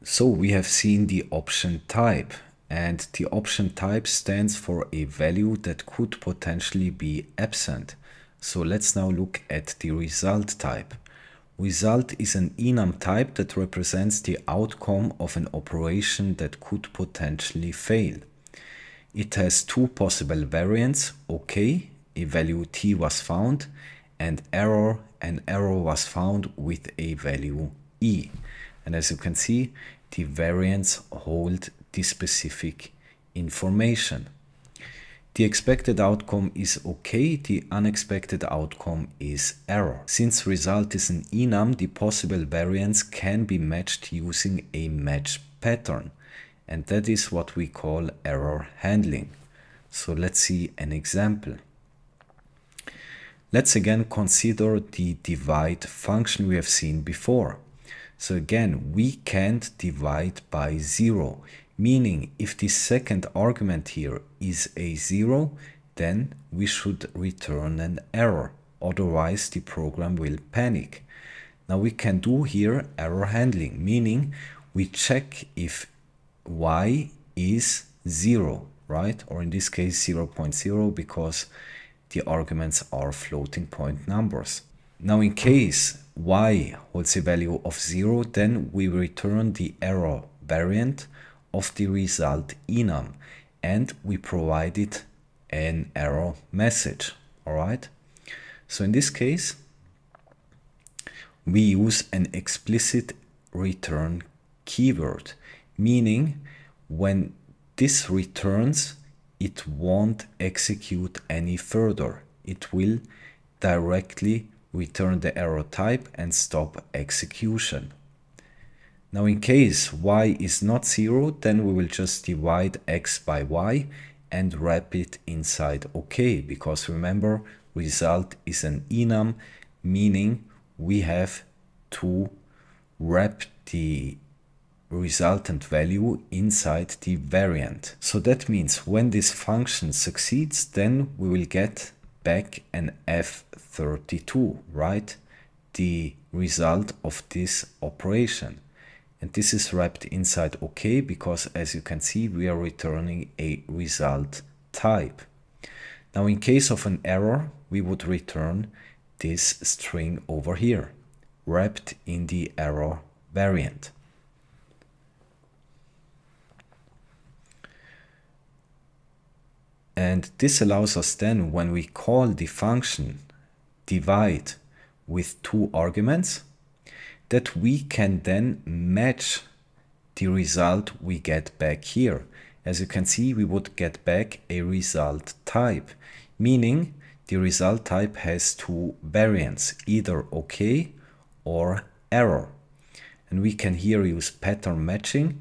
So we have seen the option type. And the option type stands for a value that could potentially be absent. So let's now look at the result type. Result is an enum type that represents the outcome of an operation that could potentially fail. It has two possible variants: OK, a value t was found, and error, an error was found with a value e. And as you can see, the variants hold the specific information. The expected outcome is OK, the unexpected outcome is error. Since result is an enum, the possible variants can be matched using a match pattern, and that is what we call error handling. So let's see an example. Let's again consider the divide function we have seen before. So again, we can't divide by 0. Meaning, if the second argument here is a 0, then we should return an error. Otherwise, the program will panic. Now we can do here error handling, meaning we check if y is 0, right? Or in this case 0.0, because the arguments are floating point numbers. Now in case y holds a value of 0, then we return the error variant of the result enum, and we provided an error message. All right. So in this case, we use an explicit return keyword, meaning when this returns, it won't execute any further. It will directly return the error type and stop execution. Now in case y is not 0, then we will just divide x by y and wrap it inside OK, because remember, result is an enum, meaning we have to wrap the resultant value inside the variant. So that means when this function succeeds, then we will get back an F32, right? The result of this operation. And this is wrapped inside OK because, as you can see, we are returning a result type. Now in case of an error, we would return this string over here, wrapped in the error variant. And this allows us then, when we call the function divide with 2 arguments, that we can then match the result we get back here. As you can see, we would get back a result type, meaning the result type has 2 variants, either OK or error. And we can here use pattern matching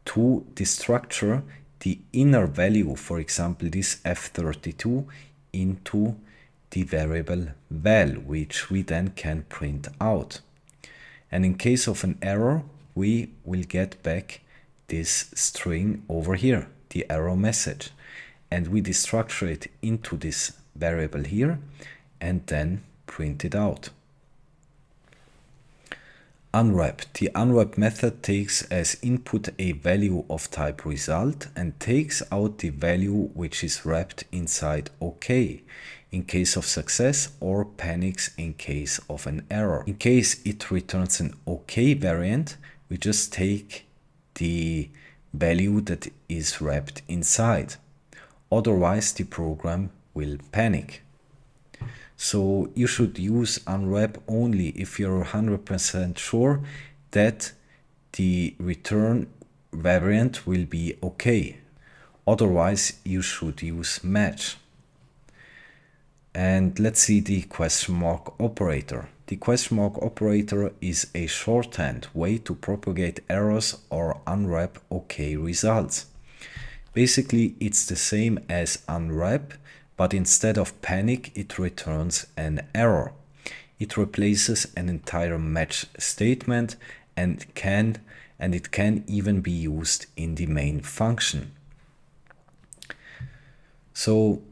to destructure the inner value, for example, this F32, into the variable val, which we then can print out. And in case of an error, we will get back this string over here, the error message. And we destructure it into this variable here and then print it out. Unwrap. The unwrap method takes as input a value of type result and takes out the value which is wrapped inside OK in case of success, or panics in case of an error. In case it returns an OK variant, we just take the value that is wrapped inside. Otherwise, the program will panic. So you should use unwrap only if you're 100% sure that the return variant will be OK. Otherwise, you should use match. And let's see the question mark operator. The question mark operator is a shorthand way to propagate errors or unwrap OK results. Basically, it's the same as unwrap, but instead of panic, it returns an error. It replaces an entire match statement and it can even be used in the main function. So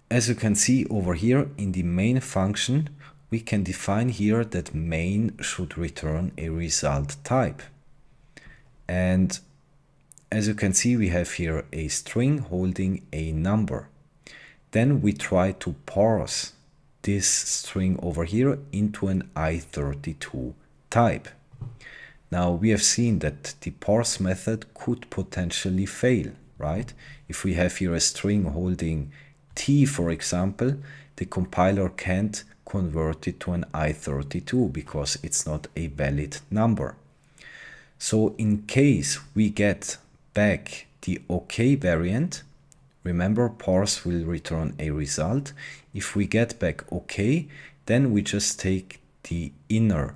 as you can see over here in the main function, we can define here that main should return a result type. And as you can see, we have here a string holding a number. Then we try to parse this string over here into an I32 type. Now we have seen that the parse method could potentially fail, right? If we have here a string holding T, for example, the compiler can't convert it to an I32 because it's not a valid number. So in case we get back the OK variant, remember, parse will return a result. If we get back OK, then we just take the inner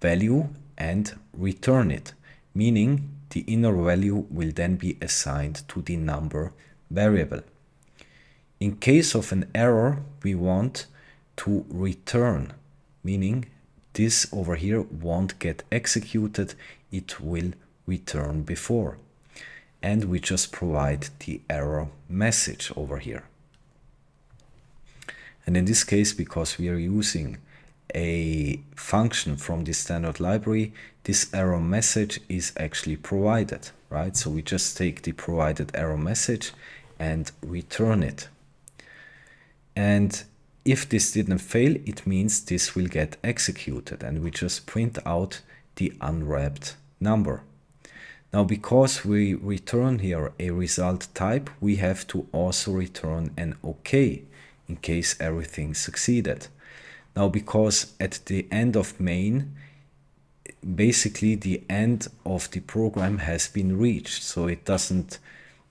value and return it, meaning the inner value will then be assigned to the number variable. In case of an error, we want to return, meaning this over here won't get executed, it will return before. And we just provide the error message over here. And in this case, because we are using a function from the standard library, this error message is actually provided, right? So we just take the provided error message and return it. And if this didn't fail, it means this will get executed, and we just print out the unwrapped number. Now, because we return here a result type, we have to also return an OK in case everything succeeded. Now, because at the end of main, basically the end of the program has been reached, so it doesn't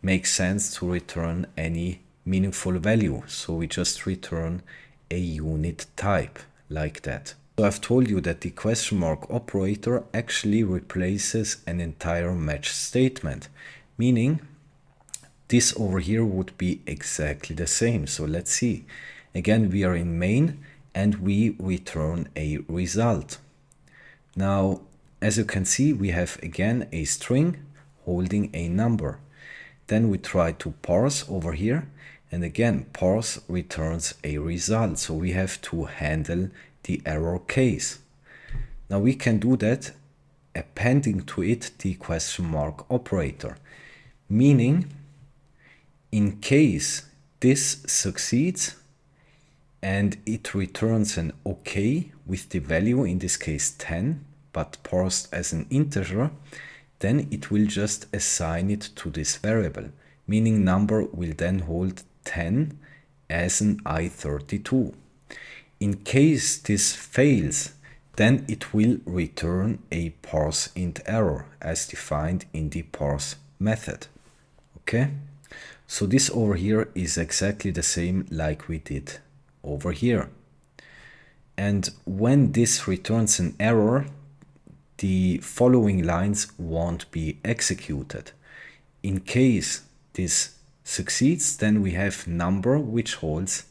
make sense to return any meaningful value. So we just return a unit type like that. So I've told you that the question mark operator actually replaces an entire match statement, meaning this over here would be exactly the same. So let's see. Again, we are in main and we return a result. Now, as you can see, we have again a string holding a number. Then we try to parse over here, and again, parse returns a result. So we have to handle the error case. Now we can do that appending to it the question mark operator, meaning in case this succeeds and it returns an OK with the value, in this case 10, but parsed as an integer, then it will just assign it to this variable, meaning number will then hold 10 as an i32. In case this fails, then it will return a parse int error as defined in the parse method. Okay, so this over here is exactly the same like we did over here. And when this returns an error, the following lines won't be executed. In case this succeeds, then we have number which holds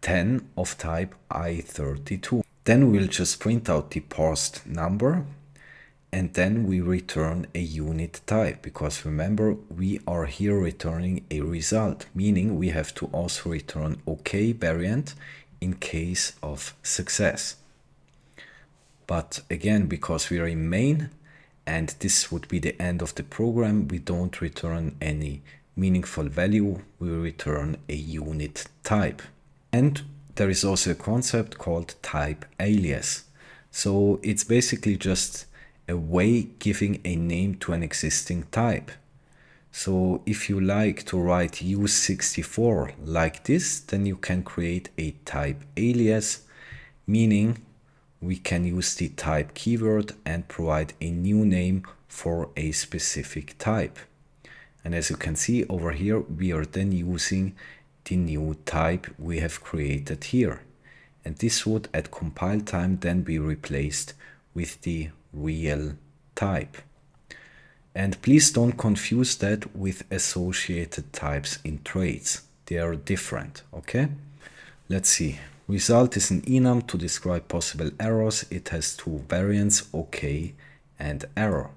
10 of type i32. Then we'll just print out the parsed number and then we return a unit type, because remember we are here returning a result, meaning we have to also return OK variant in case of success. But again, because we are in main and this would be the end of the program, we don't return any meaningful value, we return a unit type. And there is also a concept called type alias. So it's basically just a way giving a name to an existing type. So if you like to write use64 like this, then you can create a type alias, meaning we can use the type keyword and provide a new name for a specific type. And as you can see over here, we are then using the new type we have created here. And this would at compile time then be replaced with the real type. And please don't confuse that with associated types in traits. They are different, okay? Let's see. Result is an enum to describe possible errors. It has two variants, OK and error.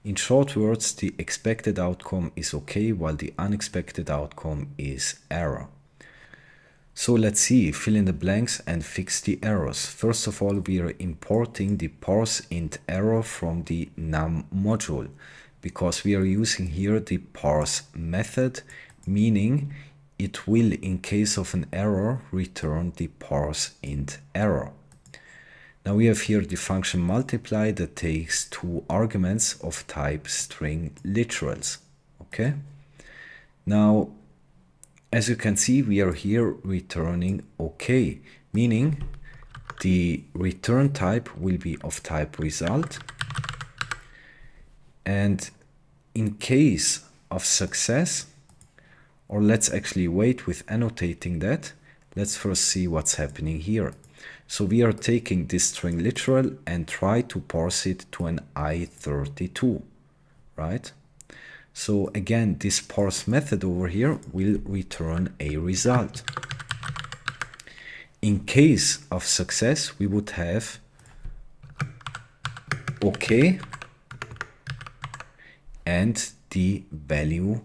In short words, the expected outcome is OK, while the unexpected outcome is error. So let's see, fill in the blanks and fix the errors. First of all, we are importing the parse int error from the num module, because we are using here the parse method, meaning it will, in case of an error, return the parse int error. Now we have here the function multiply that takes two arguments of type string literals. Okay. Now, as you can see, we are here returning OK, meaning the return type will be of type result. And in case of success, or let's actually wait with annotating that, let's first see what's happening here. So we are taking this string literal and try to parse it to an i32, right? So again, this parse method over here will return a result. In case of success, we would have OK and the value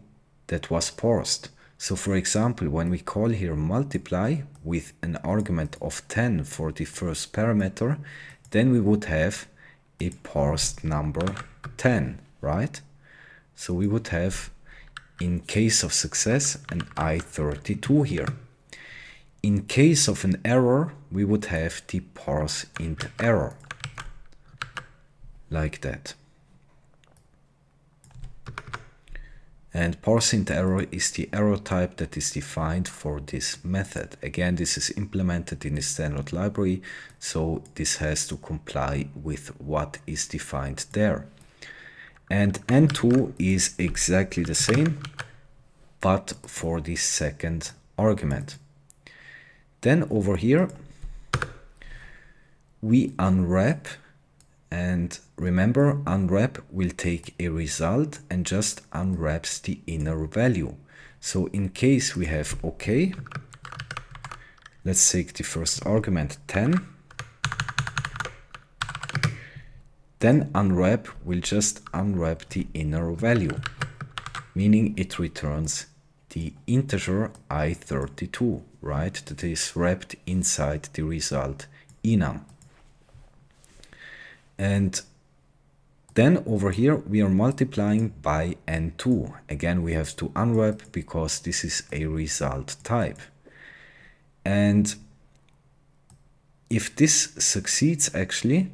that was parsed. So for example, when we call here multiply with an argument of 10 for the first parameter, then we would have a parsed number 10, right? So we would have, in case of success, an i32 here. In case of an error, we would have the parse int error, like that. And parse int error is the error type that is defined for this method. Again, this is implemented in the standard library, so this has to comply with what is defined there. And N2 is exactly the same, but for the second argument. Then over here, we unwrap, and remember, unwrap will take a result and just unwraps the inner value. So in case we have OK, let's take the first argument 10, then unwrap will just unwrap the inner value, meaning it returns the integer I32, right? That is wrapped inside the result enum. And then over here we are multiplying by n2. Again, we have to unwrap because this is a result type. And if this succeeds actually,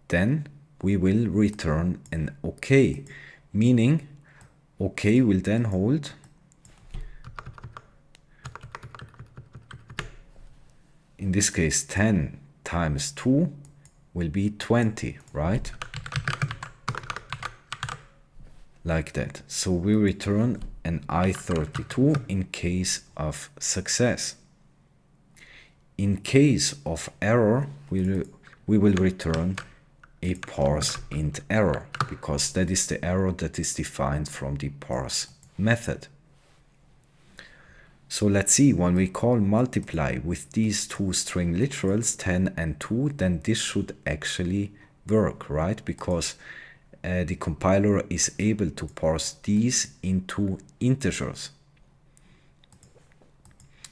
then we will return an OK, meaning OK will then hold in this case 10 times 2 will be 20, right? Like that. So we return an I32 in case of success. In case of error, we will return a parse int error, because that is the error that is defined from the parse method. So let's see, when we call multiply with these two string literals 10 and 2, then this should actually work, right? Because the compiler is able to parse these into integers.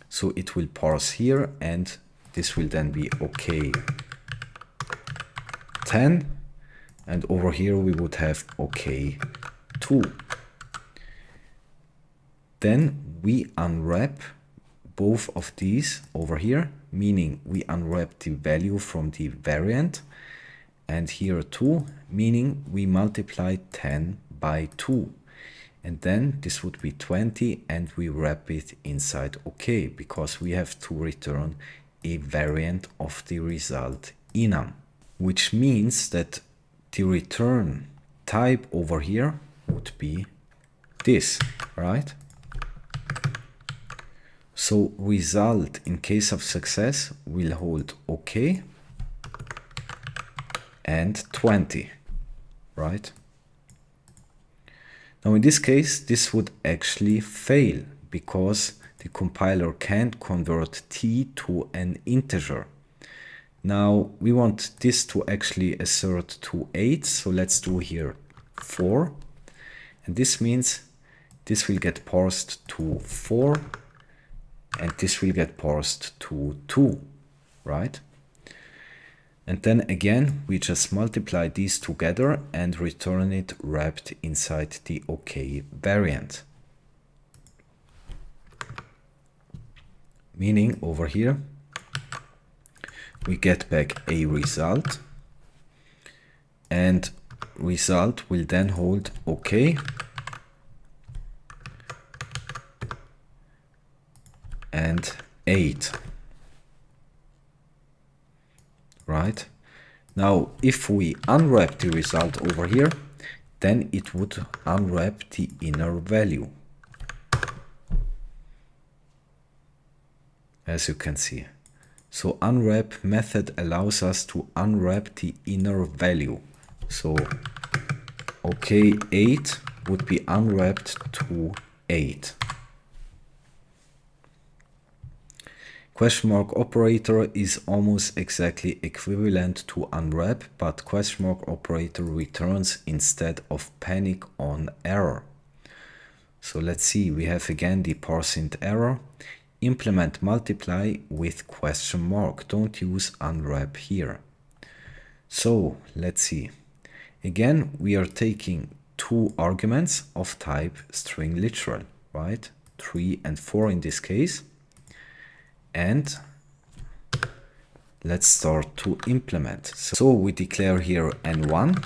So it will parse here, and this will then be OK 10, and over here we would have OK 2. Then we unwrap both of these over here, meaning we unwrap the value from the variant, and here 2, meaning we multiply 10 by 2. And then this would be 20, and we wrap it inside OK, because we have to return a variant of the result enum, which means that the return type over here would be this, right? So result in case of success will hold OK and 20, right? Now in this case, this would actually fail because the compiler can't convert t to an integer. Now we want this to actually assert to 8, so let's do here 4. And this means this will get parsed to 4, and this will get parsed to 2, right? And then again, we just multiply these together and return it wrapped inside the OK variant. Meaning over here, we get back a result, and result will then hold OK and 8. Right? Now, if we unwrap the result over here, then it would unwrap the inner value, as you can see. So unwrap method allows us to unwrap the inner value. So OK 8 would be unwrapped to 8. Question mark operator is almost exactly equivalent to unwrap, but question mark operator returns instead of panic on error. So let's see, we have again the parse int error. Implement multiply with question mark. Don't use unwrap here. So let's see. Again, we are taking two arguments of type string literal, right? 3 and 4 in this case. And let's start to implement. So we declare here n1,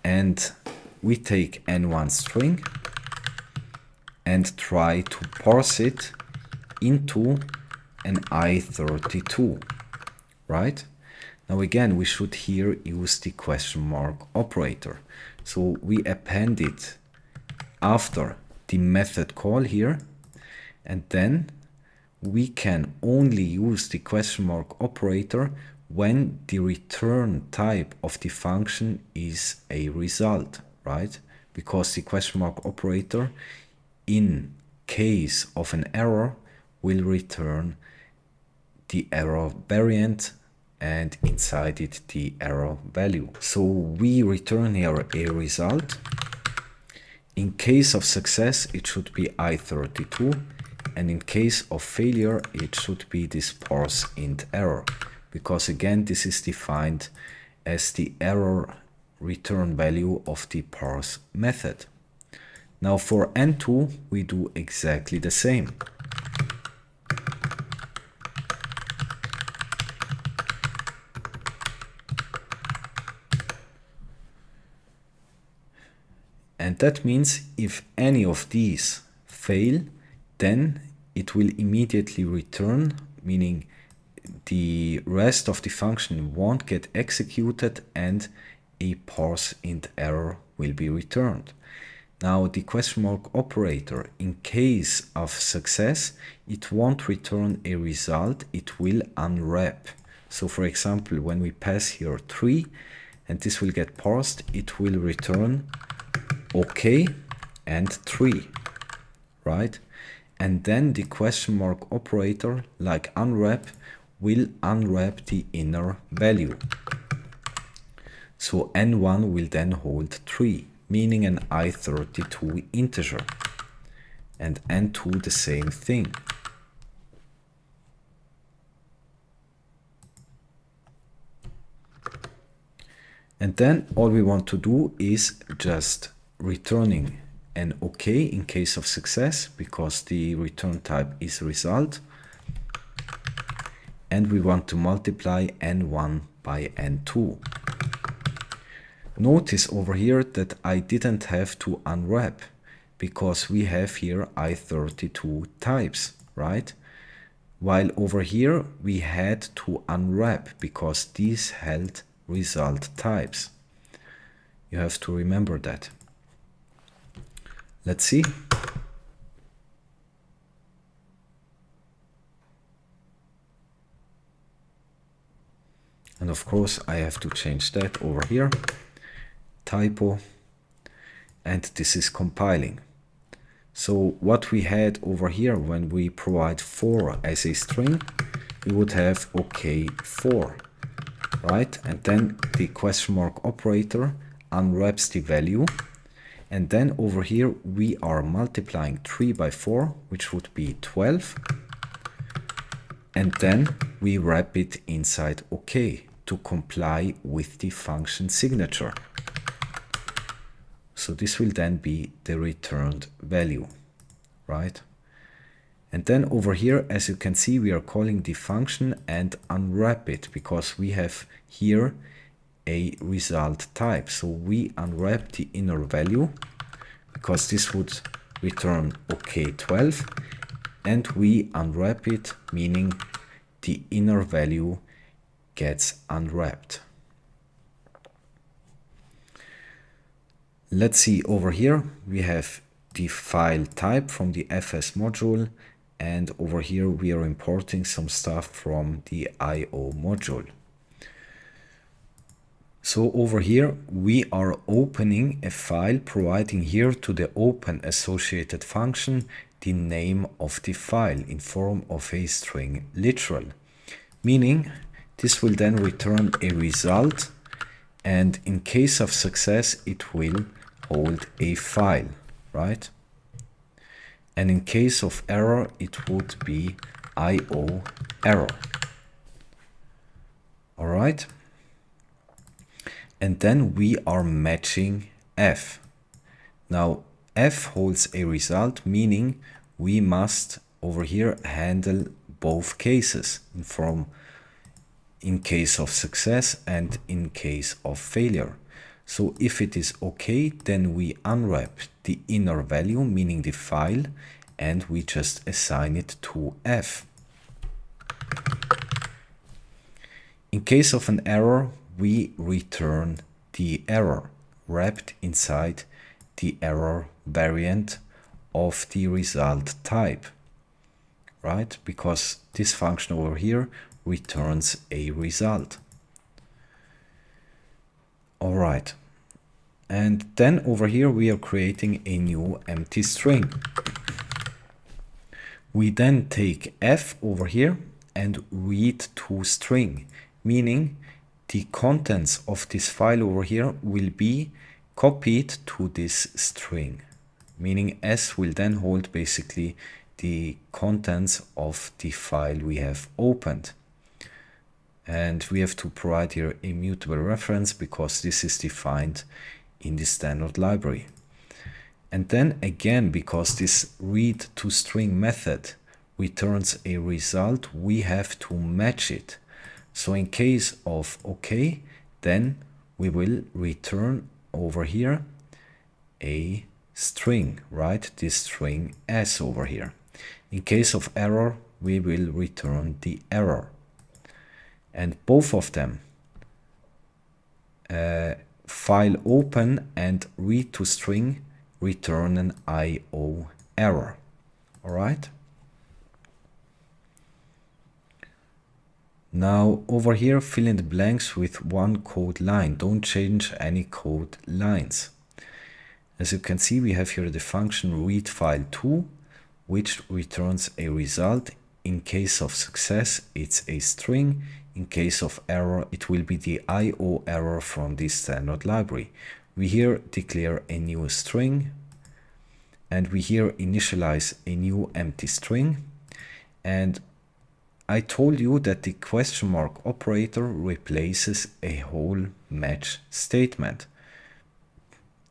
and we take n1 string and try to parse it into an I32, right? Now again, we should here use the question mark operator. So we append it after the method call here, and then we can only use the question mark operator when the return type of the function is a result, right? Because the question mark operator, in case of an error, will return the error variant and inside it the error value. So we return here a result. In case of success, it should be I32, and in case of failure, it should be this parse int error, because again, this is defined as the error return value of the parse method. Now for N2, we do exactly the same. And that means if any of these fail, then it will immediately return, meaning the rest of the function won't get executed and a parse int error will be returned. Now the question mark operator, in case of success, it won't return a result, it will unwrap. So for example, when we pass here 3 and this will get parsed, it will return OK and 3, right? And then the question mark operator, like unwrap, will unwrap the inner value. So N1 will then hold 3, meaning an I32 integer, and N2 the same thing. And then all we want to do is just returning an OK in case of success, because the return type is result. And we want to multiply N1 by N2. Notice over here that I didn't have to unwrap, because we have here I32 types, right? While over here we had to unwrap because these held result types. You have to remember that. Let's see. And of course I have to change that over here. Typo. And this is compiling. So what we had over here when we provide 4 as a string, we would have OK 4, right? And then the question mark operator unwraps the value. And then over here we are multiplying 3 by 4, which would be 12. And then we wrap it inside OK to comply with the function signature. So this will then be the returned value, right? And then over here, as you can see, we are calling the function and unwrap it because we have here a result type. So we unwrap the inner value because this would return OK12, and we unwrap it, meaning the inner value gets unwrapped. Let's see over here, we have the file type from the FS module, and over here we are importing some stuff from the IO module. So over here we are opening a file, providing here to the open associated function the name of the file in form of a string literal, meaning this will then return a result, and in case of success it will hold a file, right? And in case of error it would be IO error. All right. And then we are matching F. Now F holds a result, meaning we must over here handle both cases in case of success and in case of failure. So if it is OK, then we unwrap the inner value, meaning the file, and we just assign it to F. In case of an error, we return the error wrapped inside the error variant of the result type, right? Because this function over here returns a result. All right. And then over here we are creating a new empty string. We then take f over here and read to string, meaning the contents of this file over here will be copied to this string, meaning s will then hold basically the contents of the file we have opened. And we have to provide here a mutable reference because this is defined in the standard library. And then again, because this read to string method returns a result, we have to match it. So in case of OK, then we will return over here a string, right? This string s over here. In case of error, we will return the error. And both of them, file open and read to string, return an IO error. All right. Now over here, fill in the blanks with one code line. Don't change any code lines. As you can see, we have here the function read file to, which returns a result. In case of success, it's a string. In case of error, it will be the IO error from this standard library. We here declare a new string, and we here initialize a new empty string. And I told you that the question mark operator replaces a whole match statement.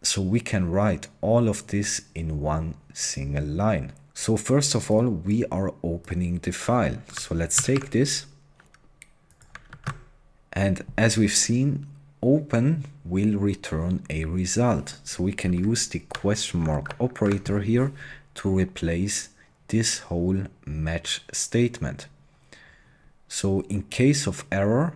So we can write all of this in one single line. So first of all, we are opening the file. So let's take this. And as we've seen, open will return a result. So we can use the question mark operator here to replace this whole match statement. So in case of error,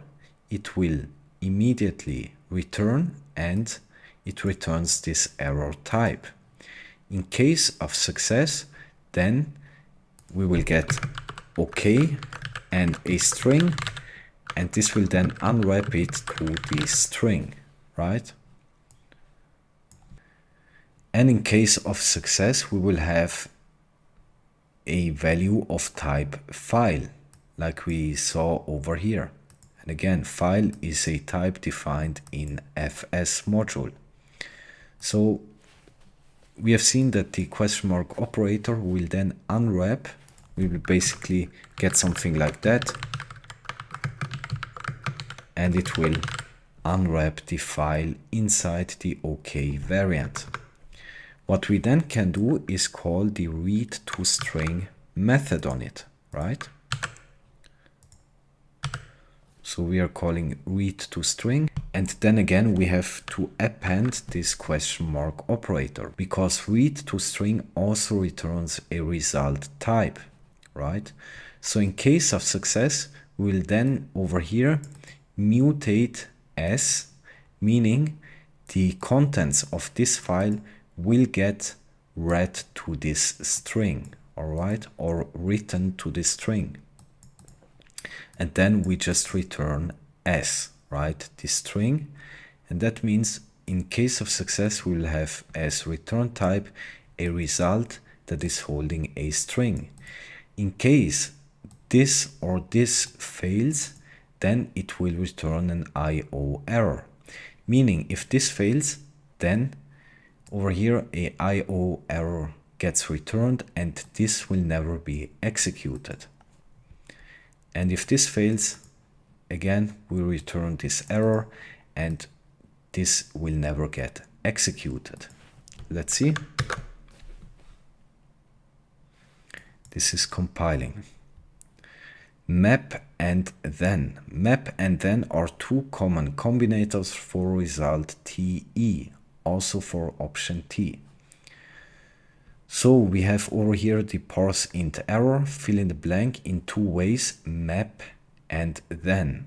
it will immediately return and it returns this error type. In case of success, then we will get OK and a string, and this will then unwrap it to the string, right? And in case of success, we will have a value of type file, like we saw over here. And again, file is a type defined in fs module. So we have seen that the question mark operator will then unwrap. We will basically get something like that. And it will unwrap the file inside the OK variant. What we then can do is call the read to string method on it, right? So we are calling read to string, and then again we have to append this question mark operator, because read to string also returns a result type, right? So in case of success, we'll then over here mutate s, meaning the contents of this file will get read to this string, all right, or written to this string. And then we just return s, right, this string. And that means in case of success, we will have as return type a result that is holding a string. In case this or this fails, then it will return an IO error. Meaning if this fails, then over here a IO error gets returned and this will never be executed. And if this fails, again, we return this error and this will never get executed. Let's see. This is compiling. Map and then. Map and then are two common combinators for result TE, also for option T. So we have over here the parse int error, fill in the blank in two ways, map and then.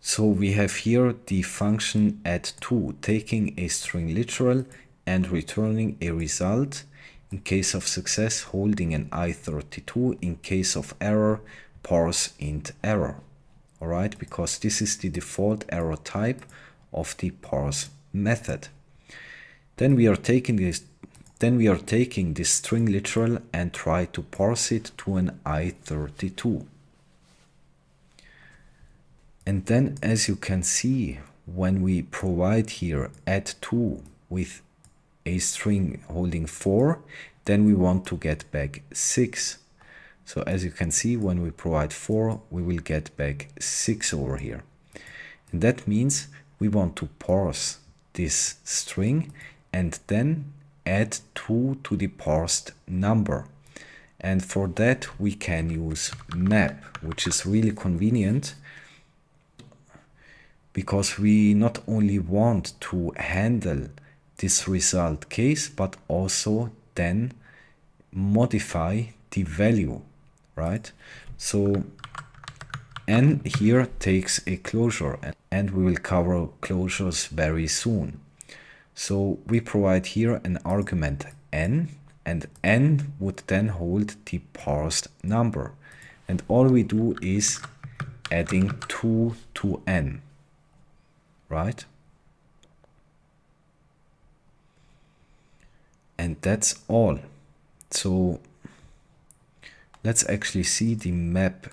So we have here the function add2, taking a string literal and returning a result. In case of success, holding an I32. In case of error, parse int error. Alright, because this is the default error type of the parse method. Then we are taking this string literal and try to parse it to an I32. And then, as you can see, when we provide here add2 with a string holding 4, then we want to get back 6. So as you can see, when we provide 4, we will get back 6 over here. And that means we want to parse this string and then add 2 to the parsed number. And for that we can use map, which is really convenient, because we not only want to handle this result case, but also then modify the value, right? So n here takes a closure, and we will cover closures very soon. So we provide here an argument n, and n would then hold the parsed number. And all we do is adding 2 to n, right? And that's all. So let's actually see the map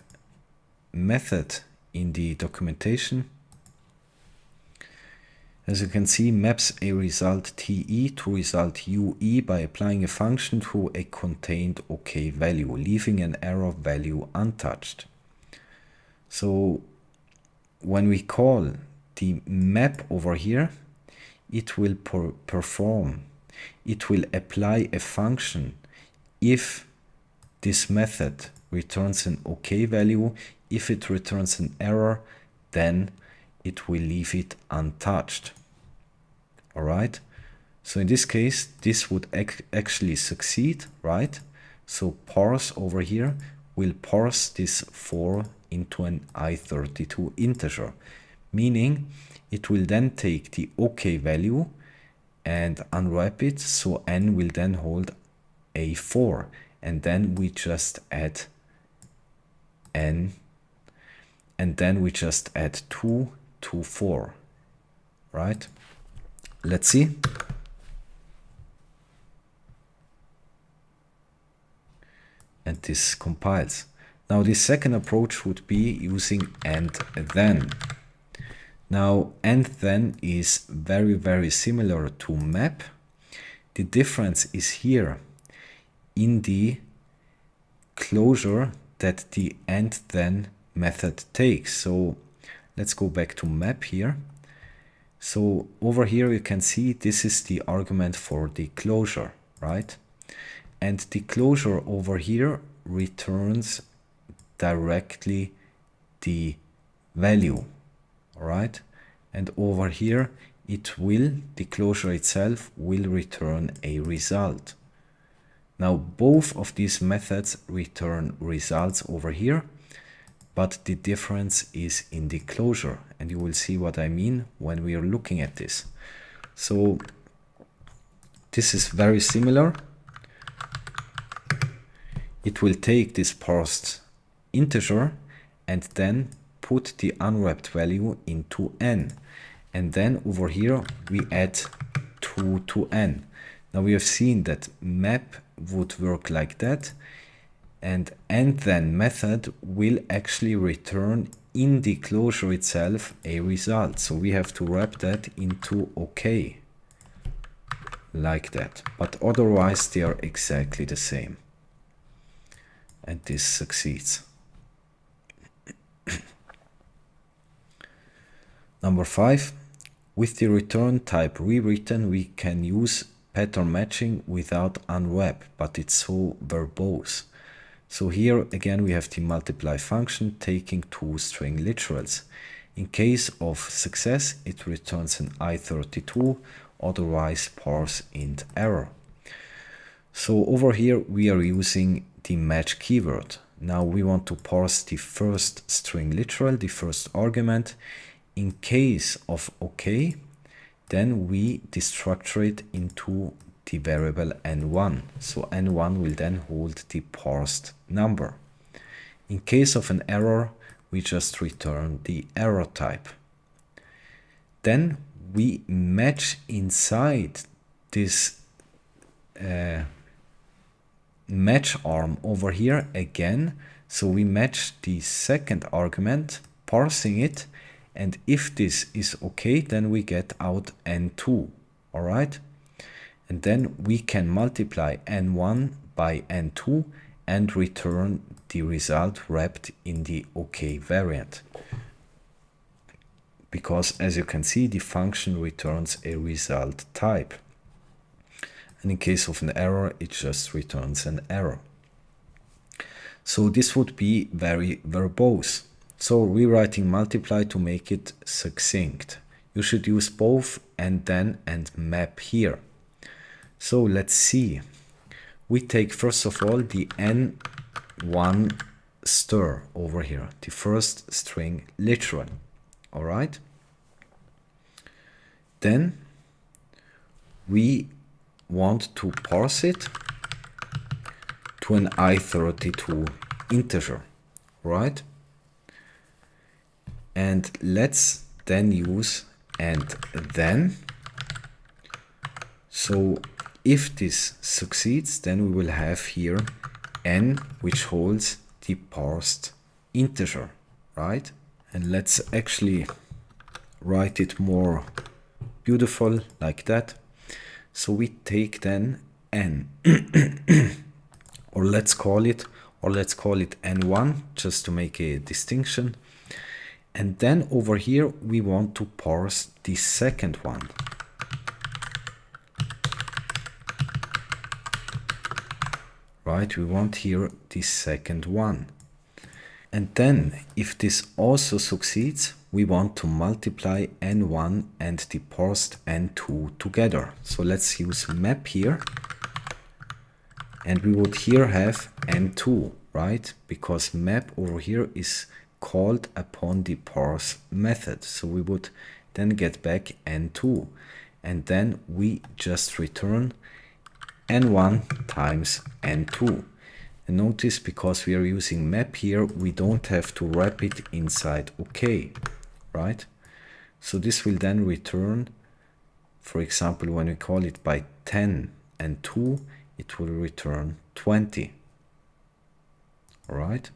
method in the documentation. As you can see, maps a result TE to result UE by applying a function to a contained OK value, leaving an error value untouched. So when we call the map over here, it will it will apply a function if this method returns an OK value. If it returns an error, then it will leave it untouched. All right. So in this case, this would actually succeed, right? So parse over here will parse this 4 into an I32 integer, meaning it will then take the OK value and unwrap it. So n will then hold a 4, and then we just add n, and then we just add 2 to 4, right? Let's see. And this compiles. Now the second approach would be using and then. Now and then is very, very similar to map. The difference is here in the closure that the and then method takes. So let's go back to map here. So over here you can see this is the argument for the closure, right? And the closure over here returns directly the value, all right? And over here the closure itself will return a result. Now both of these methods return results over here, but the difference is in the closure, and you will see what I mean when we are looking at this. So this is very similar. It will take this parsed integer and then put the unwrapped value into n, and then over here we add 2 to n. Now we have seen that map would work like that, and then method will actually return in the closure itself a result. So we have to wrap that into OK, like that. But otherwise they are exactly the same. And this succeeds. Number 5, with the return type rewritten, we can use pattern matching without unwrap, but it's so verbose. So here again we have the multiply function taking 2 string literals. In case of success, it returns an I32, otherwise parse int error. So over here we are using the match keyword. Now we want to parse the first string literal, the first argument. In case of OK, then we destructure it into the variable n1. So n1 will then hold the parsed number. In case of an error, we just return the error type. Then we match inside this match arm over here again. So we match the second argument, parsing it, and if this is okay, then we get out n2, all right? And then we can multiply n1 by n2 and return the result wrapped in the OK variant. Because as you can see, the function returns a result type. And in case of an error, it just returns an error. So this would be very verbose. So rewriting multiply to make it succinct. You should use both and then and map here. So let's see. We take first of all the n1 stir over here, the first string literal. All right. Then we want to parse it to an i32 integer, right? And let's then use and then. So if this succeeds, then we will have here n, which holds the parsed integer, right? And let's actually write it more beautiful like that. So we take then n, or let's call it n1, just to make a distinction. And then over here we want to parse the second one. Right, we want here the second one. And then if this also succeeds, we want to multiply n1 and the parsed n2 together. So let's use map here. And we would here have n2, right? Because map over here is called upon the parse method. So we would then get back n2. And then we just return n1 times n2. And notice, because we are using map here, we don't have to wrap it inside OK, right? So this will then return, for example, when we call it by 10 and 2, it will return 20. All right?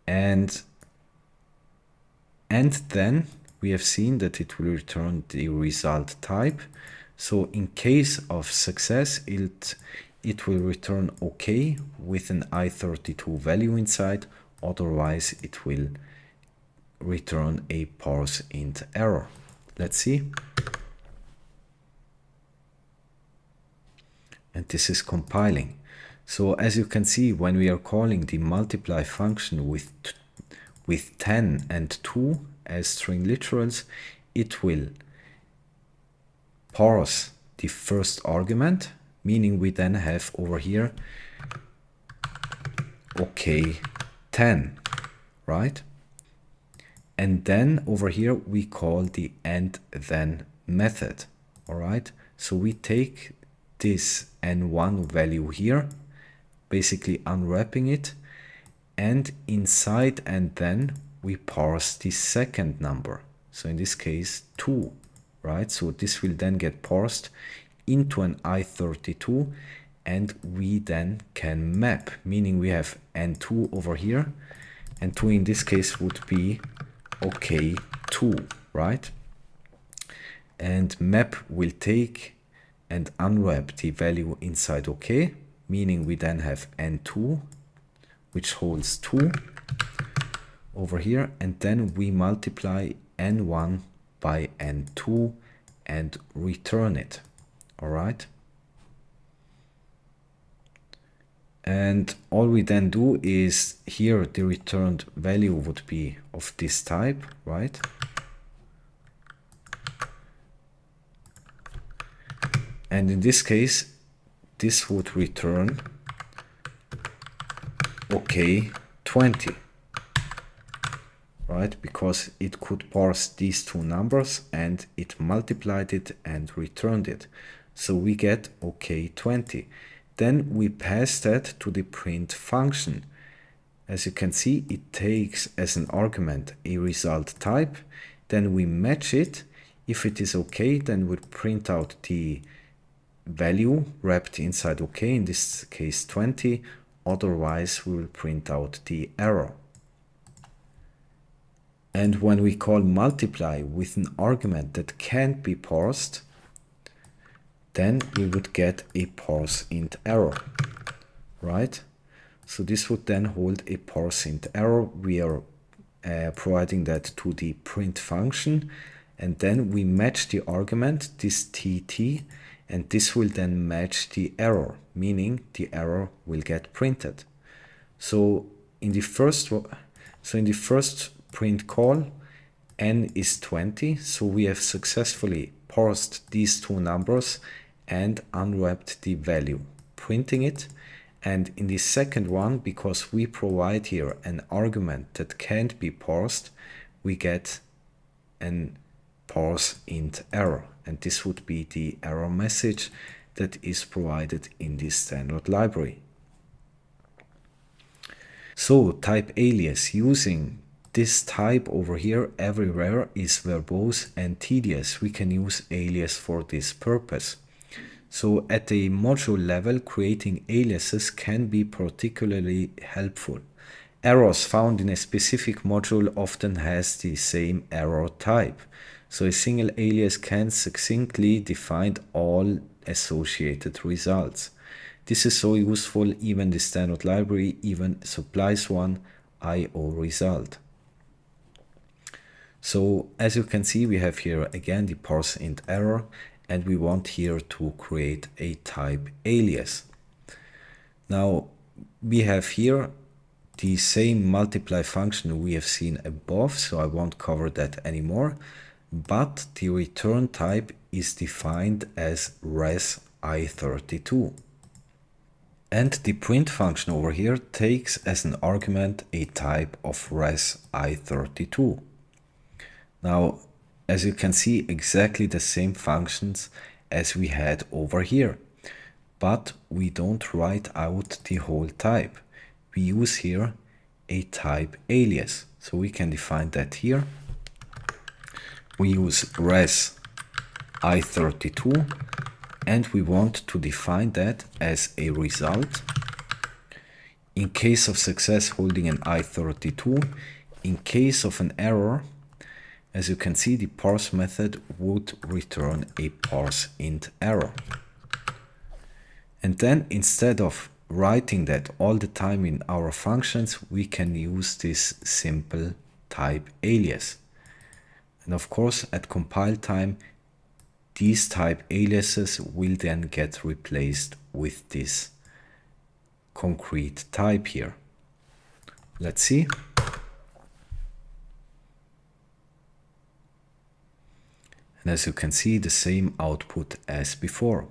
And then we have seen that it will return the result type. So in case of success, it will return OK with an i32 value inside. Otherwise, it will return a parse int error. Let's see. And this is compiling. So as you can see, when we are calling the multiply function with 10 and 2 as string literals, it will parse the first argument, meaning we then have over here OK 10, right? And then over here we call the and then method. All right, so we take this n1 value here, basically unwrapping it, and inside and then we parse the second number. So in this case 2, right? So this will then get parsed into an i32, and we then can map, meaning we have n2 over here, and 2 in this case would be OK 2, right? And map will take and unwrap the value inside OK, meaning we then have n2, which holds 2 over here, and then we multiply n1 by n2 and return it. All right. And all we then do is here the returned value would be of this type, right? And in this case, this would return OK 20. right? Because it could parse these two numbers and it multiplied it and returned it. So we get OK 20. Then we pass that to the print function. As you can see, it takes as an argument a result type. Then we match it. If it is OK, then we print out the value wrapped inside OK, in this case 20. Otherwise, we will print out the error. And when we call multiply with an argument that can't be parsed, then we would get a parse int error, right? So this would then hold a parse int error. We are providing that to the print function, and then we match the argument, this tt, and this will then match the error, meaning the error will get printed. So in the first print call, n is 20, so we have successfully parsed these two numbers and unwrapped the value, printing it. And in the second one, because we provide here an argument that can't be parsed, we get an parse int error, and this would be the error message that is provided in this standard library. So type alias, using this type over here everywhere is verbose and tedious. We can use alias for this purpose. So at a module level, creating aliases can be particularly helpful. Errors found in a specific module often has the same error type. So a single alias can succinctly define all associated results. This is so useful, even the standard library even supplies one, IO result. So as you can see, we have here again the parse int error, and we want here to create a type alias. Now we have here the same multiply function we have seen above, so I won't cover that anymore, but the return type is defined as res I32. And the print function over here takes as an argument a type of res I32. Now, as you can see, exactly the same functions as we had over here, but we don't write out the whole type. We use here a type alias, so we can define that here. We use res I32, and we want to define that as a result. In case of success, holding an I32. In case of an error, as you can see, the parse method would return a parse int error. And then instead of writing that all the time in our functions, we can use this simple type alias. And of course, at compile time, these type aliases will then get replaced with this concrete type here. Let's see. And as you can see, the same output as before.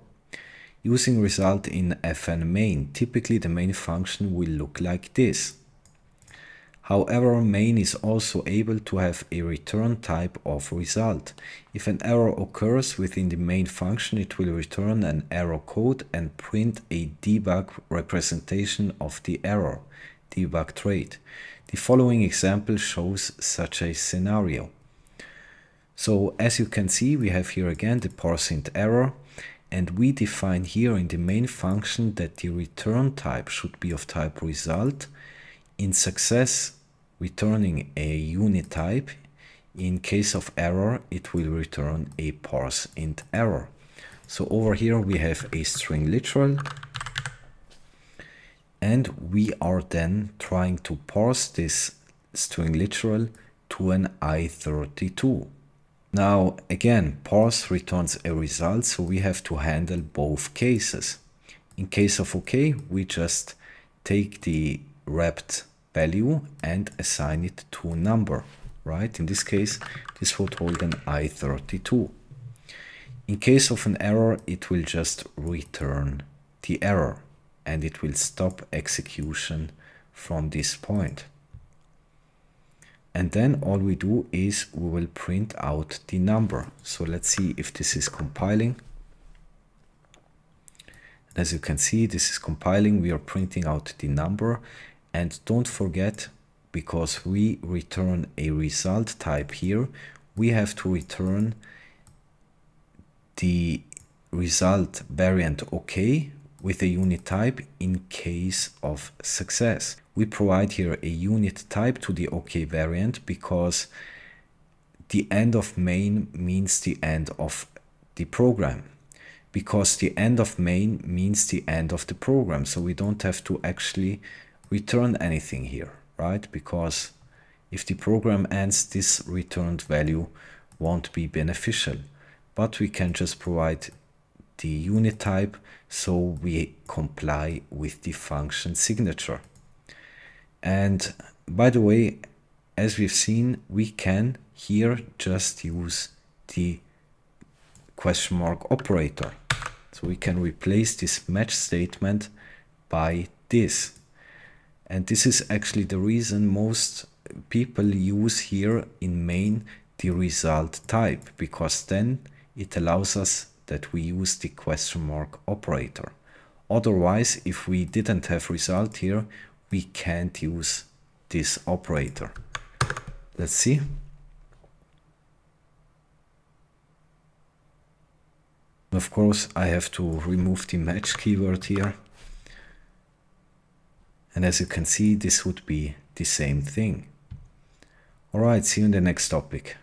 Using result in fn main, typically the main function will look like this. However, main is also able to have a return type of result. If an error occurs within the main function, it will return an error code and print a debug representation of the error, debug trait. The following example shows such a scenario. So as you can see, we have here again the parse int error, and we define here in the main function that the return type should be of type result. In success, returning a unit type. In case of error, it will return a parse int error. So over here we have a string literal, and we are then trying to parse this string literal to an I32. Now again, parse returns a result, so we have to handle both cases. In case of OK, we just take the wrapped value and assign it to a number, right? In this case, this would hold an I32. In case of an error, it will just return the error, and it will stop execution from this point. And then all we do is we will print out the number. So let's see if this is compiling. As you can see, this is compiling. We are printing out the number. And don't forget, because we return a result type here, we have to return the result variant OK with a unit type in case of success. We provide here a unit type to the OK variant because the end of main means the end of the program. Because the end of main means the end of the program. So we don't have to actually return anything here, right? Because if the program ends, this returned value won't be beneficial. But we can just provide the unit type so we comply with the function signature. And by the way, as we've seen, we can here just use the question mark operator. So we can replace this match statement by this. And this is actually the reason most people use here in main the result type, because then it allows us that we use the question mark operator. Otherwise, if we didn't have result here, we can't use this operator. Let's see. Of course, I have to remove the match keyword here. And as you can see, this would be the same thing. All right, see you in the next topic.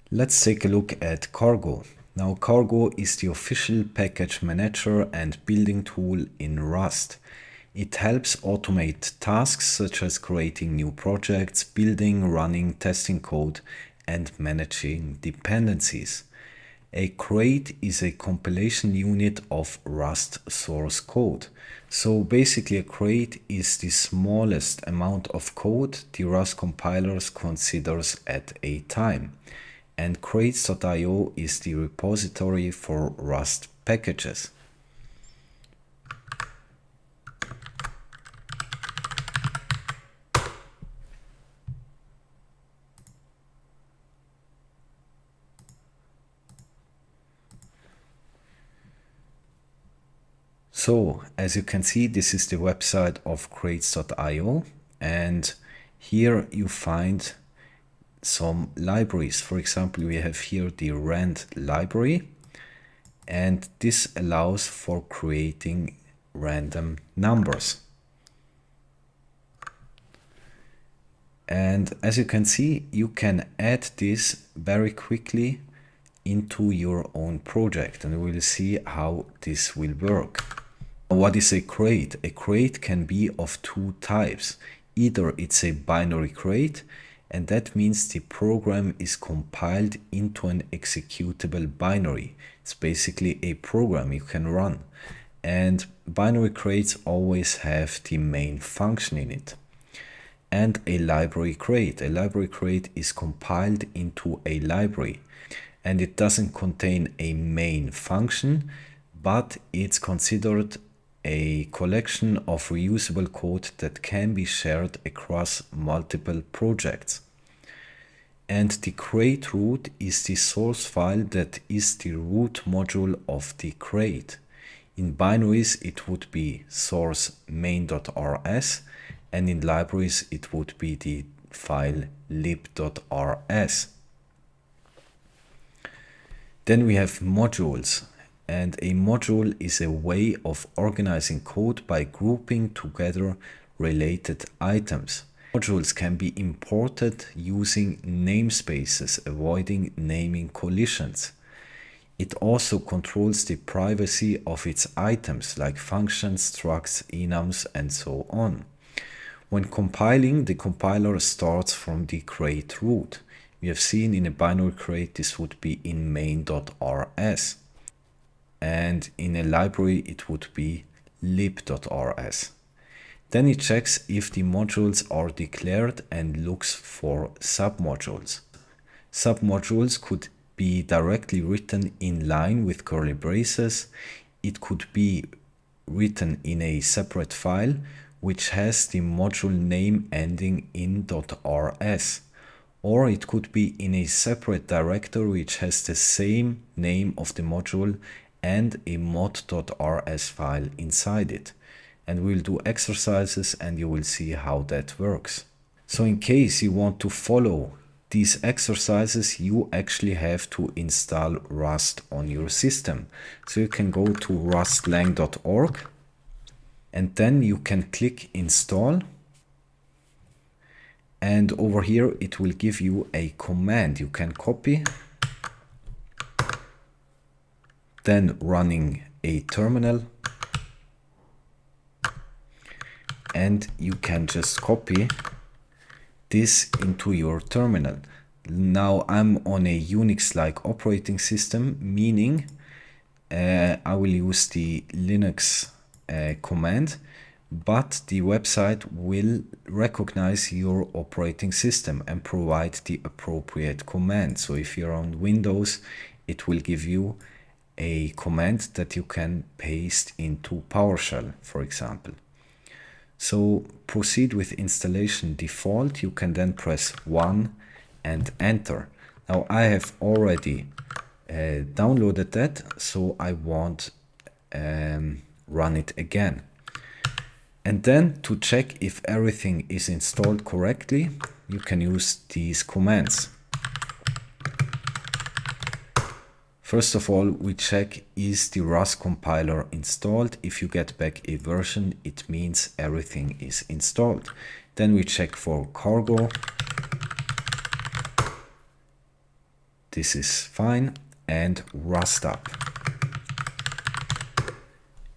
Let's take a look at Cargo. Now, Cargo is the official package manager and building tool in Rust. It helps automate tasks such as creating new projects, building, running, testing code, and managing dependencies. A crate is a compilation unit of Rust source code. So basically a crate is the smallest amount of code the Rust compilers considers at a time. And crates.io is the repository for Rust packages. So as you can see, this is the website of crates.io, and here you find some libraries. For example, we have here the rand library, and this allows for creating random numbers. And as you can see, you can add this very quickly into your own project, and we'll see how this will work. What is a crate? A crate can be of two types. Either it's a binary crate, and that means the program is compiled into an executable binary. It's basically a program you can run. And binary crates always have the main function in it. And a library crate. A library crate is compiled into a library, and it doesn't contain a main function, but it's considered a collection of reusable code that can be shared across multiple projects. And the crate root is the source file that is the root module of the crate. In binaries, it would be source main.rs, and in libraries, it would be the file lib.rs. Then we have modules. And a module is a way of organizing code by grouping together related items. Modules can be imported using namespaces, avoiding naming collisions. It also controls the privacy of its items like functions, structs, enums, and so on. When compiling, the compiler starts from the crate root. We have seen in a binary crate this would be in main.rs. And in a library it would be lib.rs. Then it checks if the modules are declared and looks for submodules. Submodules could be directly written in line with curly braces. It could be written in a separate file which has the module name ending in .rs. Or it could be in a separate directory which has the same name of the module and a mod.rs file inside it. And we'll do exercises and you will see how that works. So in case you want to follow these exercises, you actually have to install Rust on your system. So you can go to rustlang.org and then you can click install. And over here it will give you a command you can copy, then running a terminal, and you can just copy this into your terminal. Now I'm on a Unix-like operating system, meaning I will use the Linux command, but the website will recognize your operating system and provide the appropriate command. So if you're on Windows, it will give you a command that you can paste into PowerShell, for example. So proceed with installation default. You can then press 1 and enter. Now I have already downloaded that, so I won't run it again. And then to check if everything is installed correctly, you can use these commands. First of all, we check, is the Rust compiler installed? If you get back a version, it means everything is installed. Then we check for cargo. This is fine. And rustup.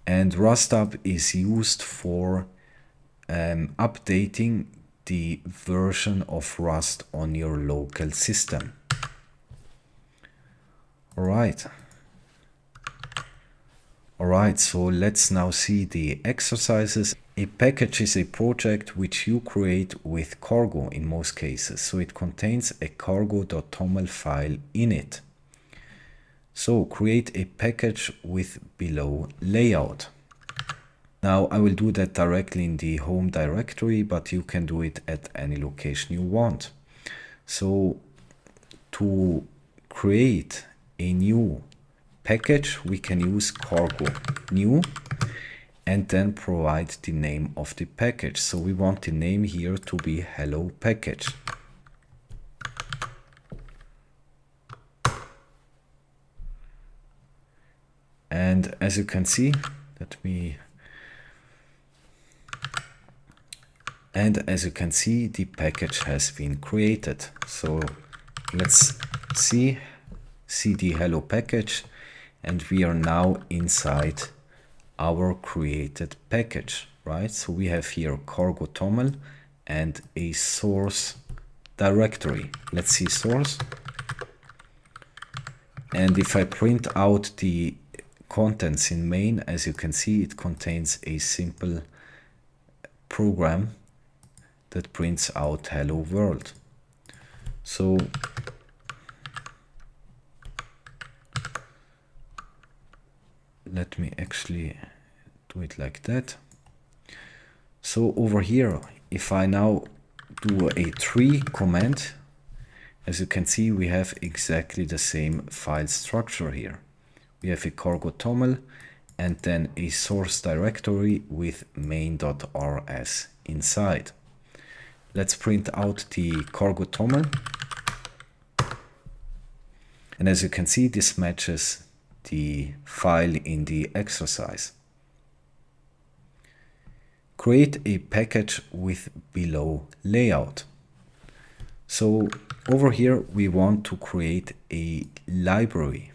And rustup is used for updating the version of Rust on your local system. Alright, so let's now see the exercises. A package is a project which you create with cargo in most cases, so it contains a cargo.toml file in it. So create a package with below layout. Now I will do that directly in the home directory, but you can do it at any location you want. So to create a new package, we can use cargo new and then provide the name of the package. So we want the name here to be hello package. And as you can see, the package has been created. So let's see cd hello package, and we are now inside our created package, right? So we have here cargo toml and a source directory. Let's see source. And if I print out the contents in main, as you can see, it contains a simple program that prints out hello world. So let me actually do it like that. So over here, if I now do a tree command, as you can see, we have exactly the same file structure here. We have a cargo toml and then a source directory with main.rs inside. Let's print out the cargo toml. And as you can see, this matches the file in the exercise. Create a package with below layout. So over here we want to create a library.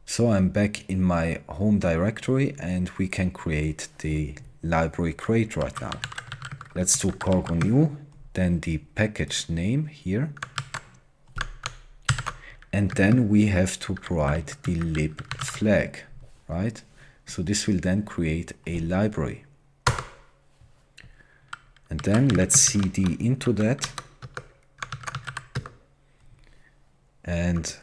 So I'm back in my home directory and we can create the library crate right now. Let's do cargo new, then the package name here. And then we have to provide the lib flag, right? So this will then create a library. And then let's cd into that. And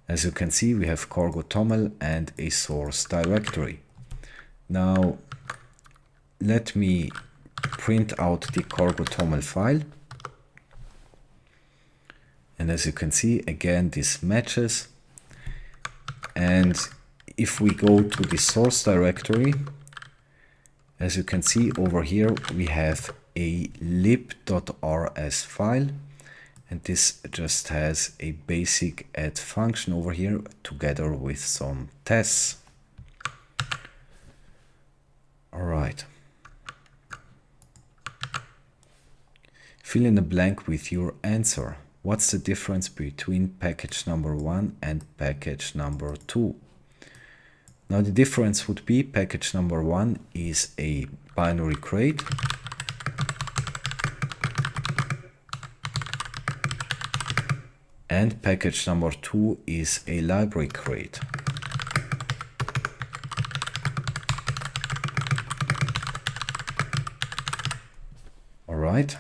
as you can see, we have cargo toml and a source directory. Now let me print out the cargo.toml file. And as you can see, again, this matches. And if we go to the source directory, as you can see over here, we have a lib.rs file. And this just has a basic add function over here together with some tests. All right. Fill in a blank with your answer. What's the difference between package number 1 and package number 2? Now the difference would be package number 1 is a binary crate. And package number 2 is a library crate. All right.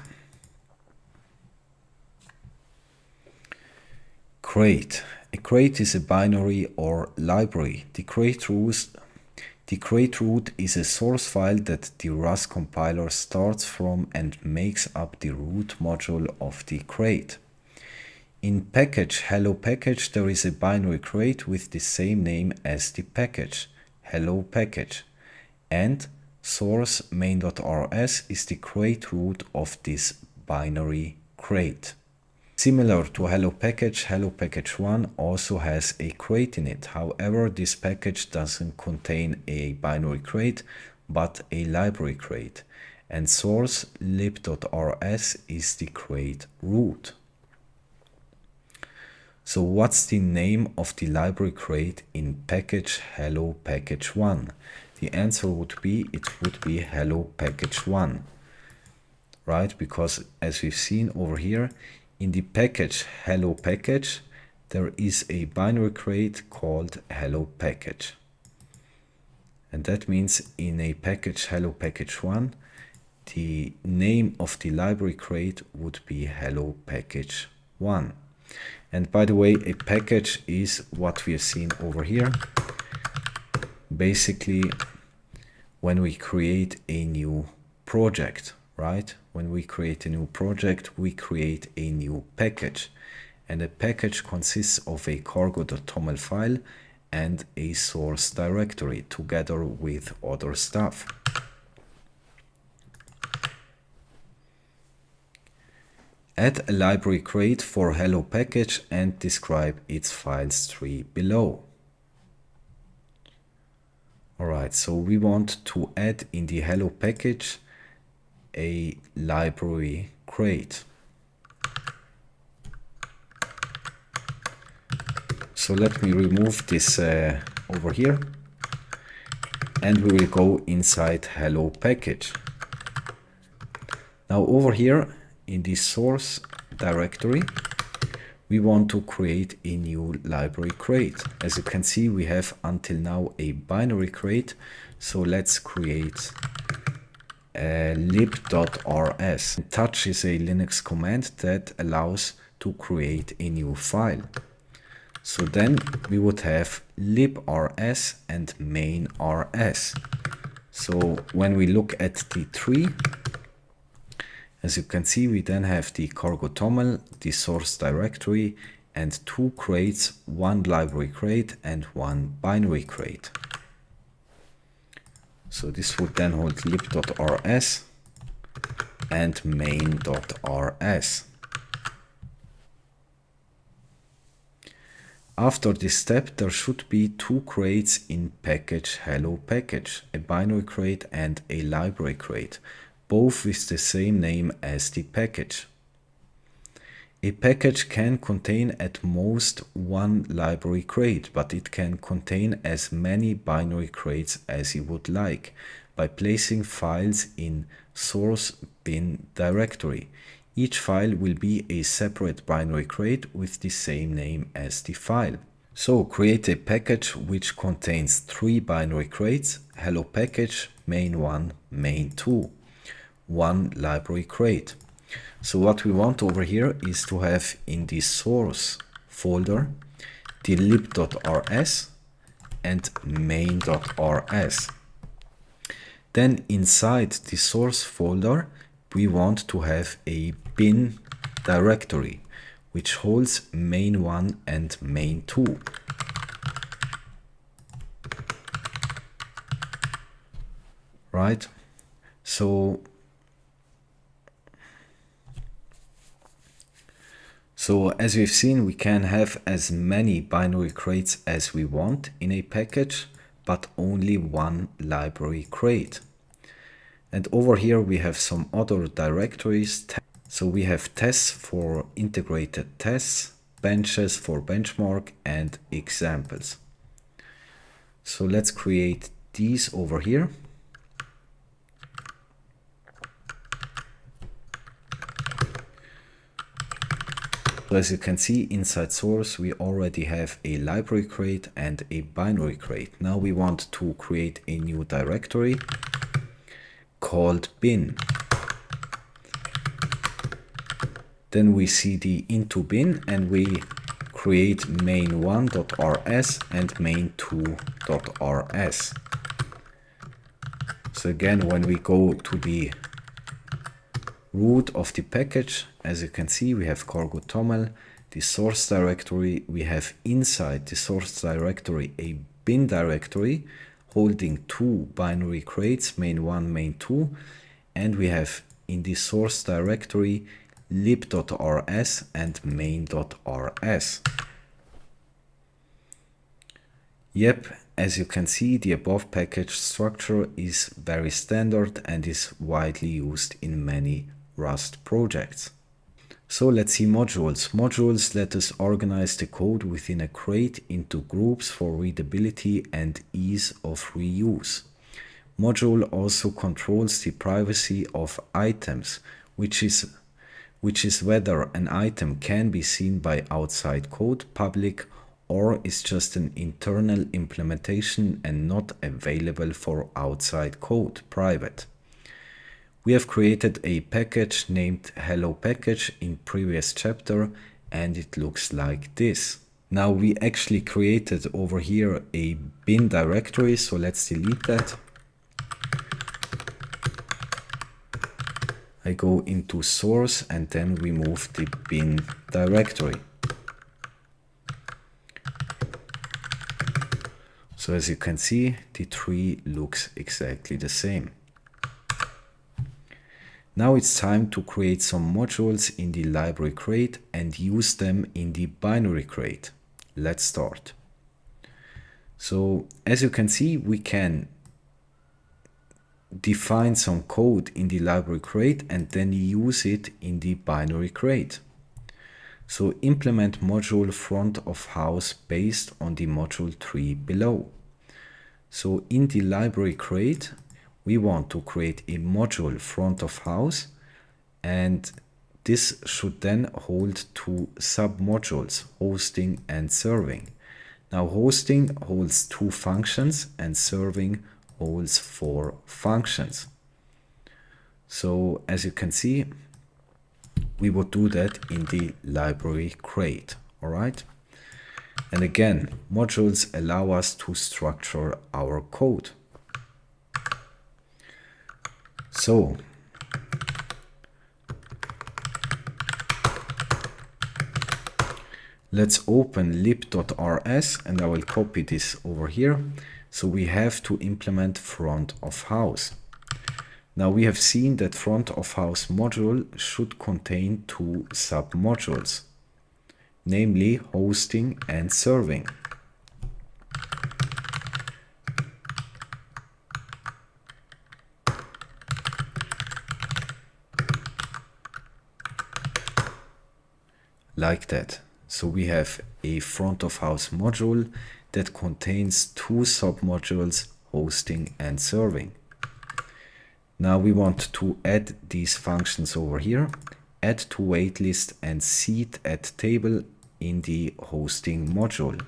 Crate. A crate is a binary or library. The crate root is a source file that the Rust compiler starts from and makes up the root module of the crate. In package hello package, there is a binary crate with the same name as the package, hello package, and source main.rs is the crate root of this binary crate. Similar to hello package 1 also has a crate in it. However, this package doesn't contain a binary crate, but a library crate, and source lib.rs is the crate root. So what's the name of the library crate in package hello package 1? The answer would be, it would be hello package 1, right? Because as we've seen over here, in the package hello package, there is a binary crate called hello package. And that means in a package hello package 1, the name of the library crate would be hello package 1. And by the way, a package is what we have seen over here. Basically, when we create a new project, right? When we create a new project, we create a new package. And a package consists of a cargo.toml file and a source directory together with other stuff. Add a library crate for hello package and describe its files tree below. Alright, so we want to add in the hello package a library crate. So let me remove this over here, and we will go inside hello package. Now over here in the source directory, we want to create a new library crate. As you can see, we have until now a binary crate. So let's create a lib.rs. Touch is a Linux command that allows to create a new file. So then we would have librs and main.rs. So when we look at the tree, as you can see, we then have the cargo.toml, the source directory, and 2 crates, 1 library crate and 1 binary crate. So this would then hold lib.rs and main.rs. After this step, there should be 2 crates in package hello package, a binary crate and a library crate, both with the same name as the package. A package can contain at most 1 library crate, but it can contain as many binary crates as you would like by placing files in source bin directory. Each file will be a separate binary crate with the same name as the file. So create a package which contains 3 binary crates, hello package, main1, main2. 1 library crate. So what we want over here is to have in the source folder the lib.rs and main.rs. Then inside the source folder, we want to have a bin directory, which holds main1 and main2. Right? So as we've seen, we can have as many binary crates as we want in a package, but only one library crate. And over here we have some other directories. So we have tests for integrated tests, benches for benchmark, and examples. So let's create these over here. So as you can see, inside source, we already have a library crate and a binary crate. Now we want to create a new directory called bin. Then we cd into bin and we create main1.rs and main2.rs. So again, when we go to the root of the package, as you can see, we have cargo toml, the source directory. We have inside the source directory a bin directory holding two binary crates, main1, main2, and we have in the source directory lib.rs and main.rs. Yep, as you can see, the above package structure is very standard and is widely used in many Rust projects. So let's see modules. Modules let us organize the code within a crate into groups for readability and ease of reuse. Module also controls the privacy of items, which is whether an item can be seen by outside code, public, or is just an internal implementation and not available for outside code, private. We have created a package named hello package in previous chapter, and it looks like this. Now we actually created over here a bin directory, so let's delete that. I go into source and then remove the bin directory. So as you can see, the tree looks exactly the same. Now it's time to create some modules in the library crate and use them in the binary crate. Let's start. So as you can see, we can define some code in the library crate and then use it in the binary crate. So implement module front of house based on the module tree below. So in the library crate, we want to create a module front of house, and this should then hold two submodules, hosting and serving. Now hosting holds two functions and serving holds 4 functions. So as you can see, we would do that in the library crate. All right. And again, modules allow us to structure our code. So let's open lib.rs and I will copy this over here. So we have to implement front of house. Now we have seen that front of house module should contain two submodules, namely hosting and serving. Like that. So we have a front of house module that contains two submodules, hosting and serving. Now we want to add these functions over here, add to waitlist and seed at table in the hosting module.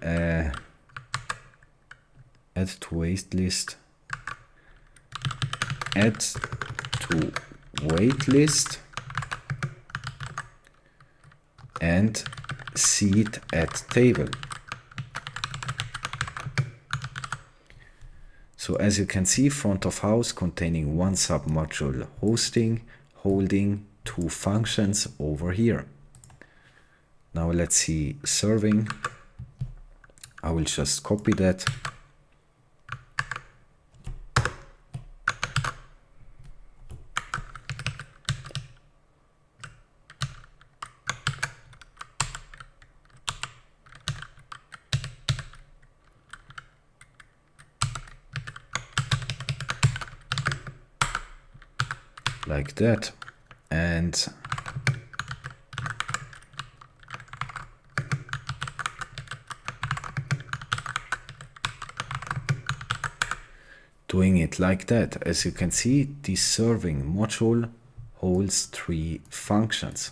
Add to waitlist, add to waitlist and seed at table. So as you can see, front of house containing one submodule hosting, holding two functions over here. Now let's see serving. I will just copy that. Like that. And doing it like that. As you can see, the serving module holds three functions.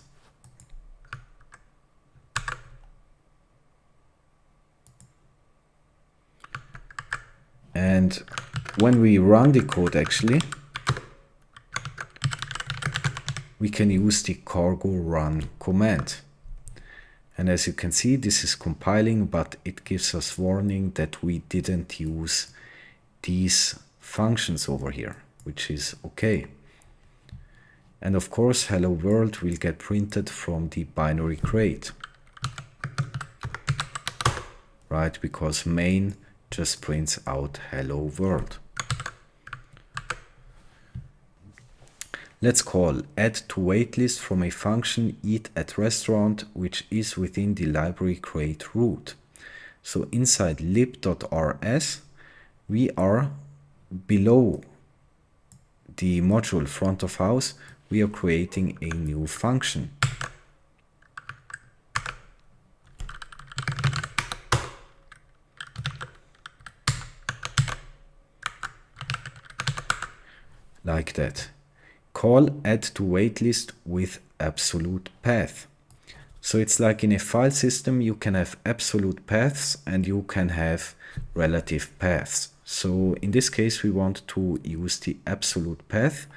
And when we run the code, actually, we can use the cargo run command. And as you can see, this is compiling, but it gives us warning that we didn't use these functions over here, which is okay. And of course, hello world will get printed from the binary crate, right? Because main just prints out hello world. Let's call add to waitlist from a function eat at restaurant, which is within the library crate root. So inside lib.rs, we are below the module front of house, we are creating a new function. Like that. Call add to waitlist with absolute path. So it's like in a file system, you can have absolute paths and you can have relative paths. So in this case, we want to use the absolute path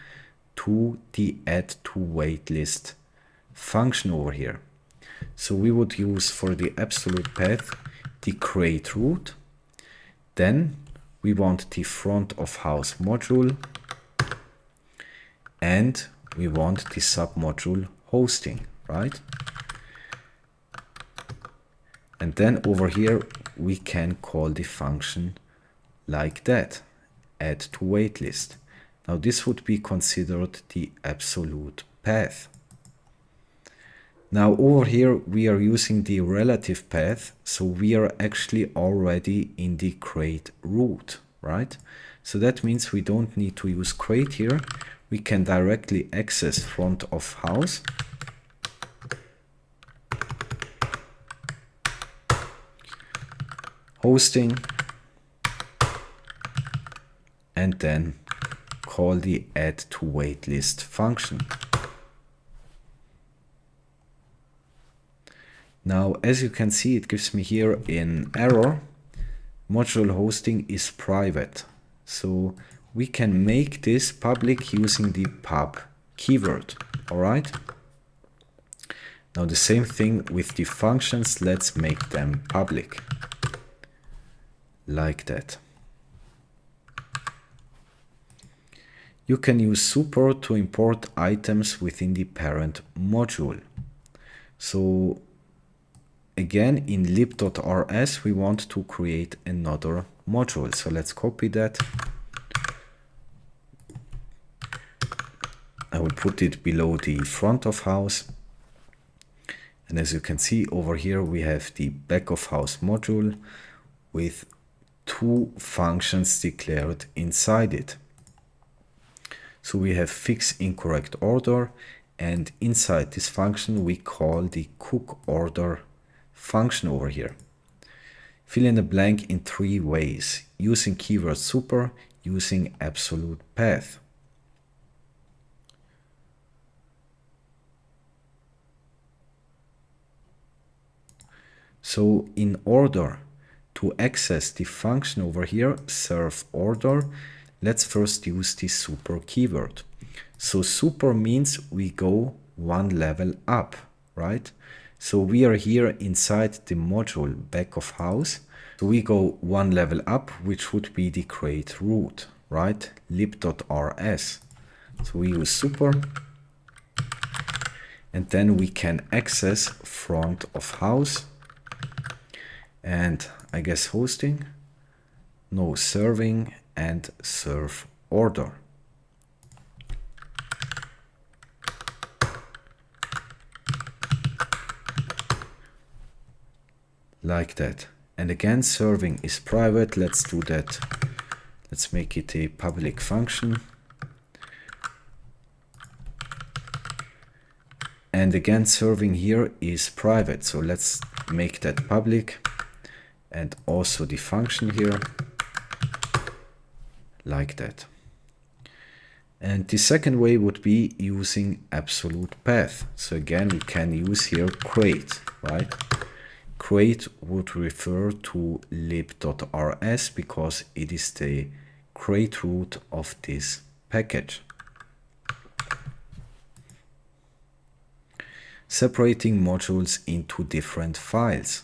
to the add to waitlist function over here. So we would use for the absolute path the crate root. Then we want the front of house module. And we want the submodule hosting, right? And then over here, we can call the function like that, add to waitlist. Now this would be considered the absolute path. Now over here, we are using the relative path. So we are actually already in the crate root, right? So that means we don't need to use crate here. We can directly access front of house. Hosting. And then call the add to waitlist function. Now, as you can see, it gives me here an error. Module hosting is private. So we can make this public using the pub keyword. All right. Now the same thing with the functions. Let's make them public. Like that. You can use super to import items within the parent module. So again, in lib.rs, we want to create another module. So let's copy that. I will put it below the front of house. And as you can see over here, we have the back of house module with two functions declared inside it. So we have fix incorrect order, and inside this function we call the cook order function over here. Fill in the blank in three ways: using keyword super, using absolute path. So in order to access the function over here, serve order, let's first use the super keyword. So super means we go one level up, right? So we are here inside the module back of house. So we go one level up, which would be the create root, right? lib.rs. So we use super, and then we can access front of house and I guess hosting, no serving, and serve order. Like that. And again, serving is private. Let's do that. Let's make it a public function. And again, serving here is private. So let's make that public. And also the function here. Like that. And the second way would be using absolute path. So again, we can use here create, right? Create would refer to lib.rs because it is the create root of this package. Separating modules into different files.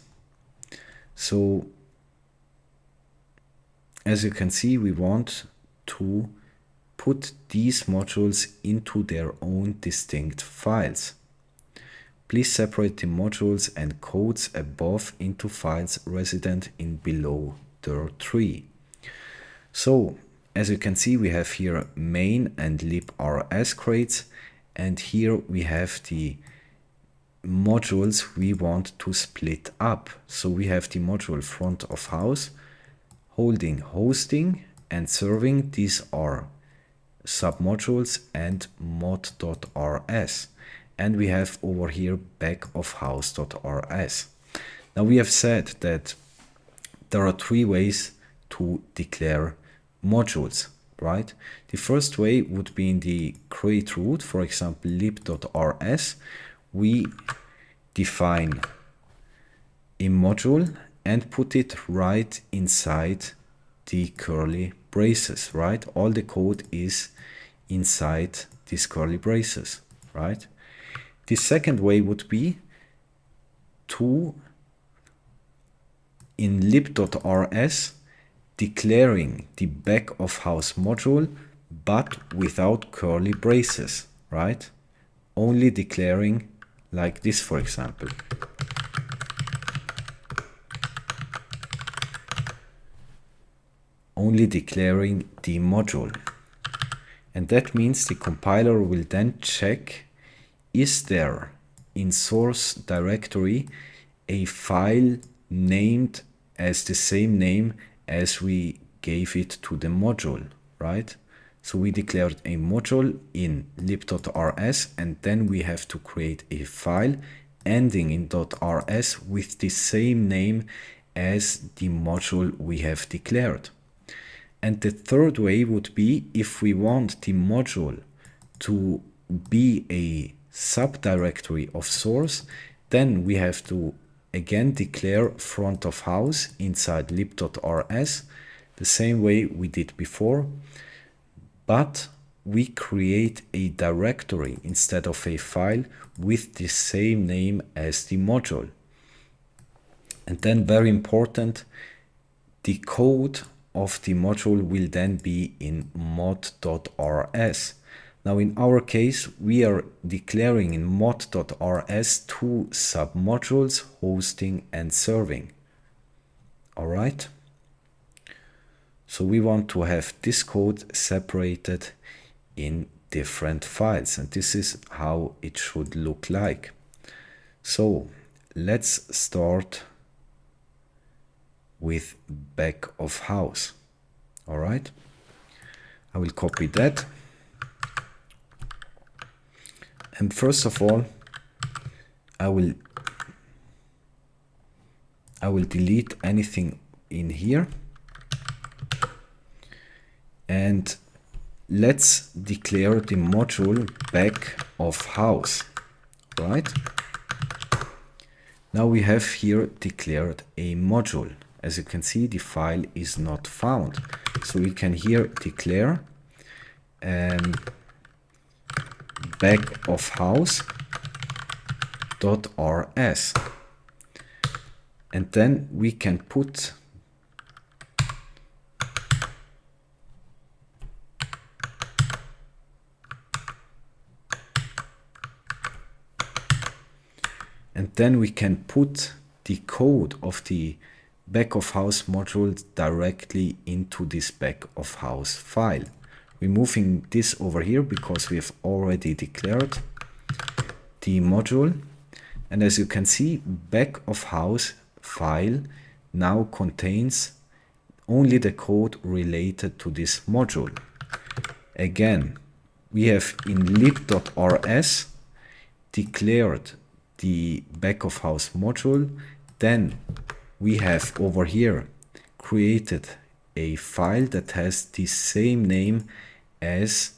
So as you can see, we want to put these modules into their own distinct files. Please separate the modules and codes above into files resident in below dir tree. So as you can see, we have here main and librs crates, and here we have the modules we want to split up. So we have the module front of house, holding hosting and serving. These are submodules and mod.rs. And we have over here back of house.rs. Now we have said that there are three ways to declare modules, right? The first way would be in the create root, for example, lib.rs. We define a module and put it right inside the curly braces, right? All the code is inside these curly braces, right? The second way would be to, in lib.rs, declaring the back of house module, but without curly braces, right? Only declaring like this, for example. Only declaring the module. And that means the compiler will then check, is there in source directory a file named as the same name as we gave it to the module, right? So we declared a module in lib.rs, and then we have to create a file ending in .rs with the same name as the module we have declared. And the third way would be, if we want the module to be a subdirectory of source, then we have to again declare front of house inside lib.rs the same way we did before, but we create a directory instead of a file with the same name as the module. And then, very important, the code of the module will then be in mod.rs. Now in our case, we are declaring in mod.rs two submodules, hosting and serving. All right. So we want to have this code separated in different files, and this is how it should look like. So let's start with back of house. All right. I will copy that. And first of all, I will delete anything in here, and let's declare the module back of house, right? Now we have here declared a module. As you can see, the file is not found. So we can here declare back of house .rs. And then we can put the code of the back of house module directly into this back of house file. Removing this over here because we have already declared the module. And as you can see, back of house file now contains only the code related to this module. Again, we have in lib.rs declared the back of house module. Then we have over here created a file that has the same name as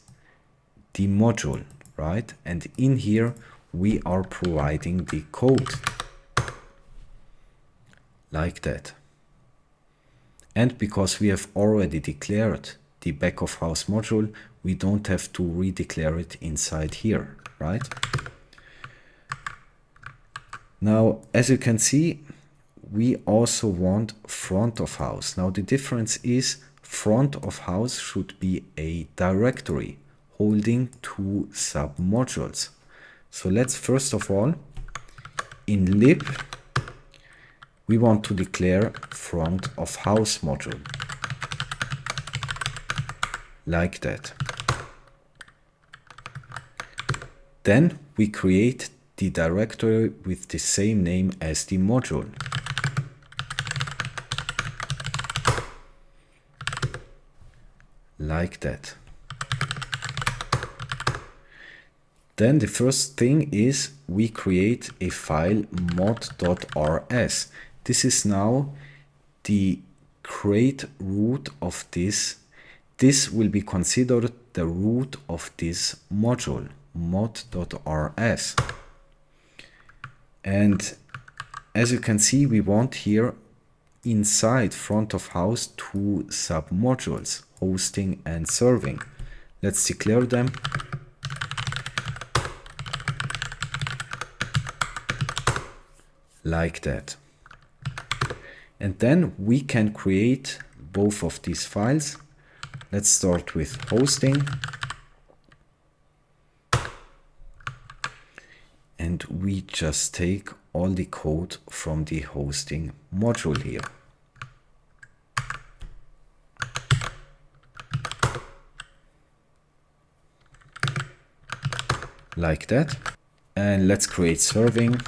the module, right? And in here we are providing the code like that. And because we have already declared the back of house module, we don't have to redeclare it inside here, right? Now, as you can see, we also want front of house. Now the difference is front of house should be a directory holding two submodules. So let's first of all, in lib, we want to declare front of house module like that. Then we create the directory with the same name as the module. Like that. Then the first thing is we create a file mod.rs. This is now the create root of this. This will be considered the root of this module, mod.rs. And as you can see, we want here inside front of house two submodules, hosting and serving. Let's declare them. Like that. And then we can create both of these files. Let's start with hosting. And we just take all the code from the hosting module here. Like that. And let's create serving.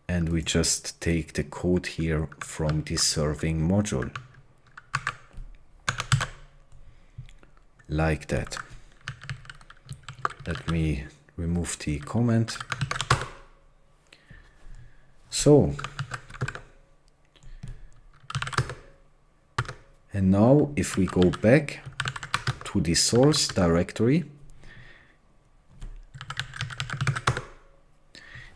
And we just take the code here from the serving module. Like that. Let me remove the comment. So, and now if we go back to the source directory,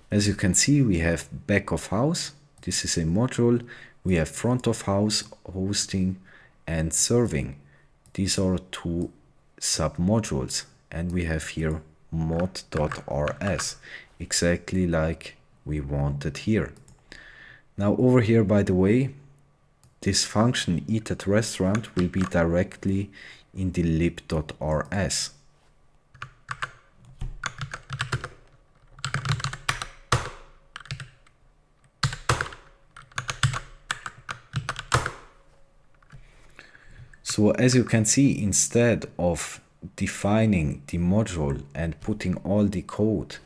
as you can see, we have back of house. This is a module. We have front of house, hosting, and serving. These are two submodules. And we have here mod.rs, exactly like we wanted here. Now over here, by the way, this function eat at restaurant will be directly in the lib.rs. So as you can see, instead of defining the module and putting all the code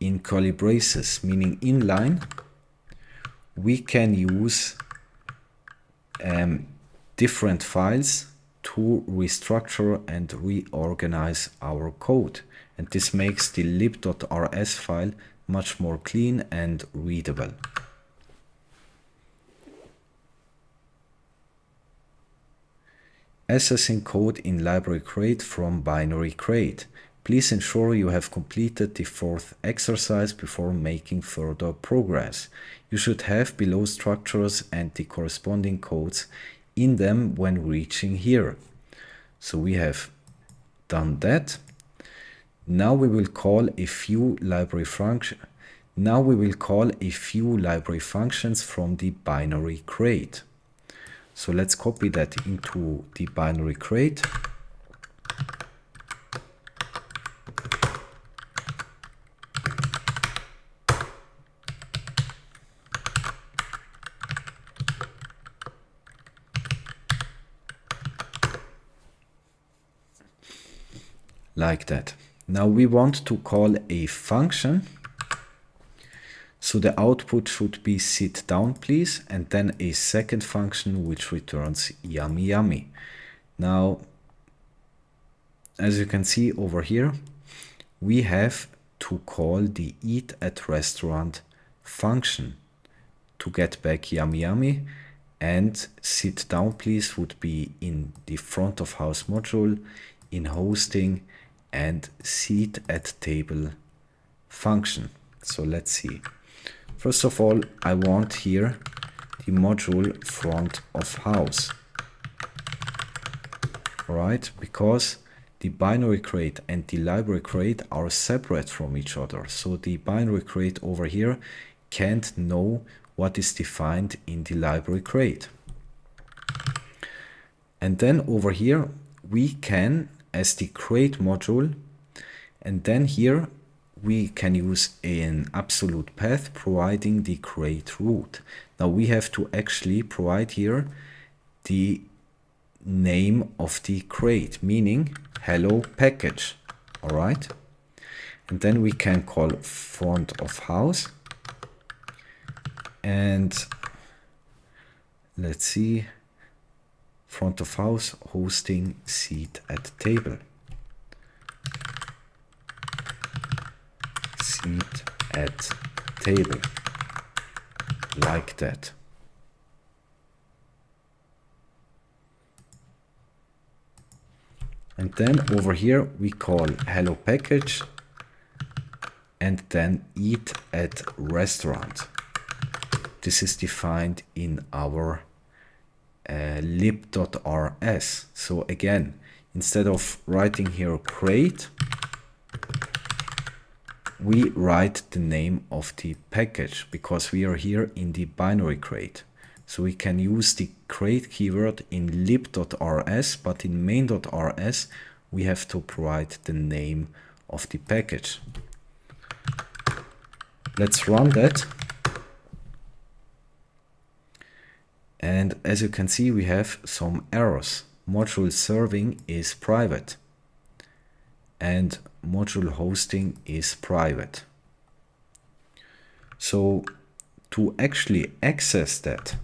in curly braces, meaning inline, we can use different files to restructure and reorganize our code. And this makes the lib.rs file much more clean and readable. Accessing code in library crate from binary crate. Please ensure you have completed the fourth exercise before making further progress. You should have below structures and the corresponding codes in them when reaching here. So we have done that. Now we will call a few library functions. Now we will call a few library functions from the binary crate. So let's copy that into the binary crate. Like that. Now we want to call a function. So the output should be sit down please, and then a second function which returns yummy yummy. Now, as you can see over here, we have to call the eat at restaurant function to get back yummy yummy, and sit down please would be in the front of house module, in hosting, and seat at table function. So let's see. First of all, I want here the module front of house. Alright, because the binary crate and the library crate are separate from each other. So the binary crate over here can't know what is defined in the library crate. And then over here we can, as the crate module, and then here we can use an absolute path providing the crate root. Now we have to actually provide here the name of the crate, meaning hello package. All right. And then we can call front of house. And let's see, front of house hosting seat at table. Seat at table, like that. And then over here we call hello package, and then eat at restaurant. This is defined in our lib.rs. So again, instead of writing here crate, we write the name of the package, because we are here in the binary crate. So we can use the crate keyword in lib.rs, but in main.rs we have to provide the name of the package. Let's run that. And as you can see, we have some errors. Module serving is private and module hosting is private. So to actually access that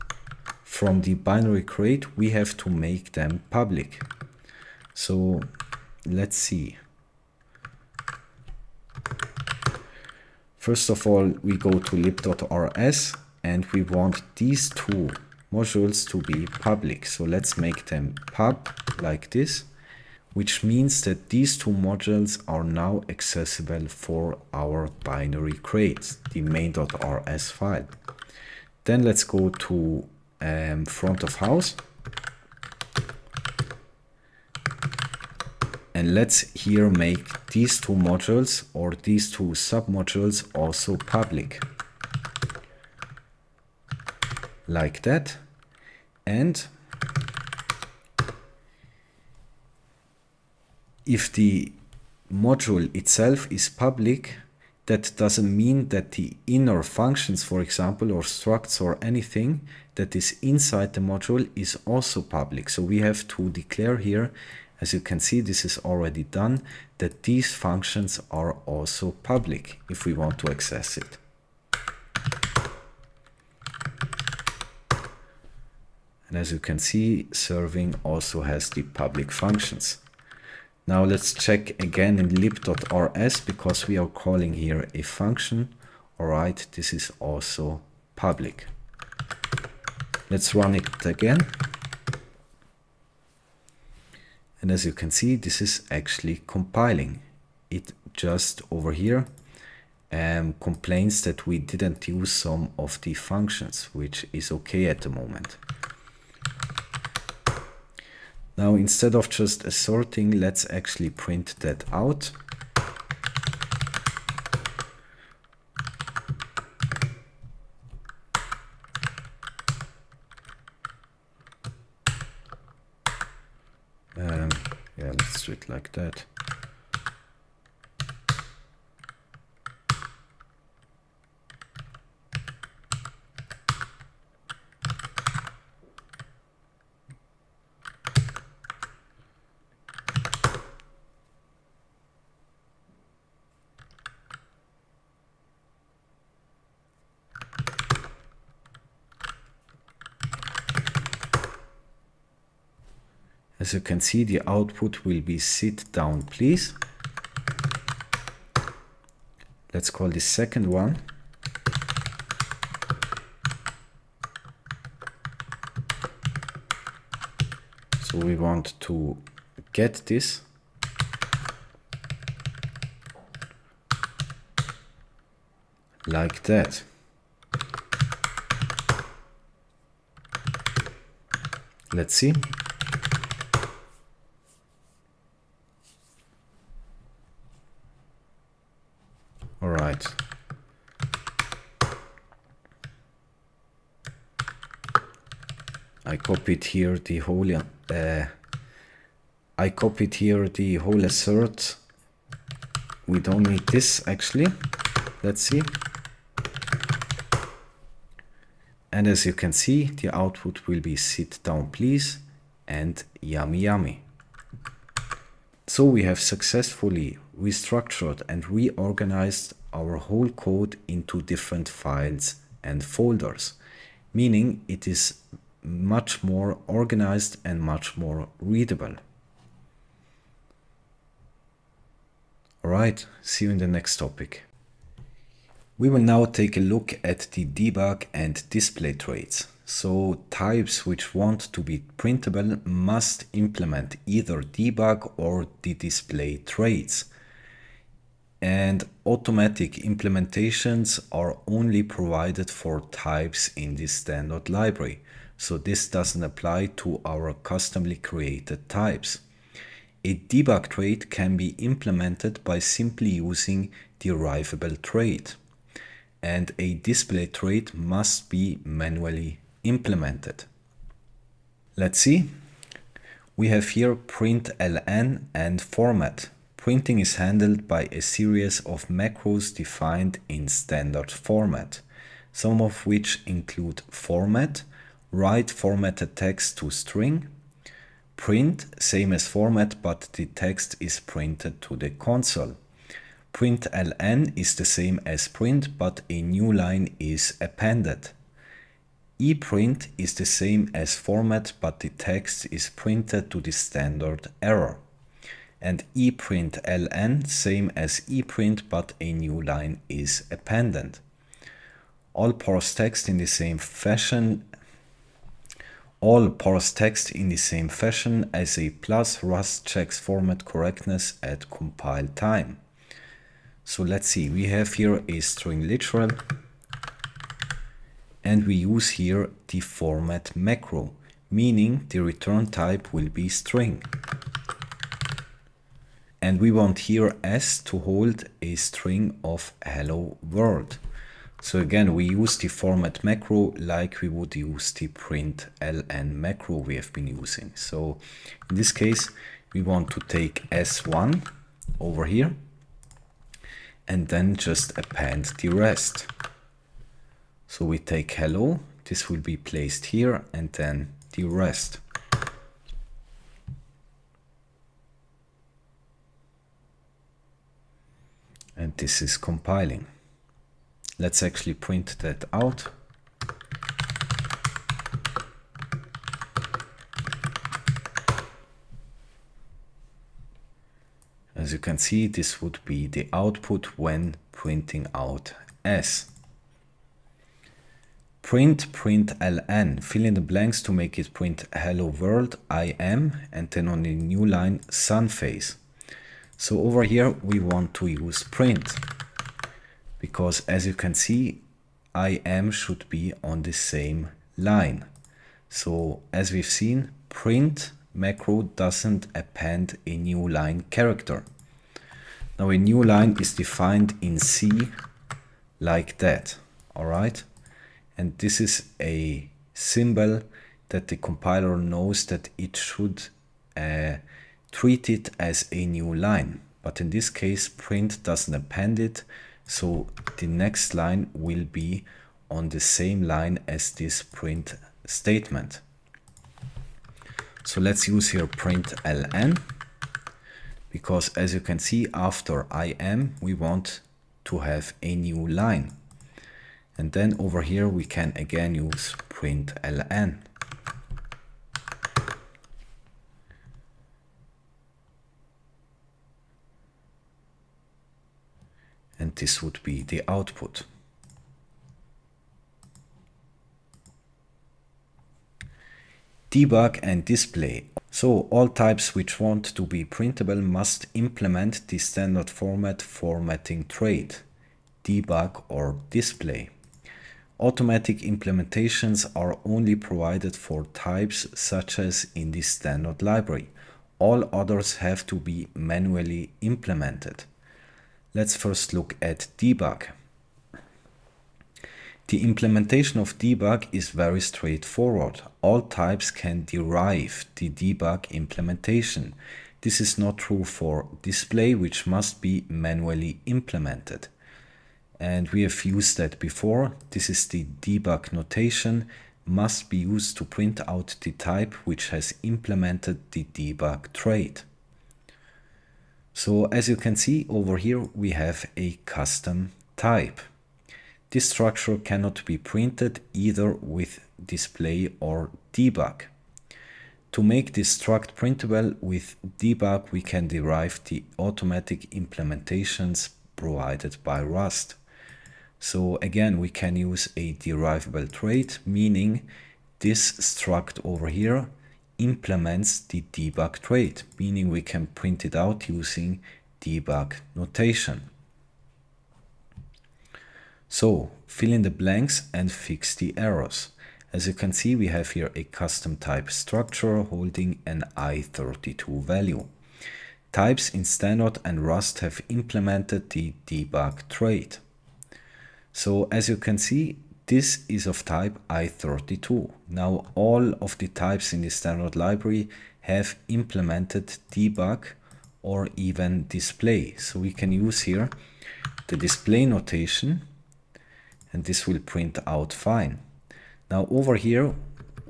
from the binary crate, we have to make them public. So let's see. First of all, we go to lib.rs and we want these two modules to be public. So let's make them pub like this, which means that these two modules are now accessible for our binary crate, the main.rs file. Then let's go to front of house. And let's here make these two modules or these two submodules also public. Like that. And if the module itself is public, that doesn't mean that the inner functions, for example, or structs or anything that is inside the module is also public. So we have to declare here, as you can see, this is already done, that these functions are also public if we want to access it. And as you can see, serving also has the public functions. Now let's check again in lib.rs, because we are calling here a function. All right, this is also public. Let's run it again. And as you can see, this is actually compiling. It just over here complains that we didn't use some of the functions, which is okay at the moment. Now, instead of just asserting, let's actually print that out. next to it like that. As you can see, the output will be sit down, please. Let's call the second one. So we want to get this. Like that. Let's see. All right. I copied here the whole assert. We don't need this actually. Let's see. And as you can see, the output will be sit down please and yummy yummy. So we have successfully restructured and reorganized our whole code into different files and folders, meaning it is much more organized and much more readable. All right, see you in the next topic. We will now take a look at the debug and display traits. So types which want to be printable must implement either debug or the display traits. And automatic implementations are only provided for types in the standard library. So this doesn't apply to our customly created types. A debug trait can be implemented by simply using the arrivable trait. And a display trait must be manually implemented. Let's see. We have here println and format. Printing is handled by a series of macros defined in standard format, some of which include format, write formatted text to string, print, same as format, but the text is printed to the console. Println is the same as print, but a new line is appended. ePrint is the same as format, but the text is printed to the standard error. And ePrintln, same as ePrint, but a new line is appended. All parse text in the same fashion. All parse text in the same fashion as a plus Rust checks format correctness at compile time. So let's see, we have here a string literal and we use here the format macro, meaning the return type will be string. And we want here s to hold a string of hello world. So again, we use the format macro like we would use the println macro we have been using. So in this case, we want to take s1 over here and then just append the rest. So we take hello, this will be placed here, and then the rest. And this is compiling. Let's actually print that out. As you can see, this would be the output when printing out s. Print println, fill in the blanks to make it print hello world, I am, and then on the new line sun face. So over here we want to use print, because as you can see, I am should be on the same line. So as we've seen, print macro doesn't append a new line character. Now a new line is defined in C like that, all right? And this is a symbol that the compiler knows that it should treat it as a new line. But in this case, print doesn't append it, so the next line will be on the same line as this print statement. So let's use here print ln, because as you can see, after im we want to have a new line. And then over here we can again use print ln. And this would be the output. Debug and display. So all types which want to be printable must implement the standard format formatting trait, debug or display. Automatic implementations are only provided for types such as in the standard library. All others have to be manually implemented. Let's first look at debug. The implementation of debug is very straightforward. All types can derive the debug implementation. This is not true for display, which must be manually implemented. And we have used that before. This is the debug notation, must be used to print out the type which has implemented the debug trait. So as you can see over here, we have a custom type. This structure cannot be printed either with display or debug. To make this struct printable with debug, we can derive the automatic implementations provided by Rust. So again, we can use a derivable trait, meaning this struct over here implements the debug trait, meaning we can print it out using debug notation. So fill in the blanks and fix the errors. As you can see, we have here a custom type structure holding an i32 value. Types in standard and Rust have implemented the debug trait. So as you can see, this is of type i32. Now all of the types in the standard library have implemented debug or even display. So we can use here the display notation, and this will print out fine. Now over here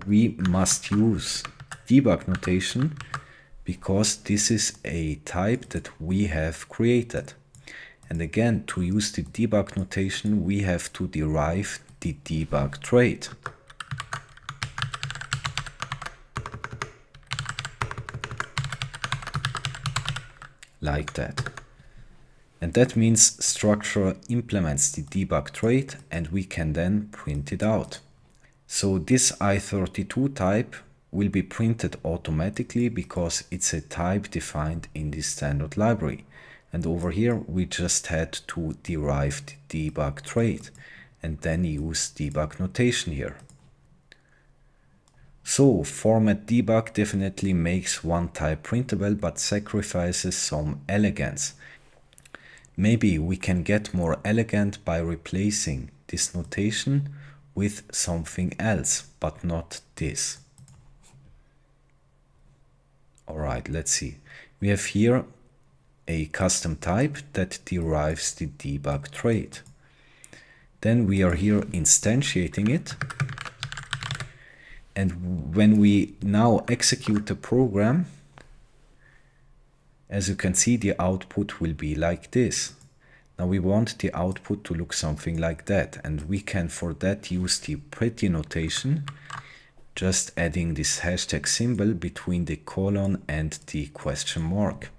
we must use debug notation because this is a type that we have created. And again, to use the debug notation, we have to derive the debug trait. Like that. And that means structure implements the debug trait and we can then print it out. So this i32 type will be printed automatically because it's a type defined in the standard library. And over here we just had to derive the debug trait and then use debug notation here. So format debug definitely makes one type printable but sacrifices some elegance. Maybe we can get more elegant by replacing this notation with something else, but not this. Alright, let's see. We have here a custom type that derives the debug trait. Then we are here instantiating it. And when we now execute the program, as you can see, the output will be like this. Now we want the output to look something like that, and we can for that use the pretty notation, just adding this hashtag symbol between the colon and the question mark.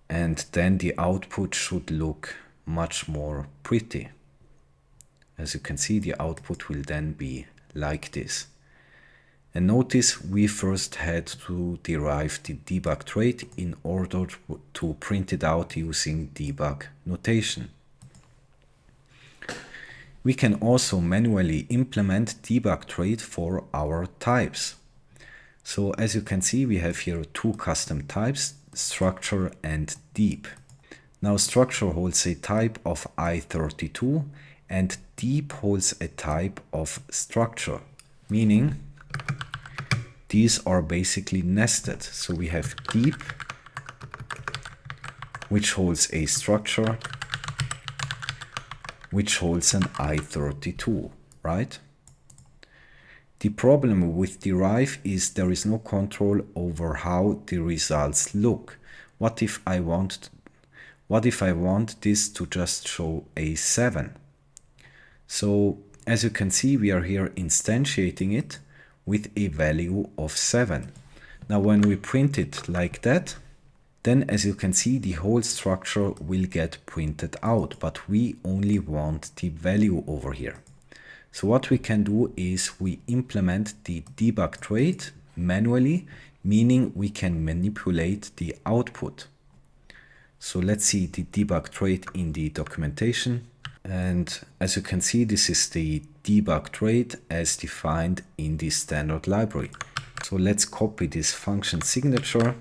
And then the output should look much more pretty. As you can see, the output will then be like this. And notice we first had to derive the debug trait in order to print it out using debug notation. We can also manually implement debug trait for our types. So as you can see, we have here two custom types, structure and deep. Now structure holds a type of i32 and deep holds a type of structure, meaning these are basically nested. So we have deep, which holds a structure, which holds an I32, right? The problem with derive is there is no control over how the results look. What if I want this to just show a 7? So as you can see, we are here instantiating it with a value of 7. Now when we print it like that, then as you can see, the whole structure will get printed out, but we only want the value over here. So what we can do is we implement the debug trait manually, meaning we can manipulate the output. So let's see the debug trait in the documentation. And as you can see, this is the debug trait as defined in the standard library. So let's copy this function signature.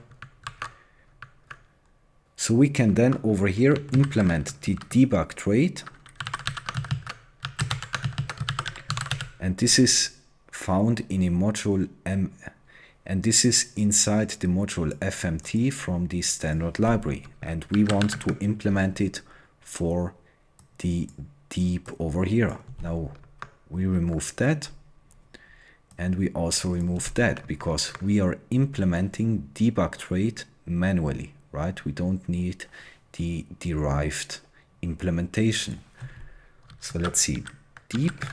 So we can then over here implement the debug trait. And this is found in a module and this is inside the module FMT from the standard library. And we want to implement it for the deep over here. Now we remove that and we also remove that because we are implementing debug trait manually, right? We don't need the derived implementation. So let's see, deep.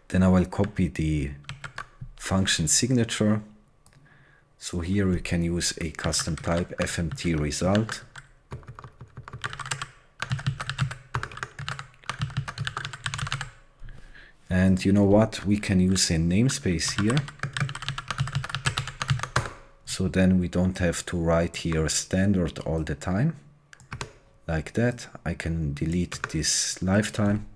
Then I will copy the function signature. So here we can use a custom type FMT result. And you know what? We can use a namespace here. So then we don't have to write here standard all the time. Like that. I can delete this lifetime.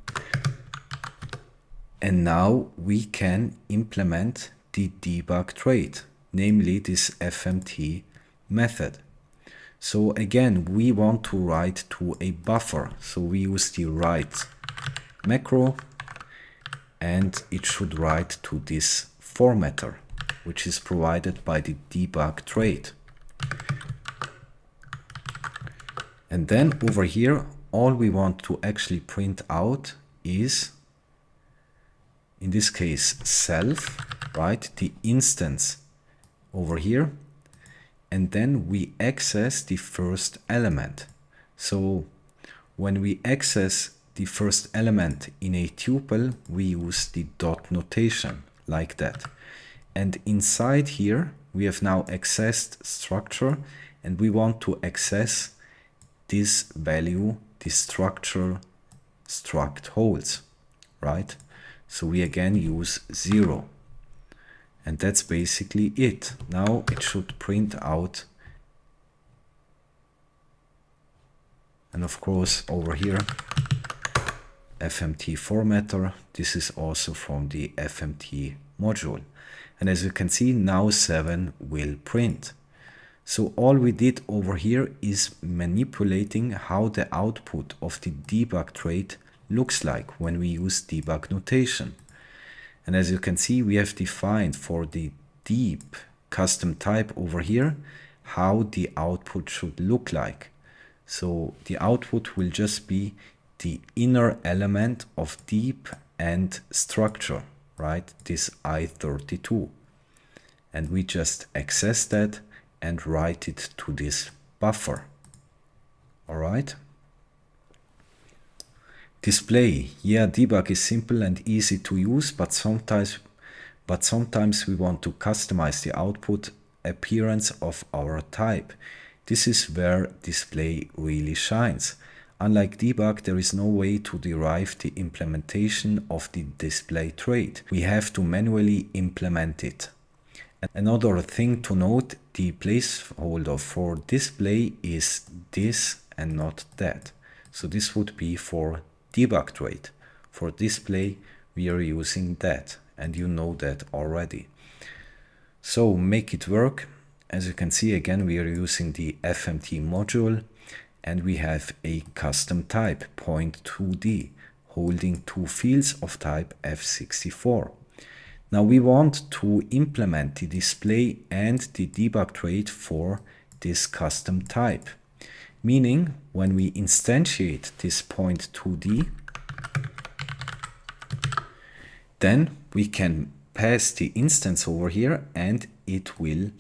And now we can implement the debug trait, namely this FMT method. So again, we want to write to a buffer. So we use the write macro and it should write to this formatter, which is provided by the debug trait. And then over here, all we want to actually print out is, in this case, self, right? The instance over here. And then we access the first element. So when we access the first element in a tuple, we use the dot notation like that. And inside here, we have now accessed structure and we want to access this value, the structure struct holds, right? So we again use 0. And that's basically it. Now it should print out. And of course over here, FMT formatter. This is also from the FMT module. And as you can see, now 7 will print. So all we did over here is manipulating how the output of the debug trait looks like when we use debug notation. And as you can see, we have defined for the deep custom type over here how the output should look like. So the output will just be the inner element of deep and structure, right? This I32. And we just access that and write it to this buffer. All right. Display. Yeah, debug is simple and easy to use, but sometimes we want to customize the output appearance of our type. This is where display really shines. Unlike debug, there is no way to derive the implementation of the display trait. We have to manually implement it. Another thing to note, the placeholder for display is this and not that. So this would be for debug trait. For display, we are using that, and you know that already. So make it work. As you can see, again, we are using the FMT module, and we have a custom type point2d holding two fields of type f64. Now we want to implement the display and the debug trait for this custom type. Meaning when we instantiate this point 2D, then we can pass the instance over here and it will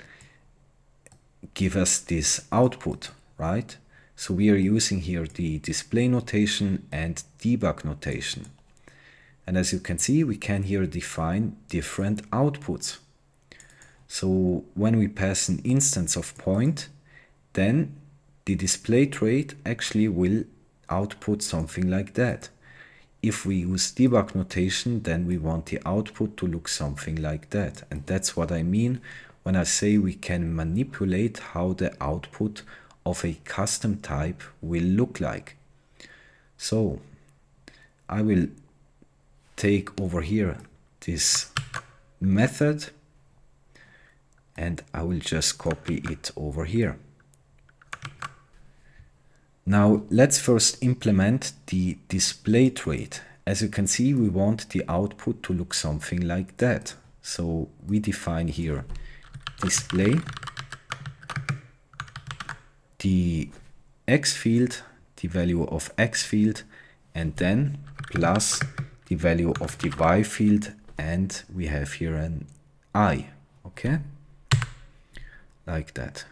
give us this output, right? So we are using here the display notation and debug notation. And as you can see, we can here define different outputs. So when we pass an instance of point, then the display trait actually will output something like that. If we use debug notation, then we want the output to look something like that. And that's what I mean when I say we can manipulate how the output of a custom type will look like. So I will take over here this method and I will just copy it over here. Now let's first implement the display trait. As you can see, we want the output to look something like that. So we define here display, the x field, the value of x field, and then plus the value of the y field, and we have here an I, okay, like that.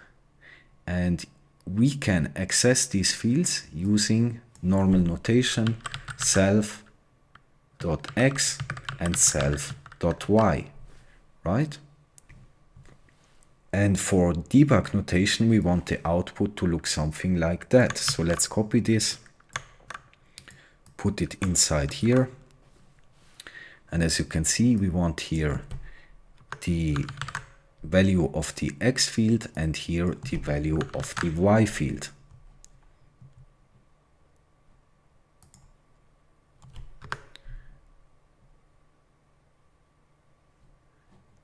And we can access these fields using normal notation self.x and self.y, right? And for debug notation, we want the output to look something like that. So let's copy this, put it inside here. And as you can see, we want here the value of the x field and here the value of the y field.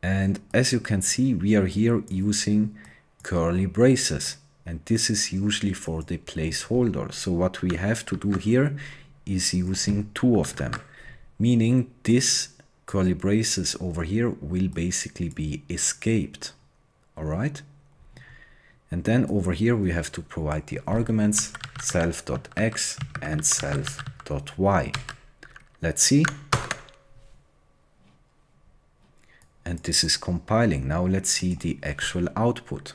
And as you can see, we are here using curly braces, and this is usually for the placeholder. So what we have to do here is using two of them, meaning this curly braces over here will basically be escaped. All right. And then over here we have to provide the arguments self.x and self.y. Let's see. And this is compiling. Now let's see the actual output.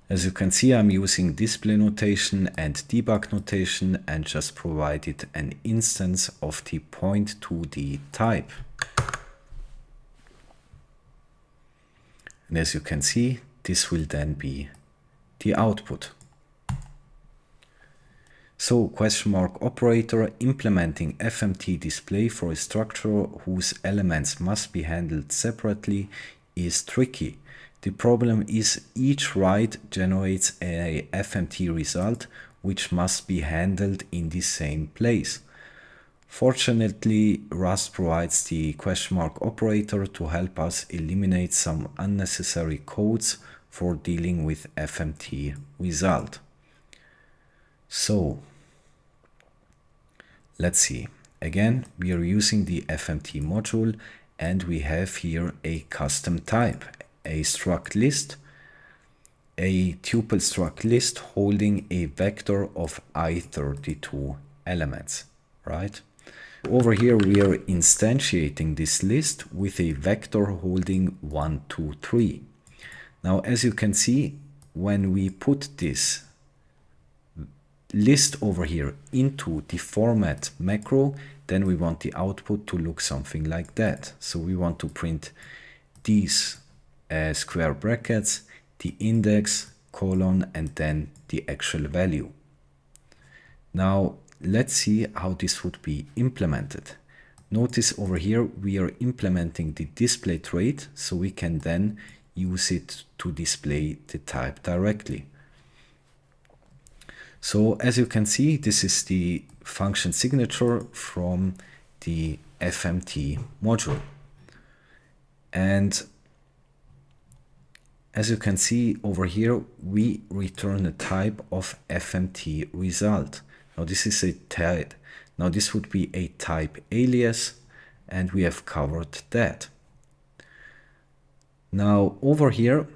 As you can see, I'm using display notation and debug notation and just provided an instance of the point2D type. And as you can see, this will then be the output. So question mark operator implementing FMT display for a structure whose elements must be handled separately is tricky. The problem is each write generates a FMT result which must be handled in the same place. Fortunately, Rust provides the question mark operator to help us eliminate some unnecessary codes for dealing with FMT result. So let's see. Again, we are using the FMT module and we have here a custom type, a struct list, a tuple struct list holding a vector of I32 elements, right? Over here we are instantiating this list with a vector holding 1, 2, 3. Now as you can see, when we put this list over here into the format macro, then we want the output to look something like that. So we want to print these square brackets, the index, colon, and then the actual value. Now let's see how this would be implemented. Notice over here we are implementing the display trait, so we can then use it to display the type directly. So as you can see, this is the function signature from the FMT module. And as you can see over here, we return a type of FMT result. Now this is a type. Now this would be a type alias, and we have covered that. Now over here,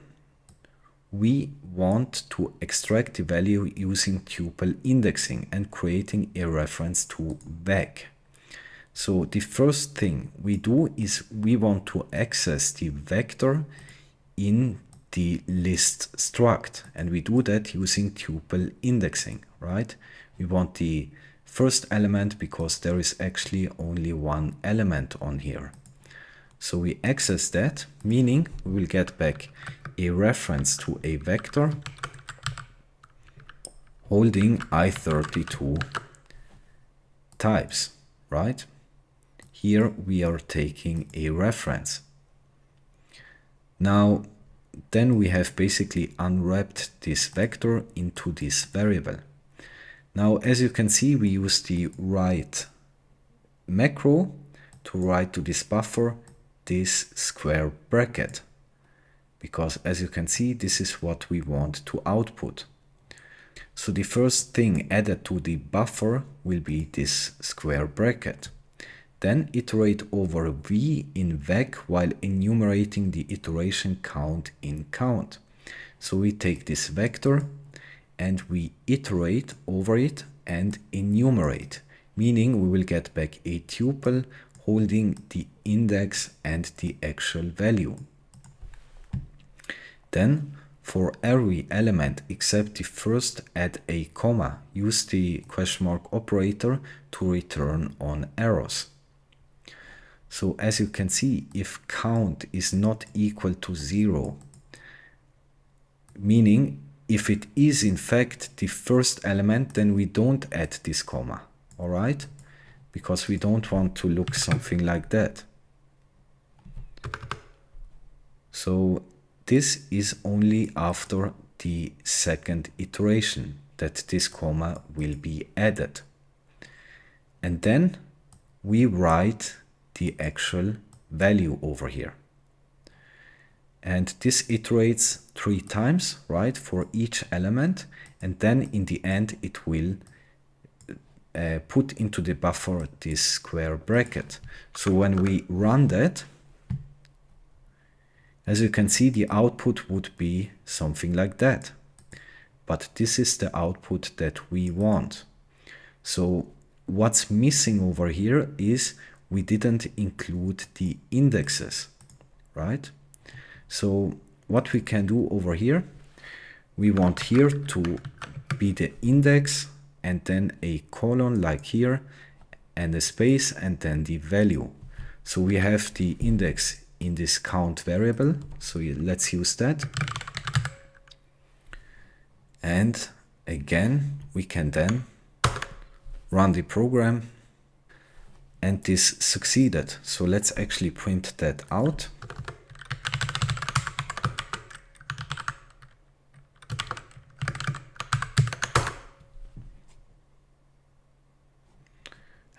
we want to extract the value using tuple indexing and creating a reference to vec. So the first thing we do is we want to access the vector in the list struct, and we do that using tuple indexing, right? We want the first element because there is actually only one element on here. So we access that, meaning we will get back a reference to a vector holding I32 types, right? Here we are taking a reference. Now, then we have basically unwrapped this vector into this variable. Now, as you can see, we use the write macro to write to this buffer this square bracket, because as you can see, this is what we want to output. So the first thing added to the buffer will be this square bracket. Then iterate over v in vec while enumerating the iteration count in count. So we take this vector and we iterate over it and enumerate, meaning we will get back a tuple holding the index and the actual value. Then for every element except the first, add a comma. Use the question mark operator to return on arrows. So as you can see, if count is not equal to 0, meaning if it is in fact the first element, then we don't add this comma, all right? Because we don't want to look something like that. So this is only after the second iteration that this comma will be added. And then we write the actual value over here. And this iterates 3 times, right, for each element. And then in the end, it will put into the buffer this square bracket. So when we run that, as you can see, the output would be something like that. But this is the output that we want. So what's missing over here is we didn't include the indexes, right? So what we can do over here, we want here to be the index and then a colon like here and a space and then the value. So we have the index in this count variable. So let's use that. And again, we can then run the program. And this succeeded. So let's actually print that out.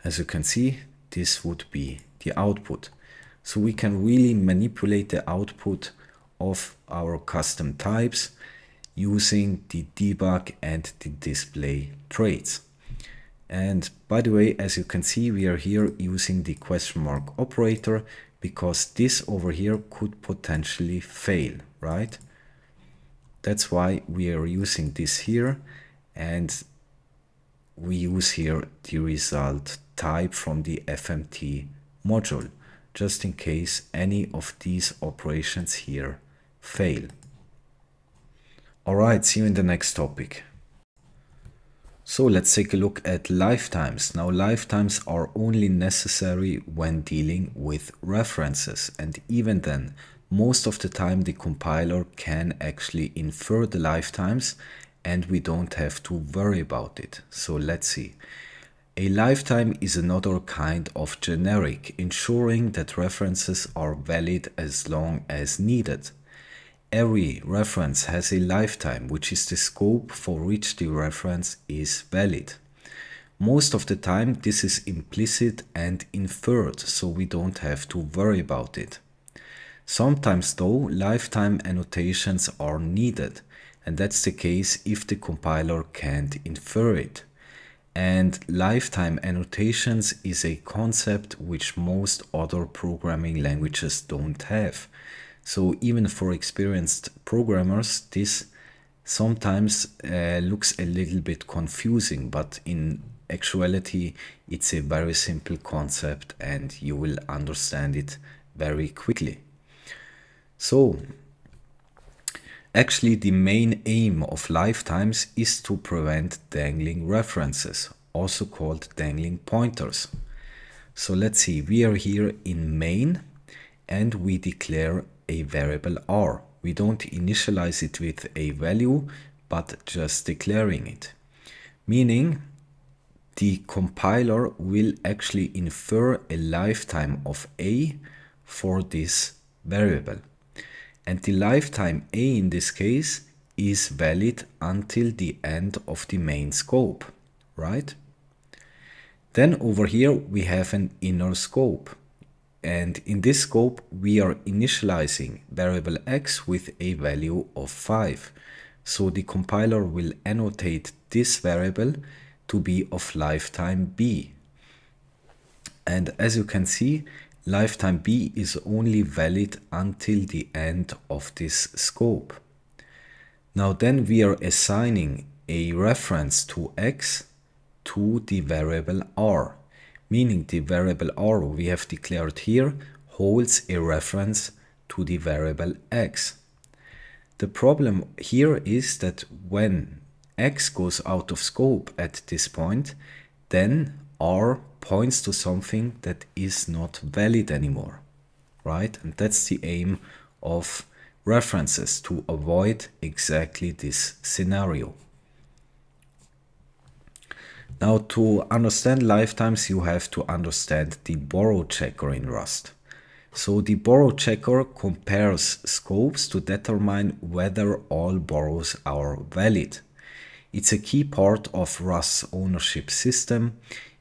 As you can see, this would be the output. So we can really manipulate the output of our custom types using the debug and the display traits. And by the way, as you can see, we are here using the question mark operator because this over here could potentially fail, right? That's why we are using this here, and we use here the result type from the FMT module, just in case any of these operations here fail. All right, see you in the next topic. So let's take a look at lifetimes. Now lifetimes are only necessary when dealing with references, and even then, most of the time the compiler can actually infer the lifetimes and we don't have to worry about it. So let's see. A lifetime is another kind of generic, ensuring that references are valid as long as needed. Every reference has a lifetime, which is the scope for which the reference is valid. Most of the time this is implicit and inferred, so we don't have to worry about it. Sometimes though, lifetime annotations are needed, and that's the case if the compiler can't infer it. And lifetime annotations is a concept which most other programming languages don't have. So even for experienced programmers, this sometimes looks a little bit confusing, but in actuality, it's a very simple concept and you will understand it very quickly. So, actually, the main aim of lifetimes is to prevent dangling references, also called dangling pointers. So let's see, we are here in main and we declare a variable r. We don't initialize it with a value, but just declaring it. Meaning, the compiler will actually infer a lifetime of a for this variable. And the lifetime a in this case is valid until the end of the main scope, right? Then over here we have an inner scope. And in this scope we are initializing variable x with a value of 5. So the compiler will annotate this variable to be of lifetime b. And as you can see, lifetime b is only valid until the end of this scope. Now then we are assigning a reference to x to the variable r, meaning the variable r we have declared here holds a reference to the variable x. The problem here is that when x goes out of scope at this point, then r points to something that is not valid anymore, right? And that's the aim of references, to avoid exactly this scenario. Now, to understand lifetimes, you have to understand the borrow checker in Rust. So the borrow checker compares scopes to determine whether all borrows are valid. It's a key part of Rust's ownership system.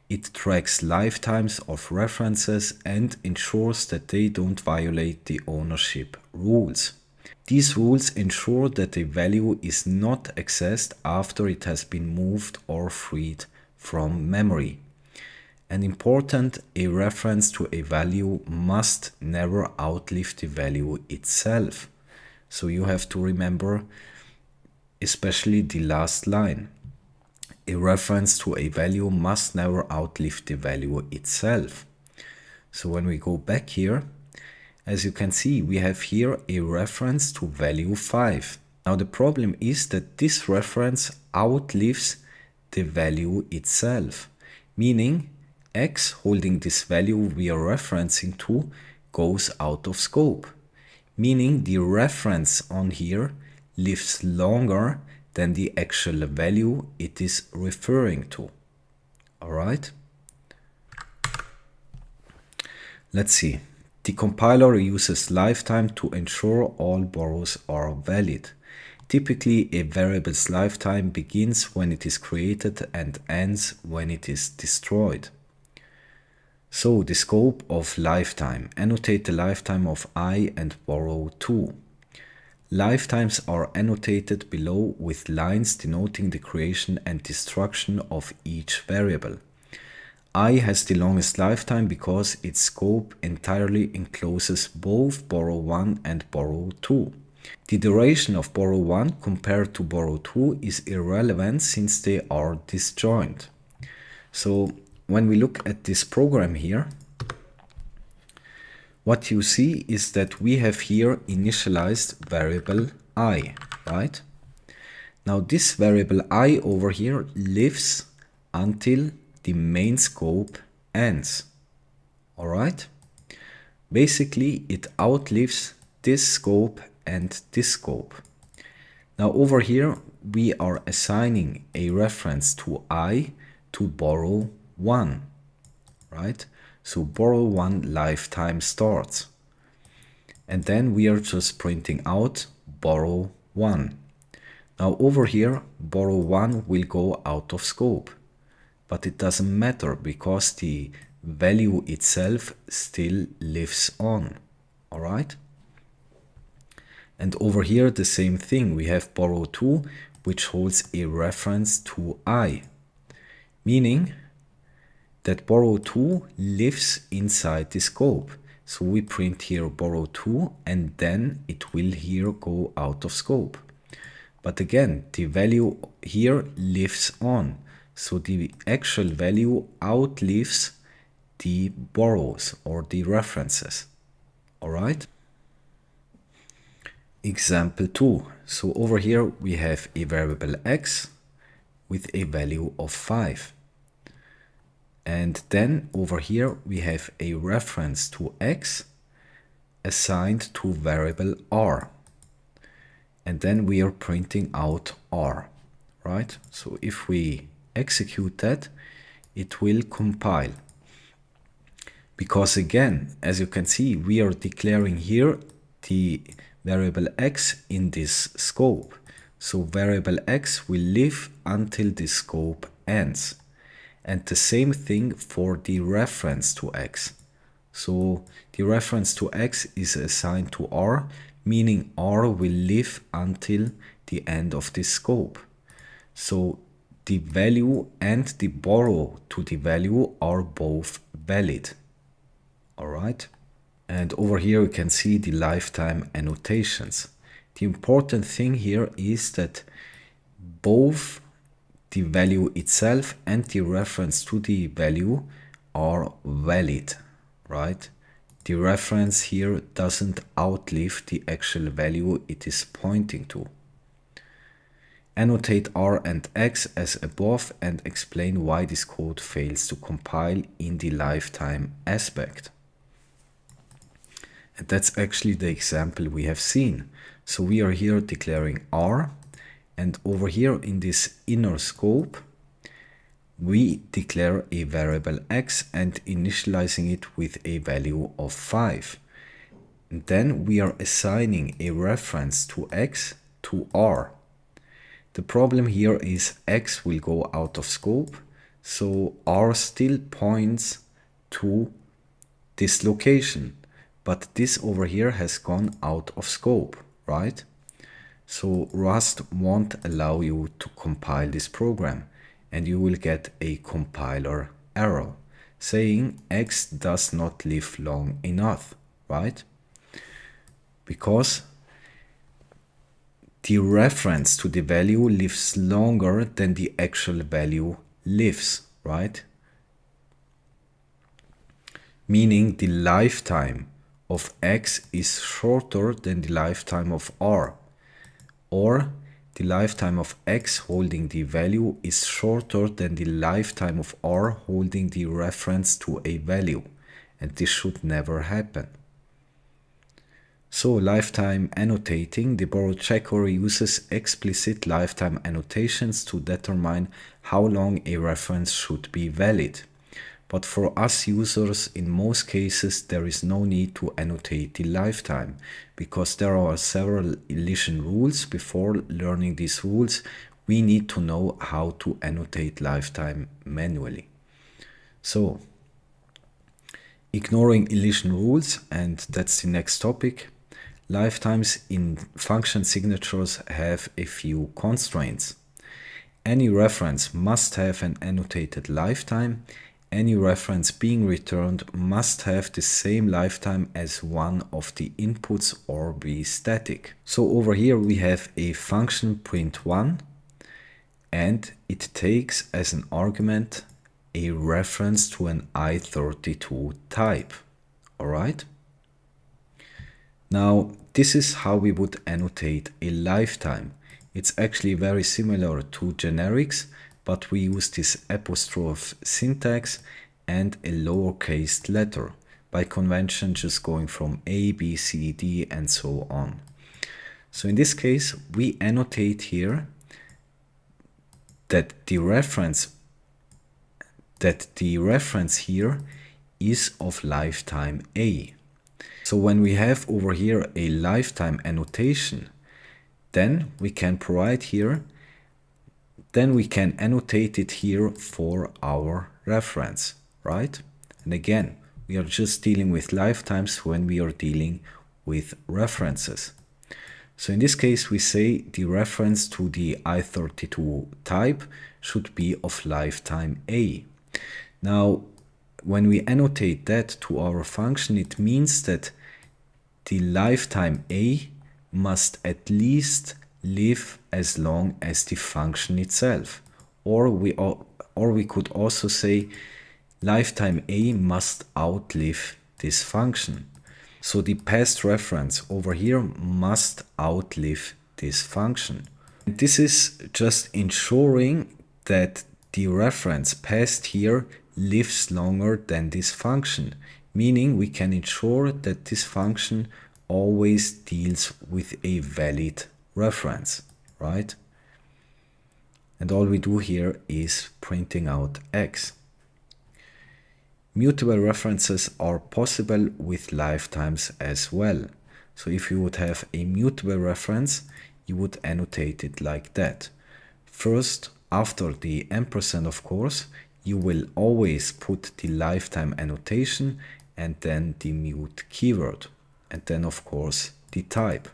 It tracks lifetimes of references and ensures that they don't violate the ownership rules. These rules ensure that a value is not accessed after it has been moved or freed from memory. And important, a reference to a value must never outlive the value itself. So you have to remember especially the last line. A reference to a value must never outlive the value itself. So when we go back here, as you can see, we have here a reference to value 5. Now the problem is that this reference outlives the value itself, meaning x holding this value we are referencing to goes out of scope, meaning the reference on here lives longer than the actual value it is referring to. All right. Let's see. The compiler uses lifetime to ensure all borrows are valid. Typically, a variable's lifetime begins when it is created and ends when it is destroyed. So, the scope of lifetime. Annotate the lifetime of I and borrow 2. Lifetimes are annotated below with lines denoting the creation and destruction of each variable. I has the longest lifetime because its scope entirely encloses both borrow 1 and borrow 2. The duration of borrow 1 compared to borrow 2 is irrelevant since they are disjoint. So when we look at this program here, what you see is that we have here initialized variable I, right? Now this variable I over here lives until the main scope ends. All right? Basically, it outlives this scope and this scope. Now over here, we are assigning a reference to I to borrow 1, right? So borrow 1 lifetime starts. And then we are just printing out borrow 1. Now over here, borrow 1 will go out of scope. But it doesn't matter because the value itself still lives on. All right? And over here the same thing, we have borrow2, which holds a reference to I, meaning that borrow2 lives inside the scope. So we print here borrow2 and then it will here go out of scope. But again, the value here lives on. So the actual value outlives the borrows or the references. All right. Example 2. So over here we have a variable x with a value of 5. And then over here we have a reference to x assigned to variable r. And then we are printing out r, right? So if we execute that, it will compile. Because again, as you can see, we are declaring here the variable x in this scope. So variable x will live until the scope ends. And the same thing for the reference to x. So the reference to x is assigned to r, meaning r will live until the end of this scope. So the value and the borrow to the value are both valid. All right. And over here you can see the lifetime annotations. The important thing here is that both the value itself and the reference to the value are valid, right? The reference here doesn't outlive the actual value it is pointing to. Annotate r and x as above and explain why this code fails to compile in the lifetime aspect. And that's actually the example we have seen. So we are here declaring r, and over here in this inner scope, we declare a variable x and initializing it with a value of 5. And then we are assigning a reference to x to r. The problem here is x will go out of scope, so r still points to this location, but this over here has gone out of scope, right? So Rust won't allow you to compile this program, and you will get a compiler error saying x does not live long enough, right? Because the reference to the value lives longer than the actual value lives, right? Meaning the lifetime of x is shorter than the lifetime of r, or the lifetime of x holding the value is shorter than the lifetime of r holding the reference to a value, and this should never happen. So lifetime annotating, the borrow checker uses explicit lifetime annotations to determine how long a reference should be valid. But for us users, in most cases, there is no need to annotate the lifetime, because there are several elision rules. Before learning these rules, we need to know how to annotate lifetime manually. So, ignoring elision rules, and that's the next topic, lifetimes in function signatures have a few constraints. Any reference must have an annotated lifetime. Any reference being returned must have the same lifetime as one of the inputs or be static. So over here we have a function print1, and it takes as an argument a reference to an i32 type. Alright? Now this is how we would annotate a lifetime. It's actually very similar to generics, but we use this apostrophe syntax and a lowercase letter, by convention just going from A, B, C, D and so on. So in this case we annotate here that the reference here is of lifetime A. So when we have over here a lifetime annotation, then we can provide here, then we can annotate it here for our reference, right? And again, we are just dealing with lifetimes when we are dealing with references. So in this case, we say the reference to the i32 type should be of lifetime A. Now, when we annotate that to our function, it means that the lifetime A must at least live as long as the function itself. Or we could also say lifetime A must outlive this function. So the passed reference over here must outlive this function. And this is just ensuring that the reference passed here lives longer than this function, meaning we can ensure that this function always deals with a valid reference, right? And all we do here is printing out X. Mutable references are possible with lifetimes as well. So if you would have a mutable reference, you would annotate it like that. First, after the ampersand, of course, you will always put the lifetime annotation and then the mute keyword, and then of course the type.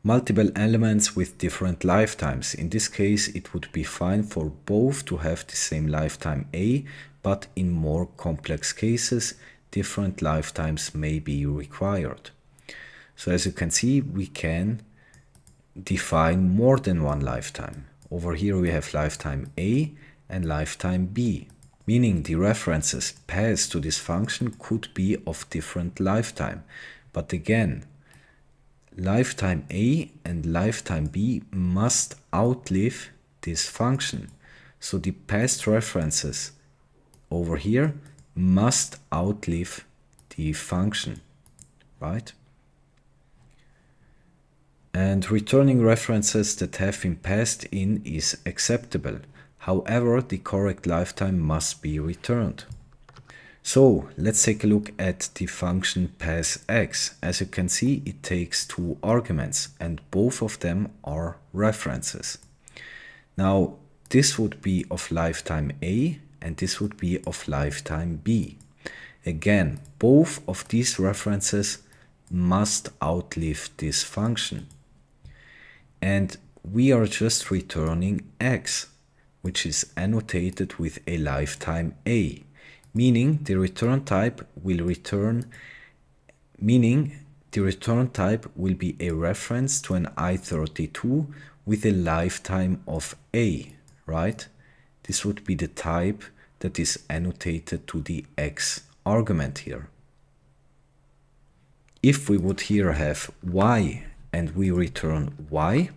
Multiple elements with different lifetimes. In this case, it would be fine for both to have the same lifetime A, but in more complex cases, different lifetimes may be required. So as you can see, we can define more than one lifetime. Over here we have lifetime A and lifetime B, meaning the references passed to this function could be of different lifetime. But again, lifetime A and lifetime B must outlive this function. So the passed references over here must outlive the function, right? And returning references that have been passed in is acceptable. However, the correct lifetime must be returned. So let's take a look at the function passX. As you can see, it takes two arguments and both of them are references. Now this would be of lifetime A and this would be of lifetime B. Again, both of these references must outlive this function. And we are just returning X, which is annotated with a lifetime A. Meaning the return type will be a reference to an i32 with a lifetime of A, right? This would be the type that is annotated to the X argument here. If we would here have Y and we return Y,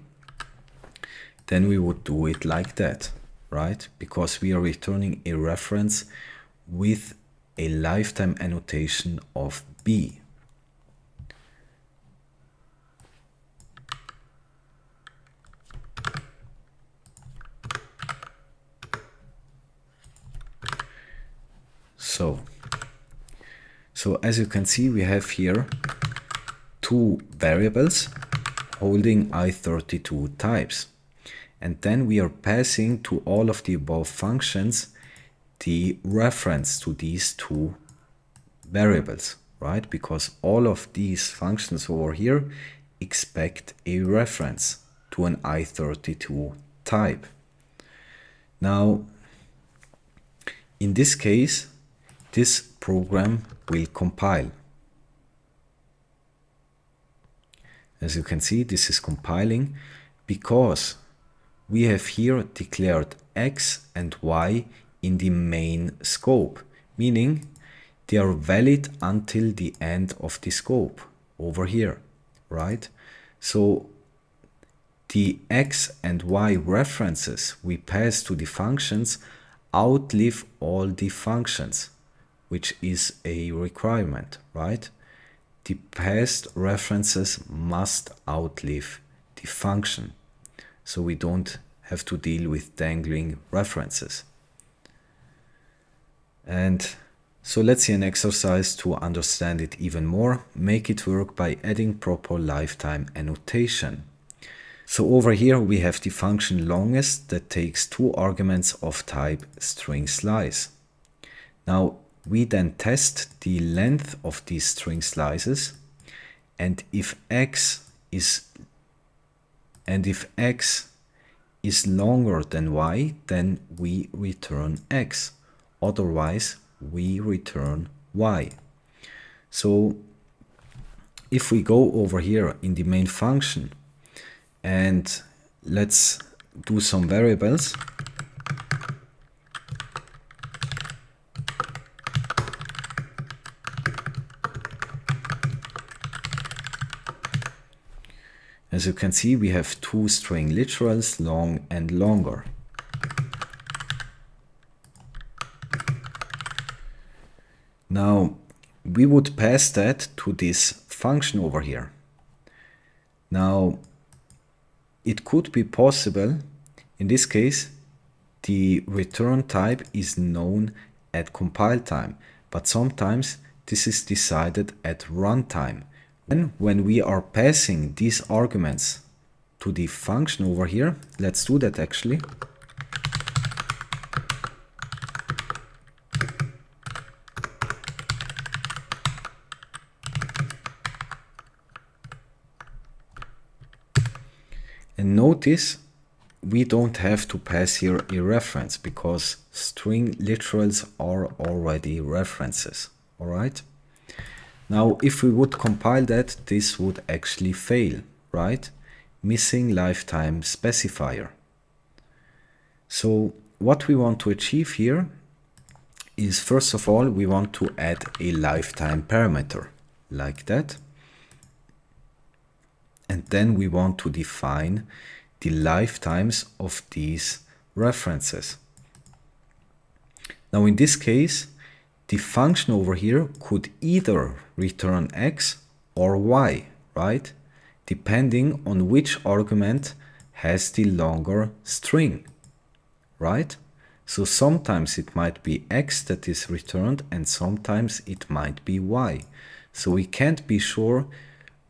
then we would do it like that, right? Because we are returning a reference with a lifetime annotation of B. So as you can see, we have here two variables holding i32 types. And then we are passing to all of the above functions the reference to these two variables, right? Because all of these functions over here expect a reference to an i32 type. Now, in this case, this program will compile. As you can see, this is compiling because we have here declared X and Y in the main scope, meaning they are valid until the end of the scope over here, right? So the X and Y references we pass to the functions outlive all the functions, which is a requirement, right? The passed references must outlive the function, so we don't have to deal with dangling references. And so let's see an exercise to understand it even more. Make it work by adding proper lifetime annotation. So over here we have the function longest that takes two arguments of type string slice. Now we then test the length of these string slices, and if x is longer than y, then we return x. Otherwise, we return y. So if we go over here in the main function and let's do some variables. As you can see, we have two string literals, long and longer. Now, we would pass that to this function over here. Now, it could be possible, in this case, the return type is known at compile time, but sometimes this is decided at runtime. And when we are passing these arguments to the function over here, let's do that actually. And notice we don't have to pass here a reference because string literals are already references. All right. Now, if we would compile that, this would actually fail, right? Missing lifetime specifier. So what we want to achieve here is, first of all, we want to add a lifetime parameter like that. And then we want to define the lifetimes of these references. Now, in this case, the function over here could either return x or y, right? Depending on which argument has the longer string, right? So sometimes it might be x that is returned and sometimes it might be y. So we can't be sure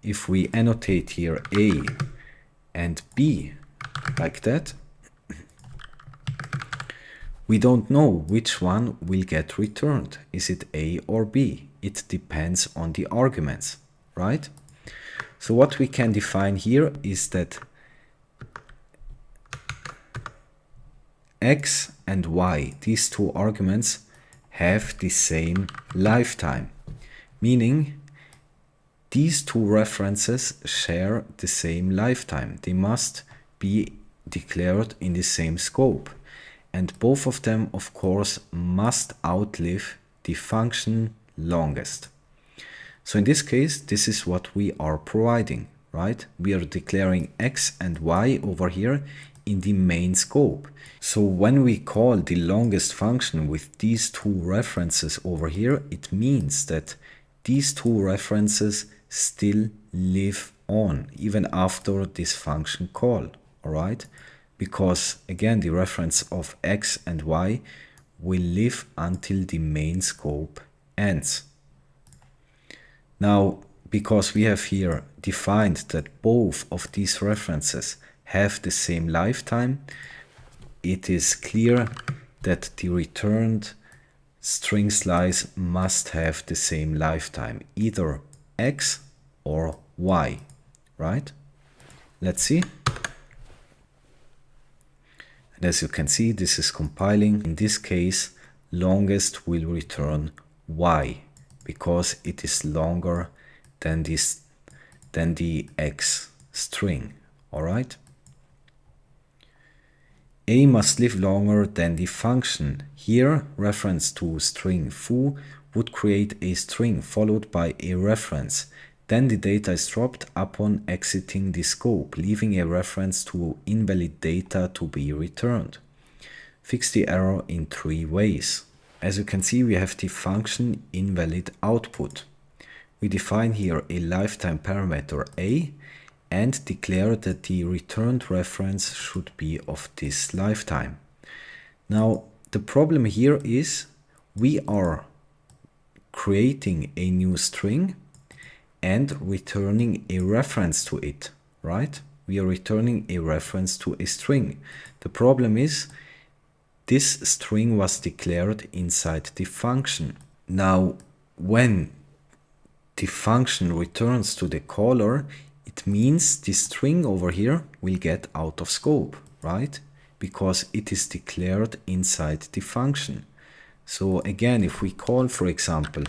if we annotate here a and b like that. We don't know which one will get returned. Is it A or B? It depends on the arguments, right? So what we can define here is that x and y, these two arguments, have the same lifetime, meaning these two references share the same lifetime. They must be declared in the same scope. And both of them, of course, must outlive the function longest. So in this case, this is what we are providing, right? We are declaring x and y over here in the main scope. So when we call the longest function with these two references over here, it means that these two references still live on even after this function call, all right? Because again, the reference of x and y will live until the main scope ends. Now, because we have here defined that both of these references have the same lifetime, it is clear that the returned string slice must have the same lifetime, either x or y, right? Let's see. And as you can see, this is compiling. In this case, longest will return y because it is longer than the x string. All right. A must live longer than the function. Here, reference to string foo would create a string followed by a reference. Then the data is dropped upon exiting the scope, leaving a reference to invalid data to be returned. Fix the error in 3 ways. As you can see, we have the function invalid output. We define here a lifetime parameter a and declare that the returned reference should be of this lifetime. Now, the problem here is we are creating a new string and returning a reference to it, right? We are returning a reference to a string. The problem is this string was declared inside the function. Now, when the function returns to the caller, it means the string over here will get out of scope, right? Because it is declared inside the function. So again, if we call, for example,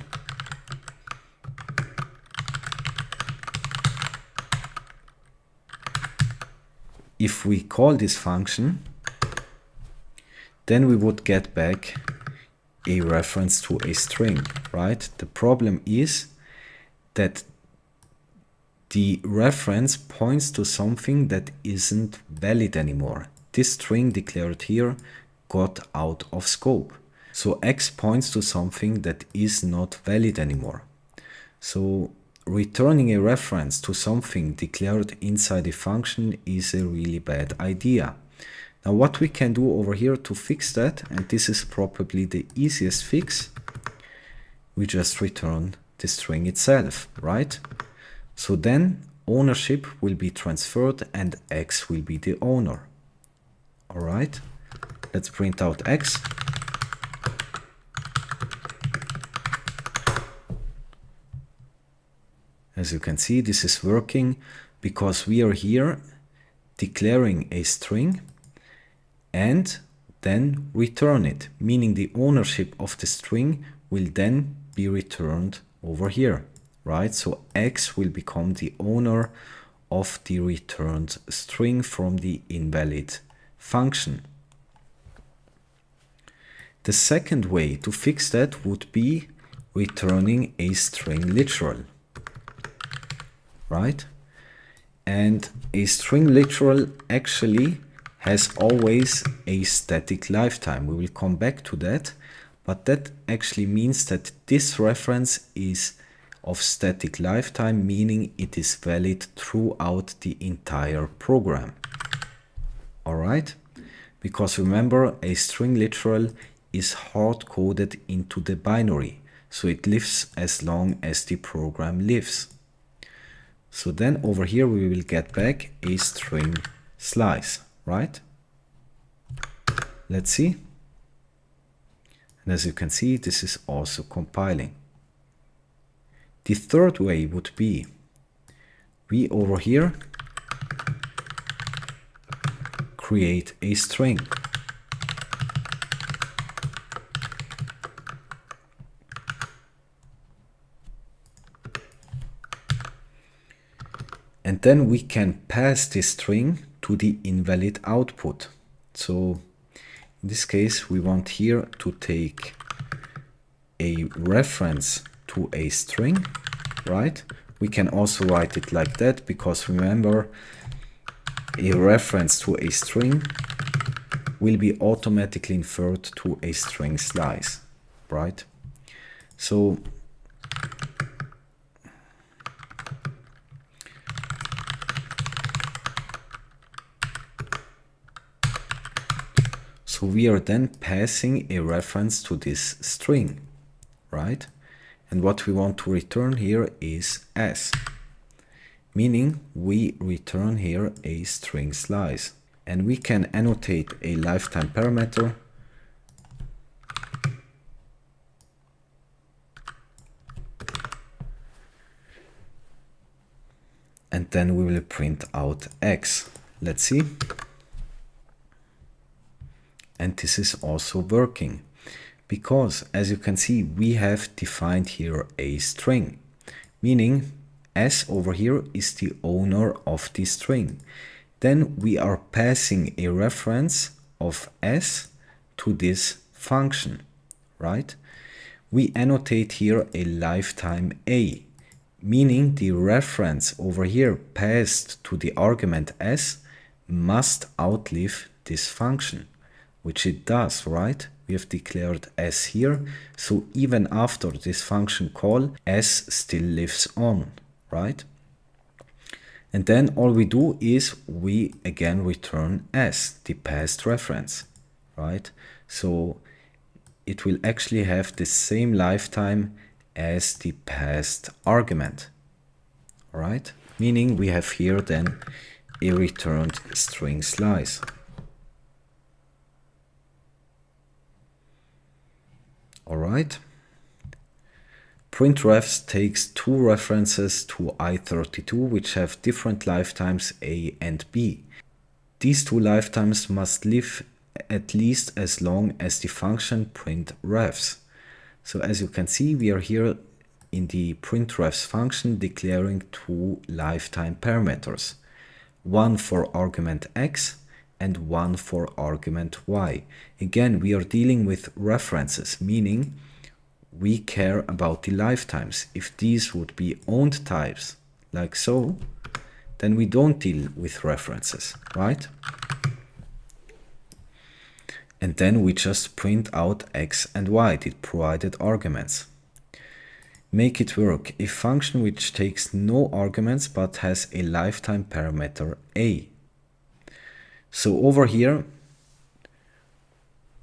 if we call this function, then we would get back a reference to a string, right? The problem is that the reference points to something that isn't valid anymore. This string declared here got out of scope. So X points to something that is not valid anymore. So returning a reference to something declared inside a function is a really bad idea. Now what we can do over here to fix that, and this is probably the easiest fix, we just return the string itself, right? So then ownership will be transferred and X will be the owner. All right, let's print out X. As you can see, this is working because we are here declaring a string and then return it, meaning the ownership of the string will then be returned over here, right? So X will become the owner of the returned string from the invalid function. The second way to fix that would be returning a string literal, right? And a string literal actually has always a static lifetime. We will come back to that, but that actually means that this reference is of static lifetime, meaning it is valid throughout the entire program. All right, because remember, a string literal is hard-coded into the binary, so it lives as long as the program lives. So then over here we will get back a string slice, right? Let's see. And as you can see, this is also compiling. The third way would be, we over here create a string. And then we can pass this string to the invalid output. So in this case, we want here to take a reference to a string, right? We can also write it like that, because remember, a reference to a string will be automatically inferred to a string slice, right? So we are then passing a reference to this string, right? And what we want to return here is S, meaning we return here a string slice. And we can annotate a lifetime parameter and then we will print out X. Let's see. And this is also working, because as you can see, we have defined here a string, meaning S over here is the owner of the string. Then we are passing a reference of S to this function, right? We annotate here a lifetime A, meaning the reference over here passed to the argument S must outlive this function, which it does, right? We have declared S here, so even after this function call, S still lives on, right? And then all we do is we again return S, the passed reference, right? So it will actually have the same lifetime as the passed argument, all right? Meaning we have here then a returned string slice. All right. printRefs takes two references to I32 which have different lifetimes A and B. These two lifetimes must live at least as long as the function printRefs. So as you can see, we are here in the printRefs function declaring two lifetime parameters, one for argument x and one for argument y. Again, we are dealing with references, meaning we care about the lifetimes. If these would be owned types, like so, then we don't deal with references, right? And then we just print out x and y, the provided arguments. Make it work. A function which takes no arguments but has a lifetime parameter a. So over here,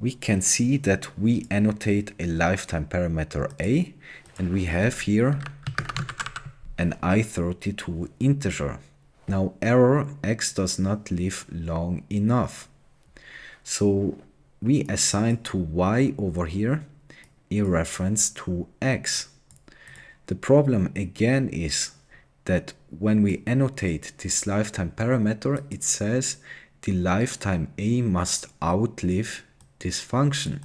we can see that we annotate a lifetime parameter a, and we have here an I32 integer. Now error, x does not live long enough. So we assign to y over here a reference to x. The problem again is that when we annotate this lifetime parameter, it says the lifetime a must outlive this function,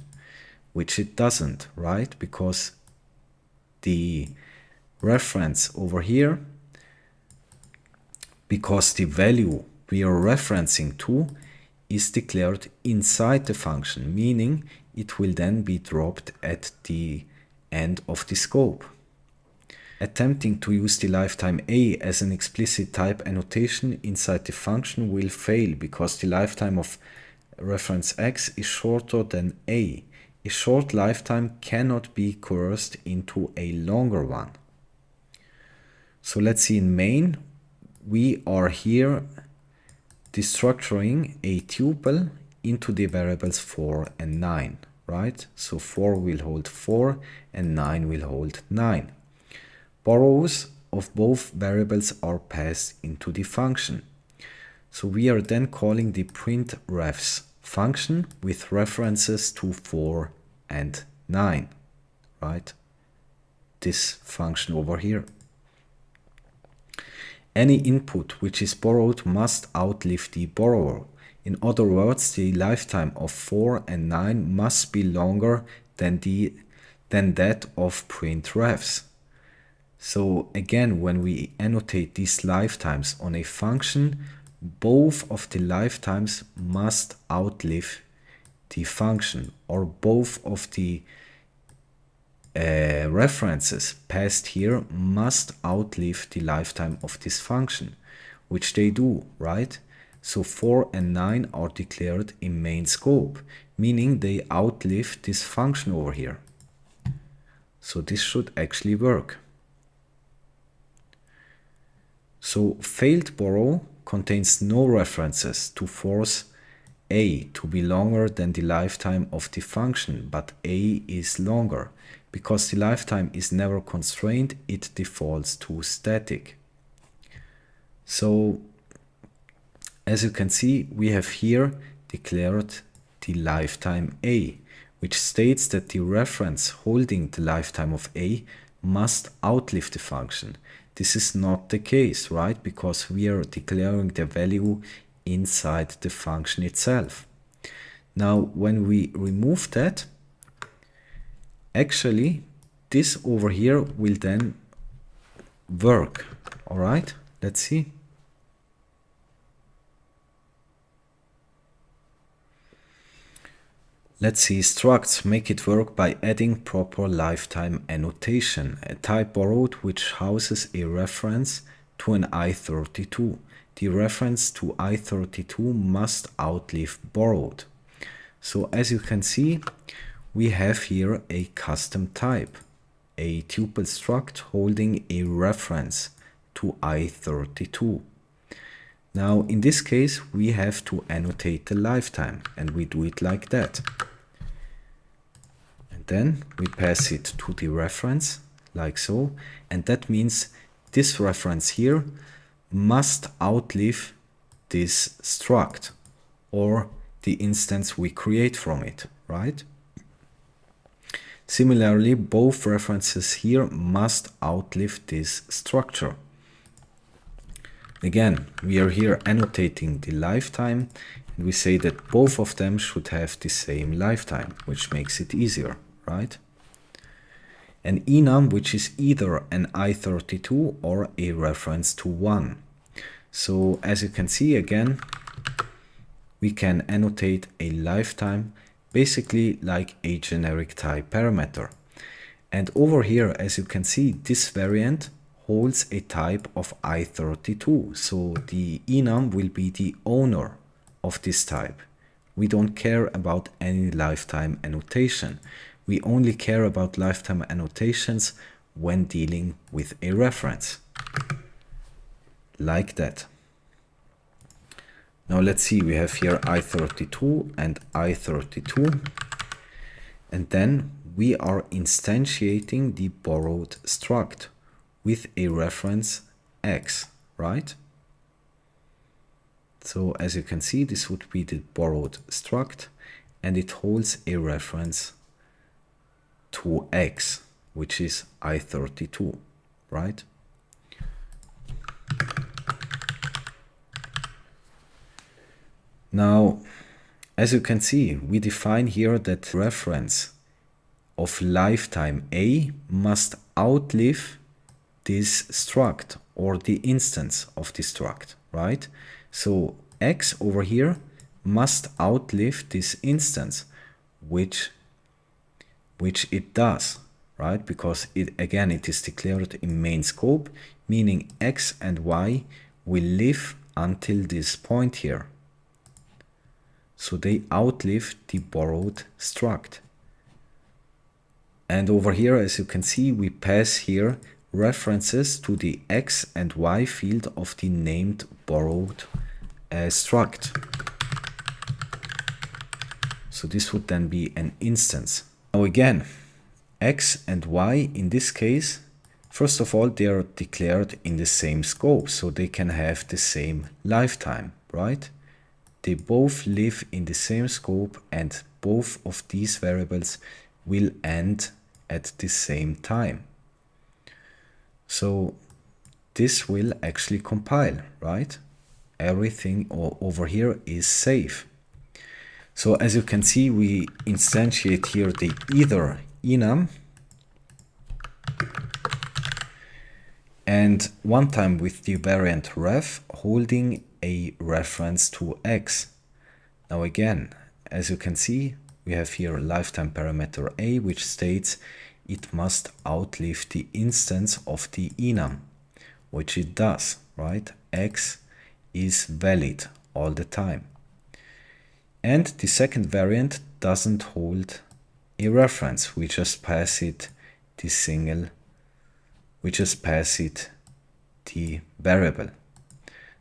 which it doesn't, right? Because the reference over here, because the value we are referencing to is declared inside the function, meaning it will then be dropped at the end of the scope. Attempting to use the lifetime a as an explicit type annotation inside the function will fail because the lifetime of reference x is shorter than a. A short lifetime cannot be coerced into a longer one. So let's see, in main, we are here destructuring a tuple into the variables 4 and 9, right? So 4 will hold 4 and 9 will hold 9. Borrows of both variables are passed into the function. So we are then calling the printRefs function with references to 4 and 9, right? This function over here. Any input which is borrowed must outlive the borrower. In other words, the lifetime of 4 and 9 must be longer than that of printRefs. So again, when we annotate these lifetimes on a function, both of the lifetimes must outlive the function, or both of the references passed here must outlive the lifetime of this function, which they do, right? So 4 and 9 are declared in main scope, meaning they outlive this function over here. So this should actually work. So failed borrow contains no references to force a to be longer than the lifetime of the function, but a is longer. Because the lifetime is never constrained, it defaults to static. So as you can see, we have here declared the lifetime a, which states that the reference holding the lifetime of a must outlive the function. This is not the case, right? Because we are declaring the value inside the function itself. Now, when we remove that, actually, this over here will then work. All right, let's see. Let's see, structs make it work by adding proper lifetime annotation, a type borrowed which houses a reference to an I32. The reference to I32 must outlive borrowed. So as you can see, we have here a custom type, a tuple struct holding a reference to I32. Now in this case, we have to annotate the lifetime, and we do it like that. Then we pass it to the reference, like so, and that means this reference here must outlive this struct, or the instance we create from it, right? Similarly, both references here must outlive this structure. Again, we are here annotating the lifetime, and we say that both of them should have the same lifetime, which makes it easier, right? An enum, which is either an I32 or a reference to 1. So as you can see, again, we can annotate a lifetime basically like a generic type parameter. And over here, as you can see, this variant holds a type of I32. So the enum will be the owner of this type. We don't care about any lifetime annotation. We only care about lifetime annotations when dealing with a reference. Like that. Now let's see, we have here I32 and I32. And then we are instantiating the borrowed struct with a reference x, right? So as you can see, this would be the borrowed struct, and it holds a reference to x, which is I32, right? Now, as you can see, we define here that reference of lifetime A must outlive this struct or the instance of the struct, right? So x over here must outlive this instance, which it does, right? Because it is declared in main scope, meaning x and y will live until this point here. So they outlive the borrowed struct. And over here, as you can see, we pass here references to the x and y field of the named borrowed struct. So this would then be an instance. Now again, x and y in this case, first of all, they are declared in the same scope, so they can have the same lifetime, right? They both live in the same scope, and both of these variables will end at the same time. So this will actually compile, right? Everything over here is safe. So as you can see, we instantiate here the either enum, and one time with the variant ref holding a reference to x. Now again, as you can see, we have here a lifetime parameter a, which states it must outlive the instance of the enum, which it does, right? X is valid all the time. And the second variant doesn't hold a reference. We just pass it the single, we just pass it the variable.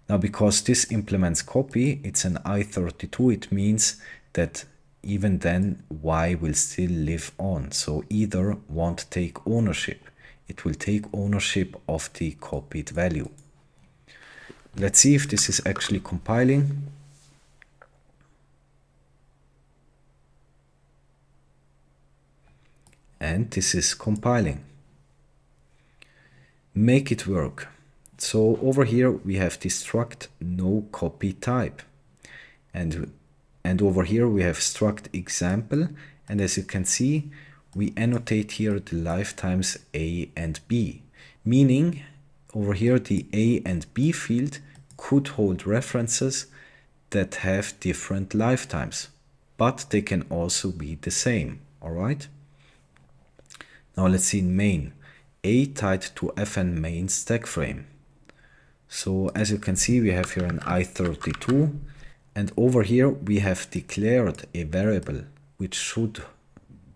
Now, because this implements copy, it's an I32, it means that even then y will still live on. So either won't take ownership. It will take ownership of the copied value. Let's see if this is actually compiling. And this is compiling. Make it work. So over here we have the struct no copy type, and over here we have struct example, and as you can see, we annotate here the lifetimes a and b, meaning over here the a and b field could hold references that have different lifetimes, but they can also be the same. All right. Now let's see in main, a tied to fn main stack frame. So as you can see, we have here an I32, and over here we have declared a variable which should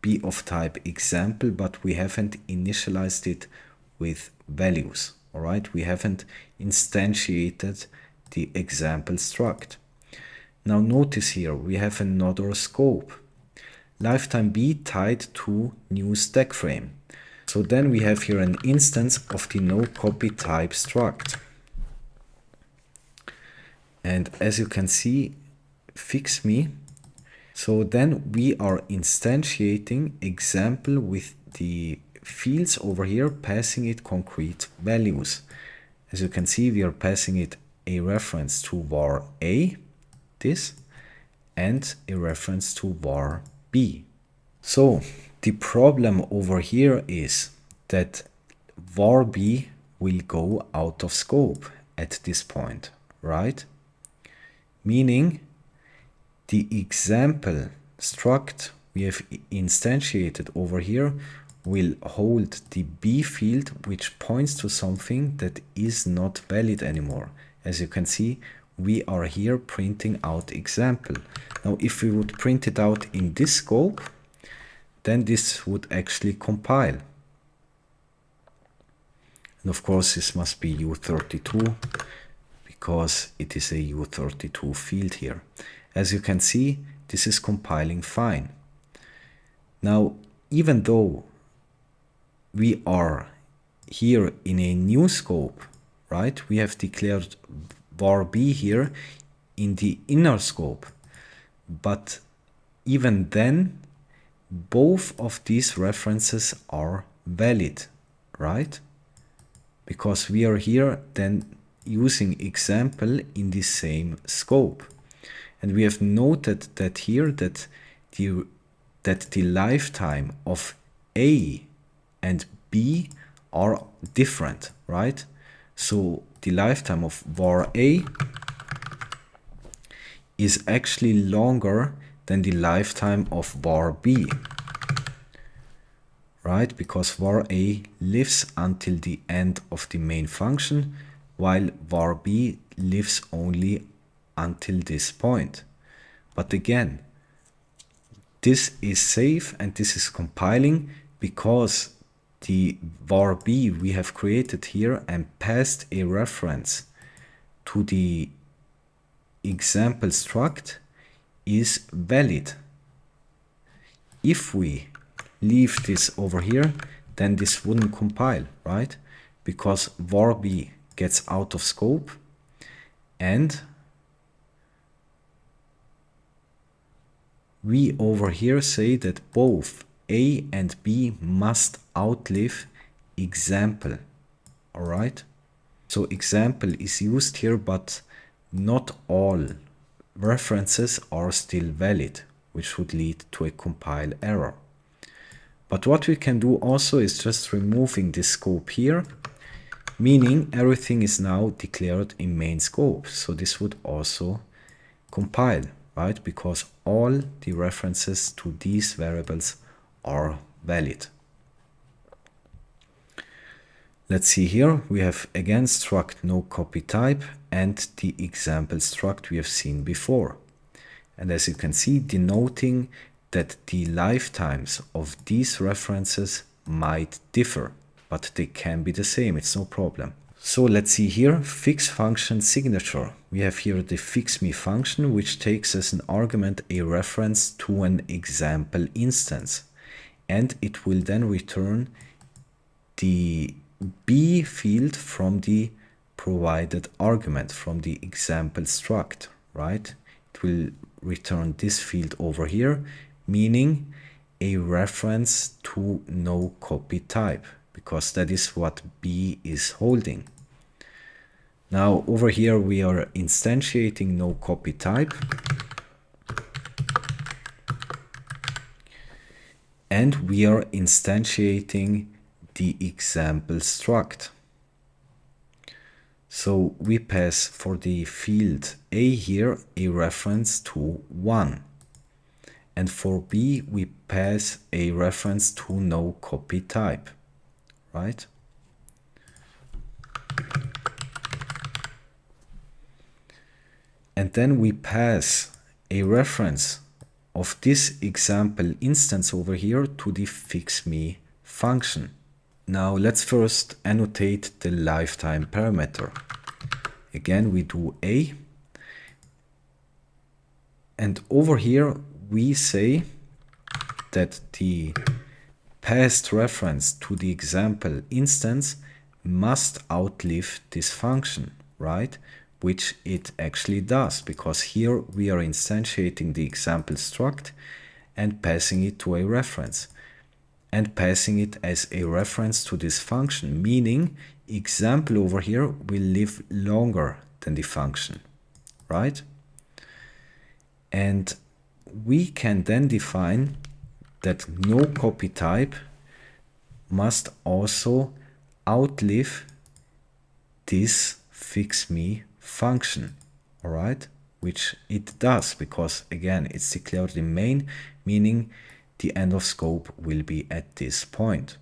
be of type example, but we haven't initialized it with values. All right, we haven't instantiated the example struct. Now notice here we have another scope, lifetime b tied to new stack frame. So then we have here an instance of the no copy type struct. And as you can see, fix me. So then we are instantiating example with the fields over here, passing it concrete values. As you can see, we are passing it a reference to var A, this, and a reference to var B. So the problem over here is that var B will go out of scope at this point, right? Meaning the example struct we have instantiated over here will hold the B field, which points to something that is not valid anymore. As you can see, we are here printing out example. Now, if we would print it out in this scope, then this would actually compile. And of course, this must be U32 because it is a U32 field here. As you can see, this is compiling fine. Now, even though we are here in a new scope, right? We have declared var B here in the inner scope. But even then, both of these references are valid, right? Because we are here then using example in the same scope. And we have noted that here that the lifetime of A and B are different, right? So the lifetime of var A is actually longer than the lifetime of var B, right? Because var A lives until the end of the main function, while var B lives only until this point. But again, this is safe and this is compiling because the var B we have created here and passed a reference to the example struct is valid. If we leave this over here, then this wouldn't compile, right? Because var B gets out of scope and we over here say that both A and B must outlive example, all right? So example is used here, but not all references are still valid, which would lead to a compile error. But what we can do also is just removing this scope here, meaning everything is now declared in main scope. So this would also compile, right? Because all the references to these variables are valid. Let's see here, we have again struct no copy type and the example struct we have seen before. And as you can see, denoting that the lifetimes of these references might differ, but they can be the same, it's no problem. So let's see here, fix function signature. We have here the fixme function, which takes as an argument a reference to an example instance. And it will then return the B field from the provided argument from the example struct, right? It will return this field over here, meaning a reference to no copy type, because that is what B is holding. Now over here we are instantiating no copy type. And we are instantiating the example struct. So we pass for the field A here a reference to 1. And for B we pass a reference to no copy type, right? And then we pass a reference of this example instance over here to the fixme function. Now let's first annotate the lifetime parameter. Again, we do A. And over here we say that the passed reference to the example instance must outlive this function, right? which it actually does, because here we are instantiating the example struct and passing it to a reference, and passing it as a reference to this function, meaning example over here will live longer than the function, right? And we can then define that no copy type must also outlive this fixMe function, all right? Which it does, because again, it's declared in main, meaning the end of scope will be at this point.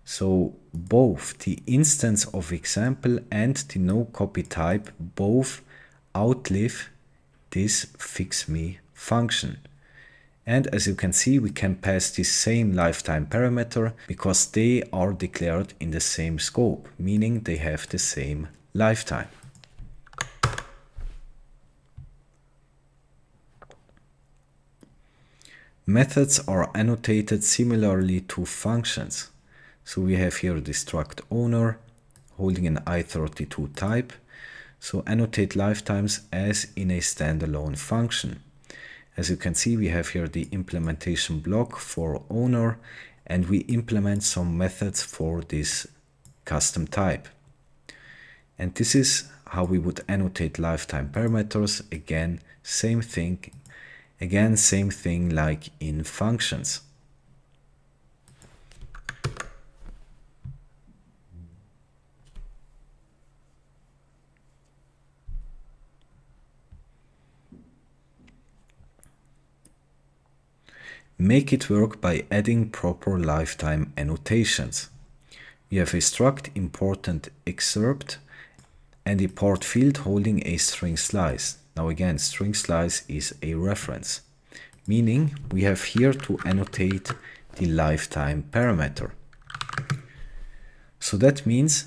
So both the instance of example and the no copy type both outlive this fixMe function. And as you can see, we can pass the same lifetime parameter because they are declared in the same scope, meaning they have the same lifetime. Methods are annotated similarly to functions. So we have here the struct owner holding an i32 type. So annotate lifetimes as in a standalone function. As you can see, we have here the implementation block for owner, and we implement some methods for this custom type. And this is how we would annotate lifetime parameters. Again, same thing. Again, same thing like in functions. Make it work by adding proper lifetime annotations. We have a struct important excerpt and a part field holding a string slice. Now again, string slice is a reference, meaning we have here to annotate the lifetime parameter. So that means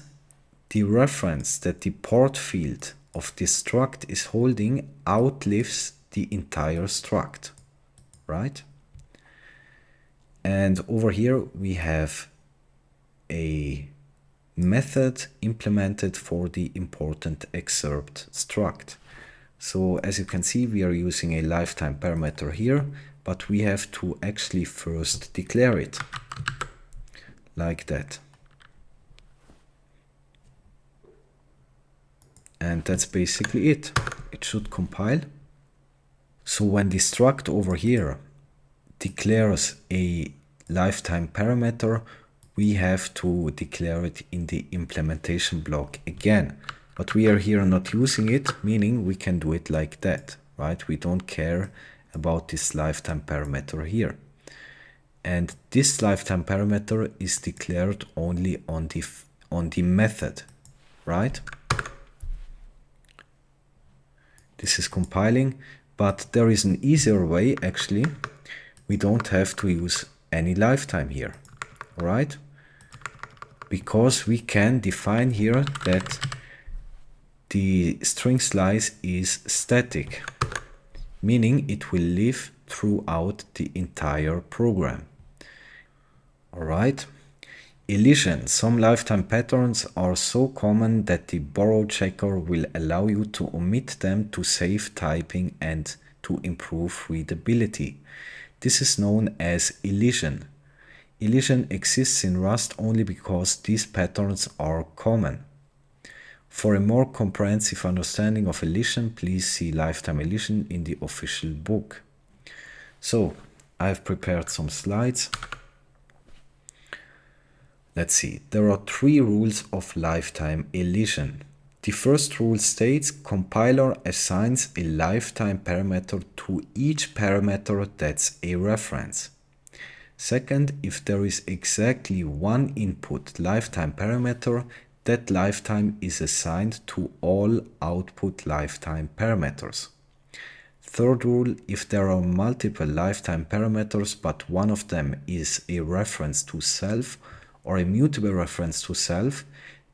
the reference that the part field of this struct is holding outlives the entire struct, right? And over here we have a method implemented for the important excerpt struct. So as you can see, we are using a lifetime parameter here, but we have to actually first declare it like that. And that's basically it. It should compile. So when the struct over here declares a lifetime parameter, we have to declare it in the implementation block again. But we are here not using it, meaning we can do it like that, right? We don't care about this lifetime parameter here. And this lifetime parameter is declared only on the method, right? This is compiling, but there is an easier way actually. We don't have to use any lifetime here, right? Because we can define here that the string slice is static, meaning it will live throughout the entire program. All right. Elision. Some lifetime patterns are so common that the borrow checker will allow you to omit them to save typing and to improve readability. This is known as elision. Elision exists in Rust only because these patterns are common. For a more comprehensive understanding of elision, please see Lifetime Elision in the official book. So, I've prepared some slides. Let's see. There are 3 rules of lifetime elision. The first rule states compiler assigns a lifetime parameter to each parameter that's a reference. Second, if there is exactly one input lifetime parameter, that lifetime is assigned to all output lifetime parameters. Third rule, if there are multiple lifetime parameters but one of them is a reference to self or a mutable reference to self,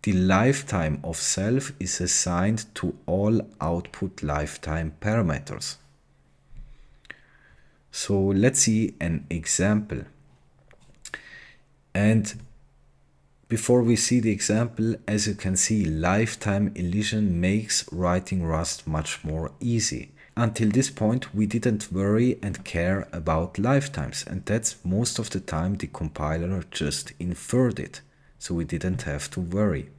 the lifetime of self is assigned to all output lifetime parameters. So let's see an example. And Before we see the example, as you can see, lifetime elision makes writing Rust much more easy. Until this point, we didn't worry and care about lifetimes, and that's most of the time the compiler just inferred it, so we didn't have to worry.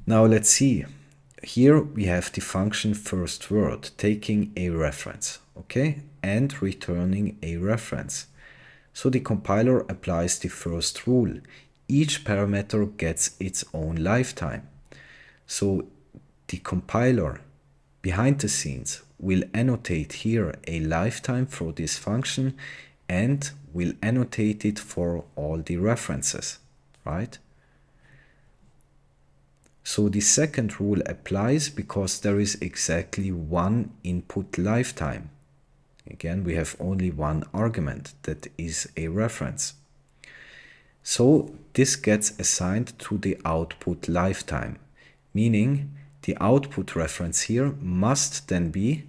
Now let's see. Here we have the function first word taking a reference, okay, and returning a reference. So the compiler applies the first rule. Each parameter gets its own lifetime. So the compiler behind the scenes will annotate here a lifetime for this function and will annotate it for all the references, right? So the second rule applies because there is exactly one input lifetime. Again, we have only one argument that is a reference. So this gets assigned to the output lifetime, meaning the output reference here must then be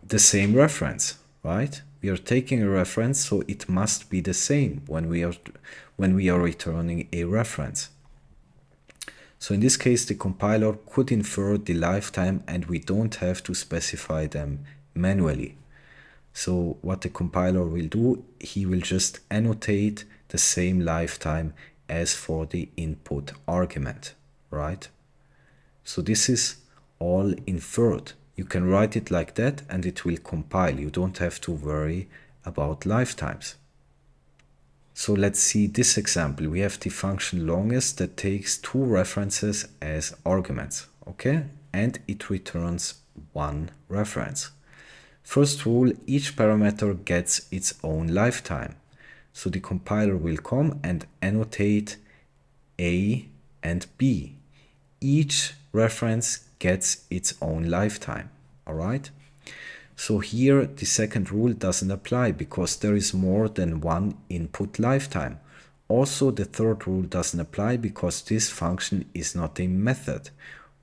the same reference, right? We are taking a reference, so it must be the same when we are returning a reference. So in this case, the compiler could infer the lifetime and we don't have to specify them manually. So what the compiler will do, he will just annotate the same lifetime as for the input argument, right? So this is all inferred. You can write it like that and it will compile. You don't have to worry about lifetimes. So let's see this example. We have the function longest that takes two references as arguments, okay? And it returns one reference. First rule, each parameter gets its own lifetime. So the compiler will come and annotate A and B. Each reference gets its own lifetime, all right? So here the second rule doesn't apply because there is more than one input lifetime. Also the third rule doesn't apply because this function is not a method.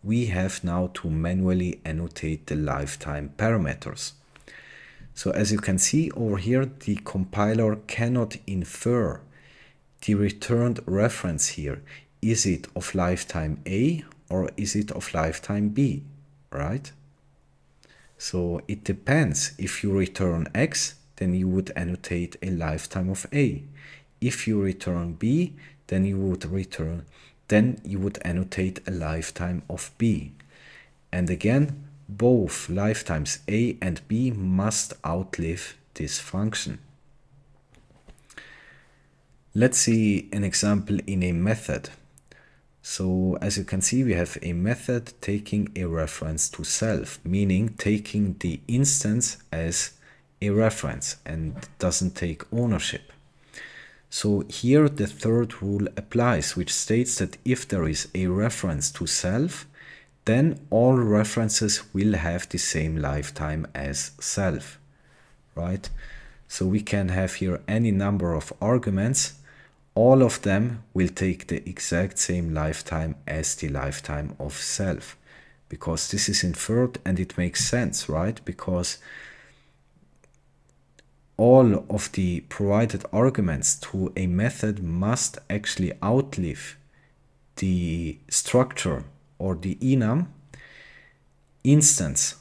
We have now to manually annotate the lifetime parameters. So as you can see over here, the compiler cannot infer the returned reference here. Is it of lifetime A or is it of lifetime B, right? So it depends. If you return X, then you would annotate a lifetime of A. If you return B, then you would annotate a lifetime of B. And again, both lifetimes A and B must outlive this function. Let's see an example in a method. So as you can see, we have a method taking a reference to self, meaning taking the instance as a reference and doesn't take ownership. So here the third rule applies, which states that if there is a reference to self, then all references will have the same lifetime as self, right? So we can have here any number of arguments. All of them will take the exact same lifetime as the lifetime of self, because this is inferred and it makes sense, right? Because all of the provided arguments to a method must actually outlive the structure or the enum instance,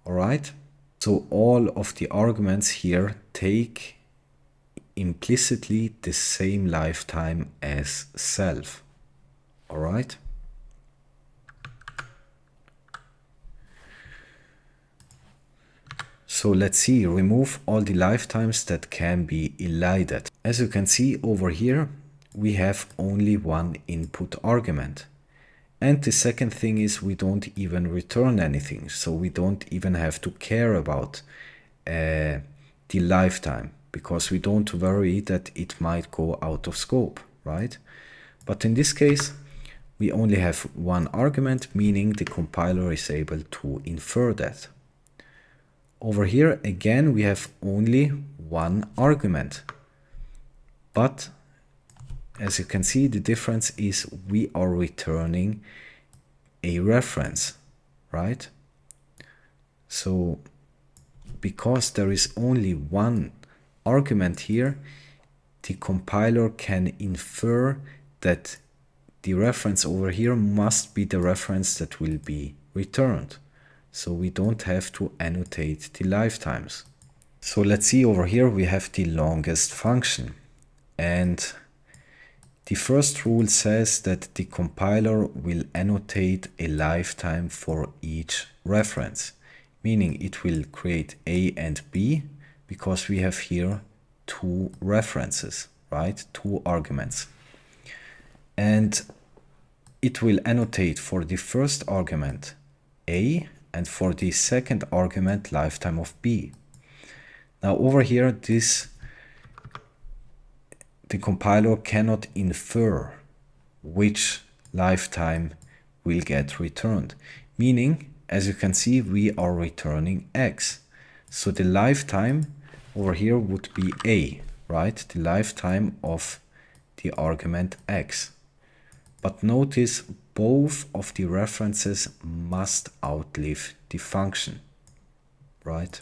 all right? So all of the arguments here take implicitly the same lifetime as self, all right? So let's see, remove all the lifetimes that can be elided. As you can see over here, we have only one input argument. And the second thing is we don't even return anything. So we don't even have to care about the lifetime, because we don't worry that it might go out of scope, right? But in this case, we only have one argument, meaning the compiler is able to infer that. Over here, again, we have only one argument. But as you can see, the difference is we are returning a reference, right? So because there is only one argument here, the compiler can infer that the reference over here must be the reference that will be returned. So we don't have to annotate the lifetimes. So let's see, over here we have the longest function. And the first rule says that the compiler will annotate a lifetime for each reference, meaning it will create A and B because we have here two references, right? Two arguments. And it will annotate for the first argument A and for the second argument lifetime of B. Now over here, the compiler cannot infer which lifetime will get returned, meaning, as you can see, we are returning X. So the lifetime over here would be A, right? The lifetime of the argument X. But notice both of the references must outlive the function, right?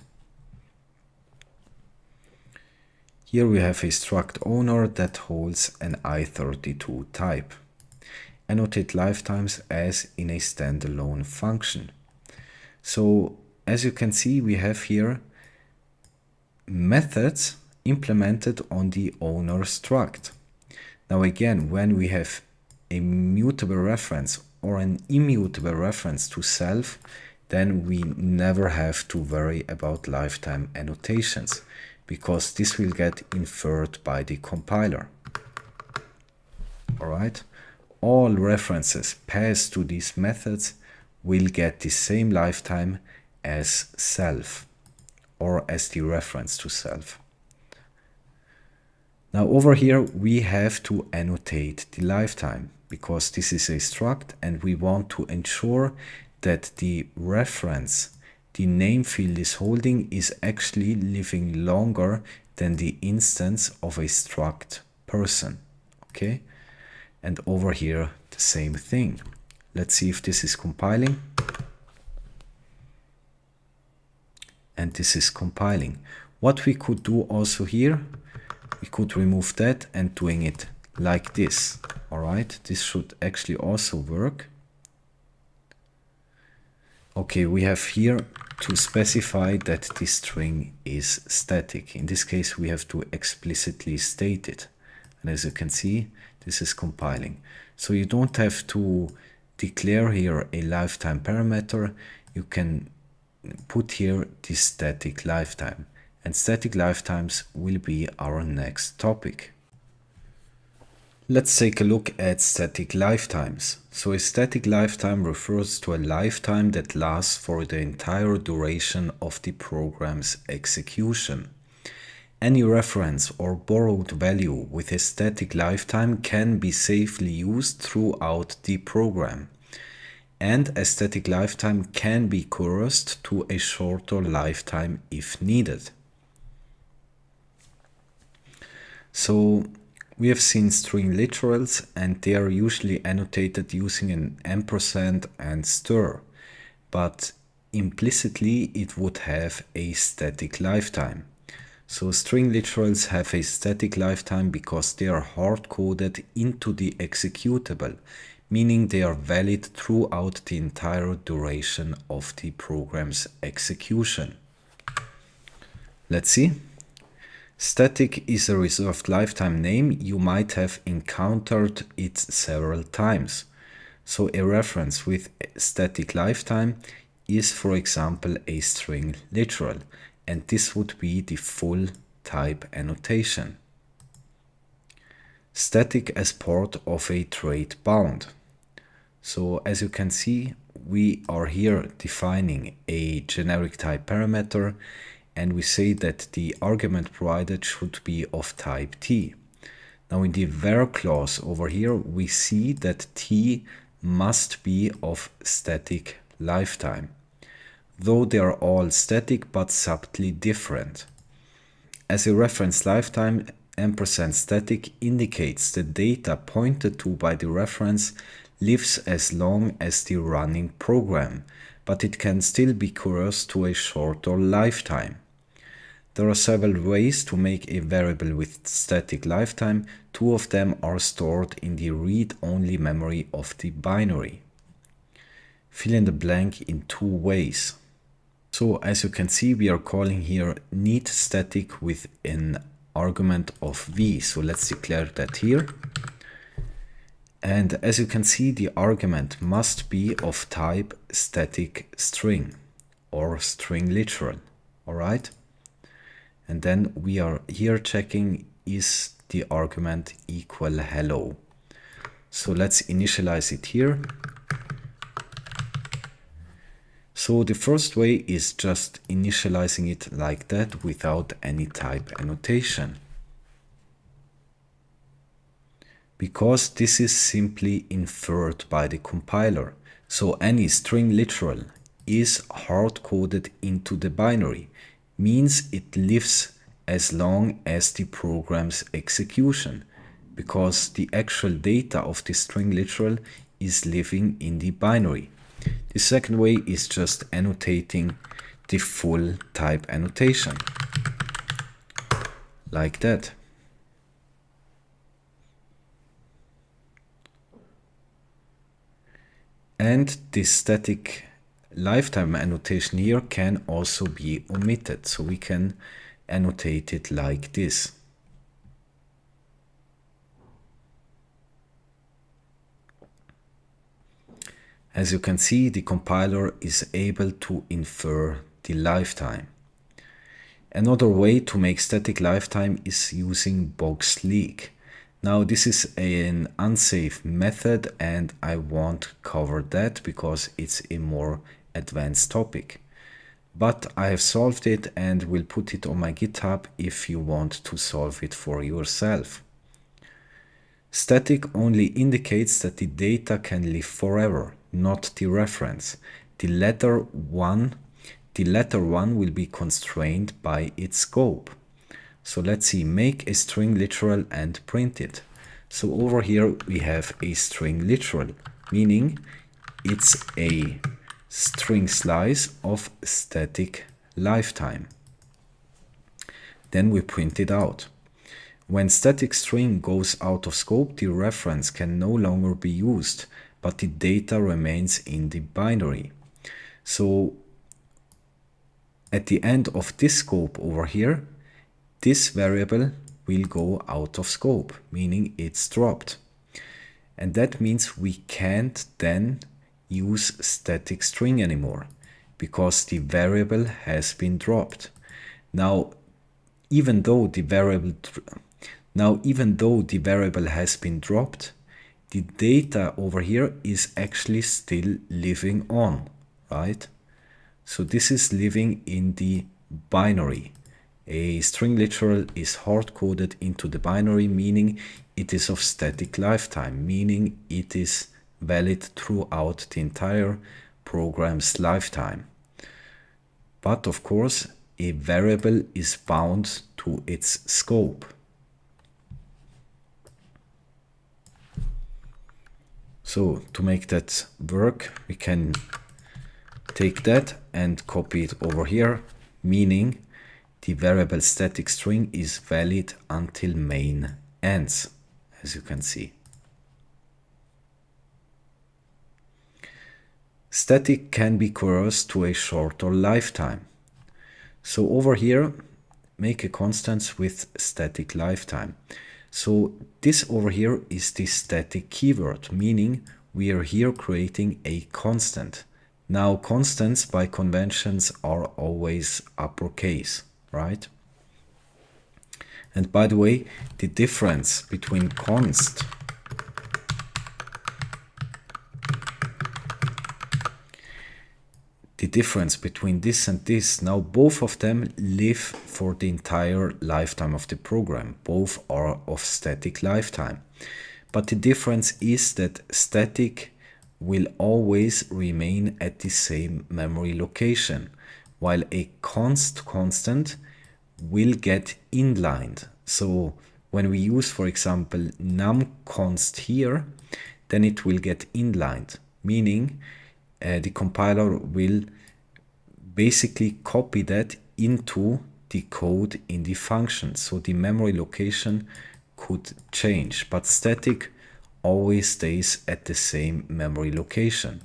Here we have a struct owner that holds an i32 type. Annotate lifetimes as in a standalone function. So as you can see, we have here methods implemented on the owner struct. Now again, when we have a mutable reference or an immutable reference to self, then we never have to worry about lifetime annotations, because this will get inferred by the compiler. Alright, all references passed to these methods will get the same lifetime as self, or as the reference to self. Now over here we have to annotate the lifetime, because this is a struct and we want to ensure that the reference the name field is holding is actually living longer than the instance of a struct person. Okay, and over here the same thing. Let's see if this is compiling. And this is compiling. What we could do also here, we could remove that and doing it like this. All right, this should actually also work. Okay, we have here to specify that the string is static. In this case, we have to explicitly state it. And as you can see, this is compiling. So you don't have to declare here a lifetime parameter. You can put here the static lifetime. And static lifetimes will be our next topic. Let's take a look at static lifetimes. So a static lifetime refers to a lifetime that lasts for the entire duration of the program's execution. Any reference or borrowed value with a static lifetime can be safely used throughout the program. And a static lifetime can be coerced to a shorter lifetime if needed. So we have seen string literals, and they are usually annotated using an ampersand and stir, but implicitly it would have a static lifetime. So string literals have a static lifetime because they are hard-coded into the executable, meaning they are valid throughout the entire duration of the program's execution. Let's see. Static is a reserved lifetime name. You might have encountered it several times. So a reference with a static lifetime is, for example, a string literal, and this would be the full type annotation. Static as part of a trait bound. So as you can see, we are here defining a generic type parameter, and we say that the argument provided should be of type T. Now in the var clause over here, we see that T must be of static lifetime, though they are all static but subtly different. As a reference lifetime, ampersand static indicates the data pointed to by the reference lives as long as the running program, but it can still be coerced to a shorter lifetime. There are several ways to make a variable with static lifetime. Two of them are stored in the read-only memory of the binary. Fill in the blank in two ways. So as you can see, we are calling here need static with an argument of v. So let's declare that here. And as you can see, the argument must be of type static string or string literal. All right. And then we are here checking is the argument equal hello. So let's initialize it here. So the first way is just initializing it like that without any type annotation. Because this is simply inferred by the compiler. So any string literal is hard-coded into the binary, means it lives as long as the program's execution, because the actual data of the string literal is living in the binary. The second way is just annotating the full type annotation, like that. And this static lifetime annotation here can also be omitted, so we can annotate it like this. As you can see, the compiler is able to infer the lifetime. Another way to make static lifetime is using box leak. Now this is an unsafe method and I won't cover that because it's a more advanced topic. But I have solved it and will put it on my GitHub if you want to solve it for yourself. Static only indicates that the data can live forever, not the reference. The latter one will be constrained by its scope. So let's see, make a string literal and print it. So over here we have a string literal, meaning it's a string slice of static lifetime. Then we print it out. When static string goes out of scope, the reference can no longer be used, but the data remains in the binary. So at the end of this scope over here, this variable will go out of scope, meaning it's dropped. And that means we can't then use static string anymore because the variable has been dropped. Now, even though the variable has been dropped, the data over here is actually still living on, right? So this is living in the binary. A string literal is hard-coded into the binary, meaning it is of static lifetime, meaning it is valid throughout the entire program's lifetime. But of course, a variable is bound to its scope. So to make that work, we can take that and copy it over here, meaning the variable static string is valid until main ends, as you can see. Static can be coerced to a shorter lifetime. So over here, make a constant with static lifetime. So this over here is the static keyword, meaning we are here creating a constant. Now constants by conventions are always uppercase, right? And by the way, the difference between const this and this, now both of them live for the entire lifetime of the program. Both are of static lifetime. But the difference is that static will always remain at the same memory location, while a constant will get inlined. So when we use, for example, numConst here, then it will get inlined, meaning the compiler will basically copy that into the code in the function. So the memory location could change, but static always stays at the same memory location.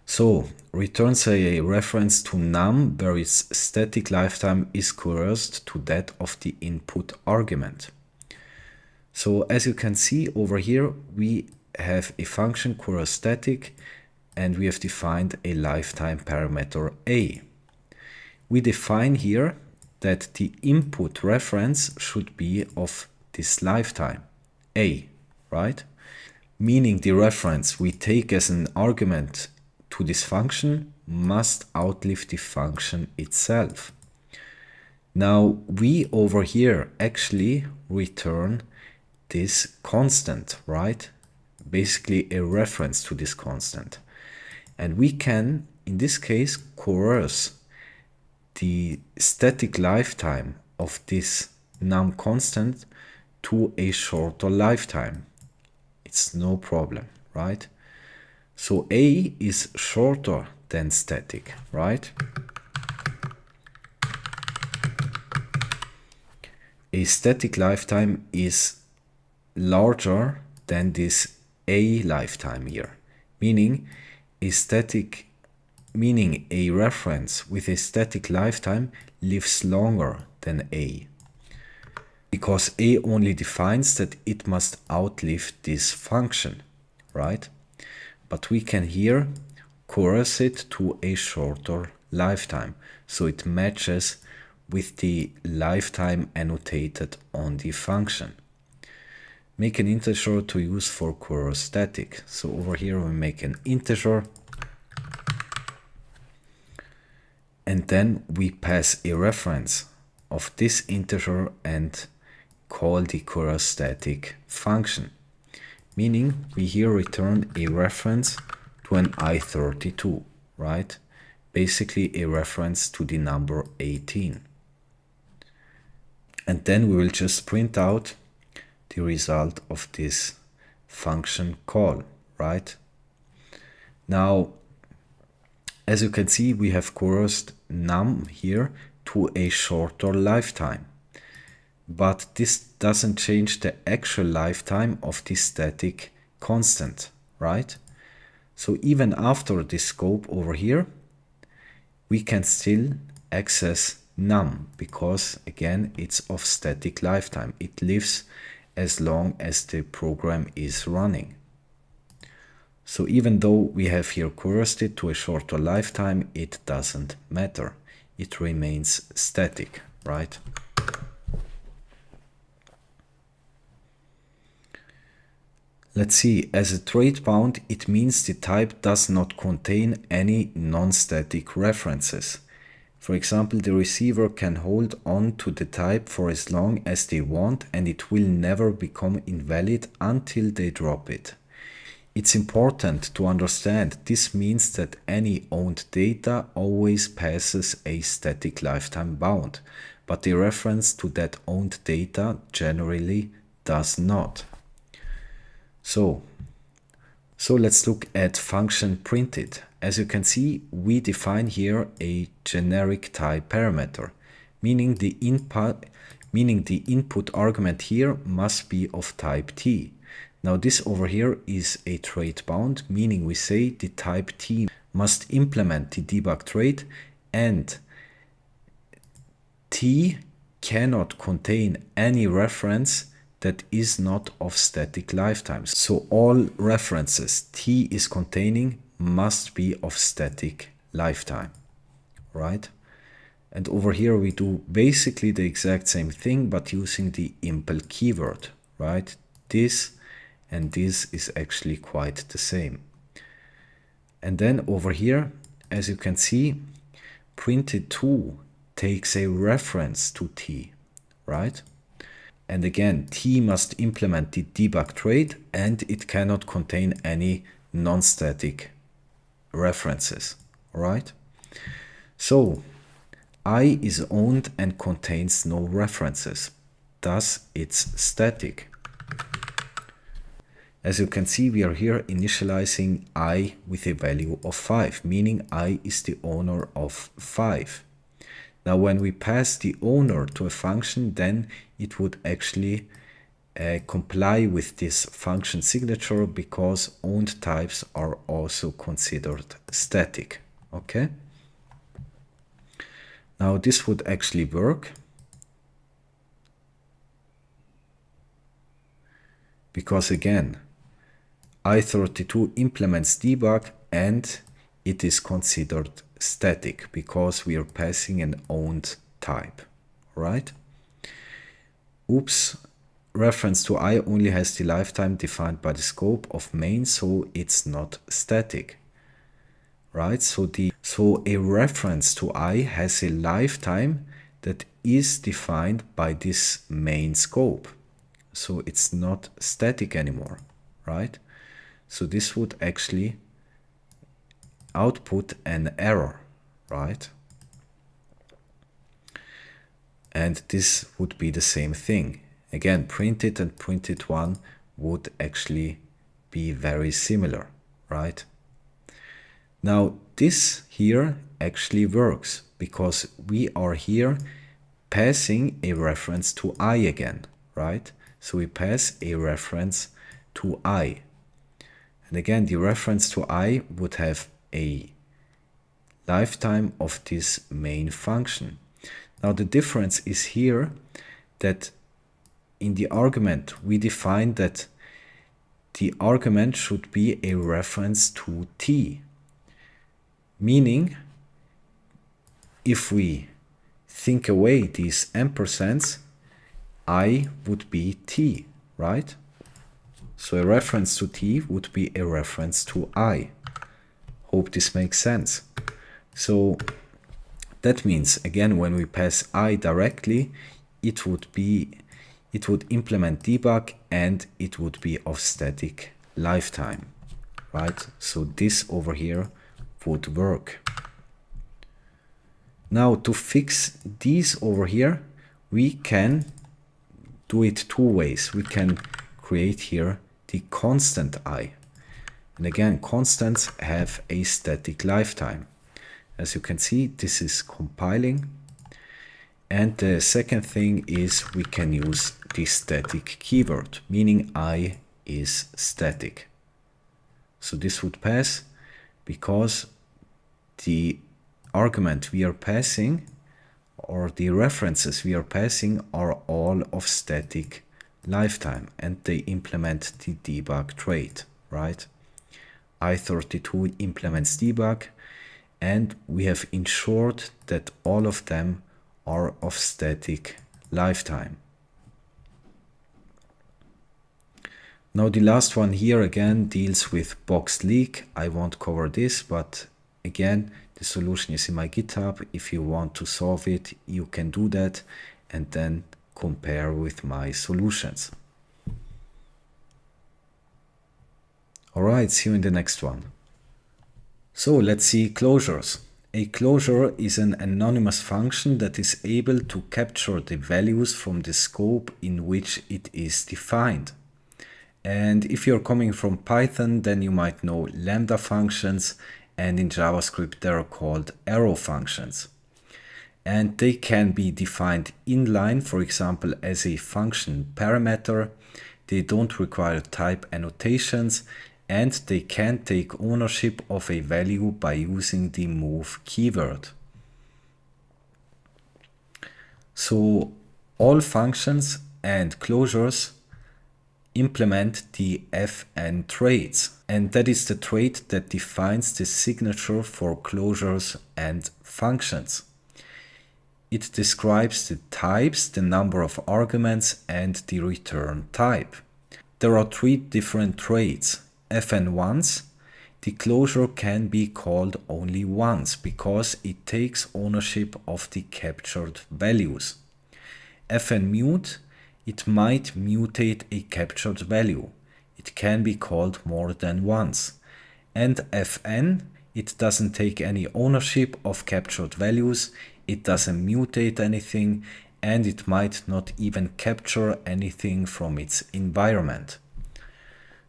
So returns a reference to num where its static lifetime is coerced to that of the input argument. So as you can see over here, we have a function coerce static, and we have defined a lifetime parameter a. We define here that the input reference should be of this lifetime a, right? Meaning the reference we take as an argument to this function must outlive the function itself. Now we over here actually return this constant, right? Basically a reference to this constant. And we can, in this case, coerce the static lifetime of this num constant to a shorter lifetime. It's no problem, right? So a is shorter than static, right? A static lifetime is larger than this a lifetime here, meaning a reference with a static lifetime lives longer than a, because a only defines that it must outlive this function, right? But we can here coerce it to a shorter lifetime, so it matches with the lifetime annotated on the function. Make an integer to use for coerce static. So over here we make an integer, and then we pass a reference of this integer and call the coerce static function. Meaning we here return a reference to an i32, right? Basically a reference to the number 18. And then we will just print out the result of this function call, right? Now, as you can see, we have coerced num here to a shorter lifetime. But this doesn't change the actual lifetime of the static constant, right? So even after this scope over here, we can still access num, because again, it's of static lifetime. It lives as long as the program is running. So even though we have here coerced it to a shorter lifetime, it doesn't matter. It remains static, right? Let's see, as a trait bound, it means the type does not contain any non-static references. For example, the receiver can hold on to the type for as long as they want, and it will never become invalid until they drop it. It's important to understand this means that any owned data always passes a static lifetime bound, but the reference to that owned data generally does not. So let's look at function printed. As you can see, we define here a generic type parameter, meaning the input argument here must be of type t. Now this over here is a trait bound, meaning we say the type t must implement the debug trait, and t cannot contain any reference that is not of static lifetime. So all references t is containing must be of static lifetime, right? And over here we do basically the exact same thing, but using the impl keyword, right? This and this is actually quite the same. And then over here, as you can see, printed2 takes a reference to t, right? And again, t must implement the debug trait, and it cannot contain any non-static references, right? So I is owned and contains no references, thus it's static. As you can see, we are here initializing I with a value of 5, meaning I is the owner of 5. Now when we pass the owner to a function, then it would actually comply with this function signature, because owned types are also considered static. Okay? Now this would actually work, because again, I32 implements debug and it is considered static because we are passing an owned type, right? Oops, reference to I only has the lifetime defined by the scope of main, so it's not static, right? So a reference to I has a lifetime that is defined by this main scope. So it's not static anymore, right? So this would actually output an error, right? And this would be the same thing. Again, printed and printed1 would actually be very similar, right? Now this here actually works because we are here passing a reference to I again, right? So we pass a reference to I. And again, the reference to I would have a lifetime of this main function. Now the difference is here that in the argument we define that the argument should be a reference to t, meaning if we think away these ampersands, I would be t, right? So a reference to t would be a reference to I. Hope this makes sense. So that means, again, when we pass I directly, it would implement debug and it would be of static lifetime, right? So this over here would work. Now to fix these over here, we can do it two ways. We can create here the constant I. And again, constants have a static lifetime. As you can see, this is compiling. And the second thing is we can use the static keyword, meaning I is static. So this would pass because the argument we are passing or the references we are passing are all of static lifetime and they implement the debug trait, right? I32 implements debug and we have ensured that all of them are of static lifetime. Now the last one here again deals with boxed leak. I won't cover this, but again, the solution is in my GitHub. If you want to solve it, you can do that and then compare with my solutions. All right, see you in the next one. So let's see closures. A closure is an anonymous function that is able to capture the values from the scope in which it is defined. And if you're coming from Python, then you might know lambda functions, and in JavaScript they are called arrow functions. And they can be defined inline, for example, as a function parameter. They don't require type annotations, and they can take ownership of a value by using the move keyword. So all functions and closures implement the fn traits, and that is the trait that defines the signature for closures and functions. It describes the types, the number of arguments, and the return type. There are three different traits. fn once, the closure can be called only once because it takes ownership of the captured values. fn mute, it might mutate a captured value. It can be called more than once. And fn, it doesn't take any ownership of captured values, it doesn't mutate anything, and it might not even capture anything from its environment.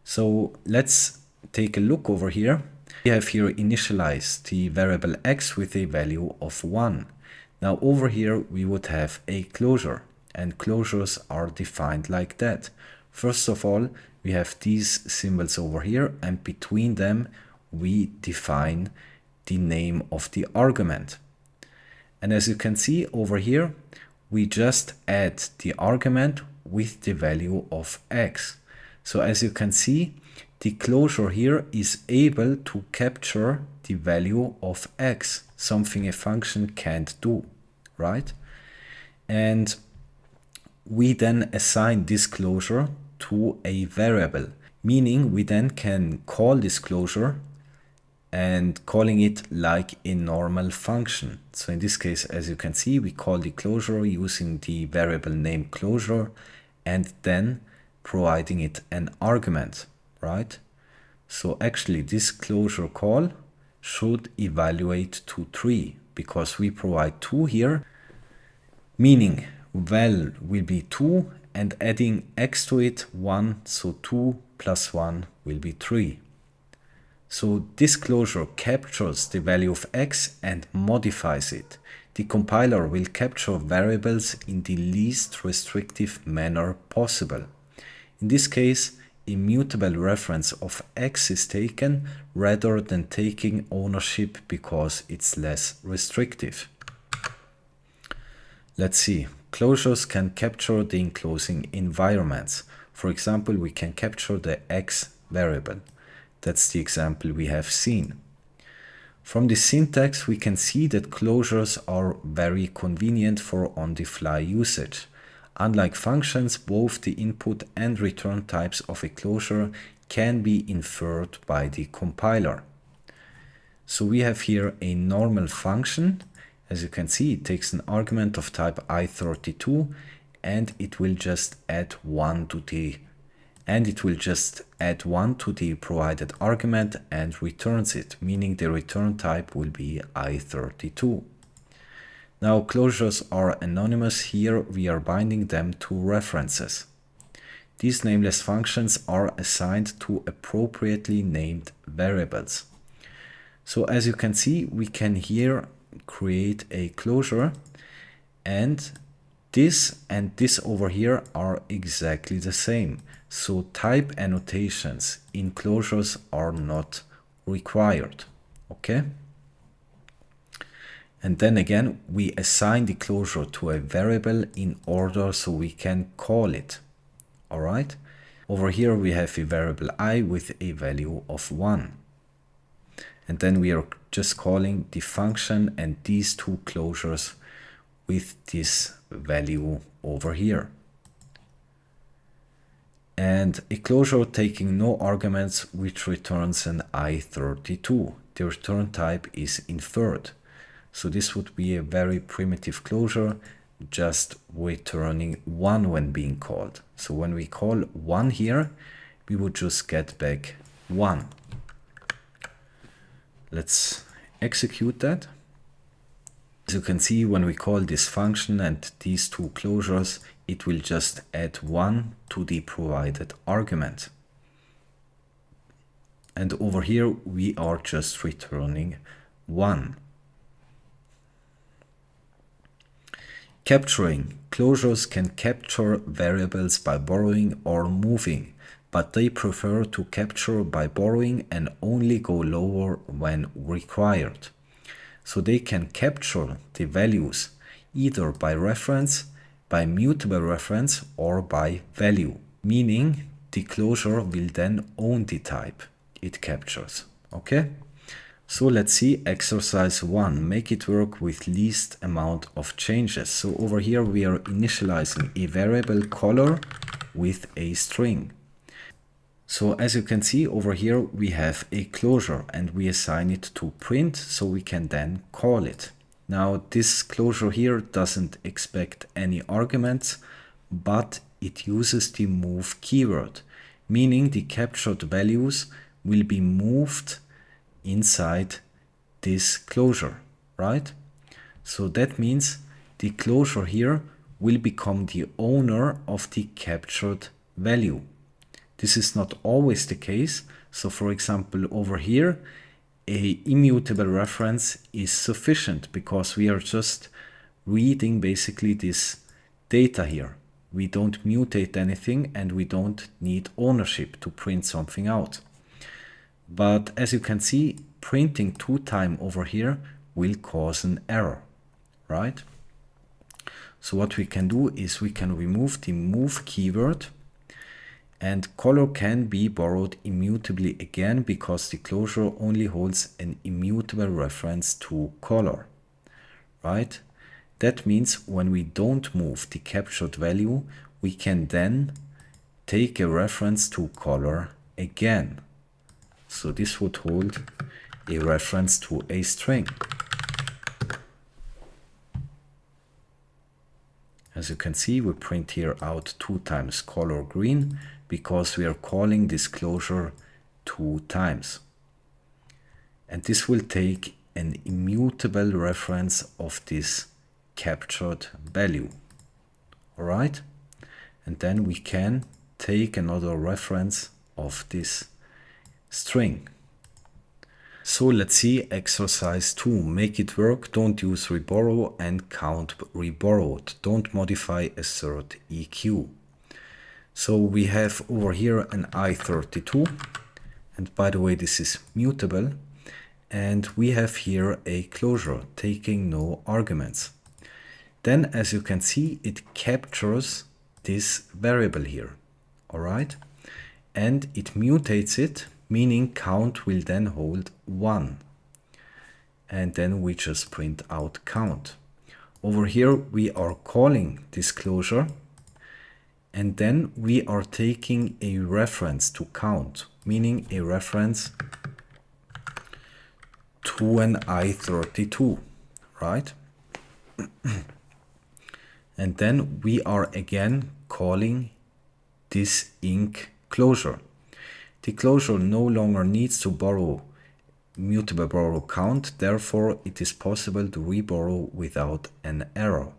So let's take a look over here. We have here initialized the variable x with a value of 1. Now over here we would have a closure, and closures are defined like that. First of all, we have these symbols over here, and between them we define the name of the argument. And as you can see over here, we just add the argument with the value of x. So as you can see, the closure here is able to capture the value of x, something a function can't do, right? And we then assign this closure to a variable, meaning we then can call this closure and calling it like a normal function. So in this case, as you can see, we call the closure using the variable name closure and then providing it an argument, right? So actually this closure call should evaluate to 3 because we provide 2 here, meaning val will be 2 and adding x to it 1, so 2 plus 1 will be 3. So this closure captures the value of x and modifies it. The compiler will capture variables in the least restrictive manner possible. In this case, immutable reference of x is taken rather than taking ownership because it's less restrictive. Let's see. Closures can capture the enclosing environments. For example, we can capture the x variable. That's the example we have seen. From the syntax, we can see that closures are very convenient for on-the-fly usage. Unlike functions, both the input and return types of a closure can be inferred by the compiler. So we have here a normal function. As you can see, it takes an argument of type i32 and it will just add 1 to the provided argument and returns it, meaning the return type will be i32. Now closures are anonymous. Here we are binding them to references. These nameless functions are assigned to appropriately named variables. So as you can see, we can here create a closure, and this over here are exactly the same. So type annotations in closures are not required, okay? And then again, we assign the closure to a variable in order so we can call it, all right? Over here we have a variable I with a value of 1. And then we are just calling the function and these two closures with this value over here. And a closure taking no arguments, which returns an i32. The return type is inferred. So this would be a very primitive closure, just returning 1 when being called. So when we call 1 here, we would just get back 1. Let's execute that. As you can see, when we call this function and these two closures, it will just add 1 to the provided argument. And over here, we are just returning 1. Capturing. Closures can capture variables by borrowing or moving, but they prefer to capture by borrowing and only go lower when required. So they can capture the values either by reference, by mutable reference, or by value, meaning the closure will then own the type it captures. Okay? So let's see exercise 1. Make it work with least amount of changes. So over here we are initializing a variable color with a string. So as you can see over here we have a closure and we assign it to print so we can then call it. Now this closure here doesn't expect any arguments, but it uses the move keyword, meaning the captured values will be moved inside this closure, right? So that means the closure here will become the owner of the captured value. This is not always the case. So for example, over here, a immutable reference is sufficient because we are just reading basically this data here. We don't mutate anything and we don't need ownership to print something out. But as you can see, printing 2 times over here will cause an error, right? So what we can do is we can remove the move keyword, and color can be borrowed immutably again because the closure only holds an immutable reference to color, right? That means when we don't move the captured value, we can then take a reference to color again. So this would hold a reference to a string. As you can see, we print here out 2 times color green because we are calling this closure 2 times. And this will take an immutable reference of this captured value. All right? And then we can take another reference of this string. So let's see exercise 2. Make it work. Don't use reborrow and count reborrowed. Don't modify assert EQ. So we have over here an I32. And by the way, this is mutable. And we have here a closure taking no arguments. Then as you can see, it captures this variable here. All right. And it mutates it, meaning count will then hold 1. And then we just print out count. Over here we are calling this closure, and then we are taking a reference to count, meaning a reference to an I32, right? And then we are again calling this inc closure. The closure no longer needs to borrow mutable borrow count, therefore it is possible to reborrow without an error.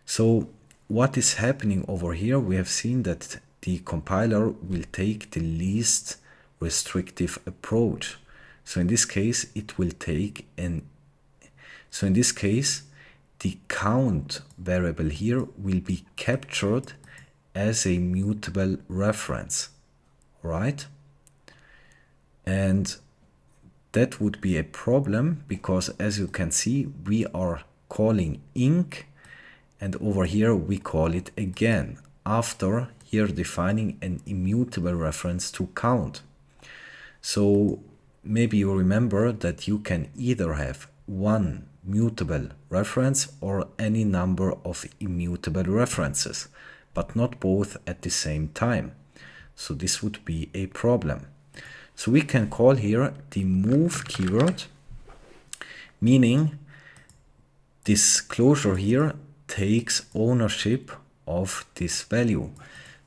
So what is happening over here? We have seen that the compiler will take the least restrictive approach. So in this case, it will take the count variable here will be captured as a mutable reference, right? And that would be a problem because as you can see, we are calling inc, and over here we call it again after here defining an immutable reference to count. So maybe you remember that you can either have one mutable reference or any number of immutable references, but not both at the same time. So this would be a problem. So we can call here the move keyword, meaning this closure here takes ownership of this value.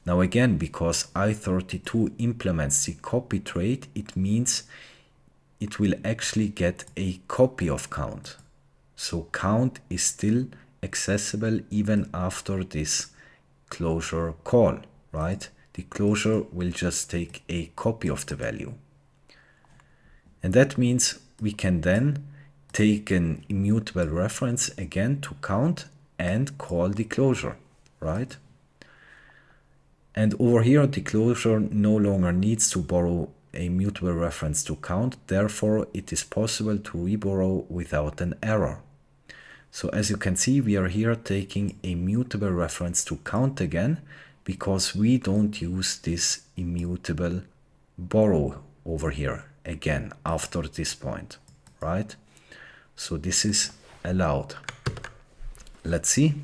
Now again, because I32 implements the copy trait, it means it will actually get a copy of count. So count is still accessible even after this closure call, right? The closure will just take a copy of the value. And that means we can then take an immutable reference again to count and call the closure, right? And over here, the closure no longer needs to borrow a mutable reference to count. Therefore, it is possible to reborrow without an error. So as you can see, we are here taking a mutable reference to count again because we don't use this immutable borrow over here again after this point, right? So this is allowed. Let's see.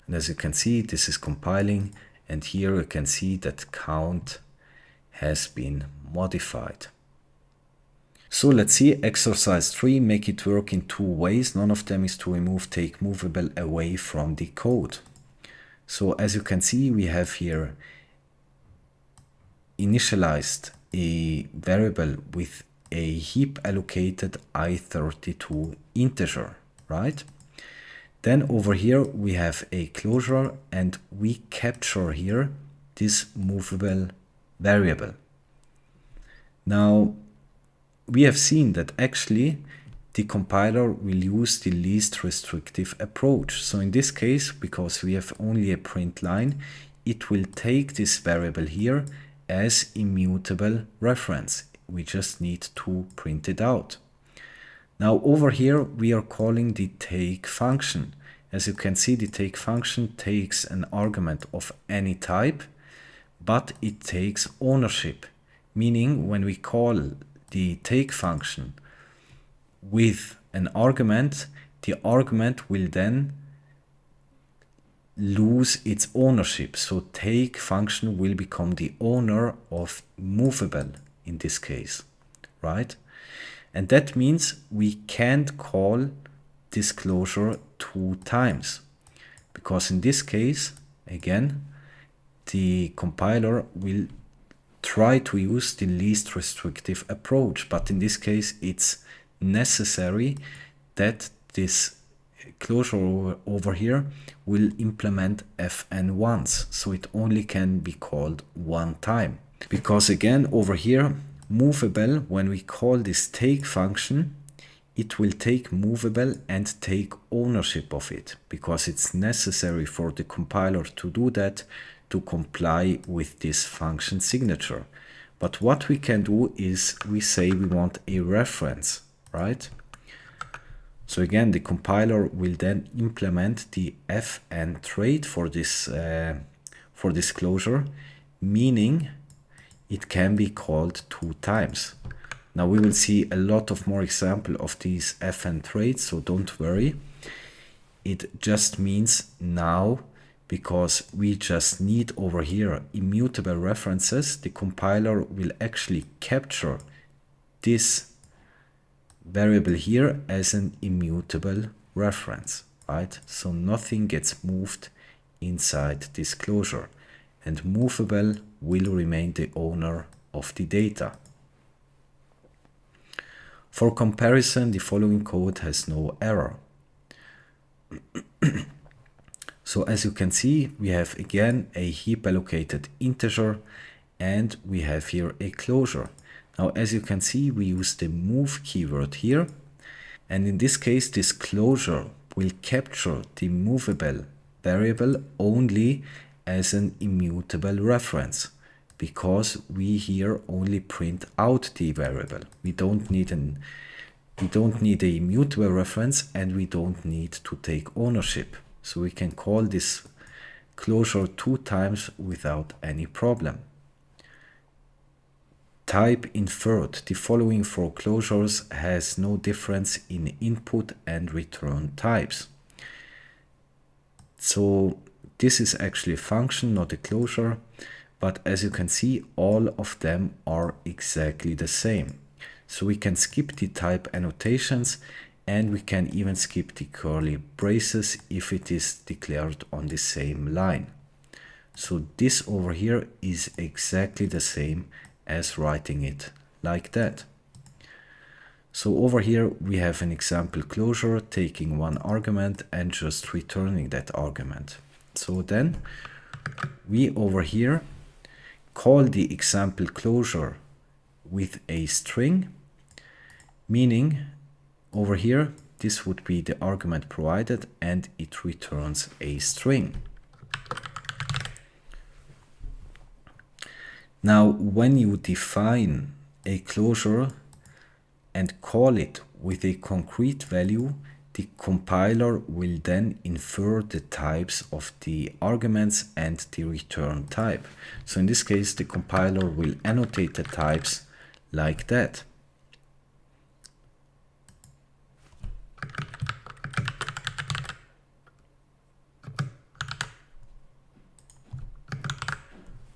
And as you can see, this is compiling, and here you can see that count has been modified. So let's see exercise 3, make it work in 2 ways. None of them is to remove take movable away from the code. So as you can see, we have here initialized a variable with a heap allocated I32 integer, right? Then over here we have a closure and we capture here this movable variable. Now we have seen that actually the compiler will use the least restrictive approach. So in this case, because we have only a print line, it will take this variable here as immutable reference. We just need to print it out. Now over here we are calling the take function. As you can see, the take function takes an argument of any type, but it takes ownership, meaning when we call the take function with an argument, the argument will then lose its ownership. So take function will become the owner of movable in this case, right? And that means we can't call disclosure 2 times, because in this case, again, the compiler will try to use the least restrictive approach, but in this case it's necessary that this closure over here will implement fn once, so it only can be called 1 time. Because again over here, movable, when we call this take function, it will take movable and take ownership of it, because it's necessary for the compiler to do that to comply with this function signature. But what we can do is we say we want a reference, right? So again, the compiler will then implement the fn trait for this closure, meaning it can be called 2 times. Now we will see a lot of more examples of these fn traits, so don't worry. It just means now, because we just need over here immutable references, the compiler will actually capture this variable here as an immutable reference, right? So nothing gets moved inside this closure, and movable will remain the owner of the data. For comparison, the following code has no error. So as you can see, we have again a heap allocated integer, and we have here a closure. Now, as you can see, we use the move keyword here, and in this case, this closure will capture the movable variable only as an immutable reference, because we here only print out the variable. We don't need an immutable reference, and we don't need to take ownership. So we can call this closure 2 times without any problem. Type inferred. The following 4 closures has no difference in input and return types. So this is actually a function, not a closure, but as you can see, all of them are exactly the same. So we can skip the type annotations, and we can even skip the curly braces if it is declared on the same line. So this over here is exactly the same as writing it like that. So over here we have an example closure taking 1 argument and just returning that argument. So then we over here call the example closure with a string, meaning over here this would be the argument provided, and it returns a string. Now, when you define a closure and call it with a concrete value, the compiler will then infer the types of the arguments and the return type. So in this case, the compiler will annotate the types like that.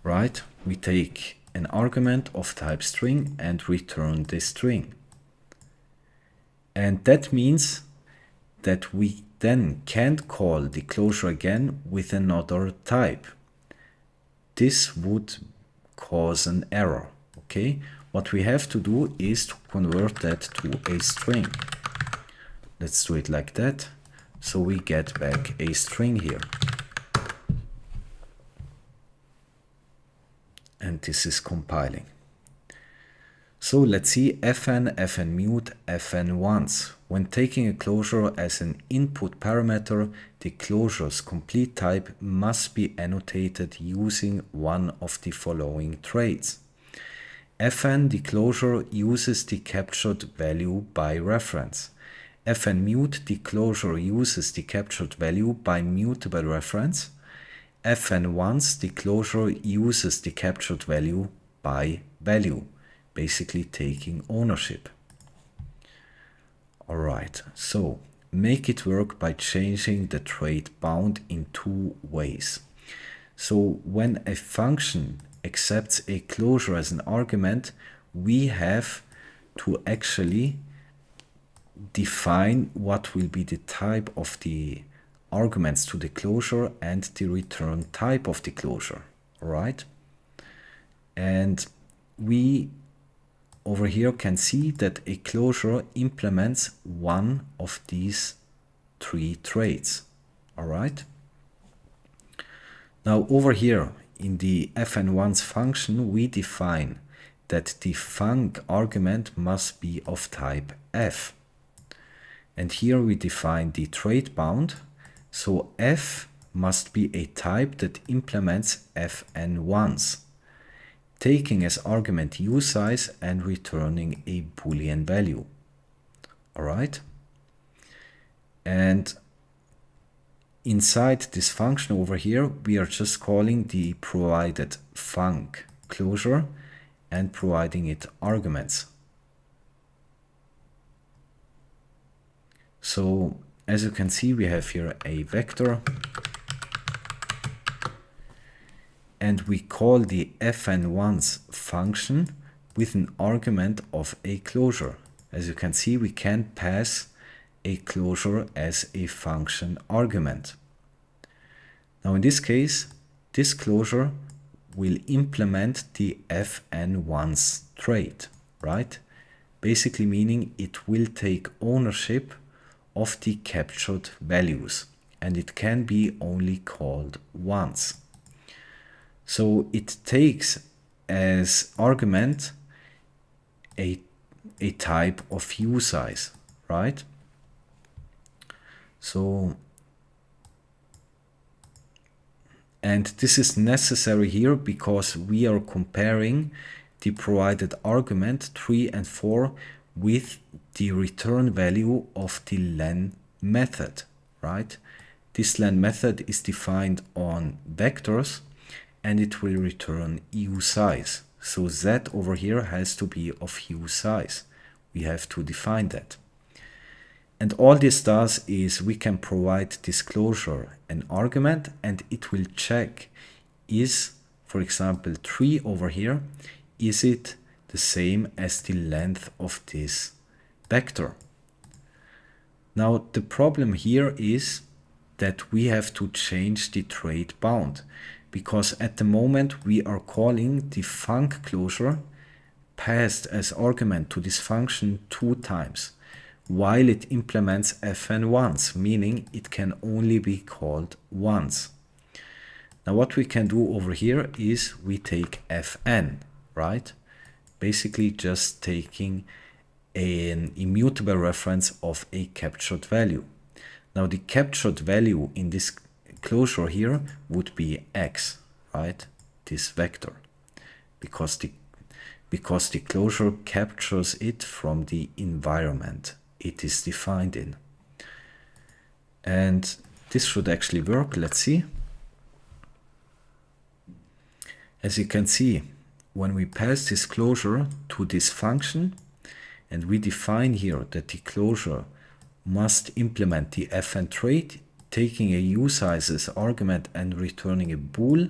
Right? We take an argument of type string and return the string. And that means that we then can't call the closure again with another type. This would cause an error, okay? What we have to do is to convert that to a string. Let's do it like that. So we get back a string here. And this is compiling. So let's see fn, fnmute, fn_once. When taking a closure as an input parameter, the closure's complete type must be annotated using one of the following traits. Fn, the closure, uses the captured value by reference. Fnmute, the closure, uses the captured value by mutable reference. Fn_once, the closure, uses the captured value by value, basically taking ownership. Alright, so make it work by changing the trait bound in two ways. So when a function accepts a closure as an argument, we have to actually define what will be the type of the arguments to the closure and the return type of the closure. Alright, and we over here can see that a closure implements one of these three traits. Alright, now over here in the fn_once function, we define that the func argument must be of type f. And here we define the trait bound. So f must be a type that implements fn_once, taking as argument usize and returning a Boolean value. Alright? And inside this function over here, we are just calling the provided func closure and providing it arguments. So as you can see, we have here a vector, and we call the fn_once function with an argument of a closure. As you can see, we can pass a closure as a function argument. Now in this case, this closure will implement the fn_once trait, right? Basically meaning it will take ownership of the captured values, and it can be only called once. So it takes as argument a type of usize, right? So, and this is necessary here because we are comparing the provided argument 3 and 4 with the return value of the len method, right? This len method is defined on vectors and it will return usize. So z over here has to be of usize. We have to define that. And all this does is we can provide this closure an argument, and it will check is, for example, 3 over here, is it the same as the length of this vector? Now the problem here is that we have to change the trait bound, because at the moment we are calling the func closure passed as argument to this function 2 times, while it implements fn_once, meaning it can only be called once. Now what we can do over here is we take fn, right? Basically just taking an immutable reference of a captured value. Now the captured value in this closure here would be x, right? This vector, because the closure captures it from the environment it is defined in. And this should actually work. Let's see. As you can see, when we pass this closure to this function and we define here that the closure must implement the fn trait, taking a usize as argument and returning a bool,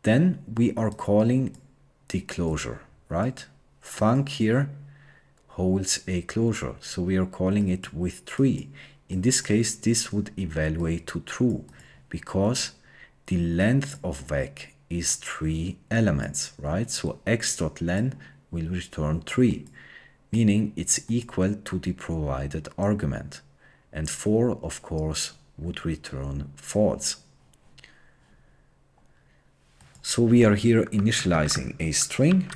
then we are calling the closure, right? Func here holds a closure, so we are calling it with 3. In this case, this would evaluate to true because the length of vec is 3 elements, right? So x.len will return 3, meaning it's equal to the provided argument, and 4 of course would return false. So we are here initializing a string,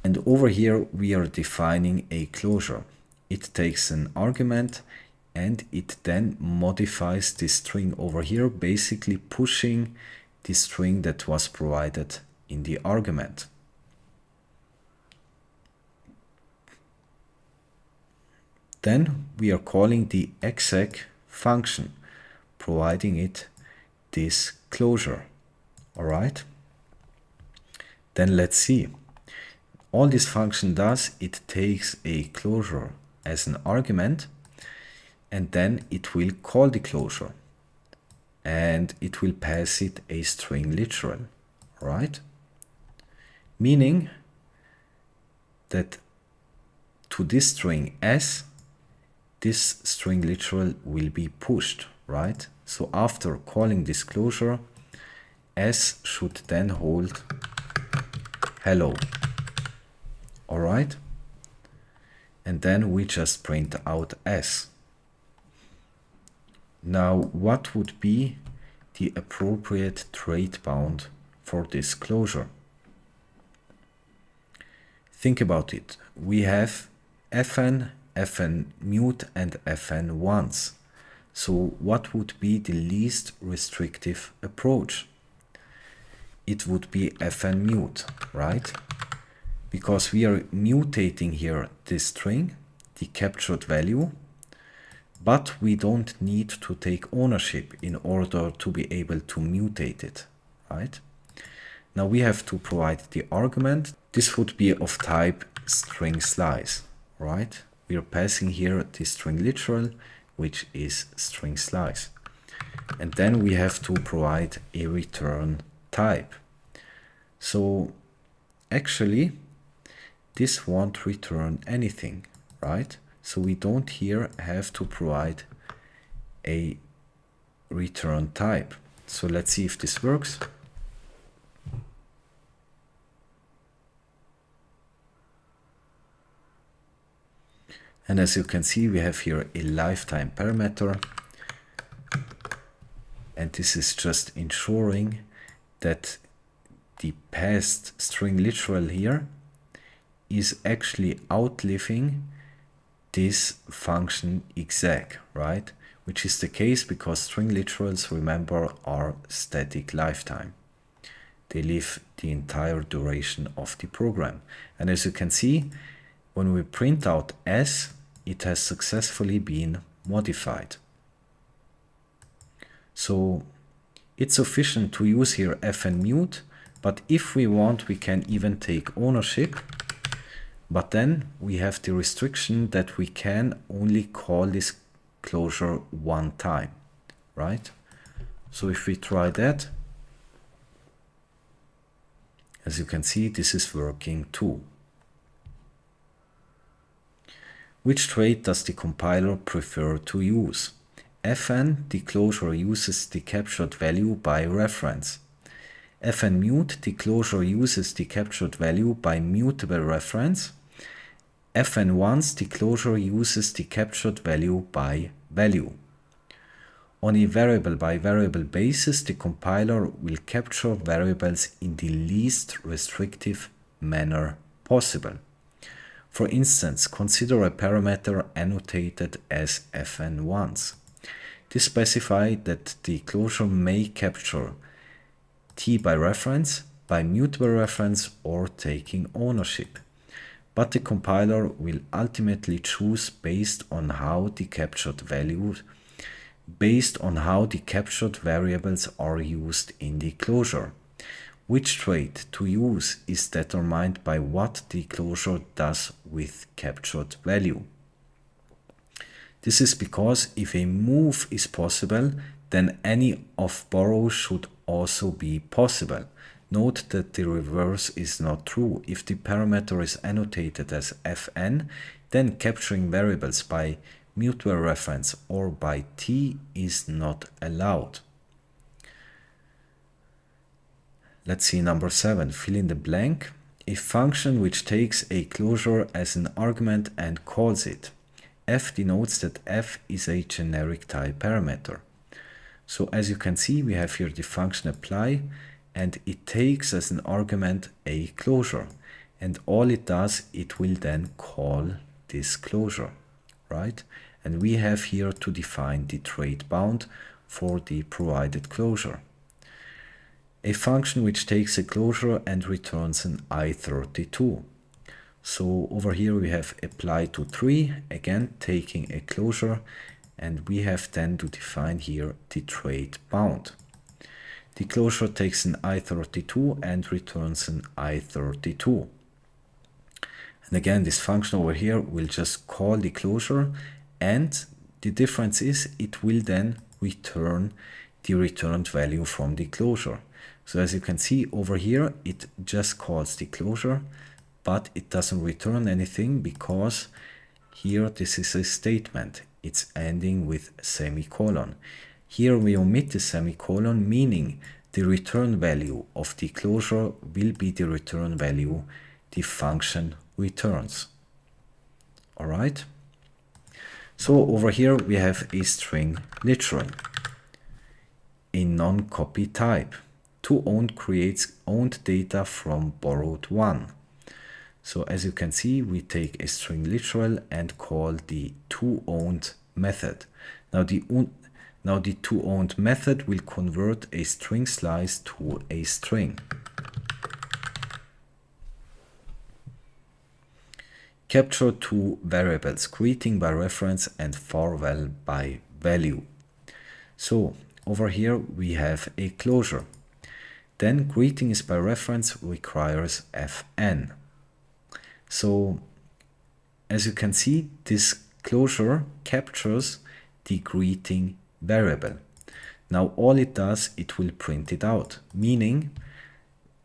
And over here we are defining a closure. It takes an argument and it then modifies this string over here, basically pushing the string that was provided in the argument. Then we are calling the exec function, providing it this closure. All right. Then let's see. All this function does, it takes a closure as an argument, and then it will call the closure, and it will pass it a string literal. All right. Meaning that to this string s, this string literal will be pushed, right? So after calling this closure, s should then hold hello. All right. And then we just print out s. Now, what would be the appropriate trait bound for this closure? Think about it. We have fn, fn mute, and fn once. So what would be the least restrictive approach? It would be fn mute, right? Because we are mutating here this string, the captured value, but we don't need to take ownership in order to be able to mutate it, right? Now we have to provide the argument. This would be of type string slice, right? We are passing here the string literal, which is string slice. And then we have to provide a return type. So actually, this won't return anything, right? So we don't here have to provide a return type. So let's see if this works. And as you can see, we have here a lifetime parameter. And this is just ensuring that the passed string literal here is actually outliving this function exec, right? Which is the case because string literals, remember, are static lifetime. They live the entire duration of the program. And as you can see, when we print out s, it has successfully been modified. So it's sufficient to use here fn mute, but if we want, we can even take ownership. But then we have the restriction that we can only call this closure one time, right? So if we try that, as you can see, this is working too. Which trait does the compiler prefer to use? fn, the closure uses the captured value by reference. fn mute, the closure uses the captured value by mutable reference. fn once, the closure uses the captured value by value. On a variable by variable basis, the compiler will capture variables in the least restrictive manner possible. For instance, consider a parameter annotated as fn once. This specifies that the closure may capture t by reference, by mutable reference, or taking ownership. But the compiler will ultimately choose based on how the captured variables are used in the closure. Which trait to use is determined by what the closure does with captured value. This is because if a move is possible, then any of borrow should also be possible. Note that the reverse is not true. If the parameter is annotated as fn, then capturing variables by mutable reference or by t is not allowed. Let's see number 7, fill in the blank. A function which takes a closure as an argument and calls it. F denotes that f is a generic type parameter. So as you can see, we have here the function apply, and it takes as an argument a closure. and all it does, it will then call this closure, right? And we have here to define the trait bound for the provided closure. A function which takes a closure and returns an I32. So over here we have apply to 3, again taking a closure, and we have then to define here the trait bound. The closure takes an I32 and returns an I32. And again, this function over here will just call the closure, and the difference is it will then return the returned value from the closure. So as you can see over here, it just calls the closure, but it doesn't return anything because here this is a statement. It's ending with semicolon. Here we omit the semicolon, meaning the return value of the closure will be the return value the function returns. All right. So over here we have a string literal, a non-copy type. ToOwned creates owned data from borrowed one. So as you can see, we take a string literal and call the ToOwned method. Now the ToOwned method will convert a string slice to a string. Capture two variables, greeting by reference and farewell by value. So over here we have a closure. Then greeting is by reference requires fn. So as you can see, this closure captures the greeting variable. Now all it does, it will print it out, meaning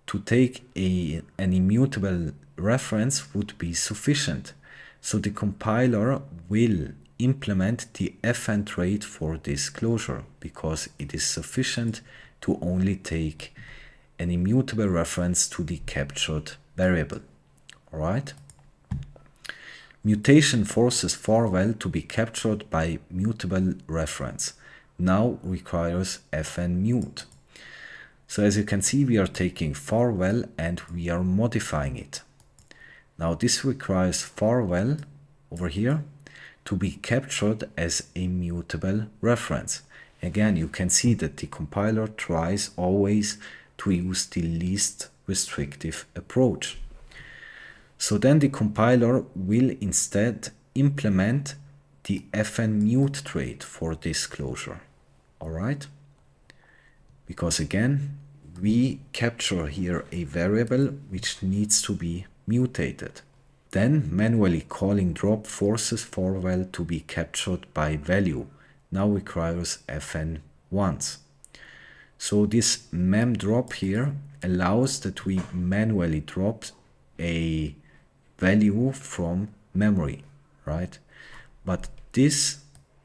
to take an immutable reference would be sufficient. So the compiler will implement the fn trait for this closure because it is sufficient to only take an immutable reference to the captured variable. All right. Mutation forces farewell to be captured by mutable reference. Now requires fn mute. So as you can see, we are taking farewell and we are modifying it. Now this requires farewell over here to be captured as a mutable reference. Again, you can see that the compiler tries always to use the least restrictive approach. So then the compiler will instead implement the fn mute trait for this closure. All right. Because again, we capture here a variable which needs to be mutated. Then manually calling drop forces farewell to be captured by value. Now requires fn once. So this mem drop here allows that we manually drop a value from memory, right? But this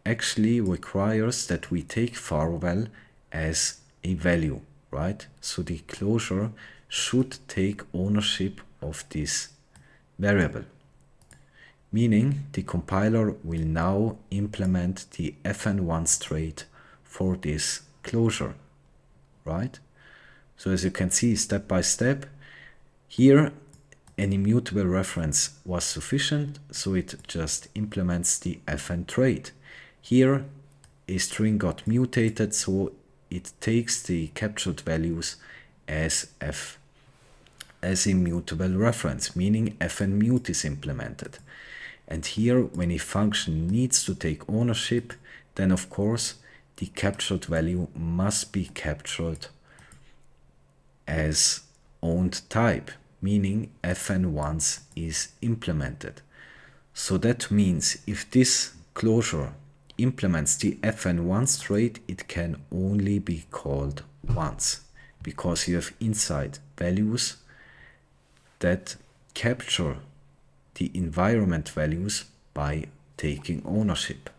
actually requires that we take farewell as a value, right? So the closure should take ownership of this variable, meaning the compiler will now implement the fn1 trait for this closure, right? So as you can see, step by step, here an immutable reference was sufficient, so it just implements the fn trait. Here a string got mutated, so it takes the captured values as immutable reference, meaning fn mute is implemented. And here, when a function needs to take ownership, then of course the captured value must be captured as owned type, meaning fn once is implemented. So that means if this closure implements the fn1 trait, it can only be called once, because you have inside values that capture the environment values by taking ownership.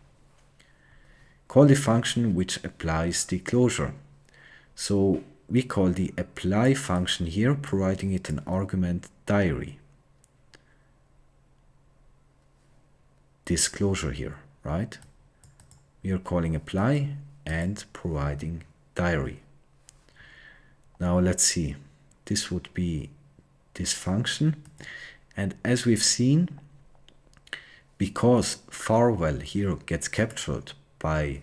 Call the function which applies the closure. So we call the apply function here, providing it an argument diary. This closure here, right? We are calling apply and providing diary. Now let's see. This would be this function. And as we've seen, because farewell here gets captured by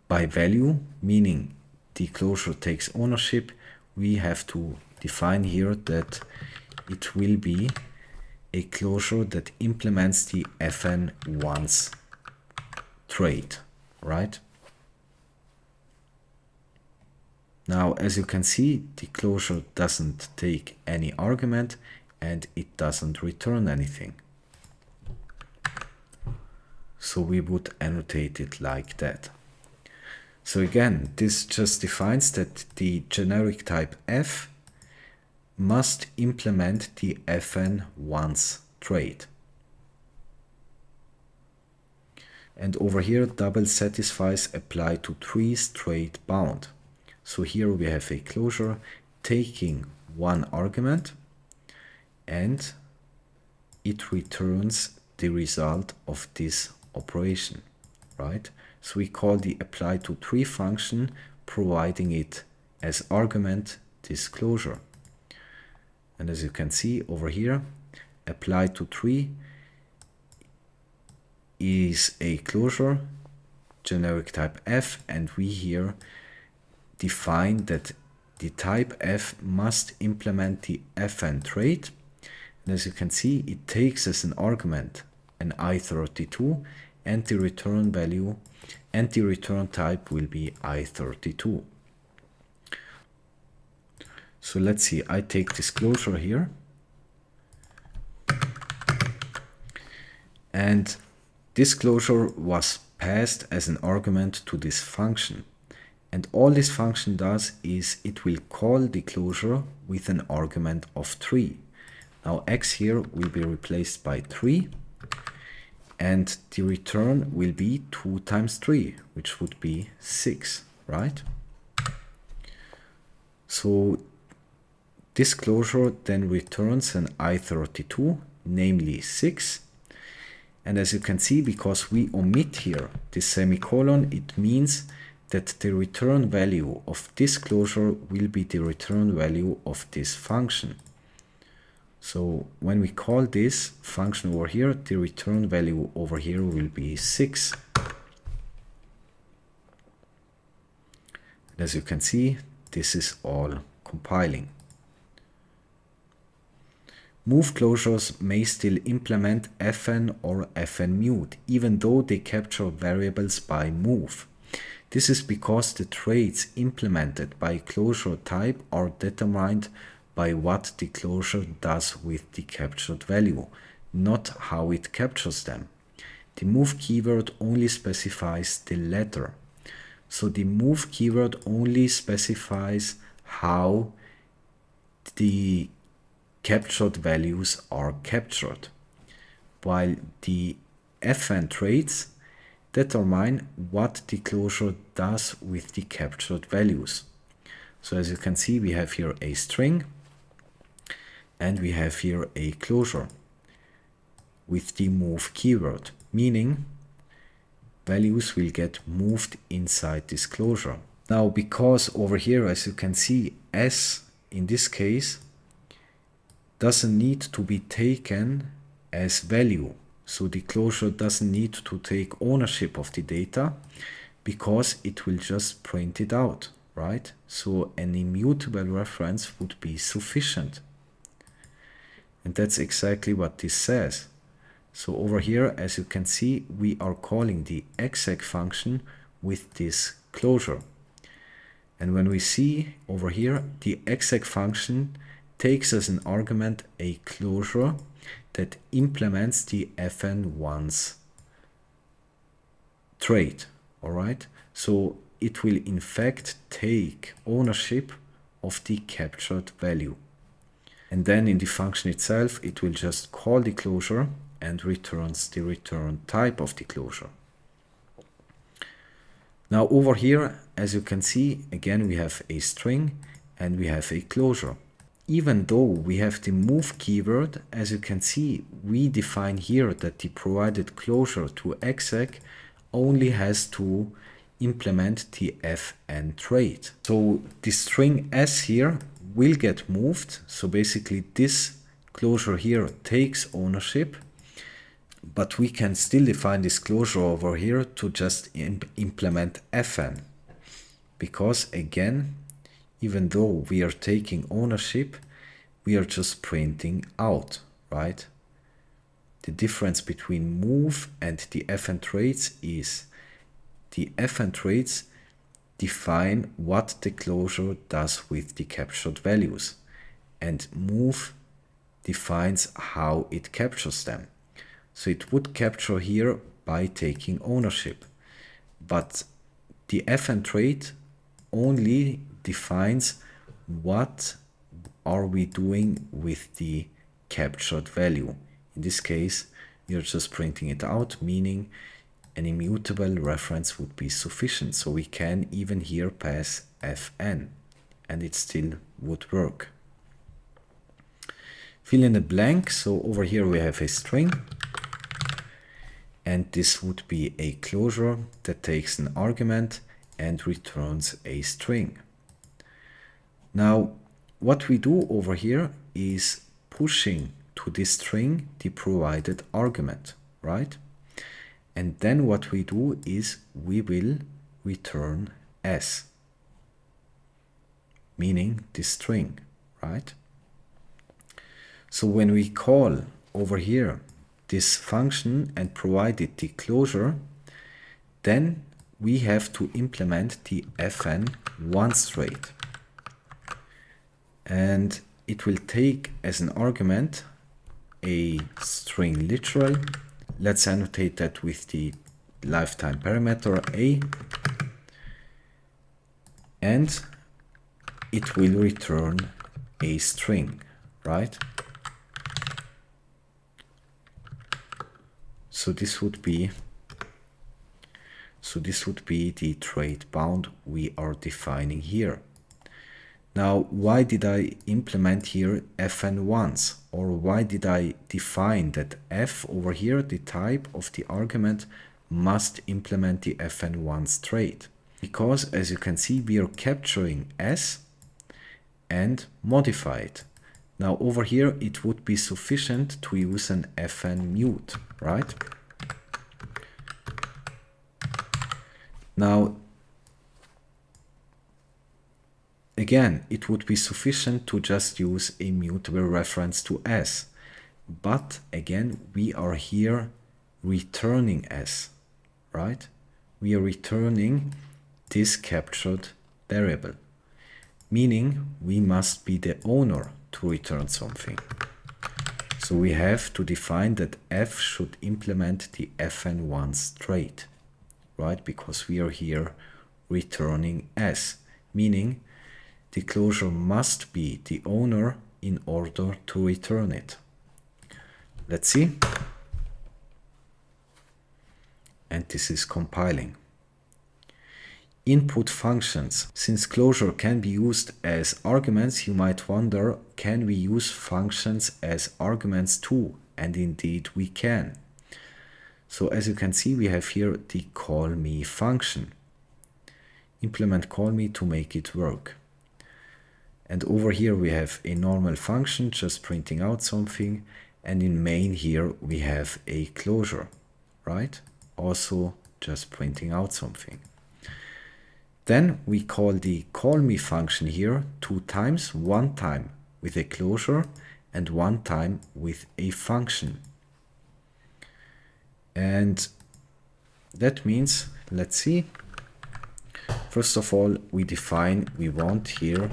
value, meaning the closure takes ownership, we have to define here that it will be a closure that implements the fn once trait, right? Now, as you can see, the closure doesn't take any argument and it doesn't return anything. So we would annotate it like that. So again, this just defines that the generic type f must implement the fn once trait. And over here, double satisfies apply to trees trait bound. So here we have a closure taking one argument and it returns the result of this operation, right? So we call the apply to tree function, providing it as argument this closure. And as you can see over here, apply to tree is a closure, generic type f, and we here define that the type f must implement the fn trait. And as you can see, it takes as an argument an i32 and the return value and the return type will be i32. So let's see, I take this closure here and this closure was passed as an argument to this function. And all this function does is it will call the closure with an argument of 3. Now x here will be replaced by 3 and the return will be 2 times 3, which would be 6, right? So this closure then returns an i32, namely 6. And as you can see, because we omit here this semicolon, it means that the return value of this closure will be the return value of this function. So when we call this function over here, the return value over here will be 6. And as you can see, this is all compiling. Move closures may still implement fn or fn mute, even though they capture variables by move. This is because the traits implemented by closure type are determined by what the closure does with the captured value, not how it captures them. The move keyword only specifies the latter. So the move keyword only specifies how the captured values are captured, while the fn traits determine what the closure does with the captured values. So as you can see, we have here a string and we have here a closure with the move keyword, meaning values will get moved inside this closure. Now, because over here, as you can see, s in this case doesn't need to be taken as value. So the closure doesn't need to take ownership of the data because it will just print it out, right? So an immutable reference would be sufficient. And that's exactly what this says. So over here, as you can see, we are calling the exec function with this closure. And when we see over here, the exec function takes as an argument a closure that implements the fn once trait, all right? So it will in fact take ownership of the captured value. And then in the function itself, it will just call the closure and returns the return type of the closure. Now over here, as you can see, again, we have a string and we have a closure. Even though we have the move keyword, as you can see, we define here that the provided closure to exec only has to implement the fn trait. So the string s here will get moved. So basically this closure here takes ownership, but we can still define this closure over here to just implement fn. Because again, even though we are taking ownership, we are just printing out, right? The difference between move and the fn traits is the fn traits define what the closure does with the captured values, and move defines how it captures them. So it would capture here by taking ownership, but the fn trait only defines what are we doing with the captured value. In this case, we are just printing it out, meaning an immutable reference would be sufficient. So we can even here pass fn and it still would work. Fill in a blank. So over here we have a string, and this would be a closure that takes an argument and returns a string. Now, what we do over here is pushing to this string the provided argument, right? And then what we do is we will return s, meaning this string, right? So when we call over here this function and provide it the closure, then we have to implement the fn once trait. And it will take as an argument a string literal. Let's annotate that with the lifetime parameter a, and it will return a string, right? So this would be the trait bound we are defining here. Now, why did I implement here fn once? Or why did I define that f over here, the type of the argument, must implement the fn once trait? Because as you can see, we are capturing s and modify it. Now over here, it would be sufficient to use an fn mute, right? Now, again, it would be sufficient to just use a mutable reference to s. But again, we are here returning s, right? We are returning this captured variable, meaning we must be the owner to return something. So we have to define that f should implement the fn once trait, right? Because we are here returning s, meaning the closure must be the owner in order to return it. Let's see. And this is compiling. Input functions. Since closure can be used as arguments, you might wonder, can we use functions as arguments too? And indeed we can. So as you can see, we have here the callMe function. Implement callMe to make it work. And over here we have a normal function just printing out something, and in main here we have a closure, right? Also just printing out something. Then we call the callMe function here 2 times, 1 time with a closure and 1 time with a function. And that means, let's see, first of all we define we want here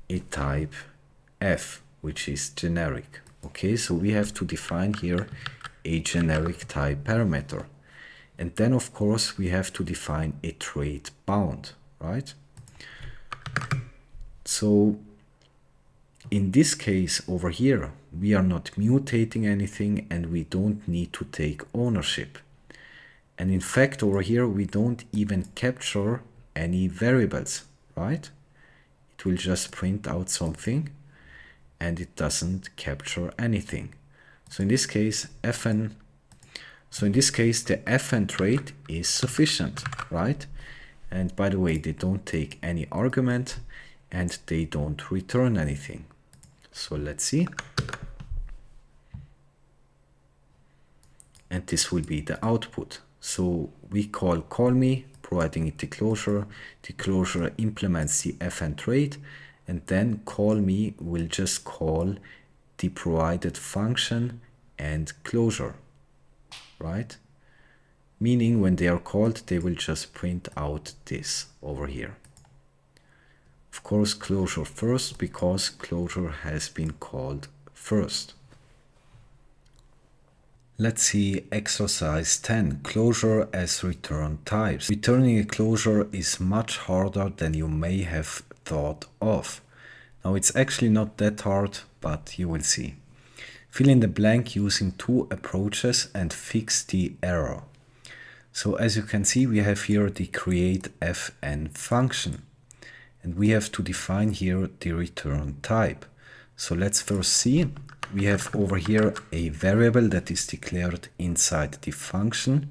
a type f, which is generic. Okay, so we have to define here a generic type parameter. And then of course we have to define a trait bound, right? So in this case over here, we are not mutating anything and we don't need to take ownership. And in fact over here we don't even capture any variables, right? It will just print out something and it doesn't capture anything. So in this case the fn trait is sufficient, right? And by the way, they don't take any argument and they don't return anything. So let's see. And this will be the output. So we call me, providing it the closure. The closure implements the fn trait, and then call me will just call the provided function and closure, right? Meaning when they are called, they will just print out this over here. Of course, closure first, because closure has been called first. Let's see exercise 10, closure as return types. Returning a closure is much harder than you may have thought of. Now it's actually not that hard, but you will see. Fill in the blank using two approaches and fix the error. So as you can see, we have here the createFn function, and we have to define here the return type. So let's first see. We have over here a variable that is declared inside the function,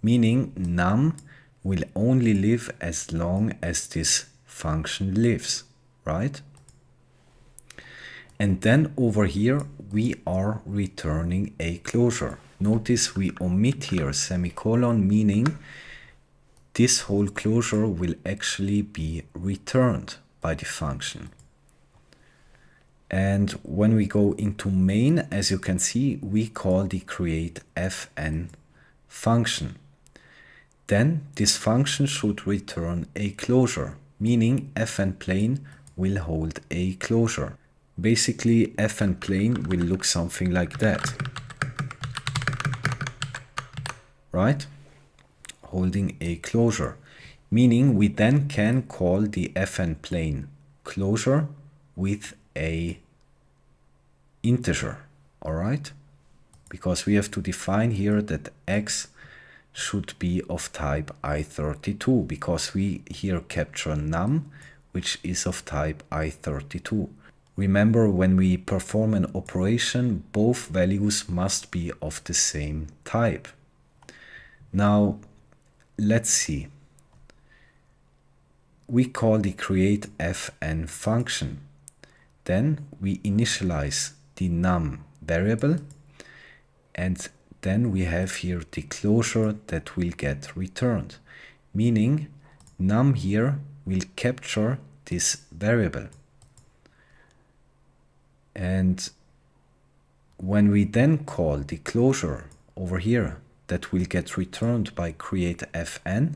meaning num will only live as long as this function lives, right? And then over here we are returning a closure. Notice we omit here semicolon, meaning this whole closure will actually be returned by the function. And when we go into main, as you can see, we call the createFn function. Then this function should return a closure, meaning fn plane will hold a closure. Basically, fn plane will look something like that, right? Holding a closure, meaning we then can call the fn plane closure with a integer, all right? Because we have to define here that x should be of type i32, because we here capture num, which is of type i32. Remember, when we perform an operation, both values must be of the same type. Now, let's see. We call the createFn function. Then we initialize the num variable, and then we have here the closure that will get returned, meaning num here will capture this variable. And when we then call the closure over here that will get returned by createFn,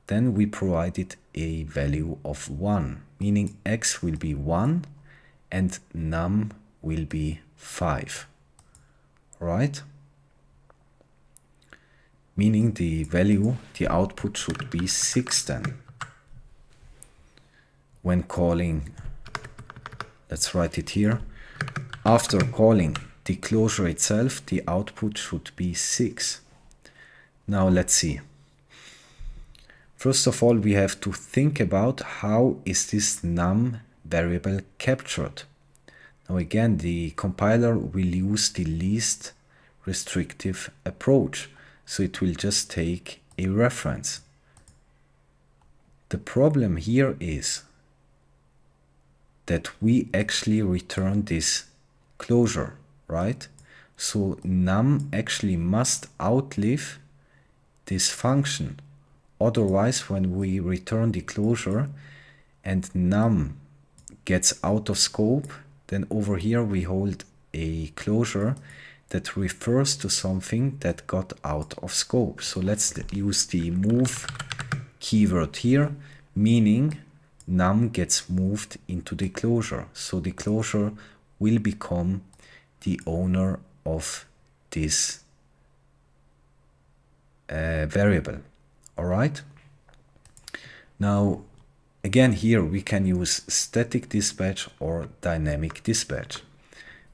then we provided a value of 1, meaning x will be 1 and num will be 5, right? Meaning the value, the output should be 6 then. When calling, let's write it here, after calling the closure itself, the output should be 6. Now let's see. First of all, we have to think about how is this num variable captured. Now again, the compiler will use the least restrictive approach, so it will just take a reference. The problem here is that we actually return this closure, right? So num actually must outlive this function. Otherwise, when we return the closure and num gets out of scope, then over here we hold a closure that refers to something that got out of scope. So let's use the move keyword here, meaning num gets moved into the closure. So the closure will become the owner of this variable. All right. Now, again, here we can use static dispatch or dynamic dispatch.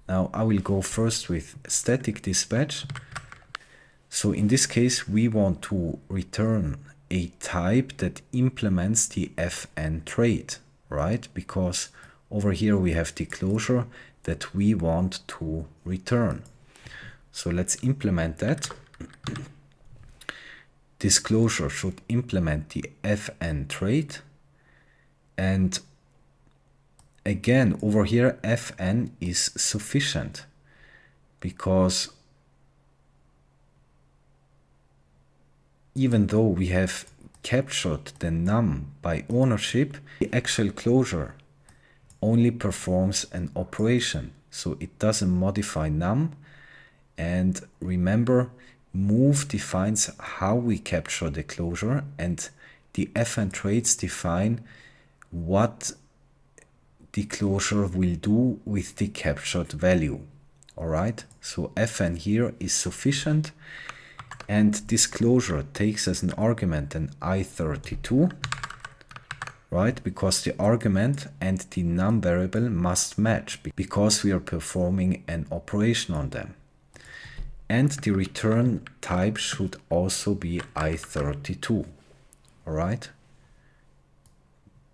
Now I will go first with static dispatch. So in this case, we want to return a type that implements the fn trait, right? Because over here we have the closure that we want to return. So let's implement that. This closure should implement the fn trait, and again, over here, fn is sufficient because even though we have captured the num by ownership, the actual closure only performs an operation. So it doesn't modify num. And remember, move defines how we capture the closure, and the fn traits define what the closure will do with the captured value. All right, so fn here is sufficient, and this closure takes as an argument an i32, right? Because the argument and the num variable must match because we are performing an operation on them. And the return type should also be i32, all right?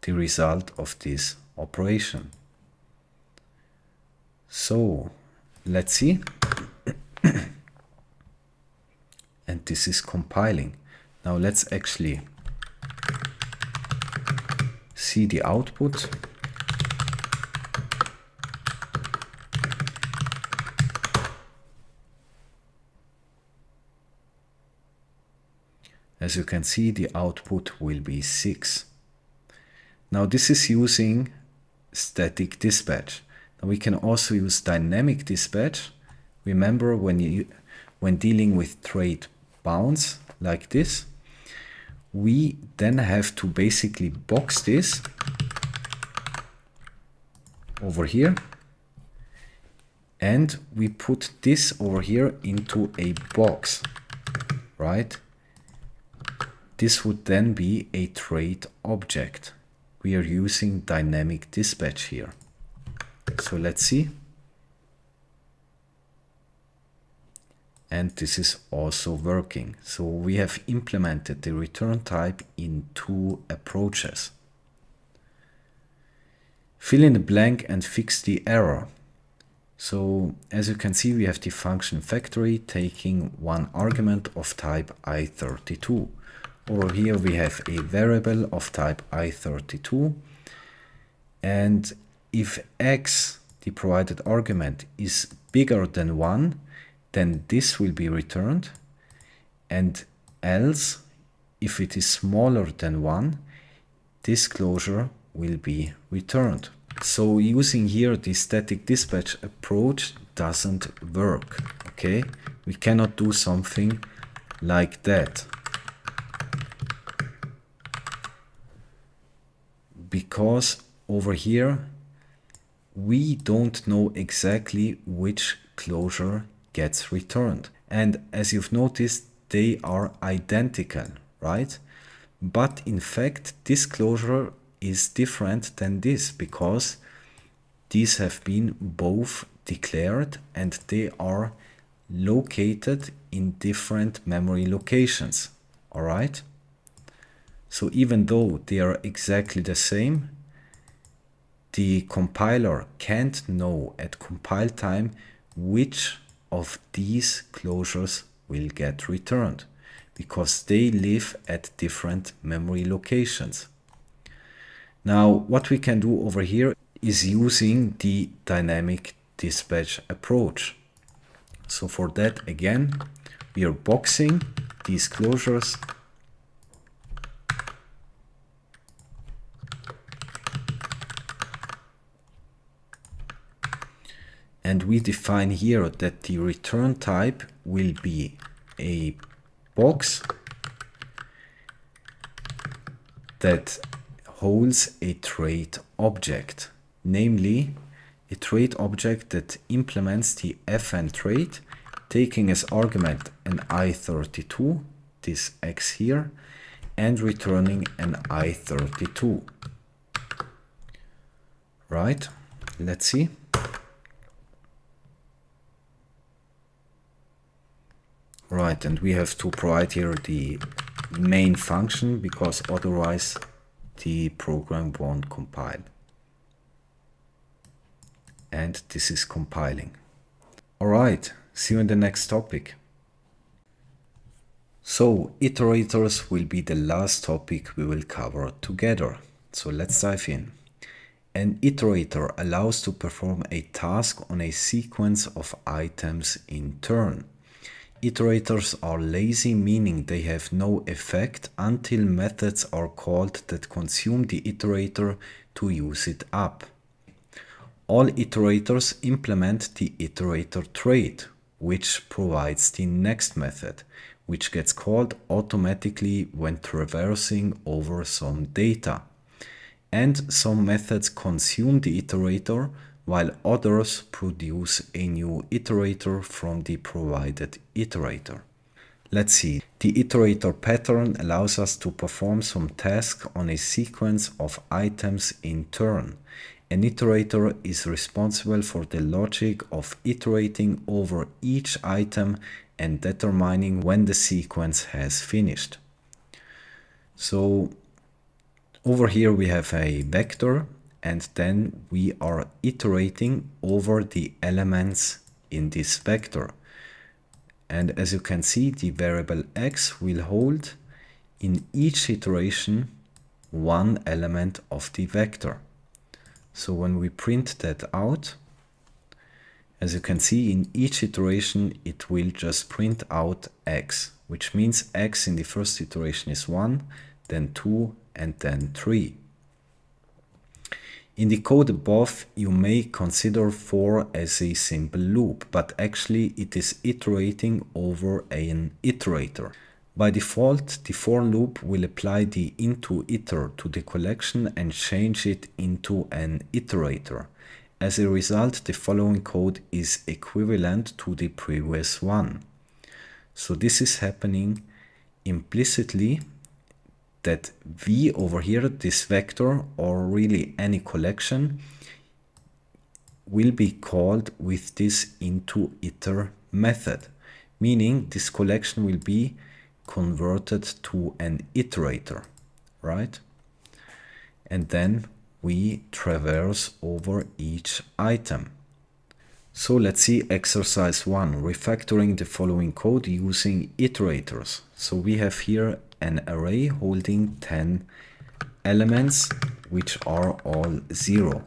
The result of this operation. So let's see. And this is compiling. Now let's actually see the output. As you can see, the output will be 6. Now this is using static dispatch. Now we can also use dynamic dispatch. Remember, when dealing with trait bounds like this, we then have to basically box this over here, and we put this over here into a box, right? This would then be a trait object. We are using dynamic dispatch here. So let's see. And this is also working. So we have implemented the return type in 2 approaches. Fill in the blank and fix the error. So as you can see, we have the function factory taking one argument of type i32. Over here we have a variable of type i32, and if x, the provided argument, is bigger than 1, then this will be returned, and else, if it is smaller than 1, this closure will be returned. So using here the static dispatch approach doesn't work, okay? We cannot do something like that, because over here we don't know exactly which closure gets returned. And as you've noticed, they are identical, right? But in fact, this closure is different than this because these have been both declared and they are located in different memory locations, all right? So even though they are exactly the same, the compiler can't know at compile time which of these closures will get returned because they live at different memory locations. Now, what we can do over here is using the dynamic dispatch approach. So for that, again, we are boxing these closures . And we define here that the return type will be a box that holds a trait object, namely a trait object that implements the fn trait, taking as argument an i32, this x here, and returning an i32. Right, let's see. Right, and we have to provide here the main function because otherwise the program won't compile. And this is compiling. All right, see you in the next topic. So iterators will be the last topic we will cover together. So let's dive in. An iterator allows to perform a task on a sequence of items in turn. Iterators are lazy, meaning they have no effect until methods are called that consume the iterator to use it up. All iterators implement the iterator trait, which provides the next method, which gets called automatically when traversing over some data. And some methods consume the iterator, while others produce a new iterator from the provided iterator. Let's see. The iterator pattern allows us to perform some task on a sequence of items in turn. An iterator is responsible for the logic of iterating over each item and determining when the sequence has finished. So over here we have a vector, and then we are iterating over the elements in this vector. And as you can see, the variable x will hold in each iteration one element of the vector. So when we print that out, as you can see, in each iteration it will just print out x, which means x in the first iteration is 1, then 2, and then 3. In the code above, you may consider for as a simple loop, but actually it is iterating over an iterator. By default, the for loop will apply the into iter to the collection and change it into an iterator. As a result, the following code is equivalent to the previous one. So this is happening implicitly, that v over here, this vector, or really any collection, will be called with this into iter method, meaning this collection will be converted to an iterator, right? And then we traverse over each item. So let's see exercise 1, refactoring the following code using iterators. So we have here an array holding 10 elements, which are all 0.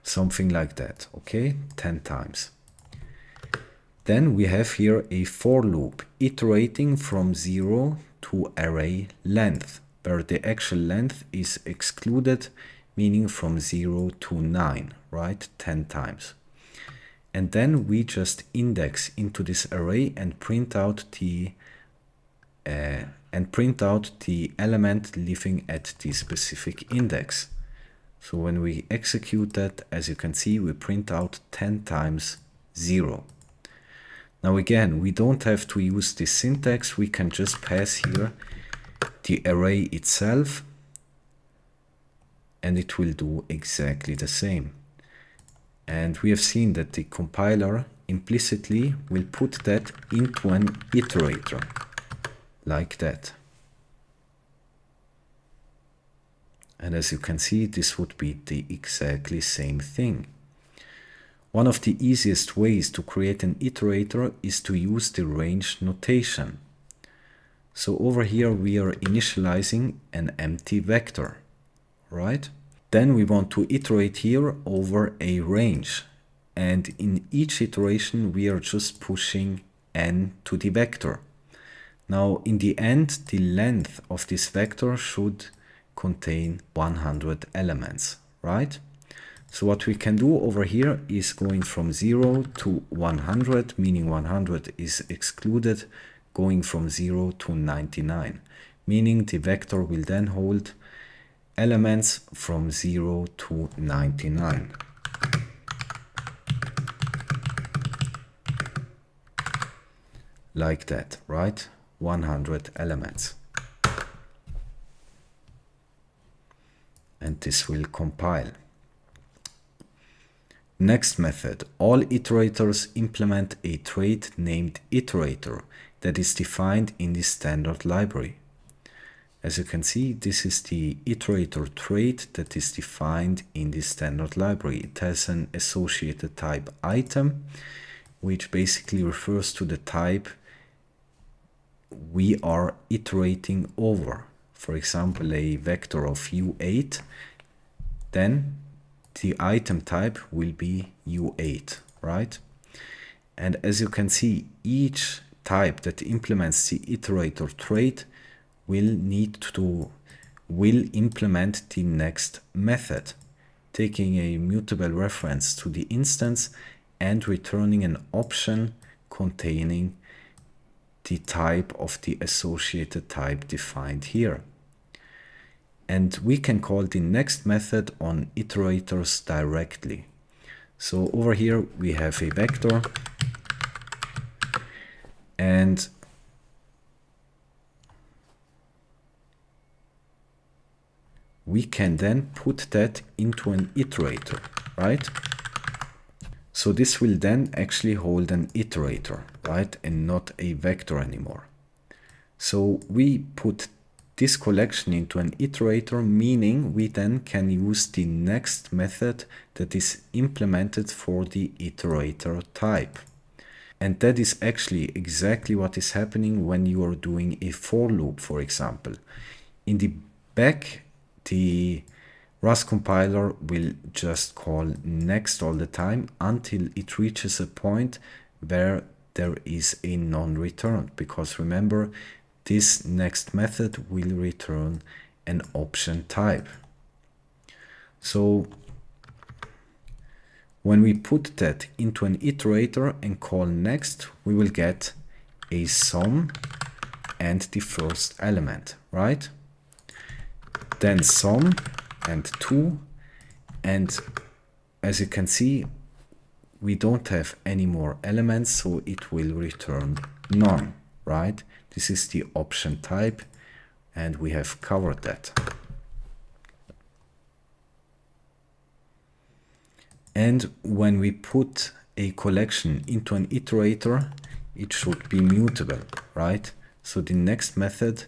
Something like that, okay? 10 times. Then we have here a for loop iterating from 0 to array length, where the actual length is excluded, meaning from 0 to 9, right? 10 times. And then we just index into this array and print out the element living at the specific index. So when we execute that, as you can see, we print out 10 times 0. Now again, we don't have to use this syntax, we can just pass here the array itself, and it will do exactly the same. And we have seen that the compiler implicitly will put that into an iterator, like that. And as you can see, this would be the exactly same thing. One of the easiest ways to create an iterator is to use the range notation. So over here we are initializing an empty vector, right? Then we want to iterate here over a range. And in each iteration we are just pushing n to the vector. Now in the end, the length of this vector should contain 100 elements, right? So what we can do over here is going from 0 to 100, meaning 100 is excluded, going from 0 to 99, meaning the vector will then hold elements from 0 to 99. Like that, right? 100 elements. And this will compile. Next method, all iterators implement a trait named iterator that is defined in the standard library. As you can see, this is the iterator trait that is defined in the standard library. It has an associated type item, which basically refers to the type we are iterating over. For example, a vector of u8 then the item type will be U8, right? And as you can see, each type that implements the iterator trait will implement the next method, taking a mutable reference to the instance and returning an option containing the type of the associated type defined here. And we can call the next method on iterators directly. So over here we have a vector, and we can then put that into an iterator, right? So this will then actually hold an iterator, right? And not a vector anymore. So we put this collection into an iterator, meaning we then can use the next method that is implemented for the iterator type. And that is actually exactly what is happening when you are doing a for loop, for example. In the back, the Rust compiler will just call next all the time until it reaches a point where there is a non-return, because remember, this next method will return an option type. So when we put that into an iterator and call next, we will get a sum and the first element, right? Then sum and 2, and as you can see, we don't have any more elements, so it will return none, right? This is the option type, and we have covered that. And when we put a collection into an iterator, it should be mutable, right? So the next method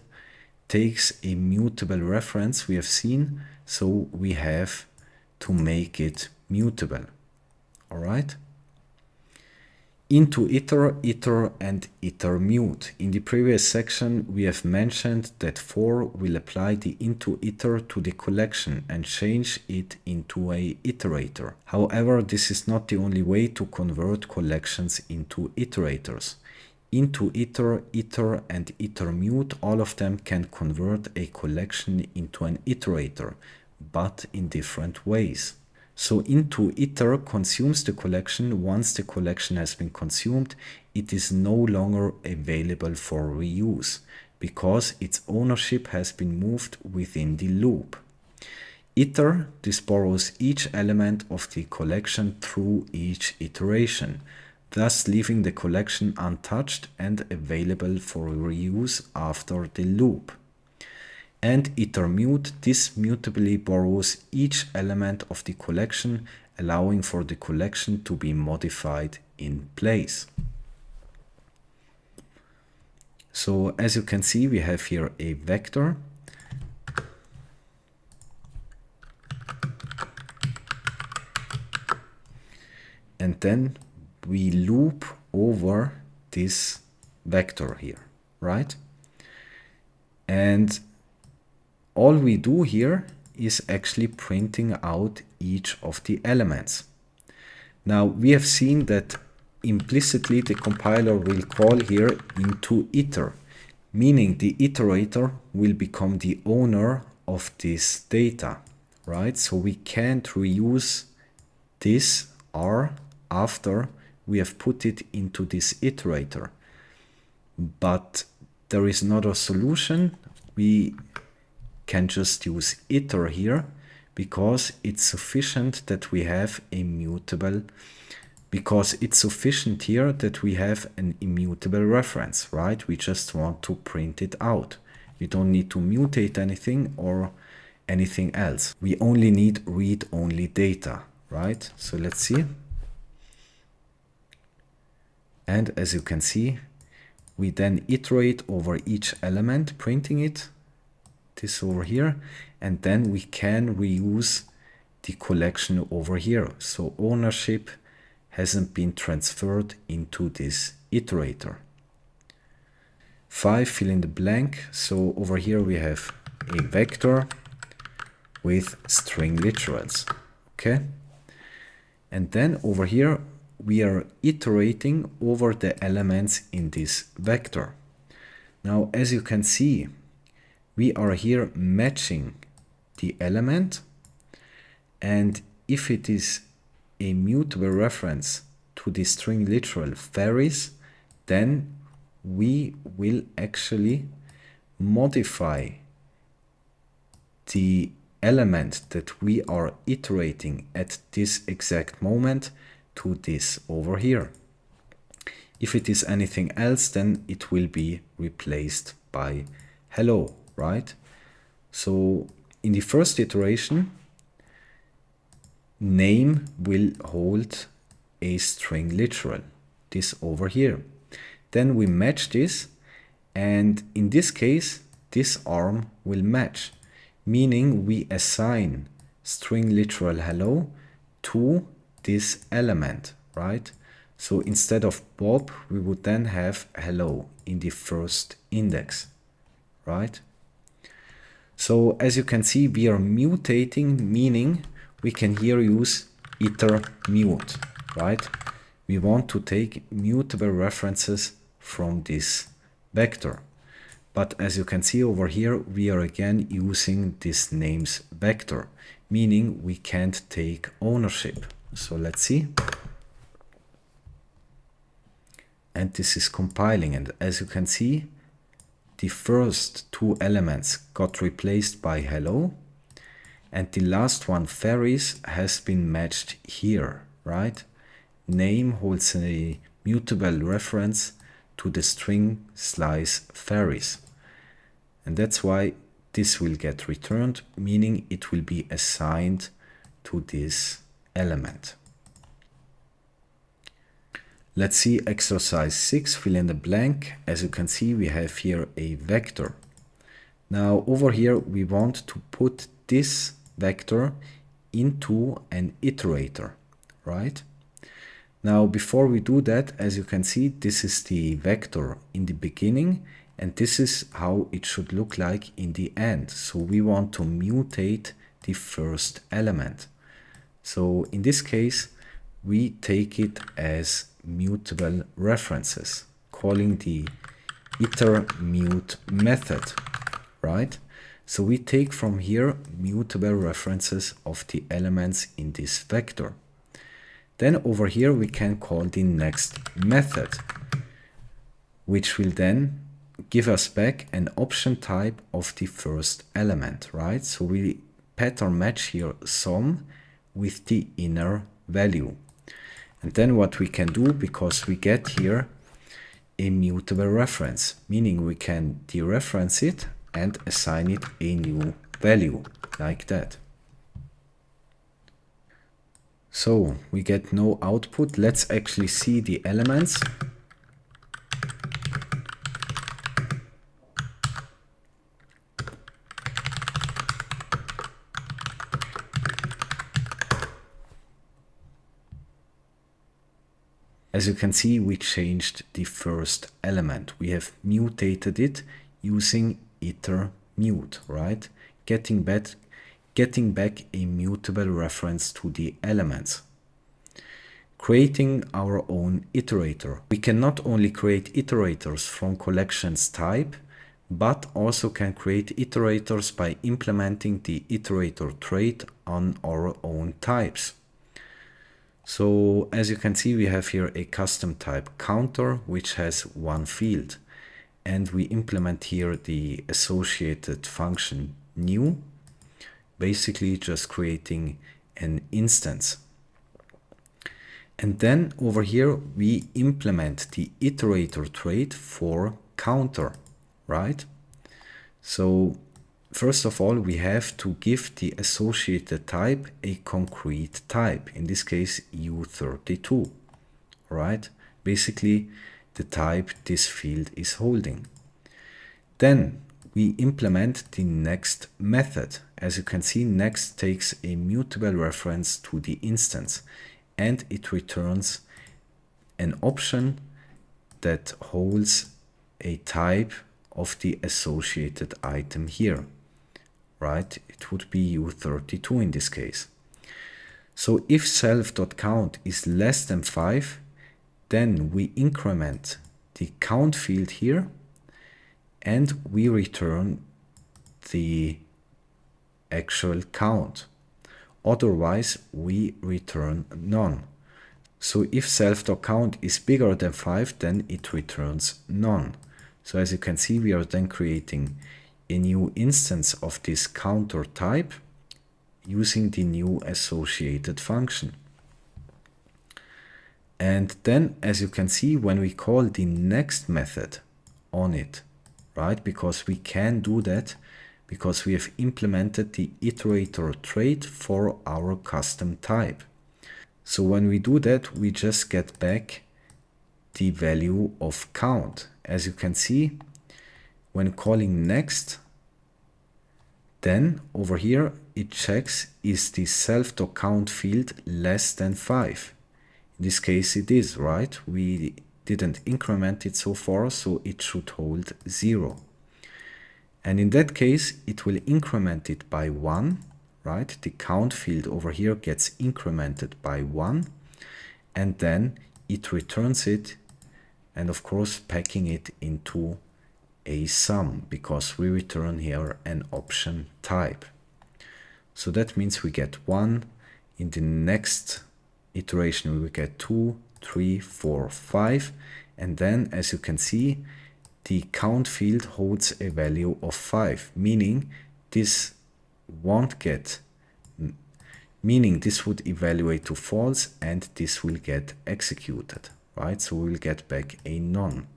takes a mutable reference we have seen, so we have to make it mutable. All right. Into iter, iter, and iter mute. In the previous section, we have mentioned that for will apply the into iter to the collection and change it into a iterator. However, this is not the only way to convert collections into iterators. Into iter, iter, and iter mute, all of them can convert a collection into an iterator, but in different ways. So into iter consumes the collection. Once the collection has been consumed, it is no longer available for reuse because its ownership has been moved within the loop. Iter, this borrows each element of the collection through each iteration, thus leaving the collection untouched and available for reuse after the loop. And iter mute, this mutably borrows each element of the collection, allowing for the collection to be modified in place. So as you can see, we have here a vector. And then we loop over this vector here, right? And all we do here is actually printing out each of the elements. Now we have seen that implicitly the compiler will call here into iter, meaning the iterator will become the owner of this data, right? So we can't reuse this R after we have put it into this iterator. But there is another solution. We can just use iter here because it's sufficient that we have a mutable, because it's sufficient here that we have an immutable reference, right? We just want to print it out. We don't need to mutate anything or anything else. We only need read-only data, right? So let's see. And as you can see, we then iterate over each element, printing it, this over here, and then we can reuse the collection over here. So ownership hasn't been transferred into this iterator. 5, fill in the blank. So over here we have a vector with string literals. Okay? And then over here, we are iterating over the elements in this vector. Now, as you can see, we are here matching the element, and if it is a mutable reference to the string literal varies, then we will actually modify the element that we are iterating at this exact moment to this over here. If it is anything else, then it will be replaced by hello, right? So in the first iteration, name will hold a string literal, this over here. Then we match this, and in this case, this arm will match, meaning we assign string literal hello to this element, right? So instead of Bob, we would then have hello in the first index, right? So as you can see, we are mutating, meaning we can here use iter mute, right? We want to take mutable references from this vector. But as you can see over here, we are again using this names vector, meaning we can't take ownership. So let's see. And this is compiling, and as you can see, the first two elements got replaced by hello, and the last one, varies, has been matched here, right? Name holds a mutable reference to the string slice varies, and that's why this will get returned, meaning it will be assigned to this element. Let's see exercise 6, fill in the blank. As you can see, we have here a vector. Now over here, we want to put this vector into an iterator, right? Now, before we do that, as you can see, this is the vector in the beginning, and this is how it should look like in the end. So we want to mutate the first element. So in this case, we take it as mutable references, calling the iterMute method, right? So we take from here mutable references of the elements in this vector. Then over here we can call the next method, which will then give us back an option type of the first element, right? So we pattern match here sum with the inner value. And then what we can do, because we get here a mutable reference, meaning we can dereference it and assign it a new value, like that. So we get no output. Let's actually see the elements. As you can see, we changed the first element. We have mutated it using iterMute, right? Getting back a mutable reference to the elements. Creating our own iterator. We can not only create iterators from collections type, but also can create iterators by implementing the iterator trait on our own types. So as you can see, we have here a custom type counter, which has one field, and we implement here the associated function new, basically just creating an instance. And then over here, we implement the iterator trait for counter, right? So first of all, we have to give the associated type a concrete type, in this case U32, right? Basically the type this field is holding. Then we implement the next method. As you can see, next takes a mutable reference to the instance, and it returns an option that holds a type of the associated item here, right? It would be u32 in this case. So if self.count is less than 5, then we increment the count field here and we return the actual count. Otherwise, we return none. So if self.count is bigger than 5, then it returns none. So as you can see, we are then creating a new instance of this counter type using the new associated function. And then, as you can see, when we call the next method on it, right, because we can do that because we have implemented the iterator trait for our custom type. So when we do that, we just get back the value of count. As you can see, when calling next, then over here it checks is the self.count field less than 5. In this case it is, right? We didn't increment it so far, so it should hold 0. And in that case it will increment it by 1, right? The count field over here gets incremented by 1, and then it returns it, and of course packing it into a sum, because we return here an option type. So that means we get 1. In the next iteration we will get 2, 3, 4, 5, and then as you can see, the count field holds a value of 5, meaning this won't get, meaning this would evaluate to false and this will get executed, right? So we will get back a none.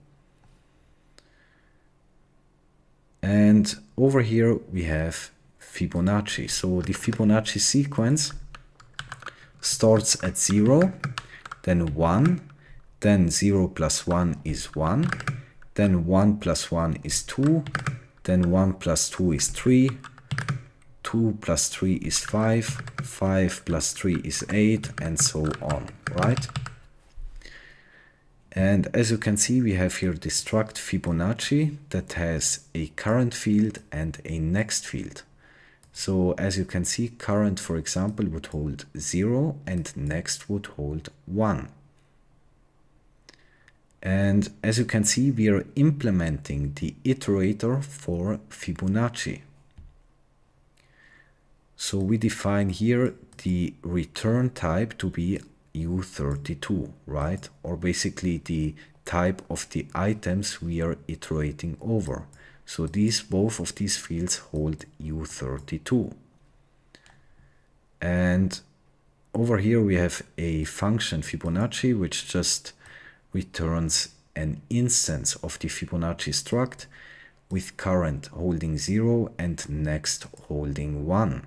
And over here we have Fibonacci. So the Fibonacci sequence starts at 0, then 1, then 0 plus 1 is 1, then 1 plus 1 is 2, then 1 plus 2 is 3, 2 plus 3 is 5, 5 plus 3 is 8, and so on, right? And as you can see, we have here the struct Fibonacci that has a current field and a next field. So as you can see, current, for example, would hold 0 and next would hold 1. And as you can see, we are implementing the iterator for Fibonacci. So we define here the return type to be u32, right? Or basically the type of the items we are iterating over. So both of these fields hold u32. And over here we have a function Fibonacci which just returns an instance of the Fibonacci struct with current holding 0 and next holding 1.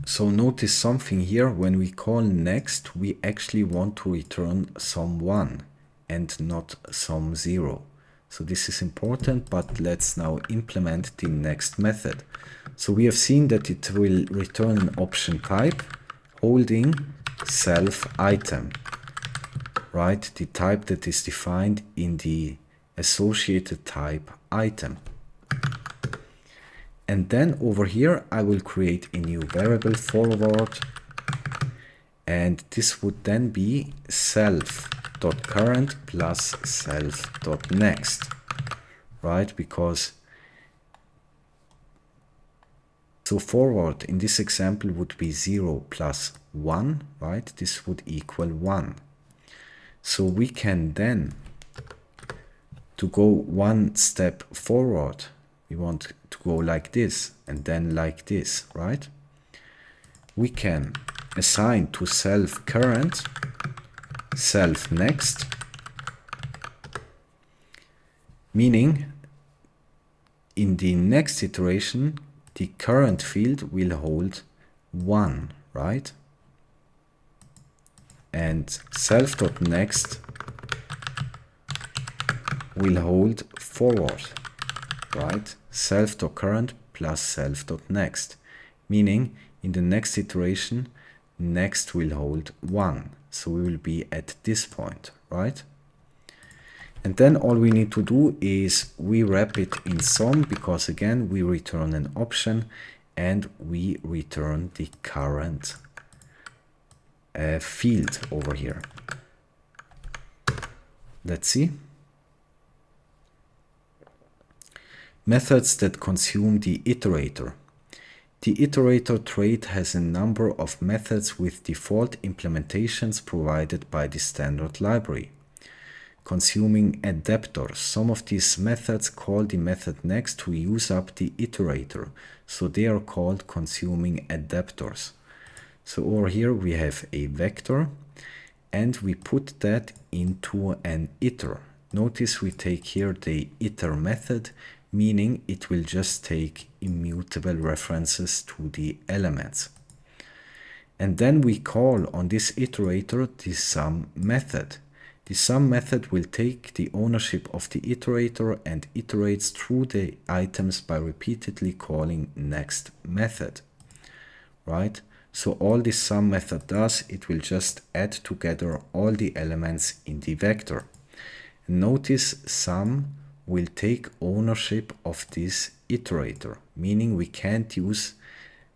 So notice something here. When we call next, we actually want to return some 1 and not some 0. So this is important, but let's now implement the next method. So we have seen that it will return an option type holding self item, right? The type that is defined in the associated type item. And then over here, I will create a new variable forward, and this would then be self.current plus self.next, right? Because so forward in this example would be 0 plus 1, right? This would equal 1. So we can then, to go one step forward, we want to go like this and then like this, right? We can assign to self current self next, meaning in the next iteration the current field will hold 1, right? And self.next will hold forward, right? Self.current plus self.next, meaning in the next iteration next will hold 1, so we will be at this point, right? And then all we need to do is we wrap it in sum, because again we return an option, and we return the current field over here. Let's see. Methods that consume the iterator. The iterator trait has a number of methods with default implementations provided by the standard library. Consuming adapters. Some of these methods call the method next to use up the iterator, so they are called consuming adapters. So over here we have a vector and we put that into an iter. Notice we take here the iter method, meaning it will just take immutable references to the elements. And then we call on this iterator the sum method. The sum method will take the ownership of the iterator and iterates through the items by repeatedly calling next method, right? So all this sum method does, it will just add together all the elements in the vector. Notice sum will take ownership of this iterator, meaning we can't use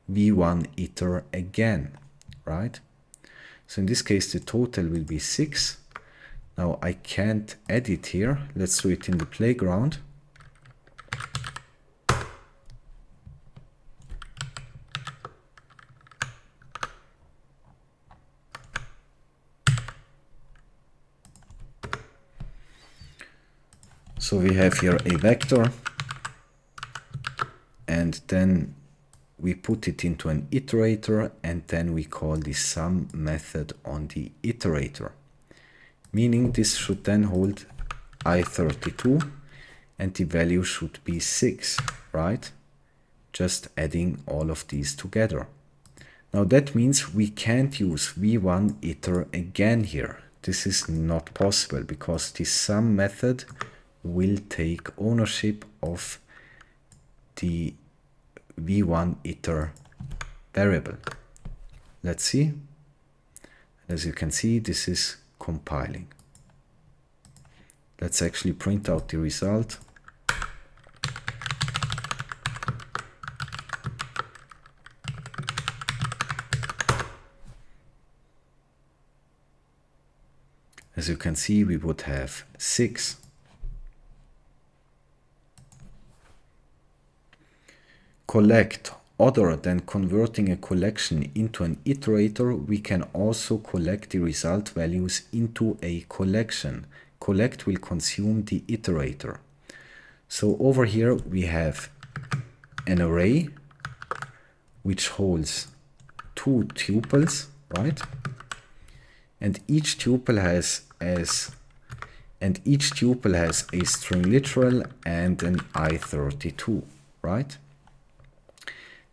v1 iter again, right? So in this case the total will be 6. Now I can't edit here. Let's do it in the playground. So we have here a vector and then we put it into an iterator and then we call the sum method on the iterator. Meaning this should then hold I32 and the value should be 6, right? Just adding all of these together. Now that means we can't use v1 iter again here. This is not possible because the sum method will take ownership of the v1 iter variable. Let's see. As you can see, this is compiling. Let's actually print out the result. As you can see, we would have 6. Collect. Other than converting a collection into an iterator, we can also collect the result values into a collection. Collect will consume the iterator. So over here we have an array which holds 2 tuples, right? And each tuple has a string literal and an I32, right?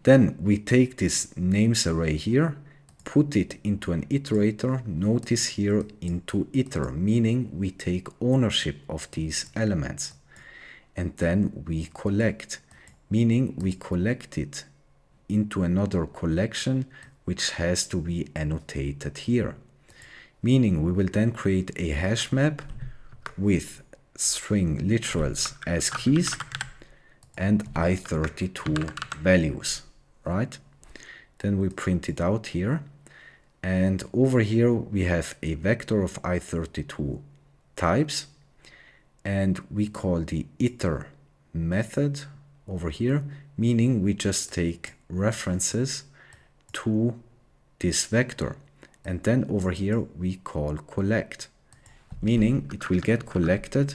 Then we take this names array here, put it into an iterator, notice here into iter, meaning we take ownership of these elements. And then we collect, meaning we collect it into another collection which has to be annotated here. Meaning we will then create a hash map with string literals as keys and I32 values. Right? Then we print it out here, and over here we have a vector of I32 types, and we call the iter method over here, meaning we just take references to this vector, and then over here we call collect, meaning it will get collected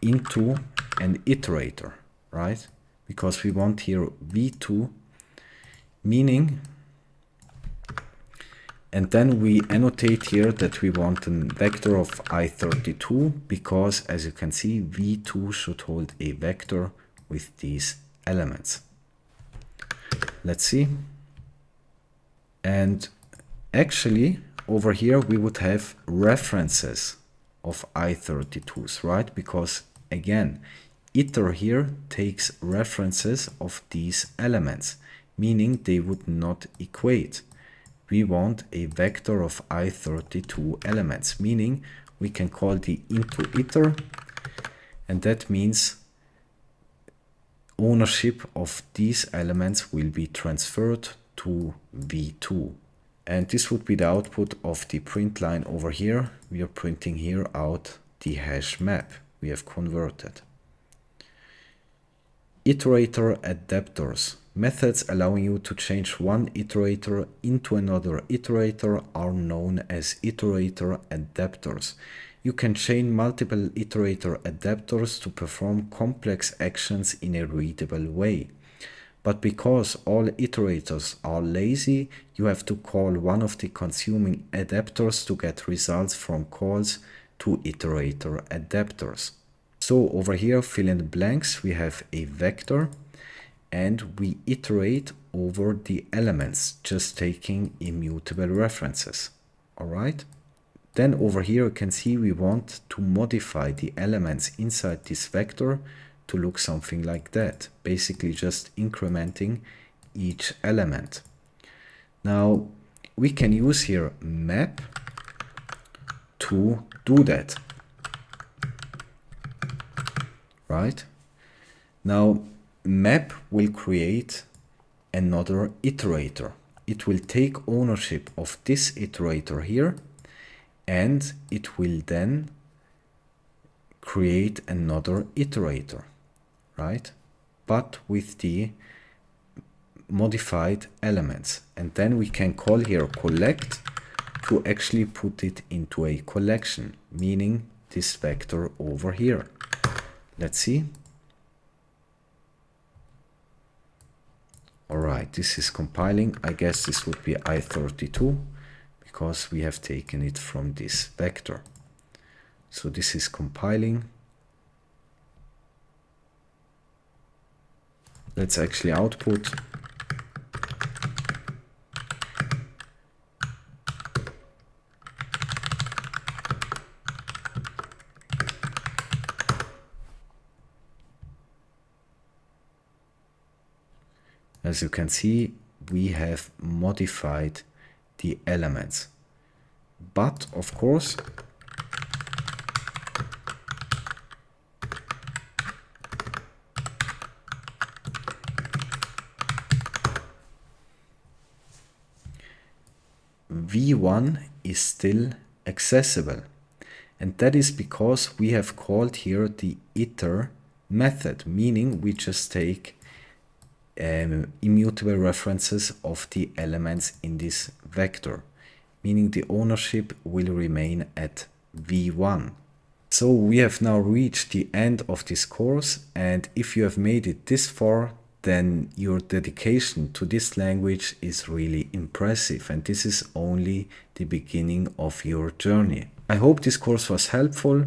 into an iterator, right? Because we want here v2, meaning, and then we annotate here that we want a vector of I32 because, as you can see, v2 should hold a vector with these elements. Let's see. And actually over here we would have references of I32s, right? Because again, iter here takes references of these elements, meaning they would not equate. We want a vector of I32 elements, meaning we can call the into iter, and that means ownership of these elements will be transferred to v2. And this would be the output of the print line over here. We are printing here out the hash map we have converted. Iterator adapters. Methods allowing you to change one iterator into another iterator are known as iterator adapters. You can chain multiple iterator adapters to perform complex actions in a readable way. But because all iterators are lazy, you have to call one of the consuming adapters to get results from calls to iterator adapters. So over here, fill in the blanks, we have a vector and we iterate over the elements, just taking immutable references. All right. Then over here, you can see we want to modify the elements inside this vector to look something like that. Basically just incrementing each element. Now we can use here map to do that. Right? Now map will create another iterator. It will take ownership of this iterator here, and it will then create another iterator, right? But with the modified elements. And then we can call here collect to actually put it into a collection, meaning this vector over here. Let's see. All right, this is compiling. I guess this would be I32 because we have taken it from this vector. So this is compiling. Let's actually output. As you can see, we have modified the elements. But of course, v1 is still accessible. And that is because we have called here the iter method, meaning we just take immutable references of the elements in this vector, meaning the ownership will remain at v1. So we have now reached the end of this course, and if you have made it this far, then your dedication to this language is really impressive, and this is only the beginning of your journey. I hope this course was helpful.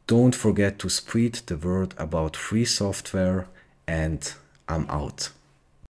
Don't forget to spread the word about free software, and I'm out.